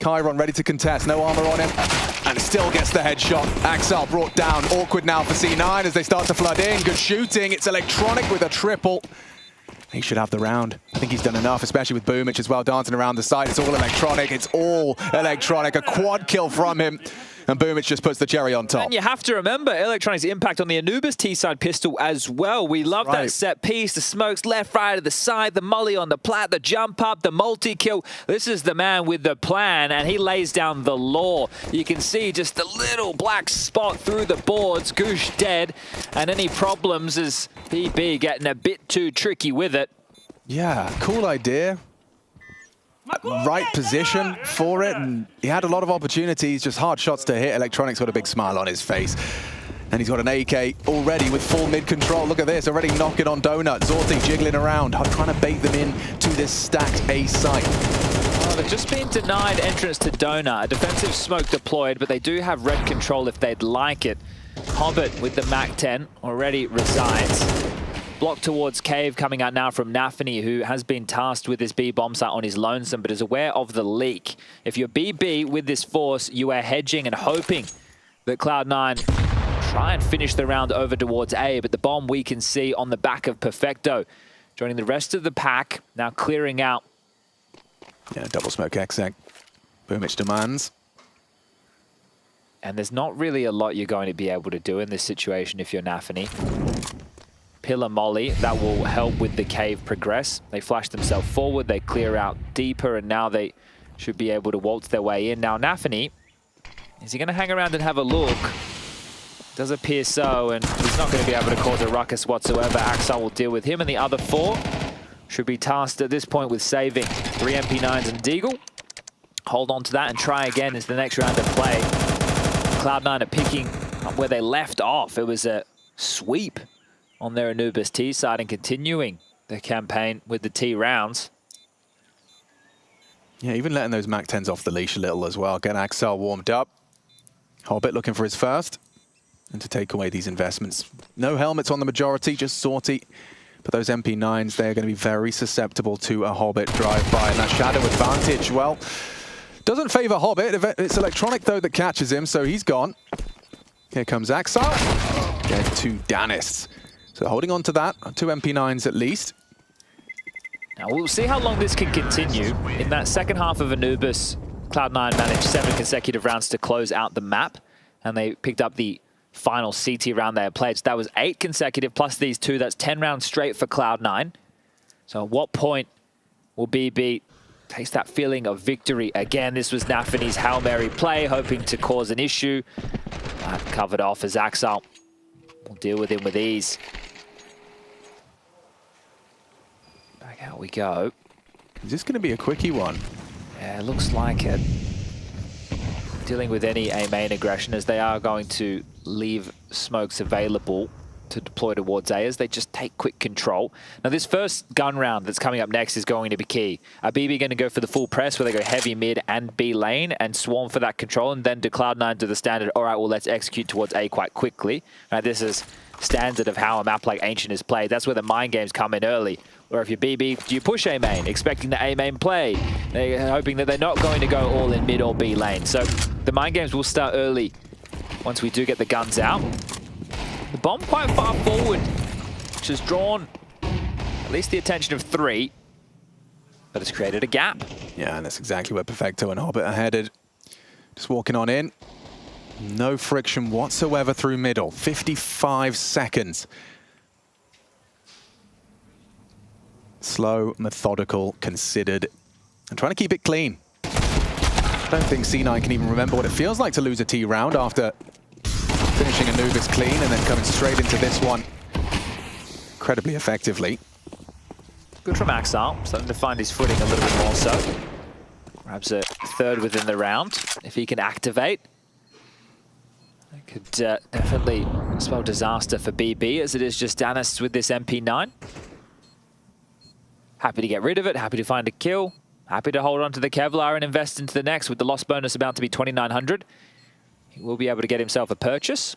Chiron ready to contest, no armor on him, and still gets the headshot. Axel brought down, awkward now for C9 as they start to flood in. Good shooting, it's Electronic with a triple. He should have the round. I think he's done enough, especially with Boomich as well, dancing around the side. It's all Electronic, a quad kill from him. And Boomich just puts the cherry on top. And you have to remember Electronic's impact on the Anubis T-side pistol as well. We love that set piece, the smokes left, right, to the side, the molly on the plat, the jump up, the multi-kill. This is the man with the plan, and he lays down the law. You can see just a little black spot through the boards. Goosh dead, and any problems is BB getting a bit too tricky with it. Yeah, cool idea. Right position for it, and he had a lot of opportunities, just hard shots to hit. Electronic's got a big smile on his face. And he's got an AK already with full mid control. Look at this, already knocking on Donut. Zorti jiggling around, trying to bait them in to this stacked A site. Well, they've just been denied entrance to Donut. A defensive smoke deployed, but they do have red control if they'd like it. Hobbit with the MAC-10 already resides. Block towards Cave coming out now from Nafany, who has been tasked with this B bomb site on his lonesome, but is aware of the leak. If you're BB with this force, you are hedging and hoping that Cloud9 try and finish the round over towards A, but the bomb we can see on the back of Perfecto, joining the rest of the pack, now clearing out. Yeah, double smoke exec. Boomich demands. And there's not really a lot you're going to be able to do in this situation if you're Nafany. Pillar Molly, that will help with the Cave progress. They flash themselves forward, they clear out deeper, and now they should be able to waltz their way in. Now Nafany, is he going to hang around and have a look? Does appear so, and he's not going to be able to cause a ruckus whatsoever. Axel will deal with him, and the other 4 should be tasked at this point with saving 3 MP9s and Deagle. Hold on to that and try again as the next round of play. Cloud9 are picking up where they left off. It was a sweep on their Anubis T side and continuing their campaign with the T rounds. Yeah, even letting those MAC-10s off the leash a little as well. Get Axel warmed up. Hobbit looking for his first. And to take away these investments. No helmets on the majority, just Sorty. But those MP9s, they're going to be very susceptible to a Hobbit drive-by. And that shadow advantage, well, doesn't favor Hobbit. It's Electronic, though, that catches him, so he's gone. Here comes Axel. Get to Danis. So holding on to that, 2 MP9s at least. Now we'll see how long this can continue. In that second half of Anubis, Cloud9 managed 7 consecutive rounds to close out the map, and they picked up the final CT round they had played. So that was 8 consecutive, plus these 2. That's 10 rounds straight for Cloud9. So at what point will BB taste that feeling of victory again? This was Nafany's Hail Mary play, hoping to cause an issue. That covered off as Axel will deal with him with ease. Back out we go. Is this going to be a quickie one? Yeah, it looks like it. Dealing with any A main aggression, as they are going to leave smokes available to deploy towards A as they just take quick control. Now this first gun round that's coming up next is going to be key. Are BB going to go for the full press where they go heavy mid and B lane and swarm for that control, and then do Cloud9 do the standard, all right, well, let's execute towards A quite quickly. Right, this is standard of how a map like Ancient is played. That's where the mind games come in early. Or if you're BB, do you push A main, expecting the A main play? They're hoping that they're not going to go all in mid or B lane. So the mind games will start early once we do get the guns out. The bomb quite far forward, which has drawn at least the attention of 3, but it's created a gap. Yeah, and that's exactly where Perfecto and Hobbit are headed. Just walking on in. No friction whatsoever through middle. 55 seconds. Slow, methodical, considered, and trying to keep it clean. I don't think C9 can even remember what it feels like to lose a T round after finishing Anubis clean and then coming straight into this one incredibly effectively. Good from Axel, starting to find his footing a little bit more so. Grabs a third within the round. If he can activate, it could definitely spell disaster for BB, as it is just Danis with this MP9. Happy to get rid of it, happy to find a kill, happy to hold on to the Kevlar and invest into the next with the loss bonus about to be 2,900. He will be able to get himself a purchase.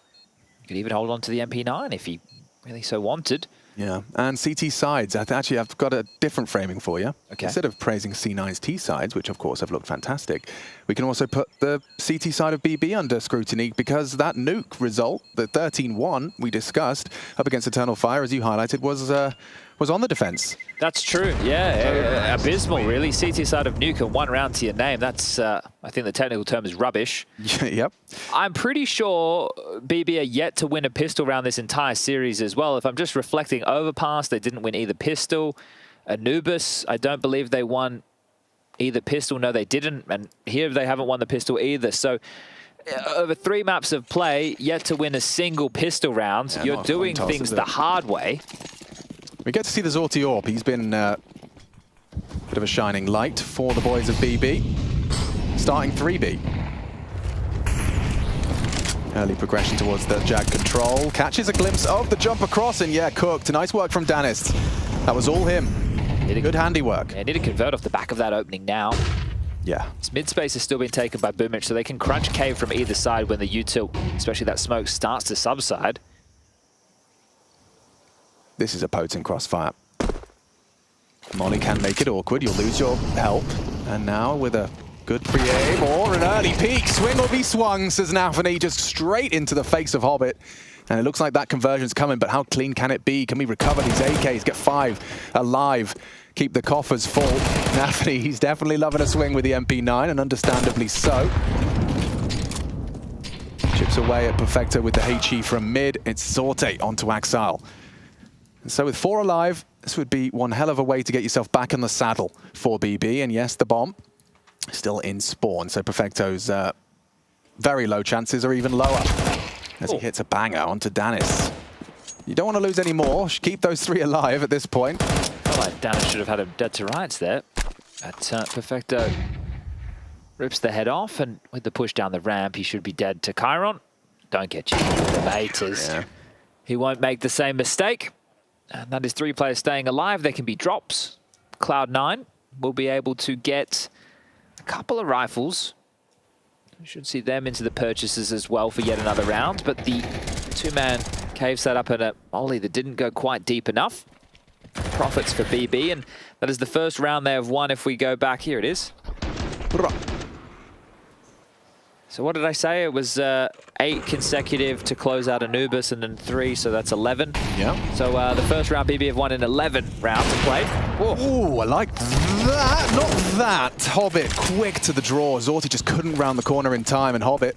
He could even hold on to the MP9 if he really so wanted. Yeah, and CT sides, actually I've got a different framing for you. Okay. Instead of praising C9's T sides, which of course have looked fantastic, we can also put the CT side of BB under scrutiny, because that nuke result, the 13-1 we discussed up against Eternal Fire, as you highlighted, was on the defense. That's true, yeah. Abysmal, really. CT side of nuke and 1 round to your name. That's, I think the technical term is rubbish. Yep. I'm pretty sure BB are yet to win a pistol round this entire series as well. If I'm just reflecting Overpass, they didn't win either pistol. Anubis, I don't believe they won either pistol. No, they didn't. And here they haven't won the pistol either. So over 3 maps of play, yet to win a single pistol round. Yeah, you're doing things the hard way. We get to see the Zorti Orp. He's been a bit of a shining light for the boys of BB. Starting 3B. Early progression towards the Jag control. Catches a glimpse of the jump across, and yeah, cooked. Nice work from Danis. That was all him. Good handiwork. Yeah, need to convert off the back of that opening now. Yeah. This mid space has still been taken by Boomich, so they can crunch cave from either side when the U-tilt, especially that smoke, starts to subside. This is a potent crossfire. Molly can make it awkward. You'll lose your help. And now with a good pre-aim or an early peek, swing or be swung, says Nafany, just straight into the face of Hobbit. And it looks like that conversion's coming, but how clean can it be? Can we recover these AKs, get 5 alive, keep the coffers full? Nafany, he's definitely loving a swing with the MP9, and understandably so. Chips away at Perfecto with the HE from mid. It's Sorte onto Axile. And so with 4 alive, this would be one hell of a way to get yourself back in the saddle for BB. And yes, the bomb still in spawn. So Perfecto's very low chances are even lower as he hits a banger onto Danis. You don't want to lose any more. Keep those 3 alive at this point. Felt like Danis should have had him dead to rights there. But Perfecto rips the head off, and with the push down the ramp, he should be dead to Chiron. Don't get cheeky with the baiters. Yeah. He won't make the same mistake. And that is 3 players staying alive. There can be drops. Cloud9 will be able to get a couple of rifles. We should see them into the purchases as well for yet another round. But the 2-man cave set up at a molly that didn't go quite deep enough. Profits for BB, and that is the first round they have won. If we go back, here it is. So what did I say? It was 8 consecutive to close out Anubis, and then 3, so that's 11. Yeah. So the first round, BB have won in 11 rounds of play. Oh, I like that. Not that. Hobbit quick to the draw. Zorti just couldn't round the corner in time, and Hobbit,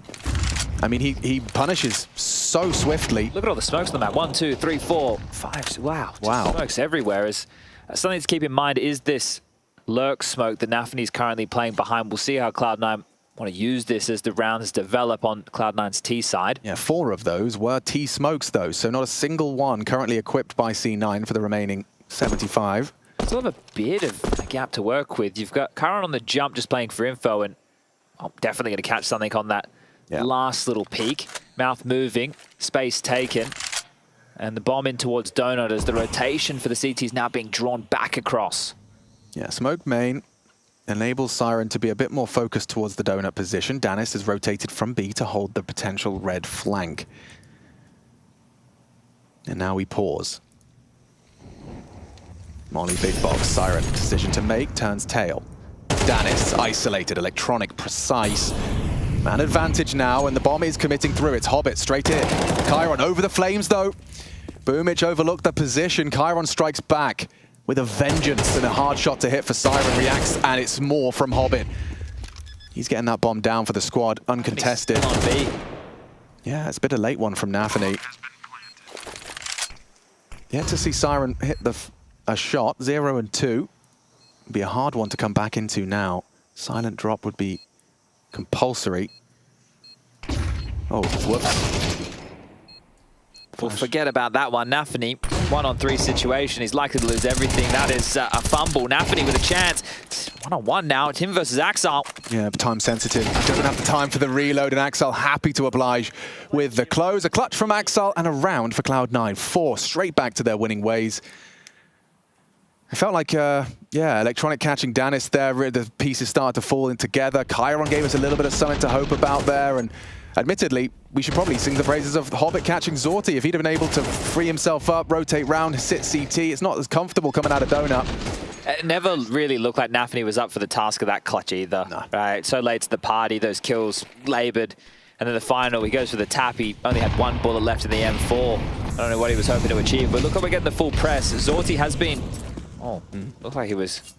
I mean, he punishes so swiftly. Look at all the smokes on the map. 1, 2, 3, 4, 5. Wow. Wow. Smokes everywhere. Is something to keep in mind is this lurk smoke that Nafany is currently playing behind. We'll see how Cloud9 want to use this as the rounds develop on Cloud9's T side. Yeah, 4 of those were T smokes though, so not a single one currently equipped by C9 for the remaining 75. Still have a bit of a gap to work with. You've got Chiron on the jump just playing for info, and I'm definitely going to catch something on that last little peek. Mouth moving, space taken. And the bomb in towards Donut as the rotation for the CT is now being drawn back across. Yeah, smoke main enables Siren to be a bit more focused towards the Donut position. Danis has rotated from B to hold the potential red flank. And now we pause. Molly big box, Siren decision to make, turns tail. Danis isolated, electronic, precise. Man advantage now, and the bomb is committing through. It's Hobbit straight in. Chiron over the flames though. Boomich overlooked the position. Chiron strikes back with a vengeance and a hard shot to hit for Siren. Reacts, and it's more from Hobbit. He's getting that bomb down for the squad, uncontested. Yeah, it's a bit of a late one from Nafany. Yet to see Siren hit a shot, 0 and 2. Be a hard one to come back into now. Silent drop would be compulsory. Oh, whoops. Well, forget about that one. Nafany, 1-on-3 situation. He's likely to lose everything. That is a fumble. Nafany with a chance. 1-on-1 now. It's him versus Axel. Yeah, time sensitive. He doesn't have the time for the reload, and Axel happy to oblige with the close. A clutch from Axel and a round for Cloud9. 4 straight back to their winning ways. It felt like, yeah, electronic catching Danis there. The pieces started to fall in together. Chiron gave us a little bit of something to hope about there. And admittedly, we should probably sing the praises of Hobbit catching Zorti. If he'd have been able to free himself up, rotate round, sit CT, it's not as comfortable coming out of Donut. It never really looked like Nafany was up for the task of that clutch either. No. Right, so late to the party, those kills labored. And then the final, he goes for the tap. He only had 1 bullet left in the M4. I don't know what he was hoping to achieve, but look how we're getting the full press. Zorti has been... Oh, looked like he was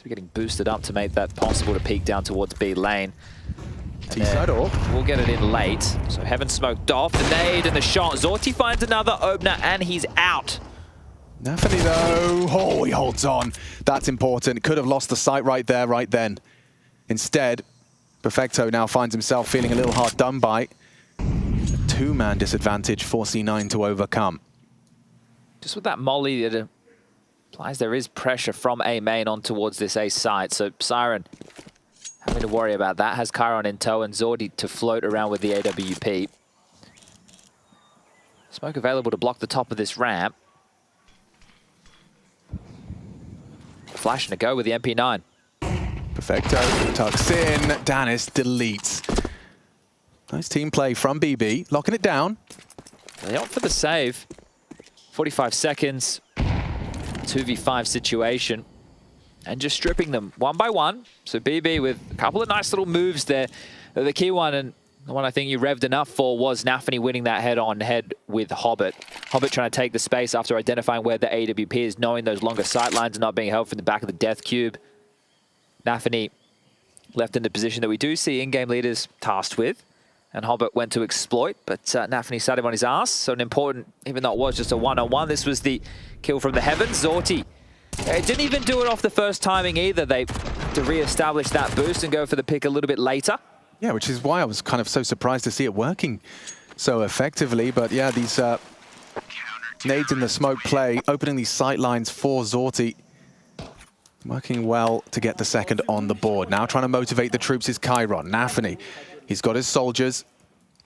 getting boosted up to make that possible to peek down towards B lane. T-side or? We'll get it in late. So Heaven smoked off, the nade and the shot. Zorti finds another opener and he's out. Nafany though, oh, he holds on. That's important. Could have lost the sight right there, right then. Instead, Perfecto now finds himself feeling a little hard done by. A 2-man disadvantage for C9 to overcome. Just with that molly, it implies there is pressure from A main on towards this A side. So Siren having to worry about that. Has Chiron in tow and Zordi to float around with the AWP. Smoke available to block the top of this ramp. Flash and a go with the MP9. Perfecto tucks in. Danis deletes. Nice team play from BB. Locking it down. They opt for the save. 45 seconds. 2v5 situation. And just stripping them 1 by 1. So BB with a couple of nice little moves there. The key one, and the one I think you revved enough for, was Nafany winning that head-on-head with Hobbit. Hobbit trying to take the space after identifying where the AWP is, knowing those longer sight lines are not being held from the back of the death cube. Nafany left in the position that we do see in-game leaders tasked with. And Hobbit went to exploit, but Nafany sat him on his ass. So an important, even though it was just a 1-on-1, this was the kill from the heavens. Zorti. It didn't even do it off the first timing either. They had to re-establish that boost and go for the pick a little bit later. Yeah, which is why I was kind of so surprised to see it working so effectively. But yeah, these nades in the smoke play, opening these sight lines for Zorti. Working well to get the second on the board. Now trying to motivate the troops is Chiron. Nafany, he's got his soldiers.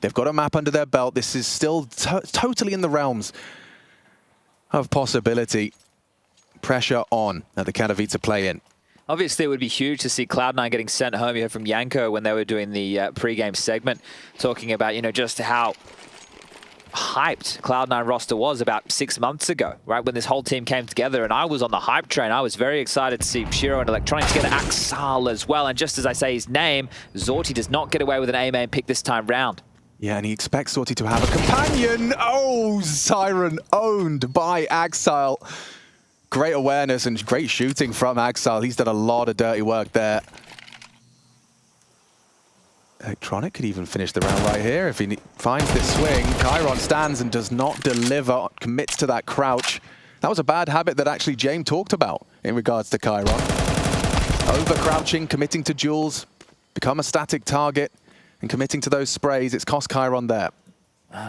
They've got a map under their belt. This is still totally in the realms of possibility. Pressure on at the Katowice play-in. Obviously, it would be huge to see Cloud9 getting sent home. You heard from Yanko when they were doing the pre-game segment, talking about, you know, just how hyped Cloud9 roster was about 6 months ago, right? When this whole team came together, and I was on the hype train. I was very excited to see Shiro and Electronic together, Axal as well. And just as I say his name, Zorti does not get away with an A-main pick this time round. Yeah, and he expects Zorti to have a companion. Oh, Siren owned by Axal. Great awareness and great shooting from Axal. He's done a lot of dirty work there. Electronic could even finish the round right here if he finds this swing. Chiron stands and does not deliver, commits to that crouch. That was a bad habit that actually James talked about in regards to Chiron. Over-crouching, committing to duels, become a static target, and committing to those sprays. It's cost Chiron there.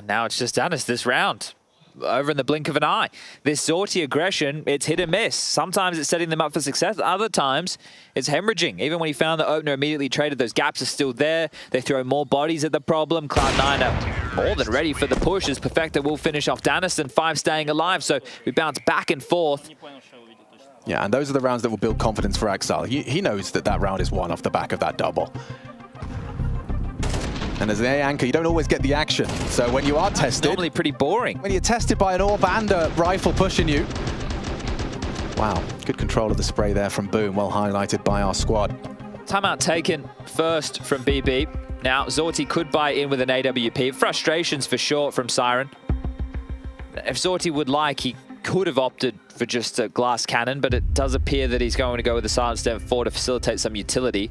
Now it's just Danis this round. over in the blink of an eye. This Zorti aggression, it's hit and miss. Sometimes it's setting them up for success. Other times, it's hemorrhaging. Even when he found the opener, immediately traded, those gaps are still there. They throw more bodies at the problem. Cloud9 are more than ready for the push as Perfecto will finish off Danis and 5 staying alive. So we bounce back and forth. Yeah, and those are the rounds that will build confidence for Axel. He knows that that round is won off the back of that double. And as an A anchor, you don't always get the action. So when you are tested... normally pretty boring. When you're tested by an AWP and a rifle pushing you... Wow, good control of the spray there from Boom, well highlighted by our squad. Timeout taken first from BB. Now, Zorti could buy in with an AWP. Frustrations for sure from Siren. If Zorti would like, he could have opted for just a glass cannon, but it does appear that he's going to go with the silenced M4 to facilitate some utility.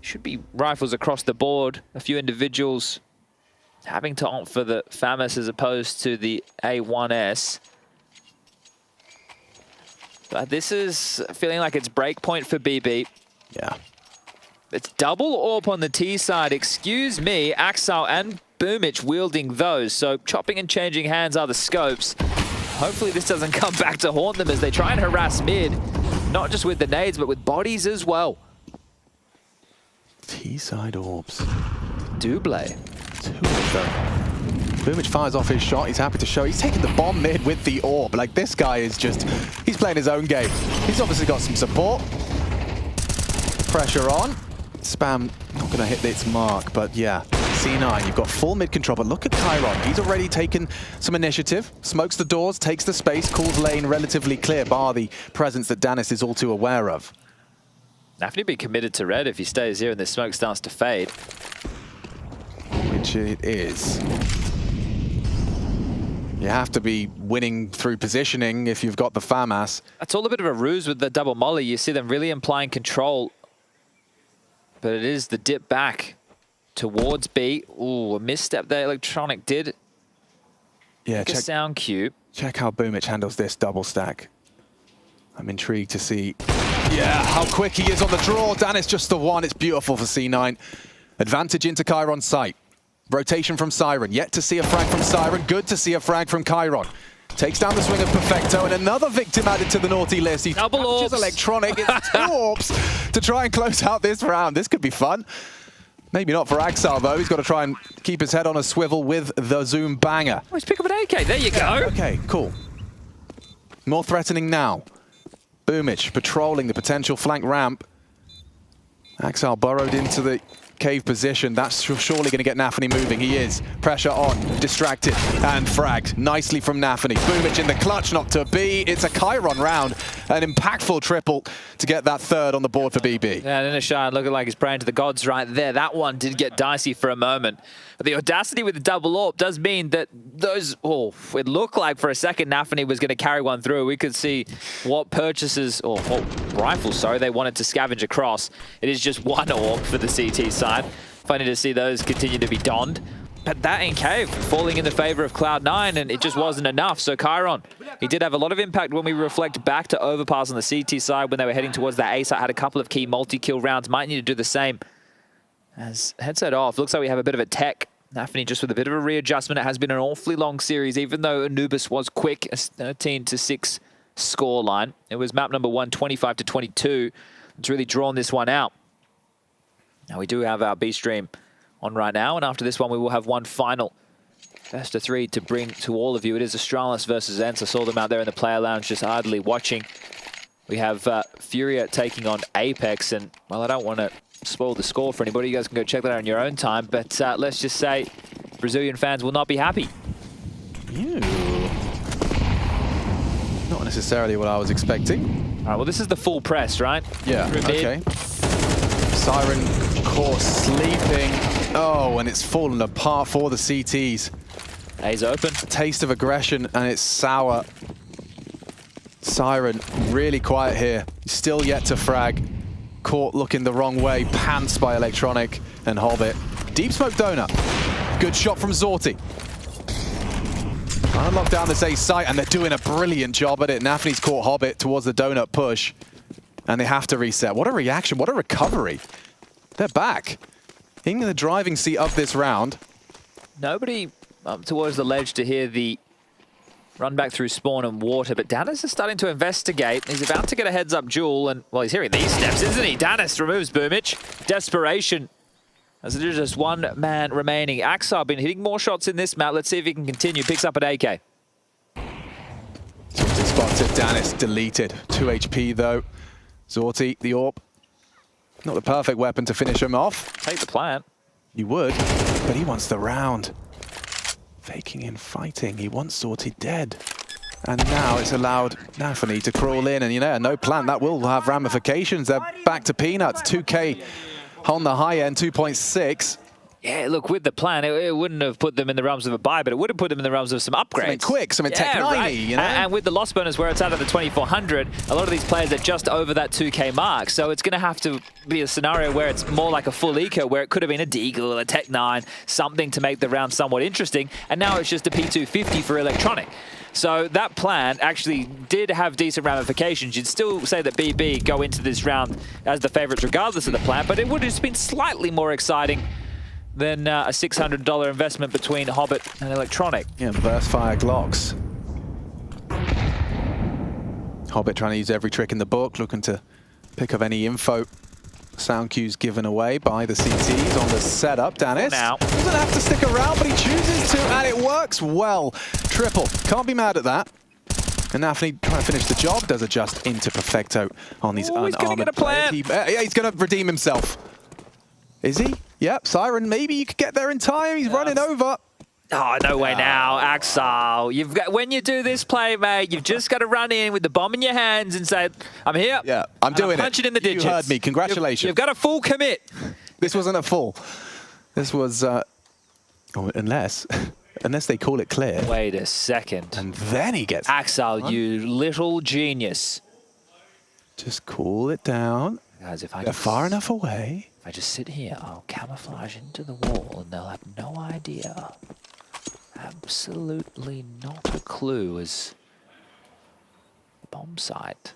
Should be rifles across the board. A few individuals having to opt for the FAMAS as opposed to the A1S. But this is feeling like it's break point for BB. Yeah. It's double AWP on the T side. Excuse me, Axel and Boomich wielding those. So chopping and changing hands are the scopes. Hopefully this doesn't come back to haunt them as they try and harass mid. Not just with the nades, but with bodies as well. T-side orbs. Double. 2 of them. Boomich fires off his shot. He's happy to show. He's taking the bomb mid with the orb. Like, this guy is just... He's playing his own game. He's obviously got some support. Pressure on. Spam not going to hit its mark, but yeah. C9, you've got full mid control, but look at Chiron. He's already taken some initiative. Smokes the doors, takes the space, calls lane relatively clear, bar the presence that Danis is all too aware of. Nafny be committed to red if he stays here and the smoke starts to fade. Which it is. You have to be winning through positioning if you've got the FAMAS. That's all a bit of a ruse with the double molly. You see them really implying control. But it is the dip back towards B. Ooh, a misstep there. Electronic did. Yeah, check a sound cue. Check how Boomich handles this double stack. I'm intrigued to see, yeah, how quick he is on the draw. Danis just the one. It's beautiful for C9. Advantage into Chiron's sight. Rotation from Siren. Yet to see a frag from Siren. Good to see a frag from Chiron. Takes down the swing of Perfecto, and another victim added to the naughty list. He double captures Electronic. It's 2 AWPs to try and close out this round. This could be fun. Maybe not for Axel, though. He's got to try and keep his head on a swivel with the Zoom banger. Oh, he's picking up an AK. There you go. Okay, cool. More threatening now. Boomich patrolling the potential flank ramp. Axel burrowed into the cave position. That's surely going to get Nafany moving. He is. Pressure on. Distracted. And fragged. Nicely from Nafany. Boomich in the clutch, not to be. It's a Chiron round. An impactful triple to get that 3rd on the board for BB. Yeah, and Innishan looking like he's praying to the gods right there. That one did get dicey for a moment. But the audacity with the double AWP does mean that those... Oh, it looked like for a second Nafany was going to carry one through. We could see what purchases... Or what rifles, sorry, they wanted to scavenge across. It is just 1 AWP for the CT side. Funny to see those continue to be donned. But that in cave falling in the favor of Cloud9, and it just wasn't enough. So Chiron, he did have a lot of impact when we reflect back to Overpass on the CT side when they were heading towards that A site. Had a couple of key multi-kill rounds. Might need to do the same. As headset off, looks like we have a bit of a tech. Nafany just with a bit of a readjustment. It has been an awfully long series, even though Anubis was quick. A 13-6 scoreline. It was map number 1, 25-22. It's really drawn this one out. Now we do have our B stream on right now, and after this one we will have one final best of 3 to bring to all of you. It is Astralis versus ENCE. I saw them out there in the player lounge just idly watching. We have Furia taking on Apex, and well, I don't want to spoil the score for anybody. You guys can go check that out on your own time, but let's just say Brazilian fans will not be happy. Ew. Not necessarily what I was expecting. All right, well, this is the full press, right? Yeah, okay. Siren core sleeping. Oh, and it's fallen apart for the CTs. A's open. A taste of aggression, and it's sour. Siren really quiet here. Still yet to frag. Caught looking the wrong way. Pants by Electronic and Hobbit. Deep smoke donut. Good shot from Zorti. Trying to lock down this A site, and they're doing a brilliant job at it. Nafany's caught Hobbit towards the donut push. And they have to reset. What a reaction. What a recovery. They're back. In the driving seat of this round. Nobody up towards the ledge to hear the Run back through spawn and water, but Danis is starting to investigate. He's about to get a heads-up duel, and, well, he's hearing these steps, isn't he? Danis removes Boomich. Desperation, as there's just one man remaining. Axar been hitting more shots in this map. Let's see if he can continue. Picks up an AK. Spotted, Danis deleted. 2 HP, though. Zorti, the AWP. Not the perfect weapon to finish him off. Take the plant. You would, but he wants the round. Faking and fighting. He wants Zorti dead. And now it's allowed Nafany to crawl in. And, you know, no plan. That will have ramifications. They're back to peanuts. 2K on the high end, 2.6. Yeah, look, with the plan, it wouldn't have put them in the realms of a buy, but it would have put them in the realms of some upgrades. Something quick, something tech 90, right. you know? And with the loss bonus where it's out of the 2400, a lot of these players are just over that 2K mark. So it's going to have to be a scenario where it's more like a full eco, where it could have been a Deagle, a Tech 9, something to make the round somewhat interesting. And now it's just a P250 for Electronic. So that plan actually did have decent ramifications. You'd still say that BB go into this round as the favorites regardless of the plan, but it would have just been slightly more exciting than a $600 investment between Hobbit and Electronic. Yeah, burst fire Glocks. Hobbit trying to use every trick in the book, looking to pick up any info. Sound cues given away by the CTs on the setup. Danis doesn't have to stick around, but he chooses to, and it works well. Triple, can't be mad at that. And Nafany trying to finish the job, does adjust into Perfecto on these unarmored he's gonna get a plan. Yeah, he's going to redeem himself. Is he? Yep, Siren, maybe you could get there in time. He's running over. Oh, no way now, Axel. You've got, when you do this play, mate, you've just got to run in with the bomb in your hands and say, I'm here. Yeah, I'm doing it. Punch it in the digits. You heard me. Congratulations. You've got a full commit. This wasn't a full. This was, unless they call it clear. Wait a second. And then he gets... Axel, you little genius. Just cool it down. Guys, if I They're far enough away. If I just sit here, I'll camouflage into the wall and they'll have no idea. Absolutely not a clue as the bomb site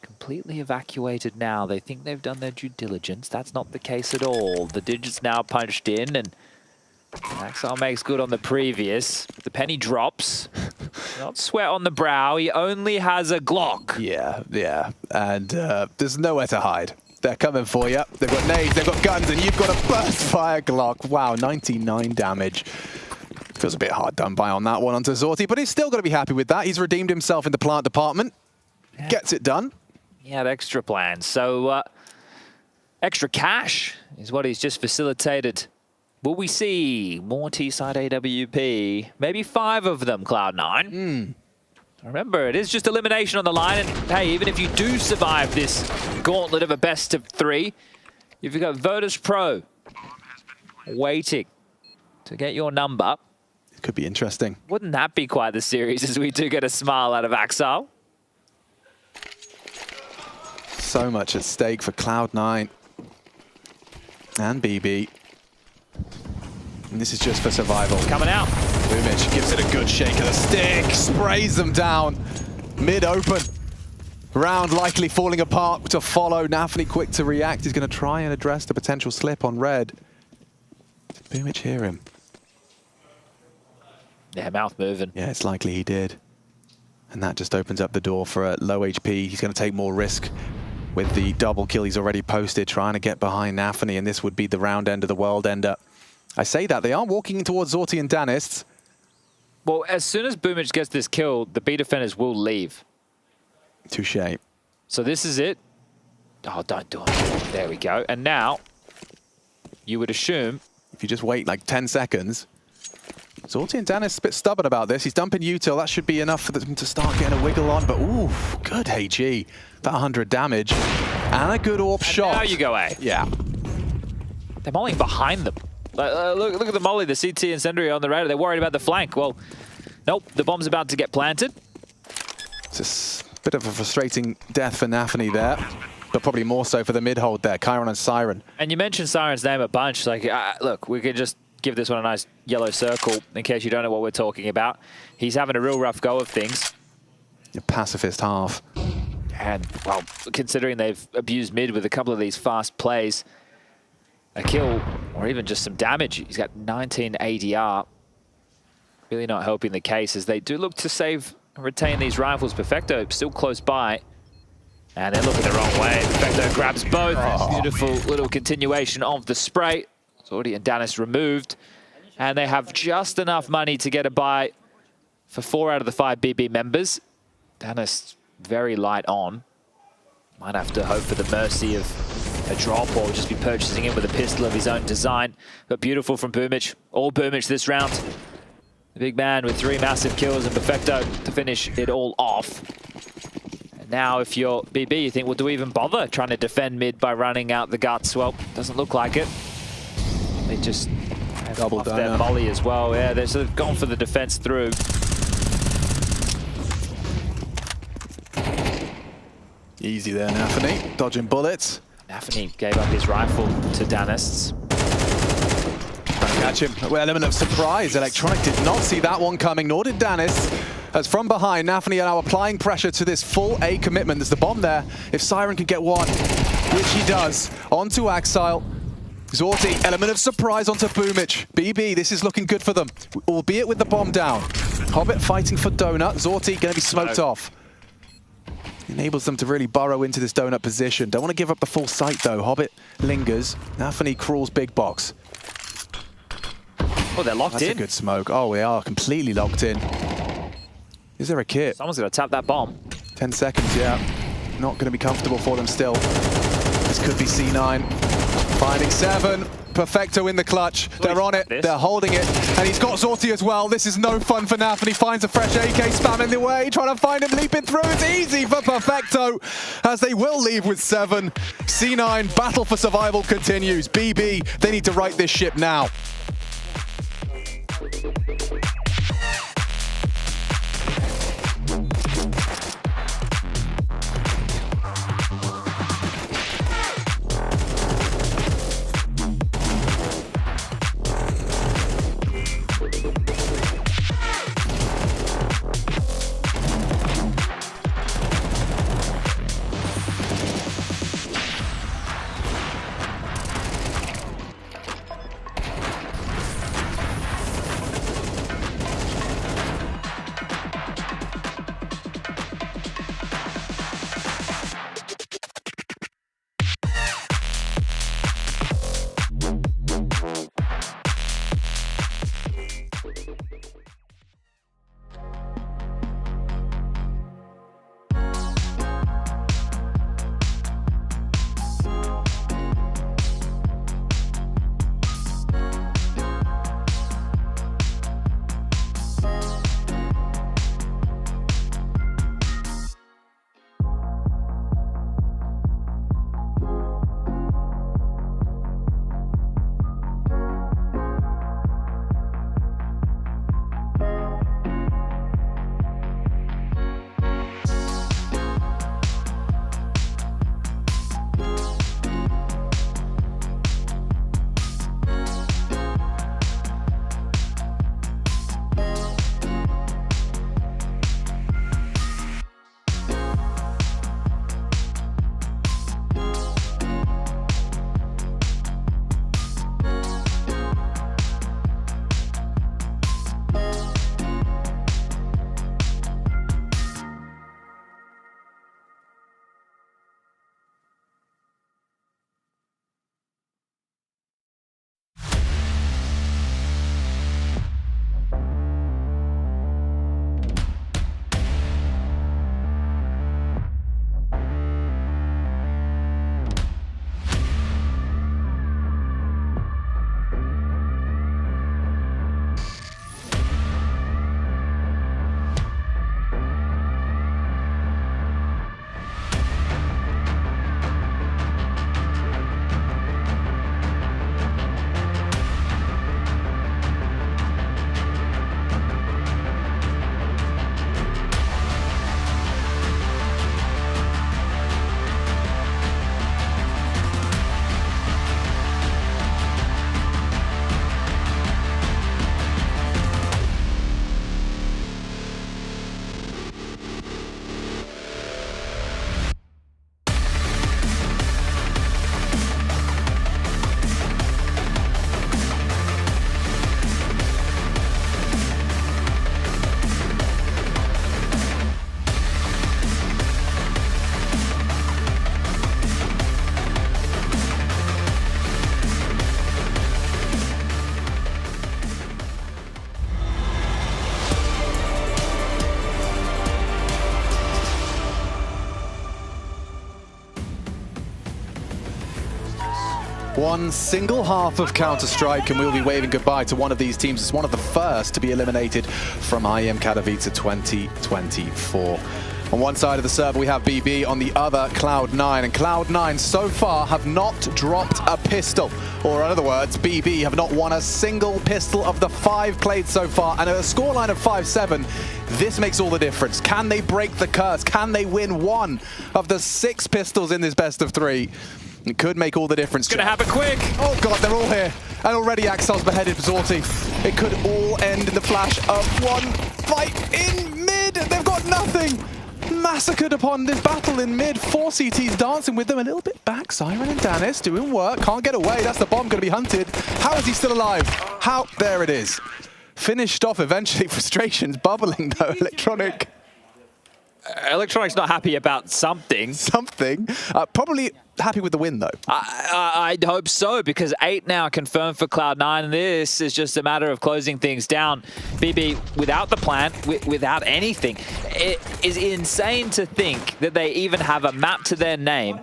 completely evacuated now. They think they've done their due diligence. That's not the case at all. The digits now punched in and Axel makes good on the previous. The penny drops. Not sweat on the brow. He only has a Glock. Yeah. And there's nowhere to hide. They're coming for you. They've got nades, they've got guns, and you've got a burst fire Glock. Wow, 99 damage. Feels a bit hard done by on that one onto Zorti, but he's still got to be happy with that. He's redeemed himself in the plant department. Yeah. Gets it done. He had extra plans. So extra cash is what he's just facilitated. Will we see more T-side AWP? Maybe 5 of them, Cloud9. Remember, it is just elimination on the line, and hey, even if you do survive this gauntlet of a best of 3, you've got Virtus Pro waiting to get your number. It could be interesting. Wouldn't that be quite the series as we do get a smile out of Axel? So much at stake for Cloud9 and BB. And this is just for survival. Coming out. Boomich gives it a good shake of the stick, sprays them down. Mid-open. Round likely falling apart to follow. Nafany quick to react. He's going to try and address the potential slip on red. Did Boomich hear him? Yeah, mouth moving. Yeah, it's likely he did. And that just opens up the door for a low HP. He's going to take more risk with the double kill he's already posted, trying to get behind Nafany, and this would be the round end of the world ender. I say that, they are walking towards Zorti and Danis. Well, as soon as Boomich gets this kill, the B defenders will leave. Touche. So this is it. Oh, don't do it. There we go. And now, you would assume... If you just wait like 10 seconds, Zorti and Danis a bit stubborn about this. He's dumping util. That should be enough for them to start getting a wiggle on. But ooh, good HE. About 100 damage. And a good AWP shot. Now you go A. Yeah. They're mulling behind them. Look at the molly, the CT and Sentry on the radar. They're worried about the flank. Well, nope, the bomb's about to get planted. It's a bit of a frustrating death for Nafany there, but probably more so for the mid-hold there, Chiron and Siren. And you mentioned Siren's name a bunch. Like, look, we could just give this one a nice yellow circle in case you don't know what we're talking about. He's having a real rough go of things. A pacifist half. And, well, considering they've abused mid with a couple of these fast plays, a kill or even just some damage. He's got 19 ADR. really not helping the case as they do look to save and retain these rifles. Perfecto still close by. And they're looking the wrong way. Perfecto grabs both. Beautiful little continuation of the spray. Zordi and Danis removed. And they have just enough money to get a buy for 4 out of the 5 BB members. Danis very light on. Might have to hope for the mercy of a drop or just be purchasing in with a pistol of his own design. But beautiful from Boomich. All Boomich this round. The big man with 3 massive kills and Perfecto to finish it all off. And now if you're BB, you think, well, do we even bother trying to defend mid by running out the guts? Well, doesn't look like it. They just doubled off their molly as well. Yeah, they're sort of gone for the defense through. Easy there, Nafany, dodging bullets. Nafany gave up his rifle to Danis. Trying to catch him. Well, element of surprise. Electronic did not see that one coming, nor did Danis. As from behind, Nafany are now applying pressure to this full A commitment. There's the bomb there. If Siren can get one, which he does, onto Axile. Zorti, element of surprise onto Boomich. BB, this is looking good for them, albeit with the bomb down. Hobbit fighting for Donut. Zorti going to be smoked off. Enables them to really burrow into this donut position. Don't want to give up the full sight though. Hobbit lingers. Nafany crawls big box. Oh, they're locked in. That's a good smoke. Oh, we are completely locked in. Is there a kit? Someone's going to tap that bomb. 10 seconds, yeah. Not going to be comfortable for them still. This could be C9. Finding 7. Perfecto in the clutch. They're on it. They're holding it. And he's got Zorti as well. This is no fun for Naf, and he finds a fresh AK spam in the way, trying to find him leaping through. It's easy for Perfecto, as they will leave with 7. C9, battle for survival continues. BB, they need to right this ship now. One single half of Counter-Strike and we'll be waving goodbye to one of these teams. It's one of the first to be eliminated from IEM Katowice 2024. On one side of the server we have BB, on the other Cloud9, and Cloud9 so far have not dropped a pistol. Or in other words, BB have not won a single pistol of the 5 played so far, and at a scoreline of 5-7, this makes all the difference. Can they break the curse? Can they win one of the 6 pistols in this best of 3? It could make all the difference. It's gonna happen quick. Oh god, they're all here. And already Axel's beheaded Zorti. It could all end in the flash of one fight in mid. They've got nothing. Massacred upon this battle in mid. 4 CTs dancing with them a little bit back. Siren and Danis doing work. Can't get away. That's the bomb going to be hunted. How is he still alive? How? There it is. Finished off eventually. Frustrations bubbling though. Electronic. Electronic's not happy about something. Something. Probably happy with the win, though. I'd hope so, because 8 now confirmed for Cloud9, and this is just a matter of closing things down. BB, without the plan, without anything, it is insane to think that they even have a map to their name.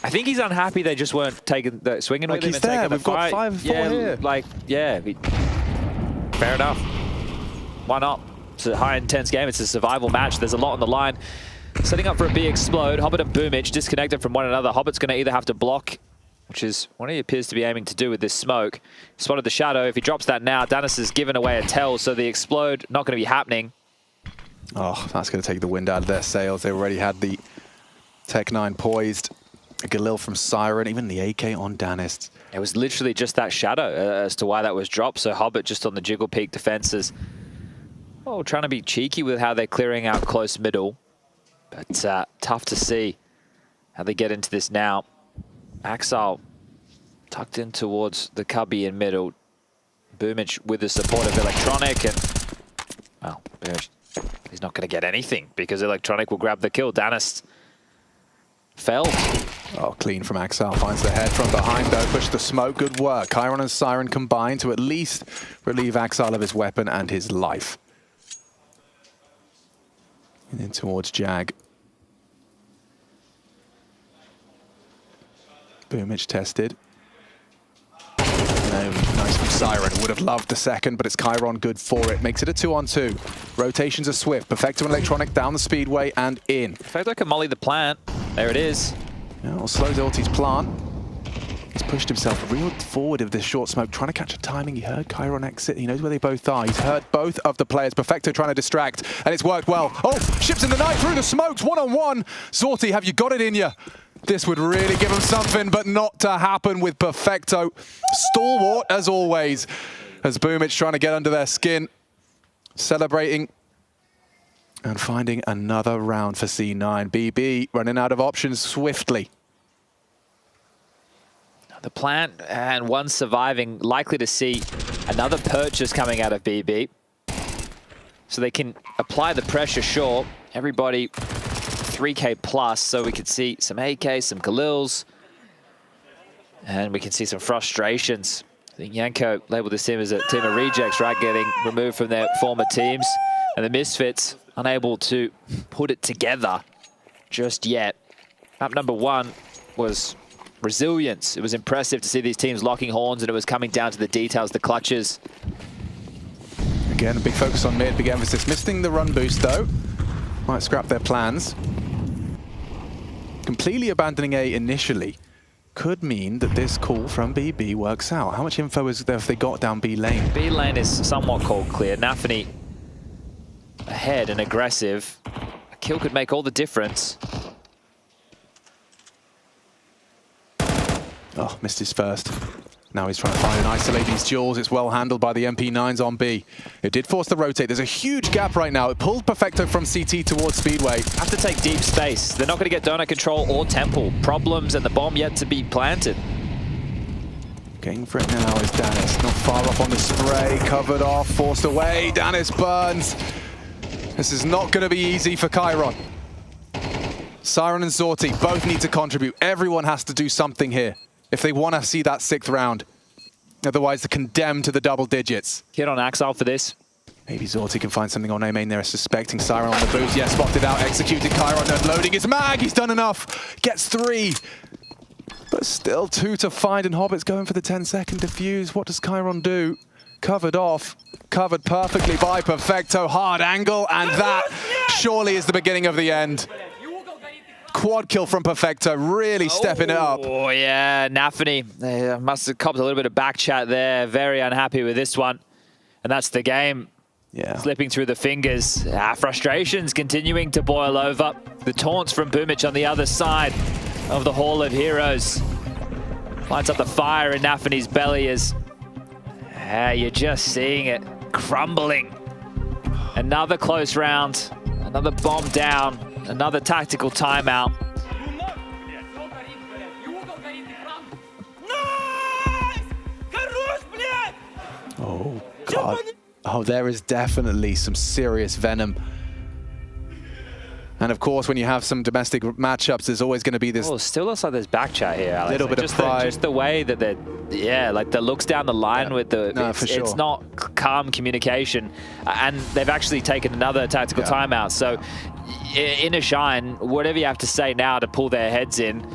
I think he's unhappy they just weren't taking the swinging like with him he's and there. taking the We've got fight. 5-4 yeah, here. like, yeah. Fair enough. Why not? It's a high intense game. It's a survival match. There's a lot on the line. Setting up for a B explode. Hobbit and Boomich disconnected from one another. Hobbit's going to either have to block, which is what he appears to be aiming to do with this smoke. Spotted the shadow. If he drops that now, Danis has given away a tell, so the explode not going to be happening. Oh, that's going to take the wind out of their sails. They already had the Tech9 poised. A Galil from Siren, even the AK on Danis. It was literally just that shadow as to why that was dropped. So Hobbit just on the jiggle peak defenses. Oh, trying to be cheeky with how they're clearing out close middle. But tough to see how they get into this now. Axel tucked in towards the cubby in middle. Boomich with the support of Electronic. And, well, he's not going to get anything because Electronic will grab the kill. Danis fell. Oh, clean from Axel. Finds the head from behind, though. Push the smoke. Good work. Chiron and Siren combine to at least relieve Axel of his weapon and his life. And then towards Jag. Boomich tested. No, nice from Siren. Would have loved the second, but it's Chiron good for it. Makes it a 2-on-2. Rotations are swift. Perfecto and Electronic down the speedway and in. Perfecto can molly the plant. There it is. Yeah, well, slows Ulti's plant. He's pushed himself real forward of this short smoke, trying to catch a timing. He heard Chiron exit. He knows where they both are. He's heard both of the players. Perfecto trying to distract, and it's worked well. Oh, ships in the night through the smokes, 1-on-1. Zorti, have you got it in you? This would really give him something, but not to happen with Perfecto. Stalwart, as always, as Boomich trying to get under their skin. Celebrating and finding another round for C9. BB running out of options swiftly. The plant and one surviving, likely to see another purchase coming out of BB. So they can apply the pressure, sure. Everybody 3K plus, so we could see some AK, some Galils, and we can see some frustrations. I think Yanko labeled this team as a team of rejects, right? Getting removed from their former teams. And the Misfits unable to put it together just yet. Map number 1 was resilience. It was impressive to see these teams locking horns, and it was coming down to the details, the clutches. Again, a big focus on mid, big emphasis. Missing the run boost, though. Might scrap their plans. Completely abandoning A initially could mean that this call from BB works out. How much info is there if they got down B lane? B lane is somewhat cold clear. Nafany ahead and aggressive. A kill could make all the difference. Oh, missed his first. Now he's trying to find and isolate these duels. It's well handled by the MP9s on B. It did force the rotate. There's a huge gap right now. It pulled Perfecto from CT towards Speedway. Have to take deep space. They're not going to get donut control or temple. Problems and the bomb yet to be planted. Going for it now is Danis. Not far off on the spray. Covered off, forced away. Danis burns. This is not going to be easy for Chiron. Siren and Zorti both need to contribute. Everyone has to do something here if they want to see that 6th round. Otherwise, they're condemned to the double digits. Hit on Axel for this. Maybe Zorti can find something on A main. They're suspecting Siren on the boost. Yeah, spotted out, executed. Chiron loading his mag. He's done enough. Gets 3. But still 2 to find, and Hobbit's going for the 10-second defuse. What does Chiron do? Covered off. Covered perfectly by Perfecto. Hard angle, and that surely is the beginning of the end. Quad kill from Perfecto, really stepping it up. Oh, yeah, Nafany must have copped a little bit of back chat there. Very unhappy with this one. And that's the game. Yeah. Slipping through the fingers. Frustrations continuing to boil over. The taunts from Boomich on the other side of the Hall of Heroes. Lights up the fire in Nafany's belly as you're just seeing it crumbling. Another close round. Another bomb down. Another tactical timeout. Oh, God. Oh, there is definitely some serious venom. And of course, when you have some domestic matchups, there's always going to be this... Oh, still looks like there's back chat here, Alex. Little bit of pride. Just the way that they're... Yeah, like the looks down the line with the... No, for sure. It's not calm communication. And they've actually taken another tactical timeout. So, Inner Shine, whatever you have to say now to pull their heads in,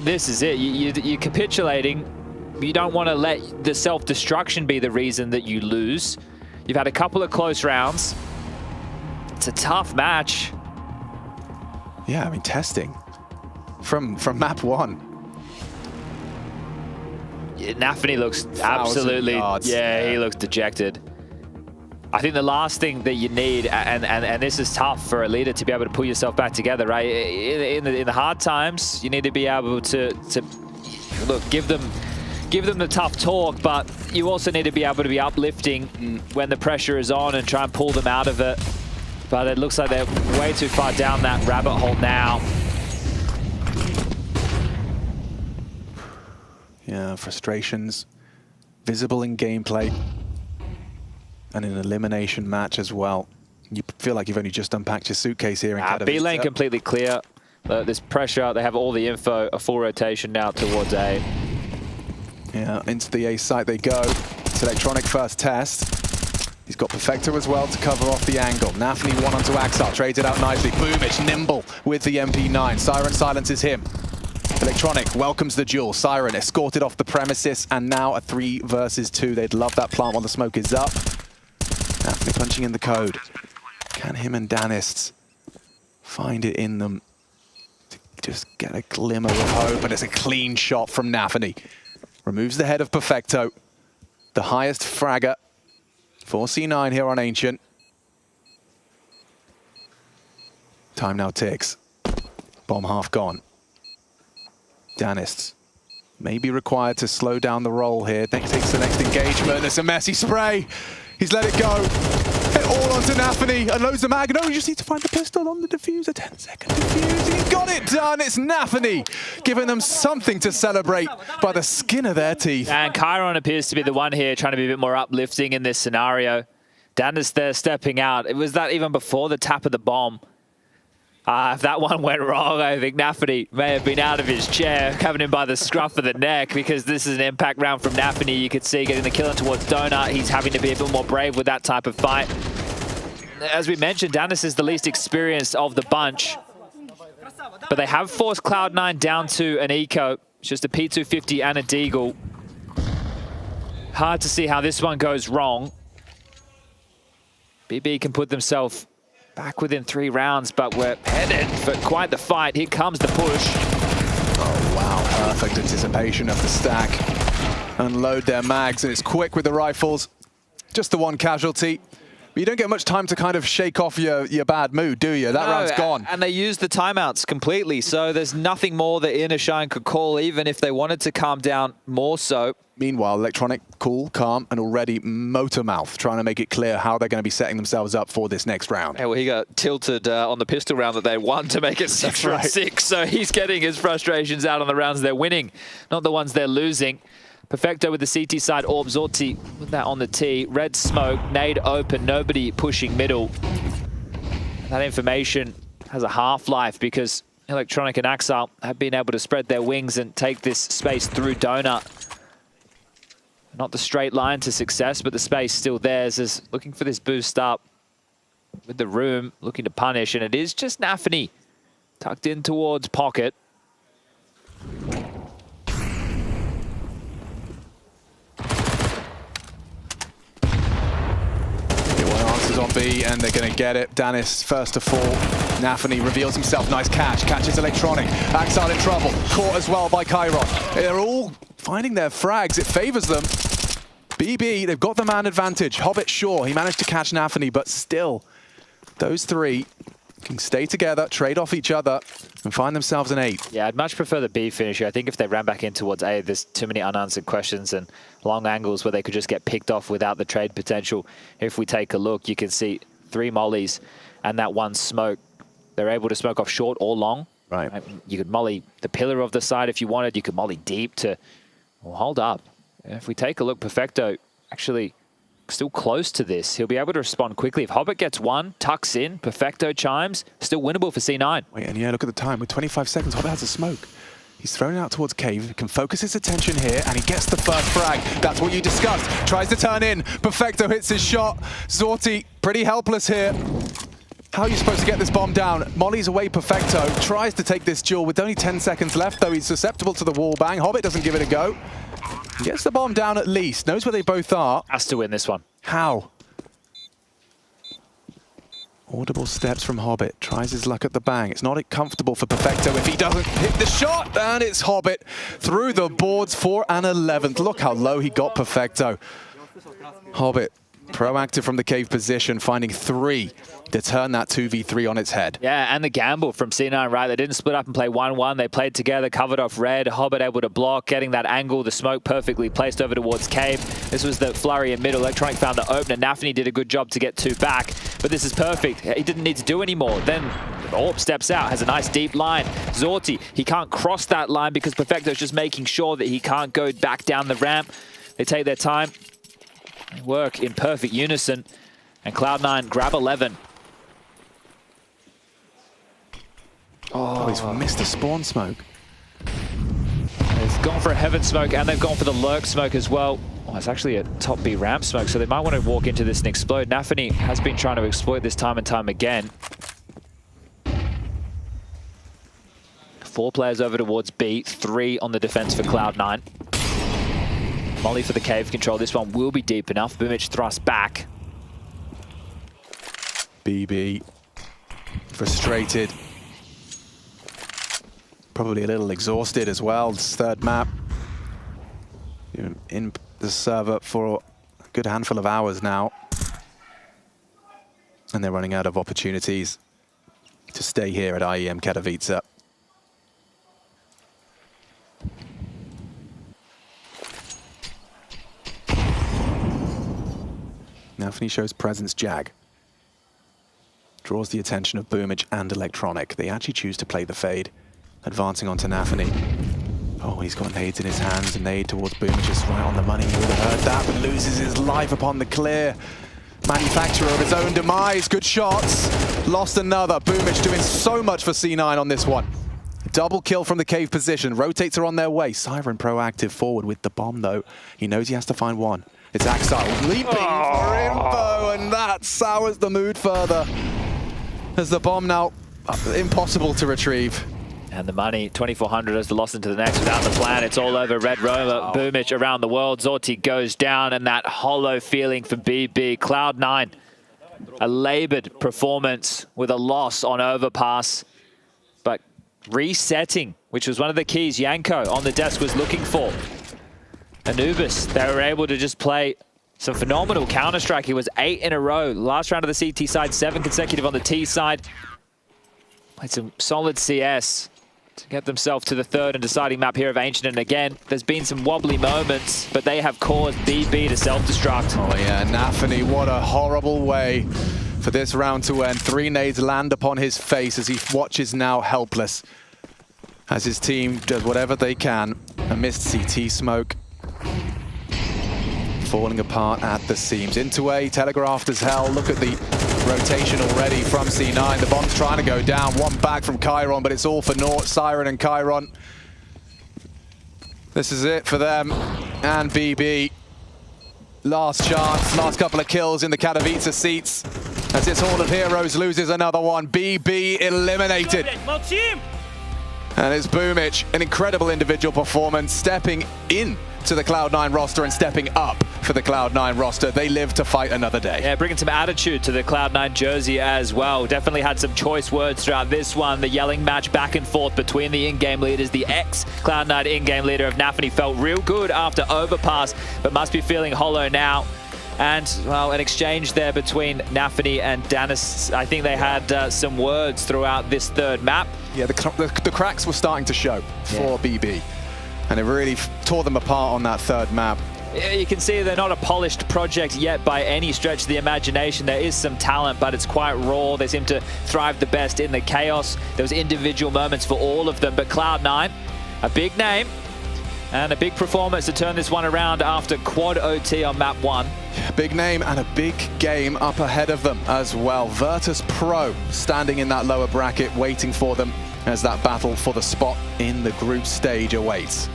this is it. You're capitulating. You don't want to let the self-destruction be the reason that you lose. You've had a couple of close rounds. It's a tough match. Yeah, I mean, testing from map 1. Yeah, Nafany looks absolutely, he looks dejected. I think the last thing that you need, and this is tough for a leader to be able to pull yourself back together, right? In the hard times, you need to be able to look, give them the tough talk, but you also need to be able to be uplifting when the pressure is on and try and pull them out of it. But it looks like they're way too far down that rabbit hole now. Yeah, frustrations visible in gameplay and in an elimination match as well. You feel like you've only just unpacked your suitcase here in Katowice. B lane completely clear. There's pressure. They have all the info. A full rotation now towards A. Yeah, into the A site they go. It's Electronic first test. He's got Perfecto as well to cover off the angle. Nafany 1 onto Axel, traded out nicely. Boomich nimble with the MP9. Siren silences him. Electronic welcomes the duel. Siren escorted off the premises, and now a 3 versus 2. They'd love that plant while the smoke is up. Nafany punching in the code. Can him and Danists find it in them to just get a glimmer of hope? And it's a clean shot from Nafany. Removes the head of Perfecto. The highest fragger for C9 here on Ancient. Time now ticks. Bomb half gone. Danists may be required to slow down the roll here. Takes the next engagement. It's a messy spray. He's let it go. Hit all onto Nafany and loads the mag. No, you just need to find the pistol on the diffuser. 10-second diffuse. And he's got it done. It's Nafany giving them something to celebrate by the skin of their teeth. And Chiron appears to be the one here trying to be a bit more uplifting in this scenario. Danis there stepping out. It was that even before the tap of the bomb. If that one went wrong, I think Nafany may have been out of his chair, having him by the scruff of the neck, because this is an impact round from Nafany. You could see getting the kill in towards Donut. He's having to be a bit more brave with that type of fight. As we mentioned, Danis is the least experienced of the bunch, but they have forced Cloud9 down to an eco. It's just a P250 and a Deagle. Hard to see how this one goes wrong. BB can put themselves back within 3 rounds, but we're headed for quite the fight. Here comes the push. Oh, wow. Perfect anticipation of the stack. Unload their mags, and it's quick with the rifles. Just the one casualty. But you don't get much time to kind of shake off your bad mood, do you? That round's gone. And they used the timeouts completely, so there's nothing more that Inner Shine could call, even if they wanted to calm down more so. Meanwhile, Electronic, cool, calm, and already motor mouth, trying to make it clear how they're going to be setting themselves up for this next round. Yeah, well, he got tilted on the pistol round that they won to make it 6 from 6, so he's getting his frustrations out on the rounds they're winning, not the ones they're losing. Perfecto with the CT side, Orb Zorti with that on the T. Red smoke, nade open, nobody pushing middle. That information has a half-life because Electronic and Axel have been able to spread their wings and take this space through Donut. Not the straight line to success, but the space still theirs. Is looking for this boost up with the room, looking to punish, and it is just Nafany tucked in towards pocket. On B, and they're going to get it. Danis first to fall. Nafany reveals himself. Nice catch. Catches Electronic. Axile in trouble. Caught as well by Chiron. They're all finding their frags. It favors them. BB, they've got the man advantage. Hobbit, sure, he managed to catch Nafany, but still, those three can stay together, trade off each other, and find themselves an 8. Yeah, I'd much prefer the B finisher. I think if they ran back in towards A, there's too many unanswered questions and long angles where they could just get picked off without the trade potential. If we take a look, you can see 3 mollies and that 1 smoke. They're able to smoke off short or long. Right. You could molly the pillar of the side if you wanted. You could molly deep to... Well, hold up. If we take a look, Perfecto actually still close to this. He'll be able to respond quickly. If Hobbit gets 1, tucks in, Perfecto chimes, still winnable for C9. Wait, and yeah, look at the time. With 25 seconds, Hobbit has a smoke. He's thrown it out towards Cave, can focus his attention here, and he gets the first frag. That's what you discussed. Tries to turn in. Perfecto hits his shot. Zorti, pretty helpless here. How are you supposed to get this bomb down? Molly's away, Perfecto. Tries to take this duel with only 10 seconds left, though he's susceptible to the wall bang. Hobbit doesn't give it a go. Gets the bomb down at least. Knows where they both are. Has to win this one. How? Audible steps from Hobbit. Tries his luck at the bang. It's not comfortable for Perfecto if he doesn't hit the shot. And it's Hobbit through the boards for an 11th. Look how low he got Perfecto. Hobbit, proactive from the cave position, finding 3 to turn that 2v3 on its head. Yeah, and the gamble from C9, right? They didn't split up and play 1-1. They played together, covered off red. Hobbit able to block, getting that angle, the smoke perfectly placed over towards Cave. This was the flurry in middle. Electronic found the opener. Nafany did a good job to get 2 back, but this is perfect. He didn't need to do any more. Then Orp steps out, has a nice deep line. Zorti, he can't cross that line because Perfecto's just making sure that he can't go back down the ramp. They take their time. They work in perfect unison, and Cloud9 grab 11. Oh, he's missed a spawn smoke. They've gone for a heaven smoke and they've gone for the lurk smoke as well. Oh, it's actually a top B ramp smoke, so they might want to walk into this and explode. Nafany has been trying to exploit this time and time again. 4 players over towards B, 3 on the defense for Cloud9. Molly for the cave control. This one will be deep enough. Boomich thrust back. BB frustrated. Probably a little exhausted as well. This 3rd map. In the server for a good handful of hours now. And they're running out of opportunities to stay here at IEM Katowice. Nafany shows presence Jag. Draws the attention of Boomage and Electronic. They actually choose to play the fade. Advancing onto Nafany. Oh, he's got nades in his hands. A nade towards Boomage, just right on the money. You would have heard that, but loses his life upon the clear. Manufacturer of his own demise. Good shots. Lost another. Boomage doing so much for C9 on this one. Double kill from the cave position. Rotates are on their way. Siren proactive forward with the bomb, though. He knows he has to find 1. It's Axile leaping for info, and that sours the mood further. As the bomb now impossible to retrieve. And the money, 2,400 as the loss into the next without the plan. It's all over. Red Rover, Boomich around the world. Zorti goes down, and that hollow feeling for BB. Cloud9, a labored performance with a loss on Overpass, but resetting, which was one of the keys Yanko on the desk was looking for. Anubis, they were able to just play some phenomenal Counter-Strike. He was 8 in a row. Last round of the CT side, 7 consecutive on the T side. Played some solid CS to get themselves to the 3rd and deciding map here of Ancient. And again, there's been some wobbly moments, but they have caused BB to self-destruct. Oh yeah, Nafany, what a horrible way for this round to end. 3 nades land upon his face as he watches now helpless. As his team does whatever they can. A missed CT smoke. Falling apart at the seams. Into A, telegraphed as hell. Look at the rotation already from C9. The bomb's trying to go down. 1 back from Chiron, but it's all for naught. Siren and Chiron. This is it for them. And BB Last chance, last couple of kills in the Katowice seats. As this Hall of Heroes loses another one. BB eliminated. And it's Boomic, an incredible individual performance, stepping in to the Cloud9 roster and stepping up for the Cloud9 roster. They live to fight another day. Yeah, bringing some attitude to the Cloud9 jersey as well. Definitely had some choice words throughout this one. The yelling match back and forth between the in-game leaders. The ex-Cloud9 in-game leader of Nafany felt real good after Overpass, but must be feeling hollow now. And, well, an exchange there between Nafany and Danis. I think they had some words throughout this third map. Yeah, the cracks were starting to show for BB. And it really tore them apart on that third map. Yeah, you can see they're not a polished project yet by any stretch of the imagination. There is some talent, but it's quite raw. They seem to thrive the best in the chaos. There was individual moments for all of them, but Cloud9, a big name and a big performance to turn this one around after quad OT on map 1. Big name and a big game up ahead of them as well. Virtus Pro standing in that lower bracket, waiting for them as that battle for the spot in the group stage awaits.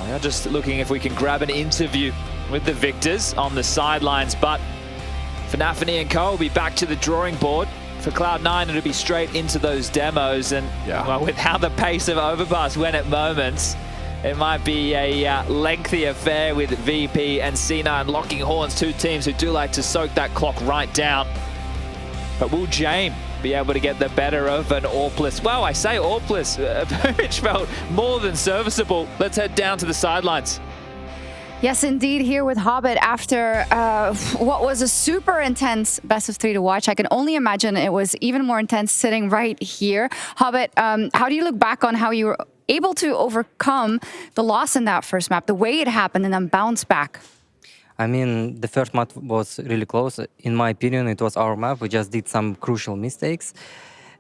We are just looking if we can grab an interview with the victors on the sidelines, but for Nafany and co, we'll be back to the drawing board. For Cloud9, it'll be straight into those demos, and well, with how the pace of Overpass went at moments, it might be a lengthy affair with VP and C9 locking horns, two teams who do like to soak that clock right down. But will Jame be able to get the better of an Orplis? Well, I say Orplis, which felt more than serviceable. Let's head down to the sidelines. Yes, indeed, here with Hobbit after what was a super intense best of 3 to watch. I can only imagine it was even more intense sitting right here. Hobbit, how do you look back on how you were able to overcome the loss in that first map, the way it happened, and then bounce back? I mean, the first map was really close. In my opinion, it was our map. We just did some crucial mistakes.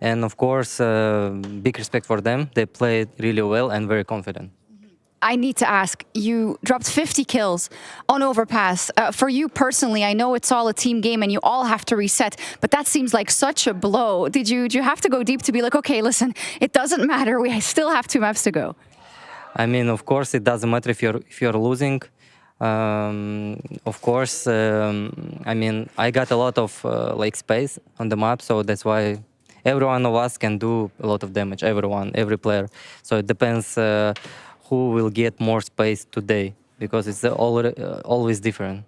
And of course, big respect for them. They played really well and very confident. I need to ask, you dropped 50 kills on Overpass. For you personally, I know it's all a team game and you all have to reset, but that seems like such a blow. Did you have to go deep to be like, okay, listen, it doesn't matter. We still have 2 maps to go. I mean, of course, it doesn't matter if you're losing. Of course, I mean, I got a lot of like space on the map, so that's why every one of us can do a lot of damage. Every player. So it depends who will get more space today, because it's always different.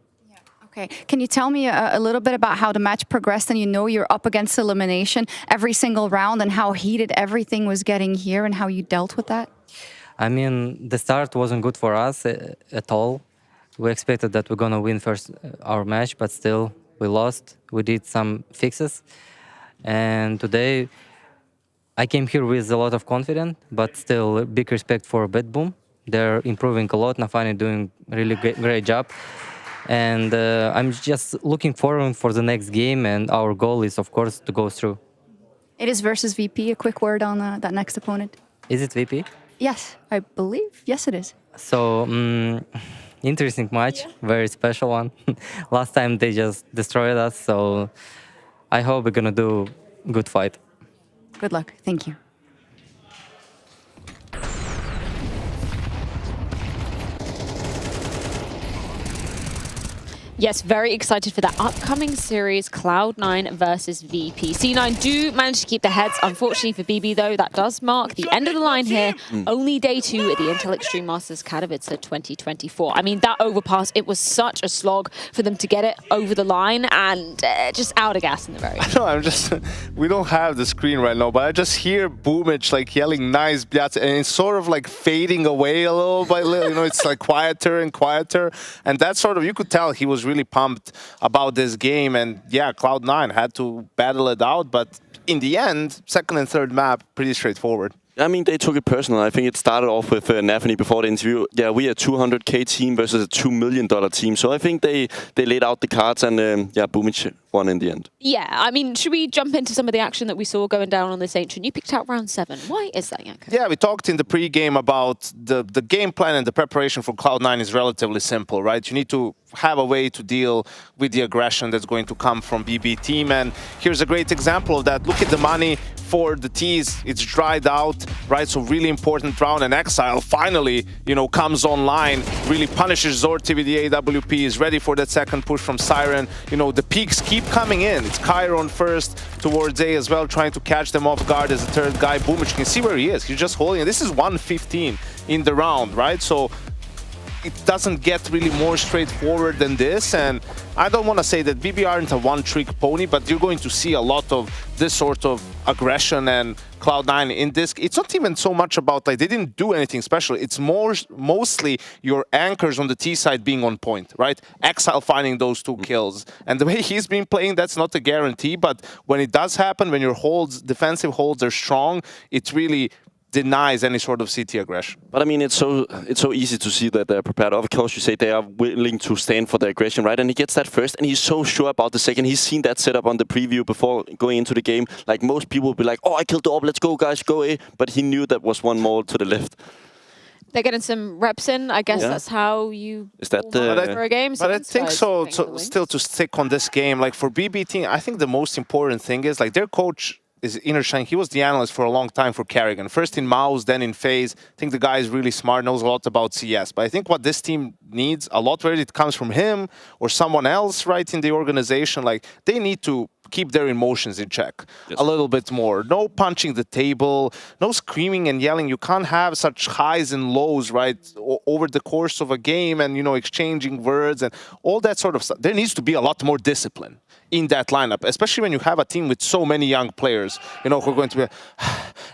Okay, can you tell me a little bit about how the match progressed? And you know you're up against elimination every single round, and how heated everything was getting here, and how you dealt with that? I mean, the start wasn't good for us at all. We expected that we're gonna win first our match, but still we lost. We did some fixes, and today I came here with a lot of confidence, but still big respect for Bad Boom. They're improving a lot. Nafany doing really great job, and I'm just looking forward for the next game. And our goal is, of course, to go through. It is versus VP. A quick word on that next opponent. Is it VP? Yes, I believe. Yes, it is. So. Interesting match, very special one. Last time they just destroyed us, so I hope we're gonna do a good fight. Good luck. Thank you. Yes, very excited for that upcoming series, Cloud9 versus VP. C9 do manage to keep their heads. Unfortunately for BB, though, that does mark the end of the line here. Only day 2 at the Intel Extreme Masters Katowice 2024. I mean, that Overpass, it was such a slog for them to get it over the line, and just out of gas in the very end. No, I'm just, we don't have the screen right now, but I just hear Boomic like yelling nice blats, and it's sort of like fading away a little by little, you know, it's like quieter and quieter. And that's sort of, you could tell he was really pumped about this game, and yeah, Cloud9 had to battle it out, but in the end, second and third map, pretty straightforward. I mean, they took it personal. I think it started off with Nafany before the interview. Yeah, we are a 200K team versus a $2 million team. So I think they laid out the cards, and yeah, Boomic won in the end. Yeah, I mean, should we jump into some of the action that we saw going down on this Ancient? You picked out round 7. Why is that, Janko? Yeah, we talked in the pre-game about the game plan, and the preparation for Cloud9 is relatively simple, right? You need to have a way to deal with the aggression that's going to come from BB team, and here's a great example of that. Look at the money for the T's. It's dried out. right? So really important round, and Exile finally, you know, comes online, really punishes Zorti with the AWP, is ready for that second push from Siren. You know, the peaks keep coming in. It's Chiron first towards A as well, trying to catch them off guard as the third guy. Boomich, you can see where he is. He's just holding it. This is 115 in the round, right? So it doesn't get really more straightforward than this, and I don't want to say that BB aren't a one-trick pony, but you're going to see a lot of this sort of aggression and Cloud9 in this. It's not even so much about like they didn't do anything special. It's mostly your anchors on the T side being on point, right? Exile finding those 2 kills, and the way he's been playing, that's not a guarantee. But when it does happen, when your defensive holds are strong, it really denies any sort of CT aggression. But I mean, it's so easy to see that they're prepared. Of course, you say they are willing to stand for the aggression, right? And he gets that first, and he's so sure about the second. He's seen that setup on the preview before going into the game. Like most people would be like, "Oh, I killed the orb. Let's go, guys, go A." But he knew that was one more to the left. They're getting some reps in. I guess that's how you. Is that for a game? But I think so. Still to stick on this game, like for BB team, I think the most important thing is like their coach is Innershine. He was the analyst for a long time for Kerrigan. First in Mouse, then in FaZe. I think the guy is really smart, knows a lot about CS. But I think what this team needs a lot, whether it comes from him or someone else, right, in the organization, like they need to keep their emotions in check a little bit more. No punching the table, no screaming and yelling. You can't have such highs and lows, right, over the course of a game and, you know, exchanging words and all that sort of stuff. There needs to be a lot more discipline in that lineup, especially when you have a team with so many young players, you know, who are going to be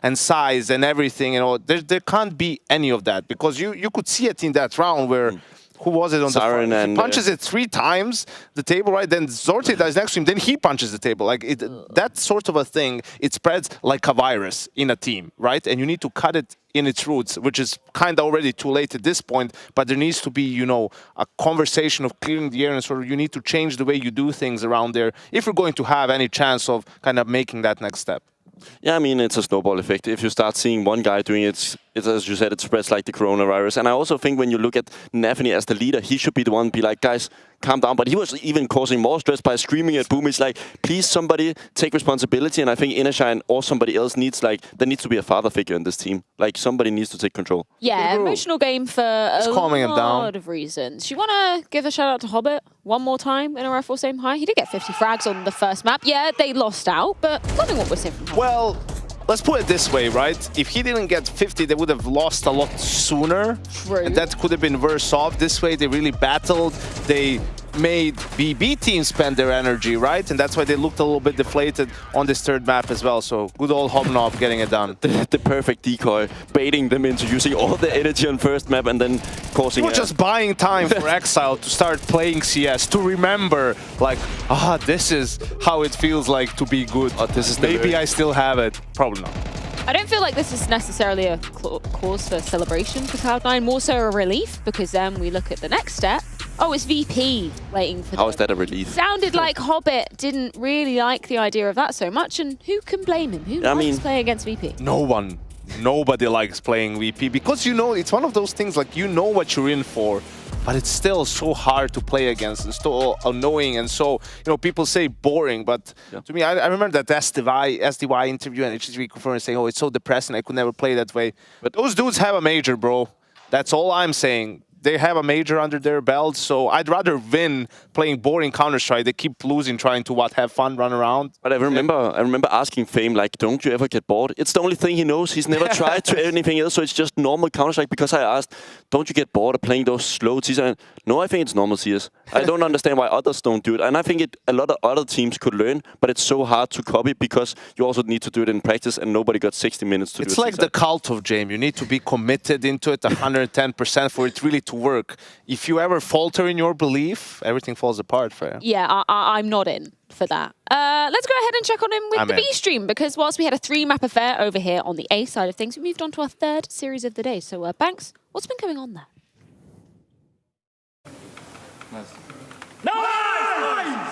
and size and everything, you know, there can't be any of that, because you could see it in that round where who was it on Siren the front? and He punches it 3 times, the table, right? Then Zorti dies next to him, then he punches the table. Like that sort of a thing, it spreads like a virus in a team, right? And you need to cut it in its roots, which is kind of already too late at this point, but there needs to be, you know, a conversation of clearing the air, and sort of you need to change the way you do things around there if you're going to have any chance of kind of making that next step. Yeah, I mean, it's a snowball effect. If you start seeing one guy doing it, it's as you said, it spreads like the coronavirus. And I also think when you look at Nafany as the leader, he should be the one to be like, guys, calm down. But he was even causing more stress by screaming at Boom. It's like, please, somebody take responsibility. And I think Innershine or somebody else needs, like, there needs to be a father figure in this team. Like, somebody needs to take control. Yeah, emotional game for a him down. lot of reasons. You want to give a shout out to Hobbit one more time in a rifle same high? He did get 50 frags on the first map. Yeah, they lost out, but loving what we're seeing from Hobbit. Well, let's put it this way, right? If he didn't get 50, they would have lost a lot sooner. True. And that could have been worse off. This way, they really battled. They made BB team spend their energy, right? And that's why they looked a little bit deflated on this third map as well. So good old Hobnob getting it done. The perfect decoy, baiting them into using all the energy on first map and then causing... We're just buying time for Exile to start playing CS, to remember, like, this is how it feels like to be good. This is Maybe I still have it. Probably not. I don't feel like this is necessarily a cause for celebration for Cloud9, more so a relief, because then we look at the next step. Oh, it's VP waiting for How is that a relief? Sounded like Hobbit didn't really like the idea of that so much, and who can blame him? Who likes playing against VP? No one. Nobody likes playing VP, because, you know, it's one of those things, like, you know what you're in for, but it's still so hard to play against and so annoying, and so, you know, people say boring, but to me, I remember that SDY interview and HTV conference saying, oh, it's so depressing, I could never play that way. But those dudes have a major, bro. That's all I'm saying. They have a major under their belt, so I'd rather win playing boring Counter-Strike. They keep losing, trying to have fun, run around. But I remember asking Fame, like, don't you ever get bored? It's the only thing he knows. He's never tried to anything else, so it's just normal Counter-Strike. Because I asked, don't you get bored of playing those slow TCs? And no, I think it's normal CS. I don't understand why others don't do it. And I think a lot of other teams could learn, but it's so hard to copy because you also need to do it in practice, and nobody got 60 minutes to do it. It's like the cult of Jame. You need to be committed into it 110% for it really to work. If you ever falter in your belief, everything falls apart for you. Yeah, I'm not in for that. Let's go ahead and check on him with the B stream, because whilst we had a 3-map affair over here on the A side of things, we moved on to our third series of the day. So, Banks, what's been going on there? Nice!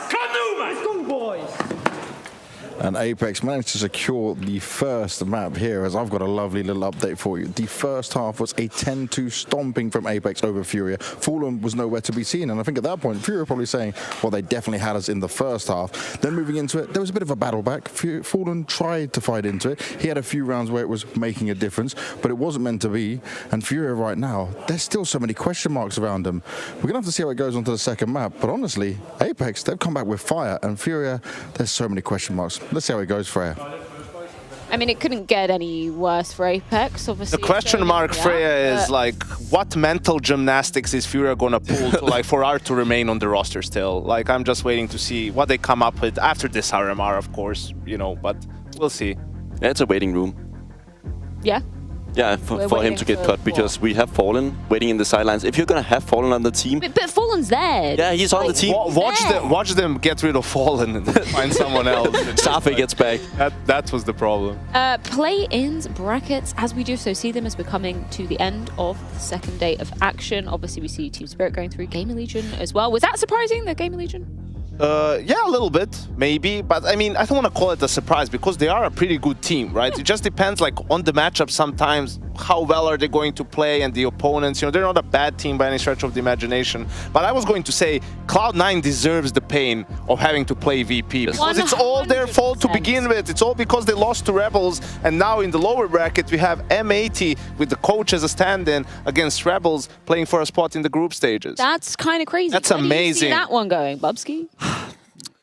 Canoe, Let's go, boys! And Apex managed to secure the first map here, as I've got a lovely little update for you. The first half was a 10-2 stomping from Apex over Furia. Fallen was nowhere to be seen, and I think at that point, Furia were probably saying, well, they definitely had us in the first half. Then moving into it, there was a bit of a battle back. Fallen tried to fight into it. He had a few rounds where it was making a difference, but it wasn't meant to be. And Furia right now, there's still so many question marks around them. We're going to have to see how it goes on to the second map, but honestly, Apex, they've come back with fire, and Furia, there's so many question marks. Let's see how it goes, Freya. I mean, it couldn't get any worse for Apex, obviously. The question mark, Freya, is like, what mental gymnastics is Furia gonna pull to, like, for Art to remain on the roster still? Like, I'm just waiting to see what they come up with after this RMR, of course, you know, but we'll see. Yeah, it's a waiting room. Yeah. Yeah, for him to get cut, because we have Fallen waiting in the sidelines. If you're gonna have Fallen on the team... But Fallen's there. Yeah, he's on the team. Watch them get rid of Fallen and find someone else. Safi gets back. That was the problem. Play-ins, brackets, as we do so, see them as we're coming to the end of the second day of action. Obviously, we see Team Spirit going through Gamer Legion as well. Was that surprising, the Gamer Legion? Yeah, a little bit, maybe. But I mean, I don't want to call it a surprise because they are a pretty good team, right? It just depends, like, on the matchup sometimes, how well are they going to play and the opponents. You know, they're not a bad team by any stretch of the imagination. But I was going to say Cloud9 deserves the pain of having to play VP because it's all their fault to begin with. It's all because they lost to Rebels. And now in the lower bracket, we have M80 with the coach as a stand-in against Rebels playing for a spot in the group stages. That's kind of crazy. That's Where amazing. do you see that one going, Bubsky?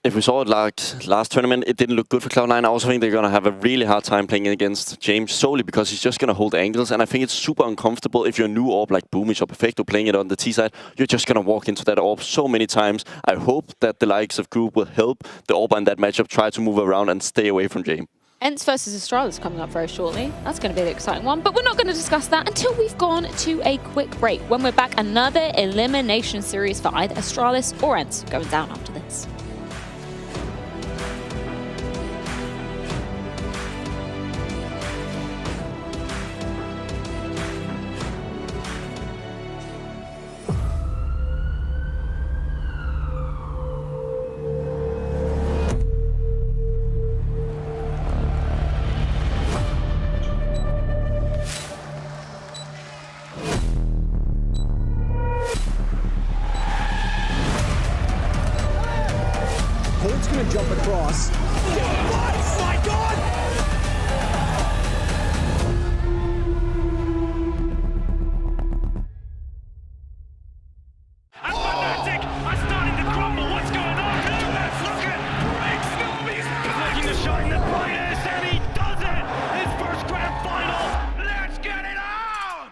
If we saw it like last tournament, it didn't look good for Cloud9. I also think they're going to have a really hard time playing against James solely because he's just going to hold angles. And I think it's super uncomfortable if you're a new AWP like Boomish or Perfecto playing it on the T side. You're just going to walk into that AWP so many times. I hope that the likes of Group will help the AWP in that matchup try to move around and stay away from James. ENCE versus Astralis coming up very shortly. That's going to be the exciting one. But we're not going to discuss that until we've gone to a quick break. When we're back, another elimination series for either Astralis or ENCE going down after this. Holt's gonna jump across. Oh my god! Fanatic are starting to crumble. What's going on? Let's look at Break Snobby's looking to shine the brightest, and he does it! His first grand final. Let's get it on!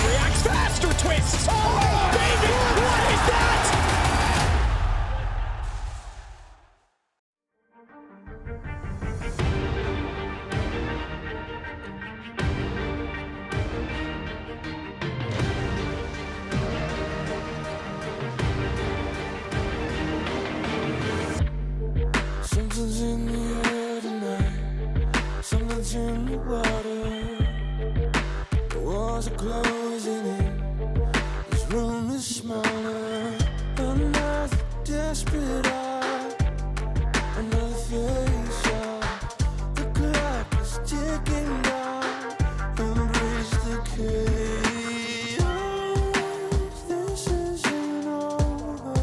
Reacts faster twists! Oh, baby! What is that? Something's in the air tonight. Something's in the water. The walls are closing in. This room is smaller. Another desperate eye. Another face off. The clock is ticking down. Embrace the chaos. This isn't over.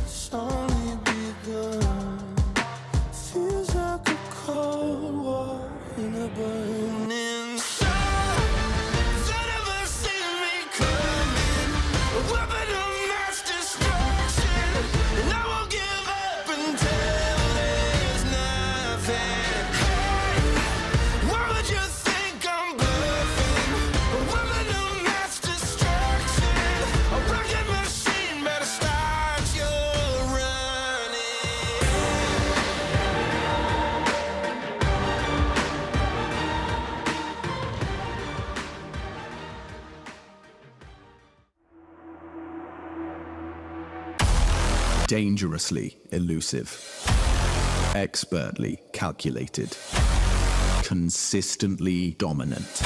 It's only begun. Feels like a cold war in a burning sun. They never seen me coming. A weapon of mass destruction. And I won't give up until there's nothing. Hey, why would you think I'm bluffing? A weapon of mass destruction. A rocket machine better start your running. Dangerously elusive, expertly calculated, consistently dominant.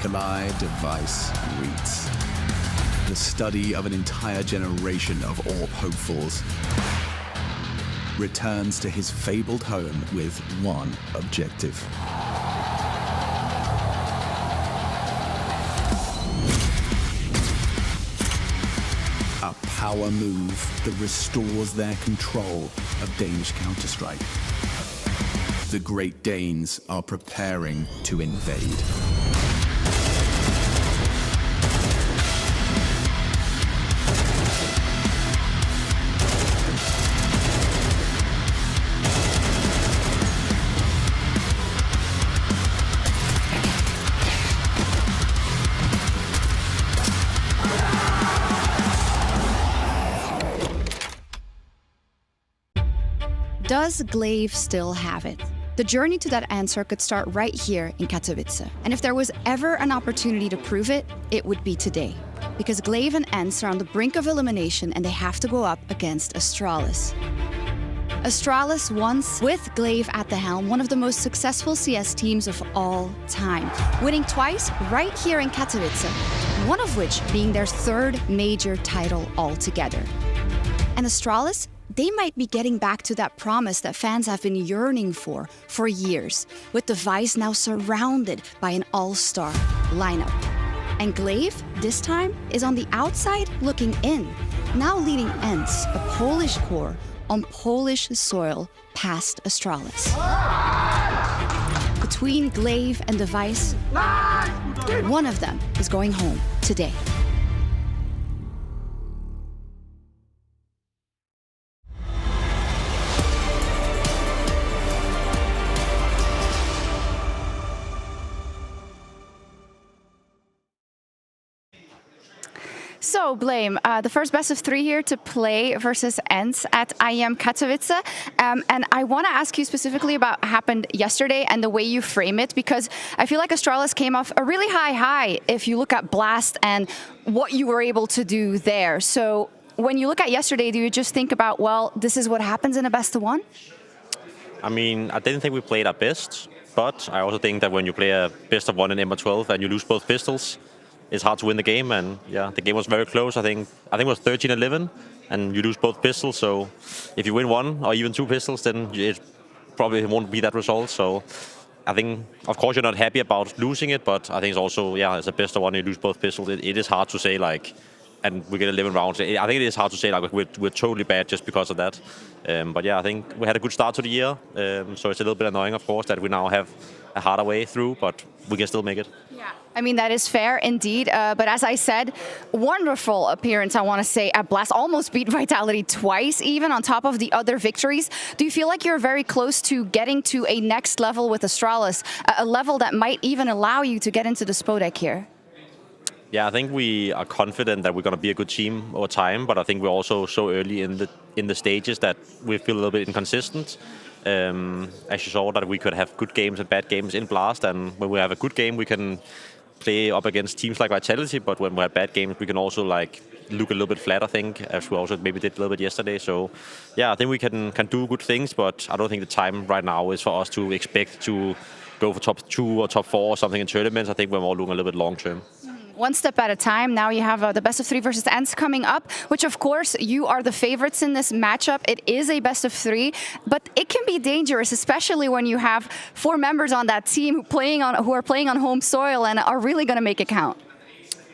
Nikolai Device Reitz. The study of an entire generation of AWP hopefuls returns to his fabled home with one objective. A power move that restores their control of Danish Counter-Strike. The Great Danes are preparing to invade. Does Glaive still have it? The journey to that answer could start right here in Katowice. And if there was ever an opportunity to prove it, it would be today. Because Glaive and ENCE are on the brink of elimination and they have to go up against Astralis. Astralis once, with Glaive at the helm, one of the most successful CS teams of all time, winning twice right here in Katowice, one of which being their third major title altogether. And Astralis, they might be getting back to that promise that fans have been yearning for years, with Device now surrounded by an all-star lineup. And Glaive, this time, is on the outside looking in, now leading ENCE, a Polish core, on Polish soil past Astralis. Between Glaive and Device, one of them is going home today. So, Blame, the first best of three here to play versus ENCE at IEM Katowice. And I want to ask you specifically about what happened yesterday and the way you frame it, because I feel like Astralis came off a really high if you look at Blast and what you were able to do there. So when you look at yesterday, do you just think about, well, this is what happens in a best of one? I mean, I didn't think we played our best, but I also think that when you play a best of one in Ember 12 and you lose both pistols, it's hard to win the game, and yeah, the game was very close. I think it was 13-11, and you lose both pistols. So if you win one or even two pistols, then it probably won't be that result. So I think, of course, you're not happy about losing it, but I think it's also, yeah, it's a best of one. You lose both pistols. It is hard to say, like, and we get 11 rounds. I think it is hard to say, like, we're totally bad just because of that. But yeah, I think we had a good start to the year. So it's a little bit annoying, of course, that we now have a harder way through, but we can still make it. Yeah, I mean, that is fair indeed. But as I said, wonderful appearance, I want to say, at Blast. Almost beat Vitality twice, even on top of the other victories. Do you feel like you're very close to getting to a next level with Astralis, a level that might even allow you to get into the Spodek here? Yeah, I think we are confident that we're going to be a good team over time, but I think we're also so early in the stages that we feel a little bit inconsistent. As you saw, that we could have good games and bad games in Blast, and when we have a good game, we can play up against teams like Vitality, but when we have bad games, we can also like look a little bit flat, I think, as we also maybe did a little bit yesterday. So yeah, I think we can do good things, but I don't think the time right now is for us to expect to go for top 2 or top 4 or something in tournaments. I think we're more looking a little bit long term. One step at a time. Now you have the best of 3 versus ENCE coming up, which of course you are the favorites in this matchup. It is a best of 3, but it can be dangerous, especially when you have 4 members on that team who are playing on home soil and are really going to make it count.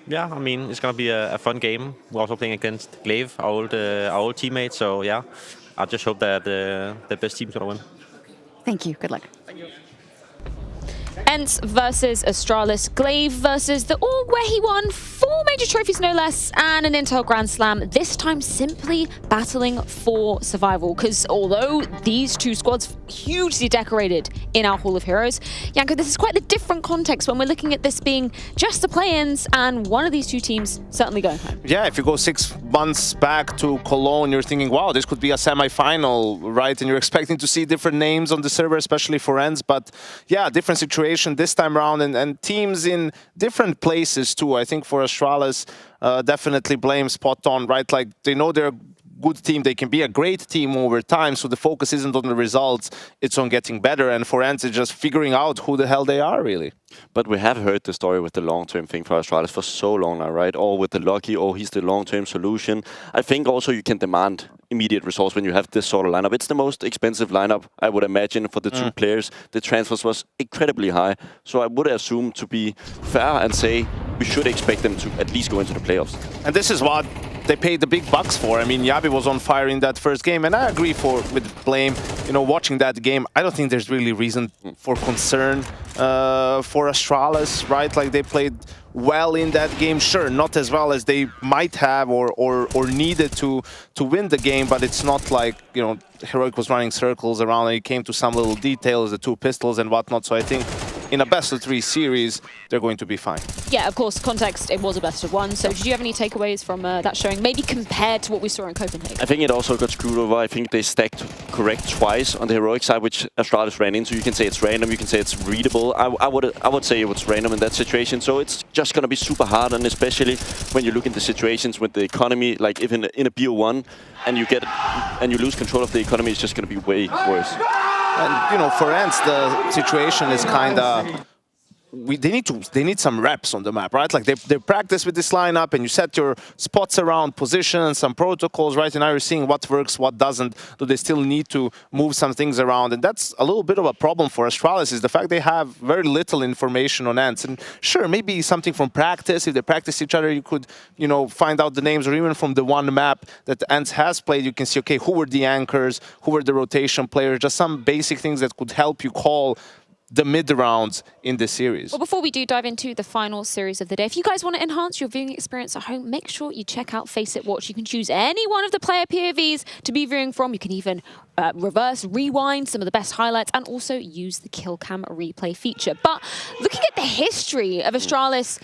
Yeah, I mean, it's going to be a fun game. We're also playing against Glaive, our old teammate. So yeah, I just hope that the best team's going to win. Thank you. Good luck. ENCE versus Astralis, Glaive versus the Org, where he won 4 major trophies, no less, and an Intel Grand Slam, this time simply battling for survival. Because although these two squads hugely decorated in our Hall of Heroes, Janko, this is quite a different context when we're looking at this being just the play-ins and one of these two teams certainly going home. Yeah, if you go 6 months back to Cologne, you're thinking, wow, this could be a semi-final, right? And you're expecting to see different names on the server, especially for ENCE, but yeah, different situation this time around, and teams in different places too. I think for Astralis, definitely Blame spot on, right? Like they know they're good team. They can be a great team over time. So the focus isn't on the results, it's on getting better. And for ENCE, it's just figuring out who the hell they are, really. But we have heard the story with the long-term thing for Astralis for so long now, right? Or with the Lucky, or he's the long-term solution. I think also you can demand immediate results when you have this sort of lineup. It's the most expensive lineup, I would imagine, for the two players. The transfers was incredibly high. So I would assume, to be fair and say, we should expect them to at least go into the playoffs. And this is what they paid the big bucks for. I mean, Yabi was on fire in that first game, and I agree with Blame. You know, watching that game, I don't think there's really reason for concern for Astralis, right? Like, they played well in that game, sure, not as well as they might have or needed to win the game, but it's not like, you know, Heroic was running circles around and it came to some little details, the two pistols and whatnot. So I think in a best-of-3 series, they're going to be fine. Yeah, of course, context, it was a best-of-1. So did you have any takeaways from that showing, maybe compared to what we saw in Copenhagen? I think it also got screwed over. I think they stacked correct twice on the Heroic side, which Astralis ran into. You can say it's random, you can say it's readable. I would say it was random in that situation. So it's just going to be super hard, and especially when you look into situations with the economy, like if in a BO1 and you lose control of the economy, it's just going to be way worse. And, you know, for ENCE, the situation is kind of... They need some reps on the map, right? Like they practice with this lineup, and you set your spots around positions, some protocols, right? And now you're seeing what works, what doesn't. Do they still need to move some things around? And that's a little bit of a problem for Astralis, is the fact they have very little information on ENCE. And sure, maybe something from practice. If they practice each other, you could, you know, find out the names, or even from the one map that ENCE has played, you can see, okay, who were the anchors, who were the rotation players, just some basic things that could help you call the mid-rounds in the series. Well, before we do dive into the final series of the day, if you guys want to enhance your viewing experience at home, make sure you check out Face It Watch. You can choose any one of the player POVs to be viewing from. You can even reverse, rewind some of the best highlights, and also use the kill cam replay feature. But looking at the history of Astralis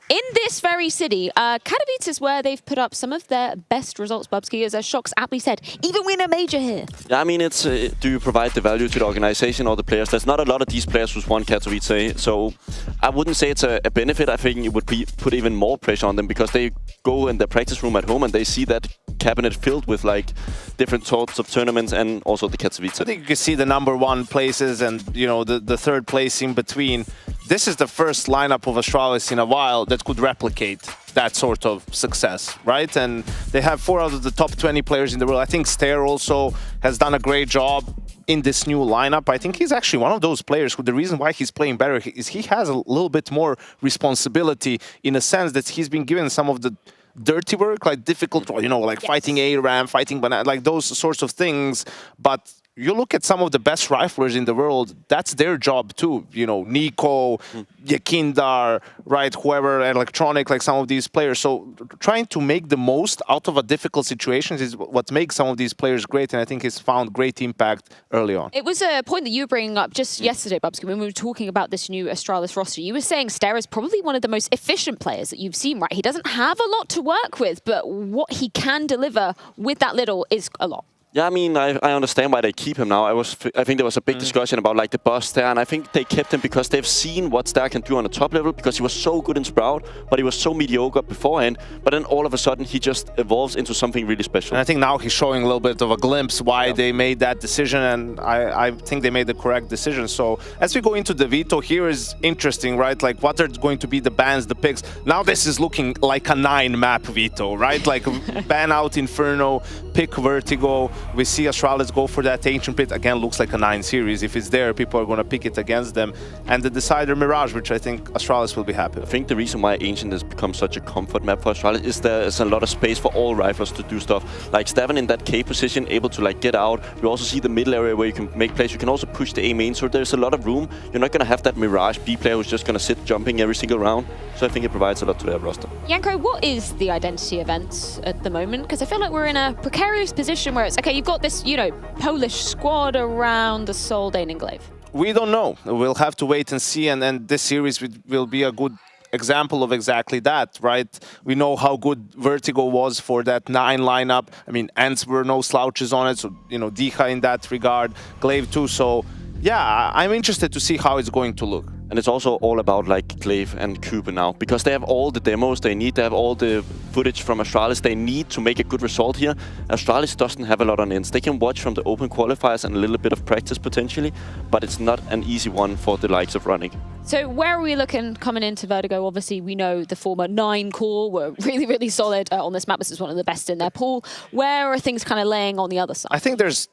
in this very city, Katowice is where they've put up some of their best results, Bubsky, as Shox aptly said, even win a major here. Yeah, I mean, it's do you provide the value to the organization or the players? There's not a lot of these players who's won Katowice, so I wouldn't say it's a benefit. I think it would put even more pressure on them, because they go in their practice room at home and they see that cabinet filled with like different sorts of tournaments, and also the Katowice. I think you can see the #1 places and, you know, the third place in between. This is the first lineup of Astralis in a while that could replicate that sort of success, right? And they have 4 out of the top 20 players in the world. I think Stair also has done a great job in this new lineup. I think he's actually one of those players who, the reason why he's playing better is he has a little bit more responsibility, in a sense that he's been given some of the dirty work, like difficult, you know, like fighting ARAM, fighting banana, like those sorts of things. But you look at some of the best riflers in the world, that's their job too. You know, Nico, Yakindar, right, whoever, Electronic, like some of these players. So trying to make the most out of a difficult situation is what makes some of these players great, and I think he's found great impact early on. It was a point that you were bringing up just yesterday, Bubsky, when we were talking about this new Astralis roster. You were saying Stair is probably one of the most efficient players that you've seen, right? He doesn't have a lot to work with, but what he can deliver with that little is a lot. Yeah, I mean, I understand why they keep him now. I think there was a big discussion about like the boss Stair, and I think they kept him because they've seen what Stair can do on the top level, because he was so good in Sprout, but he was so mediocre beforehand. But then all of a sudden, he just evolves into something really special. And I think now he's showing a little bit of a glimpse why they made that decision, and I think they made the correct decision. So as we go into the veto, here is interesting, right? Like, what are going to be the bans, the picks? Now this is looking like a 9-map veto, right? Like ban out Inferno, pick Vertigo. We see Astralis go for that Ancient Pit. Again, looks like a 9 series. If it's there, people are going to pick it against them. And the decider Mirage, which I think Astralis will be happy. I think the reason why Ancient has become such a comfort map for Astralis is there's a lot of space for all riflers to do stuff. Like Steven in that K position, able to like get out. You also see the middle area where you can make plays. You can also push the A main, so there's a lot of room. You're not going to have that Mirage B player who's just going to sit jumping every single round. So I think it provides a lot to their roster. Yanko, what is the identity of ENCE at the moment? Because I feel like we're in a precarious position where it's, okay, you've got this, you know, Polish squad around the Soldain Enclave. We don't know. We'll have to wait and see, and this series will be a good example of exactly that, right? We know how good Vertigo was for that 9 lineup. I mean, ENCE were no slouches on it, so, you know, Dicha in that regard, Glaive too. So, yeah, I'm interested to see how it's going to look. And it's also all about like Glaive and Cuba now, because they have all the demos they need. They have all the footage from Astralis they need to make a good result here. Astralis doesn't have a lot on ENCE. They can watch from the open qualifiers and a little bit of practice potentially, but it's not an easy one for the likes of running. So where are we looking coming into Vertigo? Obviously, we know the former 9 core were really, really solid on this map. This is one of the best in their pool. Where are things kind of laying on the other side? I think there's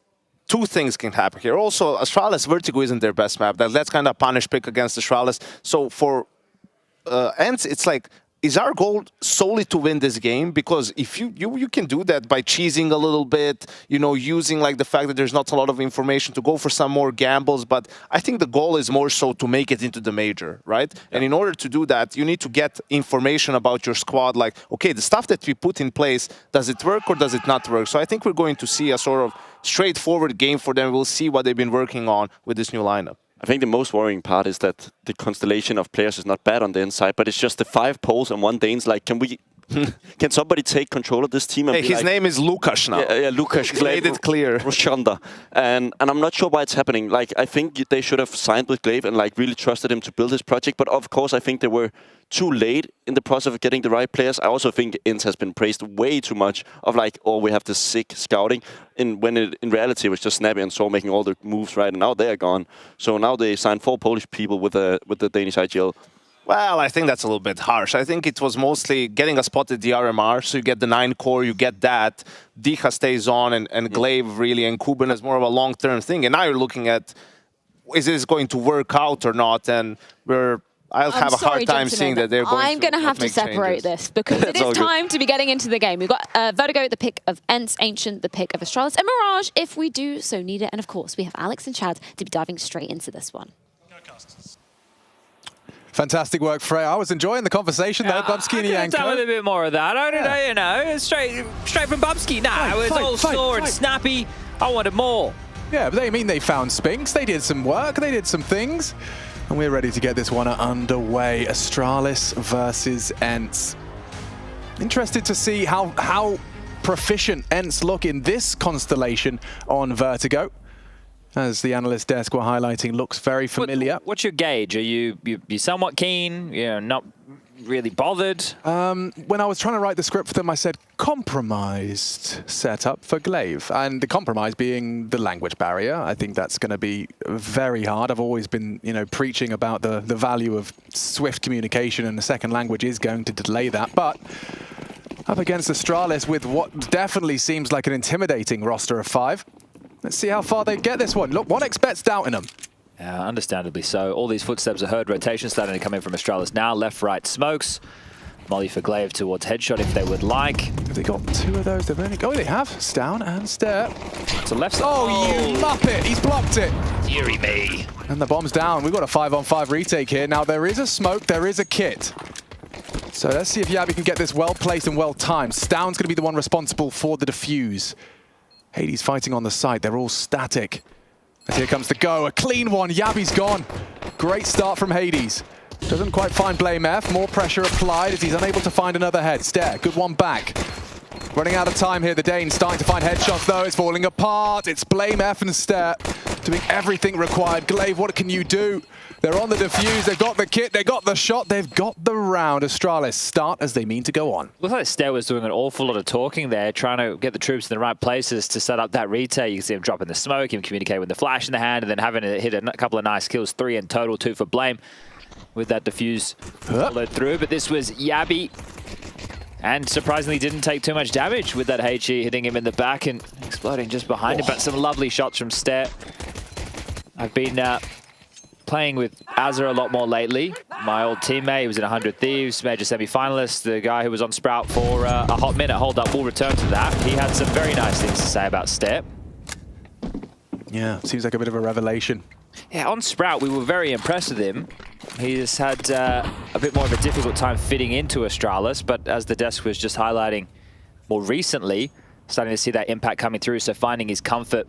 two things can happen here. Also, Astralis Vertigo isn't their best map. That's kind of a punish pick against Astralis. So for ENCE, it's like, is our goal solely to win this game? Because if you can do that by cheesing a little bit, you know, using like the fact that there's not a lot of information to go for some more gambles. But I think the goal is more so to make it into the major, right? Yeah. And in order to do that, you need to get information about your squad. Like, okay, the stuff that we put in place, does it work or does it not work? So I think we're going to see a sort of straightforward game for them. We'll see what they've been working on with this new lineup. I think the most worrying part is that the constellation of players is not bad on the inside, but it's just the 5 Poles and 1 Danes. Like, can somebody take control of this team? And hey, his name is Lukasz now. Yeah, Lukasz. Made it clear. Roshanda. And I'm not sure why it's happening. Like, I think they should have signed with Glaive and like really trusted him to build his project. But of course, I think they were too late in the process of getting the right players. I also think ENCE has been praised way too much of like, oh, we have this sick scouting. When in reality, it was just Snappy and Saw making all the moves right, and now they are gone. So now they signed 4 Polish people with the Danish IGL. Well, I think that's a little bit harsh. I think it was mostly getting a spot at the RMR, so you get the 9 core, you get that. Dicha stays on, and Glaive really, and Kuban is more of a long-term thing. And now you're looking at, is this going to work out or not? And I'll have a hard time seeing that they're going I'm going to have to separate this because it is time to be getting into the game. We've got Vertigo, the pick of ENCE, Ancient, the pick of Astralis, and Mirage, if we do so need it. And of course, we have Alex and Chad to be diving straight into this one. Fantastic work, Frey. I was enjoying the conversation there, Bubsky and Yanko. Done with a bit more of that. I don't know, you know, straight from Bubsky. Nah, it was all Saw and Snappy. I wanted more. Yeah, but they found Spinks. They did some work. They did some things. And we're ready to get this one underway. Astralis versus ENCE. Interested to see how proficient ENCE look in this constellation on Vertigo. As the analyst desk were highlighting, looks very familiar. What's your gauge? Are you somewhat keen? You're not really bothered? When I was trying to write the script for them, I said compromised setup for Glaive. And the compromise being the language barrier. I think that's going to be very hard. I've always been, preaching about the value of swift communication, and the second language is going to delay that. But up against Astralis with what definitely seems like an intimidating roster of 5. Let's see how far they get this one. Look, 1xBet's doubting them. Yeah, understandably so. All these footsteps are heard. Rotation starting to come in from Astralis now. Left, right, smokes. Molly for Glaive towards headshot if they would like. Have they got 2 of those? They've only got, they have. Stown and Stare. To left side. Oh, you muppet! He's blocked it. Deary me. And the bomb's down. We've got a 5-on-5 retake here. Now, there is a smoke. There is a kit. So let's see if Yabi can get this well-placed and well-timed. Stown's going to be the one responsible for the defuse. Hades fighting on the side. They're all static. And here comes the go. A clean one. Yabi's gone. Great start from Hades. Doesn't quite find Blame F. More pressure applied as he's unable to find another head. Stare. Good one back. Running out of time here. The Danes starting to find headshots, though. It's falling apart. It's Blame F and Stare doing everything required. Glaive, what can you do? They're on the defuse. They've got the kit. They've got the shot. They've got the round. Astralis start as they mean to go on. Looks like Stare was doing an awful lot of talking there, trying to get the troops in the right places to set up that retake. You can see him dropping the smoke, him communicate with the flash in the hand, and then having to hit a couple of nice kills. 3 in total, 2 for Blame with that defuse followed through. But this was Yabi. And surprisingly didn't take too much damage with that HE hitting him in the back and exploding just behind him. But some lovely shots from Stare. I've been playing with Azza a lot more lately. My old teammate, he was in 100 Thieves, major semi-finalist, the guy who was on Sprout for a hot minute. Hold up, we'll return to that. He had some very nice things to say about Stare. Yeah, seems like a bit of a revelation. Yeah, on Sprout, we were very impressed with him. He's had a bit more of a difficult time fitting into Astralis, but as the desk was just highlighting more recently, starting to see that impact coming through, so finding his comfort.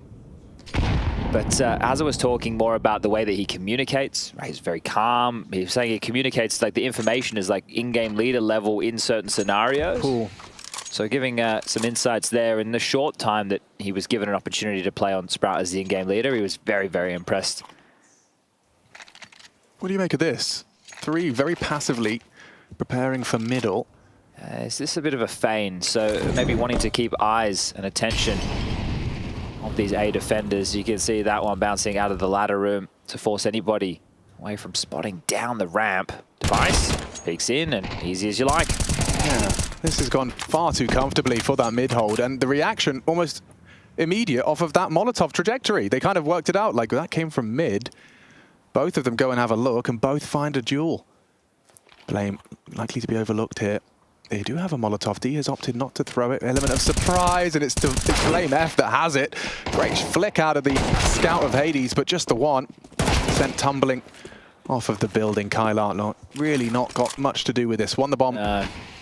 But as I was talking more about the way that he communicates, right, he's very calm. He was saying he communicates like the information is like in-game leader level in certain scenarios. Cool. So giving some insights there in the short time that he was given an opportunity to play on Sprout as the in-game leader, he was very, very impressed. What do you make of this? 3 very passively preparing for middle. Is this a bit of a feign? So maybe wanting to keep eyes and attention on these A defenders. You can see that one bouncing out of the ladder room to force anybody away from spotting down the ramp. Device peeks in and easy as you like. Yeah, this has gone far too comfortably for that mid hold, and the reaction almost immediate off of that Molotov trajectory. They kind of worked it out, like that came from mid. Both of them go and have a look and both find a duel. Blame likely to be overlooked here. They do have a Molotov. D has opted not to throw it. Element of surprise, and it's Blame F that has it. Great flick out of the scout of Hades, but just the one sent tumbling off of the building. Kylar really not got much to do with this. Won the bomb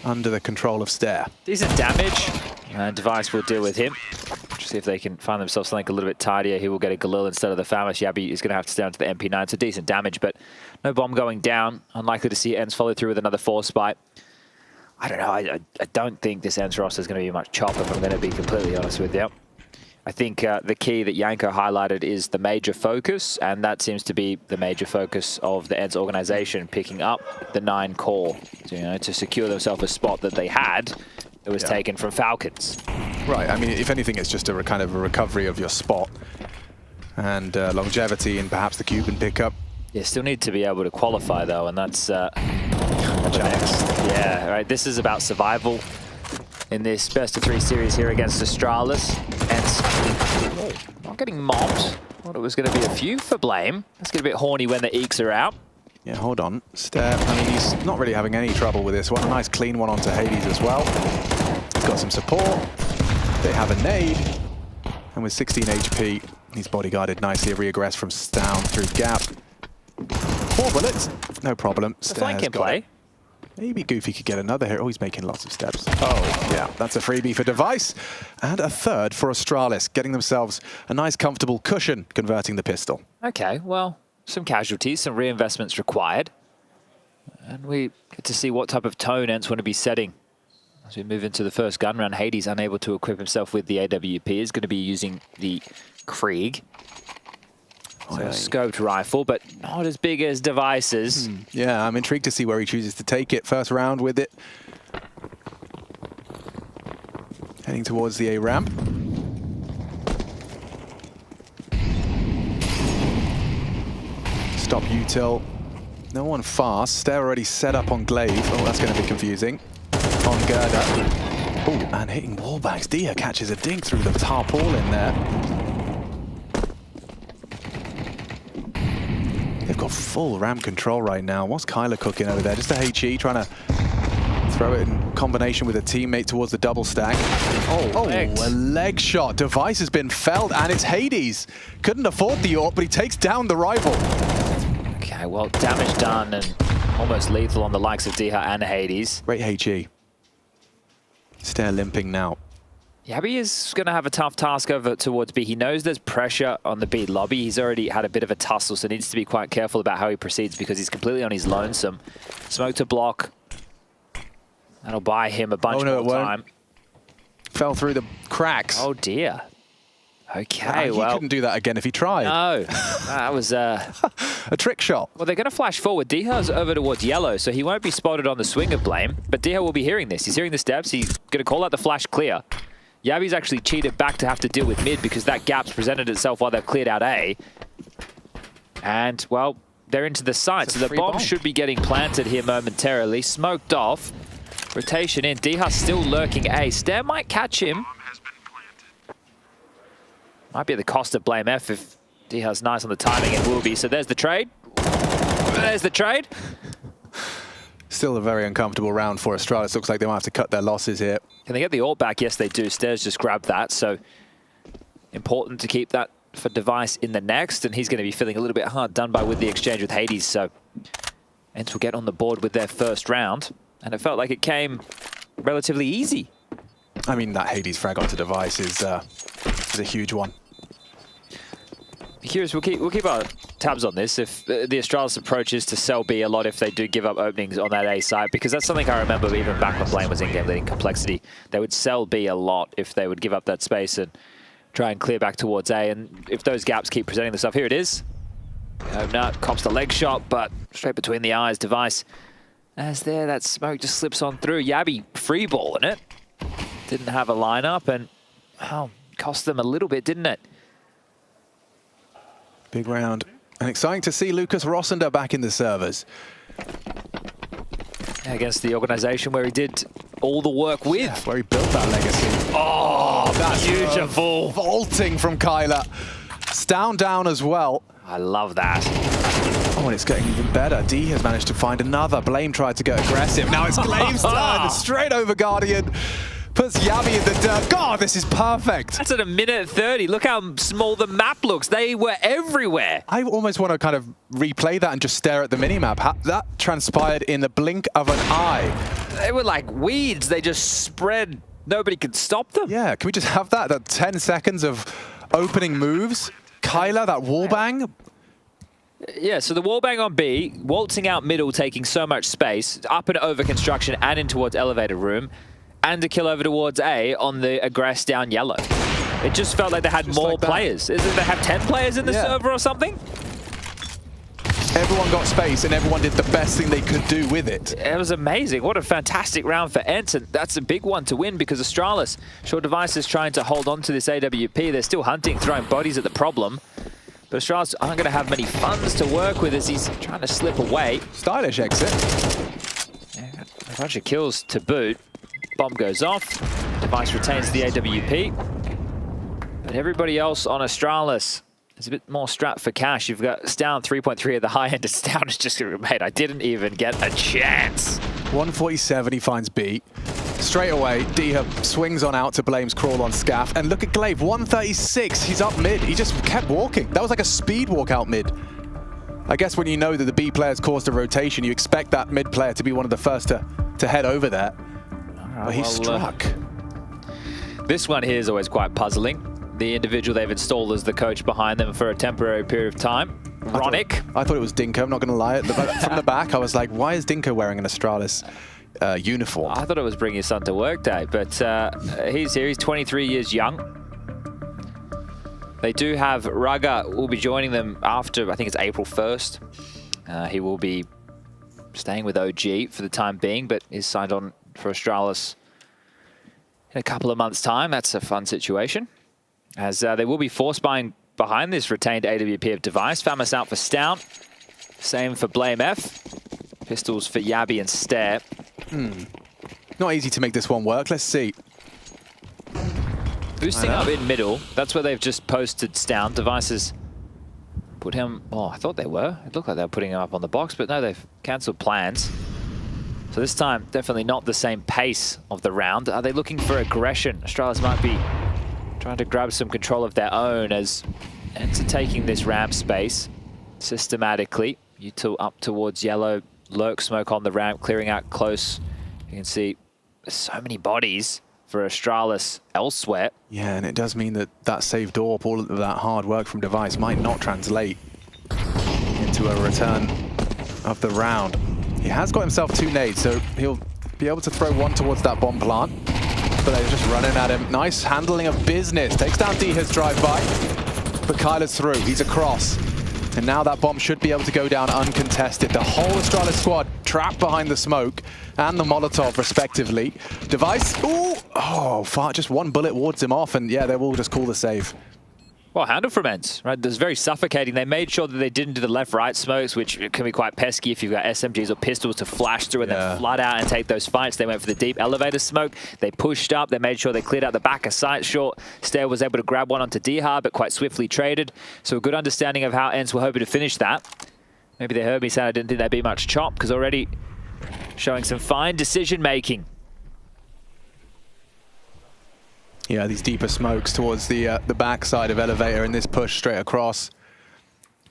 under the control of Stare. Decent damage. Device will deal with him. Just see if they can find themselves something a little bit tidier. He will get a Galil instead of the Famished. Yabi is going to have to stay onto the MP9. So decent damage, but no bomb going down. Unlikely to see ENCE follow through with another force spike. I don't know. I don't think this ENCE roster is going to be much chop, if I'm going to be completely honest with you. I think the key that Yanko highlighted is the major focus, and that seems to be the major focus of the ENCE organization, picking up the 9 core, to secure themselves a spot that they had that was taken from Falcons. Right, I mean, if anything, it's just a kind of a recovery of your spot and longevity and perhaps the Cuban pickup. Yeah, still need to be able to qualify, though, and that's the next. Yeah, right, this is about survival in this best-of-3 series here against Astralis. ENCE not getting mobbed. Thought it was going to be a few for Blame. Let's get a bit horny when the Eeks are out. Yeah, hold on. Stare, I mean, he's not really having any trouble with this one. A nice clean one onto Hades as well. He's got some support. They have a nade. And with 16 HP, he's bodyguarded nicely. A reaggress from down through gap. 4 bullets, no problem. The flank in play. Maybe Goofy could get another here. Oh, he's making lots of steps. Oh, yeah, that's a freebie for Device. And a third for Astralis, getting themselves a nice comfortable cushion, converting the pistol. Okay, well, some casualties, some reinvestments required. And we get to see what type of tone ENCE want to be setting. As we move into the first gun round, Hades, unable to equip himself with the AWP, is going to be using the Krieg. So a scoped rifle, but not as big as Devices. Yeah, I'm intrigued to see where he chooses to take it. First round with it. Heading towards the A ramp. Stop util. No one fast. Stare already set up on Glaive. Oh, that's going to be confusing. On Gerda. Oh, and hitting wallbangs. Dia catches a dink through the tarpaulin there. They've got full ramp control right now. What's Kyler cooking over there? Just a HE trying to throw it in combination with a teammate towards the double stack. Oh, a leg shot. Device has been felled, and it's Hades. Couldn't afford the AWP, but he takes down the rival. Okay, well, damage done and almost lethal on the likes of Diha and Hades. Great HE. Stare limping now. Yabi is going to have a tough task over towards B. He knows there's pressure on the B lobby. He's already had a bit of a tussle, so needs to be quite careful about how he proceeds because he's completely on his lonesome. Smoke to block. That'll buy him a bunch more time. Fell through the cracks. Oh, dear. Okay, well... He couldn't do that again if he tried. No, that was... a trick shot. Well, they're going to flash forward. Diha's over towards yellow, so he won't be spotted on the swing of Blame, but Diha will be hearing this. He's hearing the steps. He's going to call out the flash clear. Yabi's actually cheated back to have to deal with mid because that gap's presented itself while they've cleared out A. And, well, they're into the site, so the bomb should be getting planted here momentarily. Smoked off. Rotation in. Diha's still lurking A. Stare might catch him. Might be at the cost of Blame F if Diha's nice on the timing, and will be. So there's the trade. There's the trade. Still a very uncomfortable round for Astralis. Looks like they might have to cut their losses here. Can they get the AWP back? Yes, they do. Stairs just grabbed that, so important to keep that for Device in the next, and he's going to be feeling a little bit hard done by with the exchange with Hades, so ENCE will get on the board with their first round, and it felt like it came relatively easy. I mean, that Hades frag onto Device is a huge one. Curious, we'll keep our tabs on this. If the Astralis approach is to sell B a lot if they do give up openings on that A side, because that's something I remember even back when Blame was in-game leading Complexity. They would sell B a lot if they would give up that space and try and clear back towards A. And if those gaps keep presenting themselves, here it is. No, cops the leg shot, but straight between the eyes. Device, as there, that smoke just slips on through. Yabby free balling it. Didn't have a lineup, and cost them a little bit, didn't it? Big round. And exciting to see Lucas Rossender back in the servers. Against the organization where he did all the work with. Yeah, where he built that legacy. Oh, that's beautiful. Vaulting from Kyler. Down as well. I love that. Oh, and it's getting even better. D has managed to find another. Blame tried to go aggressive. Now it's Glave's turn. Straight over Guardian. Puts Yabby in the dirt. God, this is perfect. That's at 1:30. Look how small the map looks. They were everywhere. I almost want to kind of replay that and just stare at the minimap. That transpired in the blink of an eye. They were like weeds. They just spread. Nobody could stop them. Yeah, can we just have that? That 10 seconds of opening moves. Kyler, that wallbang. Yeah, so the wallbang on B, waltzing out middle, taking so much space, up and over construction and in towards elevator room, and a kill over towards A on the aggress down yellow. It just felt like they had just more like players. Is it they have 10 players in the server or something? Everyone got space and everyone did the best thing they could do with it. It was amazing. What a fantastic round for ENCE, and that's a big one to win because Astralis, sure, Device is trying to hold on to this AWP. They're still hunting, throwing bodies at the problem. But Astralis aren't going to have many funds to work with as he's trying to slip away. Stylish exit. Yeah, a bunch of kills to boot. Bomb goes off. Device retains the AWP. But everybody else on Astralis is a bit more strapped for cash. You've got Stown 3.3 at the high end. Stown is just going to mate, I didn't even get a chance. 147, he finds B. Straight away, D-Hub swings on out to Blame's crawl on Scaff. And look at Glaive, 136, he's up mid. He just kept walking. That was like a speed walk out mid. I guess when you know that the B players caused a rotation, you expect that mid player to be one of the first to head over there. But he struck. This one here is always quite puzzling. The individual they've installed as the coach behind them for a temporary period of time. Ronick. I thought it was Dinko, I'm not going to lie. From the back, I was like, why is Dinko wearing an Astralis uniform? I thought it was Bring Your Son to Work Day, but he's here. He's 23 years young. They do have Raga will be joining them after, I think it's April 1st. He will be staying with OG for the time being, but is signed on for Astralis in a couple of months' time. That's a fun situation. As they will be force buying behind this retained AWP of Device. Famas out for Stout. Same for Blame F. Pistols for Yabby and Stare. Not easy to make this one work. Let's see. Boosting up in middle. That's where they've just posted Stout. Devices put him... Oh, I thought they were. It looked like they were putting him up on the box, but no, they've cancelled plans. So this time, definitely not the same pace of the round. Are they looking for aggression? Astralis might be trying to grab some control of their own as ENCE are taking this ramp space systematically. U2 up towards yellow. Lurk smoke on the ramp, clearing out close. You can see there's so many bodies for Astralis elsewhere. Yeah, and it does mean that that saved AWP, all of that hard work from Device might not translate into a return of the round. He has got himself 2 nades, so he'll be able to throw one towards that bomb plant. But they're just running at him. Nice handling of business. Takes down D-His drive-by. But Kyler's through. He's across. And now that bomb should be able to go down uncontested. The whole Astralis squad trapped behind the smoke and the Molotov, respectively. Device, ooh, oh, far, just one bullet wards him off, and yeah, they will just call the save. Well, handle from ENCE, right? That's very suffocating. They made sure that they didn't do the left-right smokes, which can be quite pesky if you've got SMGs or pistols to flash through and then flood out and take those fights. They went for the deep elevator smoke. They pushed up. They made sure they cleared out the back of sight. Short Stair was able to grab one onto D-Hard, but quite swiftly traded. So a good understanding of how ENCE were hoping to finish that. Maybe they heard me say I didn't think there'd be much chop, because already showing some fine decision-making. Yeah, these deeper smokes towards the backside of elevator and this push straight across.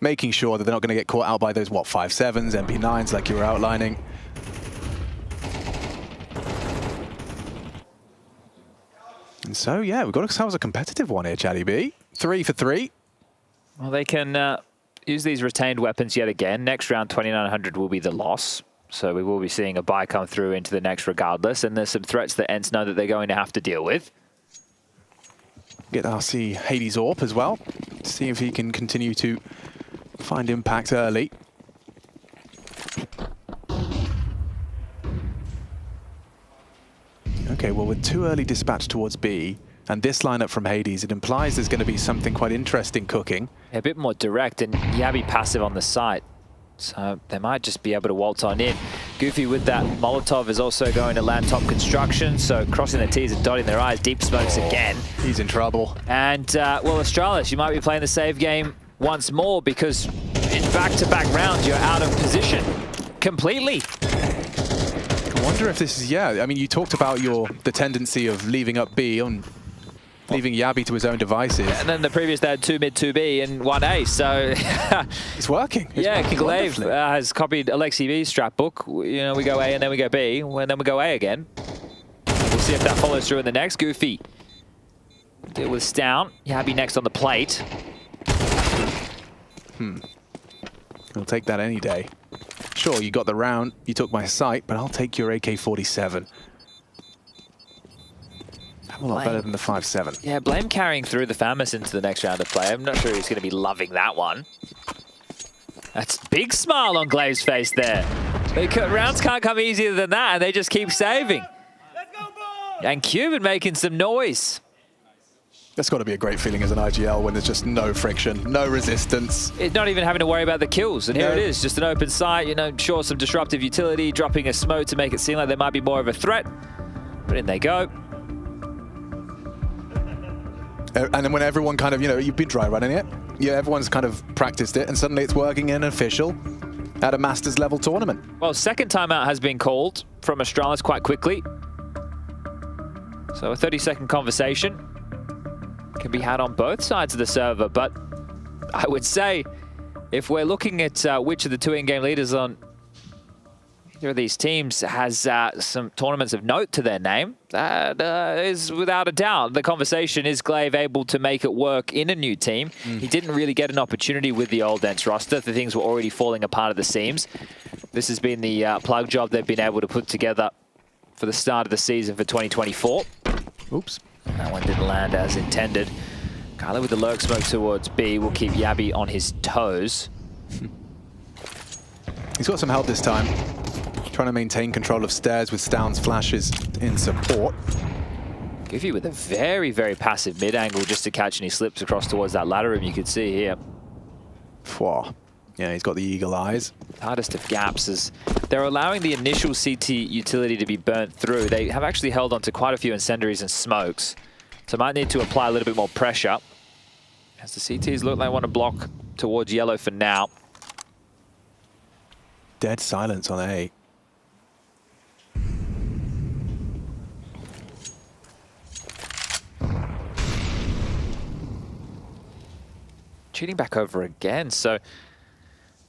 Making sure that they're not going to get caught out by those, what, 5.7s, MP9s like you were outlining. And so, yeah, we've got ourselves a competitive one here, Chatty B. 3 for 3. Well, they can use these retained weapons yet again. Next round, 2,900 will be the loss. So we will be seeing a buy come through into the next regardless. And there's some threats that ENCE know that they're going to have to deal with. Get RC Hades AWP as well, to see if he can continue to Find impact early. Okay, well, with too early dispatch towards B, and this lineup from Hades, it implies there's going to be something quite interesting cooking. A bit more direct, and Yabi passive on the site. So they might just be able to waltz on in. Goofy with that Molotov is also going to land top construction, so crossing their T's and dotting their I's. Deep smokes again. He's in trouble. And, well, Astralis, you might be playing the save game once more because in back-to-back rounds, you're out of position completely. I wonder if this is, yeah, I mean, you talked about the tendency of leaving up B on leaving Yabi to his own devices. And then the previous, they had 2 mid, 2 B, and 1 A, so... It's working. Yeah, Glaive has copied Alexi B's strat book. You know, we go A and then we go B, and then we go A again. We'll see if that follows through in the next. Goofy deal with Stown. Yabi next on the plate. I'll take that any day. Sure, you got the round, you took my sight, but I'll take your AK-47. I'm a lot better than the 5.7. Yeah, Blame carrying through the Famis into the next round of play. I'm not sure he's going to be loving that one. That's a big smile on Glaive's face there. Rounds can't come easier than that, and they just keep saving. And Cuban making some noise. That's got to be a great feeling as an IGL when there's just no friction, no resistance. It's not even having to worry about the kills. And here it is, just an open site, you know, sure, some disruptive utility, dropping a smoke to make it seem like there might be more of a threat. But in they go. And then when everyone kind of, you know, you've been dry running it, yeah, everyone's kind of practiced it, and suddenly it's working in official at a Masters level tournament. Well, second timeout has been called from Astralis quite quickly. So a 30-second conversation can be had on both sides of the server, but I would say if we're looking at which of the 2 in-game leaders on either of these teams has some tournaments of note to their name, that is without a doubt. The conversation, is Glaive able to make it work in a new team? He didn't really get an opportunity with the old ENCE roster. The things were already falling apart at the seams. This has been the plug job they've been able to put together for the start of the season for 2024. Oops. That one didn't land as intended. Kyler with the lurk smoke towards B will keep Yabi on his toes. He's got some help this time. Trying to maintain control of stairs with Stown's flashes in support. Goofy with a very, very passive mid-angle just to catch any slips across towards that ladder room you could see here. Wow. Yeah, he's got the eagle eyes. Hardest of gaps is they're allowing the initial CT utility to be burnt through. They have actually held on to quite a few incendiaries and smokes, so might need to apply a little bit more pressure. As the CTs look like they want to block towards yellow for now. Dead silence on A. Cheating back over again, so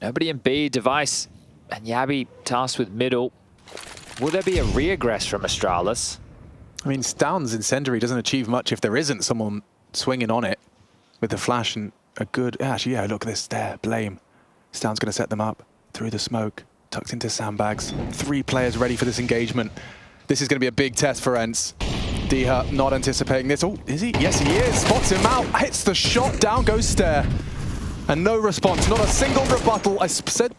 nobody in B. Device and Yabi tasked with middle. Will there be a reaggress from Astralis? I mean, Stown's incendiary doesn't achieve much if there isn't someone swinging on it with the flash and a good... Actually, yeah, look at this there. Blame. Stown's going to set them up through the smoke, tucked into sandbags. 3 players ready for this engagement. This is going to be a big test for ENCE. Diha not anticipating this. Oh, is he? Yes, he is. Spots him out. Hits the shot. Down goes Stair. And no response. Not a single rebuttal. I said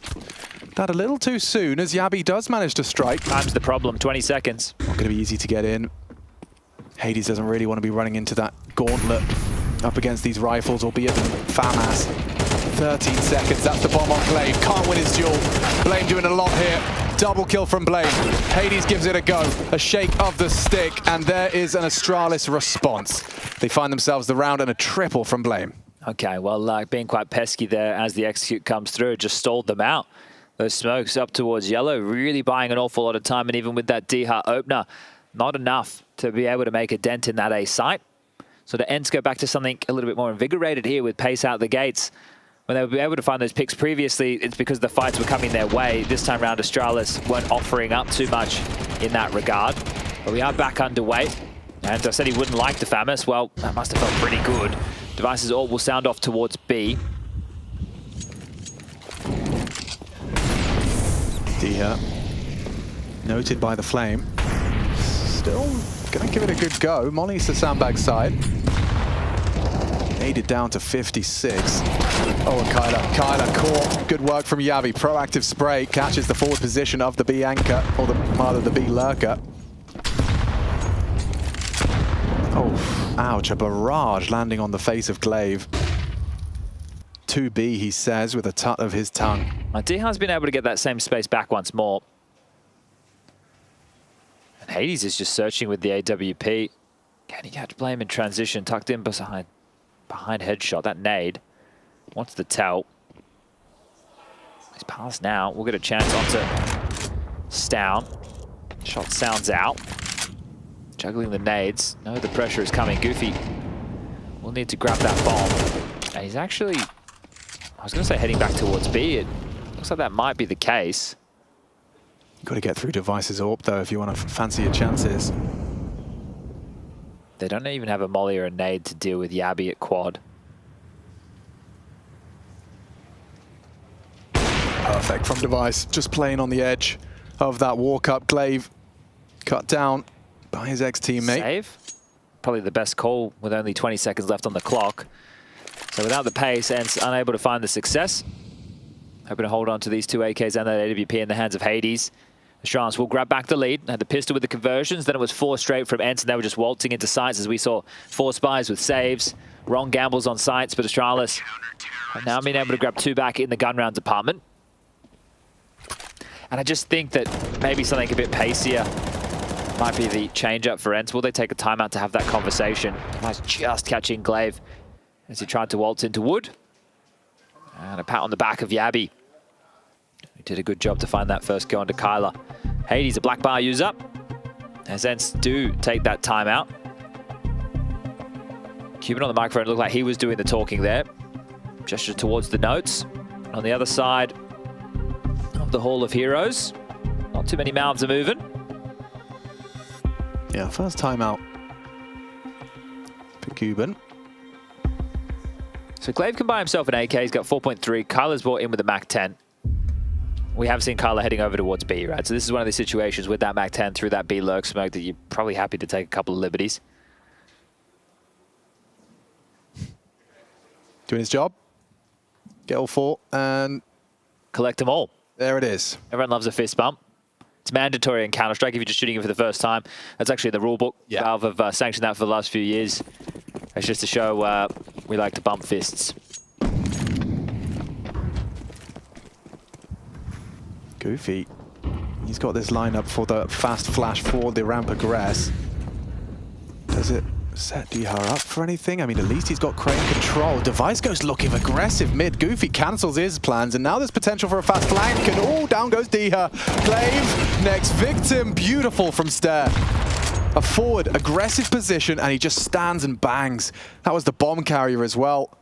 that a little too soon as Yabi does manage to strike. Time's the problem. 20 seconds. Not going to be easy to get in. Hades doesn't really want to be running into that gauntlet up against these rifles, albeit the FAMAS. 13 seconds. That's the bomb on Blame. Can't win his duel. Blame doing a lot here. Double kill from Blame. Hades gives it a go. A shake of the stick. And there is an Astralis response. They find themselves the round and a triple from Blame. Okay, well, being quite pesky there as the execute comes through, just stalled them out. Those smokes up towards yellow, really buying an awful lot of time. And even with that D-Hut opener, not enough to be able to make a dent in that A site. So the ENCE go back to something a little bit more invigorated here with pace out the gates. When they were able to find those picks previously, it's because the fights were coming their way. This time around, Astralis weren't offering up too much in that regard. But we are back underway. And I said he wouldn't like the FAMAS. Well, that must have felt pretty good. Devices all will sound off towards B. Diha, noted by the Flame. Still gonna give it a good go. Molly's the sandbag side. Aided down to 56. Oh, and Kyler caught. Good work from Yavi. Proactive spray catches the forward position of the B anchor, or rather the B lurker. Oh, ouch, a barrage landing on the face of Glaive. 2B, he says, with a tut of his tongue. Dihan's been able to get that same space back once more. And Hades is just searching with the AWP. Can he catch Blame in transition? Tucked in behind headshot. That nade wants the tell. He's passed now. We'll get a chance onto Stown. Shot sounds out. Juggling the nades. No, the pressure is coming. Goofy will need to grab that bomb. And he's actually, I was going to say heading back towards B. It looks like that might be the case. You've got to get through Device's AWP, though, if you want to fancy your chances. They don't even have a molly or a nade to deal with Yabi at quad. Perfect from Device. Just playing on the edge of that walk-up. Glaive cut down by his ex-teammate. Save. Probably the best call with only 20 seconds left on the clock. So without the pace, ENCE unable to find the success. Hoping to hold on to these two AKs and that AWP in the hands of Hades. Astralis will grab back the lead. Had the pistol with the conversions. Then it was 4 straight from ENCE, and they were just waltzing into sites as we saw 4 spies with saves. Wrong gambles on sites, but Astralis have now been able to grab 2 back in the gun round department. And I just think that maybe something a bit pacier might be the change-up for ENCE. Will they take a timeout to have that conversation? Nice just catching Glaive as he tried to waltz into Wood. And a pat on the back of Yabi. He did a good job to find that first go onto Kyler. Hades, a black bar user. As ENCE do take that timeout. Cuban on the microphone looked like he was doing the talking there. Gesture towards the notes. On the other side of the Hall of Heroes, not too many mouths are moving. Yeah, first timeout for Cuban. So Glaive can buy himself an AK. He's got 4.3. Kyler's brought in with a MAC-10. We have seen Kyler heading over towards B, right? So this is one of these situations with that MAC-10 through that B lurk smoke that you're probably happy to take a couple of liberties. Doing his job. Get all 4 and collect them all. There it is. Everyone loves a fist bump. It's mandatory in Counter-Strike if you're just shooting it for the first time. That's actually in the rule book. Yeah. Valve have sanctioned that for the last few years. It's just to show we like to bump fists. Goofy. He's got this lineup for the fast flash for the ramp aggress. Does it set Diha up for anything? I mean, at least he's got Crane control. Device goes looking aggressive mid. Goofy cancels his plans, and now there's potential for a fast flank, and oh, down goes Diha. Glaive, next victim. Beautiful from Stair. A forward, aggressive position, and he just stands and bangs. That was the bomb carrier as well.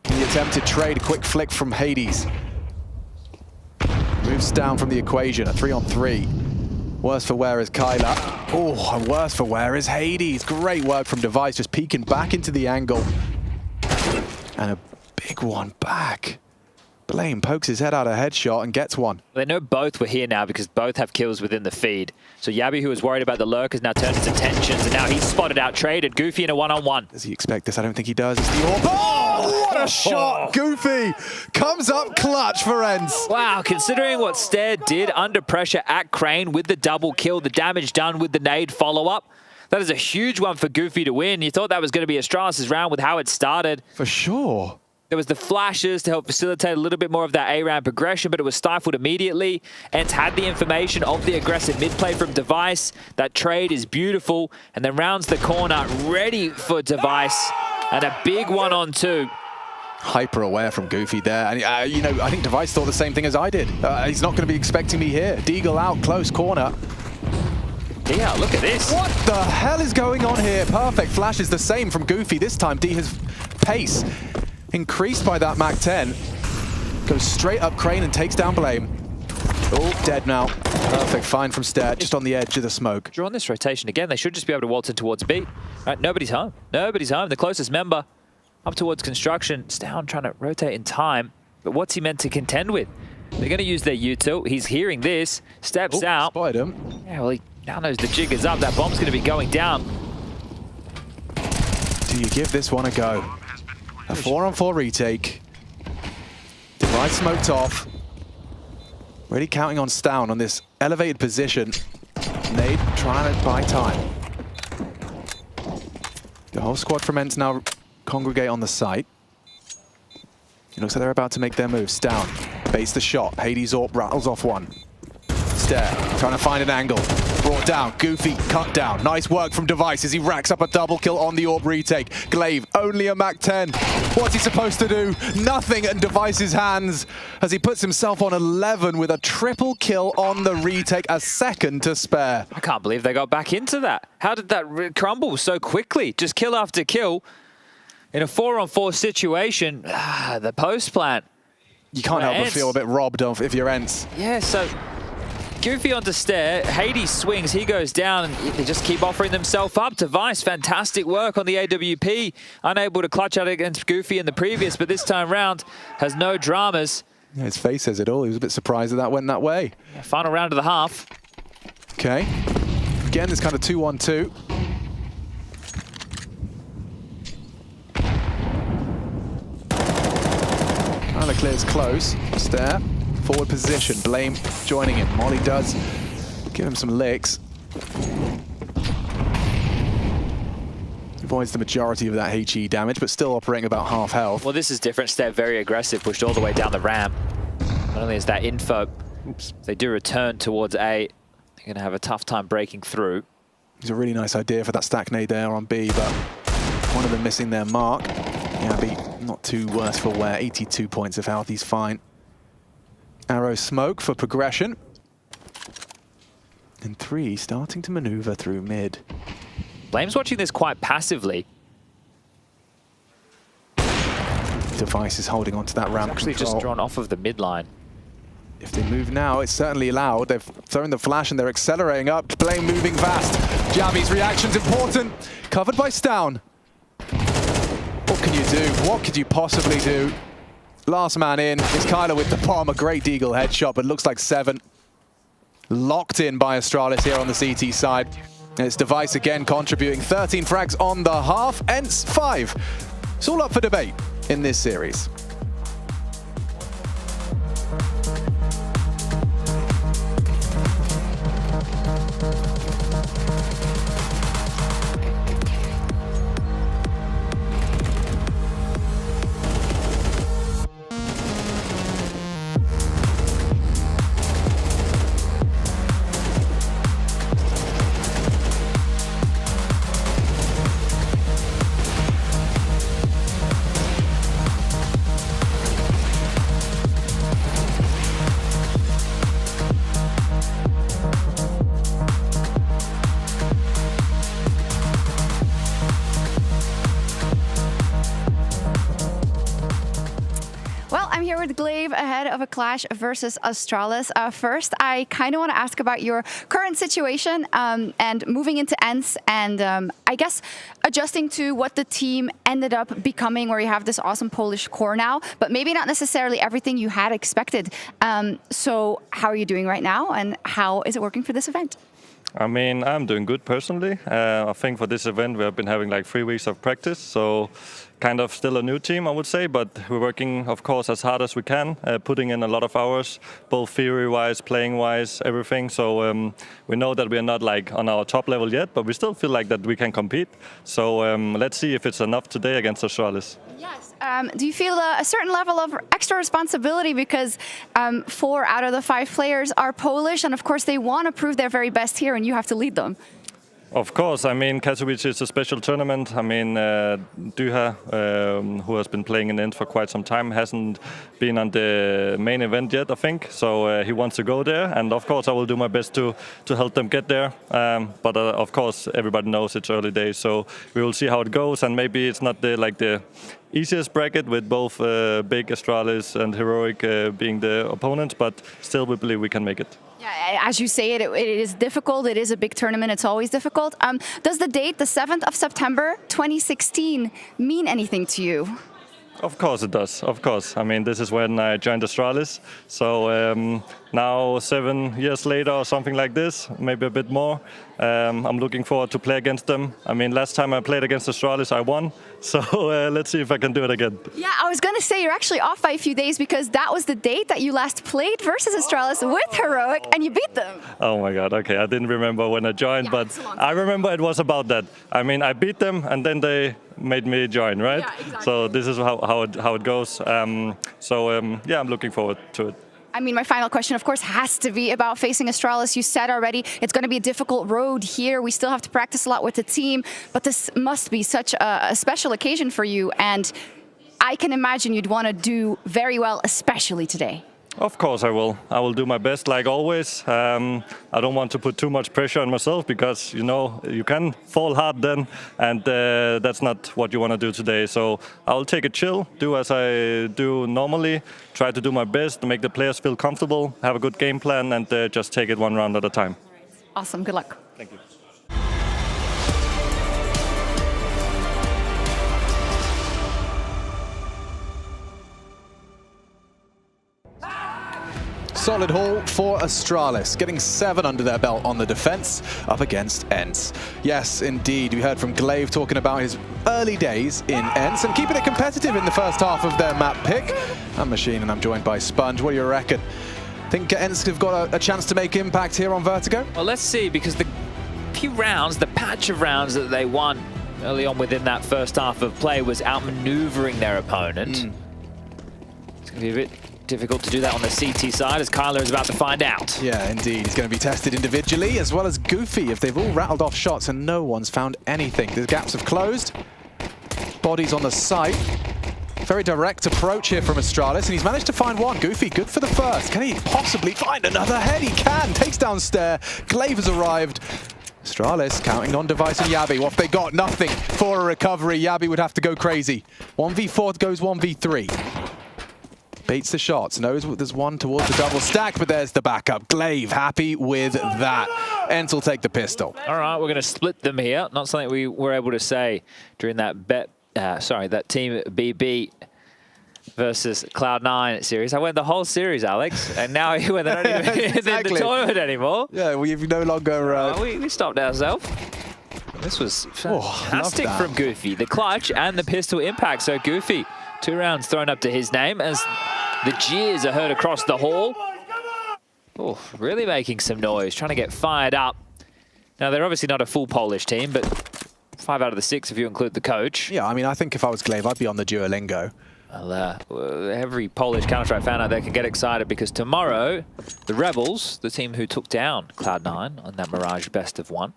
The attempted trade, a quick flick from Hades. Moves down from the equation, a 3-on-3. Worse for wear is Kyler. Oh, and worse for wear is Hades. Great work from Device, just peeking back into the angle. And a big one back. Blame pokes his head out a headshot and gets one. They know both were here now because both have kills within the feed. So Yabi, who was worried about the lurk, has now turned his attentions, and now he's spotted out traded. Goofy in a 1-on-1. Does he expect this? I don't think he does. It's the AWP. Oh, what a shot! Goofy comes up clutch for ENCE. Wow, considering what Stair did under pressure at Crane with the double kill, the damage done with the nade follow-up, that is a huge one for Goofy to win. You thought that was going to be Astralis' round with how it started. For sure. There was the flashes to help facilitate a little bit more of that A-ramp progression, but it was stifled immediately. ENCE had the information of the aggressive mid-play from Device. That trade is beautiful, and then rounds the corner, ready for Device, and a big 1-on-2. Hyper aware from Goofy there. And, you know, I think Device thought the same thing as I did. He's not going to be expecting me here. Deagle out, close corner. Yeah, look at this. What the hell is going on here? Perfect flash is the same from Goofy. This time, Diha's pace increased by that MAC-10. Goes straight up Crane and takes down Blame. Oh, dead now. Perfect find from Stair, just on the edge of the smoke. Draw on this rotation again. They should just be able to waltz in towards B. Right, nobody's home. Nobody's home. The closest member up towards construction. Stown trying to rotate in time. But what's he meant to contend with? They're going to use their util. He's hearing this. Steps out. Spotted him. Yeah, well, he now knows the jig is up. That bomb's going to be going down. Do you give this one a go? A 4-on-4 retake. Device smoked off. Really counting on Stown on this elevated position. Nade trying to buy time. The whole squad from ENCE now congregate on the site. It looks like they're about to make their move. Stown baits the shot. Hades Orb rattles off one. Stare, trying to find an angle. Brought down, Goofy cut down. Nice work from Device as he racks up a double kill on the Orb retake. Glaive, only a Mac 10. What's he supposed to do? Nothing in Device's hands as he puts himself on 11 with a triple kill on the retake, a second to spare. I can't believe they got back into that. How did that crumble so quickly? Just kill after kill. In a 4-on-4 situation, the post plant. You can't help but feel a bit robbed of if you're ENCE. Yeah, so Goofy onto Stair, Hades swings, he goes down, and they just keep offering themselves up. Device, fantastic work on the AWP. Unable to clutch out against Goofy in the previous, but this time round has no dramas. Yeah, his face says it all. He was a bit surprised that went that way. Yeah, final round of the half. Okay. Again, this kind of 2-1-2. Kind of clears close. Stair. Forward position. Blame joining in. Molly does give him some licks. Avoids the majority of that HE damage, but still operating about half health. Well, this is different. Stair very aggressive, pushed all the way down the ramp. Not only is that info, they do return towards A. They're going to have a tough time breaking through. It's a really nice idea for that stack nade there on B, but one of them missing their mark. Yeah, B not too worse for wear. 82 points of health, he's fine. Arrow smoke for progression. And 3 starting to maneuver through mid. Blame's watching this quite passively. Device is holding onto that ramp Actually control. just drawn off of the mid line. If they move now, it's certainly allowed. They've thrown the flash and they're accelerating up. Blame moving fast. Javi's reaction's important. Covered by Stown. What can you do? What could you possibly do? Last man in is Kyler with the bomb. A great Deagle headshot, but looks like 7. Locked in by Astralis here on the CT side. And it's Device again contributing 13 frags on the half. ENCE 5. It's all up for debate in this series. with Glaive ahead of a clash versus Astralis. First, I kind of want to ask about your current situation and moving into ENCE and I guess adjusting to what the team ended up becoming, where you have this awesome Polish core now, but maybe not necessarily everything you had expected. So how are you doing right now and how is it working for this event? I mean, I'm doing good personally. I think for this event we have been having like 3 weeks of practice, so kind of still a new team, I would say, but we're working, of course, as hard as we can, putting in a lot of hours, both theory-wise, playing-wise, everything. So we know that we are not like on our top level yet, but we still feel like that we can compete. So let's see if it's enough today against Astralis. Yes. Do you feel a certain level of extra responsibility because 4 out of the 5 players are Polish, and of course they want to prove their very best here, and you have to lead them? Of course, I mean, Katowice is a special tournament. I mean, Duha, who has been playing in ENCE for quite some time, hasn't been on the main event yet, I think. So he wants to go there, and of course I will do my best to help them get there. But of course, everybody knows it's early days, so we will see how it goes. And maybe it's not the easiest bracket with both big Astralis and Heroic being the opponents, but still we believe we can make it. Yeah, as you say, it is difficult. It is a big tournament. It's always difficult. Does the date, the 7th of September 2016, mean anything to you? Of course it does, of course. I mean, this is when I joined Astralis. So now 7 years later or something like this, maybe a bit more, I'm looking forward to play against them. I mean, last time I played against Astralis, I won. So let's see if I can do it again. Yeah, I was going to say you're actually off by a few days because that was the date that you last played versus Astralis with Heroic and you beat them. Oh my God, okay. I didn't remember when I joined, but I remember it was about that. I mean, I beat them and then they made me join, right? Yeah, exactly. So this is how it goes. Yeah, I'm looking forward to it. I mean, my final question, of course, has to be about facing Astralis. You said already it's going to be a difficult road here. We still have to practice a lot with the team, but this must be such a special occasion for you. And I can imagine you'd want to do very well, especially today. Of course I will. I will do my best like always. I don't want to put too much pressure on myself because, you know, you can fall hard then and that's not what you want to do today. So I'll take it chill, do as I do normally, try to do my best, make the players feel comfortable, have a good game plan and just take it one round at a time. Awesome. Good luck. Thank you. Solid haul for Astralis, getting 7 under their belt on the defense up against ENCE. Yes, indeed, we heard from Glaive talking about his early days in ENCE and keeping it competitive in the first half of their map pick. I'm Machine and I'm joined by Sponge. What do you reckon? Think ENCE have got a chance to make impact here on Vertigo? Well, let's see, because the few rounds, the patch of rounds that they won early on within that first half of play was outmaneuvering their opponent. It's going to be a bit difficult to do that on the CT side, as Kyler is about to find out. Yeah, indeed. He's going to be tested individually, as well as Goofy, if they've all rattled off shots and no one's found anything. The gaps have closed. Bodies on the site. Very direct approach here from Astralis, and he's managed to find one. Goofy, good for the first. Can he possibly find another head? He can. Takes down Stair. Glaive has arrived. Astralis counting on Device and Yabi. What have they got? Nothing for a recovery. Yabi would have to go crazy. 1v4 goes 1v3. Baits the shots, knows there's one towards the double stack, but there's the backup. Glaive happy with that. ENCE will take the pistol. All right, we're going to split them here. Not something we were able to say during that that Team BB versus Cloud9 series. I went the whole series, Alex, and now they're not even in the tournament anymore. Yeah, we've no longer... we stopped ourselves. This was fantastic from Goofy. The clutch and the pistol impact. So Goofy, 2 rounds thrown up to his name as the jeers are heard across the hall. Oh, really making some noise, trying to get fired up. Now, they're obviously not a full Polish team, but 5 out of the 6 if you include the coach. Yeah, I mean, I think if I was Glaive, I'd be on the Duolingo. Well, every Polish Counter-Strike fan out there can get excited because tomorrow, the Rebels, the team who took down Cloud9 on that Mirage best of 1,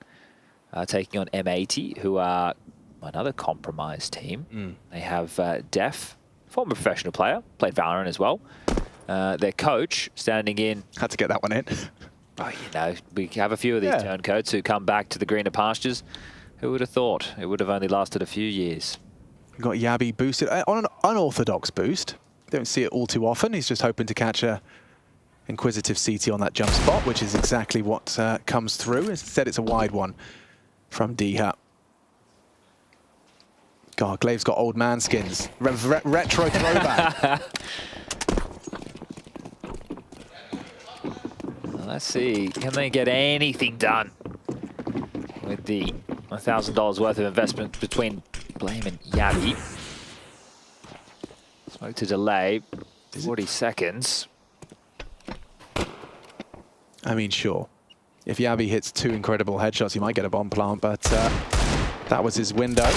are taking on M80, who are another compromised team. They have Def, former professional player, played Valorant as well. Their coach standing in. Had to get that one in. Oh, you know, we have a few of these turncoats who come back to the greener pastures. Who would have thought? It would have only lasted a few years. We've got Yabi boosted on an unorthodox boost. Don't see it all too often. He's just hoping to catch a inquisitive CT on that jump spot, which is exactly what comes through. Instead, it's a wide one from D-Hut. God, Glaive's got old man skins. Retro throwback. Let's see, can they get anything done with the $1,000 worth of investment between Blame and Yabi? Smoke to delay, 40 seconds. I mean, sure. If Yabi hits 2 incredible headshots, he might get a bomb plant, but that was his window.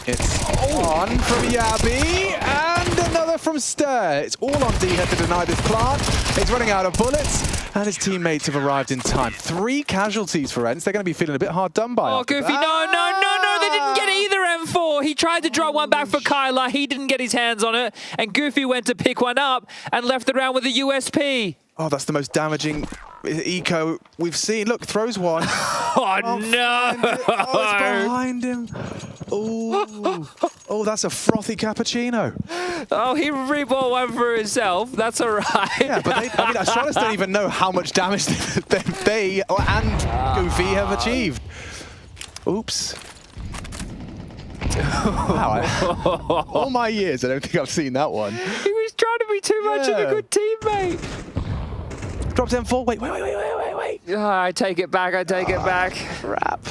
It's on from Yabi, and another from Stair. It's all on D-Hut to deny this plant. He's running out of bullets, and his teammates have arrived in time. 3 casualties for ENCE. They're going to be feeling a bit hard done by. Oh, Goofy, no, they didn't get either M4. He tried to drop one back for Kyler. He didn't get his hands on it, and Goofy went to pick one up and left the round with a USP. Oh, that's the most damaging eco we've seen. Look, throws one. Oh, no! Oh, it's behind him. Oh, that's a frothy cappuccino. Oh, he rebought one for himself. That's all right. Yeah, but Astralis don't even know how much damage they and Goofy have achieved. Oops. Wow. All my years, I don't think I've seen that one. He was trying to be too much of a good teammate. Drops M4. Wait. I take it back. I take it back. Crap.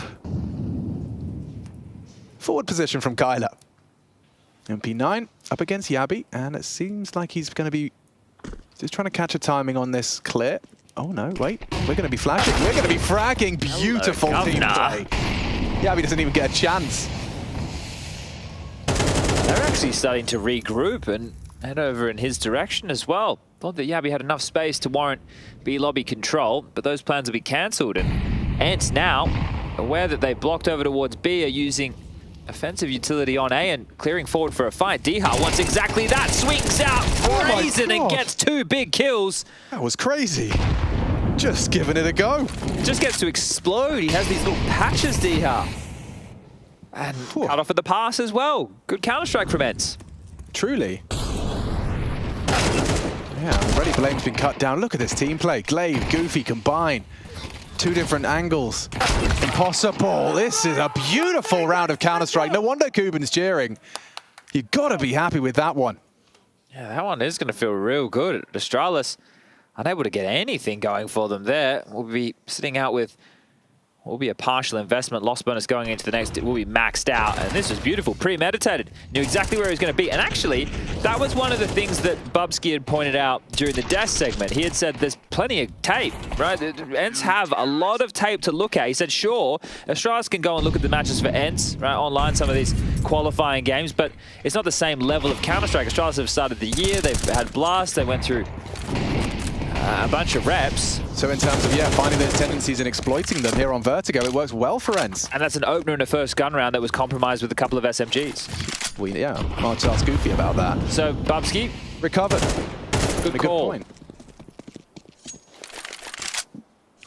Forward position from Kyler. MP9 up against Yabi, and it seems like he's going to be just trying to catch a timing on this clear. Oh no, wait. We're going to be flashing. We're going to be fragging. Beautiful team play. Yabi doesn't even get a chance. They're actually starting to regroup and head over in his direction as well. Thought that Yabi had enough space to warrant B lobby control, but those plans will be cancelled. And ENCE now, aware that they blocked over towards B, are using offensive utility on A and clearing forward for a fight. Diha wants exactly that. Swings out brazen and gets 2 big kills. That was crazy. Just giving it a go. Just gets to explode. He has these little patches, Diha. And cut off at the pass as well. Good counter-strike from ENCE. Truly. Yeah, already Blame's been cut down. Look at this team play. Glaive, Goofy combine. 2 different angles. Impossible. This is a beautiful round of Counter-Strike. No wonder Kuben's cheering. You've got to be happy with that one. Yeah, that one is going to feel real good. Astralis unable to get anything going for them there. We'll be sitting out with will be a partial investment. Loss bonus going into the next. It will be maxed out. And this was beautiful. Premeditated. Knew exactly where he was going to be. And actually, that was one of the things that Bubsky had pointed out during the death segment. He had said there's plenty of tape, right? ENCE have a lot of tape to look at. He said, sure, Astralis can go and look at the matches for ENCE, right, online, some of these qualifying games, but it's not the same level of Counter-Strike. Astralis have started the year. They've had Blast. They went through a bunch of reps. So in terms of, finding those tendencies and exploiting them here on Vertigo, it works well for ENCE. And that's an opener in a first gun round that was compromised with a couple of SMGs. I'll just ask Goofy about that. So Bubsky recovered. Good call. Good point.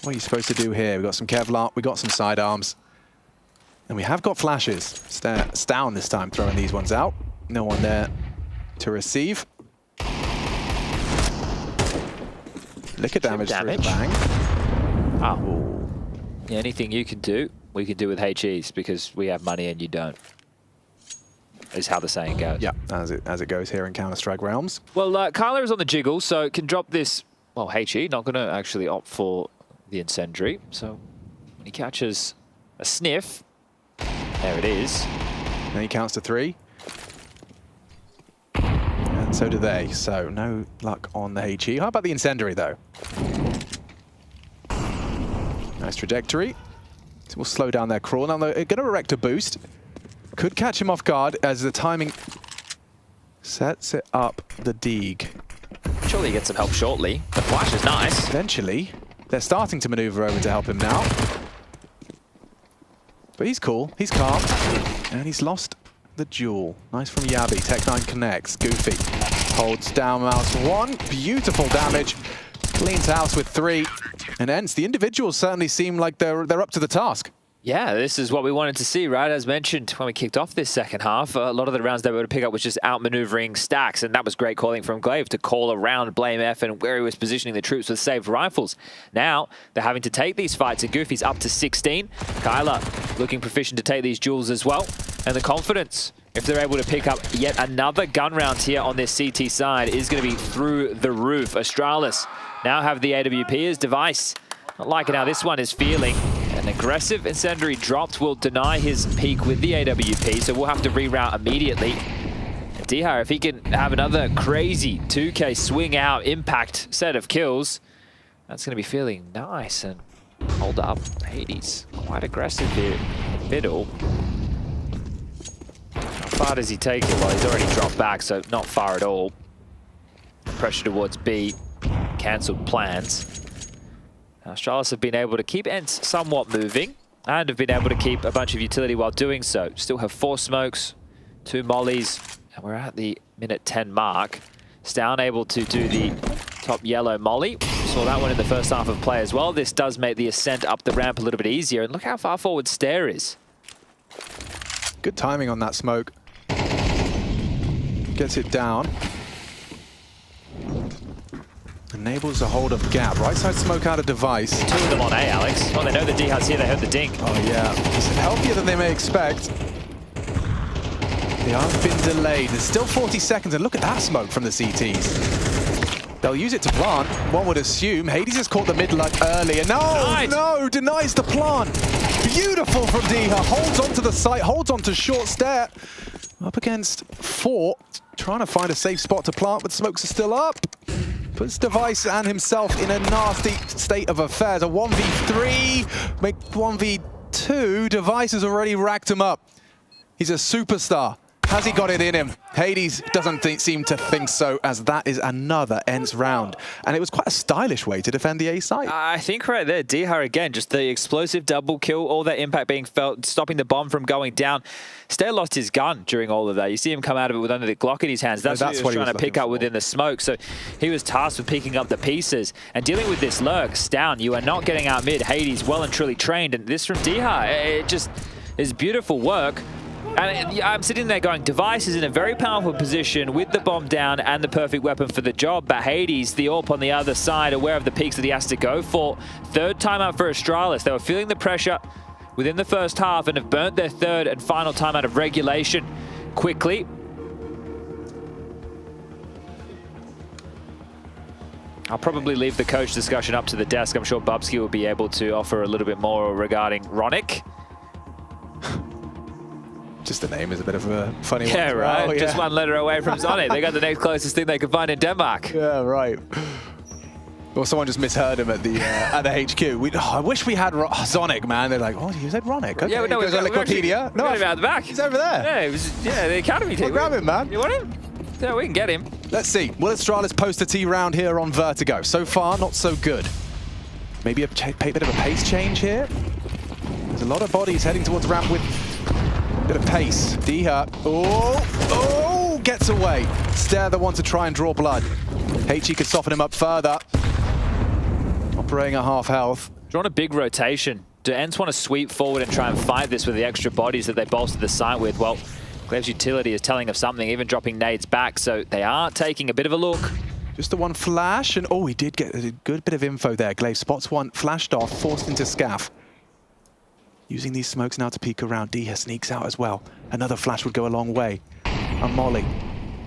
What are you supposed to do here? We've got some Kevlar, we've got some sidearms. And we have got flashes. Stown this time throwing these ones out. No one there to receive. Liquor damage through the bang. Oh. Yeah, anything you can do, we can do with HEs because we have money and you don't. Is how the saying goes. Yeah, as it goes here in Counter-Strike realms. Well, Kyler is on the jiggle, so can drop this. Well, HE not going to actually opt for the incendiary. So when he catches a sniff, there it is. And he counts to 3. And so do they. So no luck on the HE. How about the incendiary, though? Nice trajectory. So we'll slow down their crawl. Now they're going to erect a boost. Could catch him off guard as the timing sets it up the Deeg. Surely he gets some help shortly. The flash is nice. Eventually, they're starting to maneuver over to help him now. But he's cool, he's calm, and he's lost the duel. Nice from Yabi. Tech9 connects. Goofy holds down mouse 1. Beautiful damage. Cleans house with 3. And ENCE, the individuals certainly seem like they're up to the task. Yeah, this is what we wanted to see, right? As mentioned when we kicked off this second half, a lot of the rounds they were able to pick up was just outmaneuvering stacks, and that was great calling from Glaive to call around Blame F and where he was positioning the troops with saved rifles. Now, they're having to take these fights, and Goofy's up to 16. Kyler looking proficient to take these duels as well. And the confidence, if they're able to pick up yet another gun round here on this CT side, is going to be through the roof. Astralis now have the AWP as device. Not liking how this one is feeling. An aggressive incendiary dropped will deny his peak with the AWP, so we'll have to reroute immediately. Diha, if he can have another crazy 2K swing out impact set of kills, that's going to be feeling nice. And hold up, Hades, quite aggressive here. Middle. How far does he take it? Well, he's already dropped back, so not far at all. Pressure towards B, cancelled plans. Astralis have been able to keep ENCE somewhat moving and have been able to keep a bunch of utility while doing so. Still have 4 smokes, 2 mollies, and we're at the minute 10 mark. Stown able to do the top yellow molly. Saw that one in the first half of play as well. This does make the ascent up the ramp a little bit easier. And look how far forward Stair is. Good timing on that smoke. Gets it down. Enables a hold of gap. Right side smoke out of device. 2 of them on A, Alex. Well, they know the Dihad's here. They heard the dink. Oh, yeah. It's healthier than they may expect. They have been delayed. There's still 40 seconds, and look at that smoke from the CTs. They'll use it to plant, one would assume. Hades has caught the mid-lug early, and no, denies the plant. Beautiful from Diha, holds onto the site, holds onto short stare. Up against 4, trying to find a safe spot to plant, but smokes are still up. Puts Device and himself in a nasty state of affairs. A 1v3, make 1v2. Device has already racked him up. He's a superstar. Has he got it in him? Hades doesn't seem to think so, as that is another ENCE round. And it was quite a stylish way to defend the A site. I think right there, Diha again, just the explosive double kill, all that impact being felt, stopping the bomb from going down. Stair lost his gun during all of that. You see him come out of it with only the Glock in his hands. That's what he was trying to pick up within the smoke. So he was tasked with picking up the pieces and dealing with this lurk. Down, you are not getting out mid. Hades well and truly trained, and this from Diha, it just is beautiful work. And I'm sitting there going, Device is in a very powerful position with the bomb down and the perfect weapon for the job, but Hades, the AWP on the other side, aware of the peaks that he has to go for. Third timeout for Astralis. They were feeling the pressure within the first half and have burnt their third and final timeout of regulation quickly. I'll probably leave the coach discussion up to the desk. I'm sure Bubsky will be able to offer a little bit more regarding Ronick. Just the name is a bit of a funny one. Yeah, right. Well, Just one letter away from Zonic. They got the next closest thing they could find in Denmark. Yeah, right. Or someone just misheard him at the HQ. I wish we had Zonic, man. They're like, oh, you said Ronick. Okay. Yeah, but no, he goes on Wikipedia. No, out the back. He's over there. Yeah, the academy team. Well, grab him, man. You want him? Yeah, we can get him. Let's see. Will Astralis post a T round here on Vertigo? So far, not so good. Maybe a bit of a pace change here. There's a lot of bodies heading towards ramp with a bit of pace. Diha, gets away. Stare the one to try and draw blood. HE could soften him up further. Operating at half health. Drawn a big rotation. Do ENCE want to sweep forward and try and fight this with the extra bodies that they bolstered the site with? Well, Glaive's utility is telling of something, even dropping nades back, so they are taking a bit of a look. Just the one flash, and he did get a good bit of info there. Glaive spots one, flashed off, forced into scaff. Using these smokes now to peek around. Diha sneaks out as well. Another flash would go a long way. And Molly.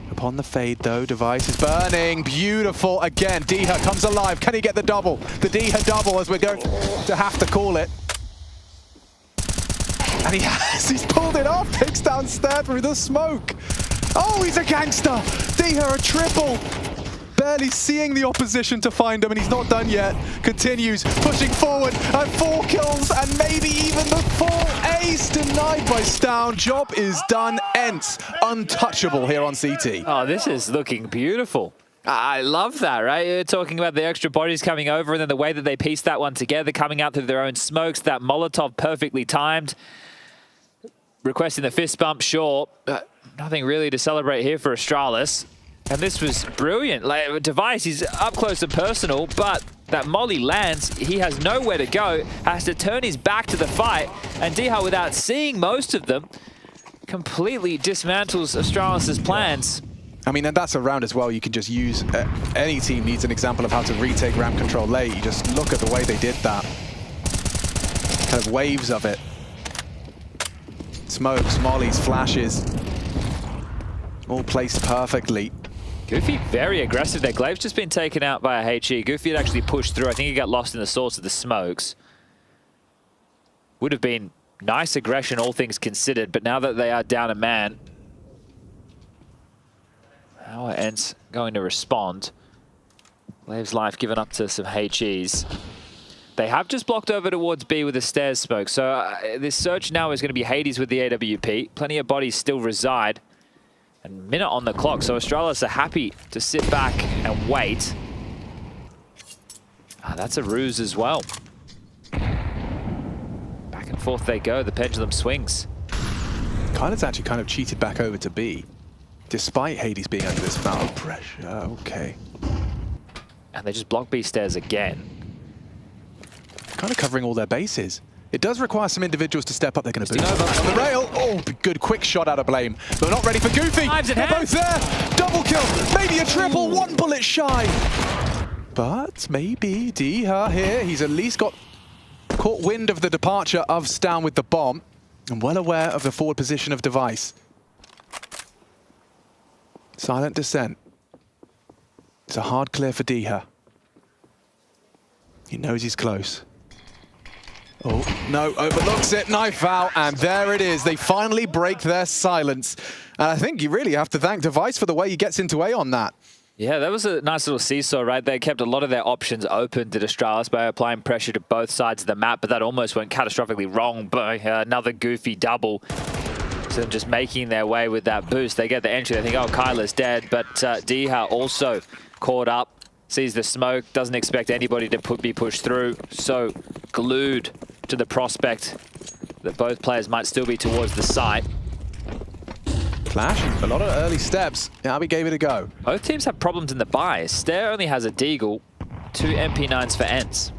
Upon the fade, though, Device is burning. Beautiful again. Diha comes alive. Can he get the double? The Diha double, as we're going to have to call it. And he has. He's pulled it off. Picks down Stair through the smoke. Oh, he's a gangster. Diha a triple. Barely seeing the opposition to find him, and he's not done yet. Continues pushing forward, and 4 kills, and maybe even the full ace denied by Stown. Job is done. ENCE untouchable here on CT. Oh, this is looking beautiful. I love that, right? You're talking about the extra bodies coming over, and then the way that they pieced that one together, coming out through their own smokes, that Molotov perfectly timed. Requesting the fist bump, sure. Nothing really to celebrate here for Astralis. And this was brilliant. Like, Device is up close and personal, but that molly lands. He has nowhere to go, has to turn his back to the fight, and Diha, without seeing most of them, completely dismantles Astralis' plans. I mean, and that's a round as well. You can just use, any team needs an example of how to retake ramp control late. You just look at the way they did that. Kind of waves of it. Smokes, mollies, flashes. All placed perfectly. Goofy very aggressive there. Glaive's just been taken out by a HE. Goofy had actually pushed through. I think he got lost in the source of the smokes. Would have been nice aggression, all things considered, but now that they are down a man, how are ENCE going to respond? Glaive's life given up to some HEs. They have just blocked over towards B with a stairs smoke, so this search now is going to be Hades with the AWP. Plenty of bodies still reside. And minute on the clock, so Astralis are happy to sit back and wait. That's a ruse as well. Back and forth they go, the pendulum swings. Kylan's actually kind of cheated back over to B, despite Hades being under this foul pressure. Okay. And they just block B stairs again. Kind of covering all their bases. It does require some individuals to step up. They're going to boost on the rail. Oh, good quick shot out of Blame. They're not ready for Goofy. They're both there. Double kill. Maybe a triple. One bullet shy. But maybe Diha here. He's at least caught wind of the departure of Stown with the bomb. And well aware of the forward position of Device. Silent descent. It's a hard clear for Diha. He knows he's close. Oh, no, overlooks it, knife out, and there it is. They finally break their silence. And I think you really have to thank Device for the way he gets into A on that. Yeah, that was a nice little seesaw, right? They kept a lot of their options open to Astralis by applying pressure to both sides of the map, but that almost went catastrophically wrong by another goofy double. So them just making their way with that boost. They get the entry, they think, oh, Kyler's dead, but Diha also caught up, sees the smoke, doesn't expect anybody to be pushed through, so glued to the prospect that both players might still be towards the site. Flash, a lot of early steps. Yabi gave it a go. Both teams have problems in the buy. Stair only has a Deagle, 2 MP9s for ENCE.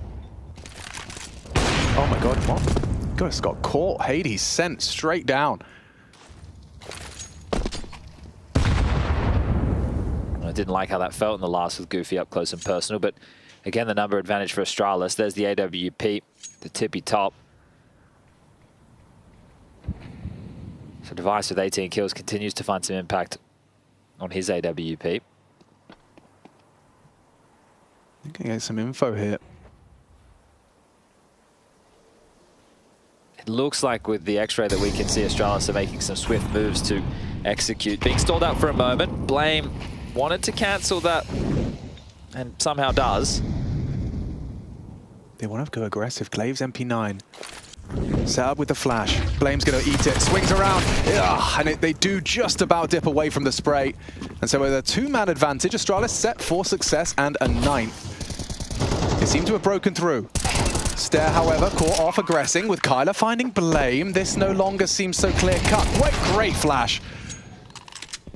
Oh my god, what? Ghost got caught. Hades sent straight down. I didn't like how that felt in the last with Goofy up close and personal, but again, the number advantage for Astralis. There's the AWP, the tippy top. So Device with 18 kills continues to find some impact on his AWP. I can get some info here. It looks like with the X-ray that we can see Astralis are making some swift moves to execute. Being stalled out for a moment. Blame wanted to cancel that and somehow does. They want to go aggressive. Clave's MP9. Set up with the flash. Blame's going to eat it. Swings around. Ugh, and they do just about dip away from the spray. And so with a 2-man advantage, Astralis set for success and a 9th. They seem to have broken through. Stair, however, caught off aggressing with Kyler finding Blame. This no longer seems so clear-cut. What great flash.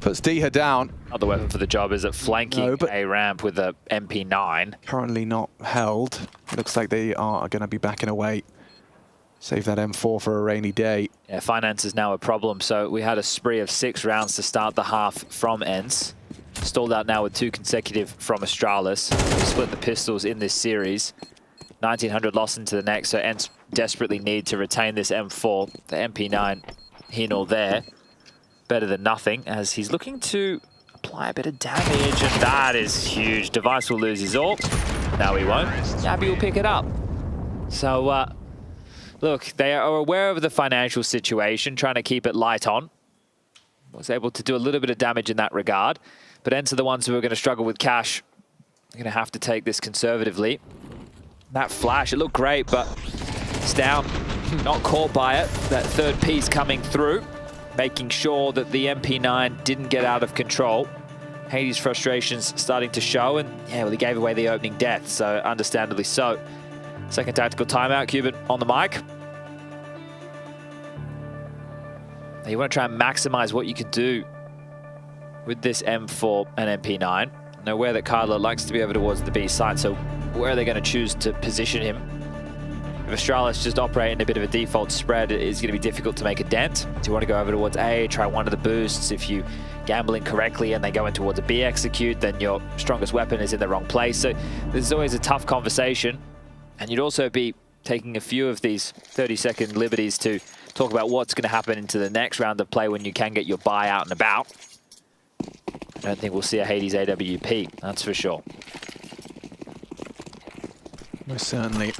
Puts Diha down. Other weapon for the job is at flanking a ramp with a MP9. Currently not held. Looks like they are going to be backing away. Save that M4 for a rainy day. Yeah, finance is now a problem. So we had a spree of 6 rounds to start the half from ENCE. Stalled out now with 2 consecutive from Astralis. We split the pistols in this series. 1900 lost into the next, so ENCE desperately need to retain this M4. The MP9 here nor there. Better than nothing, as he's looking to apply a bit of damage, and that is huge. Device will lose his ult. No, he won't. Yabi will pick it up. So, look, they are aware of the financial situation, trying to keep it light on. Was able to do a little bit of damage in that regard, but ENCE are the ones who are going to struggle with cash. They're going to have to take this conservatively. That flash, it looked great, but it's down. Not caught by it. That third piece coming through, making sure that the MP9 didn't get out of control. Hades' frustrations starting to show, and yeah, well, he gave away the opening death, so understandably so. Second tactical timeout, Cuban on the mic. Now you want to try and maximize what you can do with this M4 and MP9. I'm aware that Kylo likes to be over towards the B side, so where are they going to choose to position him? If Astralis just operating a bit of a default spread, it is going to be difficult to make a dent. Do you want to go over towards A, try one of the boosts? If you gamble incorrectly and they go in towards a B execute, then your strongest weapon is in the wrong place. So this is always a tough conversation. And you'd also be taking a few of these 30-second liberties to talk about what's going to happen into the next round of play when you can get your buy out and about. I don't think we'll see a Hades AWP, that's for sure. Most certainly.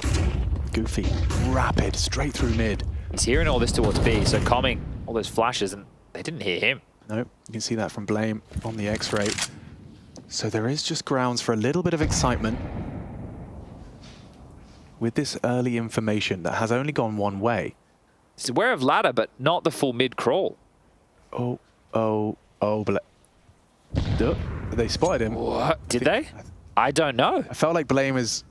Goofy, rapid, straight through mid. He's hearing all this towards B, so calming all those flashes, and they didn't hear him. Nope, you can see that from Blame on the X-ray. So there is just grounds for a little bit of excitement with this early information that has only gone one way. He's aware of ladder, but not the full mid-crawl. They spotted him. What? Did they? I don't know. I felt like Blame is...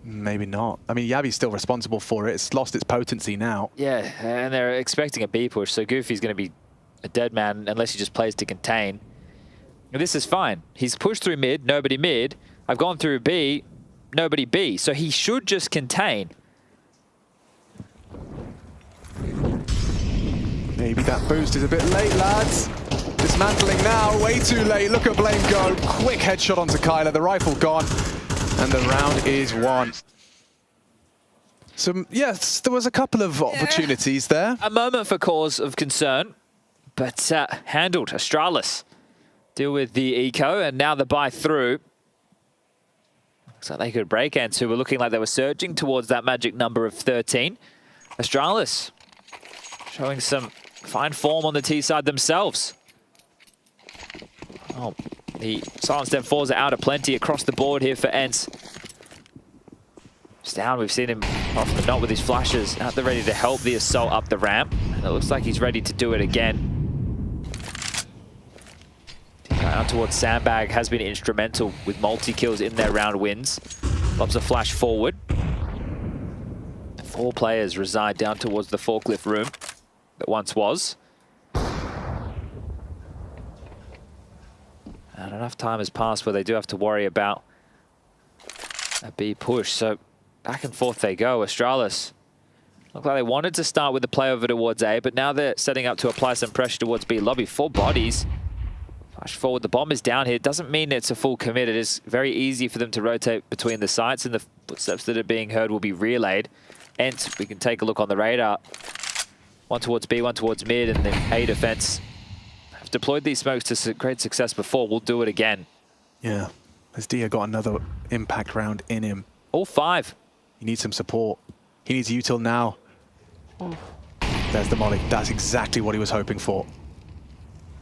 Maybe not. I mean, Yabi's still responsible for it. It's lost its potency now. Yeah, and they're expecting a B push, so Goofy's going to be a dead man unless he just plays to contain. And this is fine. He's pushed through mid, nobody mid. I've gone through B, nobody B. So he should just contain. Maybe that boost is a bit late, lads. Dismantling now, way too late. Look at Blame go. Quick headshot onto Kyler, the rifle gone. And the round is won. So, yes, there was a couple of opportunities there. A moment for cause of concern, but handled. Astralis deal with the eco, and now the buy through. Looks like they could break ENCE, who were looking like they were surging towards that magic number of 13. Astralis showing some fine form on the T side themselves. Oh, the Silence Step 4s are out of plenty across the board here for ENCE. Down, we've seen him often not with his flashes out there ready to help the assault up the ramp, and it looks like he's ready to do it again. Out towards Sandbag has been instrumental with multi-kills in their round wins. Loves a flash forward. 4 players reside down towards the forklift room that once was. And enough time has passed where they do have to worry about a B push, so back and forth they go. Astralis look like they wanted to start with the play over towards A, but now they're setting up to apply some pressure towards B lobby. 4 bodies. Flash forward, the bomb is down here. Doesn't mean it's a full commit. It is very easy for them to rotate between the sites, and the footsteps that are being heard will be relayed. ENCE, we can take a look on the radar. 1 towards B, 1 towards mid, and then A defense. Have deployed these smokes to great success before. We'll do it again. Yeah, as Dia got another impact round in him. All 5. He needs some support. He needs util now. There's the molly. That's exactly what he was hoping for.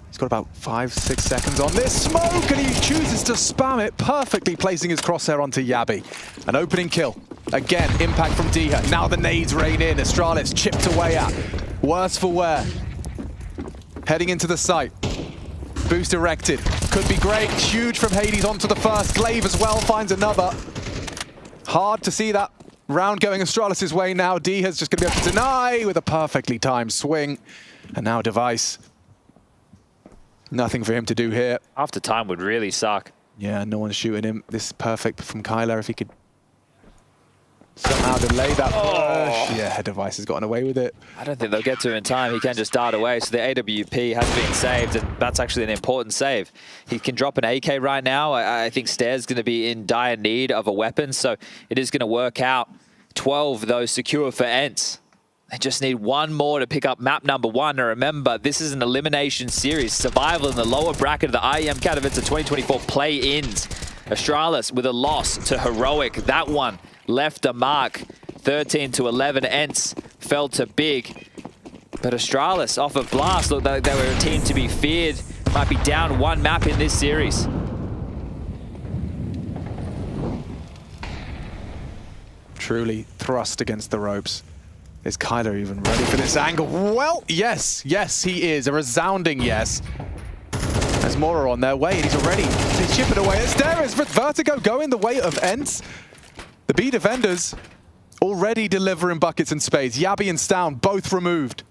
He's got about 5-6 seconds on this smoke, and he chooses to spam it, perfectly placing his crosshair onto Yabi. An opening kill. Again, impact from Dia. Now the nades rain in. Astralis chipped away at. Worse for wear. Heading into the site. Boost erected. Could be great. Huge from Hades onto the first. Glaive as well finds another. Hard to see that round going Astralis' way now. Dia's just going to be able to deny with a perfectly timed swing. And now Device. Nothing for him to do here. After time would really suck. Yeah, no one's shooting him. This is perfect from Kyler if he could somehow delay that push. Yeah, Device has gotten away with it. I don't think they'll get to him in time. He can just dart away. So the AWP has been saved, and that's actually an important save. He can drop an AK right now. I think Stair's going to be in dire need of a weapon, so it is going to work out. 12, though, secure for ENCE. They just need 1 more to pick up map number 1. And remember, this is an elimination series. Survival in the lower bracket of the IEM Katowice 2024 play-ins. Astralis with a loss to Heroic. That one left a mark. 13-11. ENCE fell to big. But Astralis off of Blast looked like they were a team to be feared. Might be down 1 map in this series. Truly thrust against the ropes. Is Kyler even ready for this angle? Well, yes. Yes, he is. A resounding yes. There's Mora on their way, and he's already chipping away at Stairs. But Vertigo going the way of ENCE. The B defenders already delivering buckets and spades. Yabi and Stown both removed.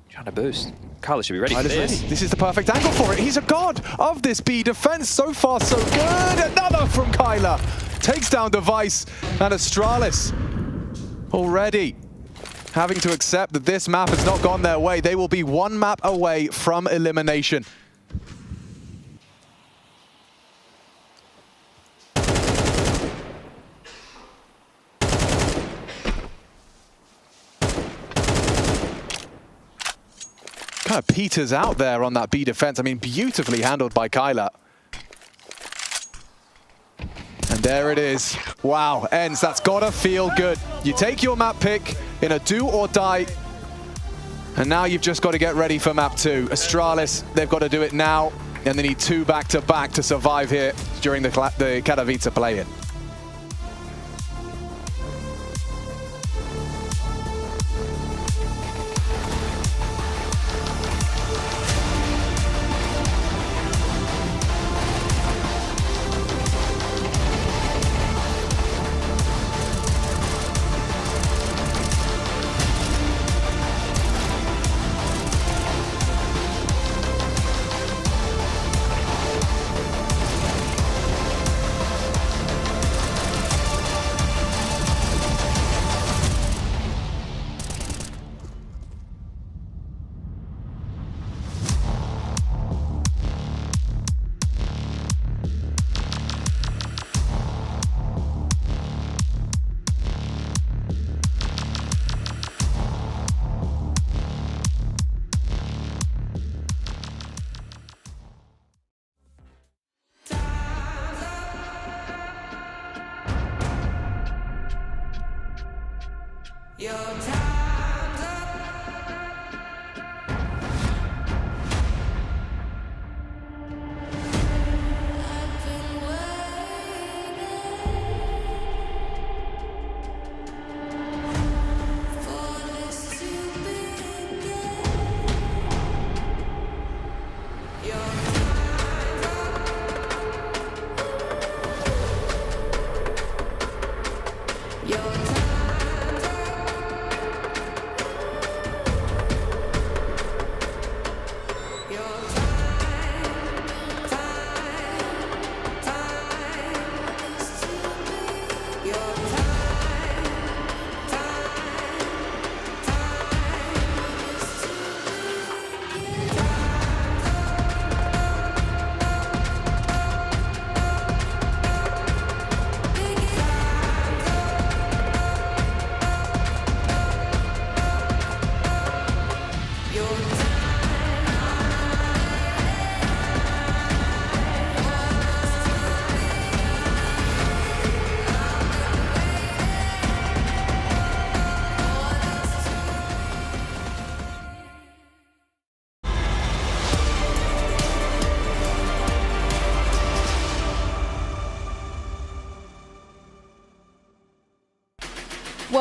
Trying to boost. Kyler should be ready for this. Ready. This is the perfect angle for it. He's a god of this B defense. So far, so good. Another from Kyler. Takes down Device and Astralis. Already having to accept that this map has not gone their way. They will be 1 map away from elimination. Kind of peters out there on that B defense. I mean, beautifully handled by Kyler. And there it is. Wow, ENCE, that's gotta feel good. You take your map pick in a do or die, and now you've just got to get ready for map 2. Astralis, they've got to do it now, and they need 2 back-to-back to survive here during the Katowice play-in.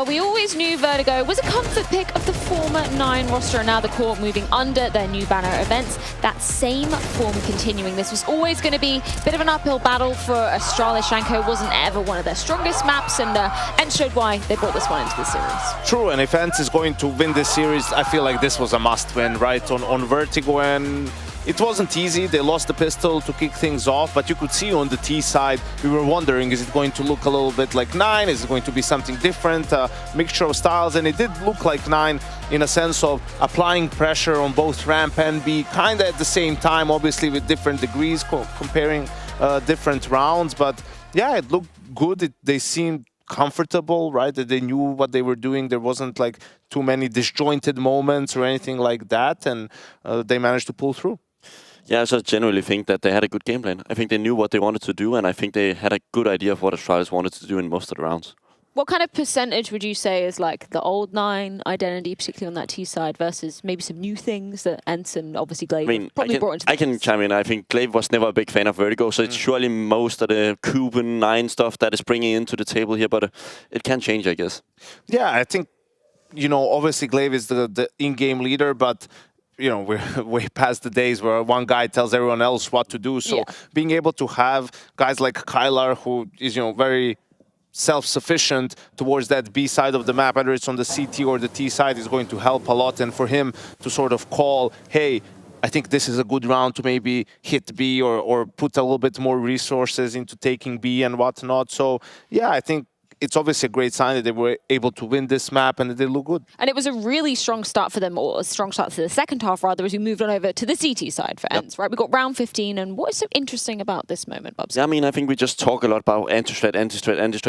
Well, we always knew Vertigo was a comfort pick of the former 9 roster, and now the core moving under their new banner events. That same form continuing. This was always going to be a bit of an uphill battle for Astralis. Shanko wasn't ever one of their strongest maps, and ENCE showed why they brought this one into the series. True, and if ENCE is going to win this series, I feel like this was a must-win, right, on Vertigo, and it wasn't easy. They lost the pistol to kick things off, but you could see on the T side, we were wondering, is it going to look a little bit like 9? Is it going to be something different, mixture of styles? And it did look like 9 in a sense of applying pressure on both ramp and B, kind of at the same time, obviously with different degrees, comparing different rounds. But yeah, it looked good. They seemed comfortable, right? That they knew what they were doing. There wasn't like too many disjointed moments or anything like that, and they managed to pull through. Yeah, I just generally think that they had a good game plan. I think they knew what they wanted to do, and I think they had a good idea of what Astralis wanted to do in most of the rounds. What kind of percentage would you say is like the old 9 identity, particularly on that T side, versus maybe some new things that ENCE and obviously Glaive probably brought into the I can chime in. I think Glaive was never a big fan of Vertigo, so it's surely most of the Cuban 9 stuff that is bringing into the table here, but it can change, I guess. Yeah, I think, you know, obviously Glaive is the in-game leader, but you know, we're way past the days where one guy tells everyone else what to do. So being able to have guys like Kylar, who is, you know, very self-sufficient towards that B side of the map, whether it's on the CT or the T side, is going to help a lot. And for him to sort of call, hey, I think this is a good round to maybe hit B or put a little bit more resources into taking B and whatnot. So yeah, I think it's obviously a great sign that they were able to win this map and that they look good. And it was a really strong start for them, or a strong start to the second half, rather, as we moved on over to the CT side for ENCE, right? We got round 15, and what is so interesting about this moment, Bubs? Yeah, I mean, I think we just talk a lot about anti-strat,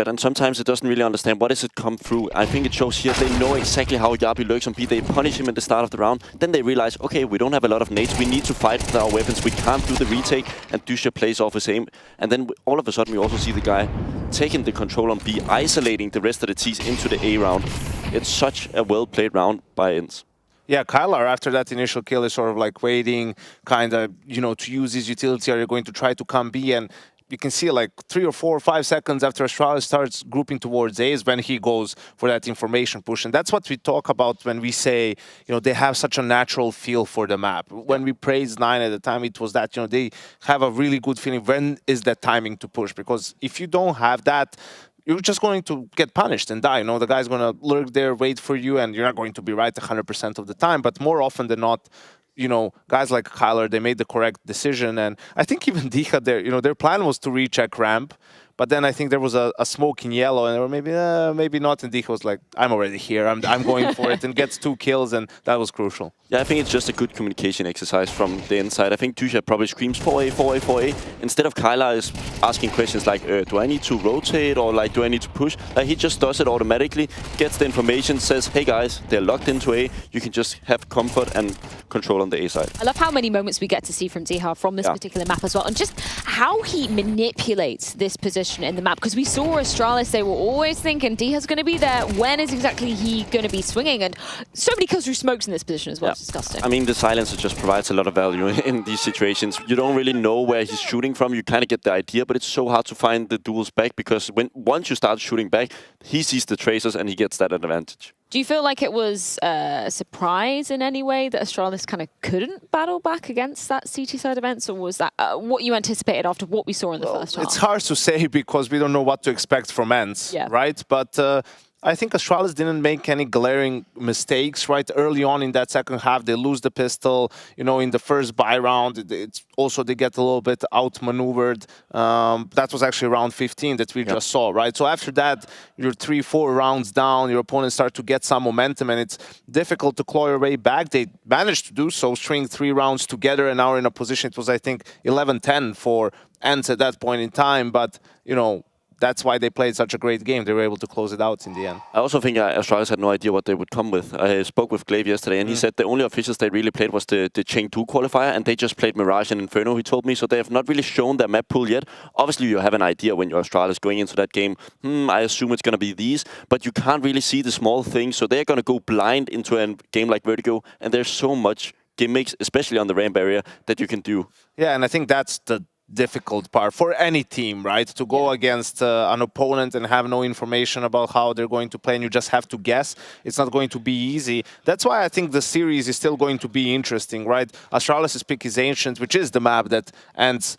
and sometimes it doesn't really understand what does it come through. I think it shows here they know exactly how Yabi lurks on B. They punish him at the start of the round. Then they realize, okay, we don't have a lot of nades. We need to fight with our weapons. We can't do the retake, and Dusha plays off his aim. And then all of a sudden, we also see the guy taking the control on B, isolating the rest of the T's into the A round. It's such a well-played round by ENCE. Yeah, Kylar, after that initial kill, is sort of like waiting, kind of, you know, to use his utility. Are you going to try to come B? And you can see like 3 or 4 or 5 seconds after Astralis starts grouping towards A is when he goes for that information push. And that's what we talk about when we say, you know, they have such a natural feel for the map. When we praised 9 at the time, it was that, you know, they have a really good feeling when is that timing to push. Because if you don't have that, you're just going to get punished and die. You know, the guy's going to lurk there, wait for you, and you're not going to be right 100% of the time. But more often than not, you know, guys like Kylar, they made the correct decision. And I think even Diha, their plan was to recheck ramp. But then I think there was a smoke in yellow, and they were maybe not. And Diha was like, I'm already here. I'm going for it, and gets 2 kills, and that was crucial. Yeah, I think it's just a good communication exercise from the inside. I think Dusha probably screams 4A, 4A, 4A. Instead of Kylar is asking questions like, do I need to rotate, or like, do I need to push? Like, he just does it automatically, gets the information, says, hey guys, they're locked into A. You can just have comfort and control on the A side. I love how many moments we get to see from Diha from this particular map as well, and just how he manipulates this position in the map, because we saw Astralis, they were always thinking Diha's going to be there. When is exactly he going to be swinging? And so many kills through smokes in this position as well. It's disgusting. I mean, the silencer just provides a lot of value in these situations. You don't really know where he's shooting from. You kind of get the idea, but it's so hard to find the duels back, because once you start shooting back, he sees the tracers and he gets that advantage. Do you feel like it was a surprise in any way that Astralis kind of couldn't battle back against that CT side events, or was that what you anticipated after what we saw in the first half? It's hard to say because we don't know what to expect from ENCE, right? But I think Astralis didn't make any glaring mistakes, right? Early on in that second half, they lose the pistol. You know, in the first buy round, it's also they get a little bit outmaneuvered. That was actually round 15 that we just saw, right? So after that, you're 3-4 rounds down. Your opponents start to get some momentum, and it's difficult to claw your way back. They managed to do so, string 3 rounds together, and now we're in a position. It was, I think, 11-10 for ENCE at that point in time. But, you know, that's why they played such a great game. They were able to close it out in the end. I also think Astralis had no idea what they would come with. I spoke with Glaive yesterday, and he said the only officials they really played was the Chengdu qualifier, and they just played Mirage and Inferno, he told me. So they have not really shown their map pool yet. Obviously, you have an idea when you're Astralis going into that game. I assume it's going to be these, but you can't really see the small things. So they're going to go blind into a game like Vertigo, and there's so much gimmicks, especially on the ramp area, that you can do. Yeah, and I think that's the difficult part for any team, right? To go against an opponent and have no information about how they're going to play and you just have to guess. It's not going to be easy. That's why I think the series is still going to be interesting, right? Astralis' pick is Ancient, which is the map that ENCE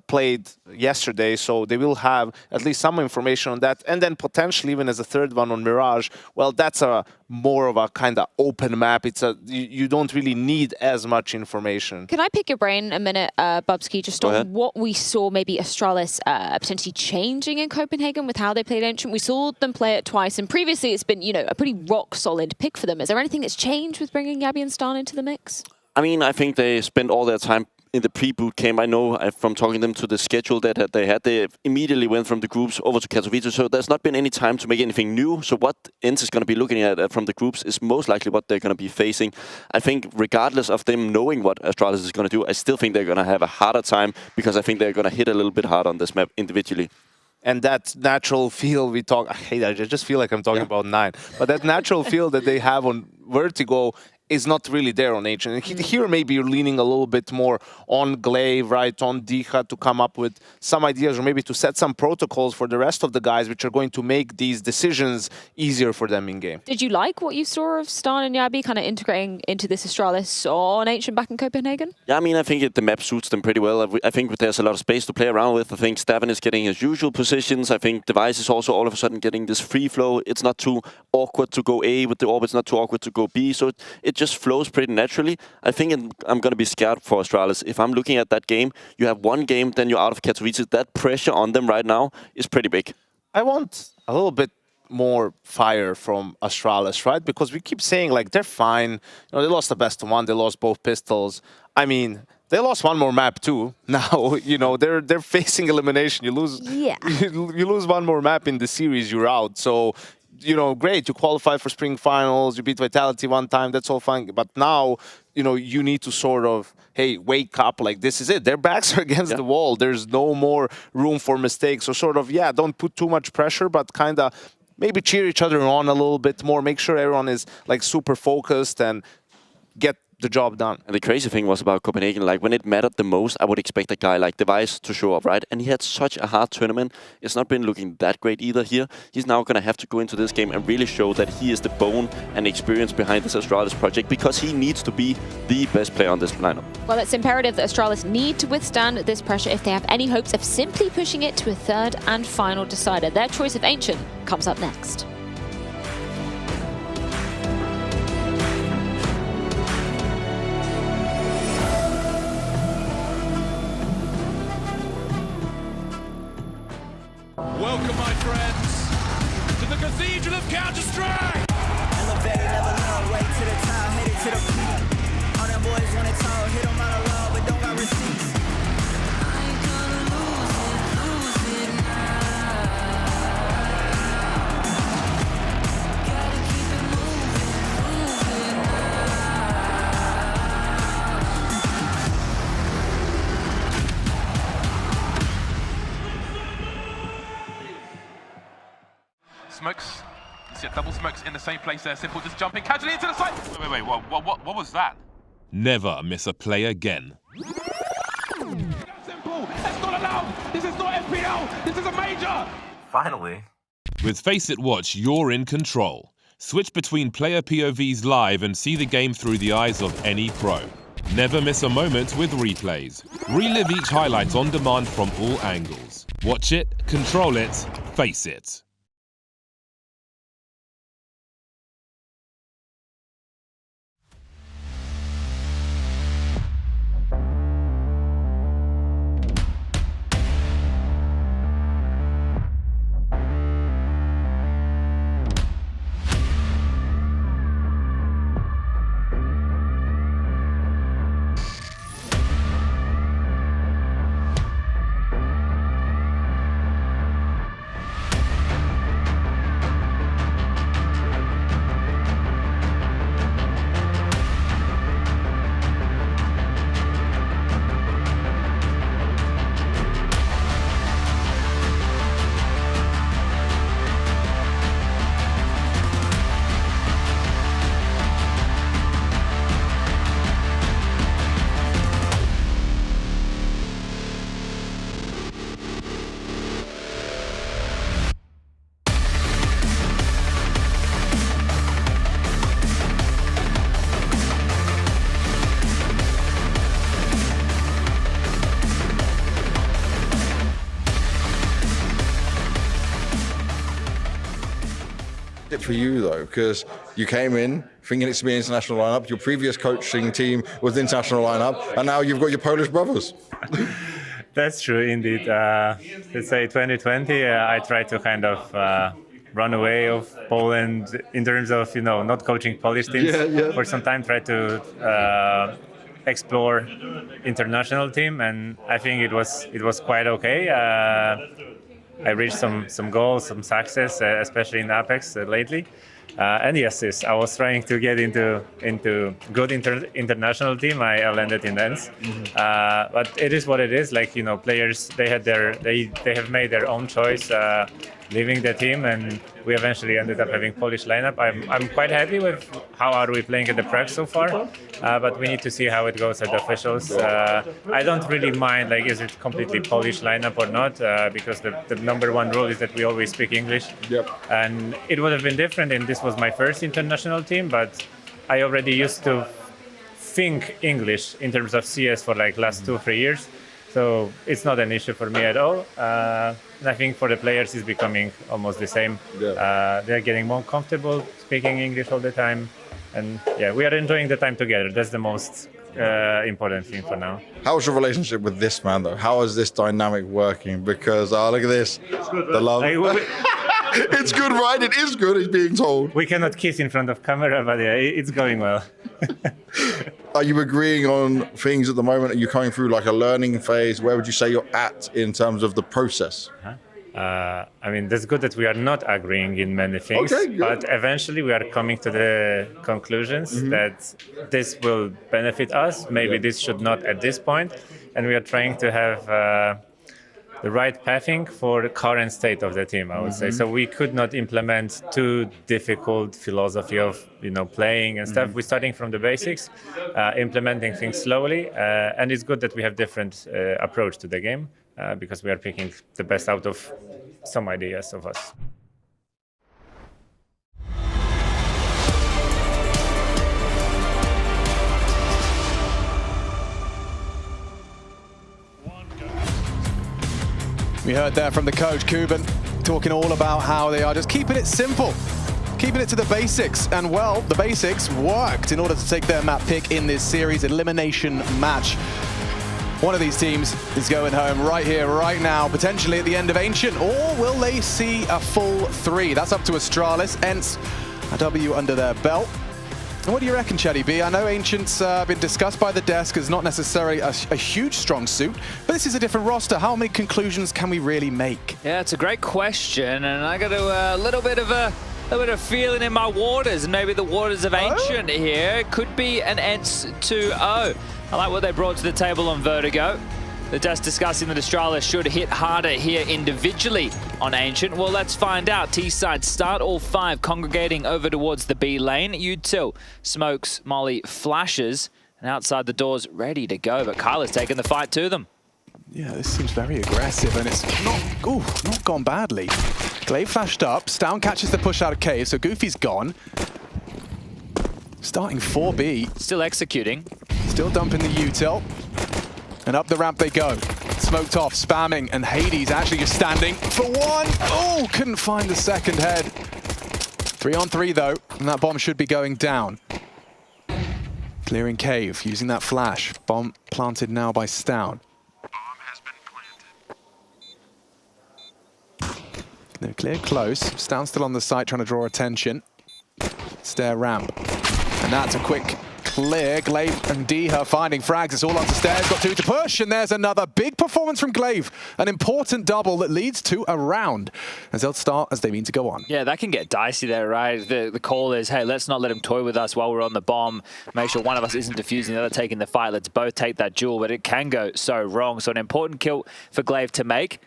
played yesterday, so they will have at least some information on that, and then potentially even as a third one on Mirage. Well, that's a more of a kind of open map. It's a you don't really need as much information. Can I pick your brain a minute, Bubsky, just on what we saw maybe Astralis potentially changing in Copenhagen with how they played Ancient? We saw them play it twice, and previously it's been, you know, a pretty rock solid pick for them. Is there anything that's changed with bringing Gabby and Stan into the mix? I mean, I think they spent all their time in the pre-boot camp. I know from talking to them to the schedule that they had, they immediately went from the groups over to Katowice, so there's not been any time to make anything new. So what ENCE is going to be looking at from the groups is most likely what they're going to be facing. I think regardless of them knowing what Astralis is going to do, I still think they're going to have a harder time because I think they're going to hit a little bit hard on this map individually. And that natural feel we talk, I just feel like I'm talking about 9, but that natural feel that they have on Vertigo is not really there on Ancient. And here maybe you're leaning a little bit more on Glaive, right, on Dicha to come up with some ideas or maybe to set some protocols for the rest of the guys which are going to make these decisions easier for them in-game. Did you like what you saw of Stan and Yabi kind of integrating into this Astralis on Ancient back in Copenhagen? Yeah, I mean, I think the map suits them pretty well. I think there's a lot of space to play around with. I think Stavin is getting his usual positions. I think Device is also all of a sudden getting this free flow. It's not too awkward to go A with the orb. It's not too awkward to go B. So it just flows pretty naturally. I think I'm going to be scared for Astralis. If I'm looking at that game, you have one game, then you're out of Katowice. That pressure on them right now is pretty big. I want a little bit more fire from Astralis, right? Because we keep saying, like, they're fine. You know, they lost the best one. They lost both pistols. I mean, they lost one more map too. Now, you know, they're facing elimination. You lose, you lose one more map in the series, you're out. So, you know, great, you qualify for spring finals, you beat Vitality one time, that's all fine. But now, you know, you need to sort of, hey, wake up, like this is it. Their backs are against the wall. There's no more room for mistakes. So sort of, yeah, don't put too much pressure, but kind of maybe cheer each other on a little bit more. Make sure everyone is like super focused and get the job done. And the crazy thing was about Copenhagen, like when it mattered the most, I would expect a guy like Device to show up, right? And he had such a hard tournament. It's not been looking that great either here. He's now going to have to go into this game and really show that he is the bone and experience behind this Astralis project because he needs to be the best player on this lineup. Well, it's imperative that Astralis need to withstand this pressure if they have any hopes of simply pushing it to a third and final decider. Their choice of Ancient comes up next. Welcome, my friends, to the Cathedral of Counter-Strike! Elevator, never long, way to the top, headed to the peak. All them boys want it tall, hit them out of love, but don't got receipts. I ain't gonna lose it now. Gotta keep it moving Smokes. You see double smokes in the same place there. Simple just jumping casually into the side. Wait, what was that? Never miss a play again. Simple, that's not allowed. This is not FPL. This is a major. Finally. With Face It Watch, you're in control. Switch between player POVs live and see the game through the eyes of any pro. Never miss a moment with replays. Relive each highlight on demand from all angles. Watch it, control it, face it. for you though? Because you came in thinking it's to be an international lineup. Your previous coaching team was the international lineup, and now you've got your Polish brothers. That's true, indeed. Let's say 2020, I tried to kind of run away of Poland in terms of, you know, not coaching Polish teams for some time. Tried to explore international team, and I think it was quite okay. I reached some goals, some success, especially in Apex lately. And yes, I was trying to get into good international team. I landed in ENCE, but it is what it is. Like, you know, players, they have made their own choice leaving the team, and we eventually ended up having Polish lineup. I'm quite happy with how are we playing at the Prague so far, but we need to see how it goes at the officials. I don't really mind, like, is it completely Polish lineup or not, because the number one rule is that we always speak English. Yep. And it would have been different, and this was my first international team, but I already used to think English in terms of CS for like last 2-3 years. So it's not an issue for me at all. And I think for the players it's becoming almost the same. Yeah. They're getting more comfortable speaking English all the time. And yeah, we are enjoying the time together. That's the most important thing for now. How's your relationship with this man though? How is this dynamic working? Because, look at this, the love. It's good, right? It is good, it's being told. We cannot kiss in front of camera, but yeah, it's going well. Are you agreeing on things at the moment? Are you coming through like a learning phase? Where would you say you're at in terms of the process? I mean, that's good that we are not agreeing in many things, but eventually we are coming to the conclusions that this will benefit us. Maybe this should not at this point. And we are trying to have the right pathing for the current state of the team, I would say. So we could not implement too difficult philosophy of, you know, playing and stuff. We're starting from the basics, implementing things slowly, and it's good that we have different approach to the game because we are picking the best out of some ideas of us. We heard there from the coach, Kuban, talking all about how they are just keeping it simple, keeping it to the basics. And well, the basics worked in order to take their map pick in this series elimination match. One of these teams is going home right here, right now, potentially at the end of Ancient, or will they see a full 3? That's up to Astralis, ENCE, a W under their belt. And what do you reckon, Chetty B? I know Ancient's been discussed by the desk as not necessarily a huge strong suit, but this is a different roster. How many conclusions can we really make? Yeah, it's a great question, and I got a little bit of feeling in my waters, and maybe the waters of Ancient here. It could be an ENCE 2-0. I like what they brought to the table on Vertigo. The desk discussing that Astralis should hit harder here individually on Ancient. Well, let's find out. T-side start, all 5 congregating over towards the B lane. U2 smokes, Molly flashes, and outside the doors ready to go. But Kyla's taking the fight to them. Yeah, this seems very aggressive, and it's not gone badly. Glaive flashed up, Stown catches the push out of Cave, so Goofy's gone. Starting 4B. Still executing. Still dumping the util. And up the ramp they go. Smoked off, spamming, and Hades actually just standing for one. Oh, couldn't find the second head. 3-on-3 though, and that bomb should be going down. Clearing Cave, using that flash. Bomb planted now by Stown. They're clear close. Stown still on the site trying to draw attention. Stair ramp. And that's a quick clear. Glaive and Diha finding frags. It's all onto stairs. Got 2 to push. And there's another big performance from Glaive. An important double that leads to a round. As they'll start as they mean to go on. Yeah, that can get dicey there, right? The call is, hey, let's not let him toy with us while we're on the bomb. Make sure one of us isn't defusing, the other taking the fight. Let's both take that duel. But it can go so wrong. So an important kill for Glaive to make.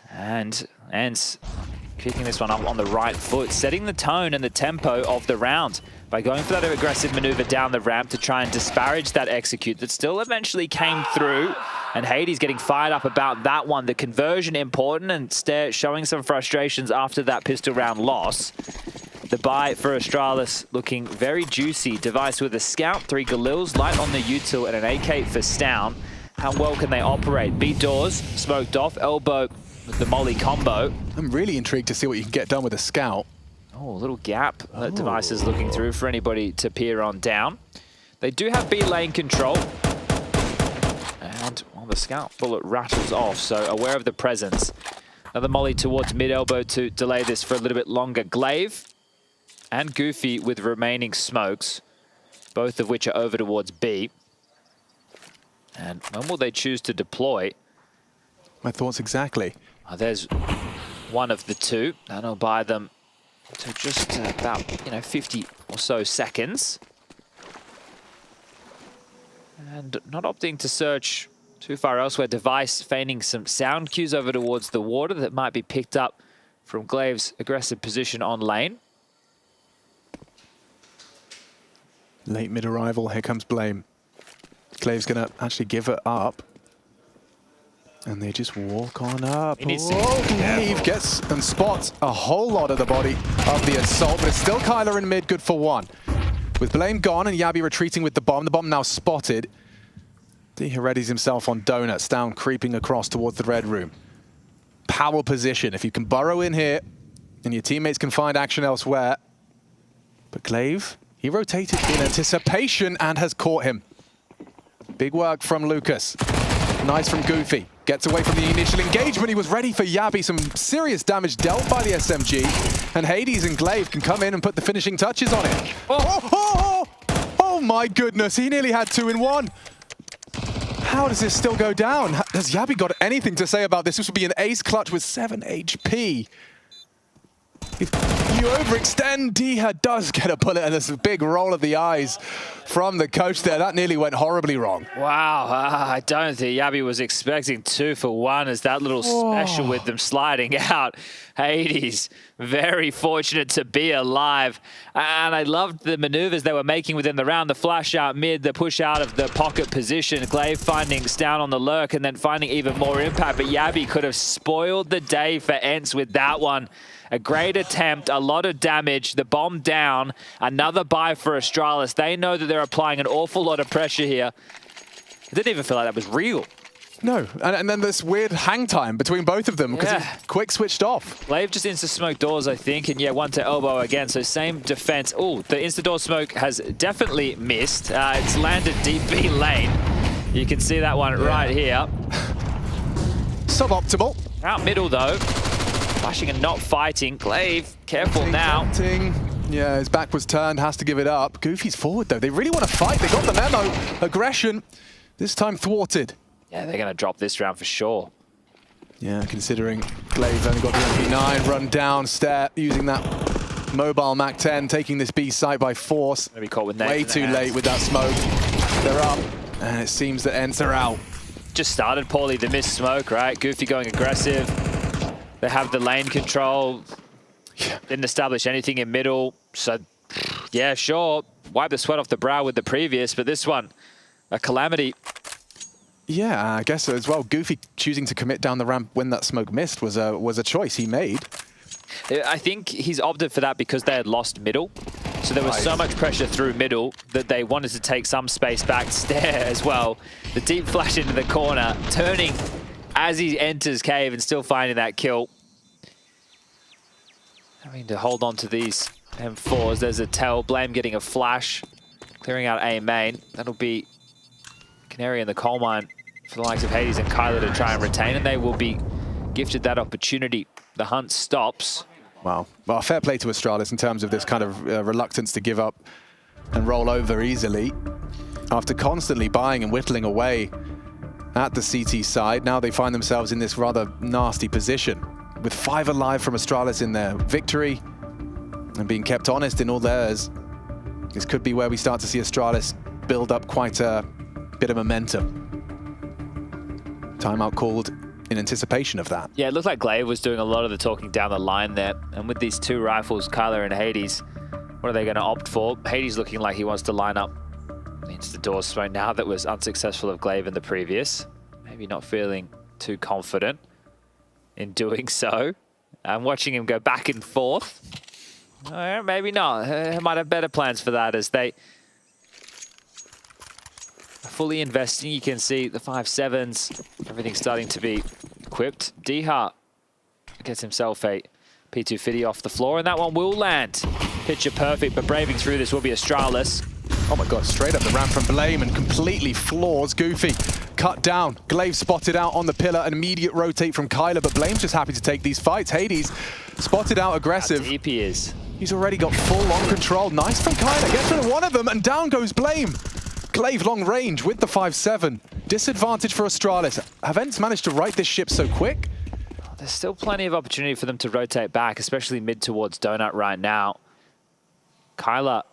And ENCE kicking this one up on the right foot, setting the tone and the tempo of the round by going for that aggressive maneuver down the ramp to try and disparage that execute that still eventually came through. And Hades getting fired up about that one. The conversion important, and Stair showing some frustrations after that pistol round loss. The buy for Astralis looking very juicy. Device with a scout, 3 Galils, light on the util, and an AK for Stown. How well can they operate? Beat doors, smoked off, elbow with the molly combo. I'm really intrigued to see what you can get done with a scout. Oh, a little gap that Device is looking through for anybody to peer on down. They do have B lane control. And well, the scout bullet rattles off, so aware of the presence. Another molly towards mid-elbow to delay this for a little bit longer. Glaive and Goofy with remaining smokes, both of which are over towards B. And when will they choose to deploy? My thoughts exactly. There's one of the two. That'll buy them to just about 50 or so seconds. And not opting to search too far elsewhere. Device feigning some sound cues over towards the water that might be picked up from Glaive's aggressive position on lane. Late mid-arrival, here comes Blame. Glaive's gonna actually give it up. And they just walk on up. Glaive gets and spots a whole lot of the body of the assault, but it's still Kyler in mid, good for one. With Blame gone and Yabi retreating with the bomb now spotted. He readies himself on Donuts, down creeping across towards the red room. Power position, if you can burrow in here and your teammates can find action elsewhere. But Glaive, he rotated in anticipation and has caught him. Big work from Lucas. Nice from Goofy. Gets away from the initial engagement. He was ready for Yabi. Some serious damage dealt by the SMG. And Hades and Glaive can come in and put the finishing touches on it. Oh my goodness, he nearly had 2 in 1. How does this still go down? Has Yabi got anything to say about this? This would be an ace clutch with 7 HP. If you overextend, Diha does get a bullet, and there's a big roll of the eyes from the coach there. That nearly went horribly wrong. Wow, I don't think Yabi was expecting 2 for 1 as that little special with them sliding out. Hades, very fortunate to be alive. And I loved the maneuvers they were making within the round. The flash out mid, the push out of the pocket position. Glaive finding down on the lurk and then finding even more impact. But Yabi could have spoiled the day for ENCE with that one. A great attempt, a lot of damage, the bomb down, another buy for Astralis. They know that they're applying an awful lot of pressure here. I didn't even feel like that was real. No, and then this weird hang time between both of them because it quick switched off. Glaive just insta-smoke doors, I think, and yeah, one to elbow again, so same defense. Oh, the insta-door smoke has definitely missed. It's landed deep B lane. You can see that one right here. Suboptimal. Out middle, though. Flashing and not fighting. Glaive, careful now. Yeah, his back was turned, has to give it up. Goofy's forward, though. They really want to fight. They got the memo. Aggression, this time thwarted. Yeah, they're going to drop this round for sure. Yeah, considering Glaive only got the MP9, run down, step, using that mobile Mac-10, taking this B site by force. Maybe caught with way too late with that smoke. They're up, and it seems that ENCE are out. Just started poorly, the missed smoke, right? Goofy going aggressive. They have the lane control. Didn't establish anything in middle. So, yeah, sure. Wipe the sweat off the brow with the previous, but this one, a calamity. Yeah, I guess so as well. Goofy choosing to commit down the ramp when that smoke missed was a choice he made. I think he's opted for that because they had lost middle. So there was so much pressure through middle that they wanted to take some space back stair as well. The deep flash into the corner, turning as he enters cave and still finding that kill. Having to hold on to these M4s. There's a tell. Blame getting a flash, clearing out A main. That'll be Canary in the coal mine for the likes of Hades and Kyler to try and retain, and they will be gifted that opportunity. The hunt stops. Wow. Well, fair play to Astralis in terms of this kind of reluctance to give up and roll over easily. After constantly buying and whittling away at the CT side, now they find themselves in this rather nasty position. With 5 alive from Astralis in their victory and being kept honest in all theirs, this could be where we start to see Astralis build up quite a bit of momentum. Timeout called in anticipation of that. Yeah, it looked like Glaive was doing a lot of the talking down the line there. And with these 2 rifles, Kyler and Hades, what are they going to opt for? Hades looking like he wants to line up into the door smoke now that was unsuccessful of Glaive in the previous. Maybe not feeling too confident in doing so. I'm watching him go back and forth. Maybe not. He might have better plans for that as they are fully investing. You can see the 5.7s, everything starting to be equipped. Diha gets himself a P2 Fiddy off the floor, and that one will land. Picture perfect, but braving through this will be Astralis. Oh my god, straight up the ramp from Blame and completely floors Goofy. Cut down, Glaive spotted out on the pillar, an immediate rotate from Kyler, but Blame's just happy to take these fights. Hades spotted out aggressive. How deep he is. He's already got full on control. Nice from Kyler, gets rid of one of them, and down goes Blame. Glaive long range with the 5-7. Disadvantage for Astralis. Have ENCE managed to right this ship so quick? There's still plenty of opportunity for them to rotate back, especially mid towards Donut right now. Kyler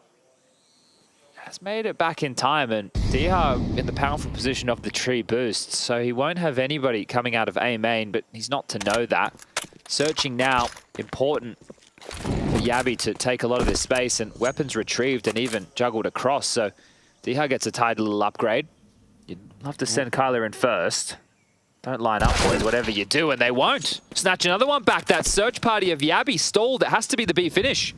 has made it back in time, and Diha in the powerful position of the tree boost, so he won't have anybody coming out of A main, but he's not to know that. Searching now, important for Yabby to take a lot of this space, and weapons retrieved and even juggled across, so Diha gets a tight little upgrade. You'd love to send Kyler in first. Don't line up, boys, whatever you do, and they won't. Snatch another one back. That search party of Yabby stalled. It has to be the B finish.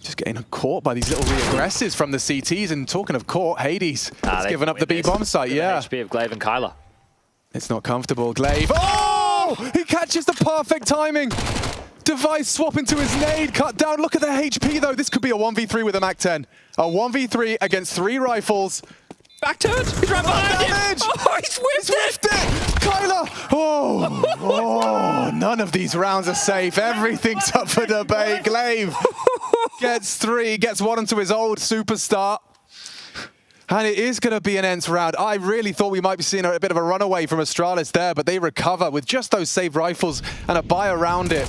Just getting caught by these little re-aggressives from the CTs, and talking of caught, Hades has given up the B bomb site, yeah. HP of Glaive and Kyler. It's not comfortable, Glaive. Oh! He catches the perfect timing. Device swap into his nade, cut down. Look at the HP though. This could be a 1v3 with a MAC-10. A 1v3 against 3 rifles. Back turned. He's right behind damage. him. Oh, he's whiffed it. Kyler. Oh, none of these rounds are safe. Everything's up for debate. Glaive gets 3, gets 1 into his old superstar. And it is going to be an ENCE round. I really thought we might be seeing a bit of a runaway from Astralis there, but they recover with just those saved rifles and a buy around it.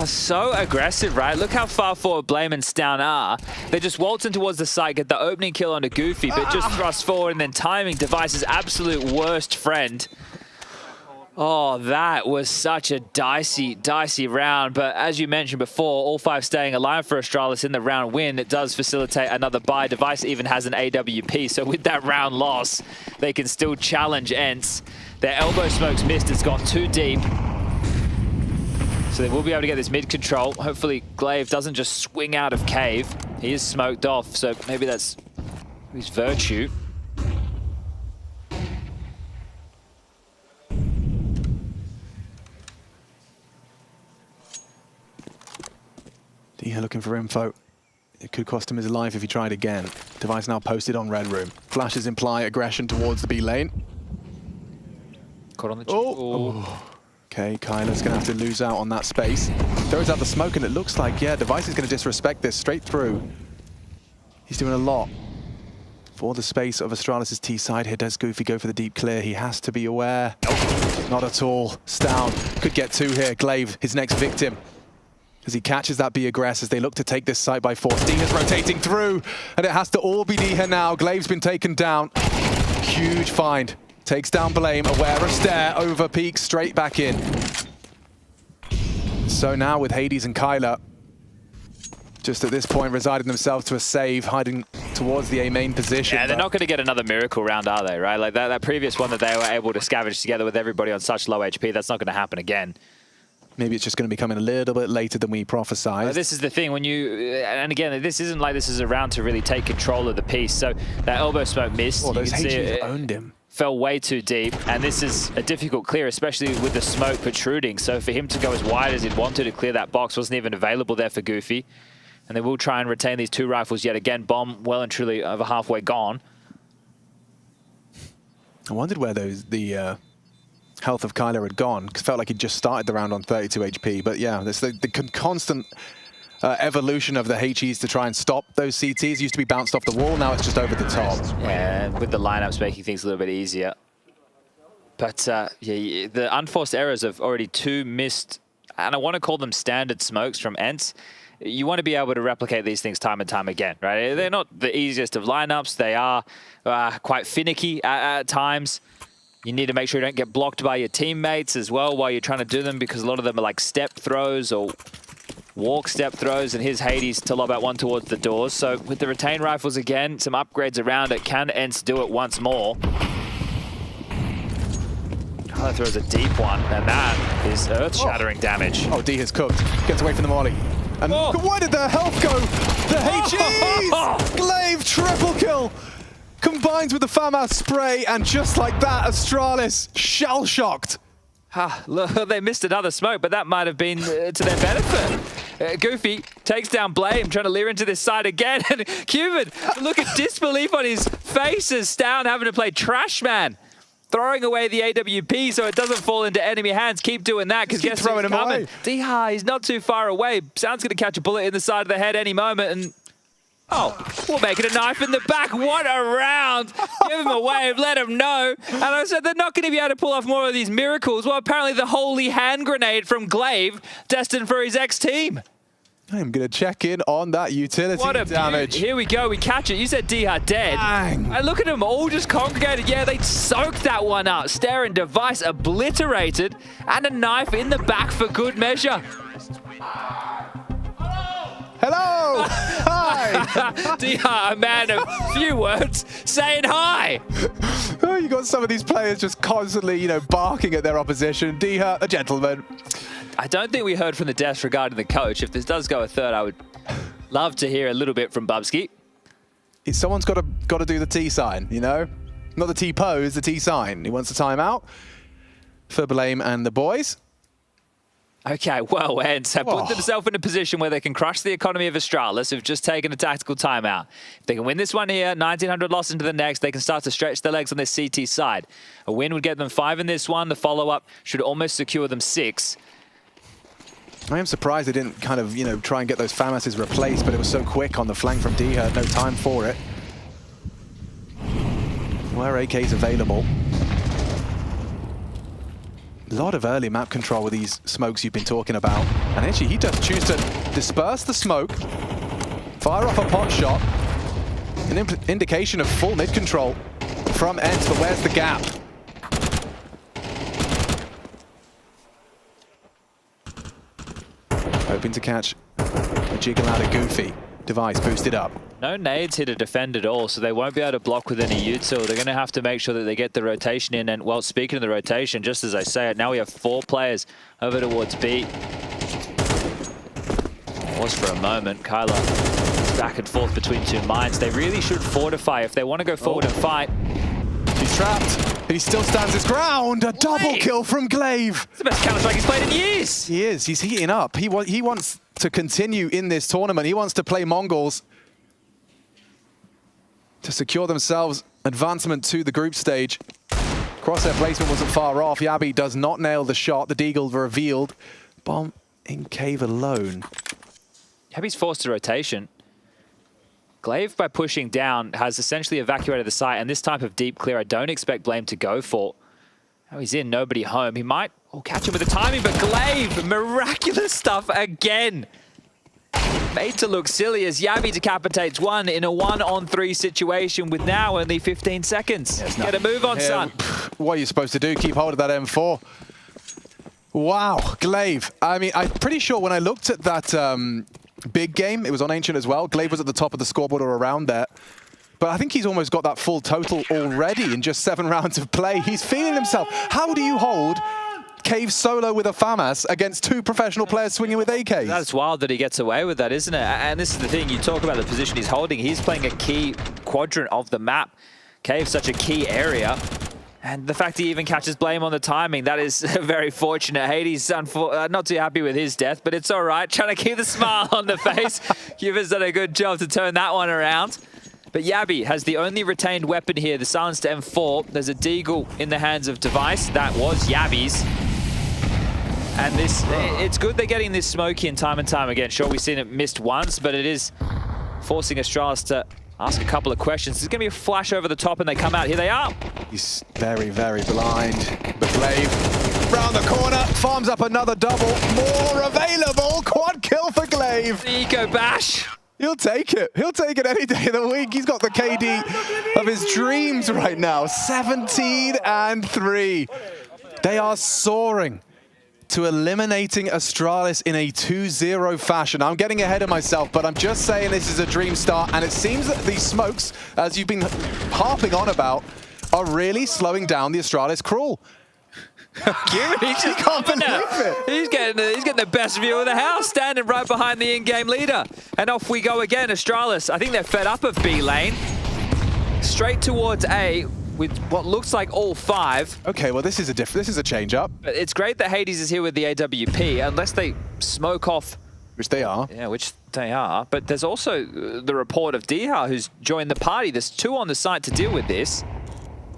So aggressive, right? Look how far forward Blame and Stown are. They just waltz in towards the site, get the opening kill onto Goofy, but just thrust forward, and then timing Device's absolute worst friend. Oh, that was such a dicey round. But as you mentioned before, all 5 staying alive for Astralis in the round win. It does facilitate another buy. Device even has an AWP. So with that round loss, they can still challenge ENCE. Their elbow smoke's missed. It's gone too deep. So they will be able to get this mid control. Hopefully Glaive doesn't just swing out of cave. He is smoked off. So maybe that's his virtue. Diha looking for info. It could cost him his life if he tried again. Device now posted on Red Room. Flashes imply aggression towards the B lane. Caught on the Okay, Kyler's going to have to lose out on that space. Throws out the smoke, and it looks like, yeah, Device is going to disrespect this straight through. He's doing a lot for the space of Astralis' T side. Here does Goofy go for the deep clear. He has to be aware. Not at all. Stown could get 2 here. Glaive, his next victim. As he catches that B aggress as they look to take this site by force. Diha's rotating through, and it has to all be Diha now. Glaive's been taken down. Huge find. Takes down Blame, aware of stare, over peak, straight back in. So now with Hades and Kyler, just at this point residing themselves to a save, hiding towards the A main position. Yeah, they're not going to get another miracle round, are they, right? Like that previous one that they were able to scavenge together with everybody on such low HP, that's not going to happen again. Maybe it's just going to be coming a little bit later than we prophesized. This is the thing, when you, and again, this isn't like this is a round to really take control of the piece. So that elbow smoke missed. Oh, those HGs it owned him. Fell way too deep, and this is a difficult clear, especially with the smoke protruding. So for him to go as wide as he'd wanted to clear that box wasn't even available there for Goofy. And they will try and retain these 2 rifles yet again. Bomb well and truly over halfway gone. I wondered where the health of Kyler had gone, because it felt like he'd just started the round on 32 HP. But yeah, there's the constant evolution of the HEs to try and stop those CTs. Used to be bounced off the wall, now it's just over the top. Yeah, with the lineups making things a little bit easier. But yeah, the unforced errors of already 2 missed, and I want to call them standard smokes from ENCE. You want to be able to replicate these things time and time again, right? They're not the easiest of lineups. They are quite finicky at times. You need to make sure you don't get blocked by your teammates as well while you're trying to do them, because a lot of them are like step throws or walk step throws, and here's Hades to lob out one towards the doors. So with the retained rifles again, some upgrades around it. Can ENCE do it once more? Kyler throws a deep one, and that is earth-shattering damage. Oh, D has cooked. Gets away from the molly. And where did their health go? The HEs! Glaive triple kill! Combines with the FAMAS spray, and just like that, Astralis shell-shocked. Look, they missed another smoke, but that might have been to their benefit. Goofy takes down Blame, trying to leer into this side again. And Cuban, look at disbelief on his face as Stown having to play trash man. Throwing away the AWP so it doesn't fall into enemy hands. Keep doing that, because guess who's coming? Diha, he's not too far away. Sound's going to catch a bullet in the side of the head any moment. And oh, we'll make it a knife in the back. What a round. Give him a wave, let him know. And I said they're not going to be able to pull off more of these miracles. Well, apparently the holy hand grenade from Glaive, destined for his ex-team. I'm going to check in on that utility What a damage. Here we go, we catch it. You said Diha dead. Bang. And look at them all just congregated. Yeah, they soaked that one up. Stare and Device obliterated. And a knife in the back for good measure. Hello! Hi! Diha, a man of few words, saying hi! Oh, you got some of these players just constantly, you know, barking at their opposition. Diha, a gentleman. I don't think we heard from the desk regarding the coach. If this does go a third, I would love to hear a little bit from Bubsky. Someone's got to do the T sign, you know? Not the T pose, the T sign. He wants a timeout for Blame and the boys. Okay, well, ENCE have put themselves in a position where they can crush the economy of Astralis, who've just taken a tactical timeout. If they can win this one here, 1,900 loss into the next, they can start to stretch their legs on this CT side. A win would get them 5 in this one. The follow-up should almost secure them 6. I am surprised they didn't kind of, you know, try and get those FAMASs replaced, but it was so quick on the flank from Diha, no time for it. Where AK's available. A lot of early map control with these smokes you've been talking about. And actually, he does choose to disperse the smoke, fire off a pot shot, an indication of full mid control from ENCE, but where's the gap? Hoping to catch a jiggle out of Goofy. Device boosted up. No nades here to defend at all, so they won't be able to block with any util. They're going to have to make sure that they get the rotation in. And, well, speaking of the rotation, just as I say it, now we have 4 players over towards B. Was for a moment. Kyla back and forth between 2 mines. They really should fortify if they want to go forward and fight. He's trapped. He still stands his ground. A double kill from Glaive. It's the best Counter-Strike he's played in years. He is. He's heating up. He wants to continue in this tournament. He wants to play Mongols to secure themselves advancement to the group stage. Crosshair placement wasn't far off. Yabi does not nail the shot. The Deagle revealed. Bomb in cave alone. Yabi's forced to rotation. Glaive, by pushing down, has essentially evacuated the site, and this type of deep clear I don't expect Blame to go for. Oh, he's in, nobody home. He might catch him with the timing, but Glaive, miraculous stuff again. Made to look silly as Yabi decapitates one in a 1-on-3 situation with now only 15 seconds. Get a move on, son. What are you supposed to do? Keep hold of that M4. Wow, Glaive. I mean, I'm pretty sure when I looked at that big game, it was on Ancient as well. Glaive was at the top of the scoreboard or around there. But I think he's almost got that full total already in just 7 rounds of play. He's feeling himself. How do you hold Cave solo with a FAMAS against 2 professional players swinging with AKs? That's wild that he gets away with that, isn't it? And this is the thing, you talk about the position he's holding. He's playing a key quadrant of the map. Cave's such a key area. And the fact he even catches Blame on the timing, that is very fortunate. Hades not too happy with his death, but it's all right. Trying to keep the smile on the face. Cuba's done a good job to turn that one around. But Yabi has the only retained weapon here, the silenced M4. There's a Deagle in the hands of Device. That was Yabi's. And it's good they're getting this smoke in time and time again. Sure, we've seen it missed once, but it is forcing Astralis to ask a couple of questions. There's going to be a flash over the top and they come out. Here they are. He's very, very blind. But Glaive, round the corner, farms up another double. More available. Quad kill for Glaive. The Eco Bash. He'll take it. He'll take it any day of the week. He's got the KD of his dreams right now. 17 and 3. They are soaring to eliminating Astralis in a 2-0 fashion. I'm getting ahead of myself, but I'm just saying this is a dream start, and it seems that these smokes, as you've been harping on about, are really slowing down the Astralis crawl. He can't believe it. He's getting the best view of the house, standing right behind the in-game leader. And off we go again, Astralis. I think they're fed up of B lane. Straight towards A. with what looks like all 5. Okay, well this is a change up. But it's great that Hades is here with the AWP, unless they smoke off. Which they are. Yeah, which they are. But there's also the report of Diha, who's joined the party. There's 2 on the site to deal with this.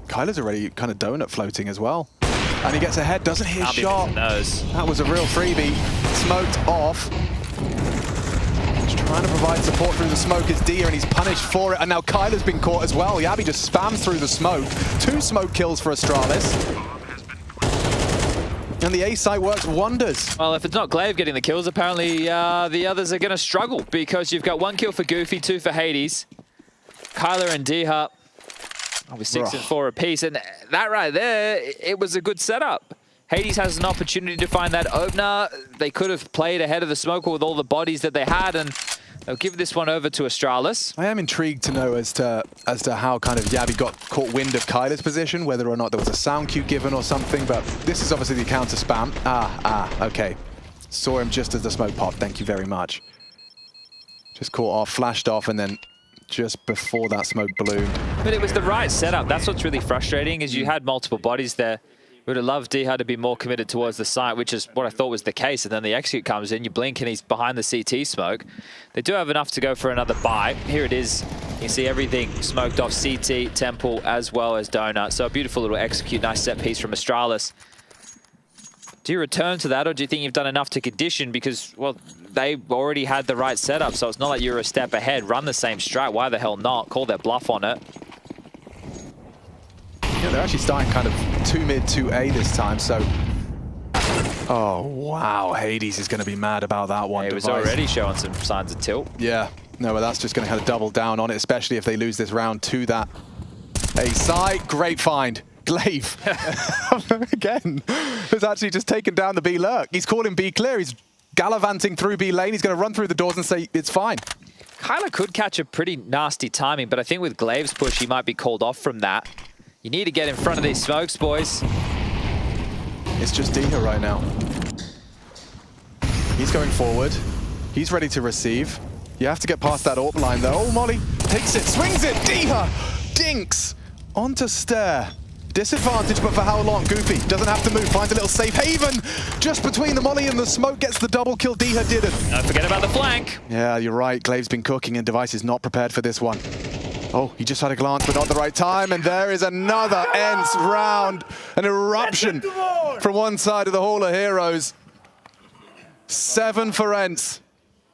Kyler's already kind of donut floating as well. And he gets ahead, doesn't hit his shot. Knows. That was a real freebie. Smoked off. Just trying to provide support through the smoke is Dia, and he's punished for it. And now Kyler's been caught as well. Yabi just spams through the smoke. 2 smoke kills for Astralis. And the A site works wonders. Well, if it's not Glaive getting the kills, apparently the others are going to struggle, because you've got 1 kill for Goofy, 2 for Hades. Kyler and Diha with 6 and 4 apiece, and that right there, it was a good setup. Hades has an opportunity to find that opener. They could have played ahead of the smoker with all the bodies that they had, and they'll give this one over to Astralis. I am intrigued to know as to how kind of Yabi got caught wind of Kyler's position, whether or not there was a sound cue given or something, but this is obviously the counter spam. Okay. Saw him just as the smoke popped, thank you very much. Just caught off, flashed off, and then just before that smoke ballooned. But it was the right setup. That's what's really frustrating, is you had multiple bodies there. We would have loved Diha to be more committed towards the site, which is what I thought was the case. And then the execute comes in, you blink and he's behind the CT smoke. They do have enough to go for another buy. Here it is. You see everything smoked off CT, Temple, as well as Donut. So a beautiful little execute, nice set piece from Astralis. Do you return to that, or do you think you've done enough to condition? Because, well, they already had the right setup, so it's not like you're a step ahead. Run the same strat. Why the hell not? Call their bluff on it. Yeah, they're actually starting kind of 2 mid, 2A this time, so... Oh, wow. Hades is going to be mad about that one. Yeah, he was already showing some signs of tilt. Yeah. No, but that's just going to kind of double down on it, especially if they lose this round to that A site. Great find. Glaive, again, has actually just taken down the B lurk. He's calling B clear. He's gallivanting through B lane. He's going to run through the doors and say, it's fine. Kyler could catch a pretty nasty timing, but I think with Glaive's push, he might be called off from that. You need to get in front of these smokes, boys. It's just Diha right now. He's going forward. He's ready to receive. You have to get past that AWP line, though. Oh, Molly takes it, swings it. Diha dinks onto Stair. Disadvantage, but for how long? Goofy doesn't have to move, finds a little safe haven just between the Molly and the smoke, gets the double kill. Diha didn't. Don't forget about the flank. Yeah, you're right. Glaive's been cooking and Device is not prepared for this one. Oh, he just had a glance, but not the right time. And there is another ENCE round. An eruption from one side of the Hall of Heroes. 7 for ENCE.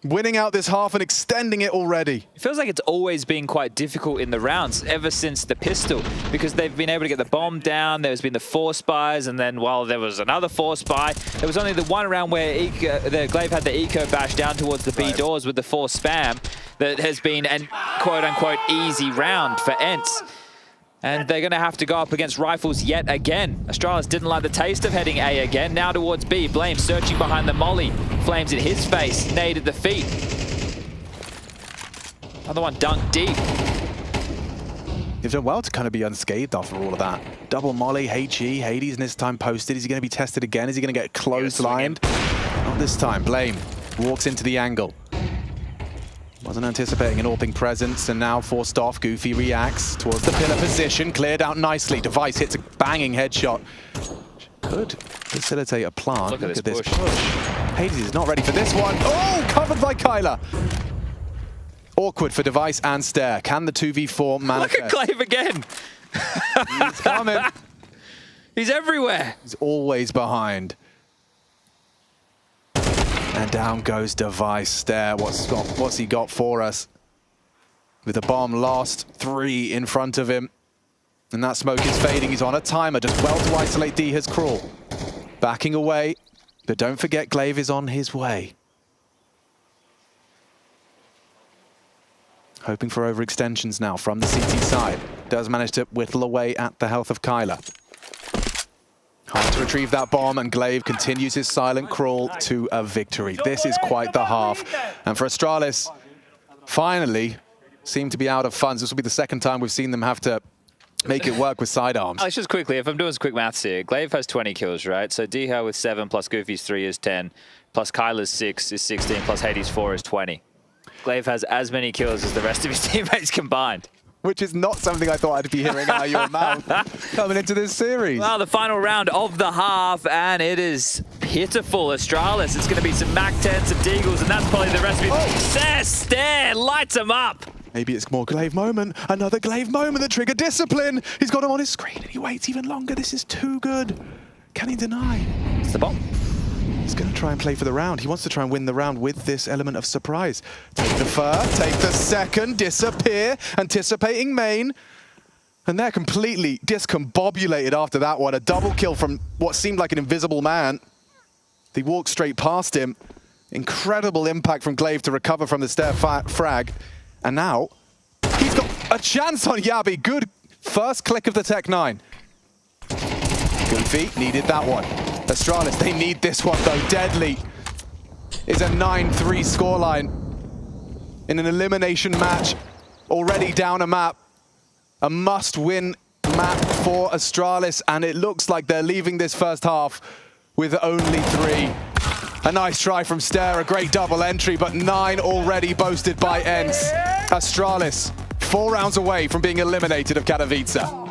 Winning out this half and extending it already. It feels like it's always been quite difficult in the rounds ever since the pistol, because they've been able to get the bomb down. There's been the 4 spies, and then while there was another 4 spy, there was only the one round where the Glaive had the eco bash down towards the B doors with the 4 spam. That has been an quote-unquote easy round for ENCE. And they're going to have to go up against rifles yet again. Astralis didn't like the taste of heading A again. Now towards B. Blame searching behind the Molly. Flames in his face. Nade at the feet. Another one dunked deep. You've done well to kind of be unscathed after all of that. Double Molly, HE, Hades, and this time posted. Is he going to be tested again? Is he going to get clotheslined? Not this time. Blame walks into the angle. Wasn't anticipating an AWPing presence, and now forced off. Goofy reacts towards the pillar position, cleared out nicely. Device hits a banging headshot. Could facilitate a plant. Look at this push. Hades is not ready for this one. Oh, covered by Kyler. Awkward for Device and Stair. Can the 2v4 manifest? Look at Glaive again. He's coming. He's everywhere. He's always behind. And down goes Device. Stair, what's he got for us? With the bomb lost, 3 in front of him. And that smoke is fading. He's on a timer, just well to isolate Diha's crawl. Backing away, but don't forget Glaive is on his way. Hoping for overextensions now from the CT side. Does manage to whittle away at the health of Kyler. Hard to retrieve that bomb, and Glaive continues his silent crawl to a victory. This is quite the half. And for Astralis, finally, seem to be out of funds. This will be the second time we've seen them have to make it work with sidearms. Just quickly, if I'm doing some quick maths here, Glaive has 20 kills, right? So Diha with 7 plus Goofy's 3 is 10, plus Kyler's 6 is 16, plus Hades' 4 is 20. Glaive has as many kills as the rest of his teammates combined. which is not something I thought I'd be hearing out of your mouth coming into this series. Well, the final round of the half, and it is pitiful. Astralis, it's going to be some MAC-10, some Deagles, and that's probably the recipe for success. There, lights him up. Maybe it's more Glaive moment. Another Glaive moment, the trigger discipline. He's got him on his screen and he waits even longer. This is too good. Can he deny? It's the bomb. He's going to try and play for the round. He wants to try and win the round with this element of surprise. Take the first, take the second, disappear, anticipating main. And they're completely discombobulated after that one. A double kill from what seemed like an invisible man. They walked straight past him. Incredible impact from Glaive to recover from the stair frag. And now, he's got a chance on Yabi. Good first click of the Tech-9. Goofy needed that one. Astralis, they need this one though. Deadly is a 9-3 scoreline in an elimination match. Already down a map. A must-win map for Astralis, and it looks like they're leaving this first half with only 3. A nice try from Stair, a great double entry, but 9 already boasted by ENCE. Astralis, 4 rounds away from being eliminated of Katowice.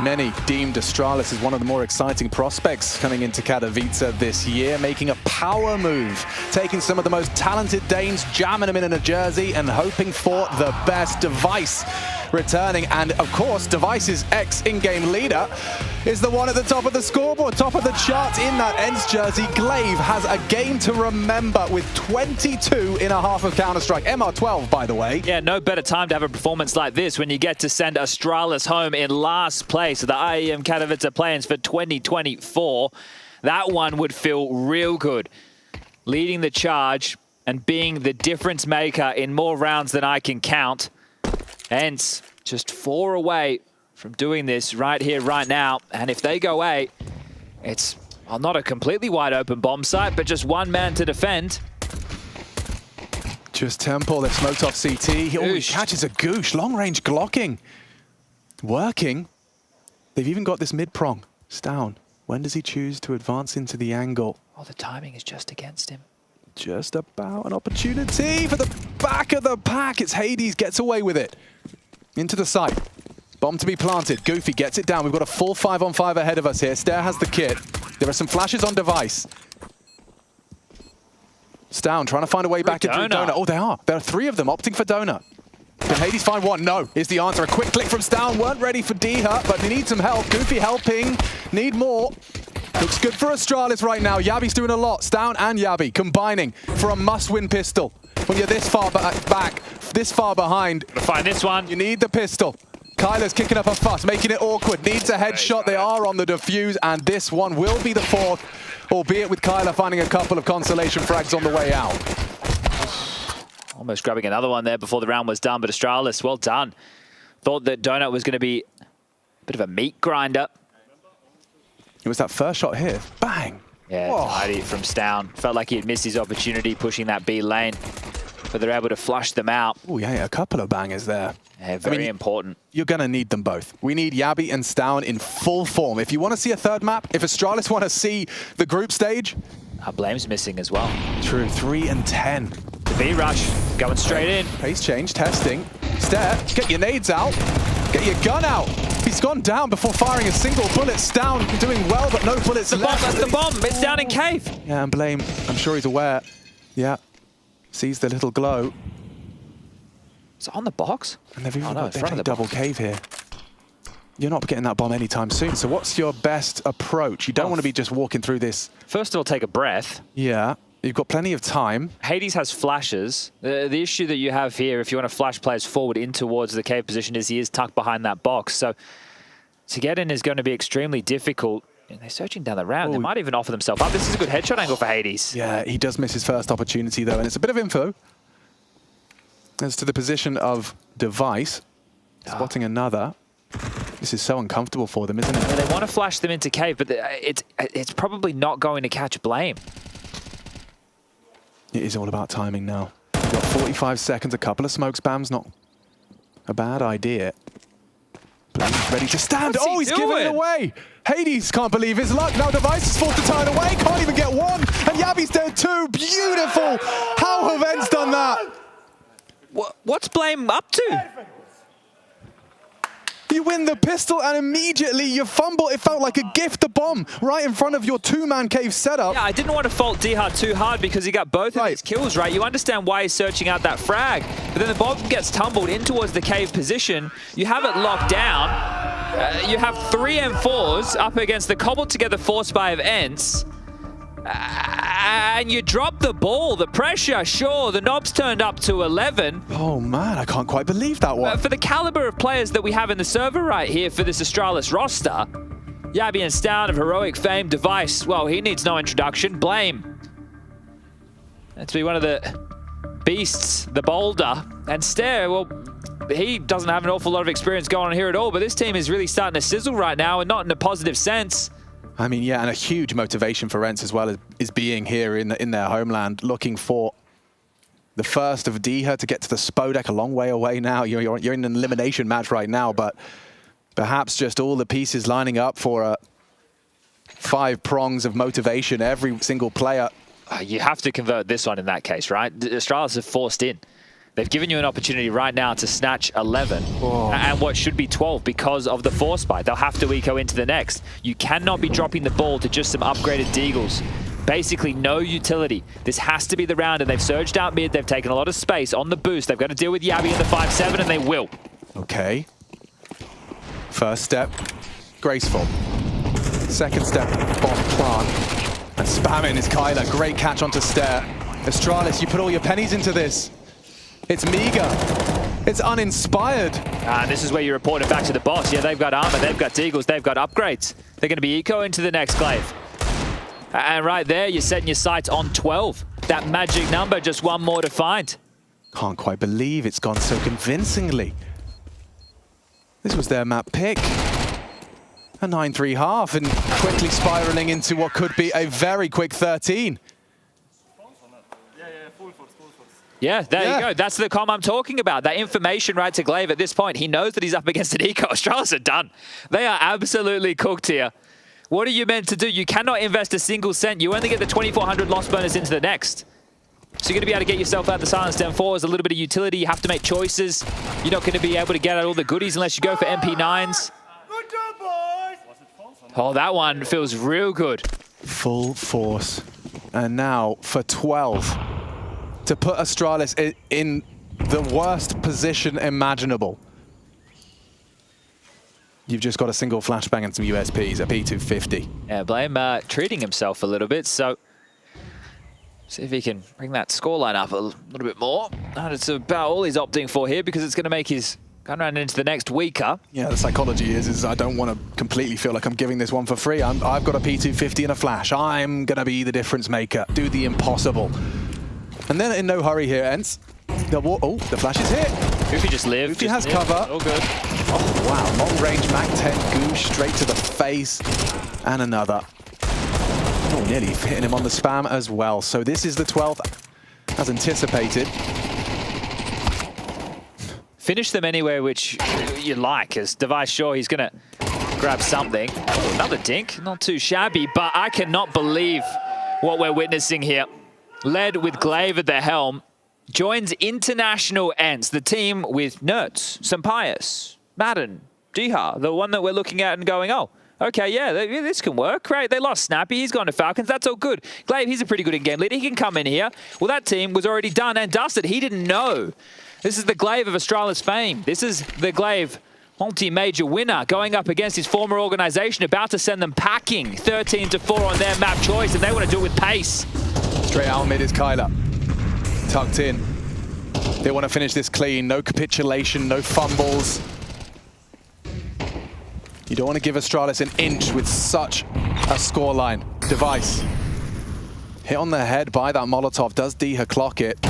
Many deemed Astralis as one of the more exciting prospects coming into Katowice this year, making a power move, taking some of the most talented Danes, jamming them in a jersey and hoping for the best. Device returning. And of course, Device's ex-in-game leader is the one at the top of the scoreboard, top of the chart in that ENCE jersey. Glaive has a game to remember with 22.5 of Counter-Strike. MR12, by the way. Yeah, no better time to have a performance like this when you get to send Astralis home in last place of the IEM Katowice plans for 2024. That one would feel real good. Leading the charge and being the difference maker in more rounds than I can count. ENCE just 4 away from doing this right here, right now. And if they go 8, it's well, not a completely wide open bomb site, but just one man to defend. Just Temple, they've smoked off CT. He catches a goosh, long-range glocking. Working. They've even got this mid-prong. Down. When does he choose to advance into the angle? Oh, the timing is just against him. Just about an opportunity for the back of the pack. It's Hades, gets away with it. Into the site. Bomb to be planted. Goofy gets it down. We've got a full 5-on-5 ahead of us here. Stair has the kit. There are some flashes on Device. Down, trying to find a way back into Donut. Oh, they are. There are 3 of them opting for Donut. Can Hades find one? No, is the answer. A quick click from Stown. Weren't ready for D-Hut, but they need some help. Goofy helping. Need more. Looks good for Astralis right now. Yabi's doing a lot. Stown and Yabi combining for a must-win pistol. When you're this far back, this far behind. Find this one. You need the pistol. Kyler's kicking up a fuss, making it awkward. Needs a headshot. They are on the defuse, and this one will be the 4th, albeit with Kyler finding a couple of consolation frags on the way out. Almost grabbing another one there before the round was done, but Astralis, well done. Thought that Donut was going to be a bit of a meat grinder. It was that first shot here. Bang! Yeah, tidy from Stown. Felt like he had missed his opportunity pushing that B lane, but they're able to flush them out. Oh yeah, a couple of bangers there. Yeah, very important. You're going to need them both. We need Yabi and Stown in full form. If you want to see a third map, if Astralis want to see the group stage... Blame's missing as well. True, 3 and 10. The B-rush, going straight in. Pace change, testing. Stair, get your nades out. Get your gun out. He's gone down before firing a single bullet. Stown doing well, but no bullets left. That's the bomb. It's down in cave. Yeah, and Blame, I'm sure he's aware. Yeah, sees the little glow. Is it on the box? And they've even got a double cave here. You're not getting that bomb anytime soon. So what's your best approach? You don't want to be just walking through this. First of all, take a breath. Yeah. You've got plenty of time. Hades has flashes. The issue that you have here, if you want to flash players forward in towards the cave position, is he is tucked behind that box. So to get in is going to be extremely difficult. And they're searching down the round. They might even offer themselves up. This is a good headshot angle for Hades. Yeah, he does miss his first opportunity, though, and it's a bit of info. As to the position of Device, spotting another. This is so uncomfortable for them, isn't it? Yeah, they want to flash them into cave, but it's probably not going to catch Blame. It is all about timing now. We've got 45 seconds, a couple of smoke spams, not a bad idea. Blame's ready to stand. Oh, he's giving it away. Hades can't believe his luck. Now Device is forced to turn away, can't even get one. And Yabi's dead too. Beautiful. How have ENCE done that? What's Blame up to? You win the pistol and immediately you fumble. It felt like a gift, the bomb, right in front of your 2-man cave setup. Yeah, I didn't want to fault D-Hut too hard because he got both of his kills, right? You understand why he's searching out that frag. But then the bomb gets tumbled in towards the cave position. You have it locked down. You have 3 M4s up against the cobbled together force buy of ENCE. And you drop the ball, the pressure, sure, the knob's turned up to 11. Oh man, I can't quite believe that one. For the caliber of players that we have in the server right here for this Astralis roster, Yabi and Stown of heroic fame, Device, well, he needs no introduction. Blame. That's be one of the beasts, the boulder. And Stair, well, he doesn't have an awful lot of experience going on here at all, but this team is really starting to sizzle right now, and not in a positive sense. I mean, yeah, and a huge motivation for ENCE as well is being here in their homeland, looking for the first of D-Hut to get to the Spodek, a long way away now. You're in an elimination match right now, but perhaps just all the pieces lining up for 5 prongs of motivation, every single player. You have to convert this one in that case, right? Astralis have forced in. They've given you an opportunity right now to snatch 11 and what should be 12 because of the force buy. They'll have to eco into the next. You cannot be dropping the ball to just some upgraded Deagles. Basically no utility. This has to be the round, and they've surged out mid. They've taken a lot of space on the boost. They've got to deal with Yabi in the 5-7, and they will. Okay. First step, graceful. Second step, bomb plant. And spamming is Kyler. Great catch onto Stair. Astralis, you put all your pennies into this. It's meager. It's uninspired. This is where you report it back to the boss. Yeah, they've got armor, they've got deagles, they've got upgrades. They're going to be eco into the next glaive. And right there, you're setting your sights on 12. That magic number, just one more to find. Can't quite believe it's gone so convincingly. This was their map pick. A 9-3 half and quickly spiraling into what could be a very quick 13. Yeah, there you go. That's the comm I'm talking about. That information right to glaive at this point. He knows that he's up against an eco. Astralis are done. They are absolutely cooked here. What are you meant to do? You cannot invest a single cent. You only get the 2,400 loss bonus into the next. So you're going to be able to get yourself out the Silence Den 4 as a little bit of utility. You have to make choices. You're not going to be able to get out all the goodies unless you go for MP9s. Oh, that one feels real good. Full force. And now for 12. To put Astralis in the worst position imaginable. You've just got a single flashbang and some USPs, a P250. Yeah, Blame treating himself a little bit, so see if he can bring that scoreline up a little bit more. And it's about all he's opting for here because it's going to make his gun round into the next weaker. Yeah, the psychology is I don't want to completely feel like I'm giving this one for free. I've got a P250 and a flash. I'm going to be the difference maker, do the impossible. And then in no hurry here, ENCE. Oh, the flash is hit. Goofy just lived. Goofy has cover. All good. Oh, wow. Long range Mac 10 goosh straight to the face. And another. Oh, nearly hitting him on the spam as well. So this is the 12th as anticipated. Finish them anywhere which you like. As Device sure he's going to grab something. Oh, another dink. Not too shabby, but I cannot believe what we're witnessing here. Led with Glaive at the helm. Joins International ENCE, the team with Nerds, Sampaius, Madden, Diha, the one that we're looking at and going, oh, okay, yeah, this can work. Right, they lost Snappy, he's gone to Falcons, that's all good. Glaive, he's a pretty good in-game leader, he can come in here. Well, that team was already done and dusted, he didn't know. This is the Glaive of Astralis fame. This is the Glaive multi-major winner going up against his former organization, about to send them packing. 13-4 on their map choice, and they want to do it with pace. Straight out mid is Kyler. Tucked in. They want to finish this clean. No capitulation, no fumbles. You don't want to give Astralis an inch with such a scoreline. Device. Hit on the head by that Molotov. Does Diha clock it?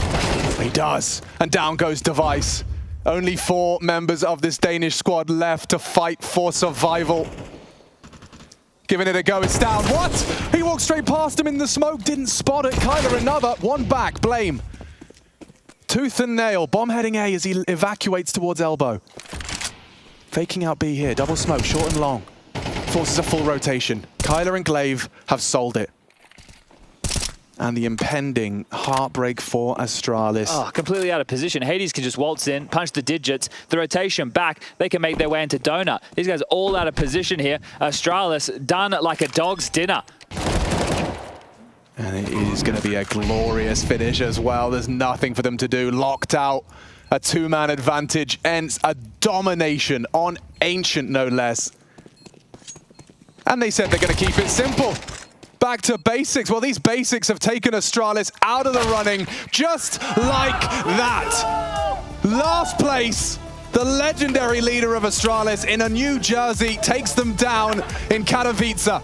He does. And down goes Device. Only 4 members of this Danish squad left to fight for survival. Giving it a go, it's down. What? He walked straight past him in the smoke, didn't spot it. Kyler another, one back, Blame. Tooth and nail, bomb heading A as he evacuates towards elbow. Faking out B here, double smoke, short and long. Forces a full rotation. Kyler and Glaive have sold it. And the impending heartbreak for Astralis. Oh, completely out of position. Hades can just waltz in, punch the digits, the rotation back. They can make their way into Donut. These guys all out of position here. Astralis done like a dog's dinner. And it is going to be a glorious finish as well. There's nothing for them to do. Locked out. A 2-man advantage. ENCE a domination on Ancient, no less. And they said they're going to keep it simple. Back to basics. Well, these basics have taken Astralis out of the running just like that. Last place, the legendary leader of Astralis in a new jersey takes them down in Katowice.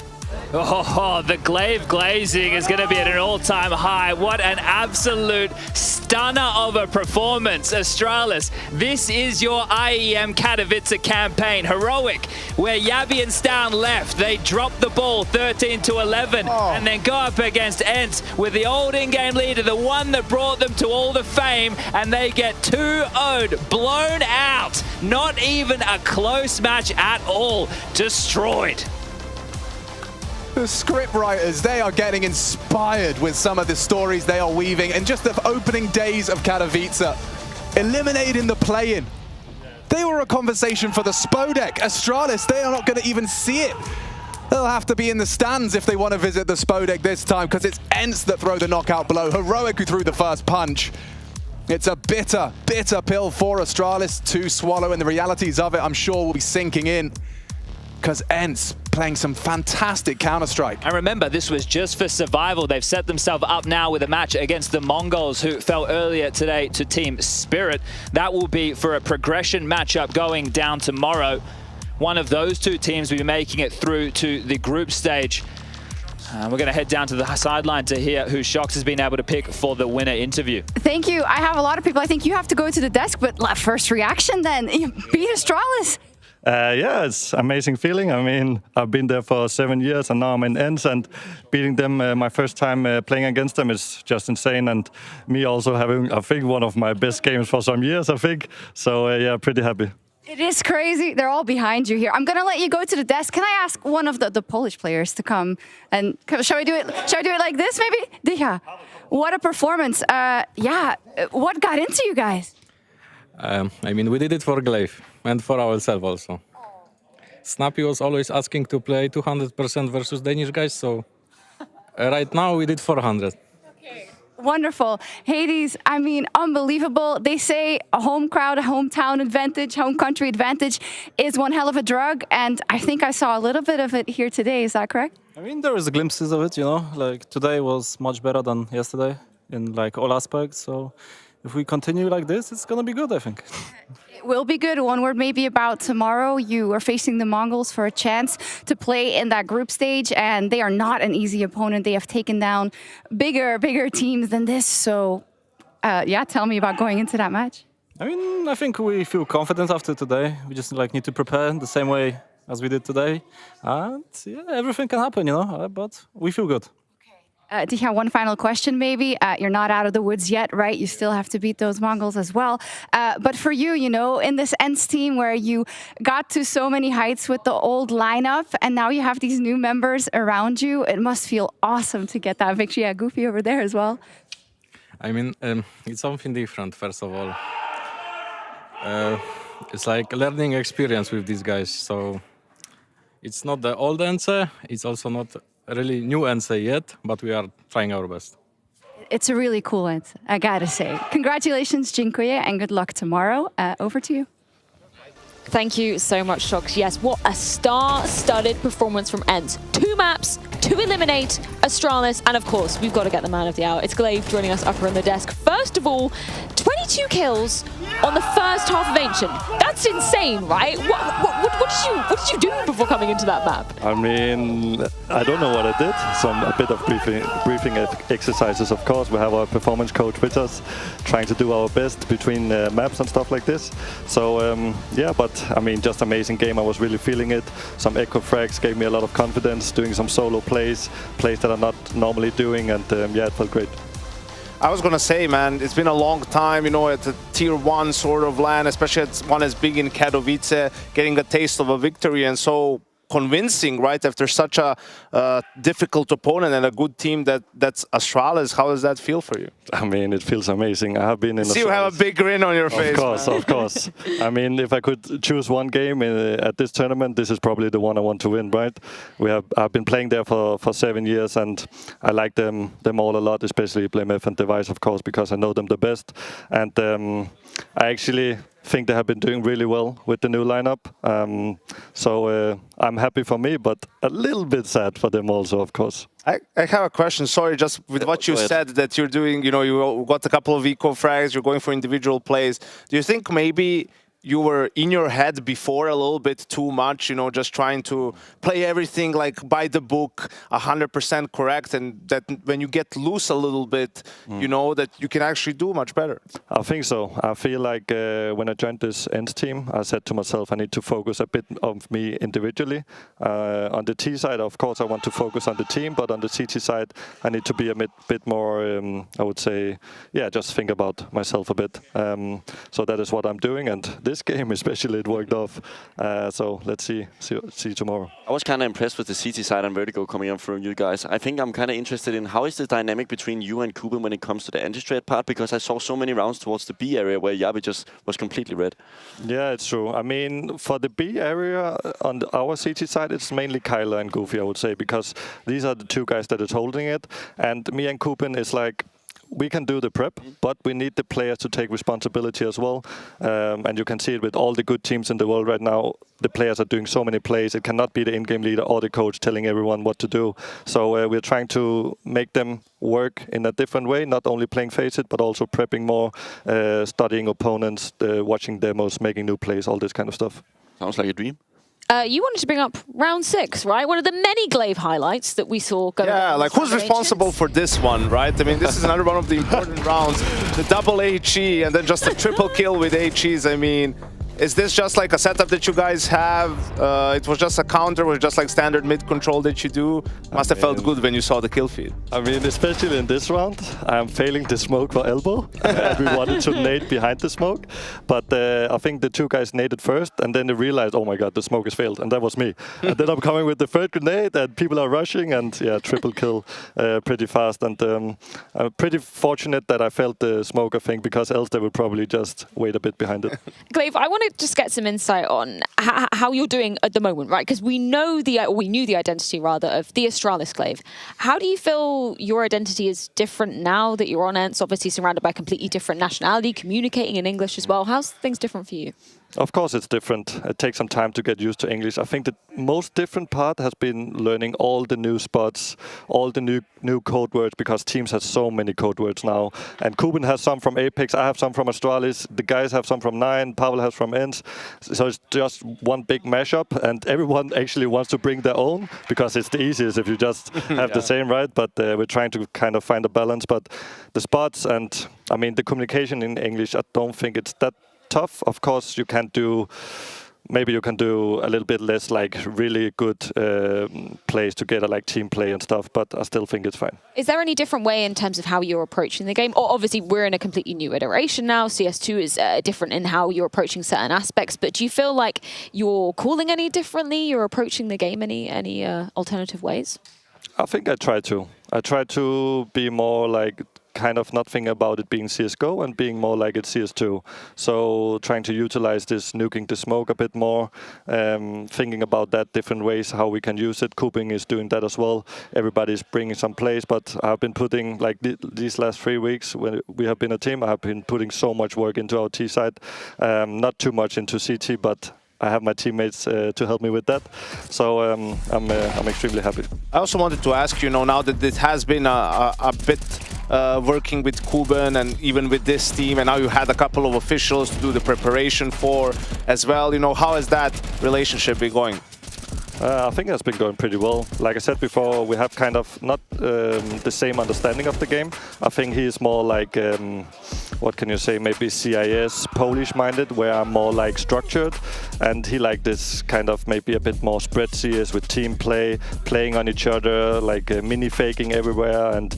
Oh, the Glaive glazing is going to be at an all-time high. What an absolute stunner of a performance. Astralis, this is your IEM Katowice campaign. Heroic, where Yabi and Stan left. They dropped the ball 13-11 and then go up against ENCE with the old in-game leader, the one that brought them to all the fame, and they get 2-0'd, blown out. Not even a close match at all. Destroyed. The script writers, they are getting inspired with some of the stories they are weaving in just the opening days of Katowice. Eliminated in the play-in. They were a conversation for the Spodek. Astralis, they are not going to even see it. They'll have to be in the stands if they want to visit the Spodek this time, because it's ENCE that throw the knockout blow. Heroic who threw the first punch. It's a bitter, bitter pill for Astralis to swallow, and the realities of it, I'm sure, will be sinking in. Because ENCE playing some fantastic Counter-Strike. And remember, this was just for survival. They've set themselves up now with a match against the Mongols, who fell earlier today to Team Spirit. That will be for a progression matchup going down tomorrow. One of those two teams will be making it through to the group stage. We're going to head down to the sideline to hear who Shox has been able to pick for the winner interview. Thank you. I have a lot of people. I think you have to go to the desk, but first reaction then. You beat Astralis. Yeah, it's an amazing feeling. I mean, I've been there for 7 years and now I'm in ENCE, and beating them my first time playing against them is just insane. And me also having, I think, one of my best games for some years, I think. So yeah, pretty happy. It is crazy. They're all behind you here. I'm going to let you go to the desk. Can I ask one of the Polish players to come? And shall we do it? Shall I do it like this, maybe? Dycha, what a performance. Yeah, what got into you guys? I mean, we did it for Glaive and for ourselves also. Snappy was always asking to play 200% versus Danish guys, so right now we did 400. Wonderful. Hades, I mean, unbelievable. They say a home crowd, a hometown advantage, home country advantage is one hell of a drug, and I think I saw a little bit of it here today. Is that correct? I mean, there is glimpses of it, you know, like today was much better than yesterday in like all aspects, so if we continue like this, it's going to be good, I think. It will be good. One word maybe about tomorrow. You are facing the Mongols for a chance to play in that group stage, and they are not an easy opponent. They have taken down bigger teams than this. So, yeah, tell me about going into that match. I mean, I think we feel confident after today. We just like need to prepare the same way as we did today. And yeah, everything can happen, you know, but we feel good. Dycha, one final question maybe. You're not out of the woods yet, right? You still have to beat those Mongols as well. But for you, you know, in this ENCE team where you got to so many heights with the old lineup and now you have these new members around you, it must feel awesome to get that victory. Yeah, Goofy over there as well. I mean, it's something different, first of all. It's like a learning experience with these guys. So it's not the old ENCE, it's also not really new ENCE yet, but we are trying our best. It's a really cool ENCE, I gotta say. Congratulations, Dziękuję, and good luck tomorrow. Over to you. Thank you so much, Shox. Yes, what a star-studded performance from ENCE. 2 maps to eliminate Astralis, and of course, we've got to get the man of the hour. It's Glaive joining us up on the desk. First of all, 22 kills on the first half of Ancient. That's insane, right? What did you do before coming into that map? I mean, I don't know what I did. A bit of briefing exercises, of course. We have our performance coach with us, trying to do our best between maps and stuff like this. So yeah, but I mean, just amazing game. I was really feeling it. Some echo frags gave me a lot of confidence, doing some solo plays that I'm not normally doing, and yeah, it felt great. I was going to say, man, it's been a long time, you know, at a tier 1 sort of land, especially at one as big in Katowice, getting a taste of a victory, and so convincing, right, after such a difficult opponent and a good team that's Astralis. How does that feel for you? I mean, it feels amazing. I have been in. See, you have a big grin on your face. Of course. I mean, if I could choose one game at this tournament, this is probably the one I want to win, right? I've been playing there for 7 years, and I like them all a lot, especially Blamef and Device, of course, because I know them the best. And I actually think they have been doing really well with the new lineup. So I'm happy for me, but a little bit sad for them also, of course. I have a question. Sorry, just with what you said that you're doing, you know, you got a couple of eco frags, you're going for individual plays. Do you think maybe you were in your head before a little bit too much, you know, just trying to play everything like by the book, 100% correct, and that when you get loose a little bit, you know, that you can actually do much better? I think so. I feel like when I joined this ENCE team, I said to myself, I need to focus a bit of me individually. On the T side, of course, I want to focus on the team, but on the CT side, I need to be a bit more, I would say, yeah, just think about myself a bit. So that is what I'm doing, and this game especially, it worked off. So let's see tomorrow. I was kind of impressed with the CT side and Vertigo coming up from you guys. I think I'm kind of interested in how is the dynamic between you and Kuben when it comes to the anti-straight part, because I saw so many rounds towards the B area where Yabi just was completely red. Yeah, it's true. I mean, for the B area on our CT side, it's mainly Kyler and Goofy, I would say, because these are the two guys that is holding it, and me and Kuben is like, we can do the prep, but we need the players to take responsibility as well. And you can see it with all the good teams in the world right now. The players are doing so many plays. It cannot be the in-game leader or the coach telling everyone what to do. So we're trying to make them work in a different way, not only playing Faceit, but also prepping more, studying opponents, watching demos, making new plays, all this kind of stuff. Sounds like a dream. You wanted to bring up round 6, right? One of the many Glaive highlights that we saw going on. Yeah, like who's responsible for this one, right? I mean, this is another one of the important rounds. The double HE and then just a triple kill with HEs. I mean, is this just like a setup that you guys have? It was just a counter, was just like standard mid control that you do? Must have felt good when you saw the kill feed. I mean, especially in this round, I'm failing the smoke for elbow. We wanted to nade behind the smoke, but I think the two guys naded first, and then they realized, oh my god, the smoke has failed, and that was me. And then I'm coming with the third grenade, and people are rushing, and yeah, triple kill pretty fast. And I'm pretty fortunate that I failed the smoke, I think, because else they would probably just wait a bit behind it. Glaive, I want to just get some insight on how you're doing at the moment, right? Because we knew the identity rather of the Astralis Glaive. How do you feel your identity is different now that you're on ENCE, obviously surrounded by a completely different nationality, communicating in English as well? How's things different for you? Of course it's different. It takes some time to get used to English. I think the most different part has been learning all the new spots, all the new code words, because teams have so many code words now. And Kuben has some from Apex, I have some from Astralis, the guys have some from 9, Pavel has from ENCE. So it's just one big mashup, and everyone actually wants to bring their own, because it's the easiest if you just have the same, right? But we're trying to kind of find a balance. But the spots and, I mean, the communication in English, I don't think it's that tough. Of course, you can do, maybe you can do a little bit less like really good plays together, like team play and stuff, but I still think it's fine. Is there any different way in terms of how you're approaching the game? Or obviously, we're in a completely new iteration now. CS2 is different in how you're approaching certain aspects, but do you feel like you're calling any differently? You're approaching the game any alternative ways? I think I try to. I try to be more like kind of not think about it being CSGO and being more like it's CS2. So trying to utilize this nuking the smoke a bit more, thinking about that different ways, how we can use it. Kuping is doing that as well. Everybody's bringing some plays, but I've been putting, like these last 3 weeks when we have been a team, I have been putting so much work into our T side, not too much into CT, but I have my teammates to help me with that, so I'm extremely happy. I also wanted to ask you, now that it has been a bit working with Kuben and even with this team, and now you had a couple of officials to do the preparation for as well, how has that relationship been going? I think it's been going pretty well. Like I said before, we have kind of not the same understanding of the game. I think he's more like, what can you say, maybe CIS, Polish-minded, where I'm more like structured. And he like this kind of maybe a bit more spread CS with team play, playing on each other, like mini-faking everywhere and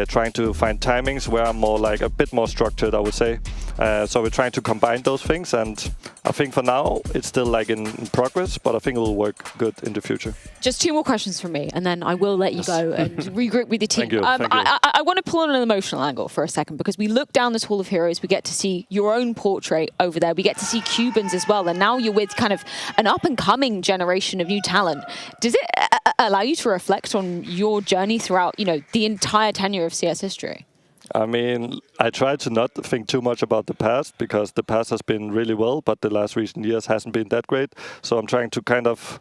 trying to find timings, where I'm more like a bit more structured, I would say. So we're trying to combine those things, and I think for now it's still like in progress, but I think it will work good in the future. Just 2 more questions from me, and then I will let you go and regroup with the team. Thank you. Thank you. I want to pull on an emotional angle for a second, because we look down this Hall of Heroes, we get to see your own portrait over there, we get to see Cubans as well, and now you're with kind of an up-and-coming generation of new talent. Does it allow you to reflect on your journey throughout, the entire tenure of CS history? I mean, I try to not think too much about the past, because the past has been really well, but the last recent years hasn't been that great. So I'm trying to kind of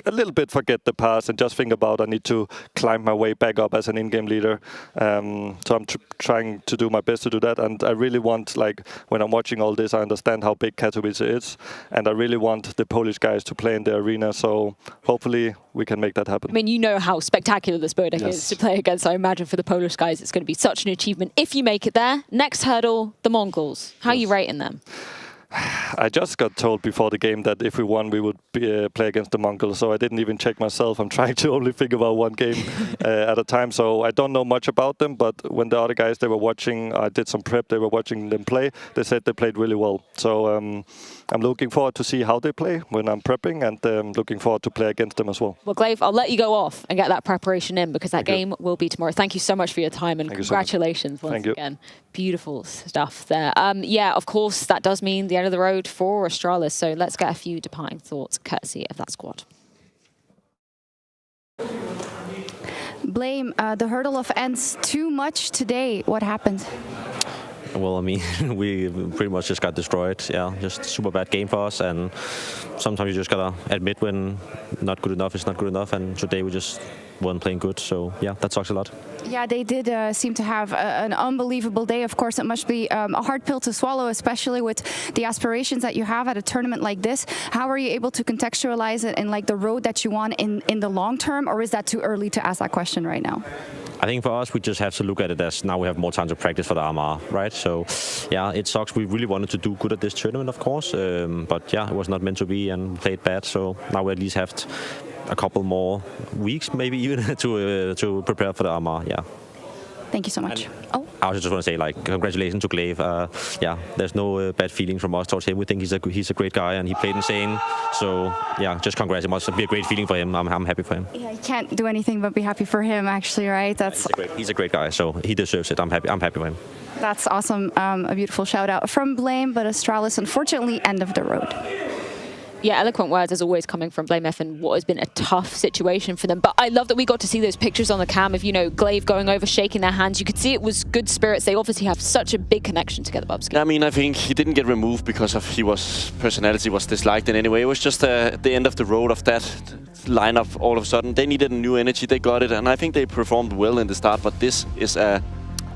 a little bit forget the past and just think about I need to climb my way back up as an in-game leader. So I'm trying to do my best to do that. And I really want, like, when I'm watching all this, I understand how big Katowice is. And I really want the Polish guys to play in the arena. So hopefully we can make that happen. I mean, you know how spectacular this Bodek is to play against. I imagine for the Polish guys, it's going to be such an achievement if you make it there. Next hurdle, the Mongols. How are you rating them? I just got told before the game that if we won, we would play against the Mongols. So I didn't even check myself. I'm trying to only think about one game at a time. So I don't know much about them. But when the other guys, they were watching, I did some prep, they were watching them play. They said they played really well. So I'm looking forward to see how they play when I'm prepping, and looking forward to play against them as well. Well, Glaive, I'll let you go off and get that preparation in, because that game will be tomorrow. Thank you so much for your time, and congratulations once again. Beautiful stuff there. Yeah, of course, that does mean the end of the road for Astralis. So let's get a few departing thoughts courtesy of that squad. Blame the hurdle of ENCE too much today. What happened? Well, I mean, we pretty much just got destroyed. Yeah, just super bad game for us. And sometimes you just gotta admit when not good enough is not good enough. And today we just weren't playing good. So yeah, that sucks a lot. Yeah, they did seem to have an unbelievable day. Of course, it must be a hard pill to swallow, especially with the aspirations that you have at a tournament like this. How are you able to contextualize it in like the road that you want in the long term, or is that too early to ask that question right now? I think for us, we just have to look at it as now we have more time to practice for the RMR, right? So, yeah, it sucks. We really wanted to do good at this tournament, of course. But, yeah, it was not meant to be and played bad. So now we at least have a couple more weeks, maybe even, to prepare for the RMR, yeah. Thank you so much. I also just want to say, like, congratulations to Glaive. Yeah, there's no bad feeling from us towards him. We think he's a great guy and he played insane. So, yeah, just congrats. It must be a great feeling for him. I'm happy for him. Yeah, you can't do anything but be happy for him, actually, right? He's a great guy, so he deserves it. I'm happy for him. That's awesome. A beautiful shout out from Blame, but Astralis, unfortunately, end of the road. Yeah, eloquent words as always coming from Blame F and what has been a tough situation for them. But I love that we got to see those pictures on the cam of, you know, Glaive going over, shaking their hands. You could see it was good spirits. They obviously have such a big connection together, Bubsky. I mean, I think he didn't get removed because of personality was disliked in any way. It was just the end of the road of that lineup all of a sudden. They needed a new energy, they got it, and I think they performed well in the start, but this is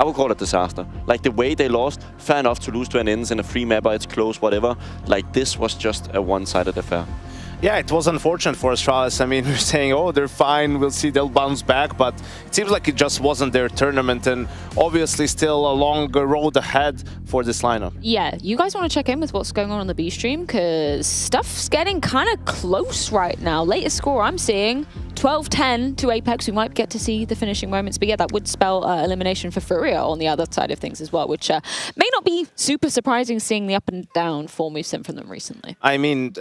I would call it a disaster. Like the way they lost, fair enough to lose to an ENCE in a free mapper, it's close, whatever. Like this was just a one-sided affair. Yeah, it was unfortunate for Astralis. I mean, we're saying, oh, they're fine, we'll see, they'll bounce back, but it seems like it just wasn't their tournament, and obviously still a long road ahead for this lineup. Yeah, you guys want to check in with what's going on the B stream, because stuff's getting kind of close right now. Latest score I'm seeing, 12-10 to Apex. We might get to see the finishing moments, but yeah, that would spell elimination for Furia on the other side of things as well, which may not be super surprising seeing the up and down form we've seen from them recently. I mean,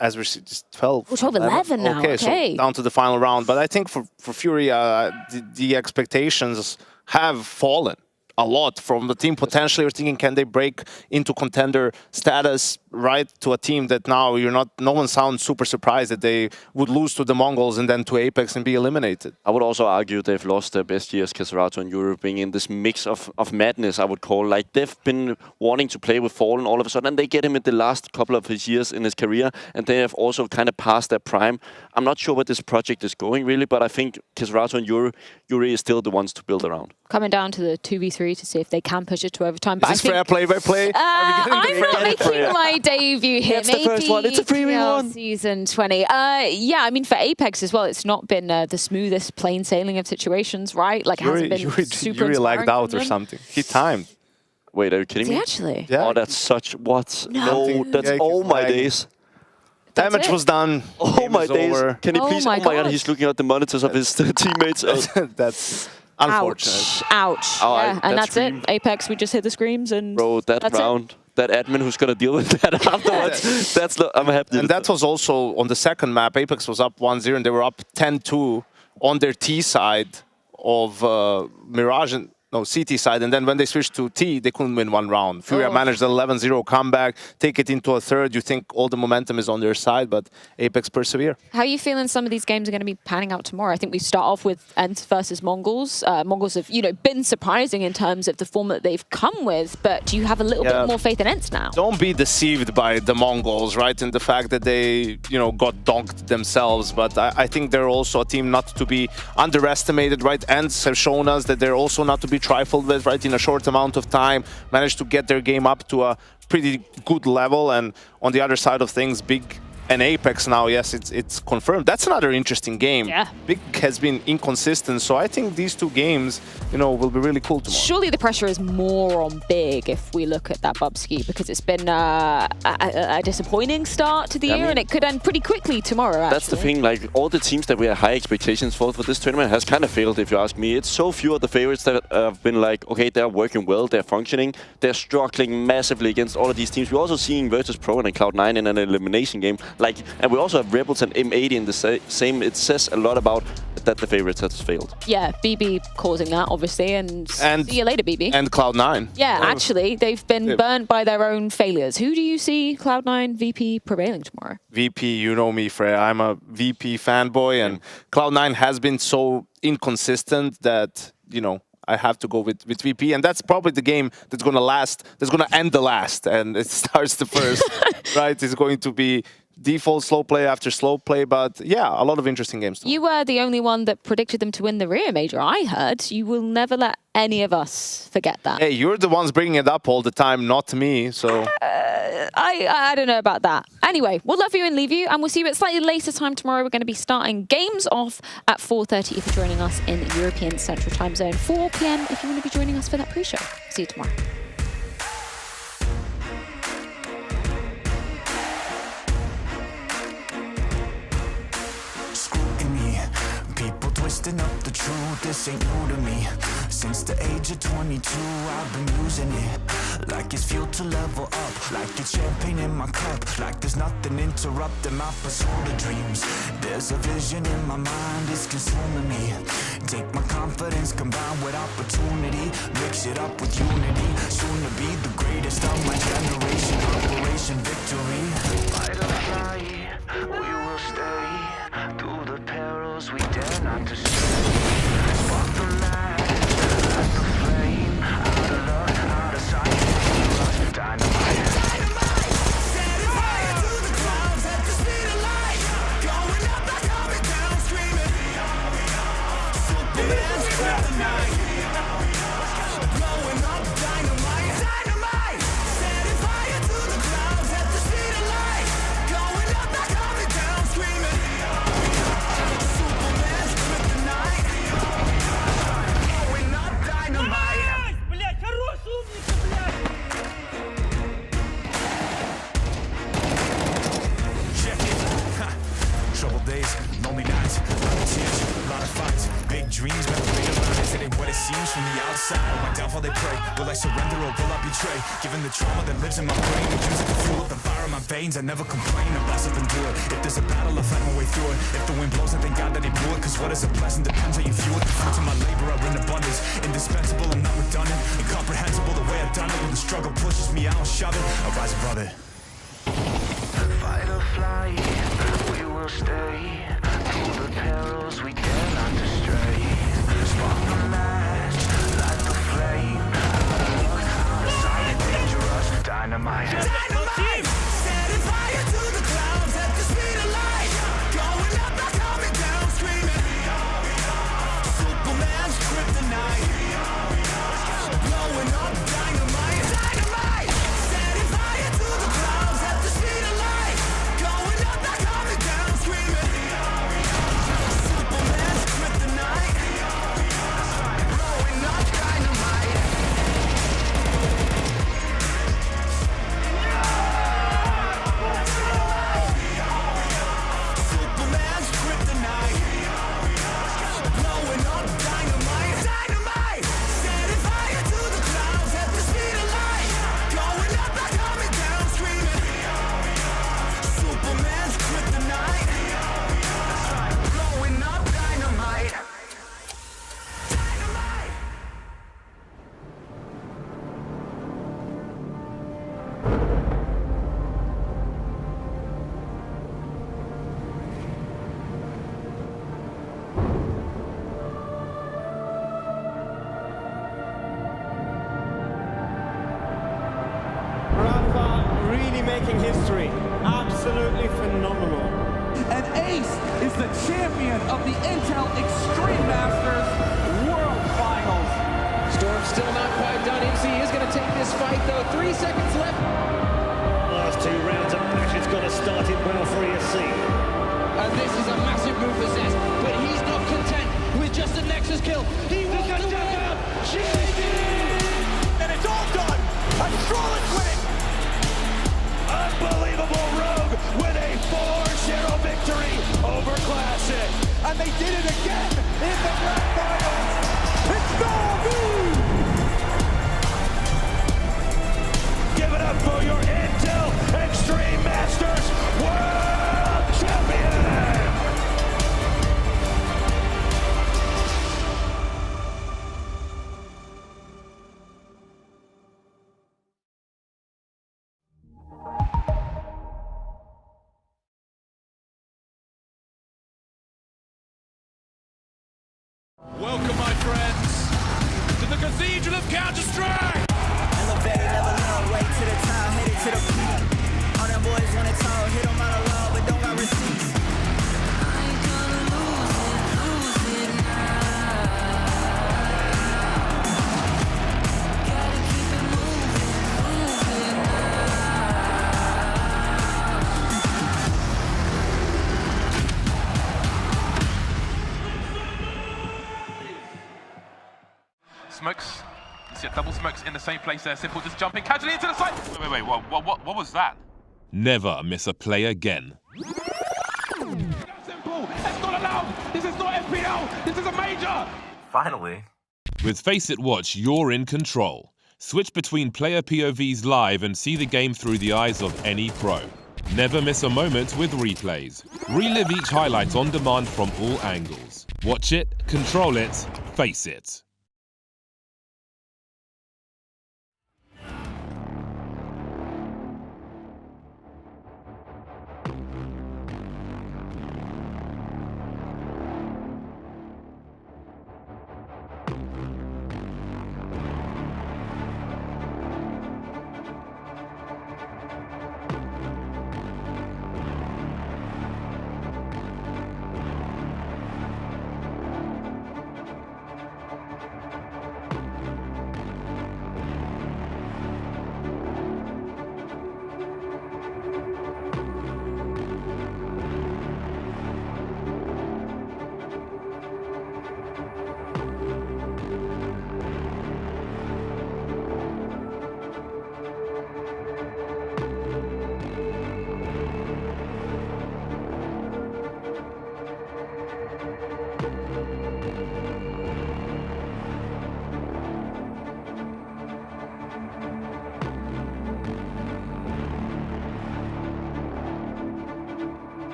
as we're just 12. 12-11 now, okay. So down to the final round. But I think for Fury, the expectations have fallen a lot from the team. Potentially, you're thinking, can they break into contender status, right, to a team that now no one sounds super surprised that they would lose to the Mongols and then to Apex and be eliminated. I would also argue they've lost their best years, Katowice and Europe, being in this mix of madness, I would call. Like, they've been wanting to play with Fallen all of a sudden, and they get him in the last couple of his years in his career, and they have also kind of passed their prime. I'm not sure where this project is going, really, but I think Katowice and Yuri is still the ones to build around. Coming down to the 2v3 to see if they can push it to overtime. But is this fair play by play? I'm not making my debut here. That's the first one. It's a 3v1. Season 20. Yeah, I mean, for Apex as well, it's not been the smoothest plain sailing of situations, right? Like, it hasn't been super Yuri lagged out or them. something. He timed. Wait, are you kidding me? Actually? Yeah. Oh, that's such... What? No. That's all my days. Damage was done. Oh my days. Over. Can he please... my God. he's looking at the monitors of his teammates. That's unfortunate. Ouch. Oh, yeah, and that's it. Apex, we just hear the screams and bro, that round, that admin who's going to deal with that afterwards, that's not, I'm happy. And that was also on the second map. Apex was up 1-0 and they were up 10-2 on their T side of Mirage and CT side, and then when they switched to T, they couldn't win one round. Furia managed an 11-0 comeback, take it into a third. You think all the momentum is on their side, but Apex persevere. How are you feeling some of these games are going to be panning out tomorrow? I think we start off with ENCE versus Mongols. Mongols have, been surprising in terms of the form that they've come with, but do you have a little bit more faith in ENCE now? Don't be deceived by the Mongols, right? And the fact that they, got donked themselves, but I think they're also a team not to be underestimated, right? ENCE have shown us that they're also not to be trifled with, right? In a short amount of time, managed to get their game up to a pretty good level. And on the other side of things, Big and Apex now, yes, it's confirmed. That's another interesting game. Yeah. Big has been inconsistent, so I think these two games, will be really cool tomorrow. Surely the pressure is more on Big if we look at that Bubsky, because it's been a disappointing start to the year, and it could end pretty quickly tomorrow, actually. That's the thing, like, all the teams that we have high expectations for this tournament has kind of failed, if you ask me. It's so few of the favorites that have been like, okay, they're working well, they're functioning, they're struggling massively against all of these teams. We're also seeing Virtus Pro and Cloud9 in an elimination game, Like, and we also have Rebels and M80 in the same. It says a lot about that the favorites has failed. Yeah, BB causing that, obviously, and see you later, BB. And Cloud9. Yeah, actually, they've been burnt by their own failures. Who do you see Cloud9 VP prevailing tomorrow? VP, you know me, Freya. I'm a VP fanboy, and Cloud9 has been so inconsistent that, you know, I have to go with VP, and that's probably the game that's going to last, that's going to end the last, and it starts the first, right? It's going to be default slow play after slow play, but yeah, a lot of interesting games. You were the only one that predicted them to win the Rio Major. I heard you will never let any of us forget that. Hey, you're the ones bringing it up all the time, not me, so... I don't know about that. Anyway, we'll love you and leave you, and we'll see you at slightly later time tomorrow. We're going to be starting games off at 4:30 if you're joining us in European Central Time Zone, 4 p.m. if you want to be joining us for that pre-show. See you tomorrow. Twisting up the truth, this ain't new to me. Since the age of 22, I've been using it like it's fuel to level up, like it's champagne in my cup, like there's nothing interrupting my pursuit of dreams. There's a vision in my mind, it's consuming me. Take my confidence combined with opportunity, mix it up with unity. Soon to be the greatest of my generation. Operation Victory. Fight or flight, we will stay through the perils we dare not to see. Spark the light, light the flame, out of love, out of sight. Dynamite. Setting fire to the clouds at the speed of light. Going up, not coming down, screaming. Superman's kryptonite. Blowing up dynamite. Dynamite. Setting fire to the clouds at the speed of light. Going up, not coming down, screaming. Superman's kryptonite. Blowing up dynamite. Блять, хорош, умница, блять! Check it. Troubled days, lonely nights, a lot of tears, a lot of fights. Big dreams, but I realize it ain't what it seems from the outside. On my downfall they pray, will I surrender or will I betray? Given the trauma that lives in my brain, I use it to fuel up the fire in my veins. I never complain, I rise up and do it. If there's a battle, I fight my way through it. If the wind blows, I thank God that he blew it. Cause what is a blessing depends how you view it. The fruits of my labor are in abundance, indispensable, I'm not redundant. Incomprehensible the way I've done it. When the struggle pushes me, I don't shove it, I rise above it. Fight or flight, we will stay through the perils we dare not to stray. Spark the match, light the flame. Out of sight, dangerous, dynamite. Dynamite! Setting fire to the clouds at the speed of light. Going up, not coming down, screaming. Superman's kryptonite. Blowing up dynamite. Dynamite! Setting fire to the clouds at the speed of light. Going up, not coming down, screaming. Superman's kryptonite. Blowing up dynamite. Superman's kryptonite. Blowing up dynamite. Dynamite! Setting fire to the clouds at the speed of light. Going up, not coming down, screaming. Superman's kryptonite. Blowing up dynamite. Dynamite! Rafa really making history. Absolutely phenomenal. And Ace is the champion of the Intel Extreme Masters World Finals. Storm's still not quite done. ENCE is going to take this fight, though. 3 seconds left. Last 2 rounds of matches got to start it well for ENCE. And this is a massive move for Zest, but he's not content with just a Nexus kill. He wants to win. GG! And it's all done. Astralis winning. Unbelievable Rogue with a 4-0 victory over Classic. And they did it again in the grand finals. It's Navi! Give it up for your Intel Extreme Masters World Cathedral of Counter-Strike! Elevated, level up, way to the top, headed to the peak. All them boys wanna talk, hit them out of love, but don't got receipts. I ain't gonna lose it now. Gotta keep it moving Smokes. You see double smokes in the same place there. Simple just jumping casually into the site. Wait, what was that? Never miss a play again. Simple, that's not allowed! This is not FPL! This is a major! Finally. With Faceit Watch, you're in control. Switch between player POVs live and see the game through the eyes of any pro. Never miss a moment with replays. Relive each highlight on demand from all angles. Watch it, control it, face it.